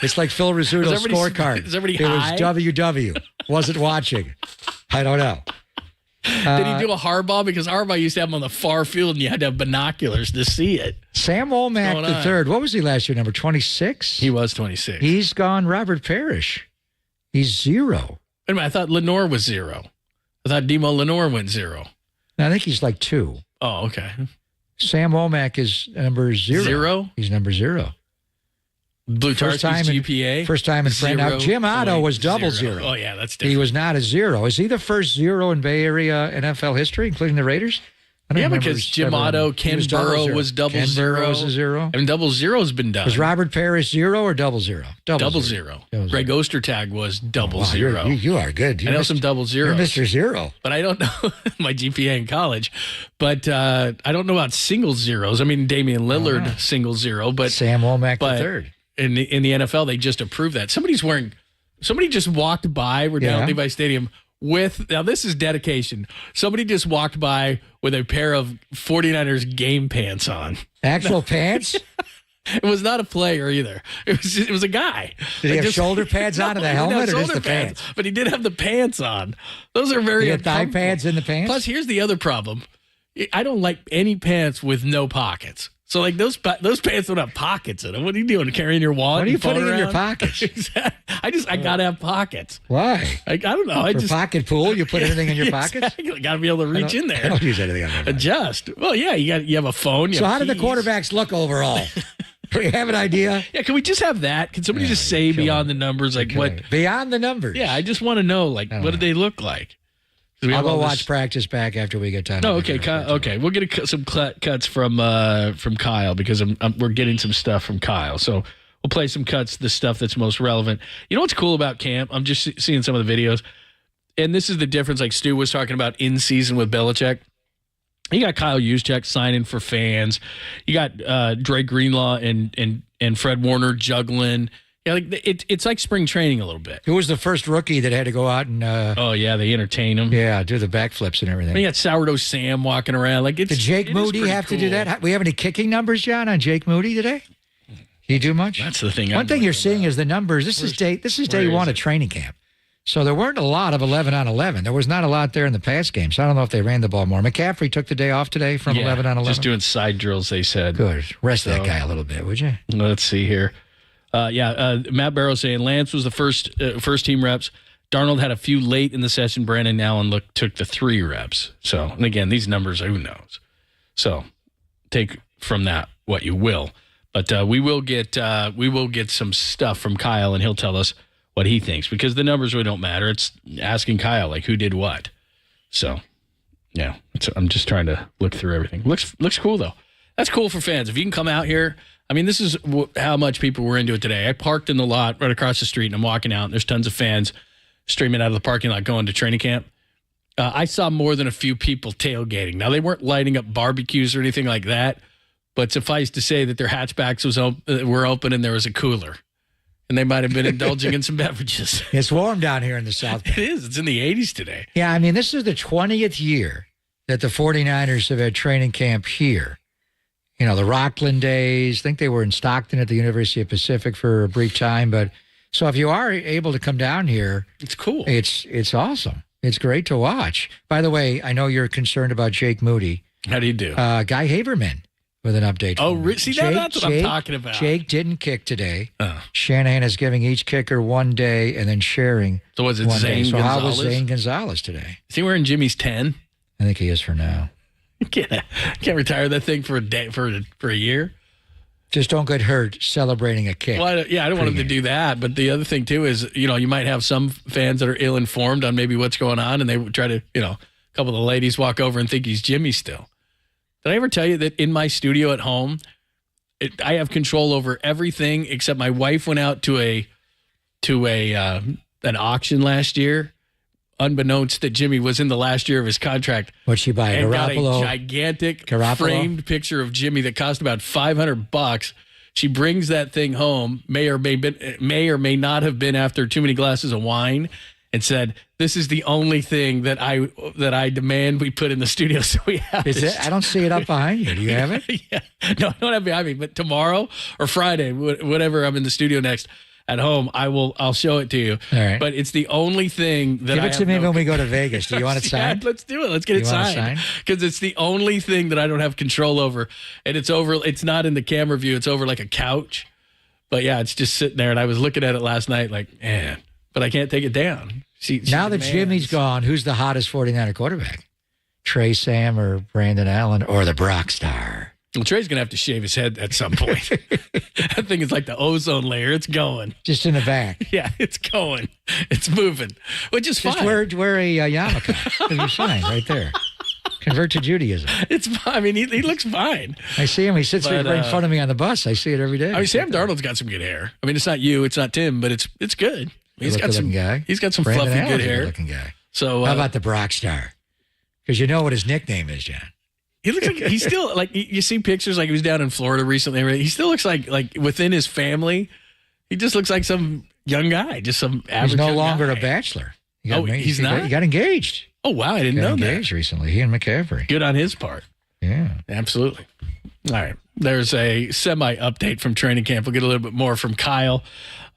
It's like Phil Rizzuto's scorecard. Is everybody high? It was WW. Wasn't watching. I don't know. Did he do a Harbaugh? Because Harbaugh used to have him on the far field, and you had to have binoculars to see it. Sam Womack the third. What was he last year? Number 26. He was 26. He's gone. Robert Parrish. He's 0. Wait a minute, I thought Lenore was 0. I thought Demo Lenore went 0. I think he's like 2. Oh, okay. Sam Womack is number 0. 0? He's number 0. First time GPA? First time in front. Now, Jim Otto was double 0. Oh, yeah, that's different. He was not a 0. Is he the first 0 in Bay Area NFL history, including the Raiders? don't remember because Jim ever- Otto, he Ken was double Burrow zero. was double Ken zero. Burrow was a zero. I mean, double zero's been done. Was Robert Parrish 0 or double zero? Double zero. Greg Ostertag was double Wow, zero. you are good. I know some double zeros. You're Mr. Zero. But I don't know my GPA in college. But I don't know about single zeros. I mean, Damian Lillard single zero, but Sam Womack the third. In the NFL, they just approved that. Somebody just walked by. We're down at Levi Stadium now this is dedication. Somebody just walked by with a pair of 49ers game pants on. Actual pants? It was not a player either. It was a guy. Did he have shoulder pads on and a helmet, or just the pants? But he did have the pants on. Those are very He had thigh uncomfortable. pads in the pants? Plus, here's the other problem. I don't like any pants with no pockets. So, like, those pants don't have pockets in them. What are you doing? Carrying your wallet? What are you and phone putting in your around? pockets? I got to have pockets. Why? I don't know. For pocket pool, you put anything in your pockets? Exactly. Got to be able to reach in there. I don't use anything on my pocket. Adjust. Well, yeah, you have a phone. So how did the quarterbacks look overall? Do you have an idea? Yeah, can we just have that? Can somebody just say beyond the numbers, like what? Beyond the numbers. Yeah, I just want to know, like, what did they look like? I'll go watch practice back after we get done. No, okay, okay. We'll get some cuts from Kyle because we're getting some stuff from Kyle. So we'll play some cuts, the stuff that's most relevant. You know what's cool about camp? I'm just seeing some of the videos, and this is the difference. Like Stu was talking about in season with Belichick. You got Kyle Juszczyk signing for fans. You got Dre Greenlaw and Fred Warner juggling. Yeah, like it's like spring training a little bit. Who was the first rookie that had to go out and? Oh yeah, they entertain him. Yeah, do the backflips and everything. And you got Sourdough Sam walking around. Like Did Jake Moody have to do that? We have any kicking numbers, John, on Jake Moody today? He do much? That's the thing. One thing you're seeing is the numbers. This is day one of training camp. So there weren't a lot of 11 on 11. There was not a lot there in the pass game. So I don't know if they ran the ball more. McCaffrey took the day off today from 11 on 11. Just doing side drills, they said. Good. Rest that guy a little bit, would you? Let's see here. Matt Barrow saying Lance was the first team reps. Darnold had a few late in the session. Brandon Allen took the 3 reps. So, and again, these numbers, who knows? So take from that what you will. But we will get some stuff from Kyle, and he'll tell us what he thinks, because the numbers really don't matter. It's asking Kyle, like, who did what. So, yeah, I'm just trying to look through everything. Looks cool, though. That's cool for fans. If you can come out here, I mean, this is how much people were into it today. I parked in the lot right across the street, and I'm walking out, and there's tons of fans streaming out of the parking lot going to training camp. I saw more than a few people tailgating. Now, they weren't lighting up barbecues or anything like that, but suffice to say that their hatchbacks were open and there was a cooler. And they might have been indulging in some beverages. It's warm down here in the South Bay. It is. It's in the 80s today. Yeah, I mean, this is the 20th year that the 49ers have had training camp here. You know, the Rockland days. I think they were in Stockton at the University of Pacific for a brief time. But so if you are able to come down here, it's cool. It's awesome. It's great to watch. By the way, I know you're concerned about Jake Moody. How do you do? Guy Haberman with an update. Oh, see, that's what I'm talking about. Jake didn't kick today. Shanahan is giving each kicker 1 day and then sharing. So was it Zane Gonzalez? So how was Gonzalez? Zane Gonzalez today? Is he wearing Jimmy's 10? I think he is for now. Can't retire that thing for a day for a year. Just don't get hurt celebrating a kick. Well, I don't want him to do that. But the other thing too is, you might have some fans that are ill-informed on maybe what's going on, and they try to, a couple of the ladies walk over and think he's Jimmy still. Did I ever tell you that in my studio at home, I have control over everything except my wife went out to an auction last year, unbeknownst that Jimmy was in the last year of his contract. What'd she buy? And got Garoppolo? a gigantic Garoppolo? framed picture of Jimmy that cost about $500. She brings that thing home, may or may not have been after too many glasses of wine, and said, "This is the only thing that I demand we put in the studio." So we have. I don't see it up behind you. Do you have it? Yeah. No, I don't have it behind me. But tomorrow or Friday, whatever, I'm in the studio next at home, I'll show it to you. All right. But it's the only thing that Give it to me when we go to Vegas. Do you want it signed? Yeah, let's do it. Let's get it signed. Because it's the only thing that I don't have control over. And it's not in the camera view. It's over like a couch. But yeah, it's just sitting there. And I was looking at it last night like, man, but I can't take it down. Now that Jimmy's gone, who's the hottest 49er quarterback? Trey Sam or Brandon Allen or the Brock Star? Well, Trey's going to have to shave his head at some point. That thing is like the ozone layer. It's going. Just in the back. Yeah, it's going. It's moving, which is Just fine. wear a yarmulke. You're fine right there. Convert to Judaism. It's fine. I mean, he looks fine. I see him. He sits right in front of me on the bus. I see it every day. I mean, Sam Darnold's got some good hair. I mean, it's not you, it's not Tim, but it's good. He's got some guy. He's got some Brandon fluffy, Allen's good a hair. good-looking guy. So how about the Brock Star? Because you know what his nickname is, John. He looks like he's still like you see pictures like he was down in Florida recently. Right? He still looks like within his family, he just looks like some young guy, just some average. He's no young longer guy. a bachelor. He's not. He got engaged. Oh wow, I didn't know that. Engaged recently. He and McCaffrey. Good on his part. Yeah, absolutely. All right, there's a semi update from training camp. We'll get a little bit more from Kyle.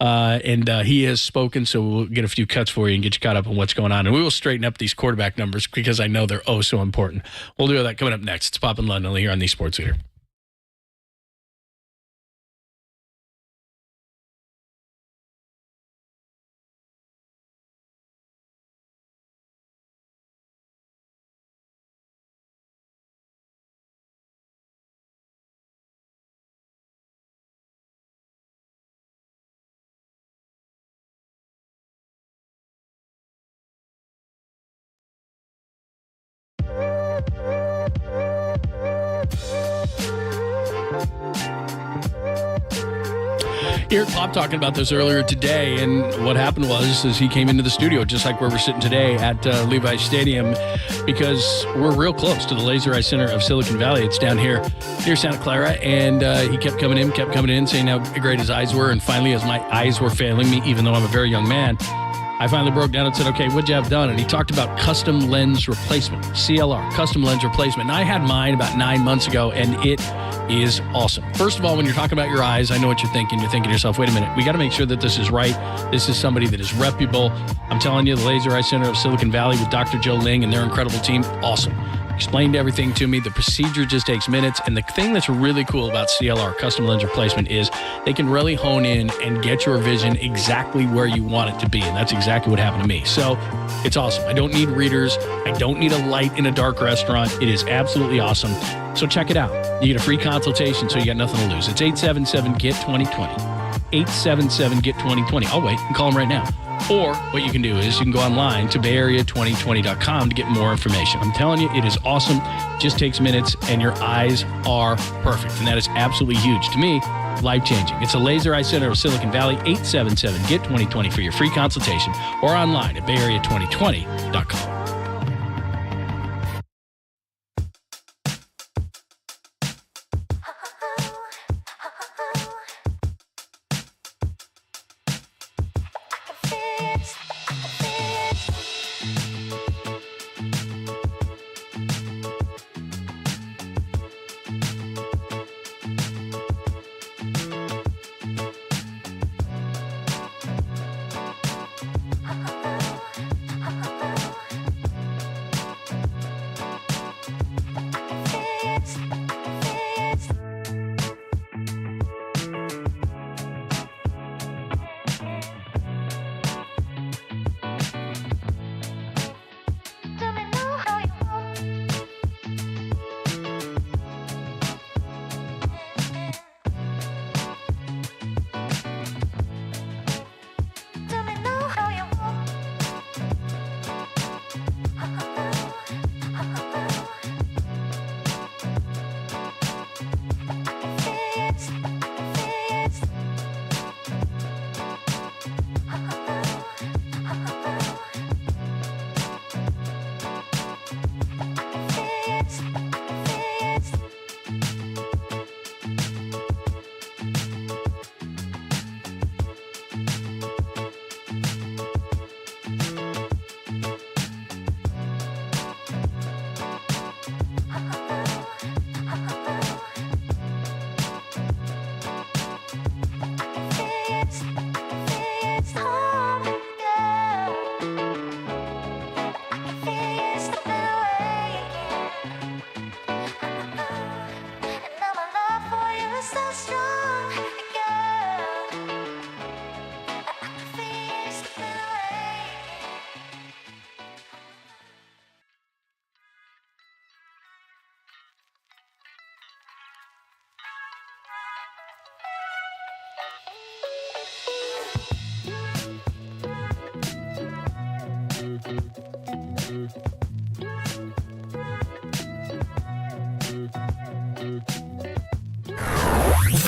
And he has spoken, so we'll get a few cuts for you and get you caught up on what's going on. And we will straighten up these quarterback numbers because I know they're so important. We'll do that coming up next. It's Pop and London here on the Sports Leader. You heard Pop talking about this earlier today, and what happened was he came into the studio just like where we're sitting today at Levi's Stadium, because we're real close to the Laser Eye Center of Silicon Valley. It's down here near Santa Clara, and he kept coming in, saying how great his eyes were, and finally, as my eyes were failing me, even though I'm a very young man, I finally broke down and said, okay, what'd you have done? And he talked about custom lens replacement, CLR, custom lens replacement. And I had mine about 9 months ago, and it is awesome. First of all, when you're talking about your eyes, I know what you're thinking. You're thinking to yourself, wait a minute, we got to make sure that this is right. This is somebody that is reputable. I'm telling you, the Laser Eye Center of Silicon Valley with Dr. Joe Ling and their incredible team, awesome. Explained everything to me. The procedure just takes minutes. And the thing that's really cool about CLR, custom lens replacement, is they can really hone in and get your vision exactly where you want it to be. And that's exactly what happened to me. So it's awesome. I don't need readers. I don't need a light in a dark restaurant. It is absolutely awesome. So check it out. You get a free consultation, so you got nothing to lose. It's 877-GET-2020. 877-GET-2020. I'll wait and call them right now. Or what you can do is you can go online to bayarea2020.com to get more information. I'm telling you, it is awesome. Just takes minutes, and your eyes are perfect. And that is absolutely huge. To me, life-changing. It's a Laser Eye Center of Silicon Valley. 877-GET-2020 for your free consultation, or online at bayarea2020.com.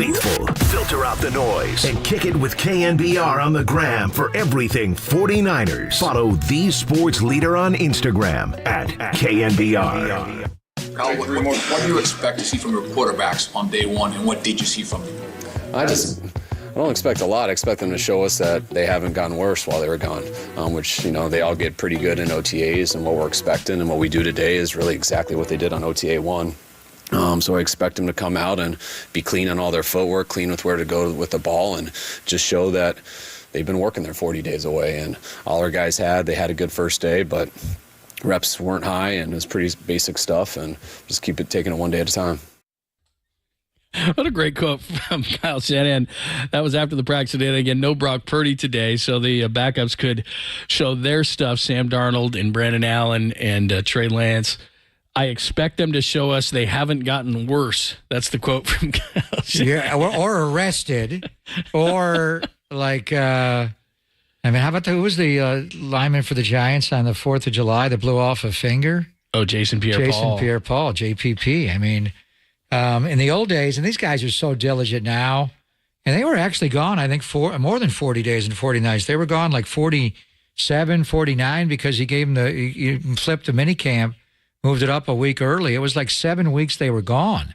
faithful. Filter out the noise and kick it with KNBR on the gram for everything 49ers. Follow the sports leader on Instagram at KNBR. Kyle, what do you expect to see from your quarterbacks on day one, and what did you see from them? I don't expect a lot. I expect them to show us that they haven't gotten worse while they were gone, which, they all get pretty good in OTAs, and what we're expecting and what we do today is really exactly what they did on OTA 1. So I expect them to come out and be clean on all their footwork, clean with where to go with the ball, and just show that they've been working there 40 days away. And all our guys they had a good first day, but reps weren't high, and it was pretty basic stuff, and just keep it taking it one day at a time. What a great quote from Kyle Shanahan. That was after the practice today. Again, no Brock Purdy today, so the backups could show their stuff, Sam Darnold and Brandon Allen and Trey Lance. I expect them to show us they haven't gotten worse. That's the quote from Kyle Shanahan. Yeah, or arrested, or like, how about who was the lineman for the Giants on the 4th of July that blew off a finger? Oh, Jason Pierre-Paul, JPP. I mean, in the old days, and these guys are so diligent now, and they were actually gone, I think, more than 40 days and 40 nights. They were gone like 47, 49 because he flipped the mini camp, moved it up a week early. It was like 7 weeks they were gone.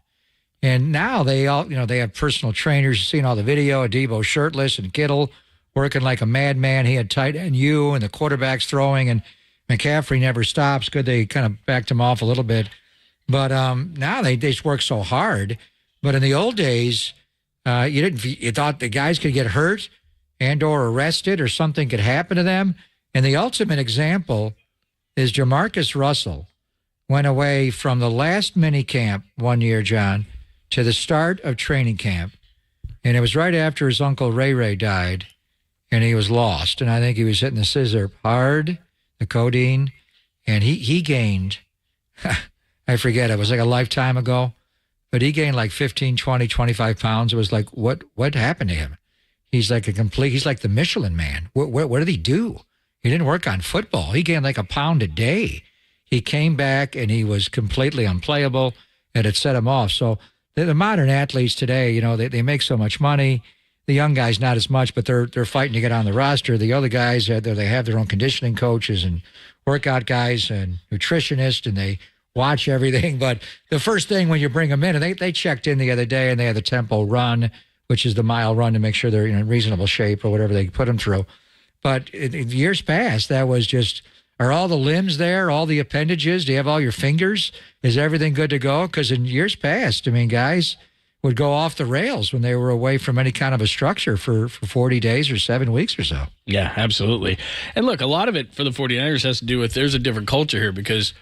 And now they have personal trainers. You've seen all the video of Debo shirtless and Kittle working like a madman. He had tight end U and the quarterback's throwing, and McCaffrey never stops. Good, they kind of backed him off a little bit. But now they just work so hard. But in the old days, you thought the guys could get hurt and or arrested or something could happen to them. And the ultimate example is Jamarcus Russell went away from the last mini camp one year, John, to the start of training camp. And it was right after his uncle Ray died, and he was lost. And I think he was hitting the scissor hard, the codeine, and he gained, I forget, it was like a lifetime ago, but he gained like 15, 20, 25 pounds. It was like, what happened to him? He's like he's like the Michelin man. What did he do? He didn't work on football. He gained like a pound a day. He came back and he was completely unplayable, and it set him off. So the modern athletes today, they make so much money. The young guys not as much, but they're fighting to get on the roster. The other guys, they have their own conditioning coaches and workout guys and nutritionists, and they watch everything. But the first thing when you bring them in, and they checked in the other day, and they had the tempo run, which is the mile run to make sure they're in reasonable shape or whatever they put them through. But in years past, that was just, are all the limbs there, all the appendages? Do you have all your fingers? Is everything good to go? Because in years past, guys would go off the rails when they were away from any kind of a structure for 40 days or 7 weeks or so. Yeah, absolutely. And look, a lot of it for the 49ers has to do with there's a different culture here, because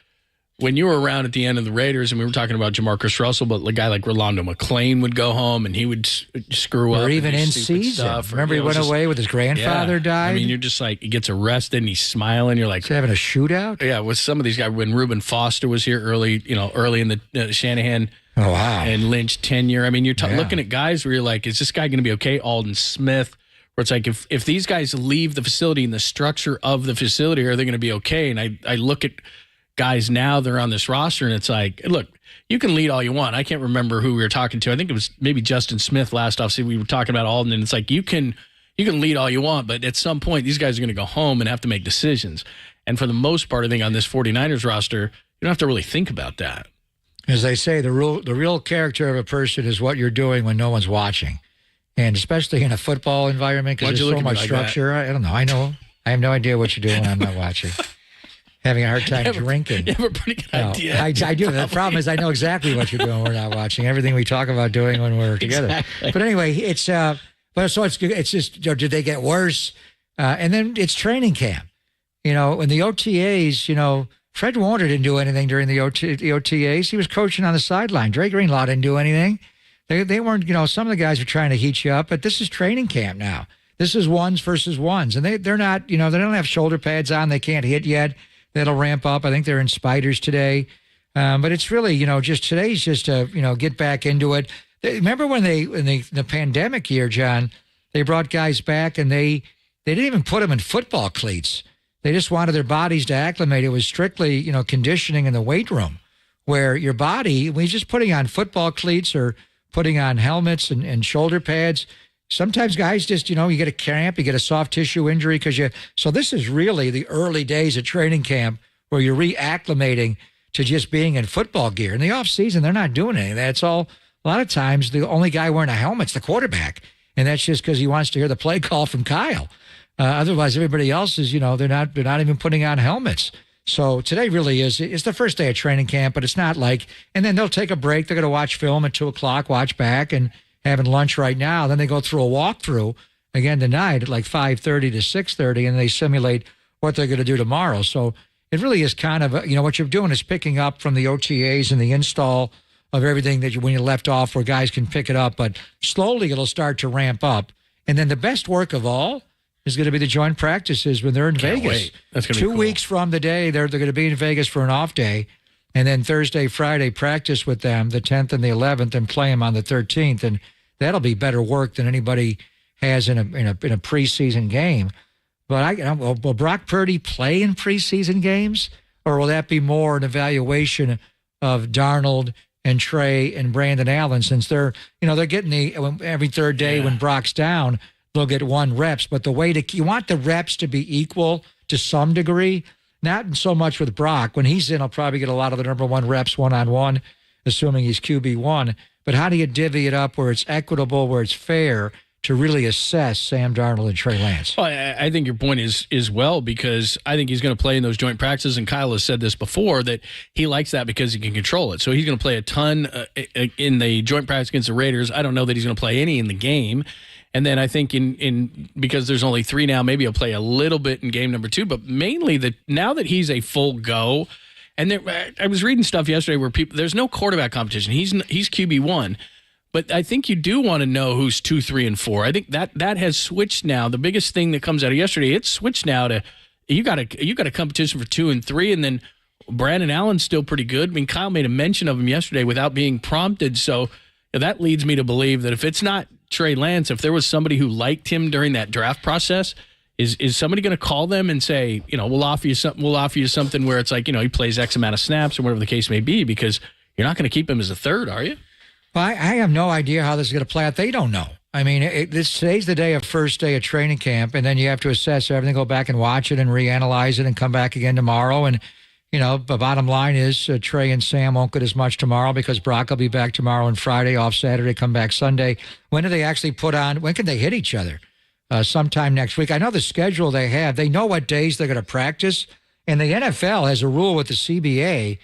when you were around at the end of the Raiders, and we were talking about Jamarcus Russell, but a guy like Rolando McClain would go home and he would screw up. Or even in season. Stuff. Remember, he went away with his grandfather died? You're just like, he gets arrested and he's smiling. You're like, he's having a shootout? Yeah, with some of these guys, when Reuben Foster was here early in the Shanahan and Lynch tenure. You're looking at guys where you're like, is this guy going to be okay? Alden Smith, where it's like, if these guys leave the facility and the structure of the facility, are they going to be okay? And I look at guys now, they're on this roster, and it's like, look, you can lead all you want. I can't remember who we were talking to. I think it was maybe Justin Smith last offseason. We were talking about Alden, and it's like, you can lead all you want, but at some point, these guys are going to go home and have to make decisions. And for the most part, I think on this 49ers roster, you don't have to really think about that. As they say, the real character of a person is what you're doing when no one's watching. And especially in a football environment, because there's so much structure. I don't know. I have no idea what you're doing when I'm not watching. Having a hard time drinking. You have a pretty good idea. I do. The problem is I know exactly what you're doing when we're not watching. Everything we talk about doing when we're together. Exactly. But anyway, it's just, did they get worse? And then it's training camp. In the OTAs, Fred Warner didn't do anything during the OTAs. He was coaching on the sideline. Dre Greenlaw didn't do anything. They weren't, some of the guys were trying to heat you up, but this is training camp now. This is ones versus ones. And they're not, they don't have shoulder pads on. They can't hit yet. That'll ramp up. I think they're in spiders today. But it's really, just today's just to, get back into it. Remember when in the pandemic year, John, they brought guys back and they didn't even put them in football cleats. They just wanted their bodies to acclimate. It was strictly, conditioning in the weight room where your body, when you're just putting on football cleats or putting on helmets and shoulder pads. Sometimes guys just, you get a cramp, you get a soft tissue injury so this is really the early days of training camp where you're reacclimating to just being in football gear. In the off season, they're not doing anything. That's all. A lot of times, the only guy wearing a helmet's the quarterback, and that's just because he wants to hear the play call from Kyle. Otherwise, everybody else is, they're not even putting on helmets. So today really it's the first day of training camp, but it's not like, and then they'll take a break. They're going to watch film at 2 o'clock, watch back, and having lunch right now. Then they go through a walkthrough again tonight at like 5:30 to 6:30, and they simulate what they're going to do tomorrow. So it really is kind of, what you're doing is picking up from the OTAs and the install of everything that when you left off where guys can pick it up. But slowly it'll start to ramp up. And then the best work of all is going to be the joint practices when they're in Vegas. Wait. That's going to be 2 cool. weeks from the day, they're going to be in Vegas for an off day. And then Thursday, Friday, practice with them, the 10th and the 11th, and play them on the 13th. And that'll be better work than anybody has in a preseason game. But will Brock Purdy play in preseason games, or will that be more an evaluation of Darnold and Trey and Brandon Allen, since they're getting every third day when Brock's down, they'll get 1 reps. But you want the reps to be equal to some degree, not so much with Brock. When he's in, he'll probably get a lot of the number 1 reps one-on-one, assuming he's QB1. But how do you divvy it up where it's equitable, where it's fair, to really assess Sam Darnold and Trey Lance? Well, I think your point is well, because I think he's going to play in those joint practices, and Kyle has said this before, that he likes that because he can control it. So he's going to play a ton in the joint practice against the Raiders. I don't know that he's going to play any in the game. And then I think in because there's only 3 now, maybe he'll play a little bit in game number 2, but mainly now that he's a full go. And I was reading stuff yesterday where there's no quarterback competition. He's QB1. But I think you do want to know who's 2, 3, and 4. I think that has switched now. The biggest thing that comes out of yesterday, it's switched now to you got a competition for 2 and 3, and then Brandon Allen's still pretty good. I mean, Kyle made a mention of him yesterday without being prompted, so that leads me to believe that if it's not Trey Lance, if there was somebody who liked him during that draft process, is somebody going to call them and say, we'll offer you something where it's like, he plays X amount of snaps or whatever the case may be, because you're not going to keep him as a third, are you? Well, I have no idea how this is going to play out. They don't know. I mean, today's the first day of training camp, and then you have to assess everything, go back and watch it and reanalyze it and come back again tomorrow. And, the bottom line is Trey and Sam won't get as much tomorrow because Brock will be back tomorrow and Friday, off Saturday, come back Sunday. When do they actually when can they hit each other? Sometime next week. I know the schedule they have. They know what days they're going to practice, and the NFL has a rule with the CBA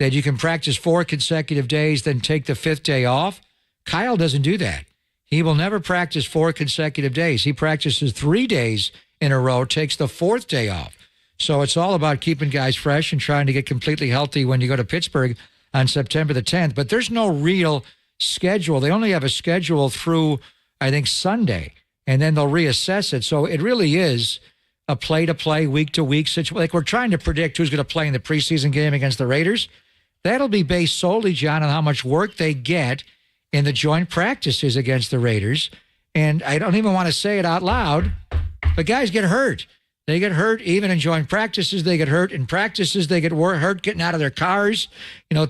that you can practice 4 consecutive days, then take the 5th day off. Kyle doesn't do that. He will never practice 4 consecutive days. He practices 3 days in a row, takes the 4th day off. So it's all about keeping guys fresh and trying to get completely healthy when you go to Pittsburgh on September the 10th. But there's no real schedule. They only have a schedule through, I think, Sunday, and then they'll reassess it. So it really is a play-to-play, week-to-week situation. Like we're trying to predict who's going to play in the preseason game against the Raiders. That'll be based solely, John, on how much work they get in the joint practices against the Raiders. And I don't even want to say it out loud, but guys get hurt. They get hurt even in joint practices. They get hurt in practices. They get hurt getting out of their cars.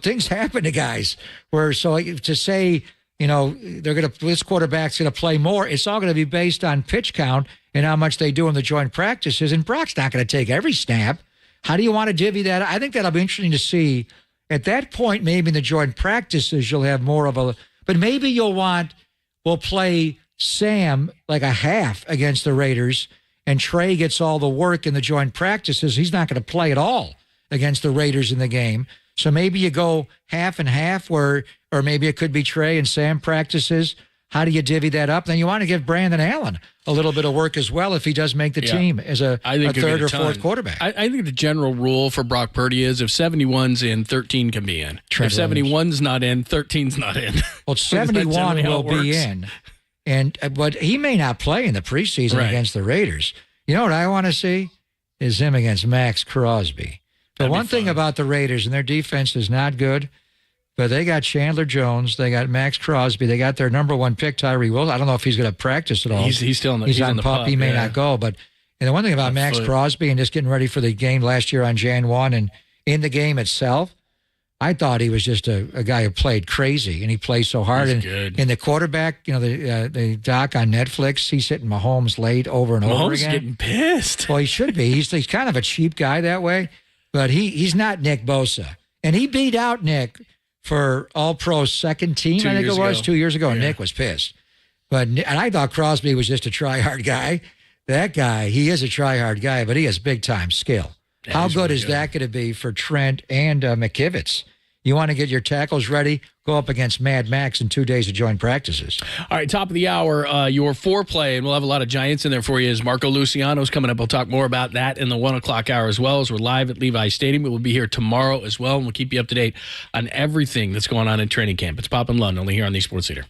Things happen to guys. So to say, this quarterback's going to play more, it's all going to be based on pitch count and how much they do in the joint practices. And Brock's not going to take every snap. How do you want to divvy that? I think that'll be interesting to see. At that point, maybe in the joint practices, you'll have more of but maybe we'll play Sam like a half against the Raiders, and Trey gets all the work in the joint practices. He's not going to play at all against the Raiders in the game. So maybe you go half and half, or maybe it could be Trey and Sam practices. How do you divvy that up? Then you want to give Brandon Allen a little bit of work as well if he does make the team as a third or fourth quarterback. I think the general rule for Brock Purdy is if 71's in, 13 can be in. If 71's not in, 13's not in. Well, 71 will be in, but he may not play in the preseason against the Raiders. You know what I want to see is him against Max Crosby. The one thing about the Raiders, and their defense is not good, but they got Chandler Jones, they got Max Crosby, they got their number 1 pick, Tyree Wilson. I don't know if he's going to practice at all. He's still he's on pup. He may not go. But the one thing about Max Crosby and just getting ready for the game last year on Jan 1 and in the game itself, I thought he was just a guy who played crazy, and he plays so hard. He's and good. And the quarterback, the doc on Netflix, he's hitting Mahomes late over and over again. Mahomes getting pissed. Well, he should be. He's kind of a cheap guy that way, but he's not Nick Bosa. And he beat out Nick for All-Pro second team, I think it was, 2 years ago, and Nick was pissed. And I thought Crosby was just a try-hard guy. That guy, he is a try-hard guy, but he has big-time skill. How good is that going to be for Trent and McKivitz? You want to get your tackles ready, go up against Mad Max in 2 days of joint practices. All right, top of the hour, your foreplay, and we'll have a lot of Giants in there for you, is Marco Luciano's coming up. We'll talk more about that in the 1 o'clock hour as well, as we're live at Levi Stadium. It will be here tomorrow as well, and we'll keep you up to date on everything that's going on in training camp. It's Pop and Lund, only here on the Sports Leader.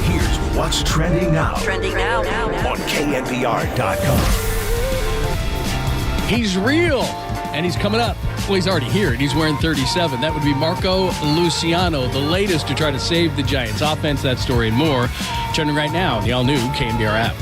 Here's what's trending now. On KNBR.com. He's real, and he's coming up. Well, he's already here, and he's wearing 37. That would be Marco Luciano, the latest to try to save the Giants offense. That story and more. Trending right now, the all-new KNBR app.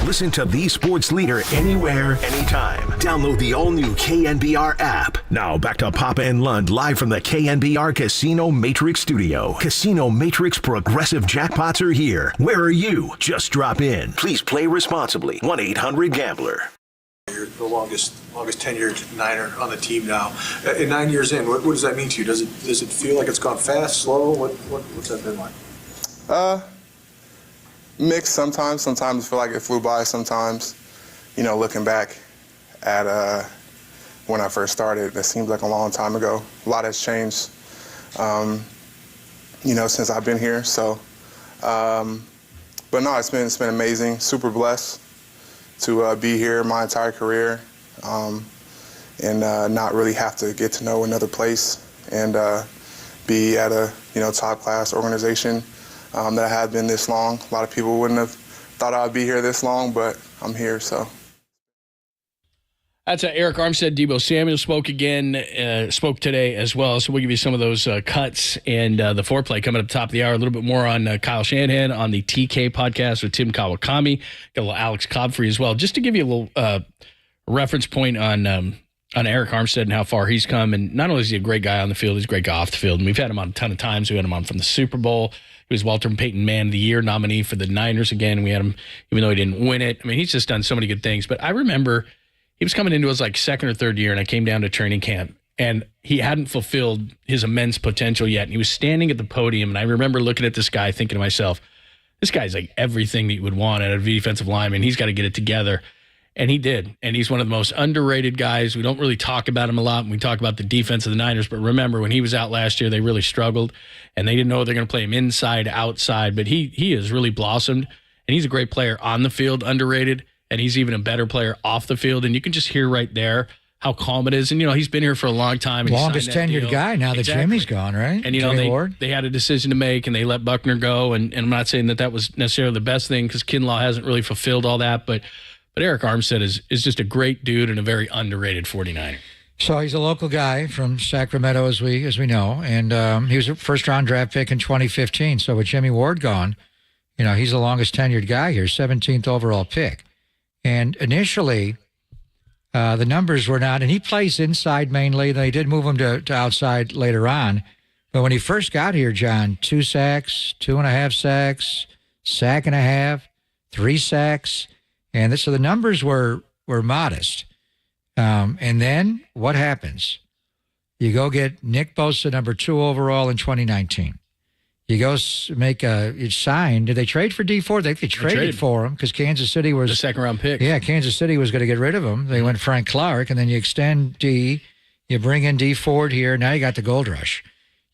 Listen to the sports leader anywhere, anytime. Download the all-new KNBR app. Now back to Papa and Lund live from the KNBR Casino Matrix Studio. Casino Matrix Progressive Jackpots are here. Where are you? Just drop in. Please play responsibly. 1-800-GAMBLER. You're the longest tenured Niner on the team now. In 9 years in, what does that mean to you? Does it feel like it's gone fast, slow? What's that been like? Mixed sometimes. Sometimes I feel like it flew by. Sometimes, looking back at when I first started, it seems like a long time ago. A lot has changed, since I've been here. So, but no, it's been amazing. Super blessed to be here my entire career, and not really have to get to know another place and be at a top class organization. That I had been this long. A lot of people wouldn't have thought I'd be here this long, but I'm here, so. That's Eric Armstead. Deebo Samuel spoke today as well. So we'll give you some of those cuts and the foreplay coming up top of the hour. A little bit more on Kyle Shanahan on the TK podcast with Tim Kawakami. Got a little Alex Cobb for you as well. Just to give you a little reference point on Eric Armstead and how far he's come. And not only is he a great guy on the field, he's a great guy off the field. And we've had him on a ton of times. We had him on from the Super Bowl. He was Walter Payton Man of the Year nominee for the Niners again. We had him, even though he didn't win it. I mean, he's just done so many good things. But I remember he was coming into his second or third year, and I came down to training camp, and he hadn't fulfilled his immense potential yet. And he was standing at the podium, and I remember looking at this guy thinking to myself, this guy's like everything that you would want out of a defensive lineman. He's got to get it together. And he did. And he's one of the most underrated guys. We don't really talk about him a lot when we talk about the defense of the Niners. But remember, when he was out last year, they really struggled. And they didn't know they're going to play him inside, outside. But he has really blossomed. And he's a great player on the field, underrated. And he's even a better player off the field. And you can just hear right there how calm it is. And, he's been here for a long time. And longest tenured guy now that Jimmy's gone, right? And, they had a decision to make, and they let Buckner go. And I'm not saying that was necessarily the best thing because Kinlaw hasn't really fulfilled all that. But Eric Armstead is just a great dude and a very underrated 49er. So he's a local guy from Sacramento, as we know, and he was a first-round draft pick in 2015. So with Jimmy Ward gone, he's the longest tenured guy here, 17th overall pick. And initially, the numbers were not, and he plays inside mainly. They did move him to outside later on. But when he first got here, John, 2 sacks, 2.5 sacks, sack and a half, 3 sacks. And so the numbers were modest. And then what happens? You go get Nick Bosa, number 2 overall in 2019. You go make a sign. Did they trade for D Ford? They traded for him because Kansas City was the second-round pick. Yeah, Kansas City was going to get rid of him. They went Frank Clark, and then you extend D. You bring in D Ford here. Now you got the gold rush.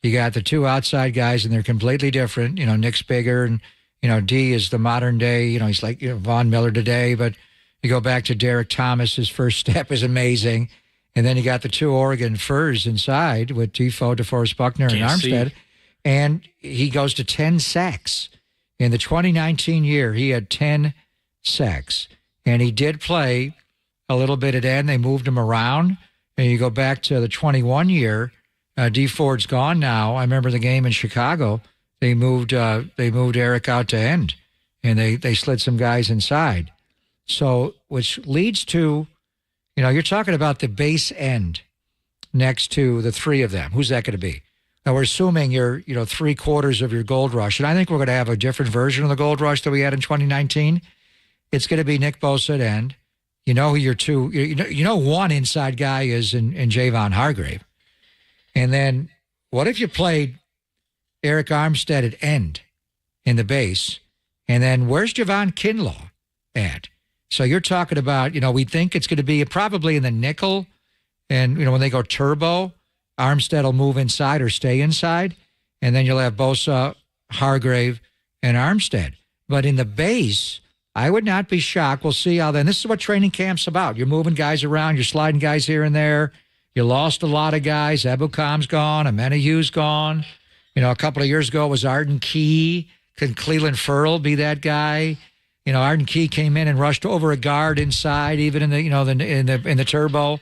You got the 2 outside guys, and they're completely different. Nick's bigger, and D is the modern day. He's like Von Miller today. But you go back to Derek Thomas. His first step is amazing, and then you got the 2 Oregon Furs inside with Defoe, DeForest Buckner, and Armstead. And he goes to 10 sacks. In the 2019 year, he had 10 sacks. And he did play a little bit at end. They moved him around. And you go back to the 21 year, D Ford's gone now. I remember the game in Chicago. They moved Eric out to end. And they slid some guys inside. So, which leads to, you're talking about the base end. next to the three of them. Who's that going to be? Now, we're assuming you're, 3/4 of your gold rush, and I think we're going to have a different version of the gold rush that we had in 2019. It's going to be Nick Bosa at end. You know who your two, one inside guy is in Javon Hargrave. And then what if you played Eric Armstead at end in the base? And then where's Javon Kinlaw at? So you're talking about, we think it's going to be probably in the nickel. And, when they go turbo, Armstead will move inside or stay inside. And then you'll have Bosa, Hargrave, and Armstead. But in the base, I would not be shocked. We'll see how then. This is what training camp's about. You're moving guys around. You're sliding guys here and there. You lost a lot of guys. Ebukam's gone. Amenahu's gone. A couple of years ago it was Arden Key. Could Cleveland Ferrell be that guy? Arden Key came in and rushed over a guard inside, even in the in the turbo.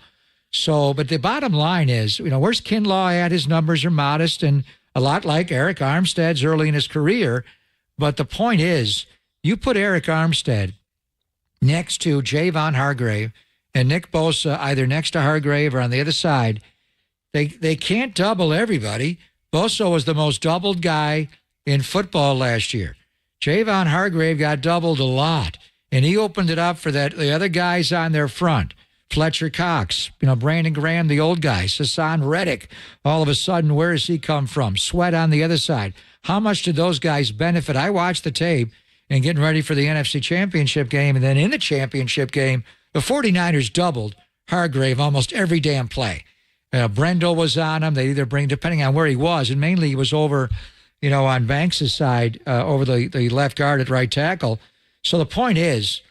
So, but the bottom line is, where's Kinlaw at? His numbers are modest and a lot like Eric Armstead's early in his career. But the point is, you put Eric Armstead next to Javon Hargrave and Nick Bosa, either next to Hargrave or on the other side, they can't double everybody. Bosa was the most doubled guy in football last year. Javon Hargrave got doubled a lot, and he opened it up for the other guys on their front. Fletcher Cox, Brandon Graham, the old guys, Hassan Reddick. All of a sudden, where does he come from? Sweat on the other side. How much did those guys benefit? I watched the tape and getting ready for the NFC Championship game, and then in the championship game, the 49ers doubled Hargrave almost every damn play. Brendel was on him. They either depending on where he was, and mainly he was over, on Banks' side, over the left guard at right tackle. So the point is,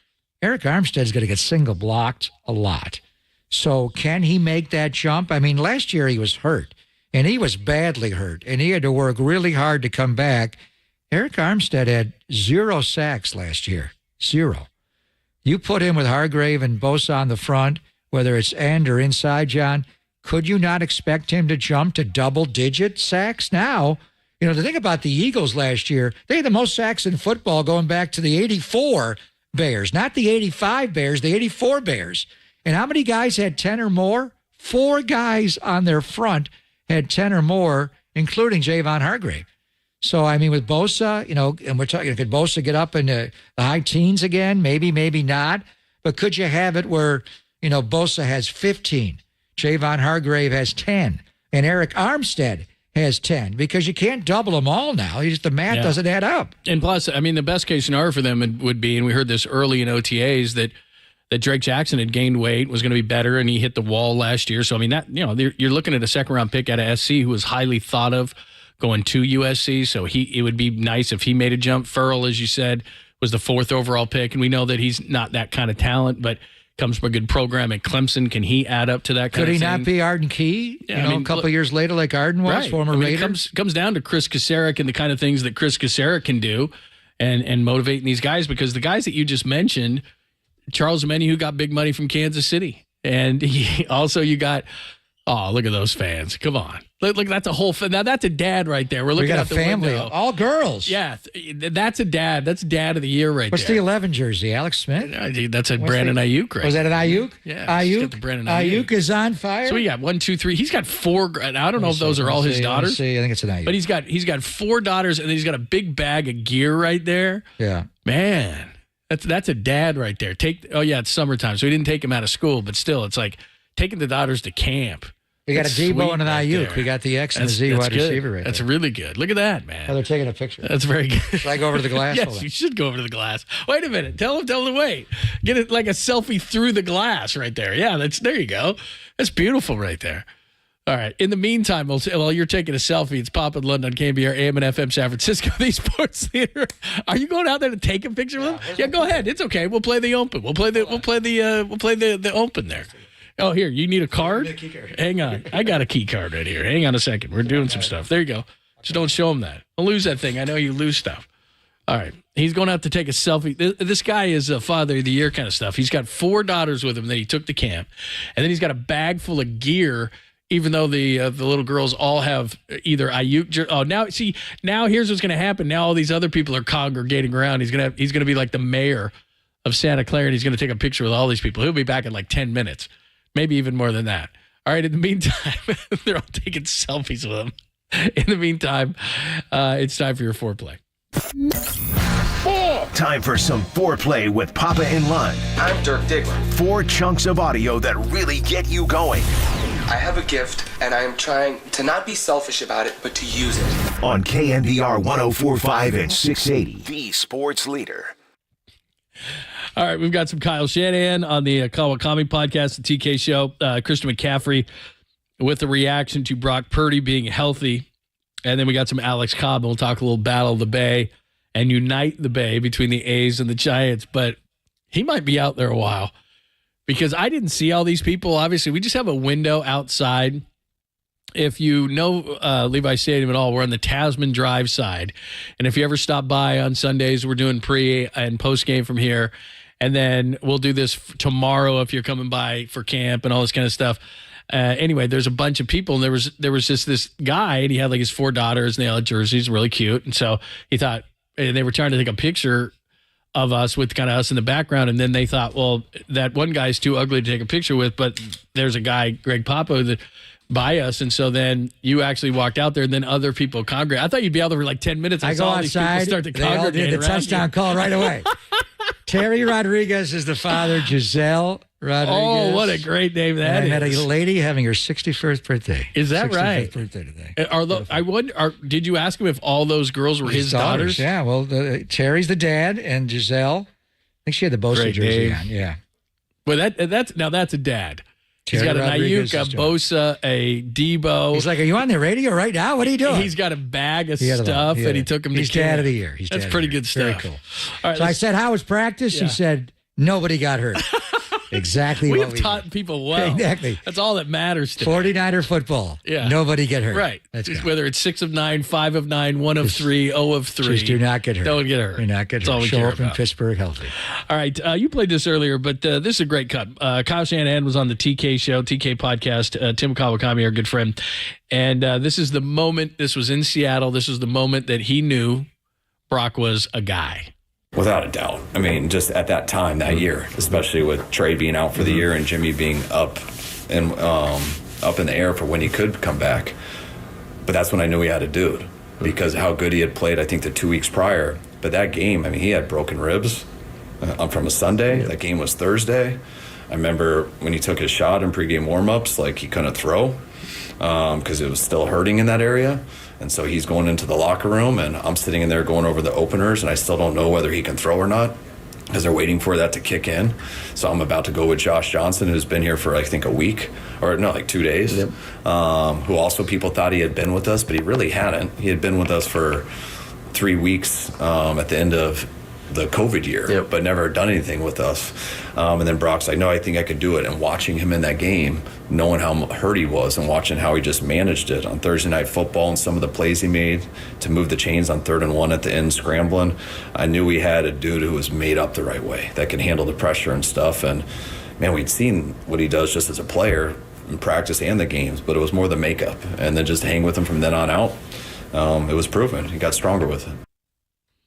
Eric Armstead's going to get single blocked a lot. So can he make that jump? I mean, last year he was hurt, and he was badly hurt, and he had to work really hard to come back. Eric Armstead had 0 sacks last year. 0. You put him with Hargrave and Bosa on the front, whether it's end or inside, John, could you not expect him to jump to double-digit sacks now? The thing about the Eagles last year, they had the most sacks in football going back to the 84 Bears, not the 85 Bears, the 84 Bears. And how many guys had 10 or more? 4 guys on their front had 10 or more, including Javon Hargrave. So, I mean, with Bosa, and we're talking, could Bosa get up into the high teens again? Maybe, maybe not. But could you have it where, Bosa has 15, Javon Hargrave has 10, and Eric Armstead has 10? Because you can't double them all now. The math doesn't add up. And plus, I mean, the best case scenario for them would be, and we heard this early in OTAs, that Drake Jackson had gained weight, was going to be better, and he hit the wall last year. So, I mean, that you're looking at a second-round pick out of SC who was highly thought of going to USC. So it would be nice if he made a jump. Ferrell, as you said, was the 4th overall pick, and we know that he's not that kind of talent, but comes from a good program at Clemson. Can he add up to that kind of thing? Could he not be Arden Key? A couple of years later, like Arden was, right. former Raider? It comes down to Chris Kasarik and the kind of things that Chris Kasarik can do and motivating these guys, because the guys that you just mentioned, Charles Amenahu got big money from Kansas City. And you got, oh, look at those fans. Come on. Look, that's a whole now that's a dad right there. We're looking at the family, window. all girls. Yeah, that's a dad. That's dad of the year right What's there. What's the 11 jersey? Alex Smith? That's a Brandon Ayuk right. Was that an Ayuk? Yeah. Ayuk. Ayuk is on fire. So we got 1, 2, 3. He's got 4. I don't know if those are all his daughters. I think it's an Ayuk. But he's got 4 daughters, and then he's got a big bag of gear right there. Yeah. Man, that's a dad right there. It's summertime, so he didn't take him out of school, but still, it's like taking the daughters to camp. We got a Debo and an Ayuk. We got the X and the Z wide receiver right there. That's really good. Look at that, man. Oh, they're taking a picture. That's very good. Should I go over to the glass? Yes, you should go over to the glass. Wait a minute. Tell him to wait. Get it like a selfie through the glass right there. Yeah, there you go. That's beautiful right there. All right. In the meantime, while you're taking a selfie, it's Pop and London on KNBR, AM and FM San Francisco, the Sports Theater. Are you going out there to take a picture with him? Yeah, go ahead. It's okay. We'll play the open. We'll play the open there. Oh, here, you need a card? Hang on. I got a key card right here. Hang on a second. We're doing some stuff. There you go. Just don't show him that. I'll lose that thing. I know you lose stuff. All right. He's going out to take a selfie. This guy is a father of the year kind of stuff. He's got 4 daughters with him that he took to camp. And then he's got a bag full of gear, even though the little girls all have either Ayuk. Oh, now here's what's going to happen. Now all these other people are congregating around. He's going to be like the mayor of Santa Clara, and he's going to take a picture with all these people. He'll be back in like 10 minutes. Maybe even more than that. All right, in the meantime, they're all taking selfies with him. In the meantime, it's time for your foreplay. Time for some foreplay with Papa in Line. I'm Dirk Diggler. 4 chunks of audio that really get you going. I have a gift, and I am trying to not be selfish about it, but to use it. On KNBR 104.5 and 680, the sports leader. All right, we've got some Kyle Shanahan on the Kawakami podcast, the TK show. Christian McCaffrey with a reaction to Brock Purdy being healthy. And then we got some Alex Cobb, and we'll talk a little Battle of the Bay and unite the Bay between the A's and the Giants. But he might be out there a while because I didn't see all these people. Obviously, we just have a window outside. If you know Levi Stadium at all, we're on the Tasman Drive side. And if you ever stop by on Sundays, we're doing pre and post game from here. And then we'll do this tomorrow if you're coming by for camp and all this kind of stuff. Anyway, there's a bunch of people, and there was just this guy, and he had like his 4 daughters, and they all had jerseys, really cute. And so he thought, and they were trying to take a picture of us with kind of us in the background. And then they thought, well, that one guy's too ugly to take a picture with, but there's a guy, Greg Popo, that by us. And so then you actually walked out there, and then other people congregate. I thought you'd be out there for like 10 minutes. I go saw outside. These people start to they all did the touchdown call right away. Terry Rodriguez is the father. Giselle Rodriguez. Oh, what a great name that is. I met a lady having her 61st birthday. Is that 65th right? Birthday today. I wonder. Did you ask him if all those girls were his daughters? Yeah. Well, Terry's the dad, and Giselle. I think she had the Bosa Great jersey name. on. Yeah. Well, that's a dad. He's Terry got a Rodriguez Ayuk, a Bosa, a Debo. He's like, "Are you on the radio right now? What are you doing?" He's got a bag of He had it all. stuff, He had and he it. took him to He's camp. dad of the year. That's pretty good stuff. Very cool. All right, So I said, "How was practice?" Yeah. He said, "Nobody got hurt." Exactly. We what have taught people well. Exactly. That's all that matters to 49er football. Yeah. Nobody get hurt. Right. That's Just whether it's 6 of 9, 5 of 9, 1 of 3, 0 of 3. Just do not get hurt. Don't get hurt. Do not get That's hurt. all we Show care up in about. Pittsburgh healthy. All right. You played this earlier, but this is a great cut. Kyle Shanahan was on the TK show, TK podcast. Tim Kawakami, our good friend. And this is the moment. This was in Seattle. This was the moment that he knew Brock was a guy. Without a doubt. I mean, just at that time, that year, especially with Trey being out for the year and Jimmy being up in the air for when he could come back. But that's when I knew he had a dude because how good he had played, I think, the 2 weeks prior. But that game, I mean, he had broken ribs from a Sunday. That game was Thursday. I remember when he took his shot in pregame warmups, like he couldn't throw because it was still hurting in that area. And so he's going into the locker room, and I'm sitting in there going over the openers, and I still don't know whether he can throw or not because they're waiting for that to kick in. So I'm about to go with Josh Johnson, who's been here for, I think, a week, or no, like 2 days, who also people thought he had been with us, but he really hadn't. He had been with us for 3 weeks at the end of the COVID year, but never done anything with us. And then Brock's like, no, I think I could do it. And watching him in that game, knowing how hurt he was and watching how he just managed it on Thursday Night Football and some of the plays he made to move the chains on 3rd and 1 at the end scrambling, I knew we had a dude who was made up the right way, that can handle the pressure and stuff. And, man, we'd seen what he does just as a player in practice and the games, but it was more the makeup. And then just hang with him from then on out, it was proven. He got stronger with it.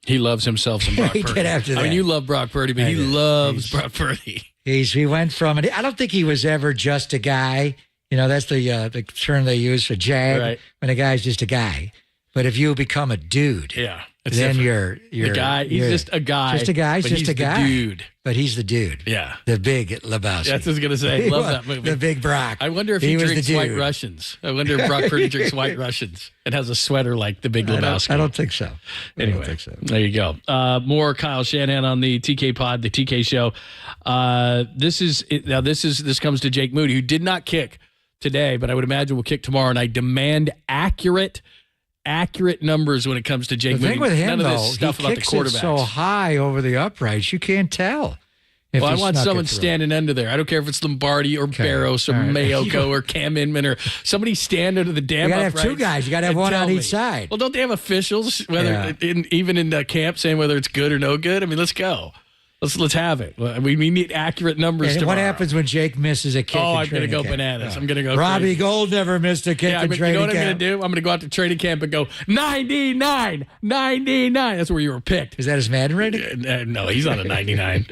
He loves himself some Brock He Purdy. did after that. I mean, you love Brock Purdy, but he loves Brock Purdy. He went from it. I don't think he was ever just a guy. You know, that's the term they use for jag, Right. when a guy's just a guy. But if you become a dude, Yeah. then you're the guy. He's just a guy. Just a guy. but He's just he's a the guy. dude. But he's the dude. Yeah. The big Lebowski. That's what I was going to say. I love that movie. The big Brock. I wonder if he was drinks the White dude. Russians. I wonder if Brock Purdy drinks White Russians and has a sweater like the Big Lebowski. I don't think so. Anyway, I don't think so. there you go. More Kyle Shanahan on the TK Pod, the TK Show. This comes to Jake Moody, who did not kick today, but I would imagine will kick tomorrow. And I demand accurate numbers when it comes to Jake The Moody. thing with him, None of though, this stuff he about the kicks it quarterbacks. so high over the uprights, you can't tell. if Well, I he want snuck someone it through. standing under there. I don't care if it's Lombardi or Barros or All right. Mayoko or Cam Inman or somebody stand under the damn You gotta have two uprights guys. You gotta have and one on tell me. each side. Well, don't they have officials, whether Yeah. even in camp, saying whether it's good or no good? I mean, let's go. Let's have it. We need accurate numbers. And tomorrow. what happens when Jake misses a kick? Oh, in I'm going to training go camp? bananas. Yeah. I'm going to go Robbie crazy. Gold never missed a kick Yeah, in but training you know what I'm camp. going to do? I'm going to go out to training camp and go 99. That's where you were picked. Is that his Madden rating? No, he's on a 99.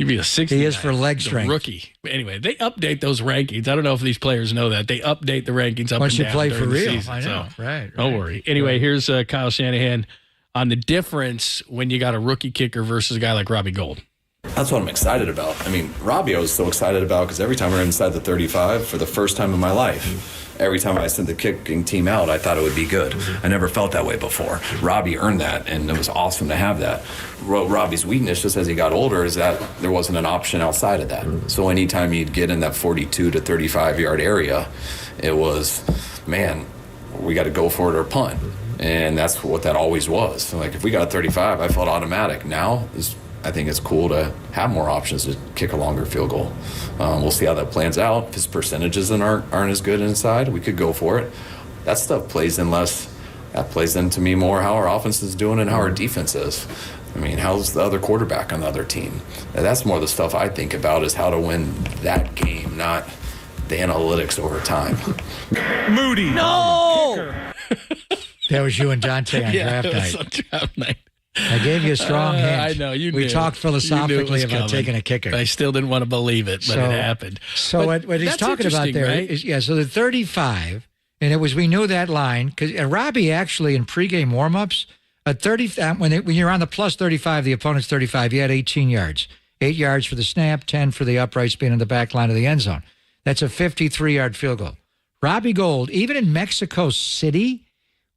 He'd be a 60. He is for leg strength. Rookie. Anyway, they update those rankings. I don't know if these players know that. They update the rankings up Once and you down play during for the real. season, I know. so Right. Don't worry. Anyway, here's Kyle Shanahan on the difference when you got a rookie kicker versus a guy like Robbie Gould. That's what I'm excited about. I mean, Robbie I was so excited about because every time we were inside the 35 for the first time in my life, every time I sent the kicking team out, I thought it would be good. I never felt that way before. Robbie earned that, and it was awesome to have that. Robbie's weakness, just as he got older, is that there wasn't an option outside of that. So anytime you'd get in that 42 to 35-yard area, it was, man, we got to go for it or punt. And that's what that always was. So like if we got a 35, I felt automatic. Now I think it's cool to have more options to kick a longer field goal. We'll see how that plans out. If his percentages aren't as good inside, we could go for it. That stuff plays into me more how our offense is doing and how our defense is. I mean, how's the other quarterback on the other team? And that's more the stuff I think about is how to win that game, not the analytics over time. Moody. No! That was you and Dante on Yeah, draft it was night. on draft night. I gave you a strong hint. I know, you We knew. talked You knew it philosophically was about coming. taking a kicker. I still didn't want to believe it, but it happened. So But what he's that's talking about interesting, there right? is, so the 35, and we knew that line, because Robbie actually in pregame warmups, when you're on the plus 35, the opponent's 35, he had 18 yards. 8 yards for the snap, 10 for the upright spin in the back line of the end zone. That's a 53-yard field goal. Robbie Gould, even in Mexico City,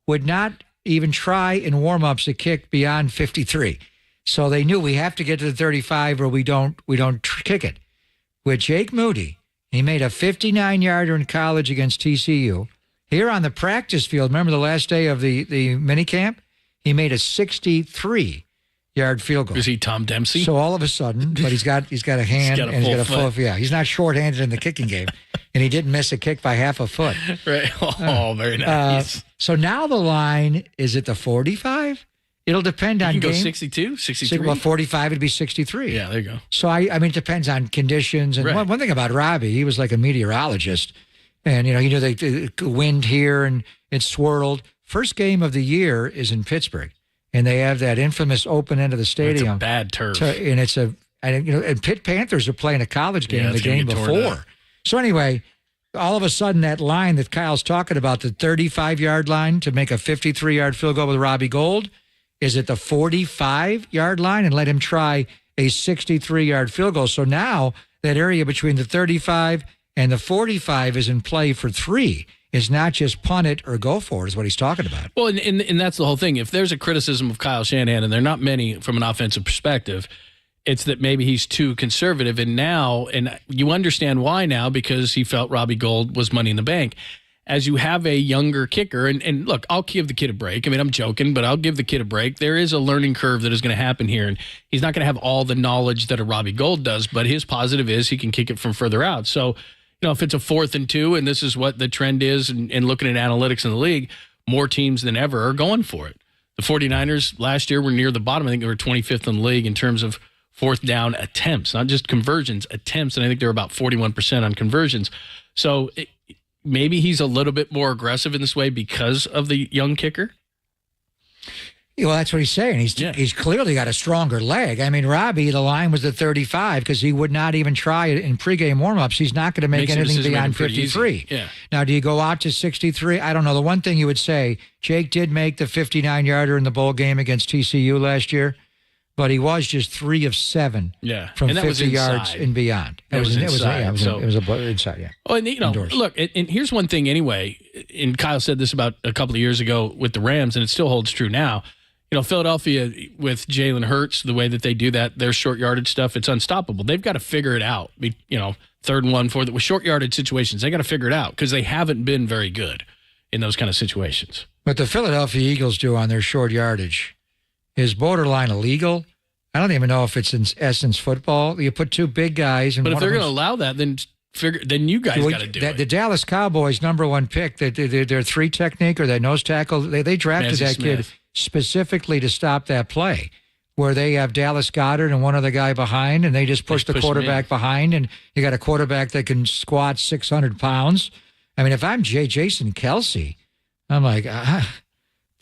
would not even try in warmups to kick beyond 53. So they knew we have to get to the 35 or we don't kick it. With Jake Moody, he made a 59-yarder in college against TCU. Here on the practice field, remember the last day of the minicamp? He made a 63-yard field goal. Is he Tom Dempsey? So all of a sudden, but he's got a hand got a and he's got a full full foot. yeah. He's not short-handed in the kicking game, and he didn't miss a kick by half a foot. Right. Oh, very nice. So now the line is at the 45. It'll depend on You can go game. 62, 63? Well, 45 would be 63. Yeah, there you go. So I mean, it depends on conditions. And Right. one thing about Robbie, he was like a meteorologist, and he knew the wind here and it swirled. First game of the year is in Pittsburgh, and they have that infamous open end of the stadium. It's a bad turf. And Pitt Panthers are playing a college game Yeah, the it's gonna game get torn before. up. So anyway, all of a sudden that line that Kyle's talking about, the 35-yard line to make a 53-yard field goal with Robbie Gould, is at the 45-yard line and let him try a 63-yard field goal. So now that area between the 35 and the 45 is in play for 3. It's not just punt it or go for it is what he's talking about. Well, and that's the whole thing. If there's a criticism of Kyle Shanahan, and there are not many from an offensive perspective, it's that maybe he's too conservative. And you understand why now, because he felt Robbie Gould was money in the bank. As you have a younger kicker, and look, I'll give the kid a break. I mean, I'm joking, but I'll give the kid a break. There is a learning curve that is going to happen here, and he's not going to have all the knowledge that a Robbie Gould does, but his positive is he can kick it from further out. So, if it's a 4th and 2, and this is what the trend is, and looking at analytics in the league, more teams than ever are going for it. The 49ers last year were near the bottom. I think they were 25th in the league in terms of 4th down attempts, not just conversions, attempts, and I think they're about 41% on conversions. So maybe he's a little bit more aggressive in this way because of the young kicker. Well, that's what he's saying. He's clearly got a stronger leg. I mean, Robbie, the line was at 35 because he would not even try it in pregame warmups. He's not going to make Makes the anything decision beyond making pretty 53. easy. Yeah. Now, do you go out to 63? I don't know. The one thing you would say, Jake did make the 59-yarder in the bowl game against TCU last year, but he was just 3 of 7 and from that 50 was yards inside. and beyond. That was inside. It was inside, yeah. Oh, and Indoors. look, and here's one thing anyway, and Kyle said this about a couple of years ago with the Rams, and it still holds true now. Philadelphia with Jalen Hurts, the way that they do that, their short yardage stuff, it's unstoppable. They've got to figure it out. 3rd and 1, 4th, with short yardage situations, they got to figure it out because they haven't been very good in those kind of situations. What the Philadelphia Eagles do on their short yardage is borderline illegal. I don't even know if it's in essence football. You put 2 big guys, and But if one they're of going to them's- allow that, then you guys got to do it. The Dallas Cowboys' #1 pick, their 3 technique or their nose tackle, they drafted Nancy that kid Smith. specifically to stop that play, where they have Dallas Goedert and one other guy behind, and they just push the push him quarterback behind, and you got a quarterback that can squat 600 pounds. I mean, if I'm Jason Kelsey, I'm like,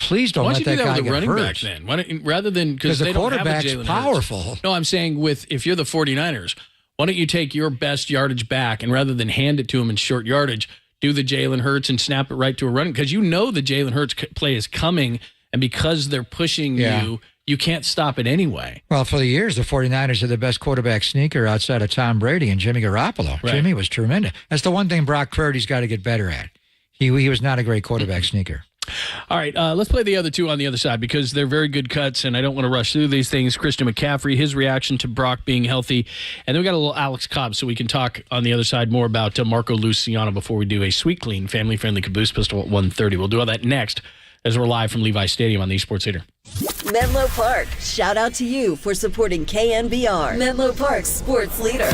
Please don't Why let don't you that do that guy with get the running hurt. back then? Why don't, rather than because the they don't have a quarterback's Jalen powerful. Hurts. No, I'm saying if you're the 49ers, why don't you take your best yardage back and rather than hand it to him in short yardage, do the Jalen Hurts and snap it right to a running? Because you know the Jalen Hurts play is coming, and because they're pushing you can't stop it anyway. Well, for the years, the 49ers had the best quarterback sneaker outside of Tom Brady and Jimmy Garoppolo. Right. Jimmy was tremendous. That's the one thing Brock Purdy's got to get better at. He was not a great quarterback sneaker. All right, let's play the other two on the other side because they're very good cuts, and I don't want to rush through these things. Christian McCaffrey, his reaction to Brock being healthy, and then we got a little Alex Cobb, so we can talk on the other side more about Marco Luciano before we do a sweet, clean, family-friendly Caboose Pistol at 1:30. We'll do all that next as we're live from Levi Stadium on the Esports Leader. Menlo Park, shout out to you for supporting KNBR, Menlo Park's sports leader.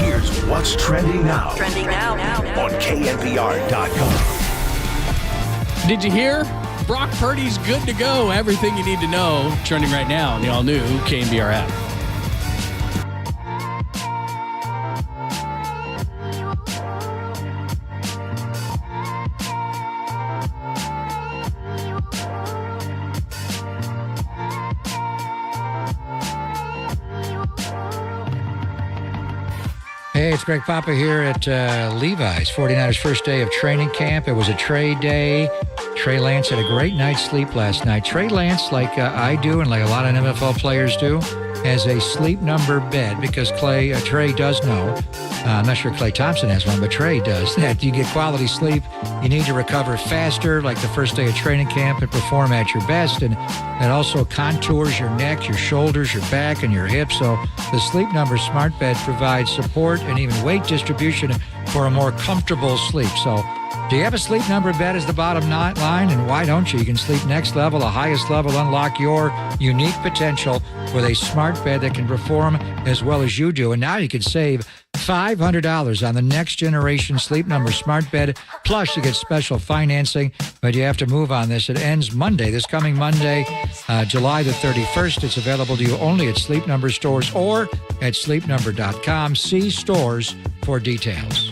Here's what's trending now. Trending now. On KNBR.com. Did you hear? Brock Purdy's good to go. Everything you need to know. Trending right now on the all-new KNBR app. Hey, it's Greg Papa here at Levi's. 49ers' first day of training camp. It was a trade day. Trey Lance had a great night's sleep last night. Trey Lance, like I do and like a lot of NFL players do, has a sleep number bed because Trey does know. I'm not sure Klay Thompson has one, but Trey does. That you get quality sleep, you need to recover faster, like the first day of training camp, and perform at your best. And it also contours your neck, your shoulders, your back, and your hips. So the Sleep Number Smart Bed provides support and even weight distribution for a more comfortable sleep. So do you have a Sleep Number bed is the bottom line, and why don't you? You can sleep next level, the highest level, unlock your unique potential with a smart bed that can perform as well as you do. And now you can save $500 on the next generation Sleep Number Smart Bed. Plus, you get special financing, but you have to move on this. It ends Monday, this coming Monday, July the 31st. It's available to you only at Sleep Number stores or at sleepnumber.com. See stores for details.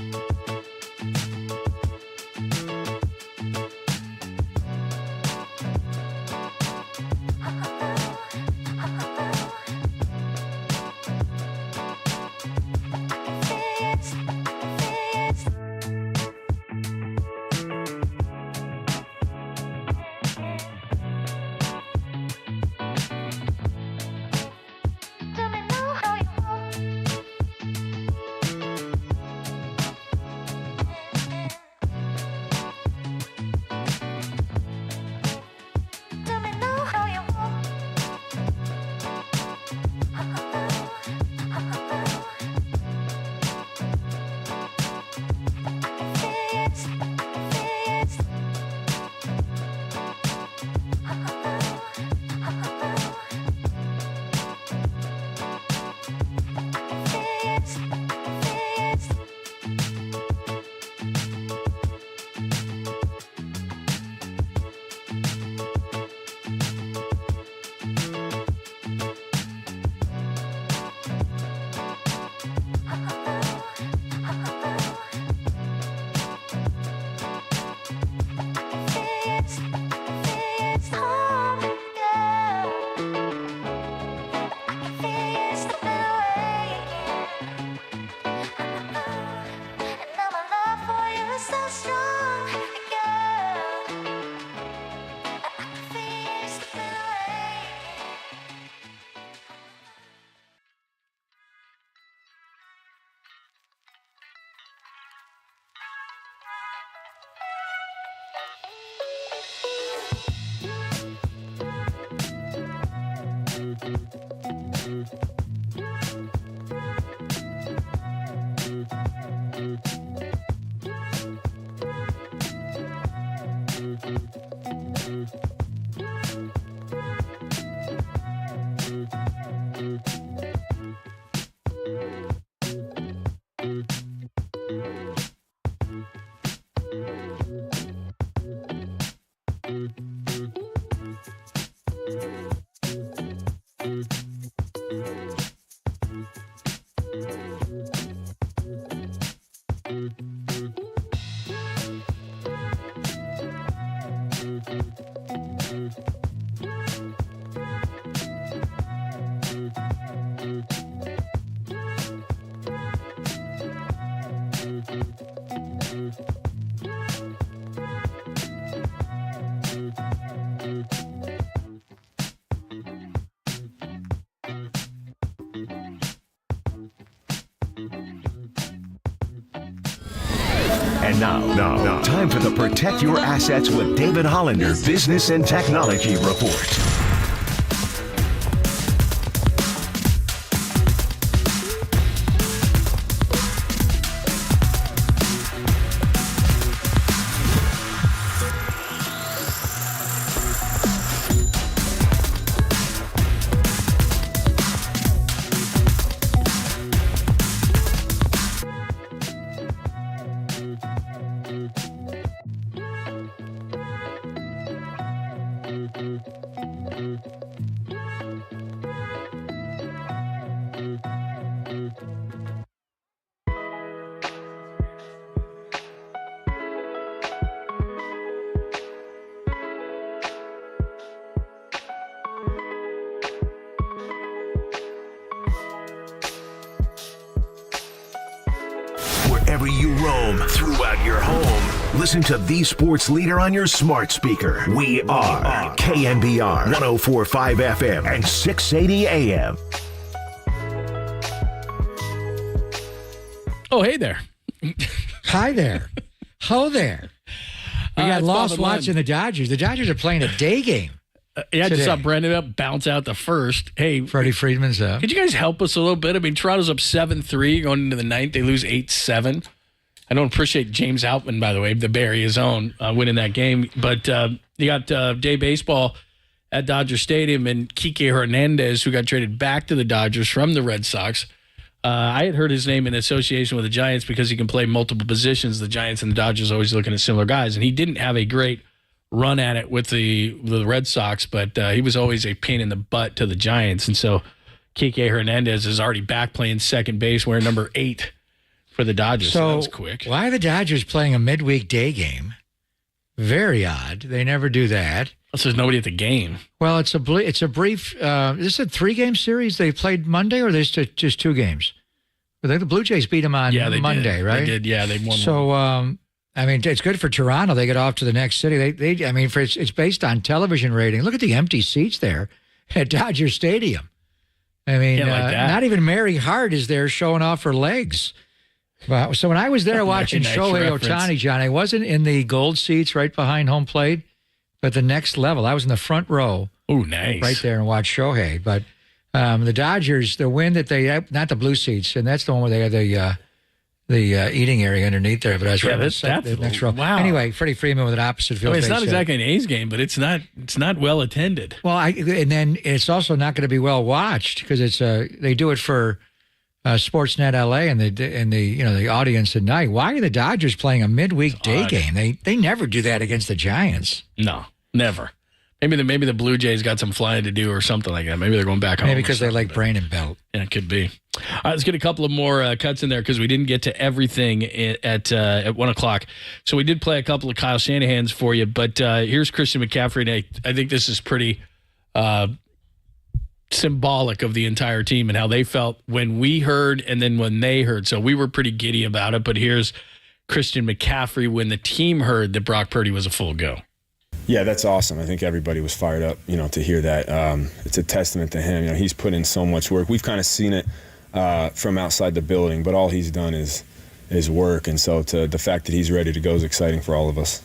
And now, time for the Protect Your Assets with David Hollander Business and Technology Report. Wherever you roam, throughout your home, listen to the sports leader on your smart speaker. We are KNBR 104.5 FM and 680 AM. Oh, hey there. Hi there. Ho there. We got lost Bob and watching the Dodgers. The Dodgers are playing a day game. Yeah, I just today. saw Brendan up, bounce out the first. Hey, Freddie Freeman's up. Could you guys help us a little bit? I mean, Toronto's up 7-3 going into the ninth. They lose 8-7. I don't appreciate James Outman, by the way, the Barry his own, winning that game. But you got day baseball at Dodger Stadium, and Kike Hernandez, who got traded back to the Dodgers from the Red Sox. I had heard his name in association with the Giants because he can play multiple positions. The Giants and the Dodgers always looking at similar guys, and he didn't have a great run at it with the Red Sox, but he was always a pain in the butt to the Giants. And so Kike Hernandez is already back playing second base, wearing number 8 for the Dodgers. So that was quick. Why are the Dodgers playing a midweek day game? Very odd. They never do that. So there's nobody at the game. Well, it's a brief. Is this a 3-game series? They played Monday, or there's just 2 games? The Blue Jays beat them on Monday, right? They did. Yeah, they won. So, I mean, it's good for Toronto. They get off to the next city. I mean, it's based on television rating. Look at the empty seats there at Dodger Stadium. I mean, not even Mary Hart is there showing off her legs. Wow. So when I was there watching nice Shohei reference. Ohtani, John, I wasn't in the gold seats right behind home plate, but the next level. I was in the front row. Oh, nice. Right there and watched Shohei. But the Dodgers, the win that they have, not the blue seats, and that's the one where they have the eating area underneath there. But I was right the next row. Wow. Anyway, Freddie Freeman with an opposite field. It's not base hit. exactly an A's game, but it's not well attended. Well, and then it's also not going to be well watched because they do it for Sportsnet LA and the audience at night. Why are the Dodgers playing a midweek day game? They never do that against the Giants. No, never. Maybe the Blue Jays got some flying to do or something like that. Maybe they're going back home. Maybe because they like Brandon Belt. Yeah, it could be. All right, let's get a couple of more cuts in there because we didn't get to everything at 1 o'clock. So we did play a couple of Kyle Shanahan's for you, but here's Christian McCaffrey. And I think this is pretty symbolic of the entire team and how they felt when we heard and then when they heard. So we were pretty giddy about it, but here's Christian McCaffrey when the team heard that Brock Purdy was a full go. Yeah, that's awesome. I think everybody was fired up, to hear that. It's a testament to him. He's put in so much work. We've kind of seen it from outside the building, but all he's done is work. And so the fact that he's ready to go is exciting for all of us.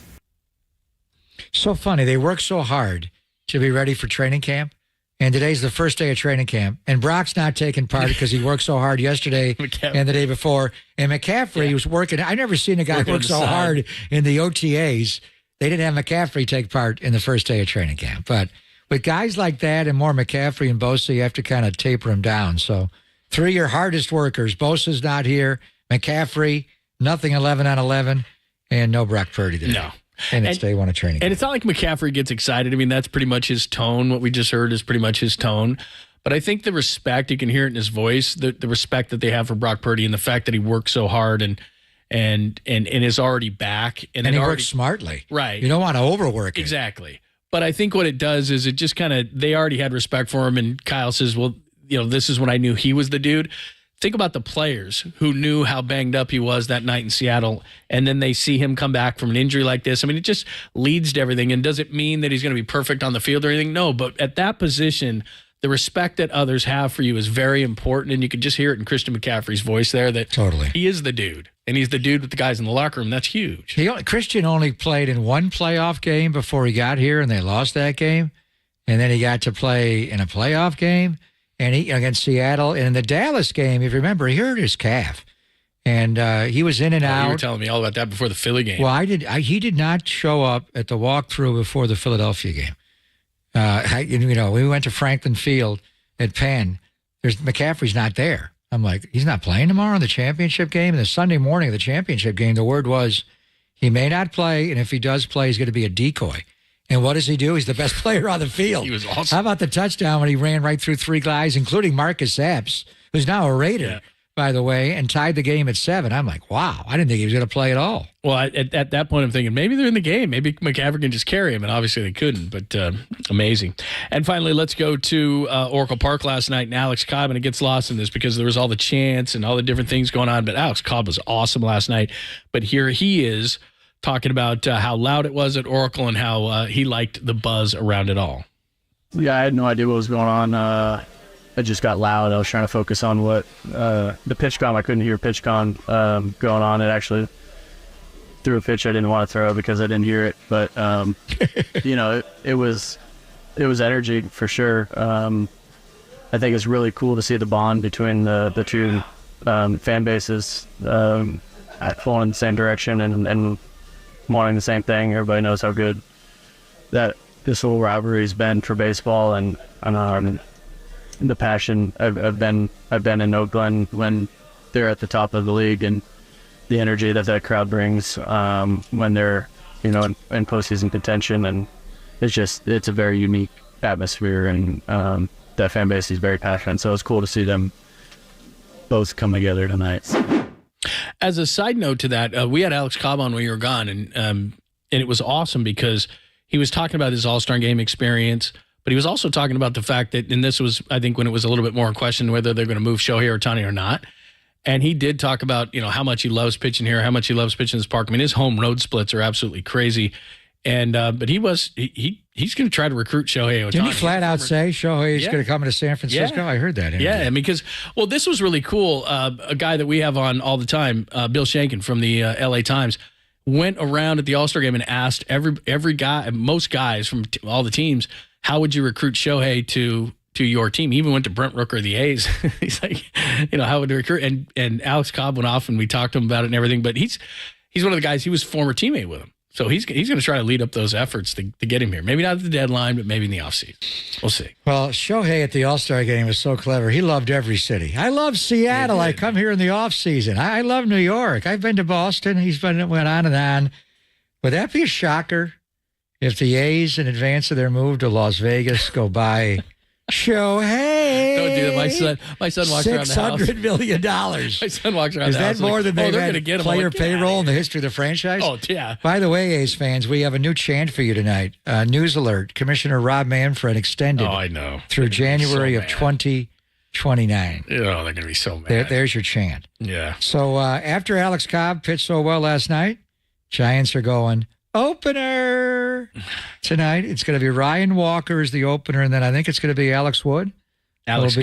So funny. They work so hard to be ready for training camp. And today's the first day of training camp. And Brock's not taking part because he worked so hard yesterday and the day before. And McCaffrey was working. I've never seen a guy work so hard in the OTAs. They didn't have McCaffrey take part in the first day of training camp. But with guys like that and more McCaffrey and Bosa, you have to kind of taper them down. So 3 of your hardest workers. Bosa's not here. McCaffrey, nothing 11 on 11. And no Brock Purdy today. No. And it's day 1 of training camp. And it's not like McCaffrey gets excited. I mean, that's pretty much his tone. What we just heard is pretty much his tone. But I think the respect, you can hear it in his voice, the respect that they have for Brock Purdy and the fact that he worked so hard and is already back. And he works smartly. Right. You don't want to overwork it. Exactly. But I think what it does is it just kind of, they already had respect for him. And Kyle says, well, this is when I knew he was the dude. Think about the players who knew how banged up he was that night in Seattle, and then they see him come back from an injury like this. I mean, it just leads to everything. And does it mean that he's going to be perfect on the field or anything? No, but at that position, the respect that others have for you is very important, and you can just hear it in Christian McCaffrey's voice there that totally he is the dude, and he's the dude with the guys in the locker room. That's huge. Christian only played in one playoff game before he got here, and they lost that game, and then he got to play in a playoff game. And he against Seattle, and in the Dallas game, if you remember, he hurt his calf, and he was in and out. You were telling me all about that before the Philly game. Well, he did not show up at the walkthrough before the Philadelphia game. We went to Franklin Field at Penn. McCaffrey's not there. I'm like, he's not playing tomorrow in the championship game. And the Sunday morning of the championship game, the word was he may not play, and if he does play, he's going to be a decoy. And what does he do? He's the best player on the field. He was awesome. How about the touchdown when he ran right through three guys, including Marcus Epps, who's now a Raider, by the way, and tied the game at 7. I'm like, wow, I didn't think he was going to play at all. Well, at that point, I'm thinking maybe they're in the game. Maybe McCaffrey can just carry him, and obviously they couldn't, but amazing. And finally, let's go to Oracle Park last night, and Alex Cobb, and it gets lost in this because there was all the chants and all the different things going on, but Alex Cobb was awesome last night. But here he is, talking about how loud it was at Oracle and how he liked the buzz around it all. Yeah, I had no idea what was going on. It just got loud. I was trying to focus on what the pitch com. I couldn't hear pitch com going on. It actually threw a pitch I didn't want to throw because I didn't hear it. But it was energy for sure. I think it's really cool to see the bond between the two fan bases pulling in the same direction and wanting the same thing. Everybody knows how good that this whole rivalry's been for baseball, and the passion. I've been in Oakland when they're at the top of the league, and the energy that crowd brings when they're in postseason contention, and it's a very unique atmosphere, and that fan base is very passionate. So it's cool to see them both come together tonight. As a side note to that, we had Alex Cobb on when you were gone, and it was awesome because he was talking about his All-Star Game experience, but he was also talking about the fact that, and this was, I think, when it was a little bit more in question whether they're going to move Shohei Ohtani or not. And he did talk about, how much he loves pitching here, how much he loves pitching this park. I mean, his home road splits are absolutely crazy. And but he's going to try to recruit Shohei Ohtani. Didn't he flat out say Shohei is going to come into San Francisco? Yeah. I heard that. Yeah, I mean, because, this was really cool. A guy that we have on all the time, Bill Shankin from the LA Times, went around at the All-Star Game and asked every guy, most guys from all the teams, how would you recruit Shohei to your team? He even went to Brent Rooker of the A's. He's like, how would you recruit? And Alex Cobb went off and we talked to him about it and everything. But he's one of the guys, he was a former teammate with him. So he's going to try to lead up those efforts to get him here. Maybe not at the deadline, but maybe in the offseason. We'll see. Well, Shohei at the All-Star Game was so clever. He loved every city. I love Seattle. I come here in the offseason. I love New York. I've been to Boston. Went on and on. Would that be a shocker if the A's, in advance of their move to Las Vegas, go by Shohei? Don't do that. My son walks around the house. $600 million. My son walks around Is the house. that more than they've they're had gonna get him. player Like, payroll in the history of the franchise? Oh, yeah. By the way, A's fans, we have a new chant for you tonight. News alert. Commissioner Rob Manfred extended I know. through January of 2029. Oh, they're going to be so mad. There's your chant. Yeah. So after Alex Cobb pitched so well last night, Giants are going opener tonight. It's going to be Ryan Walker as the opener, and then I think it's going to be Alex Wood. Alex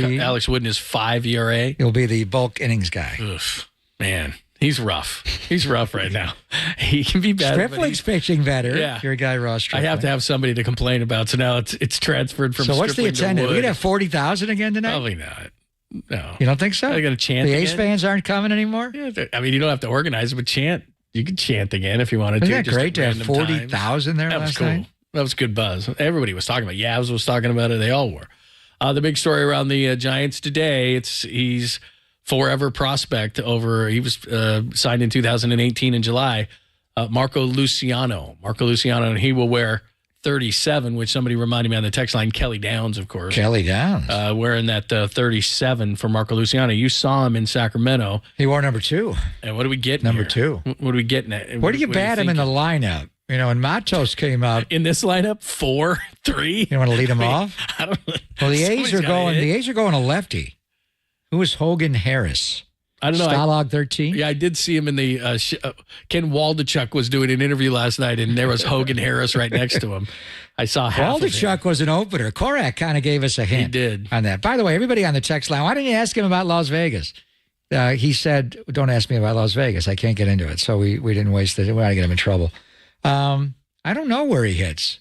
Wood in his 5 ERA. He'll be the bulk innings guy. Oof, man, he's rough. He's rough right now. He can be better. Stripling's pitching better. Yeah. Your guy, Ross Stripling. I have to have somebody to complain about. So now it's transferred from. So what's the Stripling to attendance? Wood. We're going to have 40,000 again tonight? Probably not. No. You don't think so? They're going to chant The again? A's fans aren't coming anymore? Yeah, I mean, you don't have to organize it, but chant. You could chant again if you wanted Isn't to. that great to have 40,000 there that was last cool. night? That was good buzz. Everybody was talking about it. Yavs was talking about it. They all were. The big story around the Giants today, he's forever prospect he was signed in 2018 in July. Marco Luciano, and he will wear 37, which somebody reminded me on the text line, Kelly Downs, of course. Kelly Downs. Wearing that 37 for Marco Luciano. You saw him in Sacramento. He wore number 2. And what are we getting Number here? 2. What are we getting at? Where do you bat him in the lineup? You know, when Matos came up. In this lineup, 4, 3. You want to lead him off? I don't know. Well, the Somebody's A's are gotta going. hit. The A's are going a lefty. Who is Hogan Harris? I don't know. Stalag 13. Yeah, I did see him in the Ken Waldachuk was doing an interview last night, and there was Hogan Harris right next to him. I saw half of him. Waldachuk was an opener. Korak kind of gave us a hint. He did. On that. By the way, everybody on the text line, why didn't you ask him about Las Vegas? He said, "Don't ask me about Las Vegas. I can't get into it." So we didn't waste it. We want to get him in trouble. I don't know where he hits.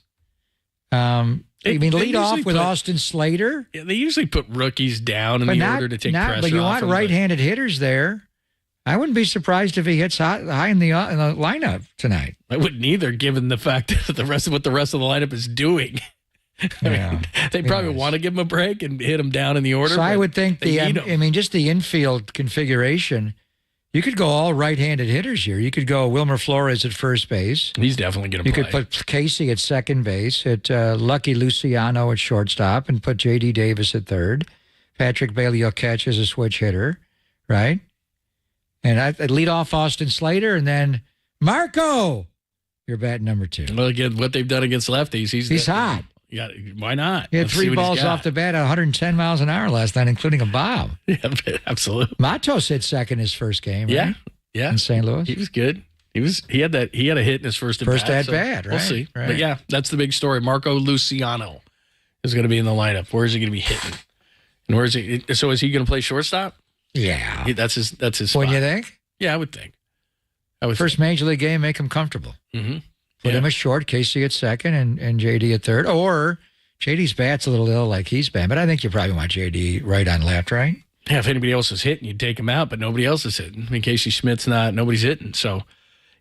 Lead off with Austin Slater. Yeah, they usually put rookies down in the order to take pressure But you off want them, right-handed hitters there. I wouldn't be surprised if he hits high in the lineup tonight. I wouldn't either, given the fact that what the rest of the lineup is doing. I mean, they probably want to give him a break and hit him down in the order. So I would think just the infield configuration, you could go all right-handed hitters here. You could go Wilmer Flores at first base. He's definitely going to play. You could put Casey at second base, at Lucky Luciano at shortstop, and put J.D. Davis at third. Patrick Bailey will catch as a switch hitter, right? And I'd lead off Austin Slater, and then Marco, you're batting number 2. Well, again, what they've done against lefties, he's hot. Why not? He had Let's 3 see what balls he's got. off the bat at 110 miles an hour last night, including a bomb. Yeah, absolutely. Matos hit second his first game, right? Yeah. In St. Louis. He was good. He had a hit in his first at so bat, right? We'll see. Right. But yeah, that's the big story. Marco Luciano is going to be in the lineup. Where is he going to be hitting? And where is he? So is he going to play shortstop? Yeah. That's his spot. Wouldn't you think? Yeah, I would think. First major league game, make him comfortable. Mm-hmm. Put him at short, Casey at second, and JD at third. Or JD's bat's a little ill like he's been, but I think you probably want JD right on left, right? Yeah, if anybody else is hitting, you'd take him out, but nobody else is hitting. I mean, Casey Schmidt's not, nobody's hitting. So,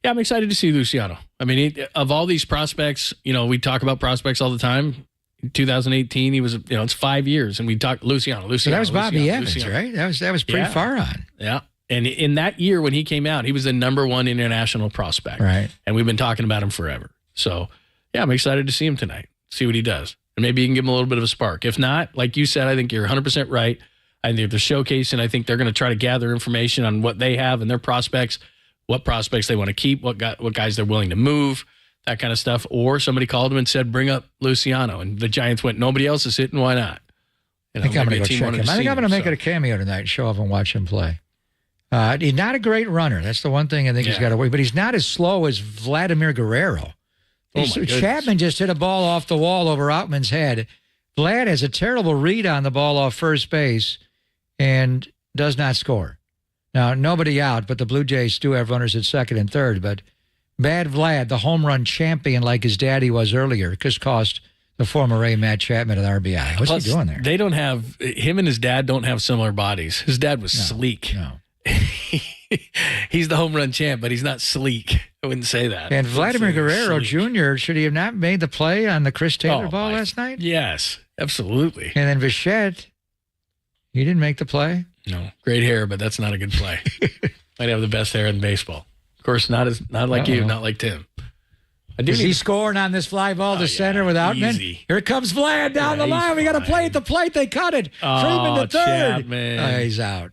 yeah, I'm excited to see Luciano. I mean, of all these prospects, we talk about prospects all the time. In 2018, he was, it's 5 years, and we talked Luciano. So that was Bobby Evans, right? That was pretty far on. Yeah. And in that year when he came out, he was the number 1 international prospect. Right. And we've been talking about him forever. So, yeah, I'm excited to see him tonight, see what he does. And maybe you can give him a little bit of a spark. If not, like you said, I think you're 100% right. I think they're showcasing. I think they're going to try to gather information on what they have and their prospects, what prospects they want to keep, what guys they're willing to move, that kind of stuff. Or somebody called him and said, bring up Luciano. And the Giants went, nobody else is hitting, why not? I think I'm going to go check him. I think I'm going to make it a cameo tonight and show up and watch him play. He's not a great runner. That's the one thing I think he's got to worry. But he's not as slow as Vladimir Guerrero. Chapman just hit a ball off the wall over Outman's head. Vlad has a terrible read on the ball off first base and does not score. Now, nobody out, but the Blue Jays do have runners at second and third. But bad Vlad, the home run champion like his daddy was earlier, just cost the former A. Matt Chapman an RBI. What's he doing there? They don't have, him and his dad don't have similar bodies. His dad was sleek. No. He's the home run champ, but he's not sleek. I wouldn't say that. And Vladimir Guerrero Jr., should he have not made the play on the Chris Taylor ball last night? Yes, absolutely. And then Bichette, he didn't make the play? No. Great hair, but that's not a good play. Might have the best hair in baseball. Of course, not like you, not like Tim. Is he scoring on this fly ball to center with Outman? Easy. Here comes Vlad down the line. We got to play at the plate. They cut it. Freeman to third. Chapman. He's out.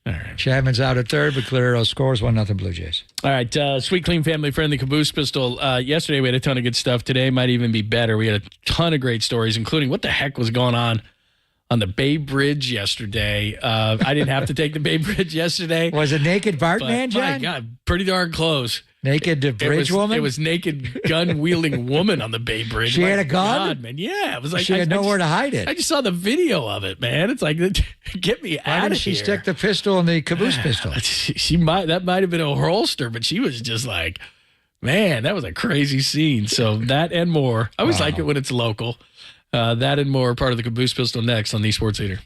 All right. Chapman's out at third, but Guerrero scores 1-0 Blue Jays. All right. Sweet, clean, family-friendly Caboose Pistol. Yesterday, we had a ton of good stuff. Today might even be better. We had a ton of great stories, including what the heck was going on the Bay Bridge yesterday. I didn't have to take the Bay Bridge yesterday. Was it naked Bartman, John? My God, pretty darn close. Naked bridge woman? It was naked gun-wielding woman on the Bay Bridge. She had a gun? God, man. Yeah. It was like she had nowhere to hide it. I just saw the video of it, man. It's like, get me out of here. Why did she stick the pistol in the caboose pistol? That might have been a holster, but she was just like, man, that was a crazy scene. So that and more. I always like it when it's local. That and more, part of the Caboose Pistol next on the Sports Leader.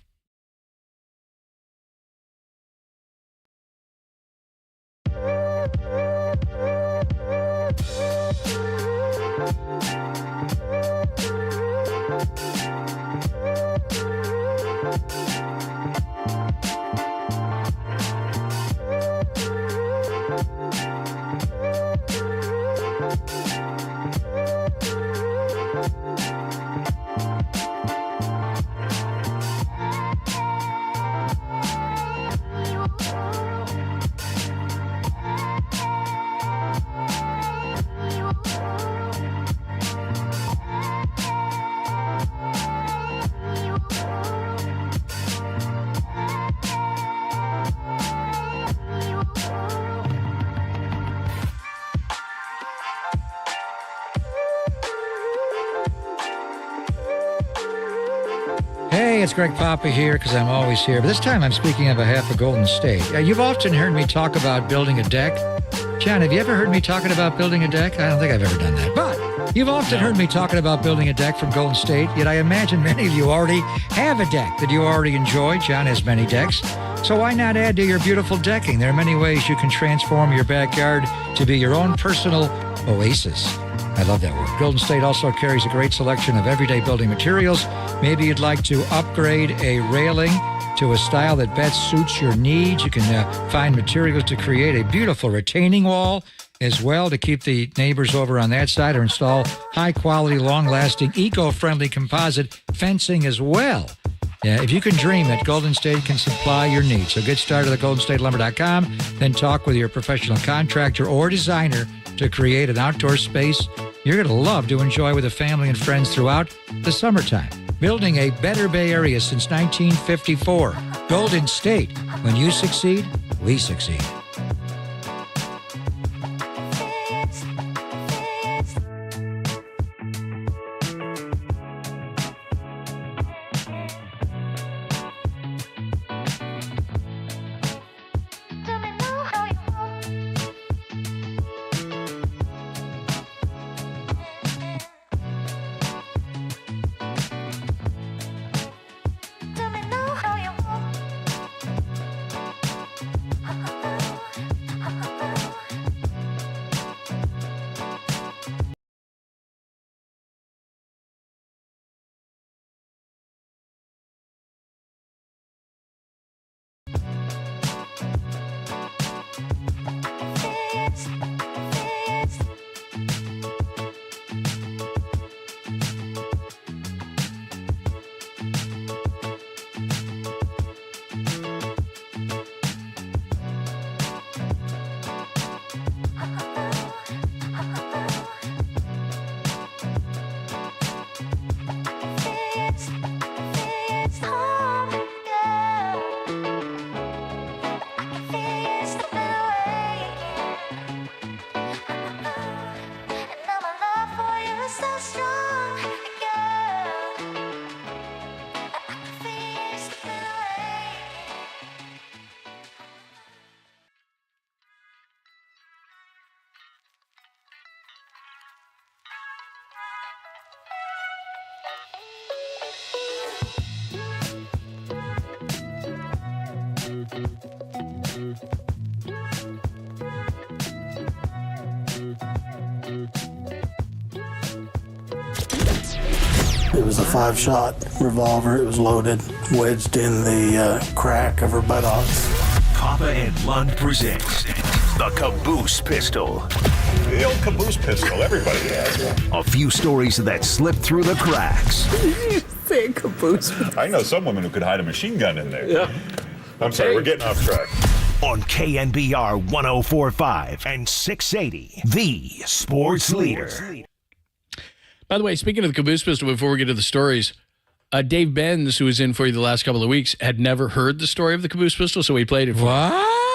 Hey, it's Greg Papa here because I'm always here. But this time I'm speaking on behalf of Golden State. You've often heard me talk about building a deck. John, have you ever heard me talking about building a deck? I don't think I've ever done that. But you've often heard me talking about building a deck from Golden State, yet I imagine many of you already have a deck that you already enjoy. John has many decks. So why not add to your beautiful decking? There are many ways you can transform your backyard to be your own personal oasis. I love that word. Golden State also carries a great selection of everyday building materials. Maybe you'd like to upgrade a railing to a style that best suits your needs. You can find materials to create a beautiful retaining wall as well to keep the neighbors over on that side, or install high-quality, long-lasting, eco-friendly composite fencing as well. Yeah, if you can dream it, Golden State can supply your needs. So get started at goldenstatelumber.com, then talk with your professional contractor or designer to create an outdoor space you're going to love to enjoy with a family and friends throughout the summertime. Building a better Bay Area since 1954. Golden State. When you succeed, we succeed. It was a 5-shot revolver. It was loaded, wedged in the crack of her buttocks. Papa and Lund presents the Caboose Pistol. The old caboose pistol, everybody has one. A few stories that slip through the cracks. Say caboose. I know some women who could hide a machine gun in there. Yeah. I'm sorry, we're getting off track. On KNBR 104.5 and 680, the sports leader. By the way, speaking of the caboose pistol, before we get to the stories, Dave Benz, who was in for you the last couple of weeks, had never heard the story of the caboose pistol, so he played it for him.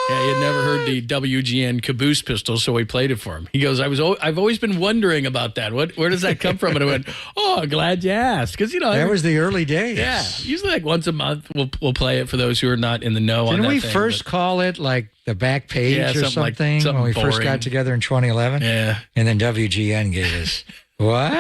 Yeah, he had never heard the WGN caboose pistol, so he played it for him. He goes, I've always been wondering about that. Where does that come from? And I went, oh, glad you asked. Because, that was the early days. Yeah, usually like once a month we'll play it for those who are not in the know on that Didn't we thing, first call it like the back page or something when we first got together in 2011? Yeah. And then WGN gave us, what?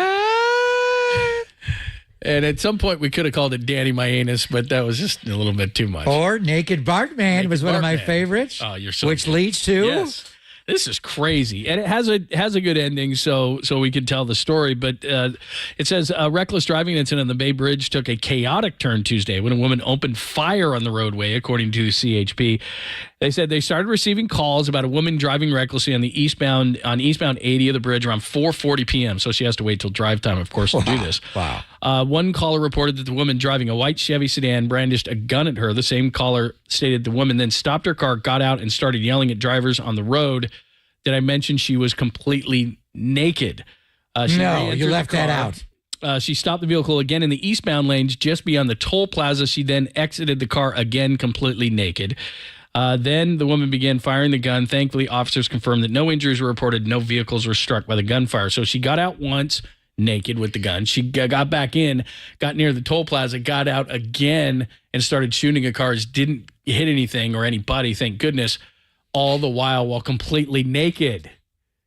And at some point, we could have called it Danny My Anus, but that was just a little bit too much. Or Naked Bartman was one of my favorites. Oh, you're so which good. leads to Yes. This is crazy, and it has a good ending, so we can tell the story. But it says a reckless driving incident on the Bay Bridge took a chaotic turn Tuesday when a woman opened fire on the roadway, according to CHP. They said they started receiving calls about a woman driving recklessly on eastbound 80 of the bridge around 4:40 p.m. So she has to wait till drive time, of course, to do this. Wow. One caller reported that the woman driving a white Chevy sedan brandished a gun at her. The same caller stated the woman then stopped her car, got out, and started yelling at drivers on the road. Did I mention she was completely naked? No, you left that out. She stopped the vehicle again in the eastbound lanes just beyond the toll plaza. She then exited the car again completely naked. Then the woman began firing the gun. Thankfully, officers confirmed that no injuries were reported. No vehicles were struck by the gunfire. So she got out once, naked with the gun. She got back in, got near the toll plaza, got out again, and started shooting at cars. Didn't hit anything or anybody, thank goodness, all the while completely naked.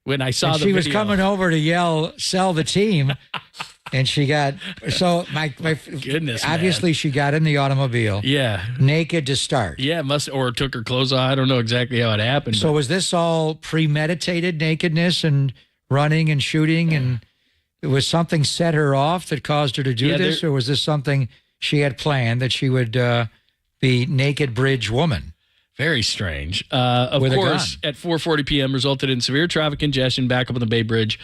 When I saw she was coming over to yell, "Sell the team." And she got, so my goodness, obviously man. She got in the automobile. Yeah. Naked to start. Yeah, or took her clothes off. I don't know exactly how it happened. So was this all premeditated nakedness and running and shooting, and it was something set her off that caused her to do this, or was this something she had planned that she would be naked bridge woman? Very strange. Of course, at 4:40 p.m. resulted in severe traffic congestion back up on the Bay Bridge.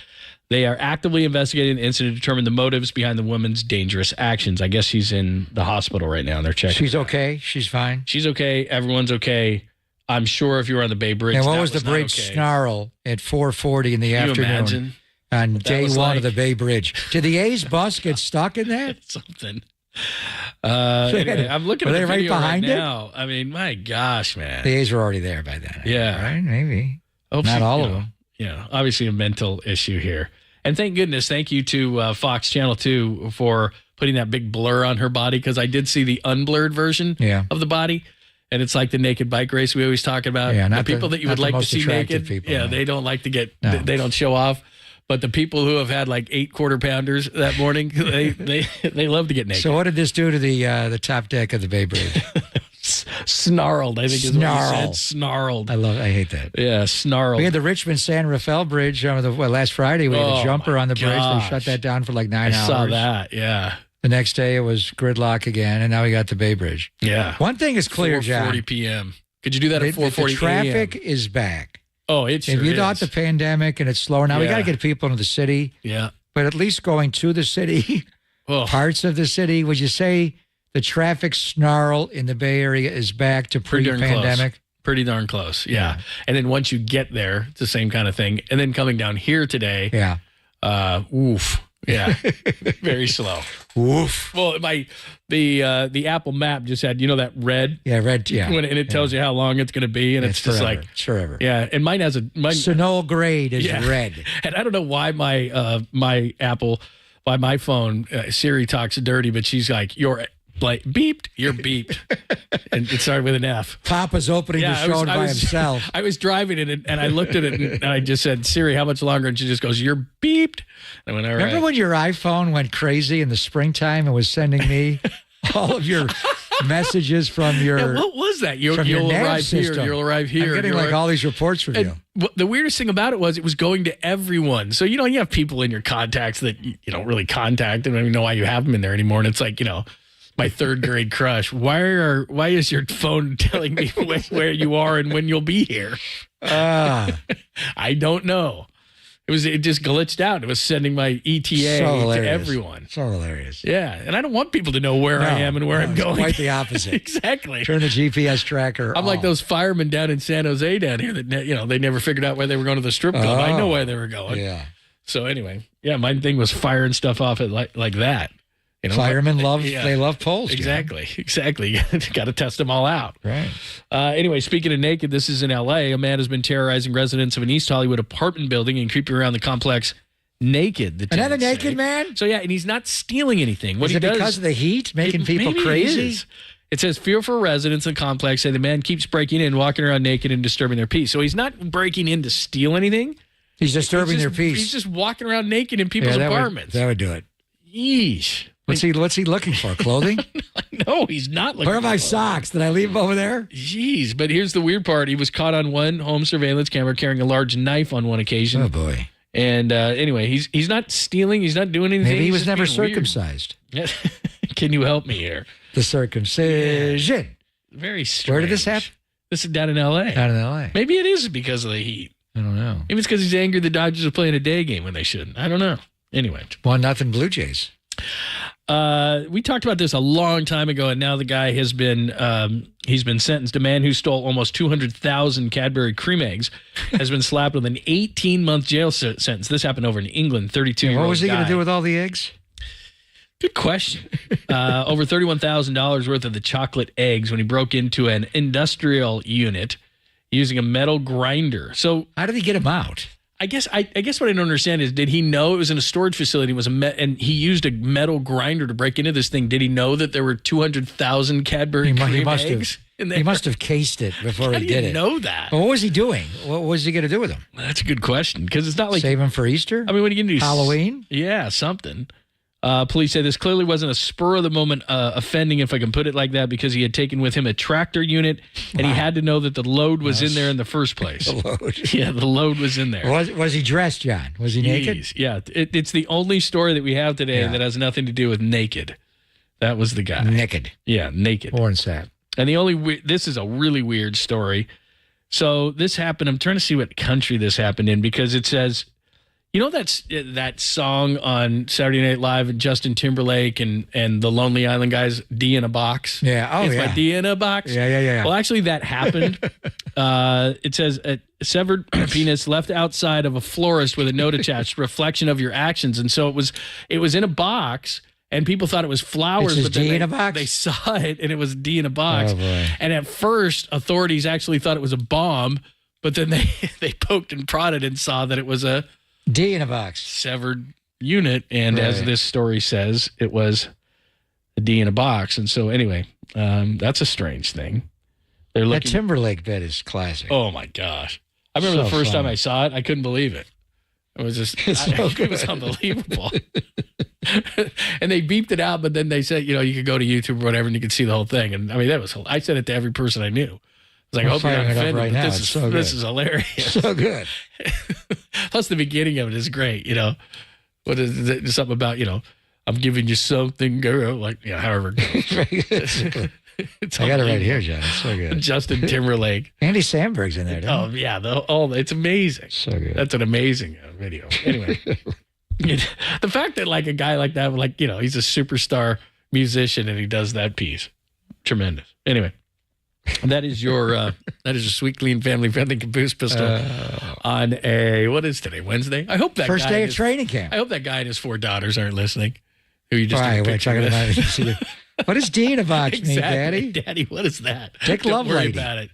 They are actively investigating the incident to determine the motives behind the woman's dangerous actions. I guess she's in the hospital right now, and they're checking. She's okay? She's fine? She's okay. Everyone's okay. I'm sure if you were on the Bay Bridge, and what was the bridge snarl at 4:40 in the afternoon? Imagine? On day one of the Bay Bridge. Did the A's bus get stuck in that? Something. Anyway, I'm looking at the right video behind right now. I mean, my gosh, man. The A's were already there by then. Yeah. Right? Maybe. Hope Not all of them. Yeah. Obviously a mental issue here. And thank goodness, thank you to Fox Channel 2 for putting that big blur on her body, because I did see the unblurred version of the body. And it's like the naked bike race we always talk about. Yeah, the people that you would like to see naked, they don't like to get, they don't show off. But the people who have had like 8 quarter-pounders that morning, they love to get naked. So what did this do to the top deck of the Bay Bridge? Snarled, I think is what he said. Snarled. I hate that. Yeah, snarled. We had the Richmond-San Rafael Bridge last Friday. We had a jumper on the bridge. They shut that down for like 9 hours. I saw that, yeah. The next day it was gridlock again, and now we got the Bay Bridge. Yeah. One thing is clear, 4:40 John. 4:40 p.m. Could you do that at 4:40 The traffic is back. Oh, it sure If you is. thought the pandemic and it's slower, now we got to get people into the city. Yeah. But at least going to the city, parts of the city, would you say the traffic snarl in the Bay Area is back to pre-pandemic? Pretty darn close, yeah. And then once you get there, it's the same kind of thing. And then coming down here today, oof. Yeah, very slow. Woof. Well, the Apple Map just had, that red. Yeah, red. Yeah, and it tells you how long it's going to be, and it's just forever. like it's forever. Yeah, and mine has Sonol grade is red. And I don't know why my Apple, why my phone Siri talks dirty, but she's like, you're beeped. You're beeped, and it started with an F. Papa's opening the show by himself. I was driving it, and I looked at it, and I just said, Siri, how much longer? And she just goes, you're beeped. And I went, all right. Remember when your iPhone went crazy in the springtime and was sending me all of your messages from your... Yeah, what was that? You'll arrive here. You'll arrive here. I'm getting all these reports from you. The weirdest thing about it was going to everyone. So, you have people in your contacts that you don't really contact. And I don't even know why you have them in there anymore. And it's like, my 3rd grade crush. Why is your phone telling me where you are and when you'll be here? I don't know. It just glitched out. It was sending my ETA to everyone. So hilarious. Yeah, and I don't want people to know where I am and where I'm going. Quite the opposite. Exactly. Turn the GPS tracker I'm like those firemen down in San Jose down here that they never figured out where they were going to the strip club. I know where they were going. Yeah. So anyway, my thing was firing stuff off at like that. Firemen they love poles. Exactly. Got to test them all out. Right. Anyway, speaking of naked, this is in L.A. A man has been terrorizing residents of an East Hollywood apartment building and creeping around the complex naked. Another naked man? So, and he's not stealing anything. What is he it does, because of the heat making people crazy? It says fearful residents of the complex say the man keeps breaking in, walking around naked and disturbing their peace. So he's not breaking in to steal anything. He's disturbing their peace. He's just walking around naked in people's apartments. That would do it. Yeesh. What's he looking for? Clothing? No, he's not looking for Where are my socks? Did I leave them over there? Jeez, but here's the weird part. He was caught on one home surveillance camera carrying a large knife on one occasion. Oh, boy. And anyway, he's not stealing. He's not doing anything. Maybe he was never circumcised. Can you help me here? The circumcision. Very strange. Where did this happen? This is down in L.A. Down in L.A. Maybe it is because of the heat. I don't know. Maybe it's because he's angry the Dodgers are playing a day game when they shouldn't. I don't know. Anyway. 1-0 Blue Jays. We talked about this a long time ago, and now the guy has been he's been sentenced. A man who stole almost 200,000 Cadbury cream eggs has been slapped with an 18-month jail sentence. This happened over in England. 32-year-old What was he going guy. to do with all the eggs? Good question. Over $31,000 worth of the chocolate eggs when he broke into an industrial unit using a metal grinder. So how did he get them out? I guess what I don't understand is, did he know it was in a storage facility? And he used a metal grinder to break into this thing. Did he know that there were 200,000 Cadbury cream eggs in there? He must have cased it before he did it. Know that? But what was he doing? What was he going to do with them? That's a good question, because it's not like save them for Easter. I mean, what are you going to do? Halloween? Yeah, something. Police say this clearly wasn't a spur-of-the-moment offending, if I can put it like that, because he had taken with him a tractor unit, and he had to know that the load was in there in the first place. The load. Yeah, the load was in there. Was he dressed, John? Was he naked? Jeez, yeah, it's the only story that we have today that has nothing to do with naked. That was the guy. Naked. Yeah, naked. Porn set. And this is a really weird story. So this happened. I'm trying to see what country this happened in, because it says, you know, that song on Saturday Night Live and Justin Timberlake and the Lonely Island guys, D in a Box? Yeah. Oh, it's yeah. my D in a Box? Yeah. Well, actually, that happened. It says, a severed penis left outside of a florist with a note attached, reflection of your actions. And so it was in a box, and people thought it was flowers. It's but then D in a box? They saw it, and it was D in a box. Oh, boy. And at first, authorities actually thought it was a bomb, but then they poked and prodded and saw that it was a D in a box. Severed unit, and as this story says, it was a D in a box. And so anyway, that's a strange thing. That Timberlake bit is classic. Oh my gosh. I remember the first time I saw it, I couldn't believe it. It was just it was unbelievable. And they beeped it out, but then they said, you could go to YouTube or whatever and you could see the whole thing. And I mean, I said it to every person I knew. I was like, I hope you're not offended, right but now. this is hilarious. So good. Plus, the beginning of it is great. What is it? Something about I'm giving you something, girl. Like however it goes. I got it right here, John. It's so good. Justin Timberlake. Andy Samberg's in there. Oh yeah, it's amazing. So good. That's an amazing video. Anyway, the fact that like a guy like that, he's a superstar musician and he does that piece, tremendous. Anyway. That is your sweet, clean, family-friendly caboose pistol on what is today, Wednesday? I hope that first day of training camp. I hope that guy and his 4 daughters aren't listening. Who you just what does D in a box mean, Daddy? Daddy, what is that? Dick Don't worry Lovelady. about it.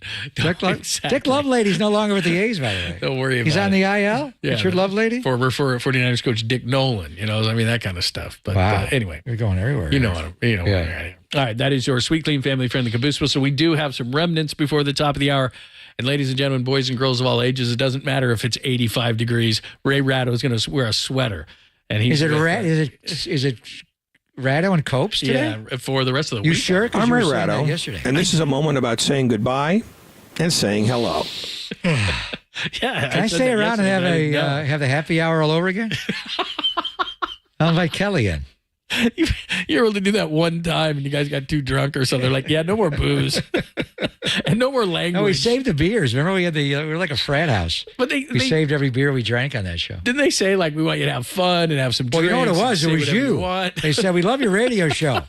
Dick Lovelady's no longer with the A's, by the way. Don't worry about it. He's on the IL? Yeah, Richard Lovelady? Former 49ers coach Dick Nolan, that kind of stuff. But wow. Anyway. You're going everywhere. You know what I'm All right, that is your sweet, clean, family-friendly caboose whistle. We do have some remnants before the top of the hour. And ladies and gentlemen, boys and girls of all ages, it doesn't matter if it's 85 degrees. Ray Ratto is going to wear a sweater. And he's Is it Ratto and Copes today? Yeah, for the rest of the week. You sure? I'm Ray Ratto, yesterday. and this is a moment about saying goodbye and saying hello. Yeah. Can I stay around and have the happy hour all over again? I'll invite Kelly in. You're able to do that one time and you guys got too drunk or something. They're like, yeah, no more booze and no more language. No, we saved the beers. Remember we had we were like a frat house. But we saved every beer we drank on that show. Didn't they say like, we want you to have fun and have some drinks? Well, you know what it was? It was you. They said, we love your radio show.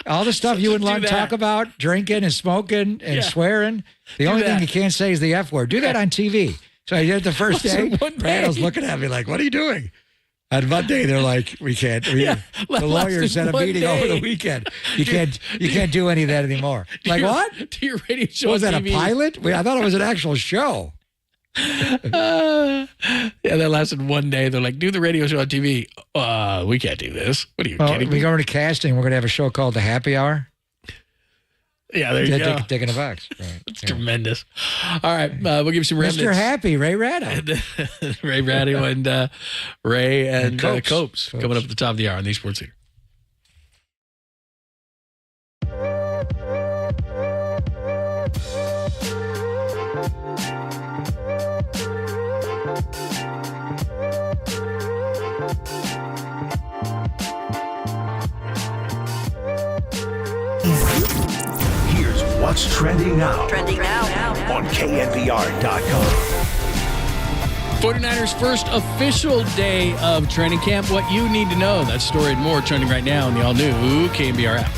All the stuff you and Lon talk about, drinking and smoking and swearing. The only thing you can't say is the F word. Do that on TV. So I did it the first day. Randall's looking at me like, what are you doing? On Monday, they're like, we can't. The lawyers had a meeting over the weekend. You can't do any of that anymore. Like, what? Do your radio show was on that TV? a pilot? I thought it was an actual show. Yeah, that lasted one day. They're like, do the radio show on TV. We can't do this. What are you kidding me? We go into casting. We're going to have a show called The Happy Hour. Yeah, there you go. Dick in a box. Right. It's tremendous. All right, we'll give you some remnants. Mr. Happy, Ray Ratto. Ray Ratto and Ray and Copes coming up at the top of the hour on the Sports Leader. Here's what's trending now. On KNBR.com. 49ers' first official day of training camp. What you need to know. That story and more trending right now on the all-new KNBR app.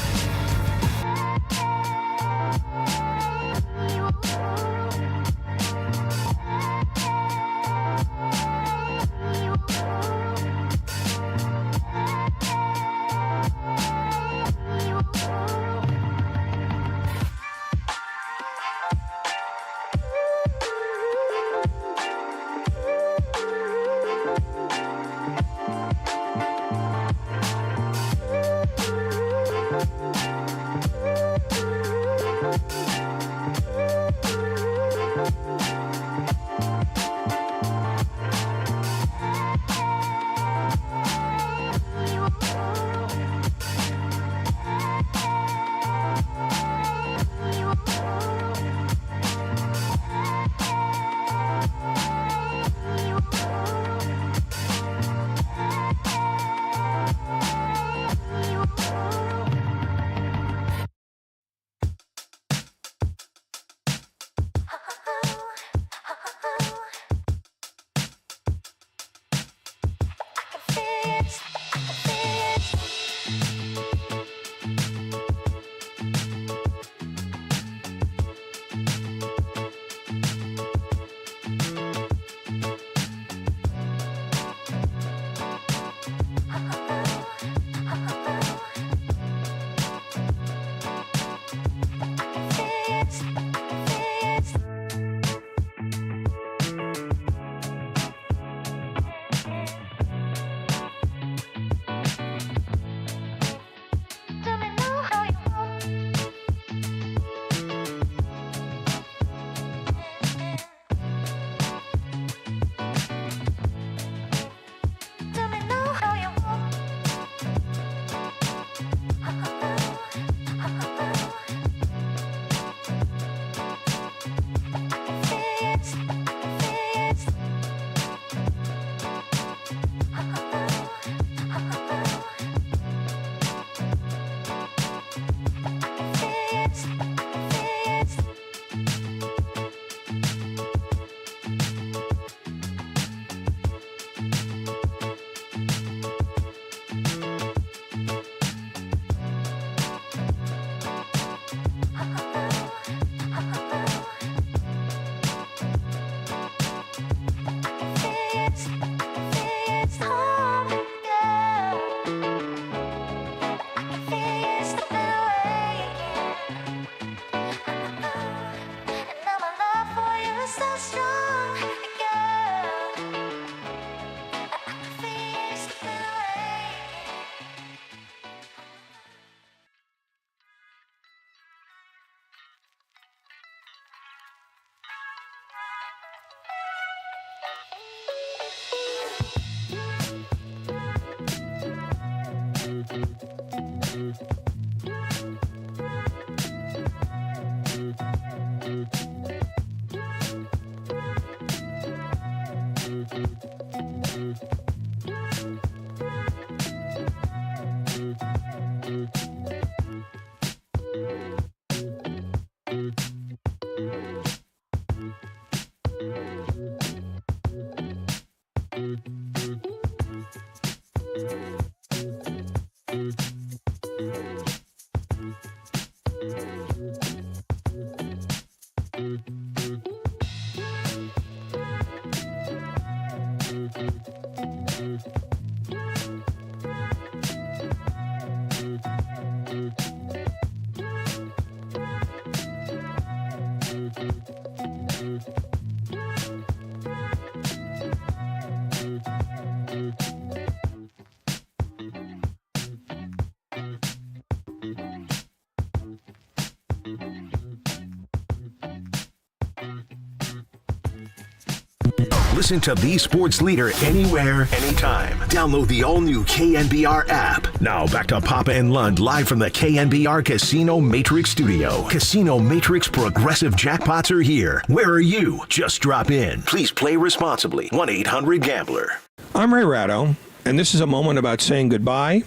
Listen to the sports leader anywhere, anytime. Download the all-new KNBR app. Now back to Papa and Lund live from the KNBR Casino Matrix Studio. Casino Matrix Progressive Jackpots are here. Where are you? Just drop in. Please play responsibly. 1-800-GAMBLER. I'm Ray Ratto, and this is a moment about saying goodbye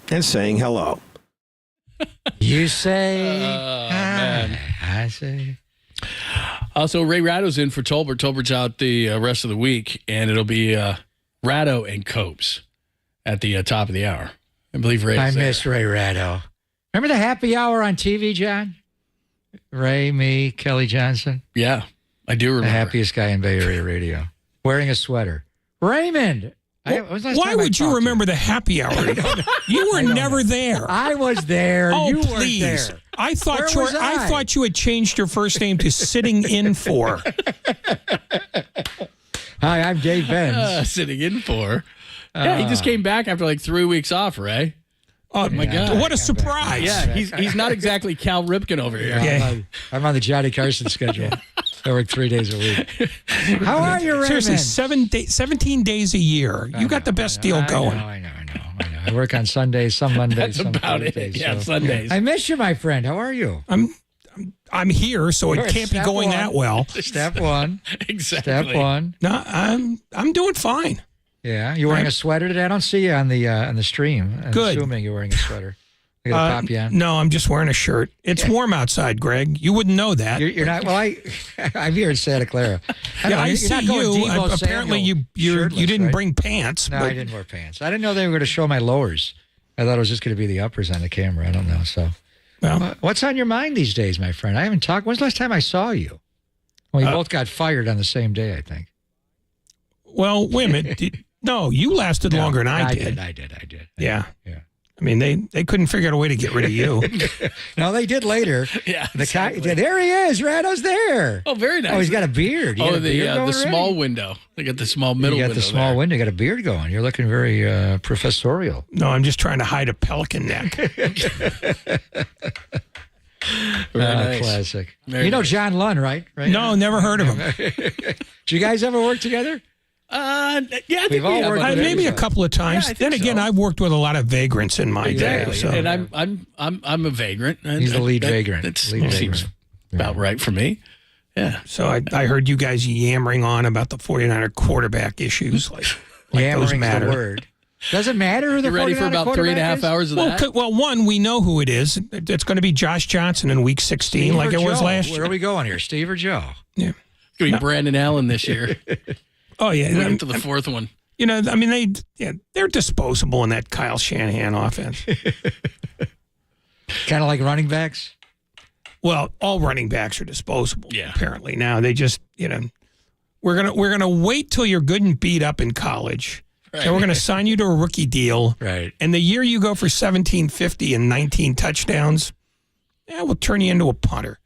and saying hello. You say, man. I say. Also, Ray Ratto's in for Tolbert. Tolbert's out the rest of the week, and it'll be Ratto and Copes at the top of the hour. I believe Ray. I miss Ray Ratto. Remember the happy hour on TV, John? Ray, me, Kelly Johnson. Yeah, I do remember. The happiest guy in Bay Area radio. Wearing a sweater. Raymond. Why would you remember the happy hour? You were never there. I was there. Oh, you please. weren't there. I thought Where was I? I thought you had changed your first name to Sitting In For. Hi, I'm Dave Benz. Sitting in for. Yeah, he just came back after like 3 weeks off, Ray. Oh, my God. What a surprise. Yeah, he's not exactly Cal Ripken over here. Yeah, I'm on the Johnny Carson schedule. I work 3 days a week. How are you, Raymond? Seriously, 17 days a year. You got the best deal going. I know. I work on Sundays, some Mondays, That's some about it. Thursdays. Yeah, so. Sundays. I miss you, my friend. How are you? I'm here, so it can't be Step going one. that well. Step one. Exactly. Step one. No, I'm doing fine. Yeah, you wearing a sweater today? I don't see you on the stream. I'm Good. assuming you're wearing a sweater. I gotta pop you on. No, I'm just wearing a shirt. It's warm outside, Greg. You wouldn't know that. You're not. Well, I'm here in Santa Clara. I see you. Apparently, you didn't right? bring pants. No, but I didn't wear pants. I didn't know they were going to show my lowers. I thought it was just going to be the uppers on the camera. I don't know. So, what's on your mind these days, my friend? I haven't talked. When's the last time I saw you? Well, you both got fired on the same day, I think. Well, wait a minute. No, you lasted longer than I did. I did. Yeah. I mean, they couldn't figure out a way to get rid of you. No, they did later. Yeah. There he is. Ratto's there. Oh, very nice. Oh, he's got a beard. You got a beard going the already? small window. They got the small middle window. You got the small there. window. You got a beard going. You're looking very professorial. No, I'm just trying to hide a pelican neck. Nice. Classic. Very you know nice. John Lunn, right? No, never heard of him. Did you guys ever work together? Yeah, I think We've all worked with Maybe a everybody. couple of times. Yeah, I think then again, so. I've worked with a lot of vagrants in my day. So. And I'm a vagrant. He's the lead vagrant. That Lead seems vagrant. about right for me. Yeah. So I heard you guys yammering on about the 49er quarterback issues. Like those Yammering's matter. the word. Does it matter who the You ready for 49er about quarterback 3.5 is? hours of that? Well, one, we know who it is. It's going to be Josh Johnson in Week 16, Steve like or it was Joe? last Where year. are we going here, Steve or Joe? Yeah. It's going to be Brandon Allen this year. Oh yeah. We're into the fourth one. You know, I mean, they're disposable in that Kyle Shanahan offense. Kind of like running backs? Well, all running backs are disposable. Yeah. Apparently now they just, we're gonna wait till you're good and beat up in college. Right. And we're gonna sign you to a rookie deal. Right. And the year you go for 1750 and 19 touchdowns, we'll turn you into a punter.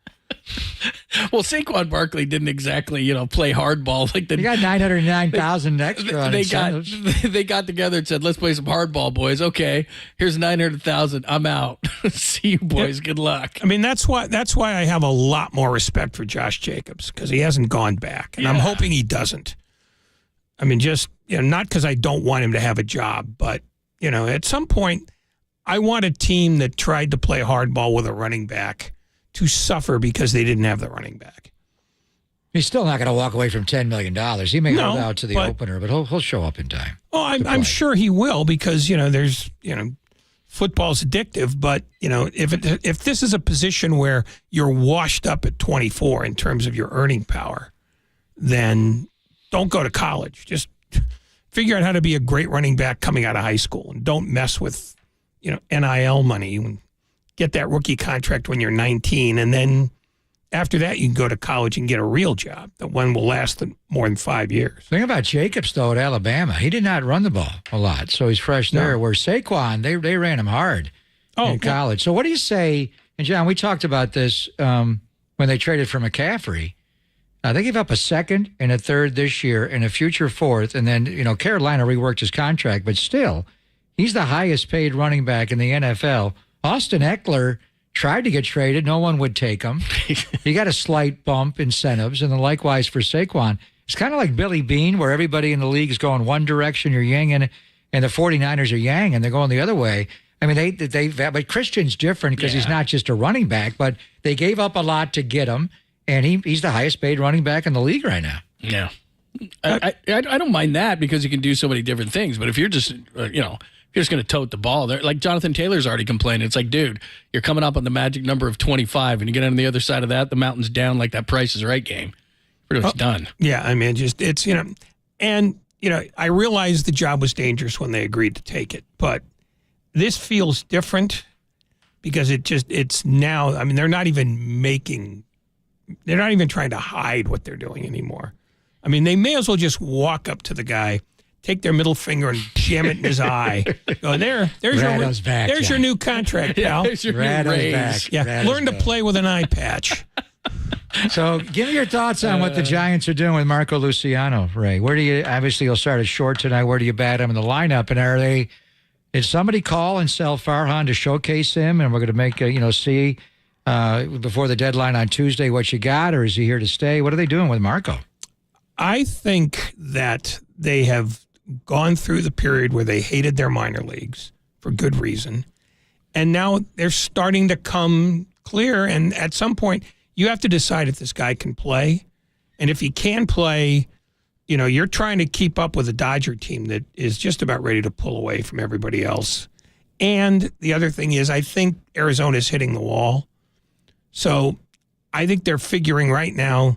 Well, Saquon Barkley didn't exactly, play hardball like the. You got 909,000 extra on incentives. They got together and said, "Let's play some hardball, boys." Okay, here's 900,000. I'm out. See you, boys. Good luck. I mean, that's why I have a lot more respect for Josh Jacobs, because he hasn't gone back, and I'm hoping he doesn't. I mean, just not because I don't want him to have a job, but at some point, I want a team that tried to play hardball with a running back to suffer because they didn't have the running back. He's still not going to walk away from $10 million. He may hold out to the opener, but he'll show up in time. Oh, I'm sure he will, because there's football's addictive. But if this is a position where you're washed up at 24 in terms of your earning power, then don't go to college. Just figure out how to be a great running back coming out of high school, and don't mess with NIL money. Get that rookie contract when you're 19, and then after that you can go to college and get a real job. The one will last more than 5 years. The thing about Jacobs, though, at Alabama, he did not run the ball a lot, so he's fresh there. Where Saquon, they ran him hard in college. So what do you say, and John, we talked about this when they traded for McCaffrey. They gave up a second and a third this year and a future fourth, and then Carolina reworked his contract, but still, he's the highest paid running back in the NFL. Austin Eckler tried to get traded. No one would take him. He got a slight bump incentives, and then likewise for Saquon. It's kind of like Billy Bean, where everybody in the league is going one direction, you're Yang, and the 49ers are Yang, and they're going the other way. I mean, but Christian's different because he's not just a running back, but they gave up a lot to get him, and he's the highest paid running back in the league right now. Yeah. I don't mind that, because you can do so many different things, but if you're just, you're just going to tote the ball there. Like Jonathan Taylor's already complained. It's like, dude, you're coming up on the magic number of 25, and you get on the other side of that, the mountain's down like that Price is Right game. Pretty much done. Yeah, I mean, it's, and, I realized the job was dangerous when they agreed to take it, but this feels different because it's now, I mean, they're not even trying to hide what they're doing anymore. I mean, they may as well just walk up to the guy, take their middle finger and jam it in his eye. Go, there's your new contract, pal. There's your new raise. Yeah, learn to play with an eye patch. So give me your thoughts on what the Giants are doing with Marco Luciano, Ray. Where do you, obviously he'll start at short tonight, where do you bat him in the lineup? And did somebody call and sell Farhan to showcase him, and we're going to make, see before the deadline on Tuesday what you got, or is he here to stay? What are they doing with Marco? I think that they have gone through the period where they hated their minor leagues for good reason, and now they're starting to come clear, and at some point you have to decide if this guy can play, and if he can play, you're trying to keep up with a Dodger team that is just about ready to pull away from everybody else. And the other thing is, I think Arizona's hitting the wall, so I think they're figuring right now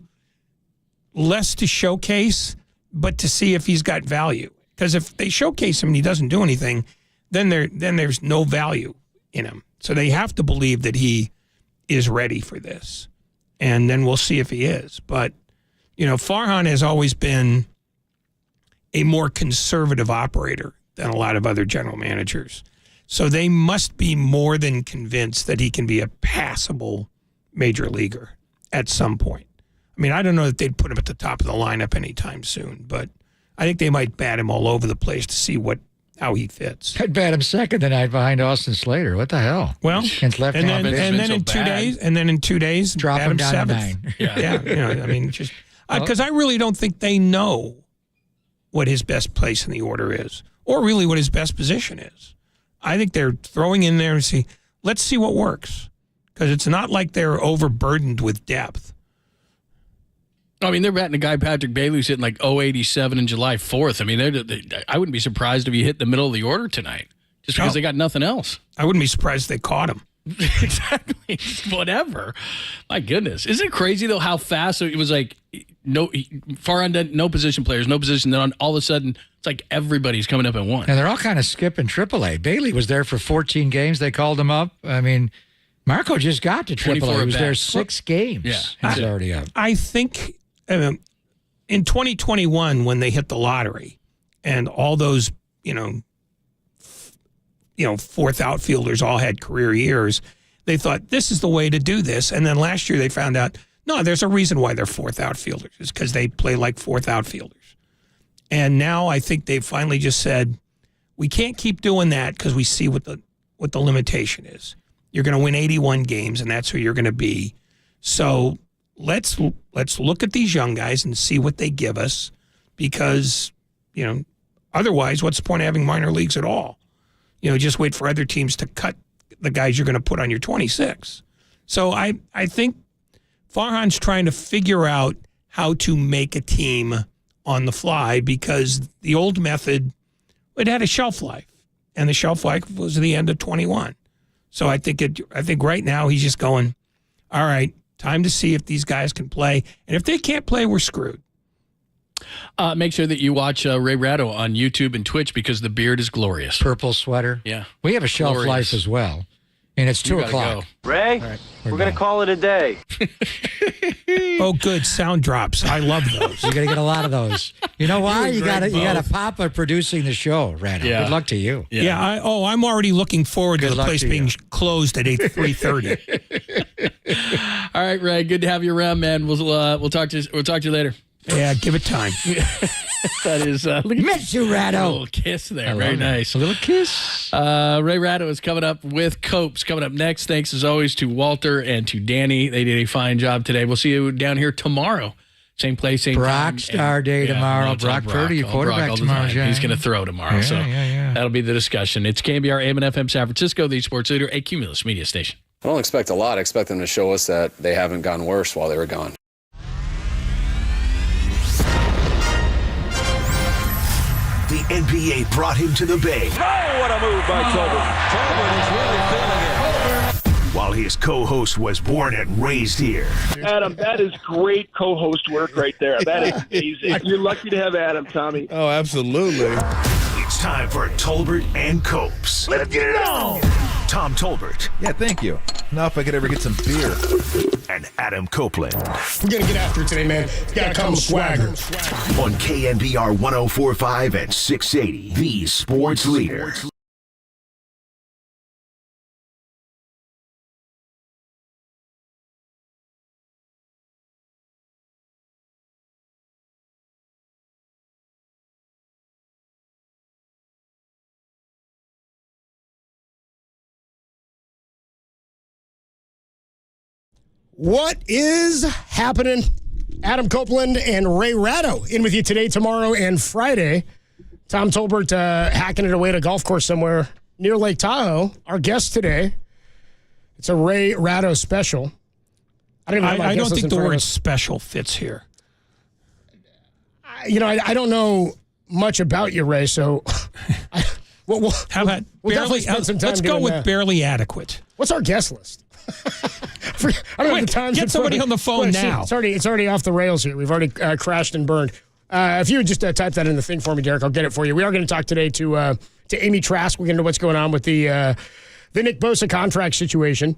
less to showcase, but to see if he's got value. Because if they showcase him and he doesn't do anything, then there's no value in him. So they have to believe that he is ready for this. And then we'll see if he is. But, Farhan has always been a more conservative operator than a lot of other general managers. So they must be more than convinced that he can be a passable major leaguer at some point. I mean, I don't know that they'd put him at the top of the lineup anytime soon, but I think they might bat him all over the place to see how he fits. I'd bat him second tonight behind Austin Slater. What the hell? Well, and then in 2 days, drop bat him down seventh. to 9. Yeah, I mean, just because I really don't think they know what his best place in the order is, or really what his best position is. I think they're throwing in there and let's see what works, because it's not like they're overburdened with depth. I mean, they're batting a guy, Patrick Bailey, who's hitting like 087 in July 4th. I mean, I wouldn't be surprised if he hit the middle of the order tonight, just because they got nothing else. I wouldn't be surprised if they caught him. Exactly. Whatever. My goodness. Isn't it crazy, though, how fast it was like far on no position players, no position. Then all of a sudden, it's like everybody's coming up at one. And they're all kind of skipping AAA. Bailey was there for 14 games. They called him up. I mean, Marco just got to AAA. He was there 6 games. Yeah. He's already up. I think in 2021, when they hit the lottery and all those, fourth outfielders all had career years, they thought this is the way to do this. And then last year they found out, no, there's a reason why they're fourth outfielders. It's because they play like fourth outfielders. And now I think they've finally just said, we can't keep doing that because we see what the limitation is. You're going to win 81 games, and that's who you're going to be. So let's look at these young guys and see what they give us, because, you know, otherwise, what's the point of having minor leagues at all? You know, just wait for other teams to cut the guys you're going to put on your 26. So I think Farhan's trying to figure out how to make a team on the fly, because the old method, it had a shelf life, and the shelf life was the end of 21. So I think right now he's just going, all right, time to see if these guys can play, and if they can't play, we're screwed. Make sure that you watch Ray Ratto on YouTube and Twitch, because the beard is glorious. Purple sweater. Yeah. We have a shelf life as well, and it's 2 o'clock. Go. Ray, right, we're going to call it a day. Oh, good. Sound drops. I love those. You're going to get a lot of those. You know why? You got to pop at producing the show, Randall. Yeah. Good luck to you. Yeah. I'm already looking forward to the place being closed at 3:30. All right, Ray. Good to have you around, man. We'll talk to you later. Yeah, give it time. That is miss you, Ratto. A little kiss there. Very nice. A little kiss. Ray Ratto is coming up with Copes coming up next. Thanks as always to Walter and to Danny. They did a fine job today. We'll see you down here tomorrow. Same place, same time. Brock Star Day tomorrow. Brock Purdy, your quarterback tomorrow, John. He's going to throw tomorrow. Yeah. That'll be the discussion. It's KNBR AM and FM San Francisco, the sports leader, a Cumulus media station. I don't expect a lot. I expect them to show us that they haven't gone worse while they were gone. The NBA brought him to the Bay. Oh, what a move by Tolbert. Tolbert is really feeling it. While his co-host was born and raised here. Adam, that is great co-host work right there. That is amazing. You're lucky to have Adam, Tommy. Oh, absolutely. It's time for Tolbert and Copes. Let's get it on. Tom Tolbert. Yeah, thank you. Now if I could ever get some beer. And Adam Copeland. We're going to get after it today, man. It's got to come swagger. On KNBR 104.5 and 680, the sports leader. What is happening? Adam Copeland and Ray Ratto in with you today, tomorrow, and Friday. Tom Tolbert hacking it away at a golf course somewhere near Lake Tahoe. Our guest today, it's a Ray Ratto special. I don't think the word special fits here. I don't know much about you, Ray, so how about we'll barely? spend some time Let's go with that. Barely adequate. What's our guest list? I don't have the time. Get somebody on the phone now. It's already off the rails here. We've already crashed and burned. If you would just type that in the thing for me, Derek, I'll get it for you. We are going to talk today to Amy Trask. We're going to know what's going on with the Nick Bosa contract situation.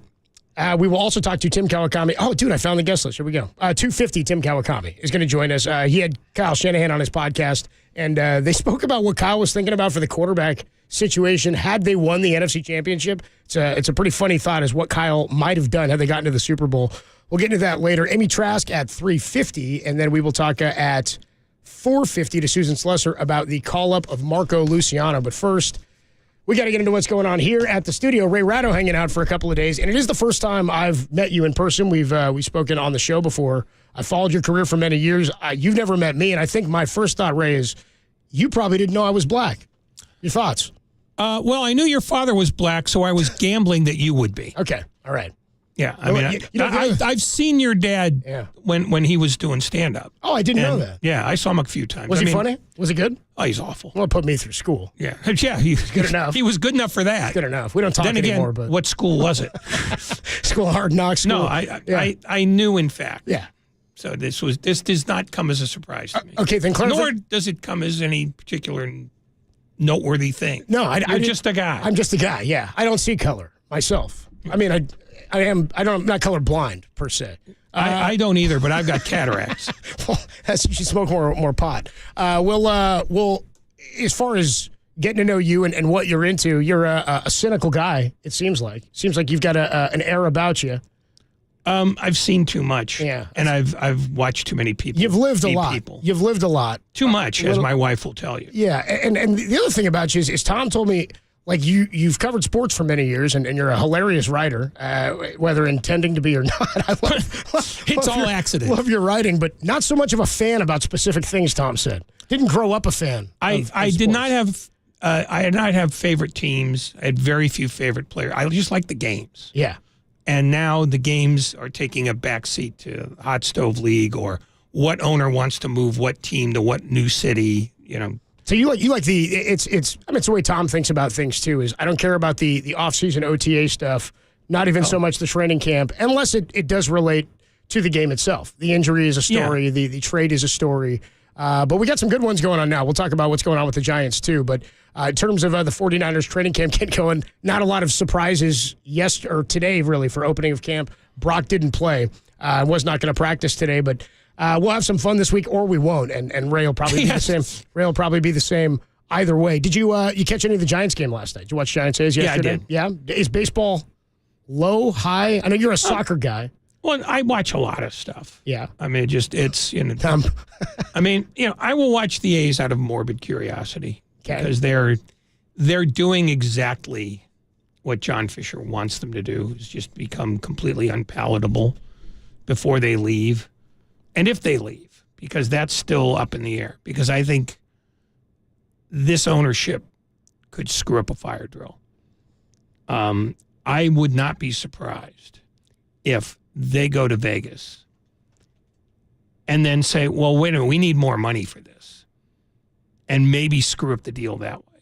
We will also talk to Tim Kawakami. Oh, dude, I found the guest list. Here we go. 250 Tim Kawakami is going to join us. He had Kyle Shanahan on his podcast, and they spoke about what Kyle was thinking about for the quarterback situation had they won the NFC Championship. It's a pretty funny thought as what Kyle might have done had they gotten to the Super Bowl. We'll get into that later. Amy Trask at 3:50, and then we will talk at 4:50 to Susan Slesser about the call-up of Marco Luciano. But first, we got to get into what's going on here at the studio. Ray Ratto hanging out for a couple of days, and it is the first time I've met you in person. We've spoken on the show before. I followed your career for many years. You've never met me, and I think my first thought, Ray, is you probably didn't know I was black. Your thoughts? Well, I knew your father was black, so I was gambling that you would be. Okay, all right. Yeah, I mean, I've seen your dad when he was doing stand-up. Oh, I didn't know that. Yeah, I saw him a few times. Was he funny? Was he good? Oh, he's awful. Well, put me through school. Yeah, he was good enough. He was good enough for that. Good enough. We don't talk then again, anymore. But what school was it? School Hard Knocks School. No, I knew, in fact. Yeah. So this does not come as a surprise to me. Okay, then nor does it come as any particular noteworthy thing. No, You're just a guy. I'm just a guy. Yeah, I don't see color myself. I mean, I'm not colorblind per se. I don't either, but I've got cataracts. Well, you should smoke more pot. We'll as far as getting to know you and what you're into. You're a cynical guy, it seems like. Seems like you've got an air about you. I've seen too much. Yeah. And I've watched too many people. You've lived a meet lot. People. You've lived a lot. Too much, as my wife will tell you. Yeah, and the other thing about you is Tom told me, like, you've covered sports for many years, and you're a hilarious writer, whether intending to be or not. I It's all accident. Love your writing, but not so much of a fan about specific things, Tom said. Didn't grow up a fan. I did not have I did not have favorite teams. I had very few favorite players. I just liked the games. Yeah. And now the games are taking a backseat to Hot Stove League or what owner wants to move what team to what new city, you know. So you like it's the way Tom thinks about things too, is I don't care about the off-season OTA stuff, not even so much the training camp, unless it does relate to the game itself. The injury is a story, the trade is a story. But we got some good ones going on now. We'll talk about what's going on with the Giants too. But in terms of the 49ers training camp getting going, not a lot of surprises today really for opening of camp. Brock didn't play. Was not going to practice today, but we'll have some fun this week, or we won't. And Ray will probably be the same. Ray will probably be the same either way. Did you catch any of the Giants game last night? Did you watch Giants A's yesterday? Yeah, I did. Yeah. Is baseball low, high? I know you're a soccer guy. Well, I watch a lot of stuff. Yeah. I mean, it's, you know, I mean, you know, I will watch the A's out of morbid curiosity because they're doing exactly what John Fisher wants them to do, is just become completely unpalatable before they leave. And if they leave, because that's still up in the air, because I think this ownership could screw up a fire drill. I would not be surprised if they go to Vegas and then say, well, wait a minute, we need more money for this, and maybe screw up the deal that way,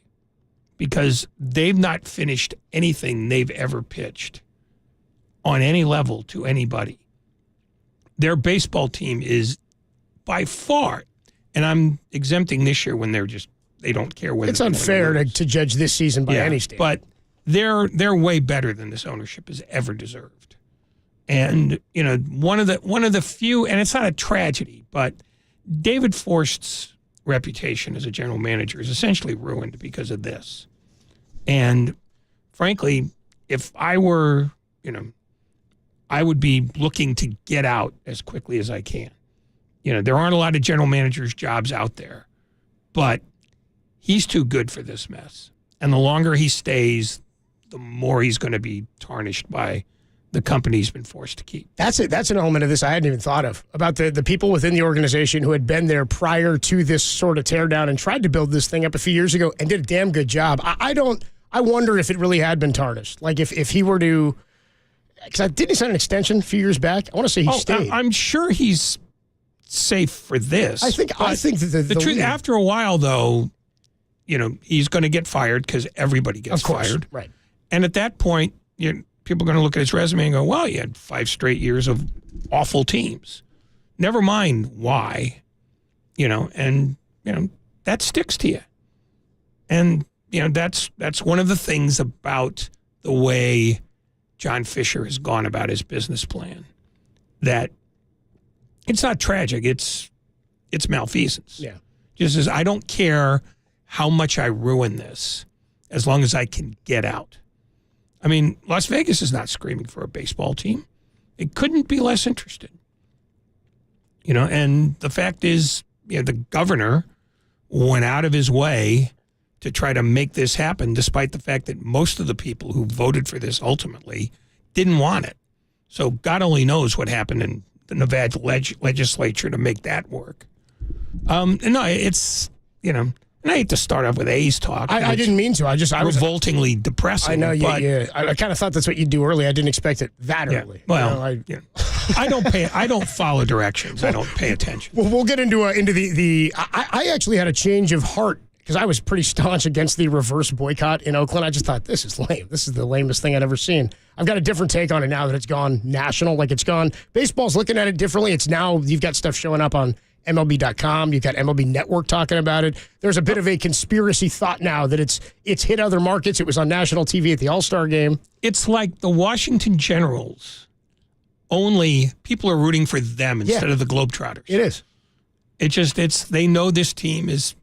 because they've not finished anything they've ever pitched on any level to anybody. Their baseball team is by far, and I'm exempting this year when they don't care whether it's unfair to judge this season by any standard. But they're way better than this ownership has ever deserved. And, you know, one of the few, and it's not a tragedy, but David Forst's reputation as a general manager is essentially ruined because of this. And frankly, if I were, you know, I would be looking to get out as quickly as I can. You know, there aren't a lot of general managers' jobs out there, but he's too good for this mess. And the longer he stays, the more he's going to be tarnished by the company he's been forced to keep. That's it. That's an element of this I hadn't even thought of, about the people within the organization who had been there prior to this sort of teardown and tried to build this thing up a few years ago and did a damn good job. I wonder if it really had been tarnished. Like if he were to, because didn't he sign an extension a few years back? I want to say he stayed. I'm sure he's safe for this. I think that the truth, after a while though, you know, he's going to get fired because everybody gets fired. Right. And at that point, people are going to look at his resume and go, well, you had 5 straight years of awful teams. Never mind why, you know, and, you know, that sticks to you. And, you know, that's one of the things about the way John Fisher has gone about his business plan, that it's not tragic. It's malfeasance. Yeah. Just as I don't care how much I ruin this as long as I can get out. I mean, Las Vegas is not screaming for a baseball team. It couldn't be less interested. You know, and the fact is, you know, the governor went out of his way to try to make this happen, despite the fact that most of the people who voted for this ultimately didn't want it. So God only knows what happened in the Nevada legislature to make that work. No, it's, you know, and I hate to start off with A's talk. I didn't mean to. I was revoltingly depressing. I know. But, I kind of thought that's what you'd do early. I didn't expect it that early. Well, I don't follow directions. I don't pay attention. Well, we'll get into the. I actually had a change of heart because I was pretty staunch against the reverse boycott in Oakland. I just thought, this is lame. This is the lamest thing I've ever seen. I've got a different take on it now that it's gone national. Like it's gone. Baseball's looking at it differently. It's now you've got stuff showing up on MLB.com. You've got MLB Network talking about it. There's a bit of a conspiracy thought now that it's hit other markets. It was on national TV at the All-Star game. It's like the Washington Generals. Only people are rooting for them instead of the Globetrotters. It is. They know this team is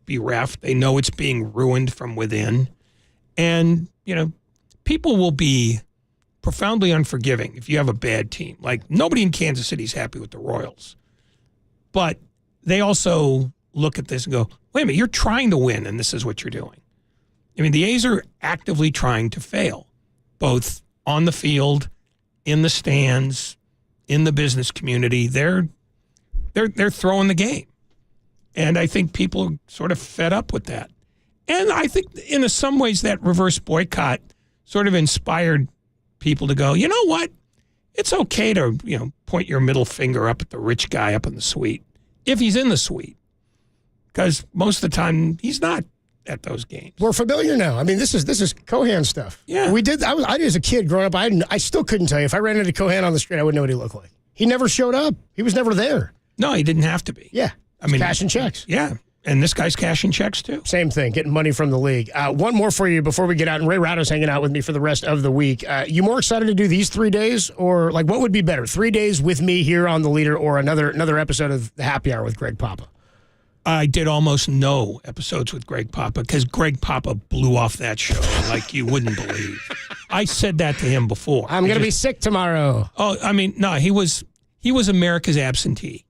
bereft. They know it's being ruined from within. And, people will be profoundly unforgiving if you have a bad team. Like, nobody in Kansas City is happy with the Royals. But they also look at this and go, wait a minute, you're trying to win, and this is what you're doing. I mean, the A's are actively trying to fail, both on the field, in the stands, in the business community. They're throwing the game. And I think people are sort of fed up with that. And I think in some ways that reverse boycott sort of inspired people to go, you know what? It's okay to, point your middle finger up at the rich guy up in the suite, if he's in the suite. Because most of the time, he's not at those games. We're familiar now. I mean, this is Cohan stuff. Yeah. I did as a kid growing up, I still couldn't tell you. If I ran into Cohan on the street, I wouldn't know what he looked like. He never showed up. He was never there. No, he didn't have to be. Yeah. Cashing checks. Yeah. And this guy's cashing checks, too. Same thing, getting money from the league. One more for you before we get out. And Ray Ratto's hanging out with me for the rest of the week. You more excited to do these 3 days? Or, what would be better? 3 days with me here on The Leader or another episode of The Happy Hour with Greg Papa? I did almost no episodes with Greg Papa because Greg Papa blew off that show like you wouldn't believe. I said that to him before. I'm going to be sick tomorrow. Oh, I mean, no, he was America's absentee.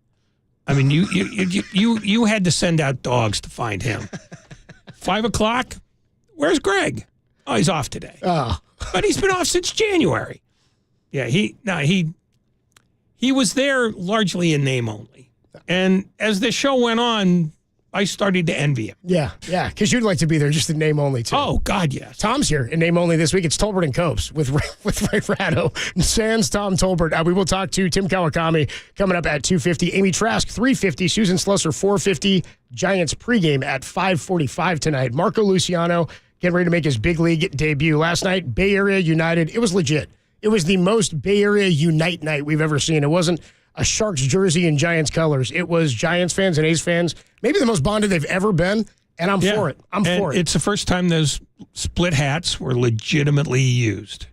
I mean, you had to send out dogs to find him. 5 o'clock, where's Greg? Oh, he's off today. Oh, but he's been off since January. Yeah, he was there largely in name only. And as the show went on, I started to envy him. Yeah, because you'd like to be there just in name only, too. Oh, God, yes. Tom's here in name only this week. It's Tolbert and Copes with Ray Ratto. Sans Tom Tolbert. We will talk to Tim Kawakami coming up at 2:50. Amy Trask, 3:50. Susan Slusser, 4:50. Giants pregame at 5:45 tonight. Marco Luciano getting ready to make his big league debut. Last night, Bay Area United. It was legit. It was the most Bay Area Unite night we've ever seen. It wasn't a Sharks jersey in Giants colors. It was Giants fans and A's fans, maybe the most bonded they've ever been, and I'm for it. I'm for it. It's the first time those split hats were legitimately used.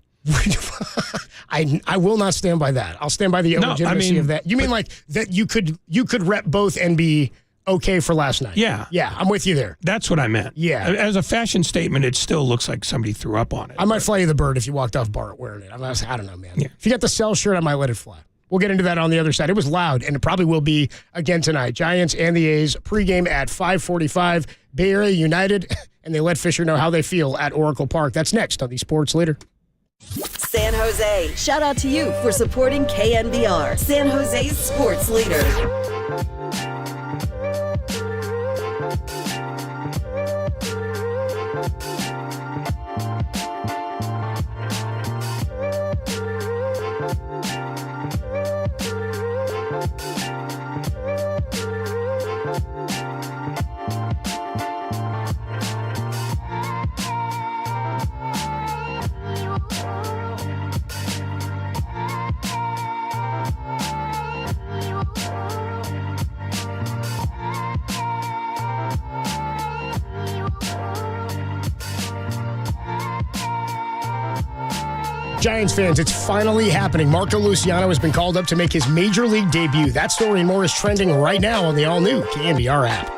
I will not stand by that. I'll stand by the illegitimacy of that. You mean like that you could rep both and be okay for last night? Yeah. Yeah, I'm with you there. That's what I meant. Yeah. As a fashion statement, it still looks like somebody threw up on it. I might fly you the bird if you walked off Bart wearing it. I don't know, man. Yeah. If you got the Cell shirt, I might let it fly. We'll get into that on the other side. It was loud, and it probably will be again tonight. Giants and the A's pregame at 5:45. Bay Area United, and they let Fisher know how they feel at Oracle Park. That's next on the Sports Leader. San Jose, shout out to you for supporting KNBR, San Jose's sports leader. Giants fans, it's finally happening. Marco Luciano has been called up to make his major league debut. That story and more is trending right now on the all-new KNBR app.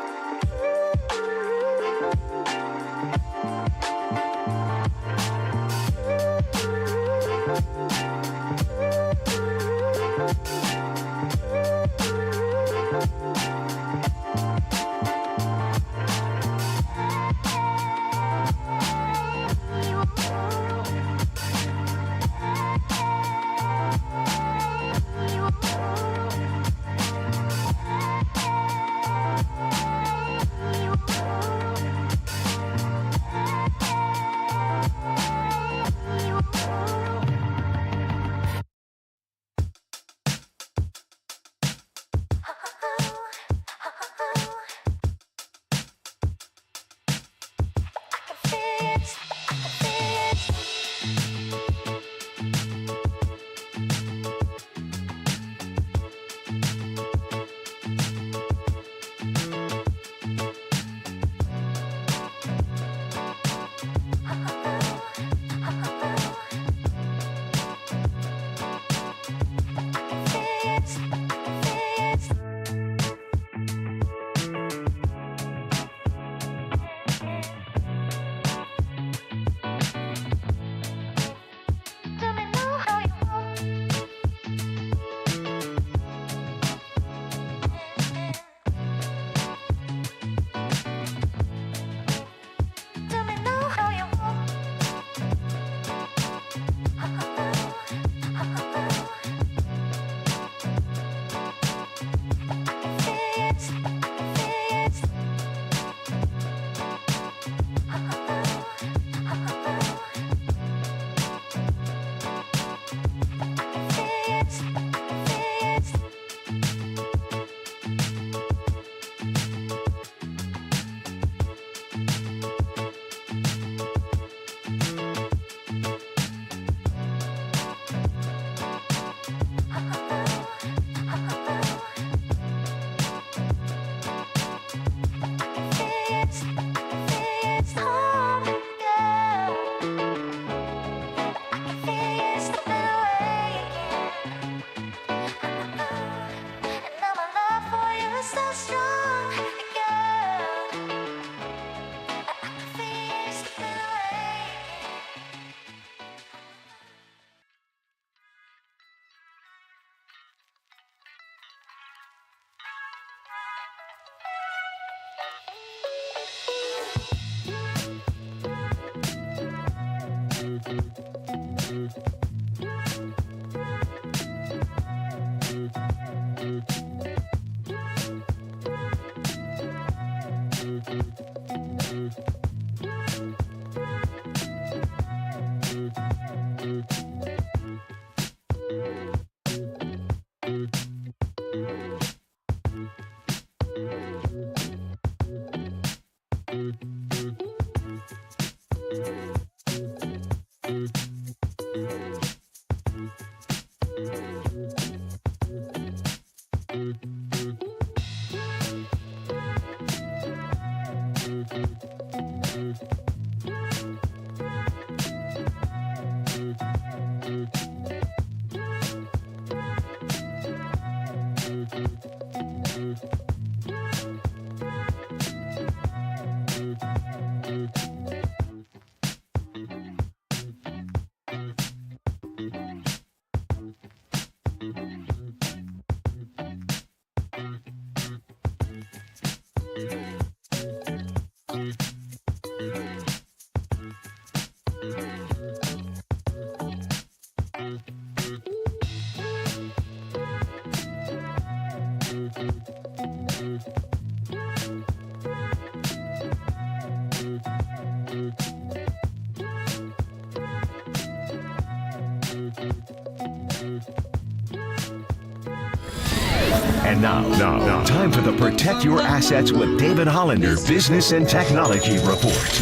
And now, time for the Protect Your Assets with David Hollander Business and Technology Report.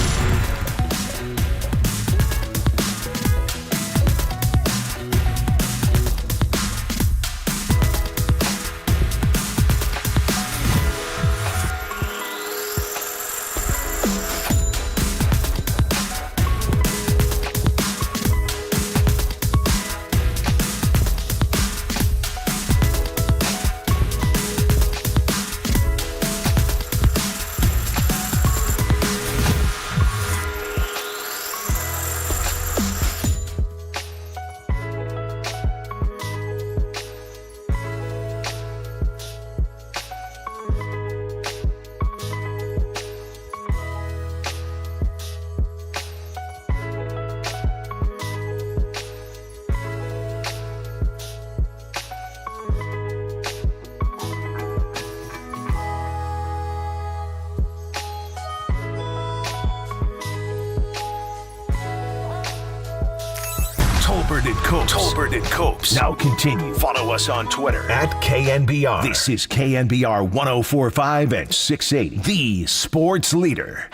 Tolbert and Copes. Now continue. Follow us on Twitter at KNBR. This is KNBR 1045 and 680, the sports leader.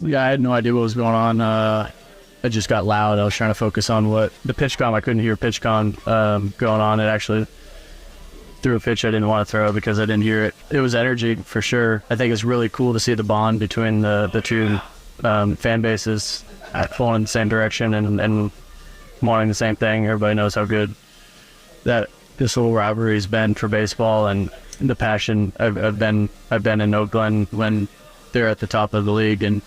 Yeah, I had no idea what was going on. It just got loud. I was trying to focus on what the pitch com. I couldn't hear pitch com going on. It actually threw a pitch I didn't want to throw because I didn't hear it. It was energy for sure. I think it's really cool to see the bond between the two fan bases pulling in the same direction and wanting the same thing. Everybody knows how good that this little rivalry has been for baseball, and the passion. I've been in Oakland when they're at the top of the league, and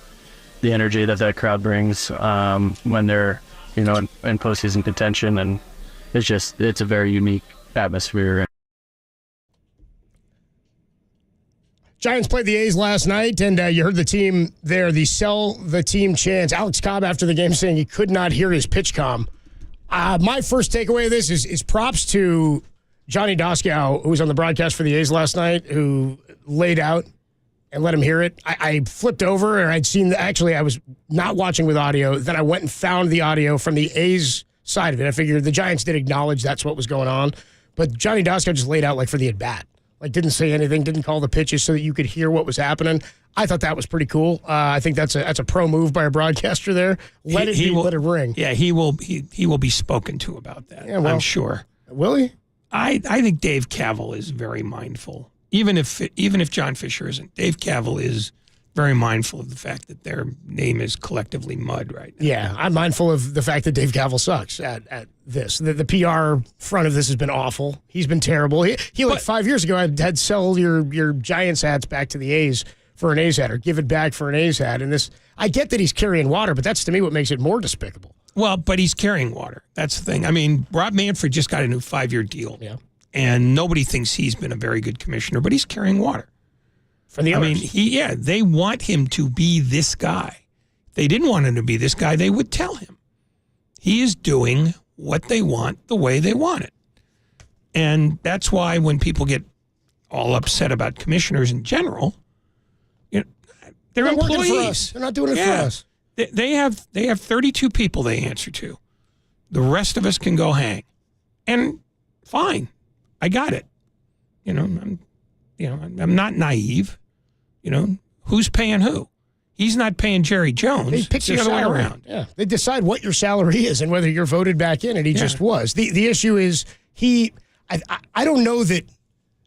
the energy that crowd brings when they're in postseason contention, and it's a very unique atmosphere. Giants played the A's last night, and you heard the team there, the sell the team chants. Alex Cobb after the game saying he could not hear his pitch comm. My first takeaway of this is props to Johnny Doskow, who was on the broadcast for the A's last night, who laid out and let him hear it. I flipped over, and I'd seen, actually I was not watching with audio. Then I went and found the audio from the A's side of it. I figured the Giants did acknowledge that's what was going on. But Johnny Doskow just laid out like for the at-bat. Like, didn't say anything, didn't call the pitches so that you could hear what was happening. I thought that was pretty cool. I think that's a pro move by a broadcaster there. Let it ring. Yeah, he will be spoken to about that. Yeah, well, I'm sure. Will he? I think Dave Cavill is very mindful. Even if John Fisher isn't, Dave Cavill is very mindful of the fact that their name is collectively mud right now. Yeah, I'm mindful of the fact that Dave Cavill sucks at this. The PR front of this has been awful. He's been terrible. He like 5 years ago had sell your Giants hats back to the A's for an A's hat, or give it back for an A's hat. And this, I get that he's carrying water, but that's to me what makes it more despicable. Well, but he's carrying water. That's the thing. I mean, Rob Manfred just got a new 5-year deal. Yeah. And nobody thinks he's been a very good commissioner, but he's carrying water. From the owners. They want him to be this guy. If they didn't want him to be this guy, they would tell him. He is doing what they want the way they want it. And that's why when people get all upset about commissioners in general, they're not employees. working for us. They're not doing it for us. They have 32 people they answer to. The rest of us can go hang. And fine. I got it. I'm not naive. Who's paying who? He's not paying Jerry Jones. They pick it's the your other way salary. around. Yeah. They decide what your salary is and whether you're voted back in, and he just was. The issue is I don't know that.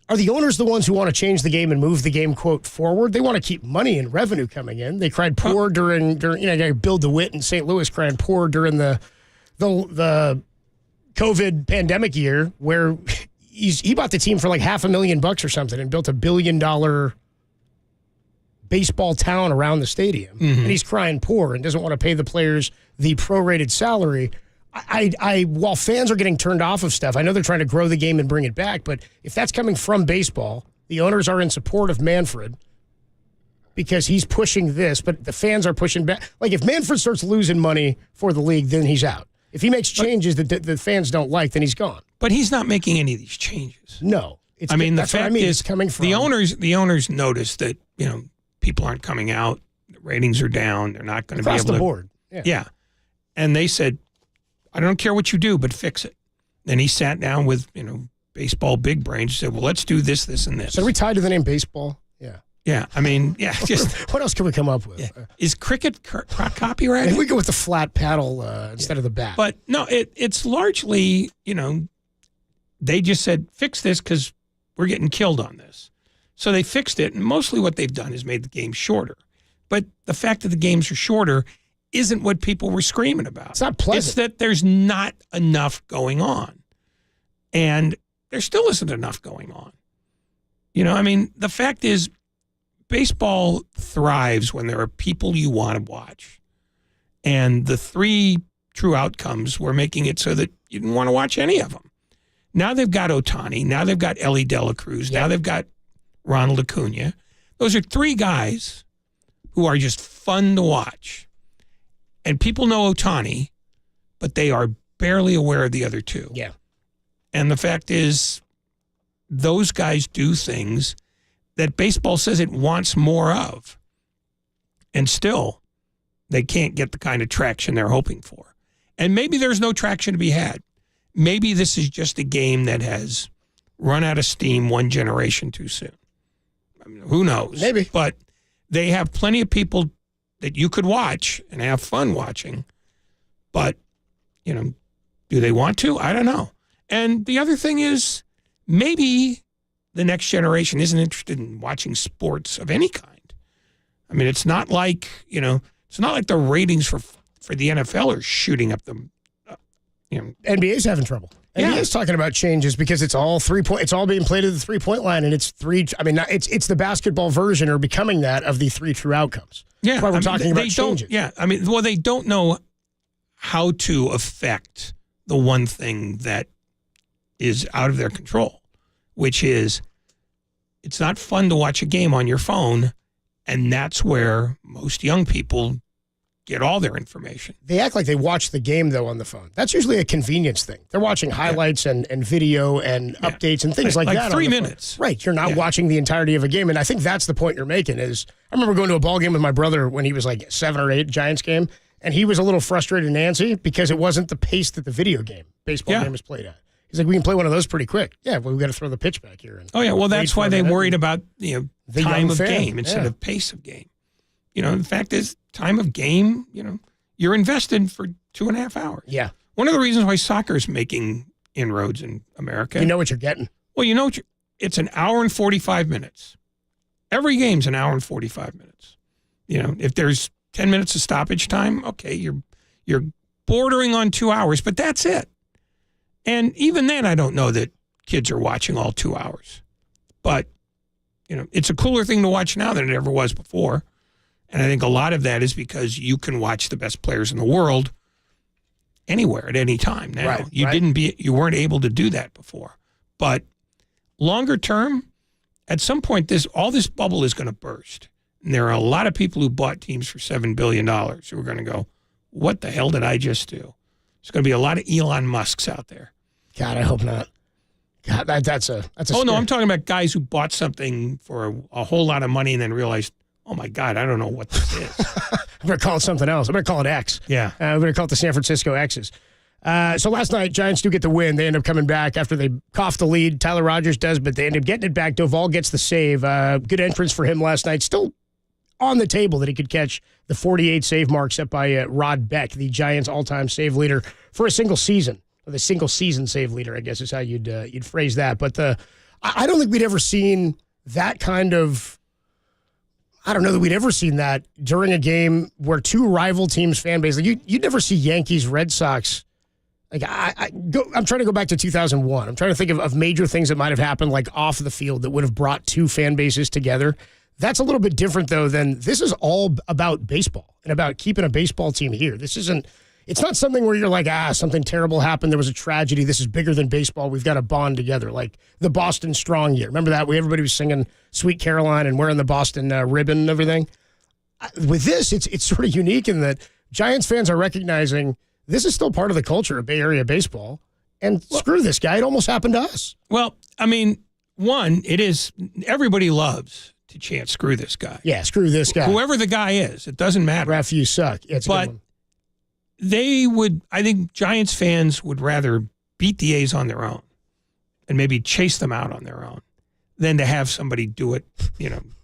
Are the owners the ones who want to change the game and move the game, quote, forward? They want to keep money and revenue coming in. They cried poor during Bill DeWitt in St. Louis crying poor during the COVID pandemic year where he bought the team for like $500,000 or something and built $1 billion baseball town around the stadium. Mm-hmm. And he's crying poor and doesn't want to pay the players the prorated salary. While fans are getting turned off of stuff, I know they're trying to grow the game and bring it back, but if that's coming from baseball, the owners are in support of Manfred because he's pushing this, but the fans are pushing back. Like if Manfred starts losing money for the league, then he's out. If he makes changes that the fans don't like, then he's gone. But he's not making any of these changes. No. The fact is, it's coming from the owners notice that, people aren't coming out, the ratings are down, they're not going to be able to. Across the board. Yeah. And they said, I don't care what you do, but fix it. Then he sat down with, baseball big brains and said, well, let's do this, this, and this. So are we tied to the name baseball? Yeah. Yeah. Just. What else can we come up with? Yeah. Is cricket copyrighted? Maybe we go with the flat paddle instead of the bat. But no, it's largely, they just said, fix this because we're getting killed on this. So they fixed it, and mostly what they've done is made the game shorter. But the fact that the games are shorter isn't what people were screaming about. It's not pleasant. It's that there's not enough going on. And there still isn't enough going on. The fact is, baseball thrives when there are people you want to watch. And the 3 true outcomes were making it so that you didn't want to watch any of them. Now they've got Ohtani. Now they've got Ellie De La Cruz. Now they've got Ronald Acuna. Those are 3 guys who are just fun to watch. And people know Ohtani, but they are barely aware of the other 2. Yeah. And the fact is, those guys do things that baseball says it wants more of. And still, they can't get the kind of traction they're hoping for. And maybe there's no traction to be had. Maybe this is just a game that has run out of steam one generation too soon. Who knows? Maybe. But they have plenty of people that you could watch and have fun watching. But, do they want to? I don't know. And the other thing is, maybe the next generation isn't interested in watching sports of any kind. It's not like, it's not like the ratings for the NFL are shooting up the, NBA's having trouble. NBA's talking about changes because it's all 3-point. It's all being played at the 3-point line, and it's 3. It's the basketball version or becoming that of the 3 true outcomes. Yeah, that's why we're talking about changes. They don't know how to affect the one thing that is out of their control, which is it's not fun to watch a game on your phone, and that's where most young people get all their information. They act like they watch the game, though, on the phone. That's usually a convenience thing. They're watching highlights and video and updates and things like that. 3 minutes. Right. You're not watching the entirety of a game. And I think that's the point you're making is I remember going to a ball game with my brother when he was like 7 or 8, Giants game, and he was a little frustrated and antsy because it wasn't the pace that the video game, baseball game is played at. He's like, we can play one of those pretty quick. Yeah, well, we got to throw the pitch back here. That's why they worried about the time of game instead Yeah. of pace of game. The fact is, time of game, you're invested for 2.5 hours. Yeah. One of the reasons why soccer is making inroads in America. You know what you're getting. Well, it's an hour and 45 minutes. Every game's an hour and 45 minutes. If there's 10 minutes of stoppage time, okay, you're bordering on 2 hours, but that's it. And even then, I don't know that kids are watching all 2 hours. But, it's a cooler thing to watch now than it ever was before. And I think a lot of that is because you can watch the best players in the world anywhere at any time now. Right, you weren't able to do that before. But longer term, at some point, all this bubble is going to burst. And there are a lot of people who bought teams for $7 billion who are going to go, what the hell did I just do? There's going to be a lot of Elon Musks out there. God, I hope not. God, that's a Oh, no, I'm talking about guys who bought something for a whole lot of money and then realized, oh, my God, I don't know what this is. I'm going to call it something else. I'm going to call it X. Yeah. I'm going to call it the San Francisco X's. So last night, Giants do get the win. They end up coming back after they cough the lead. Tyler Rogers does, but they end up getting it back. Doval gets the save. Good entrance for him last night. Still on the table that he could catch the 48 save mark set by Rod Beck, the Giants' all-time save leader for a single season. Or the single season save leader, I guess is how you'd phrase that. But I don't think we'd ever seen that kind of. I don't know that we'd ever seen that during a game where two rival teams' fan base. Like you'd never see Yankees, Red Sox. Like I'm trying to go back to 2001. I'm trying to think of major things that might have happened like off the field that would have brought two fan bases together. That's a little bit different though than this is all about baseball and about keeping a baseball team here. This isn't. It's not something where you're like, something terrible happened. There was a tragedy. This is bigger than baseball. We've got to bond together. Like the Boston Strong year. Remember that? Everybody was singing Sweet Caroline and wearing the Boston ribbon and everything. With this, it's sort of unique in that Giants fans are recognizing this is still part of the culture of Bay Area baseball. And screw this guy. It almost happened to us. Well, I mean, one, it is, everybody loves to chant, screw this guy. Yeah, screw this guy. Whoever the guy is, it doesn't matter. Ref, you suck. Yeah, it's a good one. I think Giants fans would rather beat the A's on their own and maybe chase them out on their own than to have somebody do it,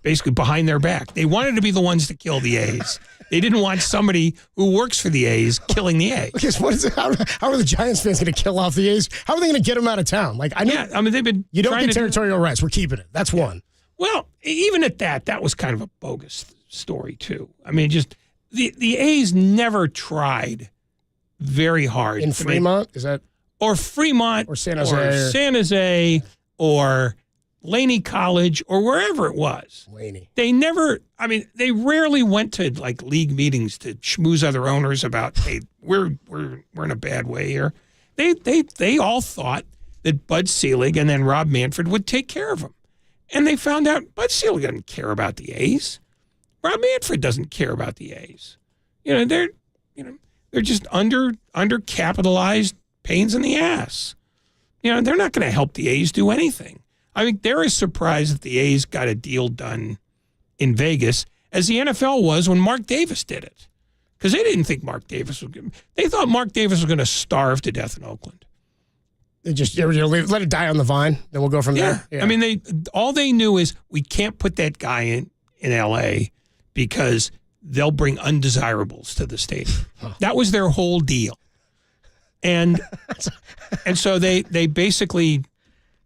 basically behind their back. They wanted to be the ones to kill the A's. They didn't want somebody who works for the A's killing the A's. Because how are the Giants fans going to kill off the A's? How are they going to get them out of town? Like I know, they've been. You don't get territorial rights. We're keeping it. That's one. Well, even at that was kind of a bogus story too. I mean, just. The A's never tried very hard. In Fremont? Is that? Or Fremont. Or San Jose. Or San Jose. Or Laney College. Or wherever it was. Laney. They rarely went to like league meetings to schmooze other owners about, hey, we're in a bad way here. They all thought that Bud Selig and then Rob Manfred would take care of them. And they found out Bud Selig doesn't care about the A's. Rob Manfred doesn't care about the A's. They're just undercapitalized pains in the ass. They're not going to help the A's do anything. I think they're as surprised that the A's got a deal done in Vegas as the NFL was when Mark Davis did it. Because they didn't think Mark Davis was going to. They thought Mark Davis was going to starve to death in Oakland. They just let it die on the vine, then we'll go from there. Yeah. I mean, all they knew is we can't put that guy in L.A., because they'll bring undesirables to the stadium. That was their whole deal. And so they basically,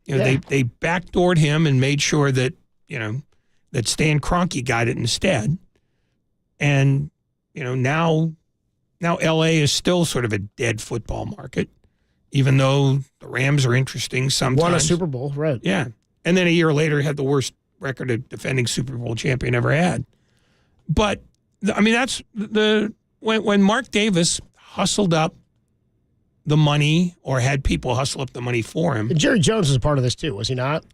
they backdoored him and made sure that, that Stan Kroenke got it instead. And, now L.A. is still sort of a dead football market, even though the Rams are interesting sometimes. Won a Super Bowl, right. Yeah. And then a year later had the worst record of defending Super Bowl champion ever had. But that's when Mark Davis hustled up the money or had people hustle up the money for him. And Jerry Jones was a part of this too, was he not?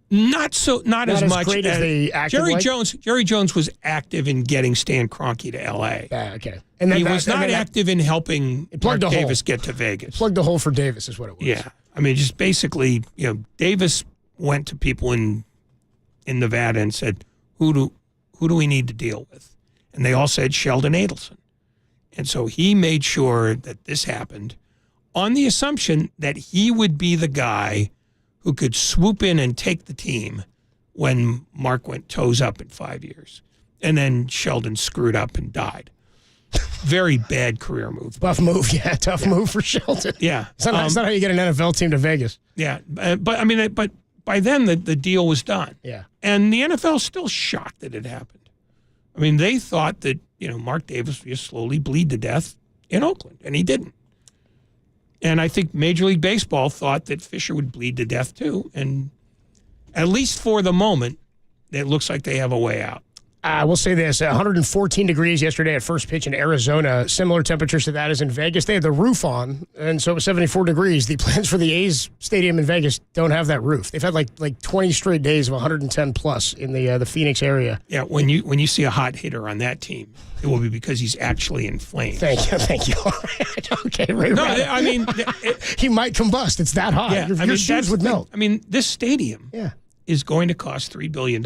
Not as much great as they acted Jerry like? Jerry Jones was active in getting Stan Kroenke to L.A. Okay. He was not active in helping Mark Davis get to Vegas. Plugged the hole for Davis is what it was. Yeah. Just basically, Davis went to people in Nevada and said, who do we need to deal with? And they all said Sheldon Adelson. And so he made sure that this happened on the assumption that he would be the guy who could swoop in and take the team when Mark went toes up in 5 years. And then Sheldon screwed up and died. Very bad career move. Tough move, yeah. Tough move for Sheldon. Yeah. It's not how you get an NFL team to Vegas. Yeah. But by then the deal was done. Yeah. And the NFL is still shocked that it happened. They thought that, Mark Davis would just slowly bleed to death in Oakland, and he didn't. And I think Major League Baseball thought that Fisher would bleed to death too. And at least for the moment, it looks like they have a way out. I will say this, 114 degrees yesterday at first pitch in Arizona. Similar temperatures to that as in Vegas. They had the roof on, and so it was 74 degrees. The plans for the A's stadium in Vegas don't have that roof. They've had like 20 straight days of 110 plus in the Phoenix area. Yeah, when you see a hot hitter on that team, it will be because he's actually inflamed. Thank you. All right. Okay, Ray. No, I mean... he might combust. It's that hot. Yeah, Your shoes would melt. I mean, this stadium is going to cost $3 billion.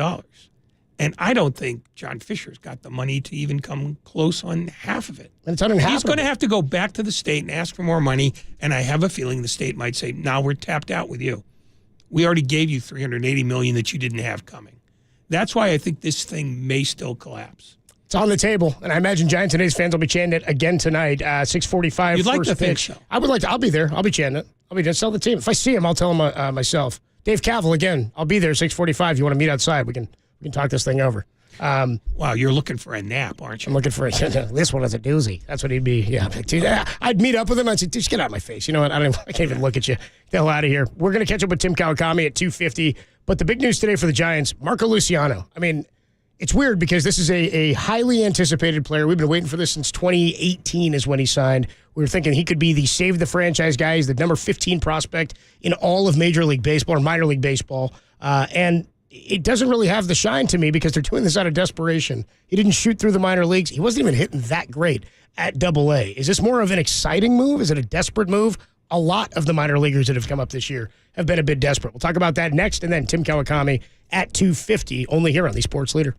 And I don't think John Fisher's got the money to even come close on half of it. And it's uninhabitable. He's going to have to go back to the state and ask for more money, and I have a feeling the state might say, "Now we're tapped out with you. We already gave you $380 million that you didn't have coming." That's why I think this thing may still collapse. It's on the table, and I imagine Giants and A's fans will be chanting it again tonight, 6:45. You'd like to think pitch. so. I would like to. I'll be there. I'll be chanting it. I'll be there. Sell the team. If I see him, I'll tell him myself. Dave Cavill again. I'll be there 6:45. You want to meet outside? We can talk this thing over. Wow, you're looking for a nap, aren't you? I'm looking for this one is a doozy. That's what he'd be. Yeah, I'd meet up with him. I'd say, just get out of my face. You know what? I can't even look at you. Get the hell out of here. We're going to catch up with Tim Kawakami at 2:50. But the big news today for the Giants, Marco Luciano. I mean, it's weird because this is a highly anticipated player. We've been waiting for this since 2018 is when he signed. We were thinking he could be the save the franchise guy. He's the number 15 prospect in all of Major League Baseball or minor league baseball. And it doesn't really have the shine to me because they're doing this out of desperation. He didn't shoot through the minor leagues. He wasn't even hitting that great at Double-A. Is this more of an exciting move? Is it a desperate move? A lot of the minor leaguers that have come up this year have been a bit desperate. We'll talk about that next, and then Tim Kawakami at 2:50, only here on the Sports Leader.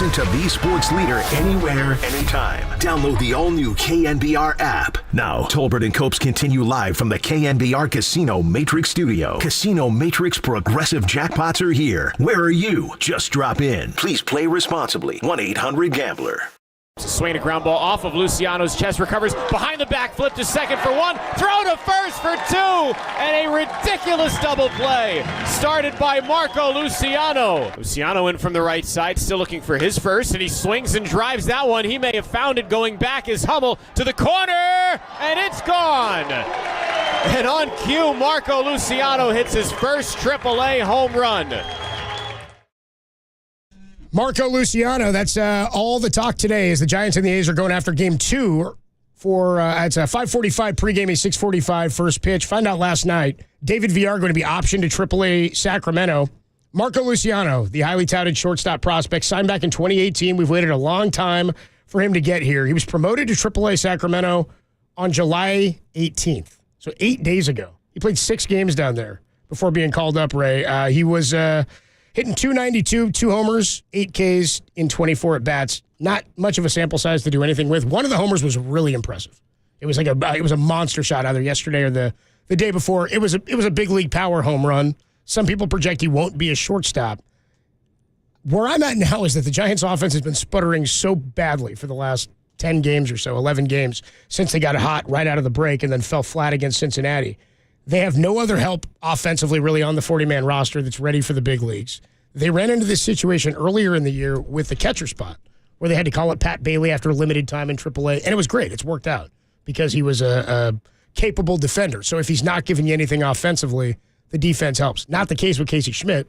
Listen to the sports leader anywhere, anytime. Download the all-new KNBR app. Now, Tolbert and Copes continue live from the KNBR Casino Matrix Studio. Casino Matrix progressive jackpots are here. Where are you? Just drop in. Please play responsibly. 1-800-GAMBLER. Swing a ground ball off of Luciano's chest, recovers behind the back, flip to second for one, throw to first for two, and a ridiculous double play started by Marco Luciano. Luciano in from the right side, still looking for his first, and he swings and drives that one. He may have found it going back is Hummel to the corner, and it's gone. And on cue, Marco Luciano hits his first AAA home run. Marco Luciano, that's all the talk today as the Giants and the A's are going after game 2 for, it's a 5:45 pregame, a 6:45 first pitch. Find out last night, David Villar going to be optioned to AAA Sacramento. Marco Luciano, the highly touted shortstop prospect, signed back in 2018. We've waited a long time for him to get here. He was promoted to AAA Sacramento on July 18th, so 8 days ago. He played 6 games down there before being called up, Ray. He was... hitting .292, 2 homers, 8 Ks in 24 at-bats. Not much of a sample size to do anything with. One of the homers was really impressive. It was like a monster shot either yesterday or the day before. It was a big league power home run. Some people project he won't be a shortstop. Where I'm at now is that the Giants offense has been sputtering so badly for the last 10 games or so, 11 games, since they got hot right out of the break and then fell flat against Cincinnati. They have no other help offensively really on the 40-man roster that's ready for the big leagues. They ran into this situation earlier in the year with the catcher spot where they had to call up Pat Bailey after limited time in AAA, and it was great. It's worked out because he was a capable defender. So if he's not giving you anything offensively, the defense helps. Not the case with Casey Schmidt,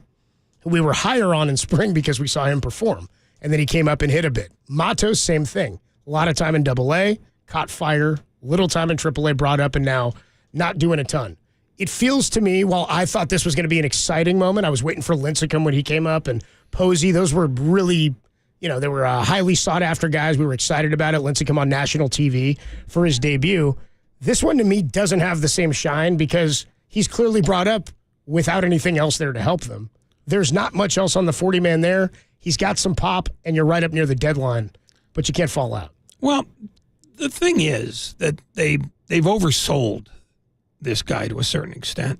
who we were higher on in spring because we saw him perform, and then he came up and hit a bit. Matos, same thing. A lot of time in AA, caught fire, little time in AAA, brought up, and now not doing a ton. It feels to me, while I thought this was going to be an exciting moment, I was waiting for Lincecum when he came up and Posey. Those were really, they were highly sought-after guys. We were excited about it. Lincecum on national TV for his debut. This one, to me, doesn't have the same shine because he's clearly brought up without anything else there to help them. There's not much else on the 40-man there. He's got some pop, and you're right up near the deadline, but you can't fall out. Well, the thing is that they've oversold this guy to a certain extent,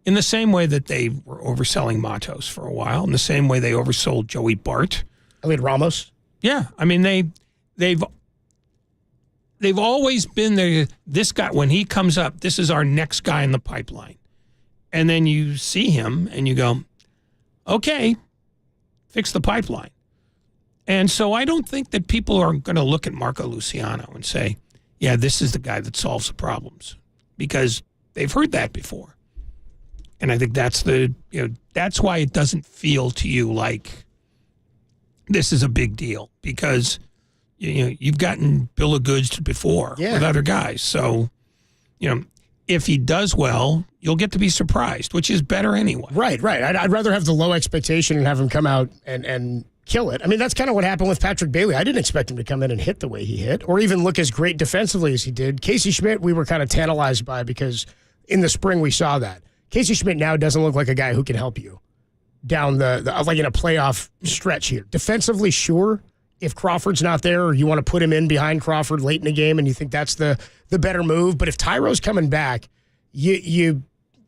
in the same way that they were overselling Matos for a while, in the same way they oversold Joey Bart. Elliot Ramos? Yeah. I mean, they've always been there. This guy, when he comes up, this is our next guy in the pipeline. And then you see him and you go, okay, fix the pipeline. And so I don't think that people are going to look at Marco Luciano and say, yeah, this is the guy that solves the problems, because they've heard that before. And I think that's that's why it doesn't feel to you like this is a big deal, because you've gotten bill of goods before with other guys. So, if he does well, you'll get to be surprised, which is better anyway. Right. I'd rather have the low expectation and have him come out and kill it. I mean, that's kind of what happened with Patrick Bailey. I didn't expect him to come in and hit the way he hit, or even look as great defensively as he did. Casey Schmidt, we were kind of tantalized by, because in the spring we saw that. Casey Schmidt now doesn't look like a guy who can help you down the like in a playoff stretch here. Defensively, sure. If Crawford's not there, or you want to put him in behind Crawford late in the game and you think that's the better move. But if Tyro's coming back, you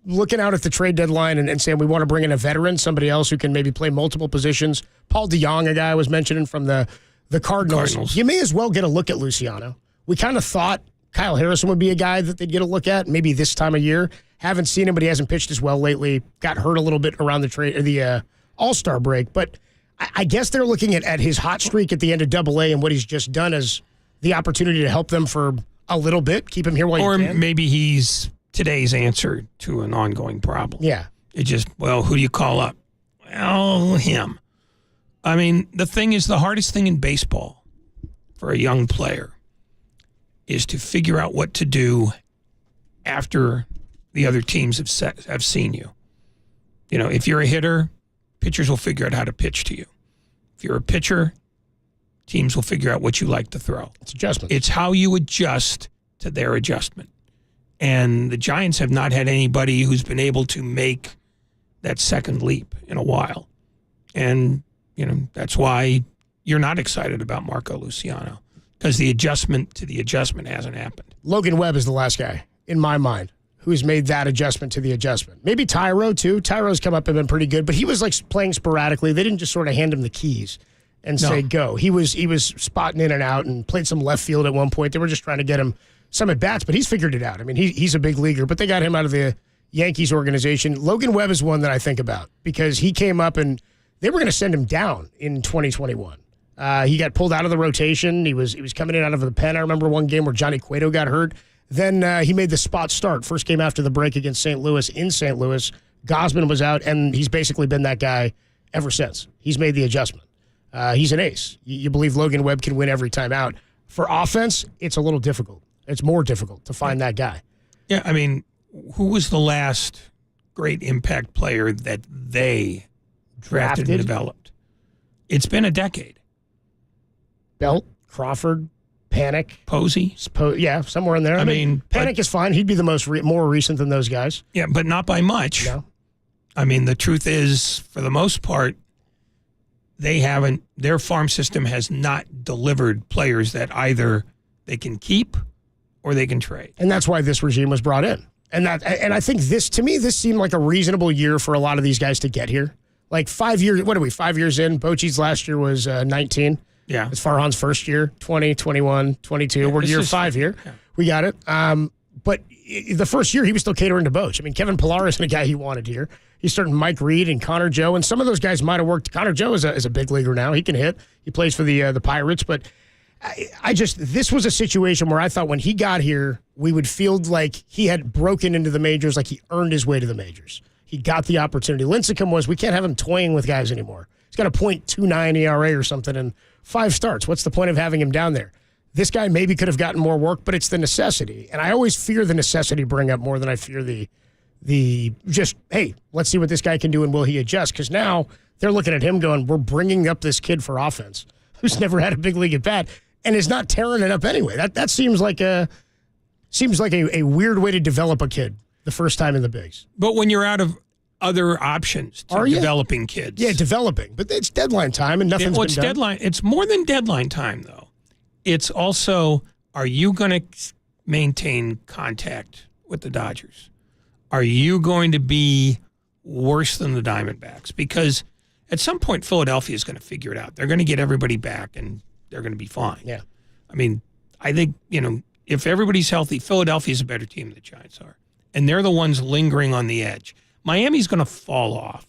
looking out at the trade deadline and saying we want to bring in a veteran, somebody else who can maybe play multiple positions. Paul DeJong, a guy I was mentioning from the Cardinals. You may as well get a look at Luciano. We kind of thought Kyle Harrison would be a guy that they'd get a look at maybe this time of year. Haven't seen him, but he hasn't pitched as well lately. Got hurt a little bit around the All-Star break. But I guess they're looking at his hot streak at the end of AA and what he's just done as the opportunity to help them for a little bit, keep him here while you can. Or maybe he's today's answer to an ongoing problem. Yeah. It just, who do you call up? Well, him. I mean, the thing is, the hardest thing in baseball for a young player is to figure out what to do after the other teams have seen you. If you're a hitter, pitchers will figure out how to pitch to you. If you're a pitcher, teams will figure out what you like to throw. It's adjustment. It's how you adjust to their adjustment. And the Giants have not had anybody who's been able to make that second leap in a while. And, that's why you're not excited about Marco Luciano because the adjustment hasn't happened. Logan Webb is the last guy, in my mind, who's made that adjustment to the adjustment. Maybe Tyro, too. Tyro's come up and been pretty good, but he was like playing sporadically. They didn't just sort of hand him the keys and say, go. He was spotting in and out and played some left field at one point. They were just trying to get him some at-bats, but he's figured it out. I mean, he's a big leaguer, but they got him out of the Yankees organization. Logan Webb is one that I think about because he came up and they were going to send him down in 2021. He got pulled out of the rotation. He was coming in out of the pen. I remember one game where Johnny Cueto got hurt. Then he made the spot start. First game after the break against St. Louis in St. Louis. Gosman was out, and he's basically been that guy ever since. He's made the adjustment. He's an ace. You believe Logan Webb can win every time out. For offense, it's a little difficult. It's more difficult to find that guy. Yeah, I mean, who was the last great impact player that they drafted and developed? It's been a decade. Belt, Crawford, Panic, Posey. Yeah, somewhere in there. I mean, Panic is fine. He'd be the more recent than those guys. Yeah, but not by much. No. I mean, the truth is, for the most part, their farm system has not delivered players that either they can keep or they can trade. And that's why this regime was brought in. And I think this seemed like a reasonable year for a lot of these guys to get here. Like 5 years, what are we, 5 years in? Bochy's last year was 19. Yeah. It's Farhan's first year, 20, 21, 22. We're year 5 here. Yeah. We got it. But the first year, he was still catering to Boch. I mean, Kevin Pillar isn't a guy he wanted here. He's starting Mike Reed and Connor Joe, and some of those guys might have worked. Connor Joe is a big leaguer now. He can hit. He plays for the Pirates. But this was a situation where I thought when he got here, we would feel like he had broken into the majors, like he earned his way to the majors. He got the opportunity. Lincecum we can't have him toying with guys anymore. He's got a .29 ERA or something and 5 starts. What's the point of having him down there? This guy maybe could have gotten more work, but it's the necessity. And I always fear the necessity bring up more than I fear the just, hey, let's see what this guy can do and will he adjust? Because now they're looking at him going, we're bringing up this kid for offense who's never had a big league at bat and is not tearing it up anyway. That seems like a weird way to develop a kid the first time in the bigs. But when you're out of other options to developing kids. Yeah, developing. But it's deadline time and nothing's been done. Deadline. It's more than deadline time, though. It's also, are you going to maintain contact with the Dodgers? Are you going to be worse than the Diamondbacks? Because at some point, Philadelphia is going to figure it out. They're going to get everybody back, and they're going to be fine. Yeah. I mean, I think, if everybody's healthy, Philadelphia's a better team than the Giants are. And they're the ones lingering on the edge. Miami's going to fall off.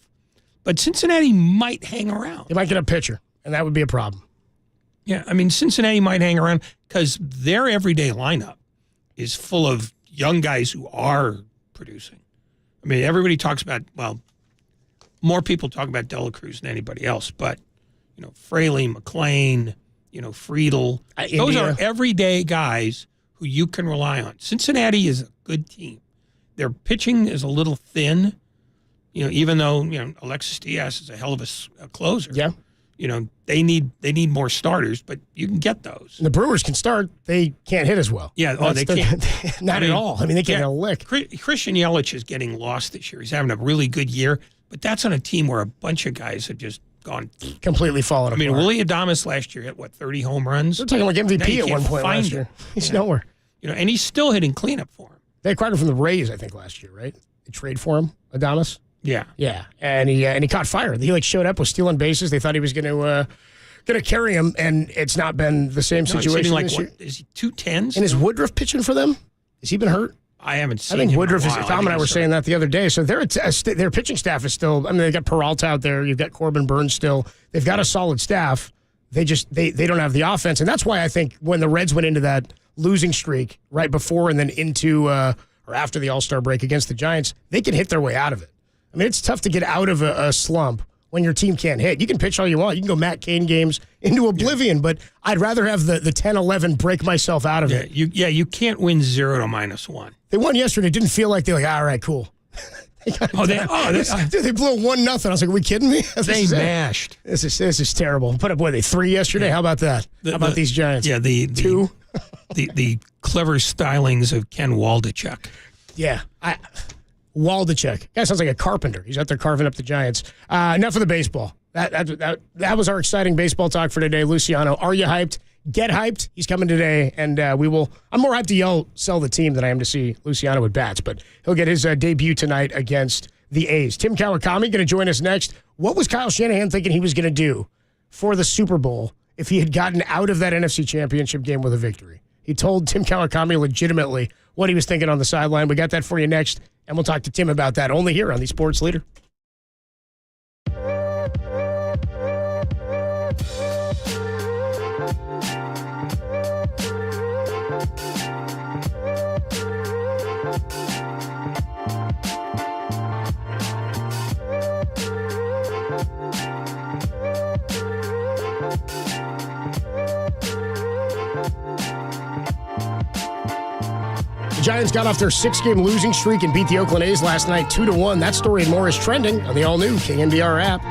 But Cincinnati might hang around. They might get a pitcher, and that would be a problem. Yeah, I mean, Cincinnati might hang around because their everyday lineup is full of young guys who are producing. I mean, everybody talks about, more people talk about De La Cruz than anybody else, but, Fraley, McClain, Friedel, those are everyday guys who you can rely on. Cincinnati is a good team. Their pitching is a little thin, even though, Alexis Diaz is a hell of a closer. Yeah. They need more starters, but you can get those. And the Brewers can start. They can't hit as well. Yeah, they can't. Not at all. I mean, they can't hit a lick. Christian Yelich is getting lost this year. He's having a really good year, but that's on a team where a bunch of guys have just gone completely fallen apart. I mean, Willie Adames last year hit, 30 home runs? They're talking like MVP at one point last year. He's nowhere. And he's still hitting cleanup for him. They acquired him from the Rays, I think, last year, right? They trade for him, Adames. Yeah. Yeah. And he caught fire. He showed up, was stealing bases. They thought he was going to carry him, and it's not been the same situation. Is he 210s? And is Woodruff pitching for them? Has he been hurt? I haven't seen him. I think him Woodruff in a is. while. Tom and I were saying that the other day. So their pitching staff is still. I mean, they got Peralta out there. You've got Corbin Burns still. They've got a solid staff. They just they don't have the offense, and that's why I think when the Reds went into that losing streak right before and then into or after the All-Star break against the Giants, they can hit their way out of it. I mean, it's tough to get out of a slump when your team can't hit. You can pitch all you want. You can go Matt Cain games into oblivion, but I'd rather have the 10-11 break myself out of it. You can't win 0 to -1. They won yesterday. It didn't feel like they're like, all right, cool. Dude, they blew 1-0. I was like, are we kidding me? They mashed. This is terrible. Put up, 3 yesterday? Yeah. How about that? How about these Giants? Yeah, 2? the clever stylings of Ken Waldachuk. Yeah. Waldachuk. Guy sounds like a carpenter. He's out there carving up the Giants. Enough of the baseball. That was our exciting baseball talk for today. Luciano, are you hyped? Get hyped. He's coming today, and I'm more hyped to sell the team than I am to see Luciano at bats, but he'll get his debut tonight against the A's. Tim Kawakami going to join us next. What was Kyle Shanahan thinking he was going to do for the Super Bowl if he had gotten out of that NFC Championship game with a victory? He told Tim Kawakami legitimately what he was thinking on the sideline. We got that for you next, and we'll talk to Tim about that only here on the Sports Leader. The Giants got off their 6-game losing streak and beat the Oakland A's last night 2-1. That story and more is trending on the all-new KNBR app.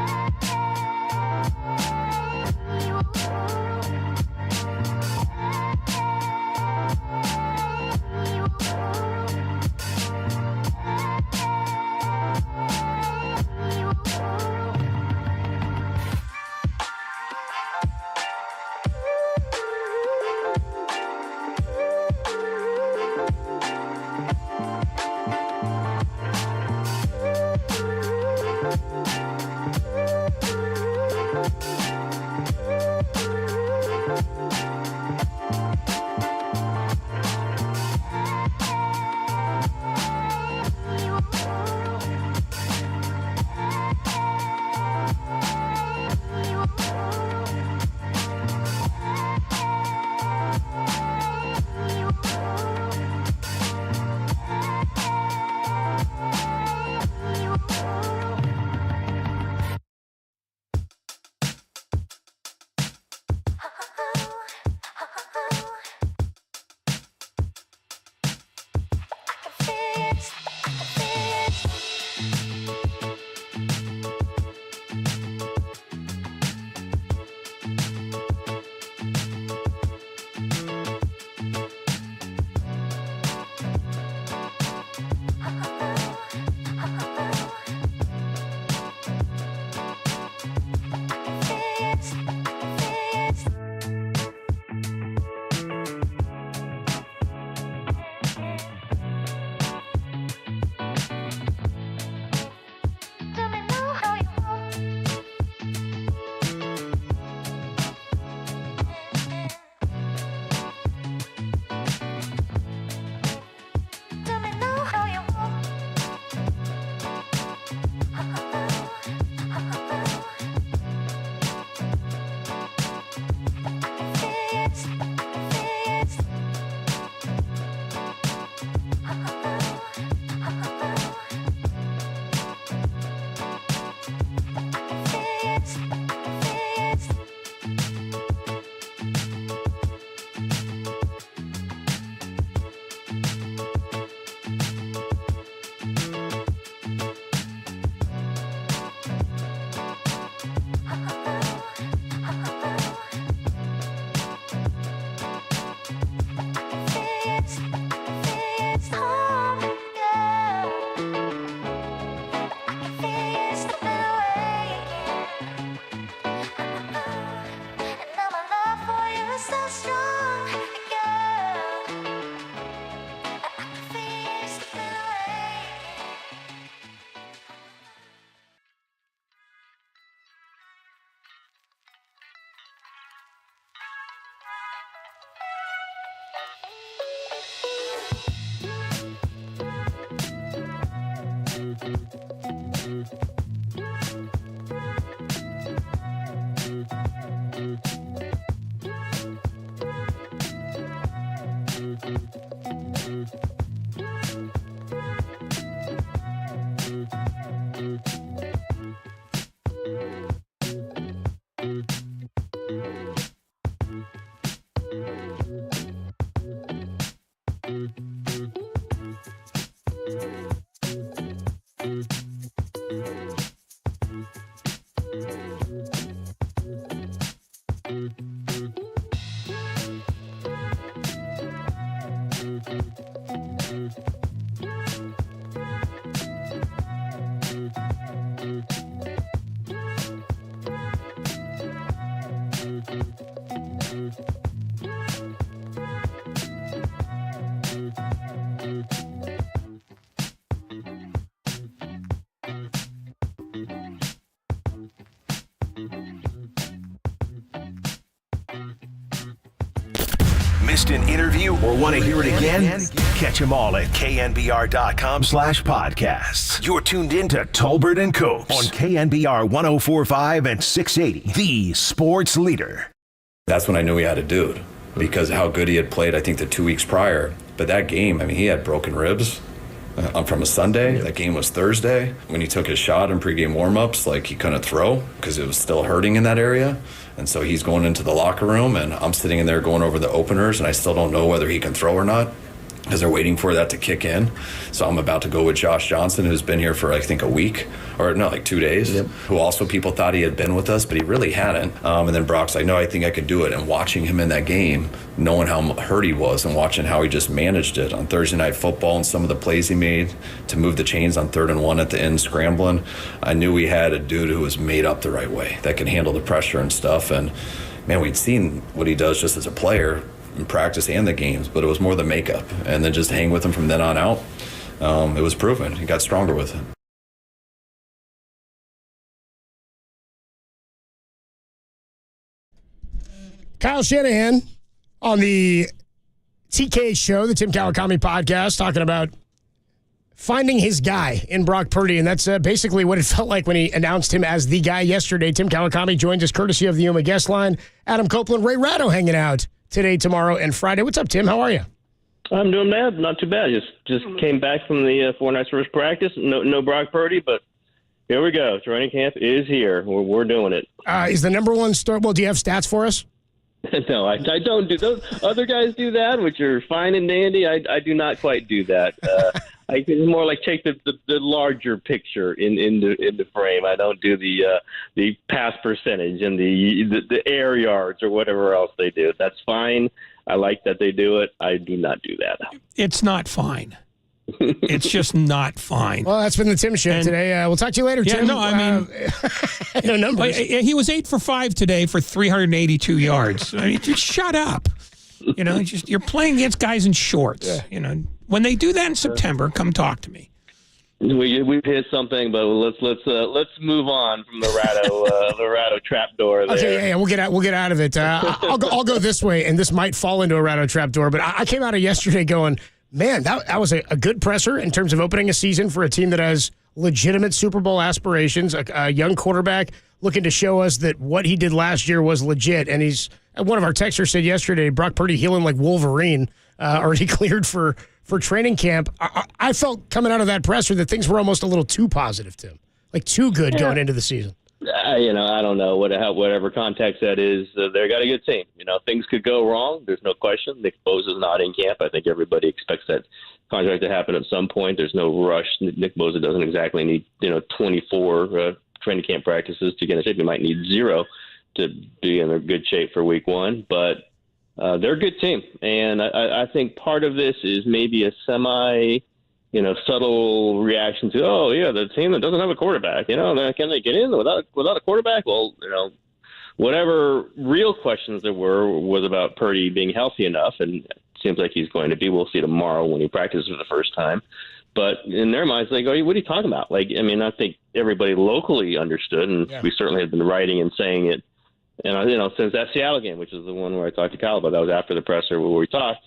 Missed an interview or want to hear it again? Catch them all at knbr.com/podcasts. You're tuned in to Tolbert and Copes on KNBR 104.5 and 680, the sports leader. That's when I knew he had a dude, because how good he had played, I think, the 2 weeks prior. But that game, I mean, he had broken ribs from a Sunday. That game was Thursday. When he took his shot in pregame warmups, like, he couldn't throw because it was still hurting in that area. And so he's going into the locker room, and I'm sitting in there going over the openers, and I still don't know whether he can throw or not, because they're waiting for that to kick in. So I'm about to go with Josh Johnson, who's been here for, I think, a week, or no, like 2 days, who also people thought he had been with us, but he really hadn't. And then Brock's like, no, I think I could do it. And watching him in that game, knowing how hurt he was and watching how he just managed it on Thursday Night Football and some of the plays he made to move the chains on 3rd and 1 at the end scrambling, I knew we had a dude who was made up the right way, that can handle the pressure and stuff. And, man, we'd seen what he does just as a player in practice and the games, but it was more the makeup, and then just hang with him from then on out. It was proven. He got stronger with it. Kyle Shanahan on the TK show, the Tim Kawakami podcast, talking about finding his guy in Brock Purdy, and that's basically what it felt like when he announced him as the guy yesterday. Tim Kawakami joins us courtesy of the Yuma guest line. Adam Copeland, Ray Ratto hanging out today, tomorrow, and Friday. What's up, Tim? How are you? I'm doing bad. Not too bad. Just came back from the 4 nights first practice. No Brock Purdy, but here we go. Training camp is here. We're doing it. Is the number one start? Well, do you have stats for us? No, I don't do those. Other guys do that, which are fine and dandy. I do not quite do that. I can more like take the larger picture in the frame. I don't do the pass percentage and the air yards or whatever else they do. That's fine. I like that they do it. I do not do that. It's not fine. It's just not fine. Well, that's been the Tim show today. We'll talk to you later, Tim. No, I mean, no numbers. He was 8 for 5 today for 382 yards. I mean, just shut up. You know, you're playing against guys in shorts. Yeah. You know, when they do that in September, come talk to me. We've hit something, but let's move on from the Ratto trapdoor there. Okay, yeah, we'll get out of it. I'll go this way, and this might fall into a Ratto trapdoor. But I came out of yesterday going, man, that was a good presser in terms of opening a season for a team that has legitimate Super Bowl aspirations, a young quarterback looking to show us that what he did last year was legit. And one of our texters said yesterday, Brock Purdy healing like Wolverine, already cleared for training camp. I felt coming out of that presser that things were almost a little too positive, Tim, like too good going into the season. I don't know whatever context that is. They got a good team. Things could go wrong. There's no question. Nick Bosa's not in camp. I think everybody expects that contract to happen at some point. There's no rush. Nick Bosa doesn't exactly need 24 training camp practices to get in shape. He might need 0 to be in a good shape for week 1. But they're a good team, and I think part of this is maybe a subtle reaction to, the team that doesn't have a quarterback, can they get in without a quarterback? Well, whatever real questions there was about Purdy being healthy enough, and it seems like he's going to be. We'll see tomorrow when he practices for the first time. But in their minds, they go, what are you talking about? I think everybody locally understood, and we certainly have been writing and saying it, and since that Seattle game, which is the one where I talked to Kyle about, that was after the presser where we talked.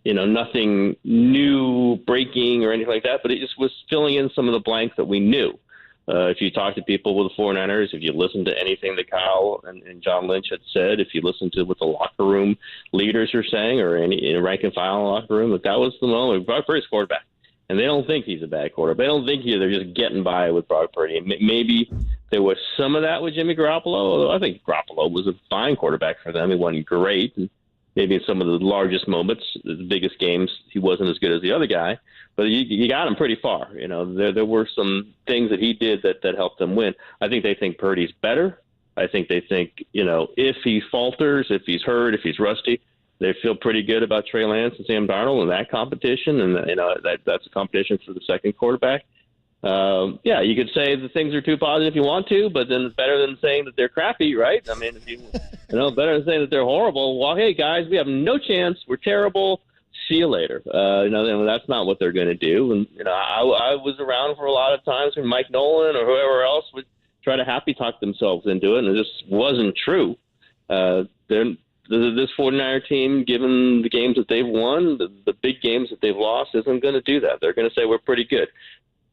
Nothing new breaking or anything like that, but it just was filling in some of the blanks that we knew. If you talk to people with the 49ers, if you listen to anything that Kyle and John Lynch had said, if you listen to what the locker room leaders are saying or any rank and file in the locker room, that was the moment. Brock Purdy's quarterback. And they don't think he's a bad quarterback. They don't think they're just getting by with Brock Purdy. Maybe there was some of that with Jimmy Garoppolo, although I think Garoppolo was a fine quarterback for them. He wasn't great. And maybe in some of the largest moments, the biggest games, he wasn't as good as the other guy. But you got him pretty far. There were some things that he did that helped them win. I think they think Purdy's better. I think they think, if he falters, if he's hurt, if he's rusty, they feel pretty good about Trey Lance and Sam Darnold in that competition, and that's a competition for the second quarterback. You could say that things are too positive if you want to, but then it's better than saying that they're crappy, right? I mean, if better than saying that they're horrible. Well, hey guys, we have no chance. We're terrible. See you later. That's not what they're going to do. And I was around for a lot of times when Mike Nolan or whoever else would try to happy talk themselves into it, and it just wasn't true. this 49er team, given the games that they've won, the big games that they've lost, isn't going to do that. They're going to say we're pretty good.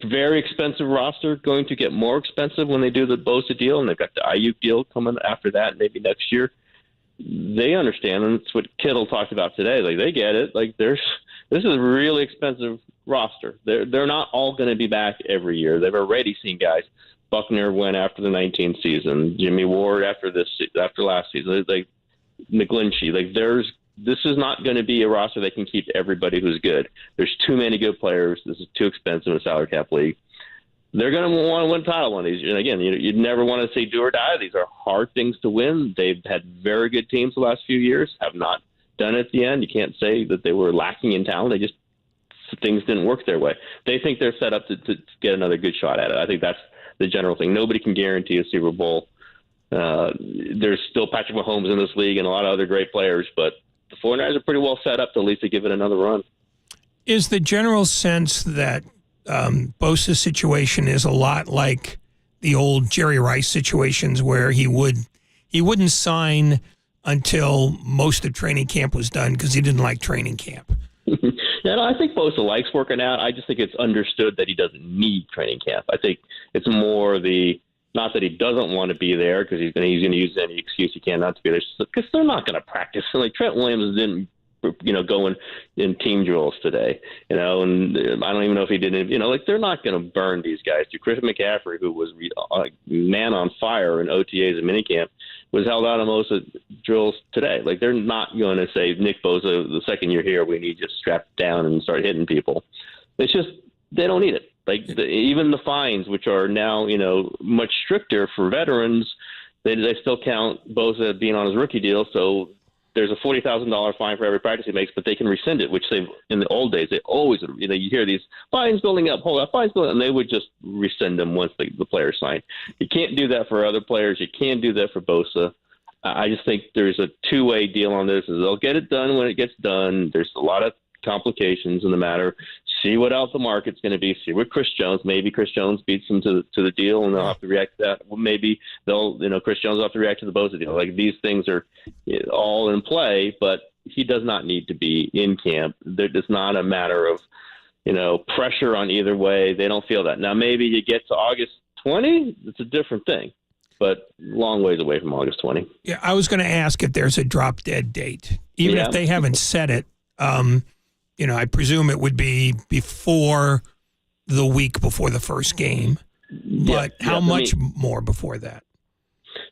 Very expensive roster, going to get more expensive when they do the Bosa deal, and they've got the Ayuk deal coming after that, maybe next year. They understand, and it's what Kittle talked about today. Like, they get it. Like, this is a really expensive roster. They're not all going to be back every year. They've already seen guys. Buckner went after the 19th season. Jimmy Ward after last season. Like McGlinchey. Like, this is not going to be a roster that can keep everybody who's good. There's too many good players. This is too expensive in a salary cap league. They're going to want to win a title one of these. And again, you'd never want to say do or die. These are hard things to win. They've had very good teams the last few years, have not done it at the end. You can't say that they were lacking in talent. Things didn't work their way. They think they're set up to get another good shot at it. I think that's the general thing. Nobody can guarantee a Super Bowl. There's still Patrick Mahomes in this league and a lot of other great players, but the 49ers are pretty well set up to at least to give it another run. Is the general sense that Bosa's situation is a lot like the old Jerry Rice situations where he wouldn't sign until most of training camp was done because he didn't like training camp? Yeah, no, I think Bosa likes working out. I just think it's understood that he doesn't need training camp. I think it's more not that he doesn't want to be there because he's going to use any excuse he can not to be there, because they're not going to practice. Like, Trent Williams didn't, go in team drills today, and I don't even know if he did. Like, they're not going to burn these guys. Chris McCaffrey, who was man on fire in OTAs and minicamp, was held out of most of drills today. Like, they're not going to say, Nick Bosa, the second you're here, we need you strapped down and start hitting people. It's just, they don't need it. Like, even the fines, which are now, much stricter for veterans, they still count Bosa being on his rookie deal. So there's a $40,000 fine for every practice he makes, but they can rescind it, which in the old days, they always, you hear these fines building up, fines building up, and they would just rescind them once the players sign. You can't do that for other players. You can't do that for Bosa. I just think there's a two-way deal on this. They'll get it done when it gets done. There's a lot of complications in the matter. See what else the market's going to be. See what Chris Jones. Maybe Chris Jones beats them to the deal, and they'll have to react to that. Well, maybe Chris Jones will have to react to the Bosa deal. Like, these things are all in play, but he does not need to be in camp. It's not a matter of pressure on either way. They don't feel that. Now, maybe you get to August 20, it's a different thing, but long ways away from August 20. Yeah, I was going to ask if there's a drop dead date, even if they haven't said it. I presume it would be before the week before the first game, but how much more before that?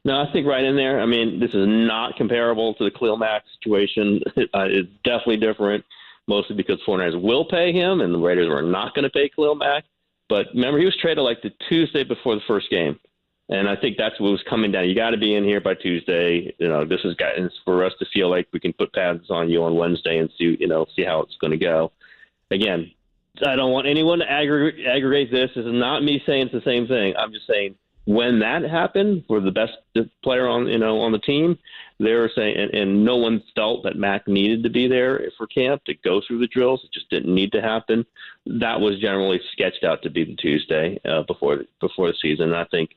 No, I think right in there. I mean, this is not comparable to the Khalil Mack situation. It's definitely different, mostly because 49ers will pay him, and the Raiders were not going to pay Khalil Mack. But remember, he was traded like the Tuesday before the first game. And I think that's what was coming down. You got to be in here by Tuesday. This is guidance for us to feel like we can put pads on you on Wednesday and see how it's going to go. Again, I don't want anyone to aggregate this. This is not me saying it's the same thing. I'm just saying when that happened for the best player on the team, they were saying, and no one felt that Mac needed to be there for camp to go through the drills. It just didn't need to happen. That was generally sketched out to be the Tuesday before the season. And I think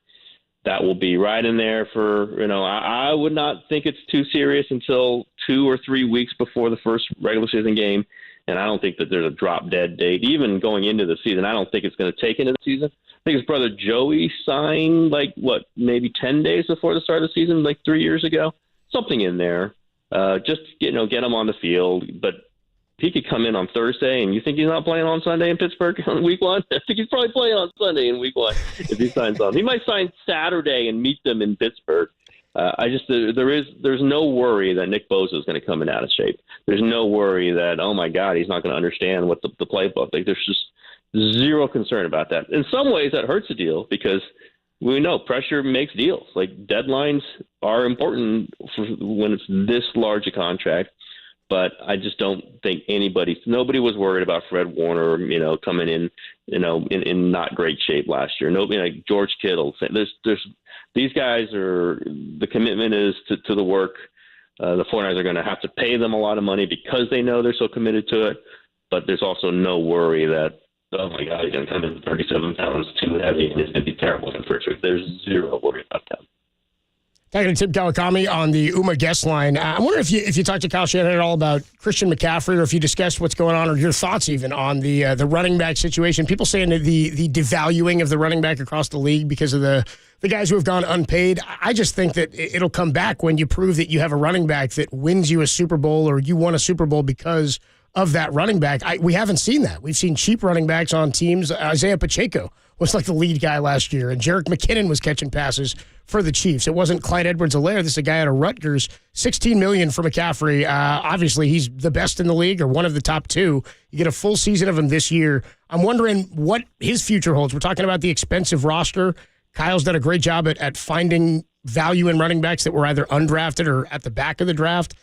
that will be right in there for, I would not think it's too serious until 2 or 3 weeks before the first regular season game. And I don't think that there's a drop dead date. Even going into the season, I don't think it's going to take into the season. I think his brother Joey signed maybe 10 days before the start of the season, 3 years ago. Something in there. Just, get him on the field. But he could come in on Thursday, and you think he's not playing on Sunday in Pittsburgh on week one? I think he's probably playing on Sunday in week one if he signs on. He might sign Saturday and meet them in Pittsburgh. There's no worry that Nick Bosa is going to come in out of shape. There's no worry that, oh my God, he's not going to understand what the playbook. There's just zero concern about that. In some ways, that hurts the deal because we know pressure makes deals. Deadlines are important when it's this large a contract. But I just don't think nobody was worried about Fred Warner, coming in, in not great shape last year. Nobody, like George Kittle. These guys the commitment is to the work. The 49ers are going to have to pay them a lot of money because they know they're so committed to it. But there's also no worry that, oh my God, he's going to come in 37 pounds too heavy and it's going to be terrible for sure. There's zero worry about that. Talking to Tim Kawakami on the UMA guest line. I wonder if you talked to Kyle Shanahan at all about Christian McCaffrey, or if you discussed what's going on, or your thoughts even on the running back situation. People saying that the devaluing of the running back across the league because of the guys who have gone unpaid. I just think that it'll come back when you prove that you have a running back that wins you a Super Bowl, or you won a Super Bowl because of that running back. We haven't seen that. We've seen cheap running backs on teams. Isaiah Pacheco was like the lead guy last year, and Jerick McKinnon was catching passes for the Chiefs. It wasn't Clyde Edwards-Helaire. This is a guy out of Rutgers. $16 million for McCaffrey. Obviously, he's the best in the league, or one of the top two. You get a full season of him this year. I'm wondering what his future holds. We're talking about the expensive roster. Kyle's done a great job at finding value in running backs that were either undrafted or at the back of the draft.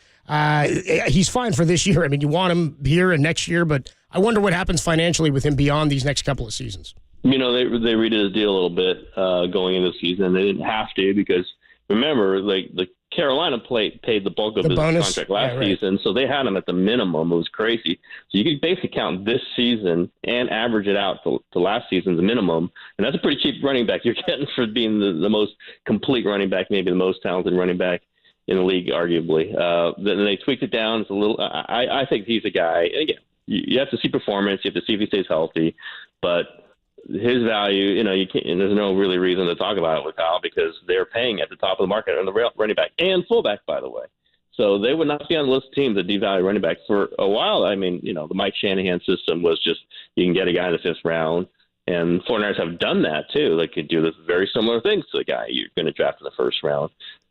He's fine for this year. I mean, you want him here and next year, but I wonder what happens financially with him beyond these next couple of seasons. You know, they redid his deal a little bit going into the season. They didn't have to, because remember, like, the Carolina paid the bulk of his contract last season, so they had him at the minimum. It was crazy. So you could basically count this season and average it out to last season's minimum, and that's a pretty cheap running back you're getting for being the most complete running back, maybe the most talented running back in the league, arguably. Then they tweaked it down. It's a little. I think he's a guy. And again, you have to see performance. You have to see if he stays healthy, but his value, you know, you can't, and there's no really reason to talk about it with Kyle, because they're paying at the top of the market on the running back and fullback, by the way. So they would not be on the list of teams that devalue running backs for a while. I mean, you know, the Mike Shanahan system was just, you can get a guy in the 5th round, and 49ers have done that too. They could do this very similar things to the guy you're going to draft in the 1st round.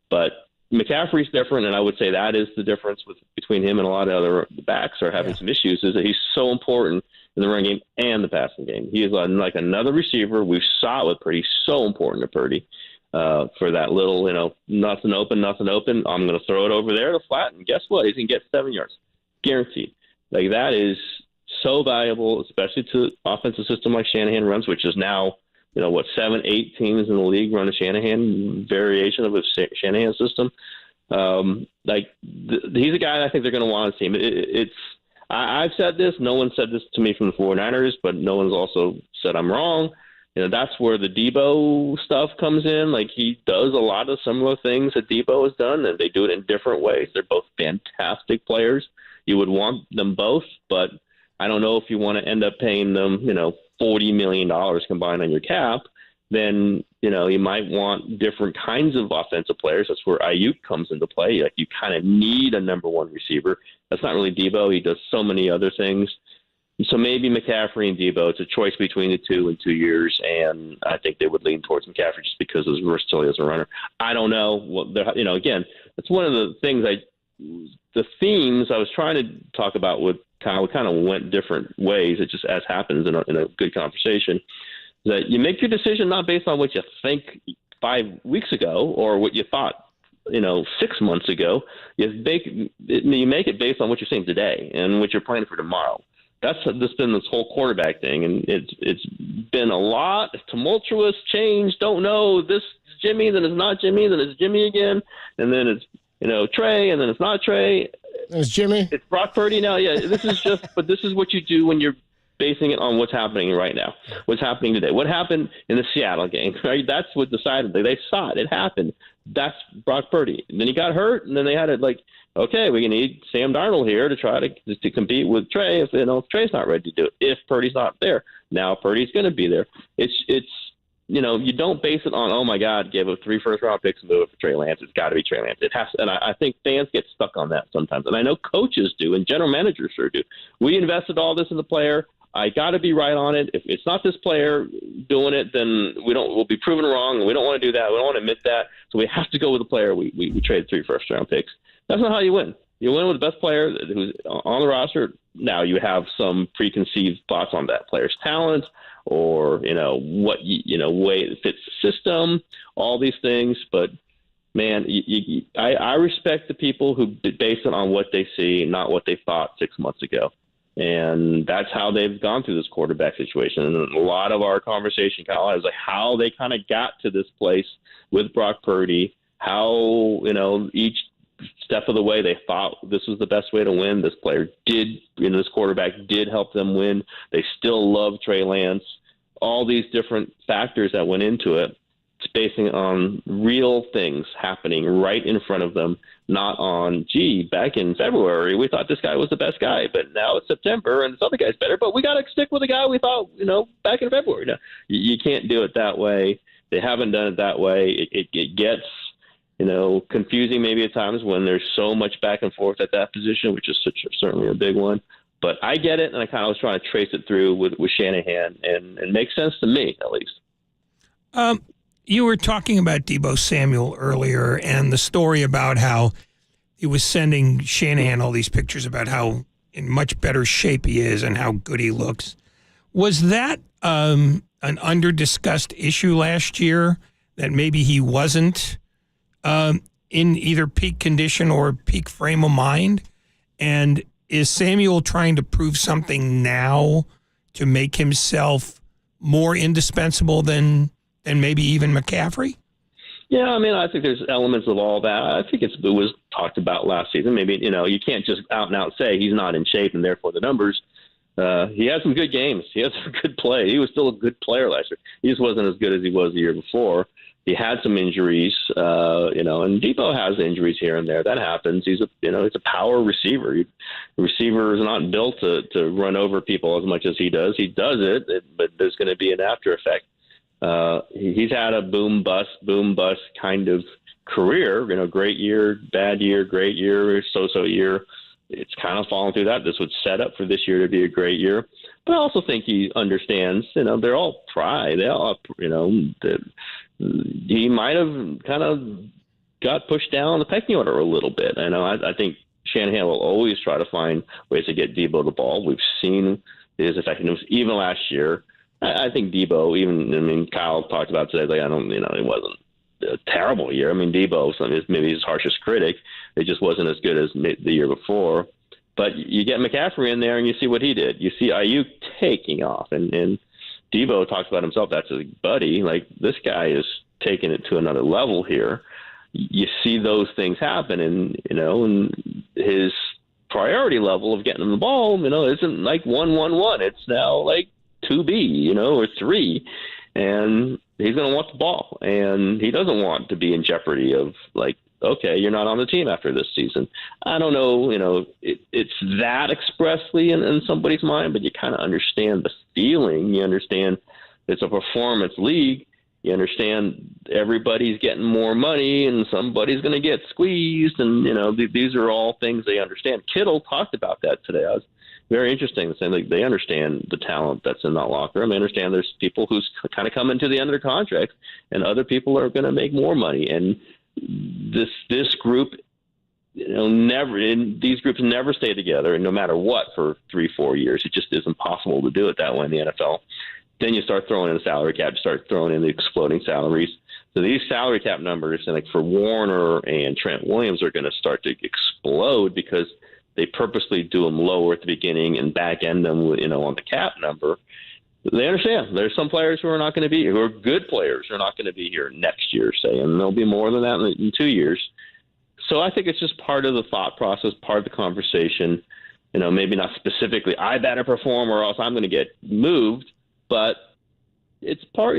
But McCaffrey's different, and I would say that is the difference between him and a lot of other backs are having some issues, is that he's so important in the run game and the passing game. He is like another receiver. We saw it with Purdy, so important to Purdy for that little, you know, nothing open. I'm going to throw it over there to flat, and guess what? He's going to get 7 yards, guaranteed. Like, that is so valuable, especially to offensive system like Shanahan runs, which is now, you know, what, 7, 8 teams in the league run a Shanahan variation of a Shanahan system. He's a guy that I think they're going to want to see him. I've said this. No one said this to me from the 49ers, but no one's also said I'm wrong. You know, that's where the Debo stuff comes in. Like, he does a lot of similar things that Debo has done, and they do it in different ways. They're both fantastic players. You would want them both, but I don't know if you want to end up paying them, you know, $40 million combined on your cap. Then, you know, you might want different kinds of offensive players. That's where Ayuk comes into play. Like, you kind of need a number one receiver. That's not really Debo. He does so many other things. So maybe McCaffrey and Debo, it's a choice between the two in 2 years, and I think they would lean towards McCaffrey just because of his versatility as a runner. I don't know. You know, again, that's one of the things the themes I was trying to talk about with Kyle kind of went different ways. It just, as happens in a good conversation, that you make your decision not based on what you think 5 weeks ago or what you thought, you know, 6 months ago. You make it based on what you're seeing today and what you're planning for tomorrow. That's just been this whole quarterback thing, and it's been a lot tumultuous change. Don't know, this is Jimmy, then it's not Jimmy, then it's Jimmy again, and then it's, you know, Trey, and then it's not Trey. It's Jimmy. It's Brock Purdy now. Yeah, this is just, but this is what you do when you're basing it on what's happening right now, what's happening today. What happened in the Seattle game, right? That's what decided. They saw it. It happened. That's Brock Purdy. And then he got hurt, and then they had it like, okay, we need Sam Darnold here to try to compete with Trey. If Trey's not ready to do it, if Purdy's not there, now Purdy's going to be there. It's you know, you don't base it on, oh my God, give up 3 first-round picks and move it for Trey Lance. It's got to be Trey Lance. It has, and I think fans get stuck on that sometimes, and I know coaches do, and general managers sure do. We invested all this in the player. I got to be right on it. If it's not this player doing it, then we'll be proven wrong, and we don't want to do that. We don't want to admit that. So we have to go with the player. We traded 3 first-round picks. That's not how you win. You win with the best player who's on the roster. Now you have some preconceived thoughts on that player's talent, or what way it fits the system, all these things. But man, I respect the people who base it on what they see, not what they thought 6 months ago. And that's how they've gone through this quarterback situation. And a lot of our conversation, Kyle, is like how they kind of got to this place with Brock Purdy, how, each step of the way they thought this was the best way to win. This player did, this quarterback did help them win. They still love Trey Lance. All these different factors that went into it It's basing on real things happening right in front of them, not on, gee, back in February, we thought this guy was the best guy, but now it's September and this other guy's better, but we got to stick with the guy we thought, back in February. No, you can't do it that way. They haven't done it that way. It gets, confusing maybe at times when there's so much back and forth at that position, which is certainly a big one. But I get it, and I kind of was trying to trace it through with Shanahan, and it makes sense to me, at least. You were talking about Deebo Samuel earlier and the story about how he was sending Shanahan all these pictures about how in much better shape he is and how good he looks. Was that an under-discussed issue last year, that maybe he wasn't in either peak condition or peak frame of mind? And is Samuel trying to prove something now to make himself more indispensable than maybe even McCaffrey? Yeah, I think there's elements of all that. I think it was talked about last season. Maybe, you can't just out and out say he's not in shape and therefore the numbers. He had some good games. He had some good play. He was still a good player last year. He just wasn't as good as he was the year before. He had some injuries, and Deebo has injuries here and there. That happens. He's a power receiver. The receiver is not built to run over people as much as he does. He does it, but there's going to be an after effect. He's had a boom bust kind of career. Great year, bad year, great year, so year. It's kind of fallen through that. This would set up for this year to be a great year. But I also think he understands. They're all pride. They all, he might have kind of got pushed down the pecking order a little bit. I think Shanahan will always try to find ways to get Deebo the ball. We've seen his effectiveness even last year. I think Deebo, Kyle talked about today, it wasn't a terrible year. Deebo is maybe his harshest critic. It just wasn't as good as the year before. But you get McCaffrey in there and you see what he did. You see Ayuk taking off, and Deebo talks about himself. That's his buddy. Like, this guy is taking it to another level here. You see those things happen, and his priority level of getting him the ball, isn't like 1-1-1. It's now like 2B, or 3, and he's going to want the ball, and he doesn't want to be in jeopardy of, like, okay, you're not on the team after this season. I don't know, it's that expressly in somebody's mind, but you kind of understand the feeling. You understand it's a performance league. You understand everybody's getting more money and somebody's going to get squeezed, and, these are all things they understand. Kittle talked about that today. I was very interesting, saying like they understand the talent that's in that locker room. They understand there's people who's kind of coming to the end of their contracts, and other people are going to make more money. And this group, these groups never stay together, and no matter what, for 3-4 years. It just isn't possible to do it that way in the NFL. Then you start throwing in the salary cap, you start throwing in the exploding salaries. So these salary cap numbers, and like for Warner and Trent Williams, are going to start to explode because they purposely do them lower at the beginning and back end them, on the cap number. They understand there's some players who are not going to be, who are good players, who are not going to be here next year, say, and there'll be more than that in 2 years. So I think it's just part of the thought process, part of the conversation. Maybe not specifically, I better perform or else I'm going to get moved, but it's part,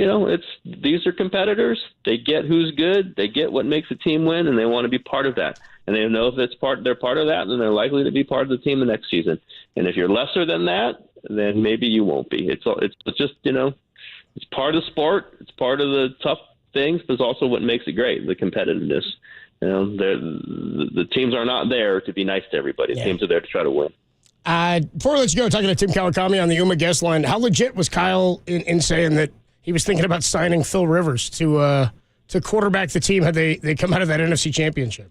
these are competitors. They get who's good. They get what makes a team win, and they want to be part of that. And they know if they're part of that, then they're likely to be part of the team the next season. And if you're lesser than that, then maybe you won't be. It's just, it's part of the sport. It's part of the tough things, but it's also what makes it great, the competitiveness. The teams are not there to be nice to everybody. The teams are there to try to win. Before we let you go, talking to Tim Kawakami on the UMA guest line, how legit was Kyle in saying that he was thinking about signing Phil Rivers to quarterback the team had they come out of that NFC Championship?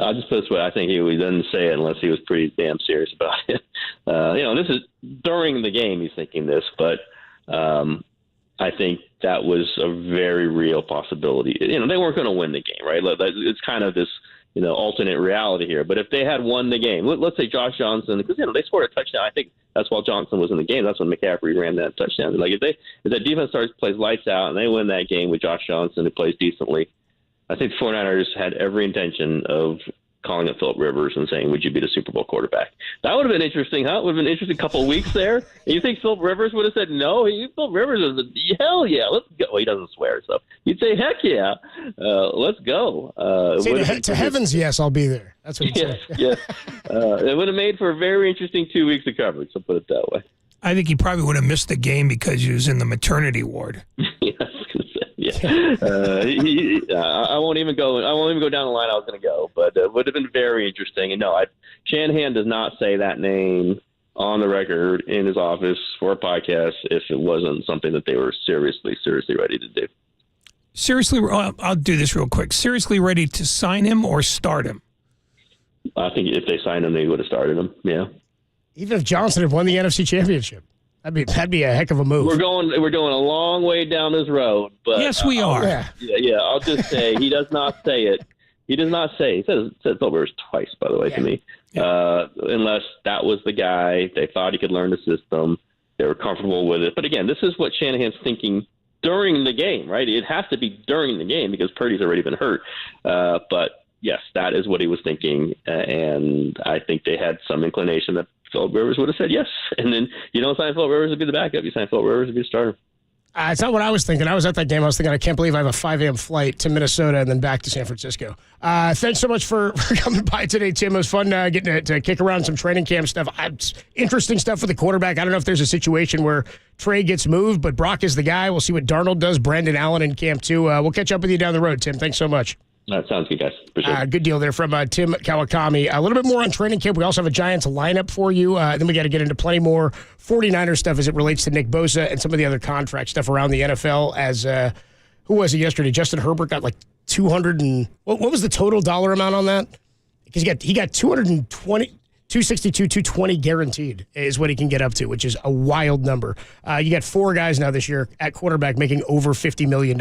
I'll just put it this way. I think he didn't say it unless he was pretty damn serious about it. This is during the game he's thinking this, but I think that was a very real possibility. They weren't going to win the game, right? It's kind of this, alternate reality here. But if they had won the game, let's say Josh Johnson, because, they scored a touchdown. I think that's while Johnson was in the game. That's when McCaffrey ran that touchdown. Like if that defense plays lights out and they win that game with Josh Johnson who plays decently, I think the 49ers had every intention of calling up Philip Rivers and saying, "Would you be the Super Bowl quarterback?" That would have been interesting, huh? It would have been an interesting couple of weeks there. And you think Philip Rivers would have said no? Philip Rivers is hell yeah, let's go. Well, he doesn't swear, so you'd say heck yeah, let's go. To heavens, yes, I'll be there. That's what he'd say. Yes. It would have made for a very interesting 2 weeks of coverage. I'll put it that way. I think he probably would have missed the game because he was in the maternity ward. I won't even go down the line I was going to go, but it would have been very interesting. And no, Shanahan does not say that name on the record in his office for a podcast if it wasn't something that they were seriously ready to do. Seriously, I'll do this real quick. Seriously ready to sign him or start him? I think if they signed him, they would have started him. Yeah. Even if Johnson had won the NFC Championship, that'd be a heck of a move. We're going a long way down this road, but yes, we are. I'll just say he does not say it. He does not say. He said Philip Rivers twice, by the way, to me. Unless that was the guy they thought he could learn the system, they were comfortable with it. But again, this is what Shanahan's thinking during the game, right? It has to be during the game because Purdy's already been hurt. But yes, that is what he was thinking, and I think they had some inclination that Philip Rivers would have said yes. And then you don't sign Philip Rivers to be the backup. You sign Philip Rivers to be the starter. It's not what I was thinking. I was at that game. I was thinking, I can't believe I have a 5 a.m. flight to Minnesota and then back to San Francisco. Thanks so much for coming by today, Tim. It was fun getting to kick around some training camp stuff. Interesting stuff for the quarterback. I don't know if there's a situation where Trey gets moved, but Brock is the guy. We'll see what Darnold does. Brandon Allen in camp, too. We'll catch up with you down the road, Tim. Thanks so much. That sounds good, guys. Appreciate it. Good deal there from Tim Kawakami. A little bit more on training camp. We also have a Giants lineup for you. Then we got to get into plenty more 49er stuff as it relates to Nick Bosa and some of the other contract stuff around the NFL. As who was it yesterday? Justin Herbert got like 200 and what was the total dollar amount on that? Because he got 262, 220 guaranteed is what he can get up to, which is a wild number. You got 4 guys now this year at quarterback making over $50 million.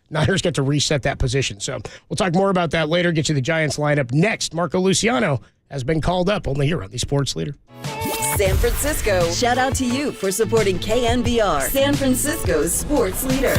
Niners get to reset that position. So we'll talk more about that later, get you the Giants lineup. Next, Marco Luciano has been called up only here on the Sports Leader. San Francisco, shout out to you for supporting KNBR, San Francisco's sports leader.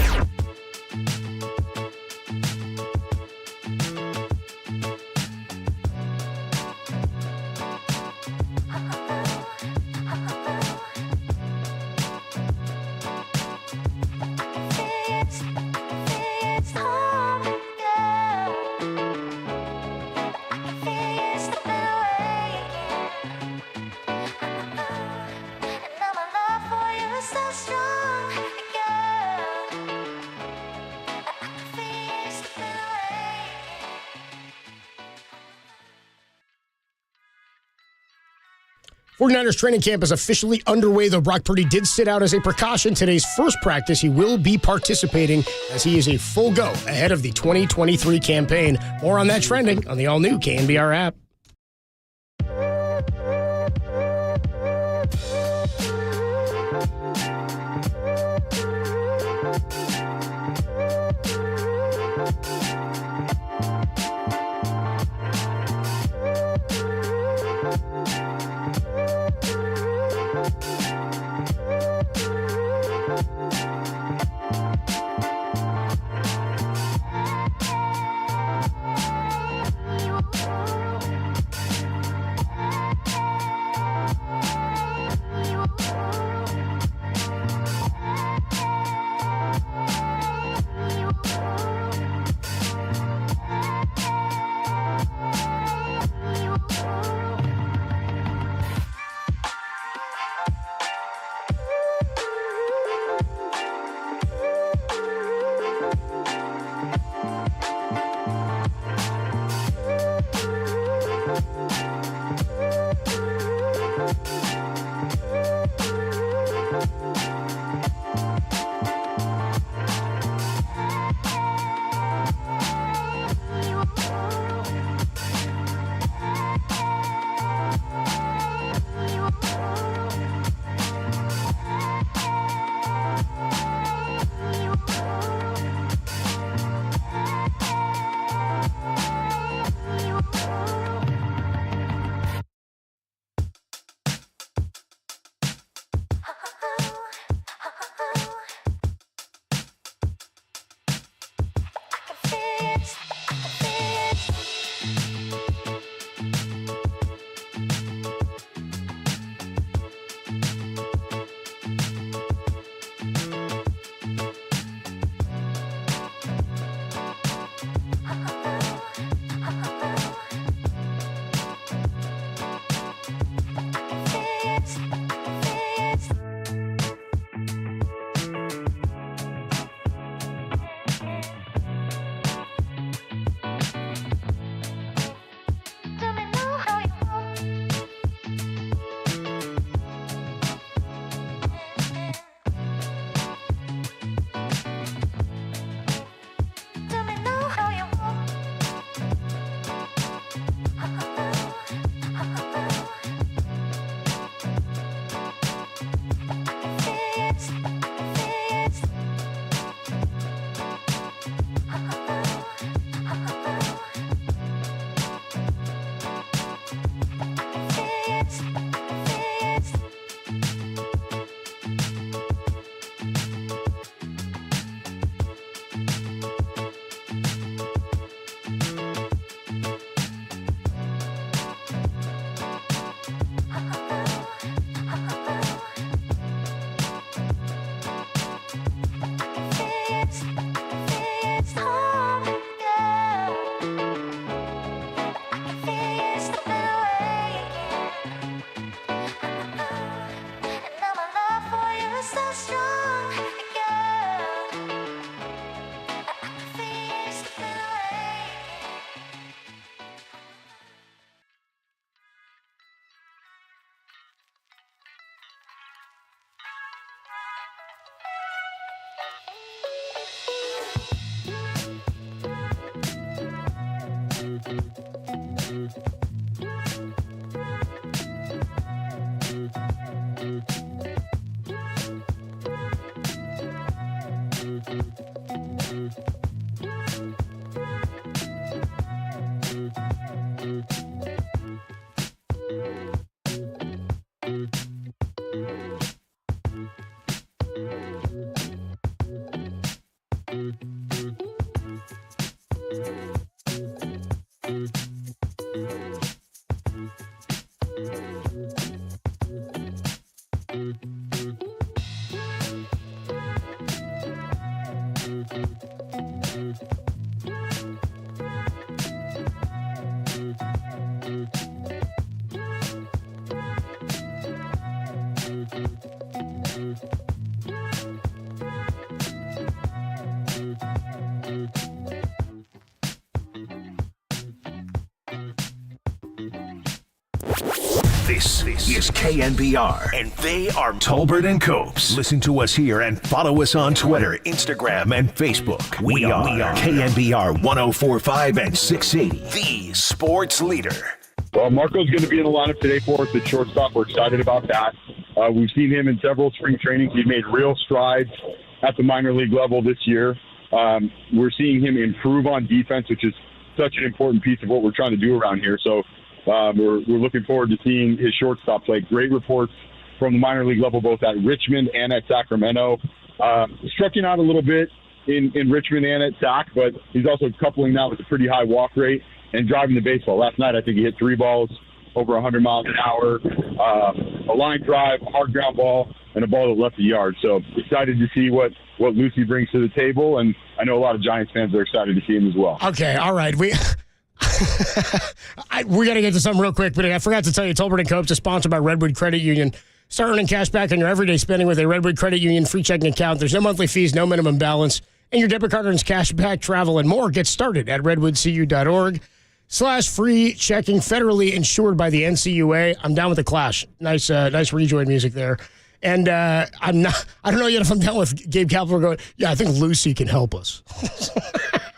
'49ers training camp is officially underway, though Brock Purdy did sit out as a precaution. Today's first practice, he will be participating as he is a full go ahead of the 2023 campaign. More on that trending on the all-new KNBR app. This is KNBR, and they are Tolbert and Copes. Listen to us here and follow us on Twitter, Instagram, and Facebook. We are KNBR 104.5 and 680, the sports leader. Well, Marco's going to be in the lineup today for us at shortstop. We're excited about that. We've seen him in several spring trainings. He's made real strides at the minor league level this year. We're seeing him improve on defense, which is such an important piece of what we're trying to do around here. So we're looking forward to seeing his shortstop play. Great reports from the minor league level, both at Richmond and at Sacramento. Striking out a little bit in Richmond and at Sac, but he's also coupling that with a pretty high walk rate and driving the baseball. Last night, I think he hit 3 balls over 100 miles an hour, a line drive, a hard ground ball, and a ball that left the yard. So excited to see what Lucy brings to the table, and I know a lot of Giants fans are excited to see him as well. Okay, all right. We got to get to something real quick, but I forgot to tell you, Tolbert & Copes is sponsored by Redwood Credit Union. Start earning cash back on your everyday spending with a Redwood Credit Union free checking account. There's no monthly fees, no minimum balance, and your debit card earns cash back, travel, and more. Get started at redwoodcu.org/free checking, federally insured by the NCUA. I'm down with the Clash. Nice rejoin music there. And I don't know yet if I'm down with Gabe Kapler going, yeah, I think Lucy can help us.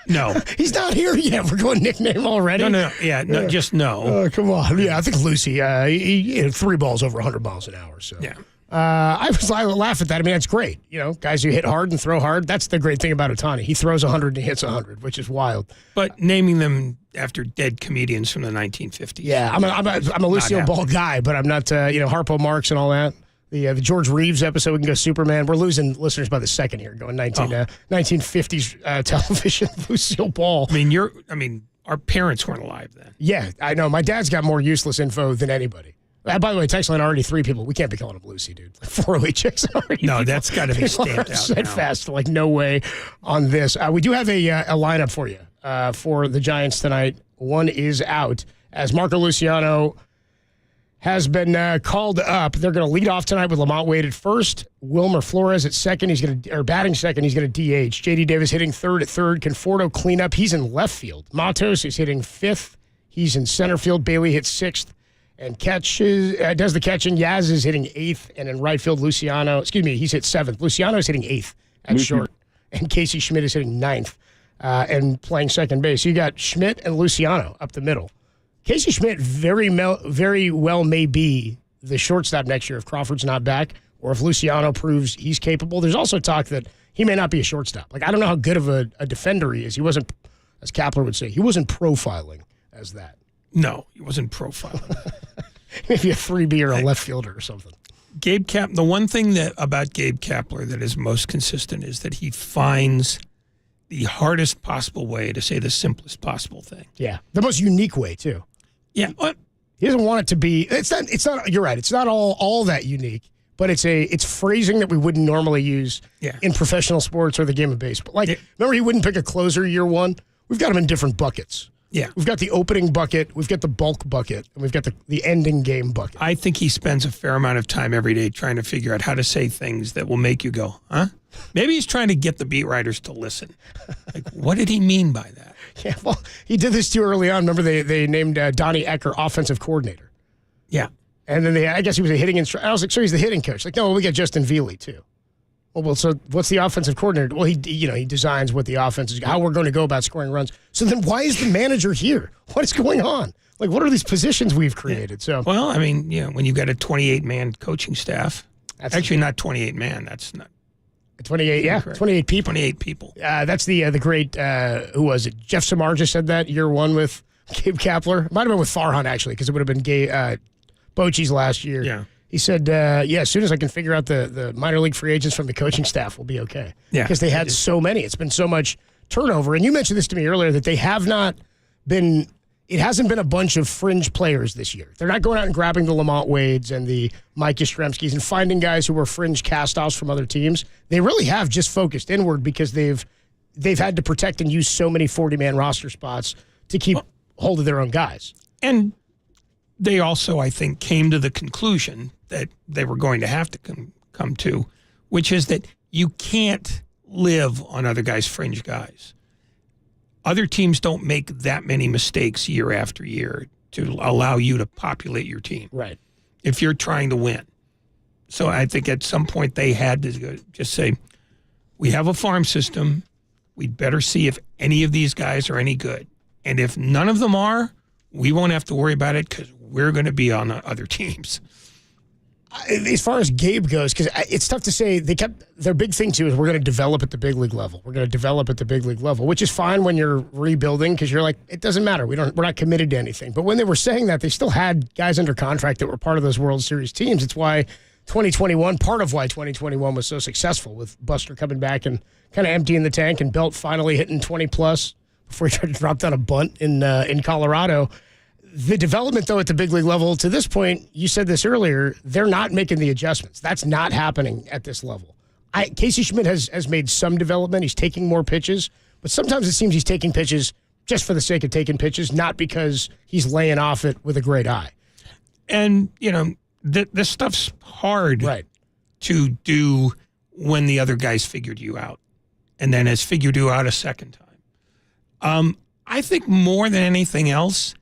No. He's not here yet. We're going nickname already. No. Yeah, no, just no. Oh, come on. Yeah, I think Lucy, he hit 3 balls over 100 miles an hour. So yeah. I laugh at that. I mean, that's great. You know, guys who hit hard and throw hard. That's the great thing about Ohtani. He throws 100 and hits 100, which is wild. But naming them after dead comedians from the 1950s. Yeah, I'm a Lucille Ball guy, but I'm not, Harpo Marx and all that. The George Reeves episode, we can go Superman. We're losing listeners by the second here, going 1950s television, Lucille Ball. I mean, our parents weren't alive then. Yeah, I know. My dad's got more useless info than anybody. By the way, text line already 3 people. We can't be calling him Lucy, dude. Like 408 checks already. No, that's got to be stamped out now. Fast, like no way on this. We do have a lineup for you for the Giants tonight. One is out as Marco Luciano has been called up. They're going to lead off tonight with Lamont Wade at first. Wilmer Flores at second. Batting second. He's going to DH. J.D. Davis hitting third at third. Conforto cleanup. He's in left field. Matos is hitting fifth. He's in center field. Bailey hits sixth and does the catching. Yaz is hitting eighth. And in right field, he's hit seventh. Luciano is hitting eighth at short. And Casey Schmidt is hitting ninth and playing second base. So you got Schmidt and Luciano up the middle. Casey Schmidt very well may be the shortstop next year if Crawford's not back or if Luciano proves he's capable. There's also talk that he may not be a shortstop. Like, I don't know how good of a defender he is. He wasn't, as Kapler would say, he wasn't profiling as that. No, he wasn't profiling. Maybe a 3B or a left fielder or something. The one thing about Gabe Kapler that is most consistent is that he finds the hardest possible way to say the simplest possible thing. Yeah, the most unique way, too. Yeah, he doesn't want it to be. It's not. You're right. It's not all that unique, but it's phrasing that we wouldn't normally use in professional sports or the game of baseball. Like, remember, he wouldn't pick a closer year one. We've got him in different buckets. Yeah, we've got the opening bucket, we've got the bulk bucket, and we've got the ending game bucket. I think he spends a fair amount of time every day trying to figure out how to say things that will make you go, huh? Maybe he's trying to get the beat writers to listen. Like, what did he mean by that? Yeah, well, he did this too early on. Remember, they named Donnie Ecker offensive coordinator. Yeah. And then I guess he was a hitting instructor. I was like, so he's the hitting coach. Like, no, we got Justin Veely too. Well, so what's the offensive coordinator? Well, he designs what the offense is, how we're going to go about scoring runs. So then why is the manager here? What is going on? Like, what are these positions we've created? So, well, I mean, when you've got a 28-man coaching staff, actually not 28-man, that's not. 28, yeah, 28 people. 28 people. That's the great, who was it? Jeff Samar just said that year one with Gabe Kapler. Might have been with Farhan, actually, because it would have been Bochy's last year. Yeah. He said, as soon as I can figure out the minor league free agents from the coaching staff, we'll be okay. Yeah. Because they had so many. It's been so much turnover. And you mentioned this to me earlier, that they have not been – it hasn't been a bunch of fringe players this year. They're not going out and grabbing the Lamont Wades and the Mike Yastrzemskis and finding guys who were fringe cast-offs from other teams. They really have just focused inward because they've they've had to protect and use so many 40-man roster spots to keep hold of their own guys. And they also, I think, came to the conclusion that they were going to have to come to, which is that you can't live on other guys' fringe guys. Other teams don't make that many mistakes year after year to allow you to populate your team. Right. If you're trying to win. So I think at some point they had to just say, we have a farm system. We'd better see if any of these guys are any good. And if none of them are, we won't have to worry about it because we're going to be on other teams. As far as Gabe goes, because it's tough to say, their big thing too is we're going to develop at the big league level. We're going to develop at the big league level, which is fine when you're rebuilding because you're like, it doesn't matter. We're not committed to anything. But when they were saying that, they still had guys under contract that were part of those World Series teams. It's why 2021, part of why 2021 was so successful with Buster coming back and kind of emptying the tank and Belt finally hitting 20 plus before he tried to drop down a bunt in Colorado. The development, though, at the big league level, to this point, you said this earlier, they're not making the adjustments. That's not happening at this level. Casey Schmidt has made some development. He's taking more pitches, but sometimes it seems he's taking pitches just for the sake of taking pitches, not because he's laying off it with a great eye. And, this stuff's hard to do when the other guys figured you out and then has figured you out a second time. I think more than anything else,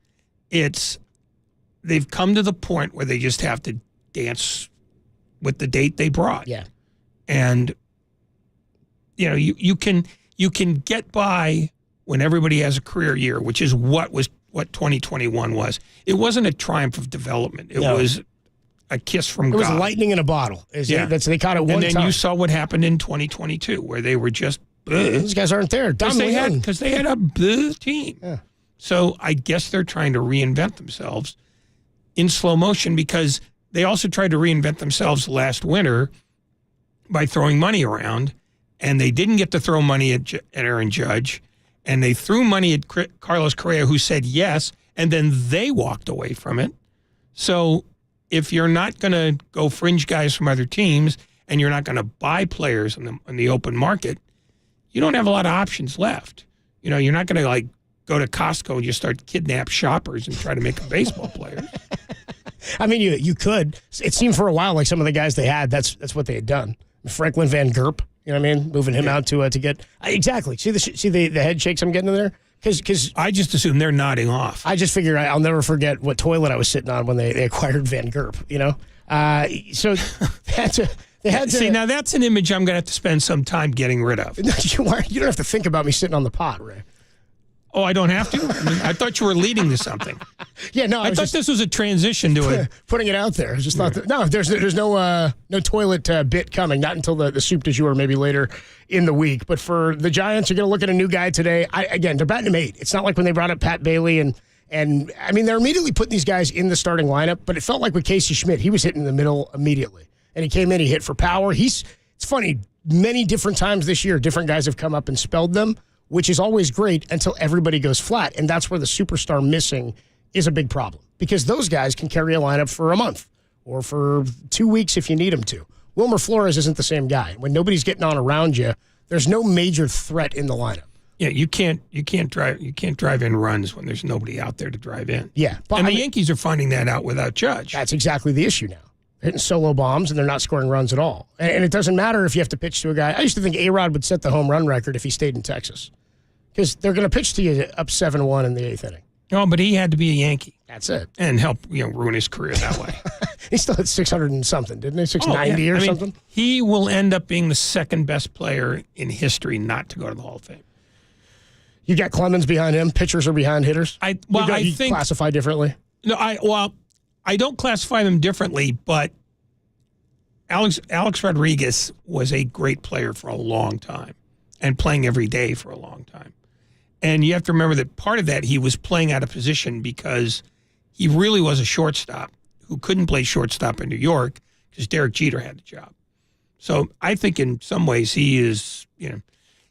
they've come to the point where they just have to dance with the date they brought. Yeah. And, you can get by when everybody has a career year, which is what 2021 was. It wasn't a triumph of development. It was a kiss from God. It was lightning in a bottle. They caught it one time. And then you saw what happened in 2022, where they were just... These guys aren't there. Because they had a team. Yeah. So I guess they're trying to reinvent themselves in slow motion because they also tried to reinvent themselves last winter by throwing money around, and they didn't get to throw money at Aaron Judge, and they threw money at Carlos Correa, who said yes, and then they walked away from it. So if you're not going to go fringe guys from other teams and you're not going to buy players in the open market, you don't have a lot of options left. You're not going to go to Costco and just start kidnap shoppers and try to make them baseball players. I mean, you could. It seemed for a while like some of the guys they had, that's what they had done. Franklin Van Gerp, you know what I mean? Moving him out to get exactly. See the head shakes I'm getting in there? Because I just assume they're nodding off. I just figure I'll never forget what toilet I was sitting on when they acquired Van Gerp. So they had to see. Now that's an image I'm going to have to spend some time getting rid of. You don't have to think about me sitting on the pot, Ray. Oh, I don't have to? I thought you were leading to something. Yeah, no. I thought this was a transition to it. Putting it out there. I just thought there's no toilet bit coming, not until the soup du jour, maybe later in the week. But for the Giants, you're going to look at a new guy today. They're batting him 8. It's not like when they brought up Pat Bailey and I mean, they're immediately putting these guys in the starting lineup, but it felt like with Casey Schmidt, he was hitting in the middle immediately. And he came in, he hit for power. It's funny, many different times this year, different guys have come up and spelled them, which is always great until everybody goes flat. And that's where the superstar missing is a big problem because those guys can carry a lineup for a month or for 2 weeks if you need them to. Wilmer Flores isn't the same guy. When nobody's getting on around you, there's no major threat in the lineup. Yeah, you can't drive in runs when there's nobody out there to drive in. Yeah. And the Yankees are finding that out without Judge. That's exactly the issue now. They're hitting solo bombs, and they're not scoring runs at all. And it doesn't matter if you have to pitch to a guy. I used to think A-Rod would set the home run record if he stayed in Texas because they're going to pitch to you up 7-1 in the 8th inning. No, but he had to be a Yankee. That's it. And help ruin his career that way. He still hit 600 and something, didn't he? 690 or something? He will end up being the second best player in history not to go to the Hall of Fame. You got Clemens behind him. Pitchers are behind hitters. I think classify differently. No, I don't classify them differently, but Alex Rodriguez was a great player for a long time and playing every day for a long time. And you have to remember that part of that he was playing out of position because he really was a shortstop who couldn't play shortstop in New York because Derek Jeter had the job. So I think in some ways he is,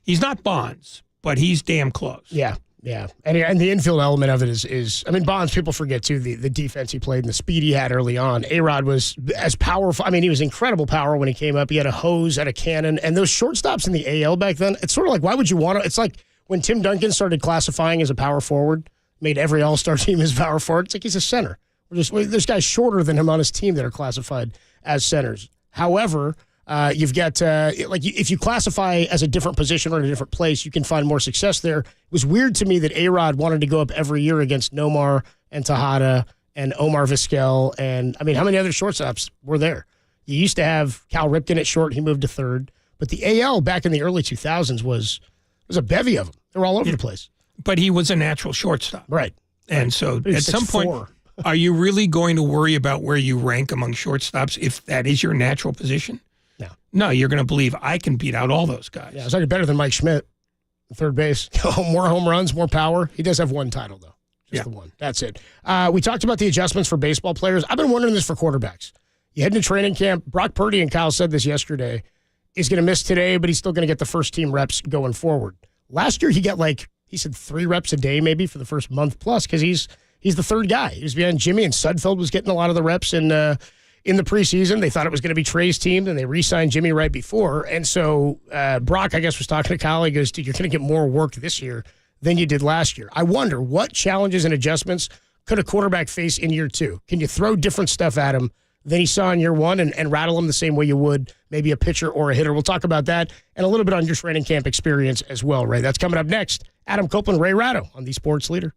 he's not Bonds, but he's damn close. Yeah. Yeah, and the infield element of it is I mean, Bonds, people forget, too, the defense he played and the speed he had early on. A-Rod was as powerful. I mean, he was incredible power when he came up. He had a hose, had a cannon. And those shortstops in the AL back then, it's sort of like, why would you want to? It's like when Tim Duncan started classifying as a power forward, made every All-Star team as power forward. It's like he's a center. There's guys shorter than him on his team that are classified as centers. However, you've got, if you classify as a different position or in a different place, you can find more success there. It was weird to me that A-Rod wanted to go up every year against Nomar and Tejada and Omar Vizquel. And, I mean, how many other shortstops were there? You used to have Cal Ripken at short. He moved to third. But the AL back in the early 2000s was a bevy of them. They were all over the place. But he was a natural shortstop. Right. And so at some point, are you really going to worry about where you rank among shortstops if that is your natural position? No, you're going to believe I can beat out all those guys. Yeah, it's like better than Mike Schmidt, third base. More home runs, more power. He does have one title, though. Just the one. That's it. We talked about the adjustments for baseball players. I've been wondering this for quarterbacks. You head into training camp. Brock Purdy, and Kyle said this yesterday, is going to miss today, but he's still going to get the first team reps going forward. Last year, he got he said 3 reps a day maybe for the first month plus because he's the third guy. He was behind Jimmy, and Sudfeld was getting a lot of the reps in the preseason. They thought it was going to be Trey's team, and they re-signed Jimmy right before. And so Brock, I guess, was talking to Kyle. He goes, dude, you're going to get more work this year than you did last year. I wonder what challenges and adjustments could a quarterback face in year 2? Can you throw different stuff at him than he saw in year 1 and rattle him the same way you would maybe a pitcher or a hitter? We'll talk about that and a little bit on your training camp experience as well, Ray. That's coming up next. Adam Copeland, Ray Ratto on the Sports Leader.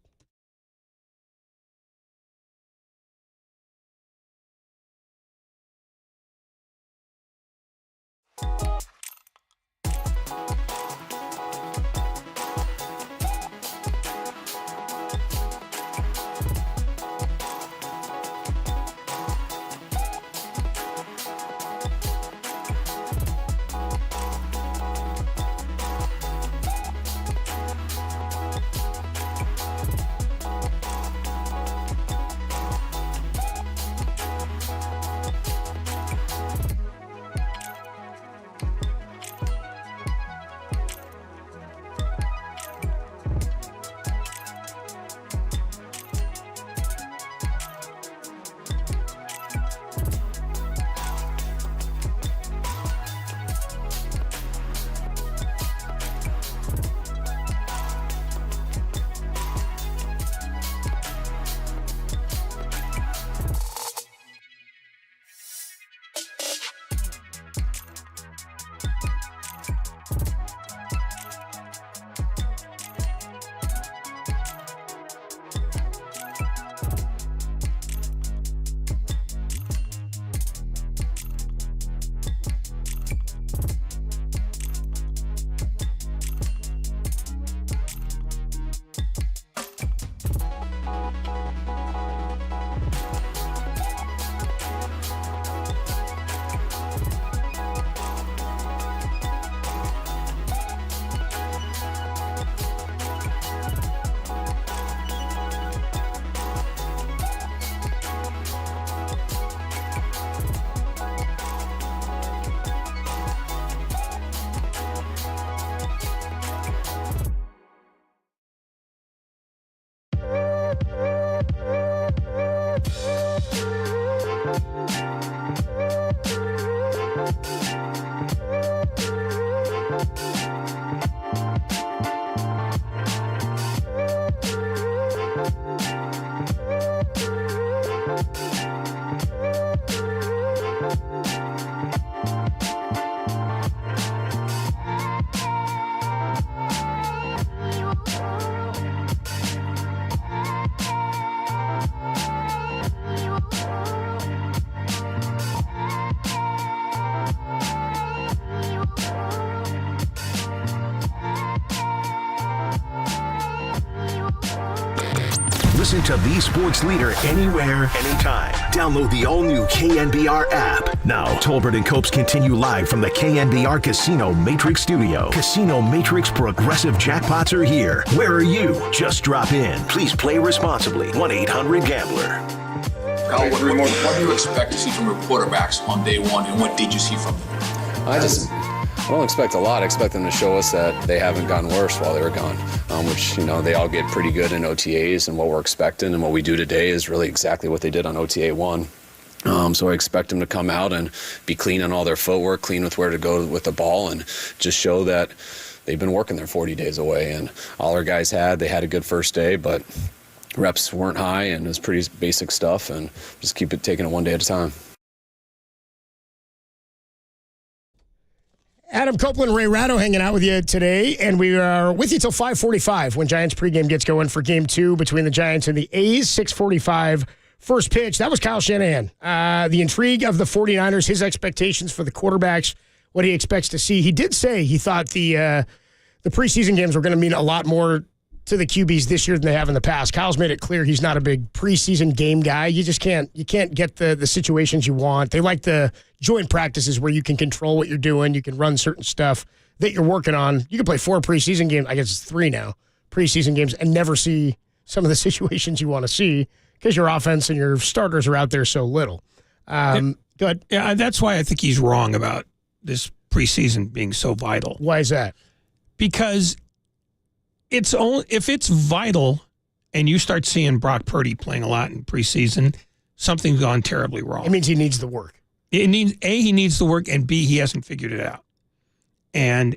Listen to the Sports Leader anywhere, anytime. Download the all-new KNBR app. Now, Tolbert and Copes continue live from the KNBR Casino Matrix Studio. Casino Matrix Progressive Jackpots are here. Where are you? Just drop in. Please play responsibly. 1-800-GAMBLER. Kyle, what do you expect to see from your quarterbacks on day one, and what did you see from them? I don't expect a lot. I expect them to show us that they haven't gotten worse while they were gone, which, they all get pretty good in OTAs, and what we're expecting and what we do today is really exactly what they did on OTA 1. So I expect them to come out and be clean on all their footwork, clean with where to go with the ball, and just show that they've been working their 40 days away. And all our guys they had a good first day, but reps weren't high, and it was pretty basic stuff, and just keep taking it one day at a time. Adam Copeland, Ray Ratto hanging out with you today, and we are with you till 5:45 when Giants pregame gets going for Game 2 between the Giants and the A's. 6:45 first pitch. That was Kyle Shanahan. The intrigue of the 49ers, his expectations for the quarterbacks, what he expects to see. He did say he thought the preseason games were going to mean a lot more to the QBs this year than they have in the past. Kyle's made it clear he's not a big preseason game guy. You just can't get the situations you want. They like the joint practices where you can control what you're doing. You can run certain stuff that you're working on. You can play 4 preseason games, I guess it's 3 now, preseason games, and never see some of the situations you want to see because your offense and your starters are out there so little. Go ahead. Yeah, that's why I think he's wrong about this preseason being so vital. Why is that? Because if it's vital and you start seeing Brock Purdy playing a lot in preseason, something's gone terribly wrong. It means he needs the work. He needs the work, and B, he hasn't figured it out. And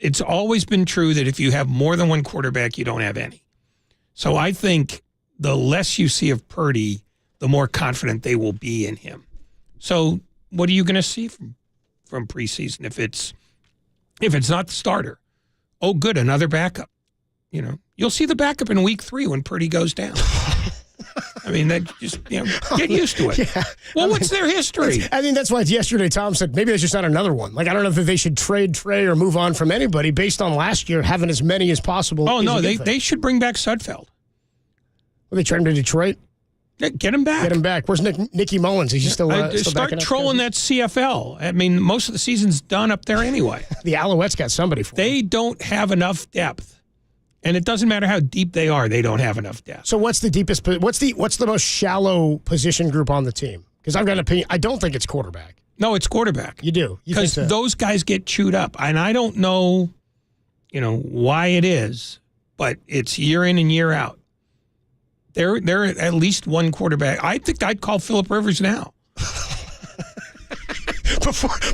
it's always been true that if you have more than one quarterback, you don't have any. So I think the less you see of Purdy, the more confident they will be in him. So what are you going to see from preseason if it's not the starter? Oh, good, another backup. You'll see the backup in week 3 when Purdy goes down. I mean, that just get used to it. Yeah. Well, what's their history? I think that's why yesterday Tom said maybe there's just not another one. Like, I don't know if they should trade Trey or move on from anybody based on last year having as many as possible. Oh, no, they should bring back Sudfeld. Well, they traded him to Detroit? Yeah, get him back. Get him back. Where's Nicky Mullins? Is he still start trolling that CFL. I mean, most of the season's done up there anyway. The Alouettes got somebody for They don't have enough depth. And it doesn't matter how deep they are, they don't have enough depth. So what's the deepest? What's the most shallow position group on the team? Because I've got an opinion. I don't think it's quarterback. No, it's quarterback. You do, because those guys get chewed up, and I don't know, why it is, but it's year in and year out. They're at least one quarterback. I think I'd call Phillip Rivers now.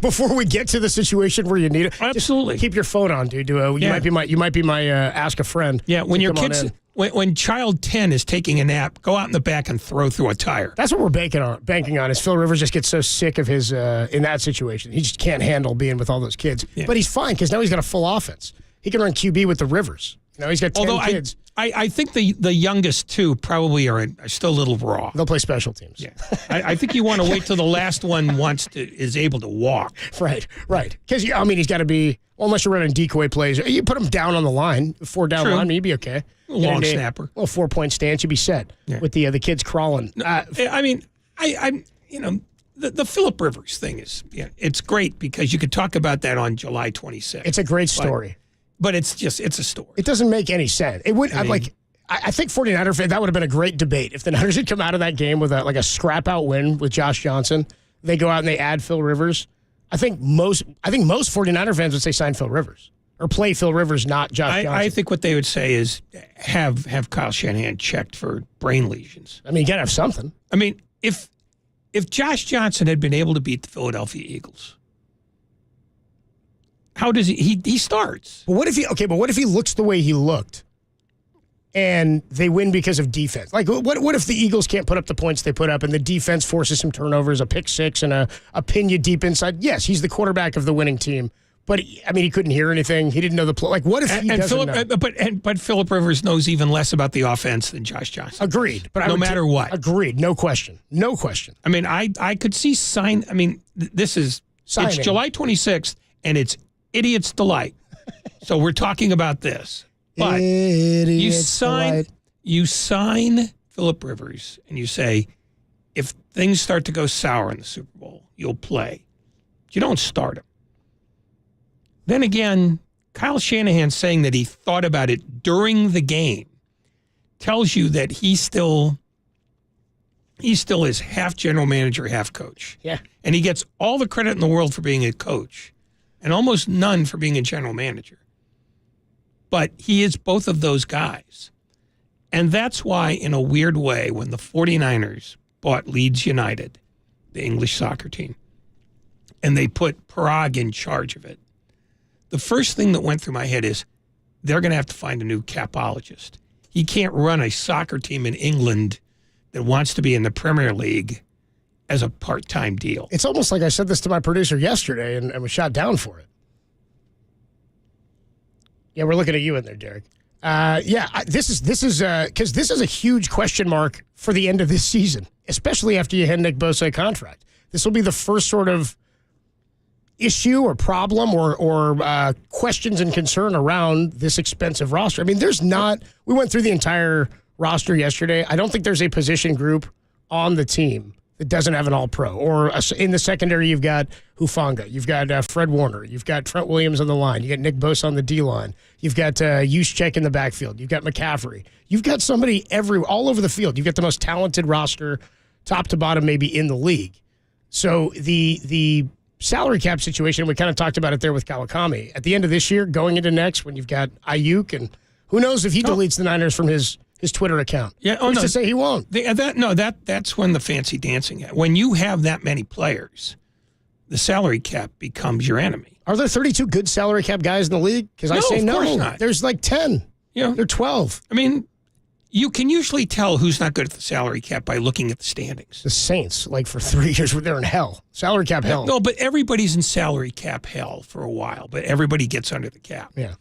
Before we get to the situation where you need it, absolutely keep your phone on, dude. You might be my ask a friend. Yeah, when your kids, when child 10 is taking a nap, go out in the back and throw through a tire. That's what we're banking on. Is Phil Rivers just gets so sick of his in that situation, he just can't handle being with all those kids. Yeah. But he's fine because now he's got a full offense. He can run QB with the Rivers. He's got 10 kids. I think the youngest two probably are still a little raw. They'll play special teams. Yeah, I think you want to wait till the last one is able to walk. Right. Because he's got to be, unless you're running decoy plays, you put him down on the line, 4 down line, you'd be okay. Long snapper, a 4-point stance, you'd be set with the kids crawling. The Phillip Rivers thing is it's great because you could talk about that on July 26th. It's a great story. But it's a story. It doesn't make any sense. It would. I think 49er fan, that would have been a great debate if the Niners had come out of that game with a scrap out win with Josh Johnson. They go out and they add Phil Rivers. I think most 49er fans would say sign Phil Rivers or play Phil Rivers, not Josh Johnson. I think what they would say is have Kyle Shanahan checked for brain lesions. I mean, you got to have something. I mean, if Josh Johnson had been able to beat the Philadelphia Eagles, how does he starts? But what if he looks the way he looked and they win because of defense? Like, what if the Eagles can't put up the points they put up and the defense forces some turnovers, a pick six, and a pin you deep inside? Yes, he's the quarterback of the winning team. But, he couldn't hear anything. He didn't know the play. Like, what if he doesn't know? But Phillip Rivers knows even less about the offense than Josh Johnson. Agreed. But no matter what. Agreed. No question. I mean, I could see it's July 26th, and it's Idiot's Delight. So we're talking about this. But you sign Phillip Rivers and you say, if things start to go sour in the Super Bowl, you'll play. You don't start him. Then again, Kyle Shanahan saying that he thought about it during the game tells you that he still is half general manager, half coach. Yeah. And he gets all the credit in the world for being a coach. and almost none for being a general manager. But he is both of those guys. And that's why, in a weird way, when the 49ers bought Leeds United, the English soccer team, and they put Parag in charge of it, the first thing that went through my head is they're going to have to find a new capologist. He can't run a soccer team in England that wants to be in the Premier League as a part-time deal. It's almost like I said this to my producer yesterday and was shot down for it. Yeah, we're looking at you in there, Derek. This is because this is a huge question mark for the end of this season, especially after you hand Nick Bosa a contract. This will be the first sort of issue or problem or questions and concern around this expensive roster. I mean, we went through the entire roster yesterday. I don't think there's a position group on the team that doesn't have an all-pro. Or in the secondary, you've got Hufanga. You've got Fred Warner. You've got Trent Williams on the line. You got Nick Bosa on the D-line. You've got Juszczyk in the backfield. You've got McCaffrey. You've got somebody all over the field. You've got the most talented roster, top to bottom, maybe in the league. So the salary cap situation, we kind of talked about it there with Kawakami. At the end of this year, going into next, when you've got Ayuk, and who knows if he deletes the Niners from his Twitter account. Yeah, Who's to say he won't? That's when the fancy dancing. When you have that many players, the salary cap becomes your enemy. Are there 32 good salary cap guys in the league? Because I say no. Of course not. There's like 10. They're 12. I mean, you can usually tell who's not good at the salary cap by looking at the standings. The Saints, like for 3 years, they're in hell. Salary cap hell. No, but everybody's in salary cap hell for a while, but everybody gets under the cap. Yeah.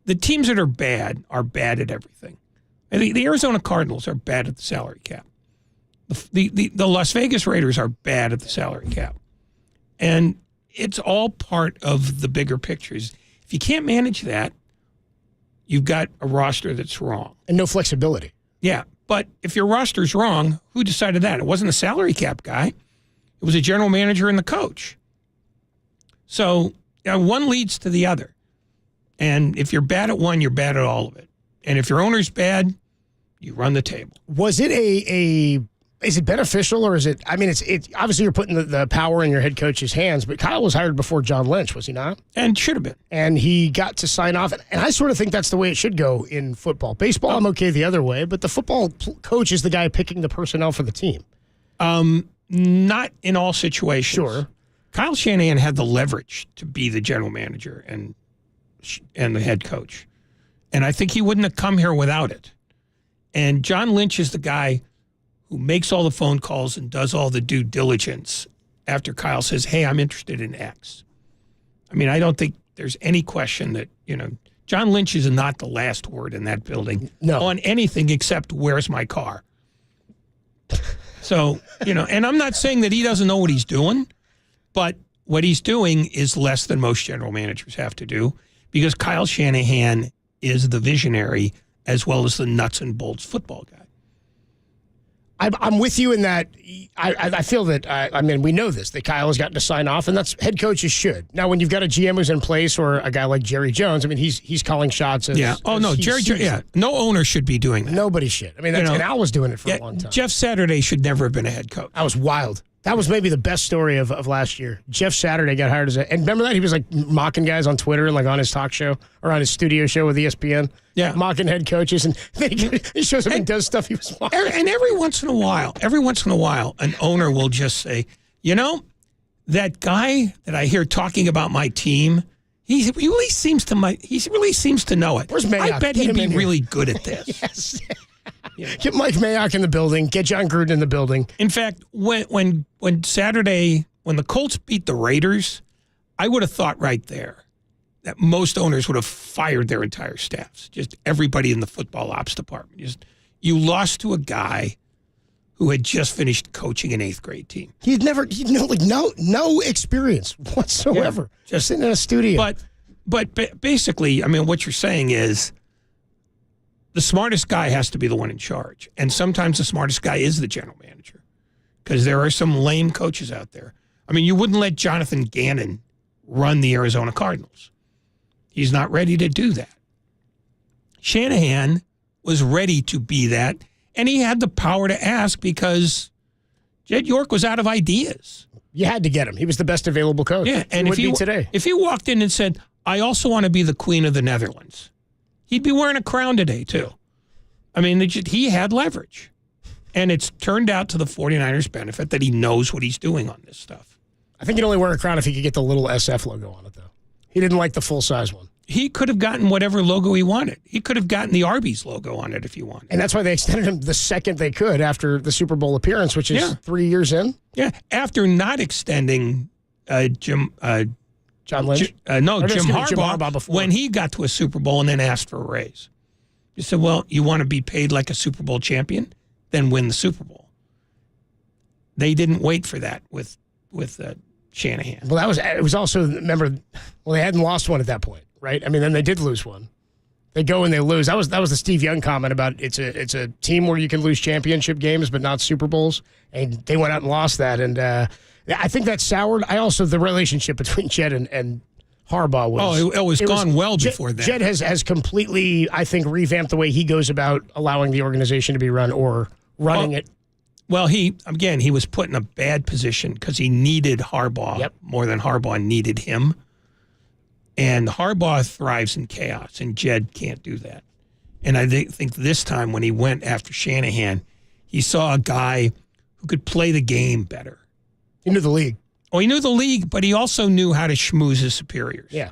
The teams that are bad at everything. And the Arizona Cardinals are bad at the salary cap. The Las Vegas Raiders are bad at the salary cap. And it's all part of the bigger pictures. If you can't manage that, you've got a roster that's wrong. And no flexibility. Yeah, but if your roster's wrong, who decided that? It wasn't a salary cap guy. It was a general manager and the coach. So one leads to the other. And if you're bad at one, you're bad at all of it. And if your owner's bad, you run the table. Was it is it beneficial or is it, I mean, it's obviously you're putting the power in your head coach's hands, but Kyle was hired before John Lynch, was he not? And should have been. And he got to sign off. And I sort of think that's the way it should go in football. Baseball, I'm okay the other way, but the football coach is the guy picking the personnel for the team. Not in all situations. Sure. Kyle Shanahan had the leverage to be the general manager and the head coach. And I think he wouldn't have come here without it. And John Lynch is the guy who makes all the phone calls and does all the due diligence after Kyle says, hey, I'm interested in X. I mean, I don't think there's any question that, John Lynch is not the last word in that building on anything except where's my car. So, and I'm not saying that he doesn't know what he's doing, but what he's doing is less than most general managers have to do because Kyle Shanahan is the visionary as well as the nuts and bolts football guy. I'm with you in that. I feel that, I mean, we know this, that Kyle has gotten to sign off, and that's head coaches should. Now, when you've got a GM who's in place or a guy like Jerry Jones, I mean, he's calling shots. Yeah. Oh, no, Jerry Jones, yeah. No owner should be doing that. Nobody should. I mean, and Al was doing it for a long time. Jeff Saturday should never have been a head coach. That was wild. That was maybe the best story of last year. Jeff Saturday got hired and remember that? He was like mocking guys on Twitter and like on his talk show or on his studio show with ESPN. Yeah. Mocking head coaches. And then he shows up and does stuff he was mocking. And every once in a while, an owner will just say, that guy that I hear talking about my team, he really seems to know it. Where's Mayock? I bet he'd be really good at this. Yes. Get Mike Mayock in the building. Get John Gruden in the building. In fact, when Saturday, when the Colts beat the Raiders, I would have thought right there that most owners would have fired their entire staffs, just everybody in the football ops department. You lost to a guy who had just finished coaching an 8th grade team. He'd no experience whatsoever. Yeah, just sitting in a studio. But basically, I mean, what you're saying is, the smartest guy has to be the one in charge. And sometimes the smartest guy is the general manager because there are some lame coaches out there. I mean, you wouldn't let Jonathan Gannon run the Arizona Cardinals. He's not ready to do that. Shanahan was ready to be that, and he had the power to ask because Jed York was out of ideas. You had to get him. He was the best available coach. Yeah, and if he walked in and said, I also want to be the Queen of the Netherlands, he'd be wearing a crown today, too. I mean, he had leverage. And it's turned out to the 49ers' benefit that he knows what he's doing on this stuff. I think he'd only wear a crown if he could get the little SF logo on it, though. He didn't like the full-size one. He could have gotten whatever logo he wanted. He could have gotten the Arby's logo on it if he wanted. And that's why they extended him the second they could after the Super Bowl appearance, which is 3 years in. Yeah, after not extending John Lynch? Jim Harbaugh before. when he got to a Super Bowl and then asked for a raise. You said, well, you want to be paid like a Super Bowl champion? Then win the Super Bowl. They didn't wait for that with Shanahan. Well, it was also, remember, they hadn't lost one at that point, right? I mean, then they did lose one. They go and they lose. That was the Steve Young comment about it's a team where you can lose championship games but not Super Bowls, and they went out and lost that. And I think that soured. The relationship between Jed and Harbaugh was. Oh, it was gone well before that. Jed has completely, I think, revamped the way he goes about allowing the organization to be run or running it. Well, he was put in a bad position because he needed Harbaugh more than Harbaugh needed him. And Harbaugh thrives in chaos, and Jed can't do that. And I think this time when he went after Shanahan, he saw a guy who could play the game better. He knew the league. Oh, he knew the league, but he also knew how to schmooze his superiors. Yeah.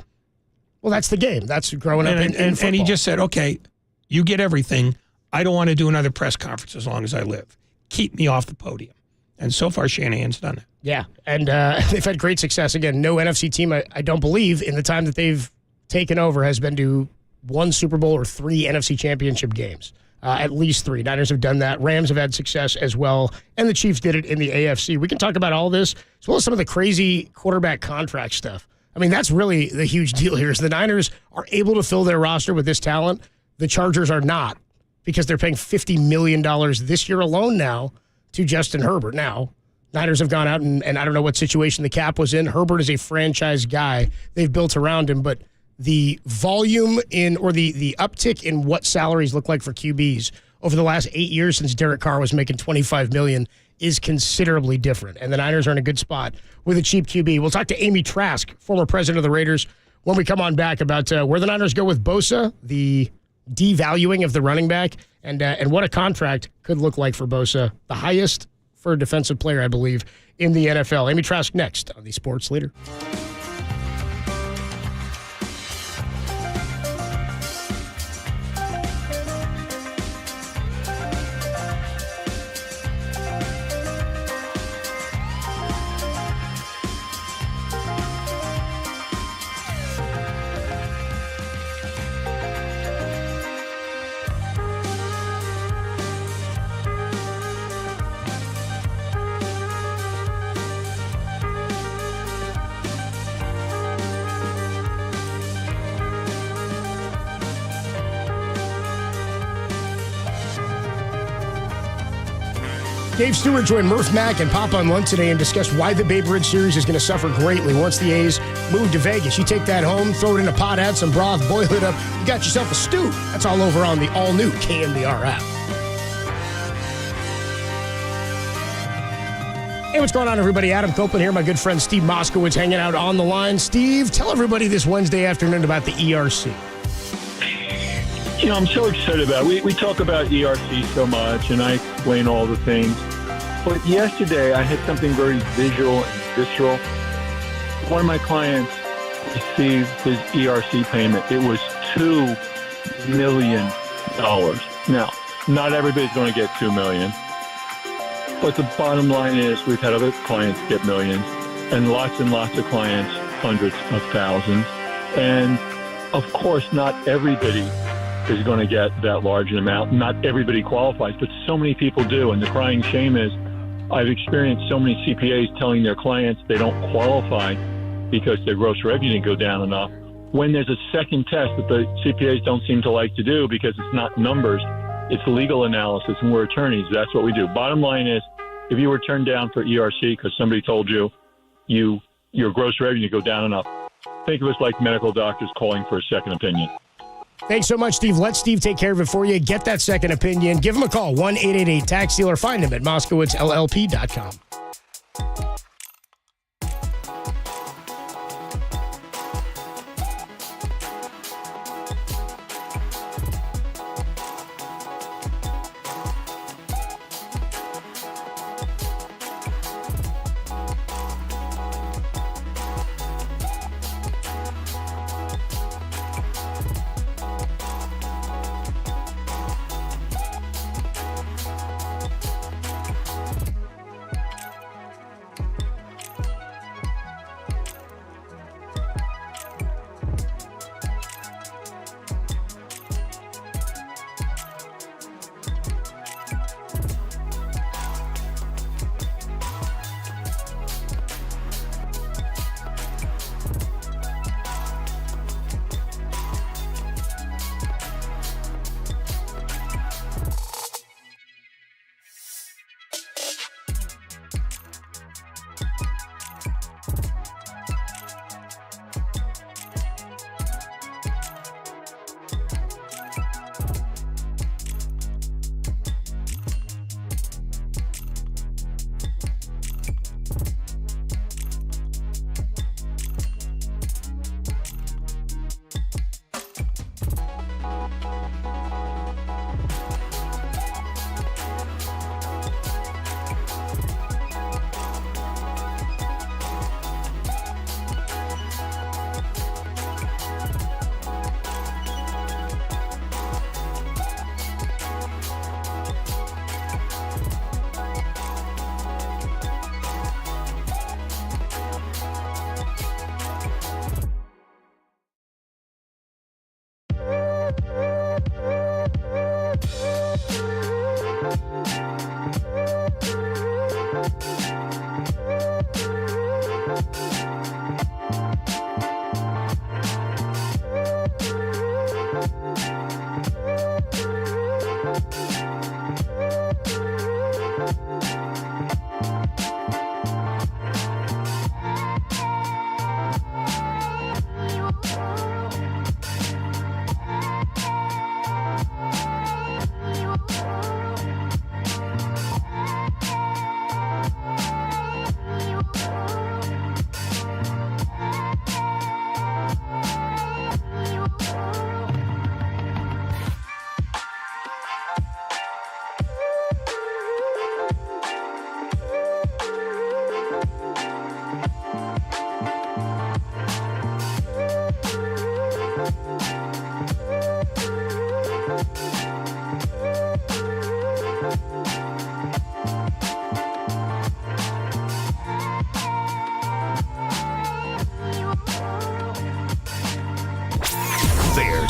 Well, that's the game. That's growing up in football. And he just said, okay, you get everything. I don't want to do another press conference as long as I live. Keep me off the podium. And so far, Shanahan's done it. Yeah, and they've had great success. Again, no NFC team, I don't believe, in the time that they've taken over has been to one Super Bowl or 3 NFC championship games. At least 3. Niners have done that. Rams have had success as well. And the Chiefs did it in the AFC. We can talk about all this, as well as some of the crazy quarterback contract stuff. I mean, that's really the huge deal here is the Niners are able to fill their roster with this talent. The Chargers are not, because they're paying $50 million this year alone now to Justin Herbert. Now, Niners have gone out and I don't know what situation the cap was in. Herbert is a franchise guy. They've built around him, but the volume the uptick in what salaries look like for QBs over the last 8 years since Derek Carr was making $25 million is considerably different. And the Niners are in a good spot with a cheap QB. We'll talk to Amy Trask, former president of the Raiders, when we come on back about where the Niners go with Bosa, the devaluing of the running back, and what a contract could look like for Bosa, the highest for a defensive player, I believe, in the NFL. Amy Trask next on the Sports Leader. Dave Stewart joined Murph Mack and Pop on Lunch today and discussed why the Babe Ruth series is going to suffer greatly once the A's move to Vegas. You take that home, throw it in a pot, add some broth, boil it up, you got yourself a stew. That's all over on the all-new KNBR app. Hey, what's going on, everybody? Adam Copeland here. My good friend Steve Moskowitz hanging out on the line. Steve, tell everybody this Wednesday afternoon about the ERC. You know, I'm so excited about it. We talk about ERC so much, and I explain all the things. But yesterday, I had something very visual and visceral. One of my clients received his ERC payment. It was $2 million. Now, not everybody's going to get $2 million. But the bottom line is we've had other clients get millions, and lots of clients, hundreds of thousands. And, of course, not everybody is going to get that large an amount. Not everybody qualifies, but so many people do. And the crying shame is I've experienced so many CPAs telling their clients they don't qualify because their gross revenue didn't go down enough, when there's a second test that the CPAs don't seem to like to do because it's not numbers, it's legal analysis, and we're attorneys. That's what we do. Bottom line is, if you were turned down for ERC because somebody told you your gross revenue go down enough, think of us like medical doctors calling for a second opinion. Thanks so much, Steve. Let Steve take care of it for you. Get that second opinion. Give him a call, 1-888-TAX-STEAL, or find him at MoskowitzLLP.com.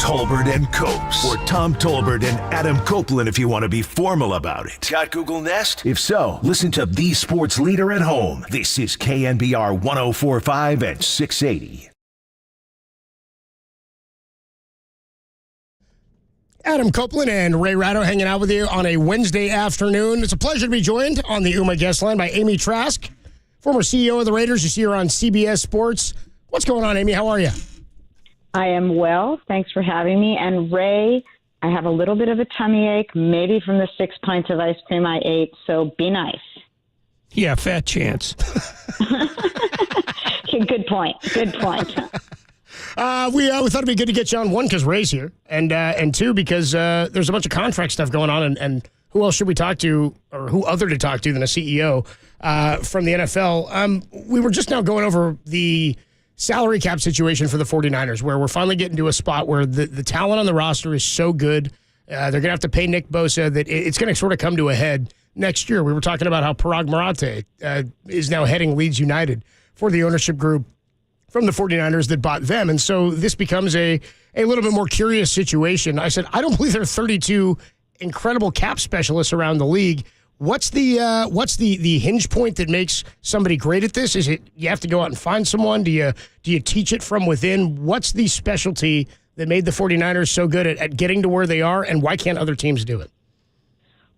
Tolbert and Copes, or Tom Tolbert and Adam Copeland if you want to be formal about it. Got Google Nest? If so, listen to the sports leader at home. This is KNBR 104.5 at 680. Adam Copeland and Ray Ratto hanging out with you on a Wednesday afternoon. It's a pleasure to be joined on the UMA guest line by Amy Trask, former CEO of the Raiders. You see her on CBS Sports. What's going on, Amy? How are you? I am well. Thanks for having me. And Ray, I have a little bit of a tummy ache, maybe from the 6 pints of ice cream I ate, so be nice. Yeah, fat chance. Good point. Good point. We thought it'd be good to get you on, one, because Ray's here, and two, because there's a bunch of contract stuff going on, and who else should we talk to, or who other to talk to than a CEO from the NFL? We were just now going over the salary cap situation for the 49ers, where we're finally getting to a spot where the talent on the roster is so good, they're going to have to pay Nick Bosa, that it's going to sort of come to a head next year. We were talking about how Parag Marathe is now heading Leeds United for the ownership group from the 49ers that bought them. And so this becomes a little bit more curious situation. I said, I don't believe there are 32 incredible cap specialists around the league. What's the hinge point that makes somebody great at this? Is it you have to go out and find someone? Do you teach it from within? What's the specialty that made the 49ers so good at getting to where they are, and why can't other teams do it?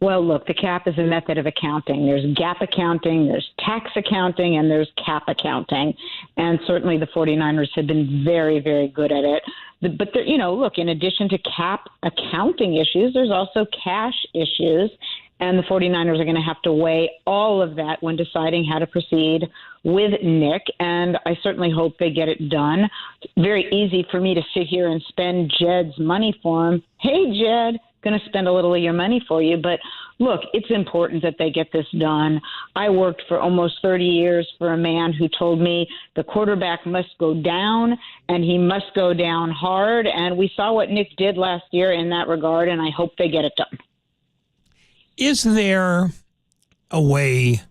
Well, look, the cap is a method of accounting. There's GAAP accounting, there's tax accounting, and there's cap accounting. And certainly the 49ers have been very, very good at it. But, look, in addition to cap accounting issues, there's also cash issues. And the 49ers are going to have to weigh all of that when deciding how to proceed with Nick. And I certainly hope they get it done. It's very easy for me to sit here and spend Jed's money for him. Hey, Jed. Going to spend a little of your money for you. But look, it's important that they get this done. I worked for almost 30 years for a man who told me the quarterback must go down, and he must go down hard. And we saw what Nick did last year in that regard, and I hope they get it done. Is there a way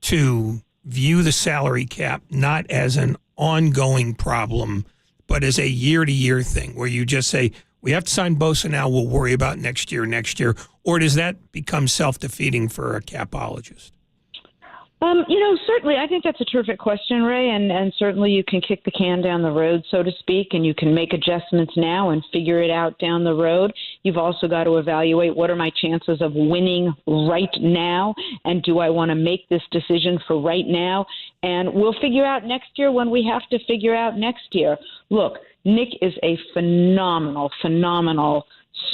to view the salary cap not as an ongoing problem, but as a year-to-year thing where you just say, we have to sign Bosa now, we'll worry about next year, or does that become self-defeating for a capologist? Certainly, I think that's a terrific question, Ray, and certainly you can kick the can down the road, so to speak, and you can make adjustments now and figure it out down the road. You've also got to evaluate what are my chances of winning right now, and do I want to make this decision for right now? And we'll figure out next year when we have to figure out next year. Look, Nick is a phenomenal,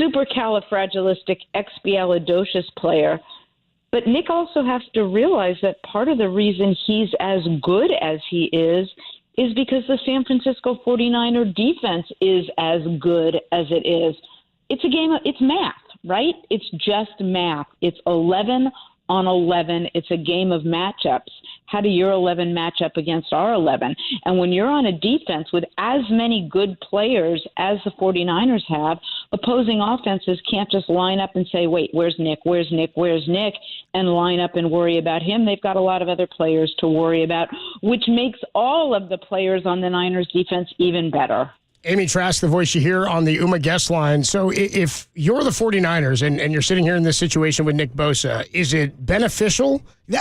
supercalifragilisticexpialidocious player. But Nick also has to realize that part of the reason he's as good as he is because the San Francisco 49er defense is as good as it is. It's a game it's math, right? It's just math. It's 11 on 11. It's a game of matchups. How do your 11 match up against our 11? And when you're on a defense with as many good players as the 49ers have, opposing offenses can't just line up and say, wait, where's Nick, and line up and worry about him. They've got a lot of other players to worry about, which makes all of the players on the Niners defense even better. Amy Trask, the voice you hear on the UMA guest line. So if you're the 49ers and you're sitting here in this situation with Nick Bosa, is it beneficial?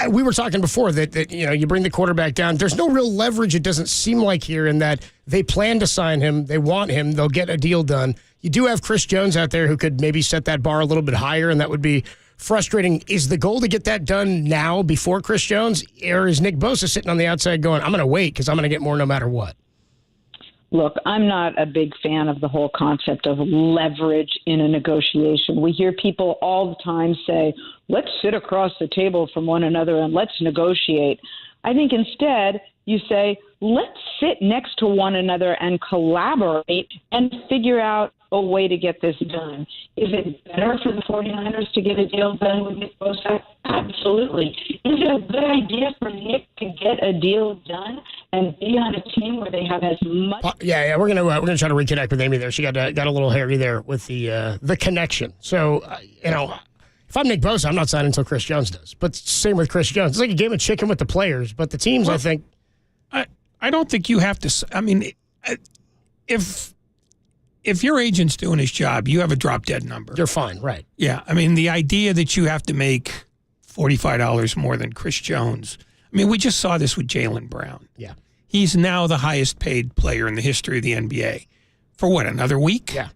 We were talking before that you bring the quarterback down. There's no real leverage, it doesn't seem like, here, in that they plan to sign him. They want him. They'll get a deal done. You do have Chris Jones out there who could maybe set that bar a little bit higher, and that would be frustrating. Is the goal to get that done now before Chris Jones, or is Nick Bosa sitting on the outside going, I'm going to wait because I'm going to get more no matter what? Look, I'm not a big fan of the whole concept of leverage in a negotiation. We hear people all the time say, let's sit across the table from one another and let's negotiate. I think instead you say, let's sit next to one another and collaborate and figure out a way to get this done. Is it better for the 49ers to get a deal done with Nick Bosa? Absolutely. Is it a good idea for Nick to get a deal done and be on a team where they have as much? Yeah, we're gonna try to reconnect with Amy there. She got a little hairy there with the connection. So if I'm Nick Bosa, I'm not signing until Chris Jones does. But same with Chris Jones. It's like a game of chicken with the players. But the teams, I think, I don't think you have to. I mean, if if your agent's doing his job, you have a drop dead number. You're fine, right? Yeah, I mean, the idea that you have to make $45 more than Chris Jones. I mean, we just saw this with Jaylen Brown. Yeah. He's now the highest paid player in the history of the NBA. For what, another week? Yeah.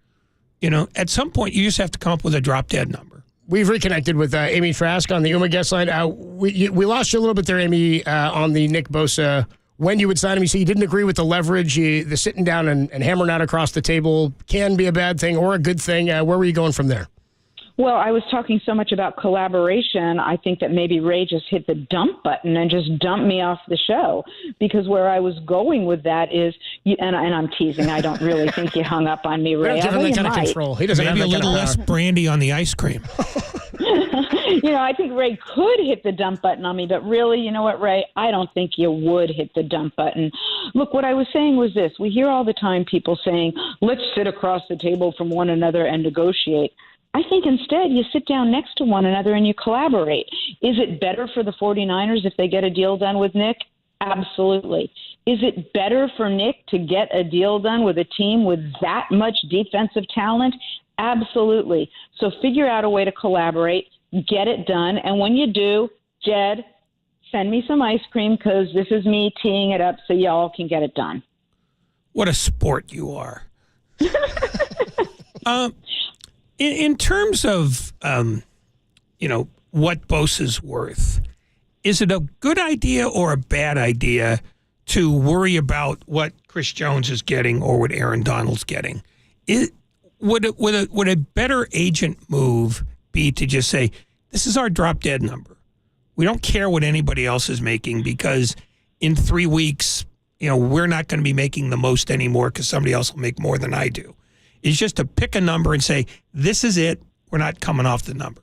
You know, at some point, you just have to come up with a drop dead number. We've reconnected with Amy Trask on the UMA guest line. We lost you a little bit there, Amy, on the Nick Bosa. When you would sign him, you said you didn't agree with the leverage. The sitting down and hammering out across the table can be a bad thing or a good thing. Where were you going from there? Well, I was talking so much about collaboration. I think that maybe Ray just hit the dump button and just dumped me off the show, because where I was going with that is, and I'm teasing. I don't really think you hung up on me, Ray. Give him that kind of control. He doesn't Maybe have that a little kind of less brandy on the ice cream. I think Ray could hit the dump button on me, but really, you know what, Ray? I don't think you would hit the dump button. Look, what I was saying was this. We hear all the time people saying, let's sit across the table from one another and negotiate. I think instead you sit down next to one another and you collaborate. Is it better for the 49ers if they get a deal done with Nick? Absolutely. Is it better for Nick to get a deal done with a team with that much defensive talent? Absolutely. So figure out a way to collaborate, get it done, and when you do, Jed, send me some ice cream, because this is me teeing it up so y'all can get it done. What a sport you are. In terms of, what Bosa's worth, is it a good idea or a bad idea to worry about what Chris Jones is getting or what Aaron Donald's getting? Would a better agent move be to just say, this is our drop dead number. We don't care what anybody else is making, because in 3 weeks, we're not going to be making the most anymore because somebody else will make more than I do. It's just to pick a number and say, this is it. We're not coming off the number.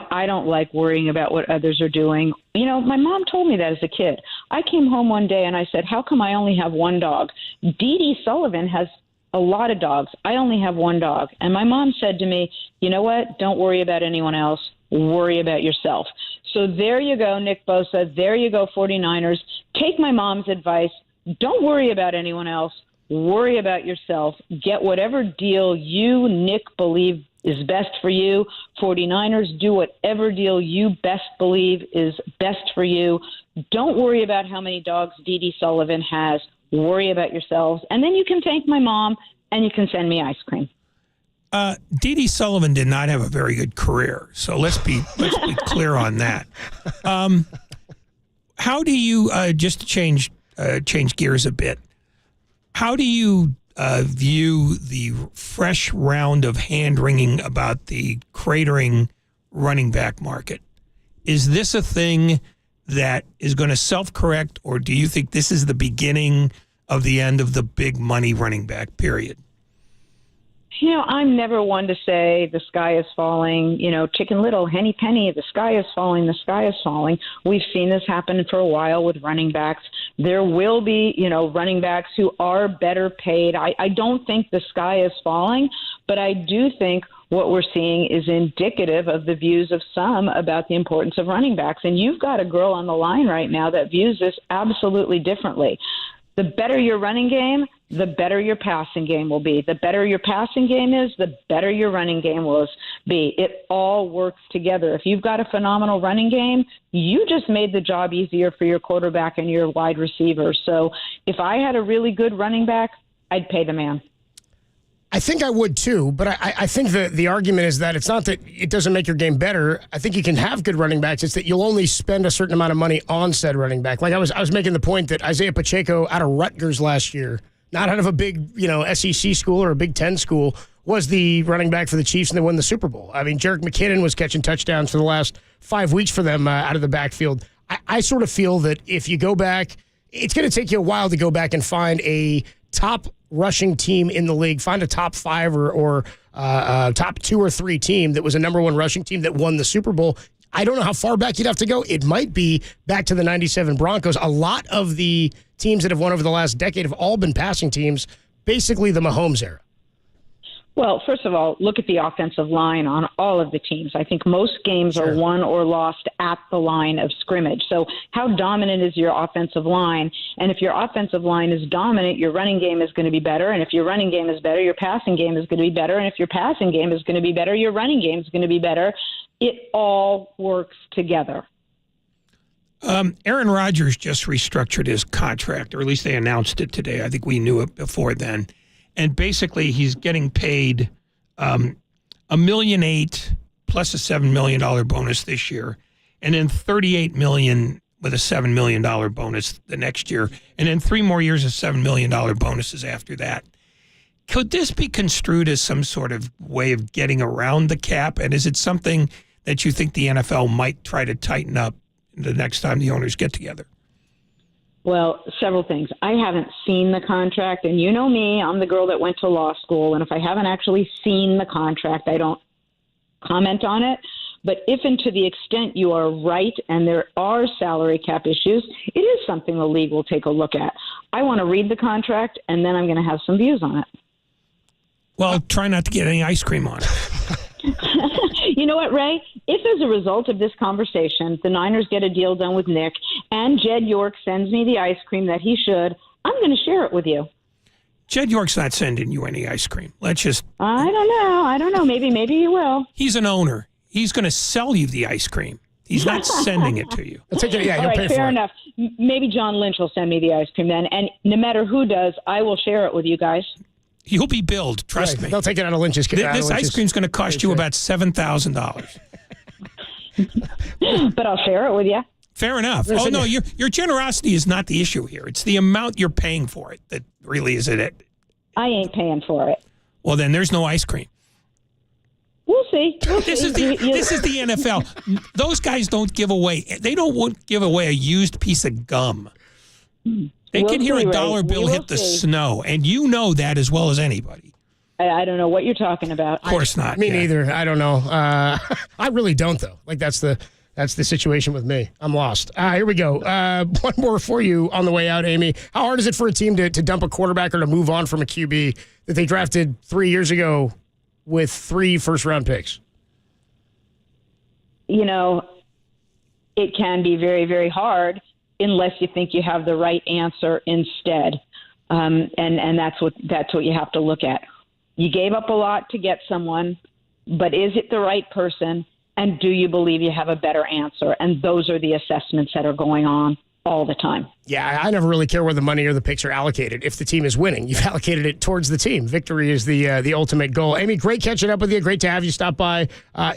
I don't like worrying about what others are doing. My mom told me that as a kid. I came home one day and I said, how come I only have one dog? Dee Dee Sullivan has a lot of dogs. I only have one dog. And my mom said to me, you know what? Don't worry about anyone else. Worry about yourself. So there you go, Nick Bosa. There you go, 49ers. Take my mom's advice. Don't worry about anyone else. Worry about yourself. Get whatever deal you, Nick, believe is best for you. 49ers, do whatever deal you best believe is best for you. Don't worry about how many dogs Dee Dee Sullivan has. Worry about yourselves. And then you can thank my mom and you can send me ice cream. Dee Dee Sullivan did not have a very good career, so let's be clear on that. How do you just to change gears a bit? How do you view the fresh round of hand-wringing about the cratering running back market? Is this a thing that is going to self-correct, or do you think this is the beginning of the end of the big money running back period? I'm never one to say the sky is falling, Chicken Little, Henny Penny, the sky is falling, the sky is falling. We've seen this happen for a while with running backs. There will be, running backs who are better paid. I don't think the sky is falling, but I do think what we're seeing is indicative of the views of some about the importance of running backs. And you've got a girl on the line right now that views this absolutely differently. The better your running game, the better your passing game will be. The better your passing game is, the better your running game will be. It all works together. If you've got a phenomenal running game, you just made the job easier for your quarterback and your wide receiver. So if I had a really good running back, I'd pay the man. I think I would too, but I think the argument is that it's not that it doesn't make your game better. I think you can have good running backs. It's that you'll only spend a certain amount of money on said running back. Like I was making the point that Isaiah Pacheco out of Rutgers last year, not out of a big SEC school or a Big Ten school, was the running back for the Chiefs and they won the Super Bowl. I mean, Jerick McKinnon was catching touchdowns for the last 5 weeks for them out of the backfield. I sort of feel that if you go back, it's going to take you a while to go back and find a top rushing team in the league, find a top 5 or top 2 or 3 team that was a number 1 rushing team that won the Super Bowl. I don't know how far back you'd have to go. It might be back to the 97 Broncos. A lot of the teams that have won over the last decade have all been passing teams, basically the Mahomes era. Well, first of all, look at the offensive line on all of the teams. I think most games are won or lost at the line of scrimmage. So how dominant is your offensive line? And if your offensive line is dominant, your running game is going to be better. And if your running game is better, your passing game is going to be better. And if your passing game is going to be better, your running game is going to be better. It all works together. Aaron Rodgers just restructured his contract, or at least they announced it today. I think we knew it before then. And basically, he's getting paid $1.8 million plus a $7 million bonus this year, and then $38 million with a $7 million bonus the next year, and then 3 more years of $7 million bonuses after that. Could this be construed as some sort of way of getting around the cap? And is it something that you think the NFL might try to tighten up the next time the owners get together? Well, several things. I haven't seen the contract, and you know me, I'm the girl that went to law school, and if I haven't actually seen the contract, I don't comment on it. But if and to the extent you are right and there are salary cap issues, it is something the league will take a look at. I want to read the contract, and then I'm going to have some views on it. Well, try not to get any ice cream on it. You know what, Ray? If as a result of this conversation, the Niners get a deal done with Nick and Jed York sends me the ice cream that he should, I'm going to share it with you. Jed York's not sending you any ice cream. Let's just... I don't know. Maybe he will. He's an owner. He's going to sell you the ice cream. He's not sending it to you. All right, pay fair enough. Maybe John Lynch will send me the ice cream then. And no matter who does, I will share it with you guys. You'll be billed. Trust me. They'll take it out of Lynch's. This ice cream's going to cost you about $7,000. But I'll share it with you. Fair enough. Oh, no, your generosity is not the issue here. It's the amount you're paying for it that really is it. I ain't paying for it. Well, then there's no ice cream. We'll see. This is the NFL. Those guys don't give away. They won't give away a used piece of gum. They can hear a dollar bill hit the snow, and you know that as well as anybody. I don't know what you're talking about. Of course not. Me neither. I don't know. I really don't, though. Like, that's the situation with me. I'm lost. Here we go. One more for you on the way out, Amy. How hard is it for a team to dump a quarterback or to move on from a QB that they drafted 3 years ago with 3 first-round picks? You know, it can be very, very hard unless you think you have the right answer instead. And that's what you have to look at. You gave up a lot to get someone, but is it the right person? And do you believe you have a better answer? And those are the assessments that are going on all the time. Yeah, I never really care where the money or the picks are allocated. If the team is winning, you've allocated it towards the team. Victory is the ultimate goal. Amy, great catching up with you. Great to have you stop by.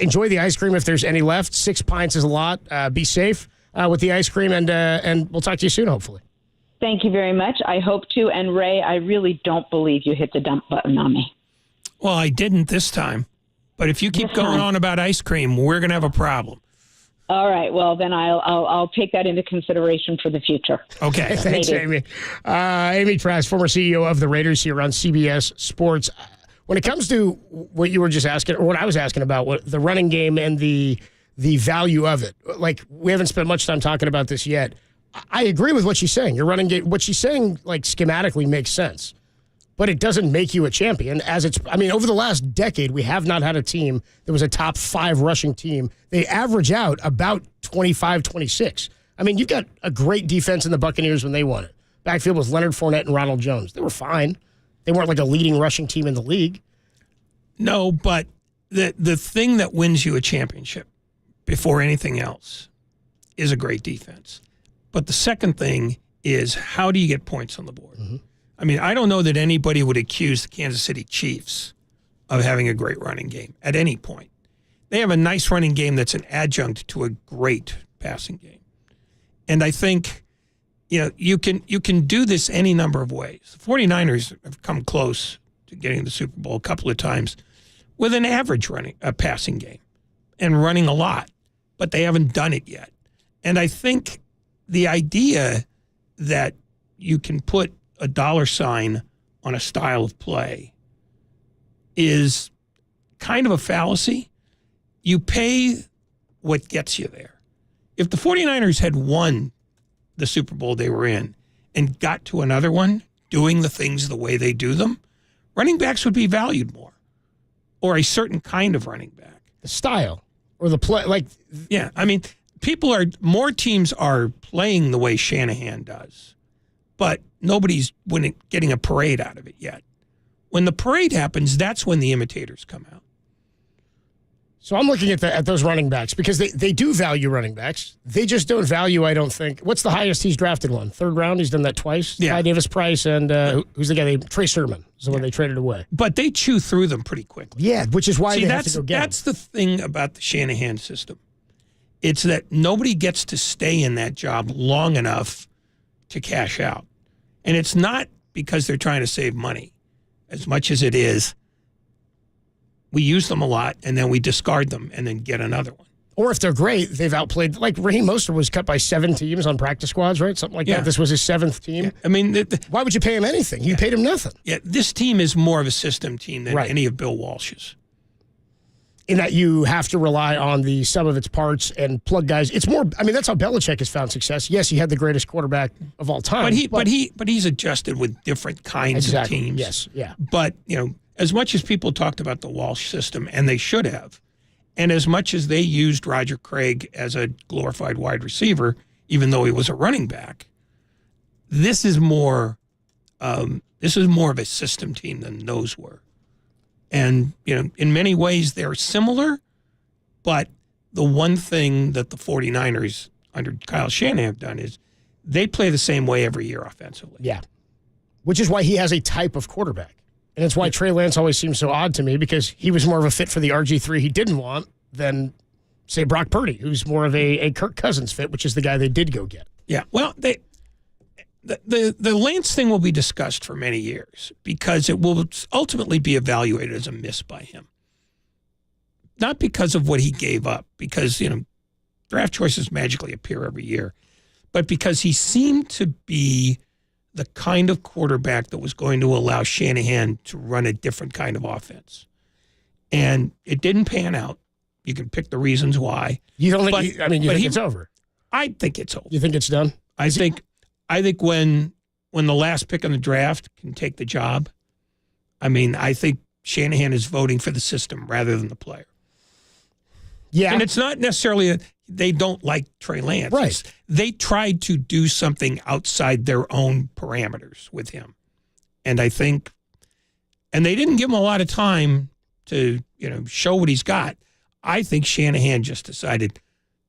Enjoy the ice cream if there's any left. 6 pints is a lot. Be safe with the ice cream, and we'll talk to you soon, hopefully. Thank you very much. I hope to. And Ray, I really don't believe you hit the dump button on me. Well, I didn't this time. But if you keep going on about ice cream, we're going to have a problem. All right. Well, then I'll take that into consideration for the future. Okay. Thanks, Amy. Amy Trask, former CEO of the Raiders here on CBS Sports. When it comes to what you were just asking, or what I was asking about, what the running game and the value of it, like, we haven't spent much time talking about this yet. I agree with what she's saying. Your running game, what she's saying, like, schematically makes sense. But it doesn't make you a champion. Over the last decade, we have not had a team that was a top 5 rushing team. They average out about 25, 26. You've got a great defense in the Buccaneers when they won it. Backfield was Leonard Fournette and Ronald Jones. They were fine. They weren't like a leading rushing team in the league. No, but the thing that wins you a championship before anything else is a great defense. But the second thing is, how do you get points on the board? Mm-hmm. I don't know that anybody would accuse the Kansas City Chiefs of having a great running game at any point. They have a nice running game that's an adjunct to a great passing game. And I think, you can do this any number of ways. The 49ers have come close to getting the Super Bowl a couple of times with an average passing game and running a lot, but they haven't done it yet. And I think the idea that you can put a dollar sign on a style of play is kind of a fallacy. You pay what gets you there. If the 49ers had won the Super Bowl they were in and got to another one doing the things the way they do them, running backs would be valued more. or a certain kind of running back. The style or the play, Yeah, I mean, more teams are playing the way Shanahan does, but nobody's getting a parade out of it yet. When the parade happens, that's when the imitators come out. So I'm looking at those running backs because they do value running backs. They just don't value, I don't think. What's the highest he's drafted one? Third round? He's done that twice? Yeah. Ty Davis-Price and who's the guy? Trey Sermon is the one they traded away. But they chew through them pretty quickly. Yeah, which is why they have to go get That's the thing about the Shanahan system. It's that nobody gets to stay in that job long enough to cash out. And it's not because they're trying to save money as much as it is we use them a lot, and then we discard them and then get another one. Or if they're great, they've outplayed. Like Raheem Mostert was cut by 7 teams on practice squads, right? Something like that. This was his 7th team. Yeah. I mean, why would you pay him anything? You paid him nothing. Yeah, this team is more of a system team than any of Bill Walsh's. In that you have to rely on the sum of its parts and plug guys. It's more. I mean, that's how Belichick has found success. Yes, he had the greatest quarterback of all time. But he's adjusted with different kinds of teams. Yes, yeah. But as much as people talked about the Walsh system, and they should have, and as much as they used Roger Craig as a glorified wide receiver, even though he was a running back, this is more of a system team than those were. And, in many ways they're similar, but the one thing that the 49ers under Kyle Shanahan have done is they play the same way every year offensively. Yeah. Which is why he has a type of quarterback. And it's why Trey Lance always seems so odd to me, because he was more of a fit for the RG3 he didn't want than, say, Brock Purdy, who's more of a Kirk Cousins fit, which is the guy they did go get. Yeah, well, the Lance thing will be discussed for many years because it will ultimately be evaluated as a miss by him. Not because of what he gave up, because, draft choices magically appear every year, but because he seemed to be the kind of quarterback that was going to allow Shanahan to run a different kind of offense. And it didn't pan out. You can pick the reasons why. You don't think, you think it's over? I think it's over. You think it's done? I think when the last pick in the draft can take the job, I think Shanahan is voting for the system rather than the player. Yeah. And it's not necessarily they don't like Trey Lance. Right. They tried to do something outside their own parameters with him. And I think, and they didn't give him a lot of time to, show what he's got. I think Shanahan just decided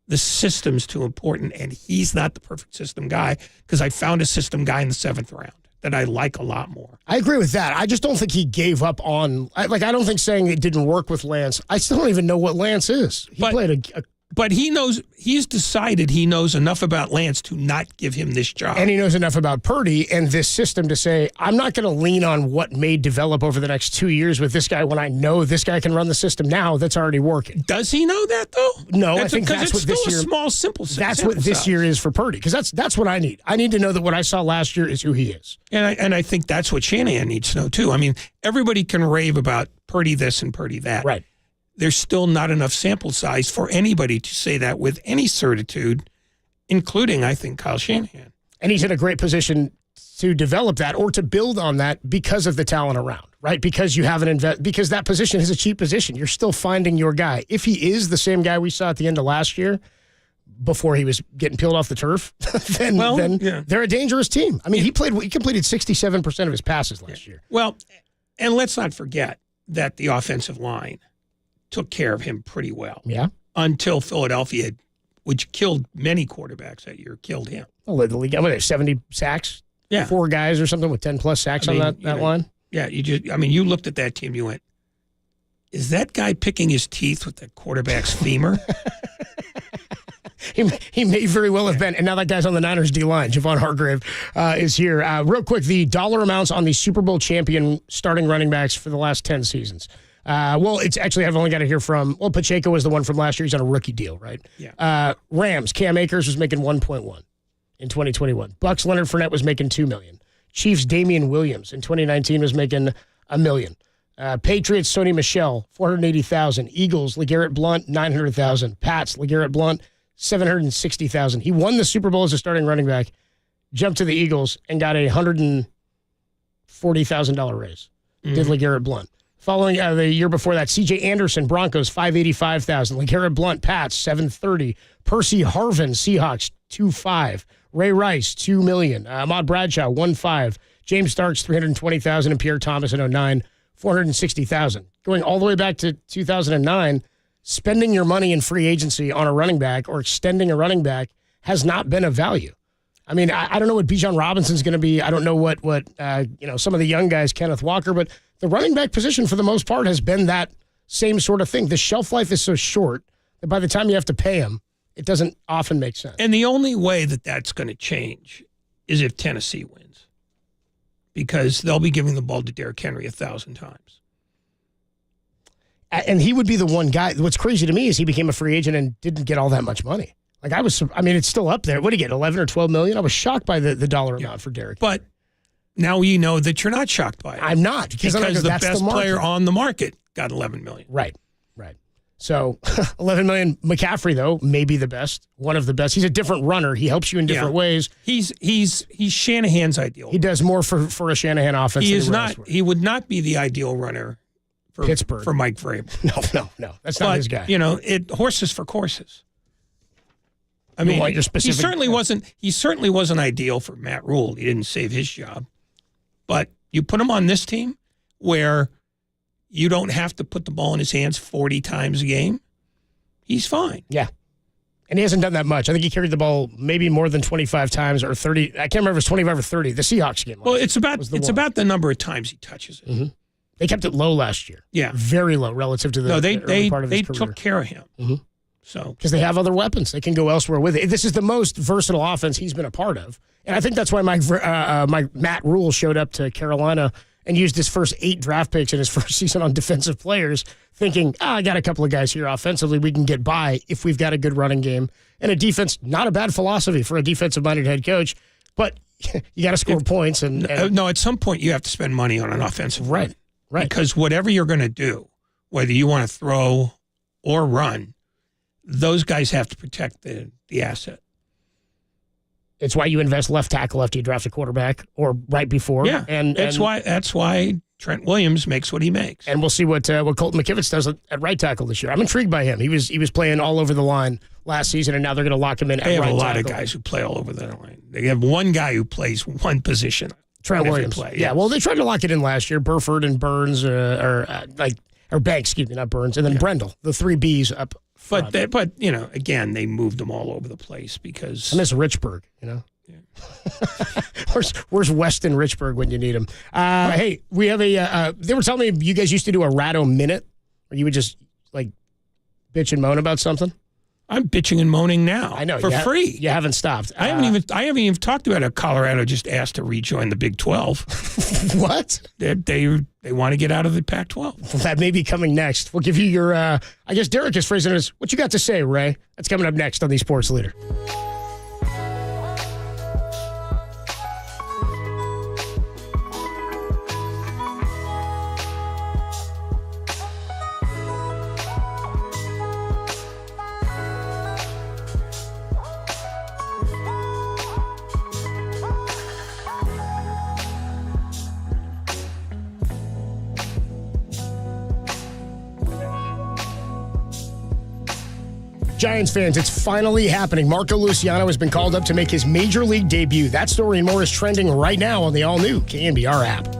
the system's too important, and he's not the perfect system guy because I found a system guy in the 7th round that I like a lot more. I agree with that. I just don't think he gave up on, I don't think saying it didn't work with Lance, I still don't even know what Lance is. He played But he's decided he knows enough about Lance to not give him this job. And he knows enough about Purdy and this system to say, I'm not going to lean on what may develop over the next 2 years with this guy when I know this guy can run the system now that's already working. Does he know that, though? No, I think that's what this year. It's still a small, simple That's what this year is for Purdy, because that's what I need. I need to know that what I saw last year is who he is. And I think that's what Shanahan needs to know, too. Everybody can rave about Purdy this and Purdy that. Right. There's still not enough sample size for anybody to say that with any certitude, including, I think, Kyle Shanahan. And he's in a great position to develop that or to build on that because of the talent around, right? Because you have because that position is a cheap position. You're still finding your guy. If he is the same guy we saw at the end of last year, before he was getting peeled off the turf, then they're a dangerous team. He completed 67% of his passes last year. Well, and let's not forget that the offensive line took care of him pretty well. Yeah. Until Philadelphia, which killed many quarterbacks that year, killed him. Oh, the league, 70 sacks? Yeah. 4 guys or something with 10-plus sacks on that line? Yeah, you looked at that team, you went, is that guy picking his teeth with the quarterback's femur? He may very well have been. And now that guy's on the Niners D-line. Javon Hargrave is here. Real quick, the dollar amounts on the Super Bowl champion starting running backs for the last 10 seasons. It's actually, I've only got to hear from, Pacheco was the one from last year. He's on a rookie deal, right? Yeah. Rams, Cam Akers was making 1.1 in 2021. Bucks, Leonard Fournette was making $2 million. Chiefs, Damian Williams in 2019 was making $1 million. Patriots, Sony Michel, $480,000. Eagles, LeGarrette Blount, $900,000. Pats, LeGarrette Blount, $760,000. He won the Super Bowl as a starting running back, jumped to the Eagles, and got a $140,000 raise. Did LeGarrette Blount. Following the year before that, C.J. Anderson, Broncos, $585,000. LeGarrette Blount, Pats, $730,000. Percy Harvin, Seahawks, $2.5 million. Ray Rice, $2 million. Ahmad Bradshaw, $1.5 million. James Starks, $320,000. And Pierre Thomas in 2009, $460,000. Going all the way back to 2009, spending your money in free agency on a running back or extending a running back has not been of value. I mean, I don't know what Bijan Robinson's going to be. I don't know what some of the young guys, Kenneth Walker, but the running back position for the most part has been that same sort of thing. The shelf life is so short that by the time you have to pay him, it doesn't often make sense. And the only way that that's going to change is if Tennessee wins, because they'll be giving the ball to Derrick Henry 1,000 times. And he would be the one guy. What's crazy to me is he became a free agent and didn't get all that much money. Like it's still up there. What did he get, 11 or 12 million? I was shocked by the dollar amount for Derrick. But now you know that you're not shocked by it. I'm not. Because the best player on the market got 11 million. Right. So 11 million. McCaffrey, though, may be the best, one of the best. He's a different runner. He helps you in different ways. He's Shanahan's ideal. He does more for a Shanahan offense. He would not be the ideal runner for Pittsburgh. For Mike Vrabel. No. That's not his guy. Horses for courses. I You mean, want your specific- he certainly wasn't ideal for Matt Rule. He didn't save his job. But you put him on this team where you don't have to put the ball in his hands 40 times a game, he's fine. Yeah. And he hasn't done that much. I think he carried the ball maybe more than 25 times or 30. I can't remember if it was 25 or 30. The Seahawks game. Well, it's about the number of times he touches it. Mm-hmm. They kept it low last year. Yeah. Very low relative to the early part of his career. They took care of him. Mm-hmm. So because they have other weapons, they can go elsewhere with it. This is the most versatile offense he's been a part of, and I think that's why Matt Rule showed up to Carolina and used his first 8 draft picks in his first season on defensive players, thinking, I got a couple of guys here offensively we can get by if we've got a good running game and a defense. Not a bad philosophy for a defensive-minded head coach, but you got to score points. And no, at some point you have to spend money on an offensive right. Because whatever you're going to do, whether you want to throw or run, those guys have to protect the asset. It's why you invest left tackle after you draft a quarterback or right before. Yeah, and that's why Trent Williams makes what he makes. And we'll see what Colton McKivitz does at right tackle this year. I'm intrigued by him. He was playing all over the line last season, and now they're going to lock him in at right tackle. They have a lot of guys who play all over the line. They have one guy who plays one position. Trent Williams. Yeah, well, they tried to lock it in last year. Burford and Burns, or Banks, excuse me, not Burns, and then Brendel, the 3 Bs up. But again, they moved them all over the place because I miss Richburg. Yeah. Where's Weston Richburg when you need him? Hey, we have they were telling me you guys used to do a Ratto Minute, where you would just like bitch and moan about something. I'm bitching and moaning now. I know for free. You haven't stopped. I haven't even talked about how Colorado just asked to rejoin the Big 12. What? They want to get out of the Pac-12. Well, that may be coming next. We'll give you your. I guess Derek is phrasing it as, "What you got to say, Ray?" That's coming up next on the Sports Leader. Giants fans, it's finally happening. Marco Luciano has been called up to make his Major League debut. That story and more is trending right now on the all-new KNBR app.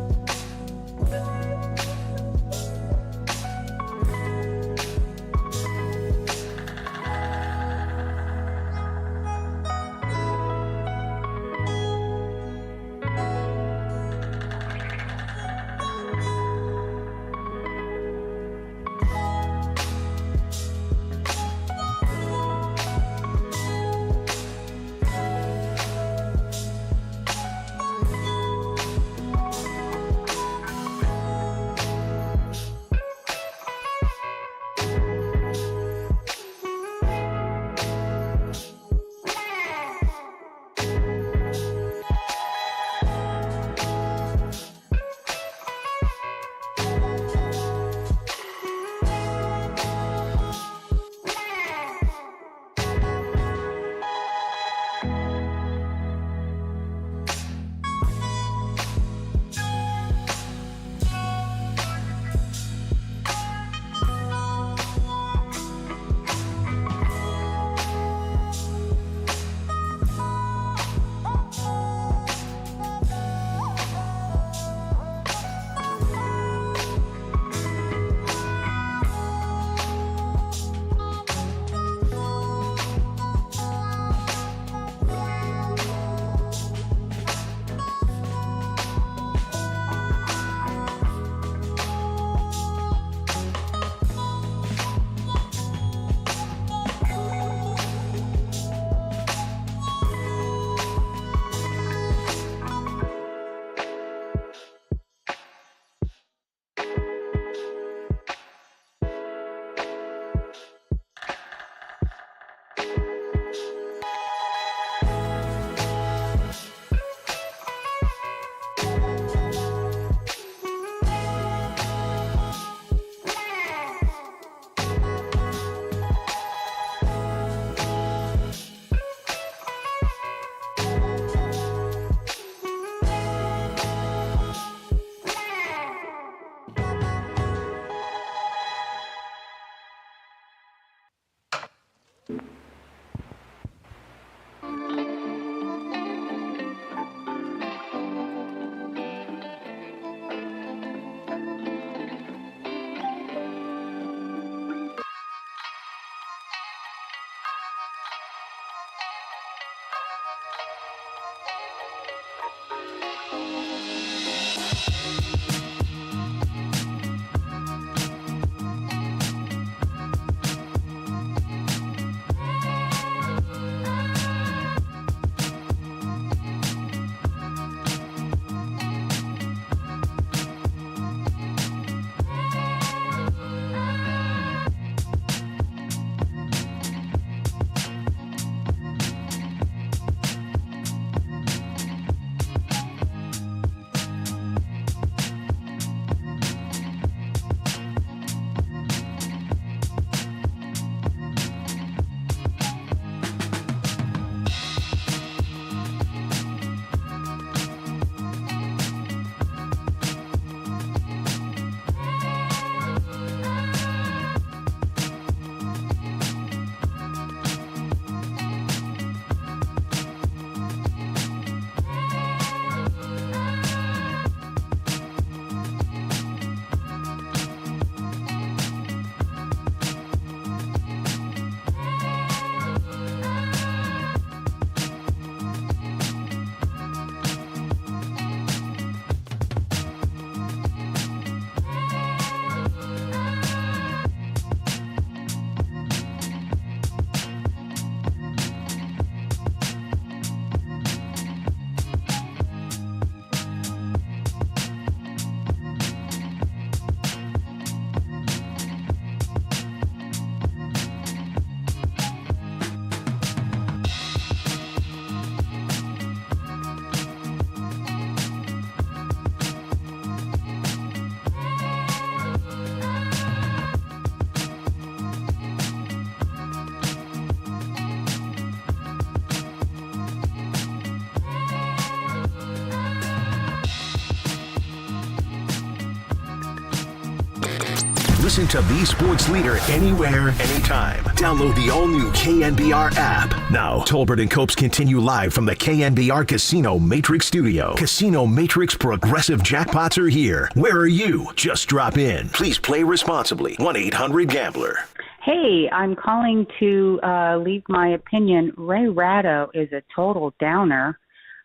Listen to the sports leader anywhere, anytime. Download the all-new KNBR app. Now, Tolbert and Copes continue live from the KNBR Casino Matrix Studio. Casino Matrix Progressive Jackpots are here. Where are you? Just drop in. Please play responsibly. 1-800-GAMBLER. Hey, I'm calling to leave my opinion. Ray Ratto is a total downer.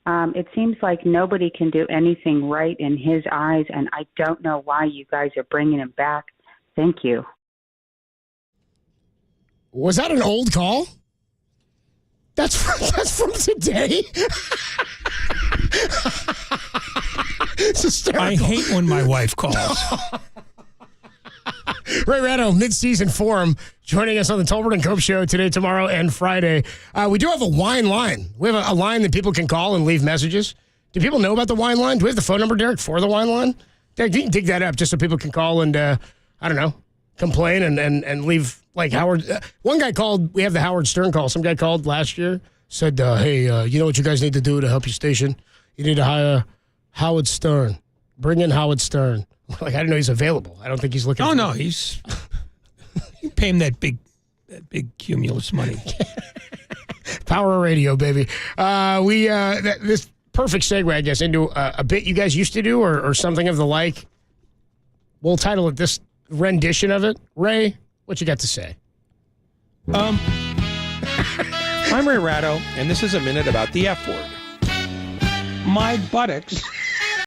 It seems like nobody can do anything right in his eyes, and I don't know why you guys are bringing him back. Thank you. Was that an old call? That's from today? It's hysterical. I hate when my wife calls. Ray Ratto, mid-season forum, joining us on the Tolbert and Cope Show today, tomorrow, and Friday. We do have a wine line. We have a line that people can call and leave messages. Do people know about the wine line? Do we have the phone number, Derek, for the wine line? Derek, you can dig that up just so people can call and, I don't know, complain and leave, like Howard. One guy called, we have the Howard Stern call. Some guy called last year, said, hey, you know what you guys need to do to help your station? You need to hire Howard Stern. Bring in Howard Stern. Like, I didn't know he's available. I don't think he's looking. Oh, no, he's. You pay him that big cumulus money. Power of radio, baby. This perfect segue, I guess, into a bit you guys used to do or something of the like. We'll title it this rendition of it. Ray, what you got to say? I'm Ray Ratto, and this is a minute about the F word. My buttocks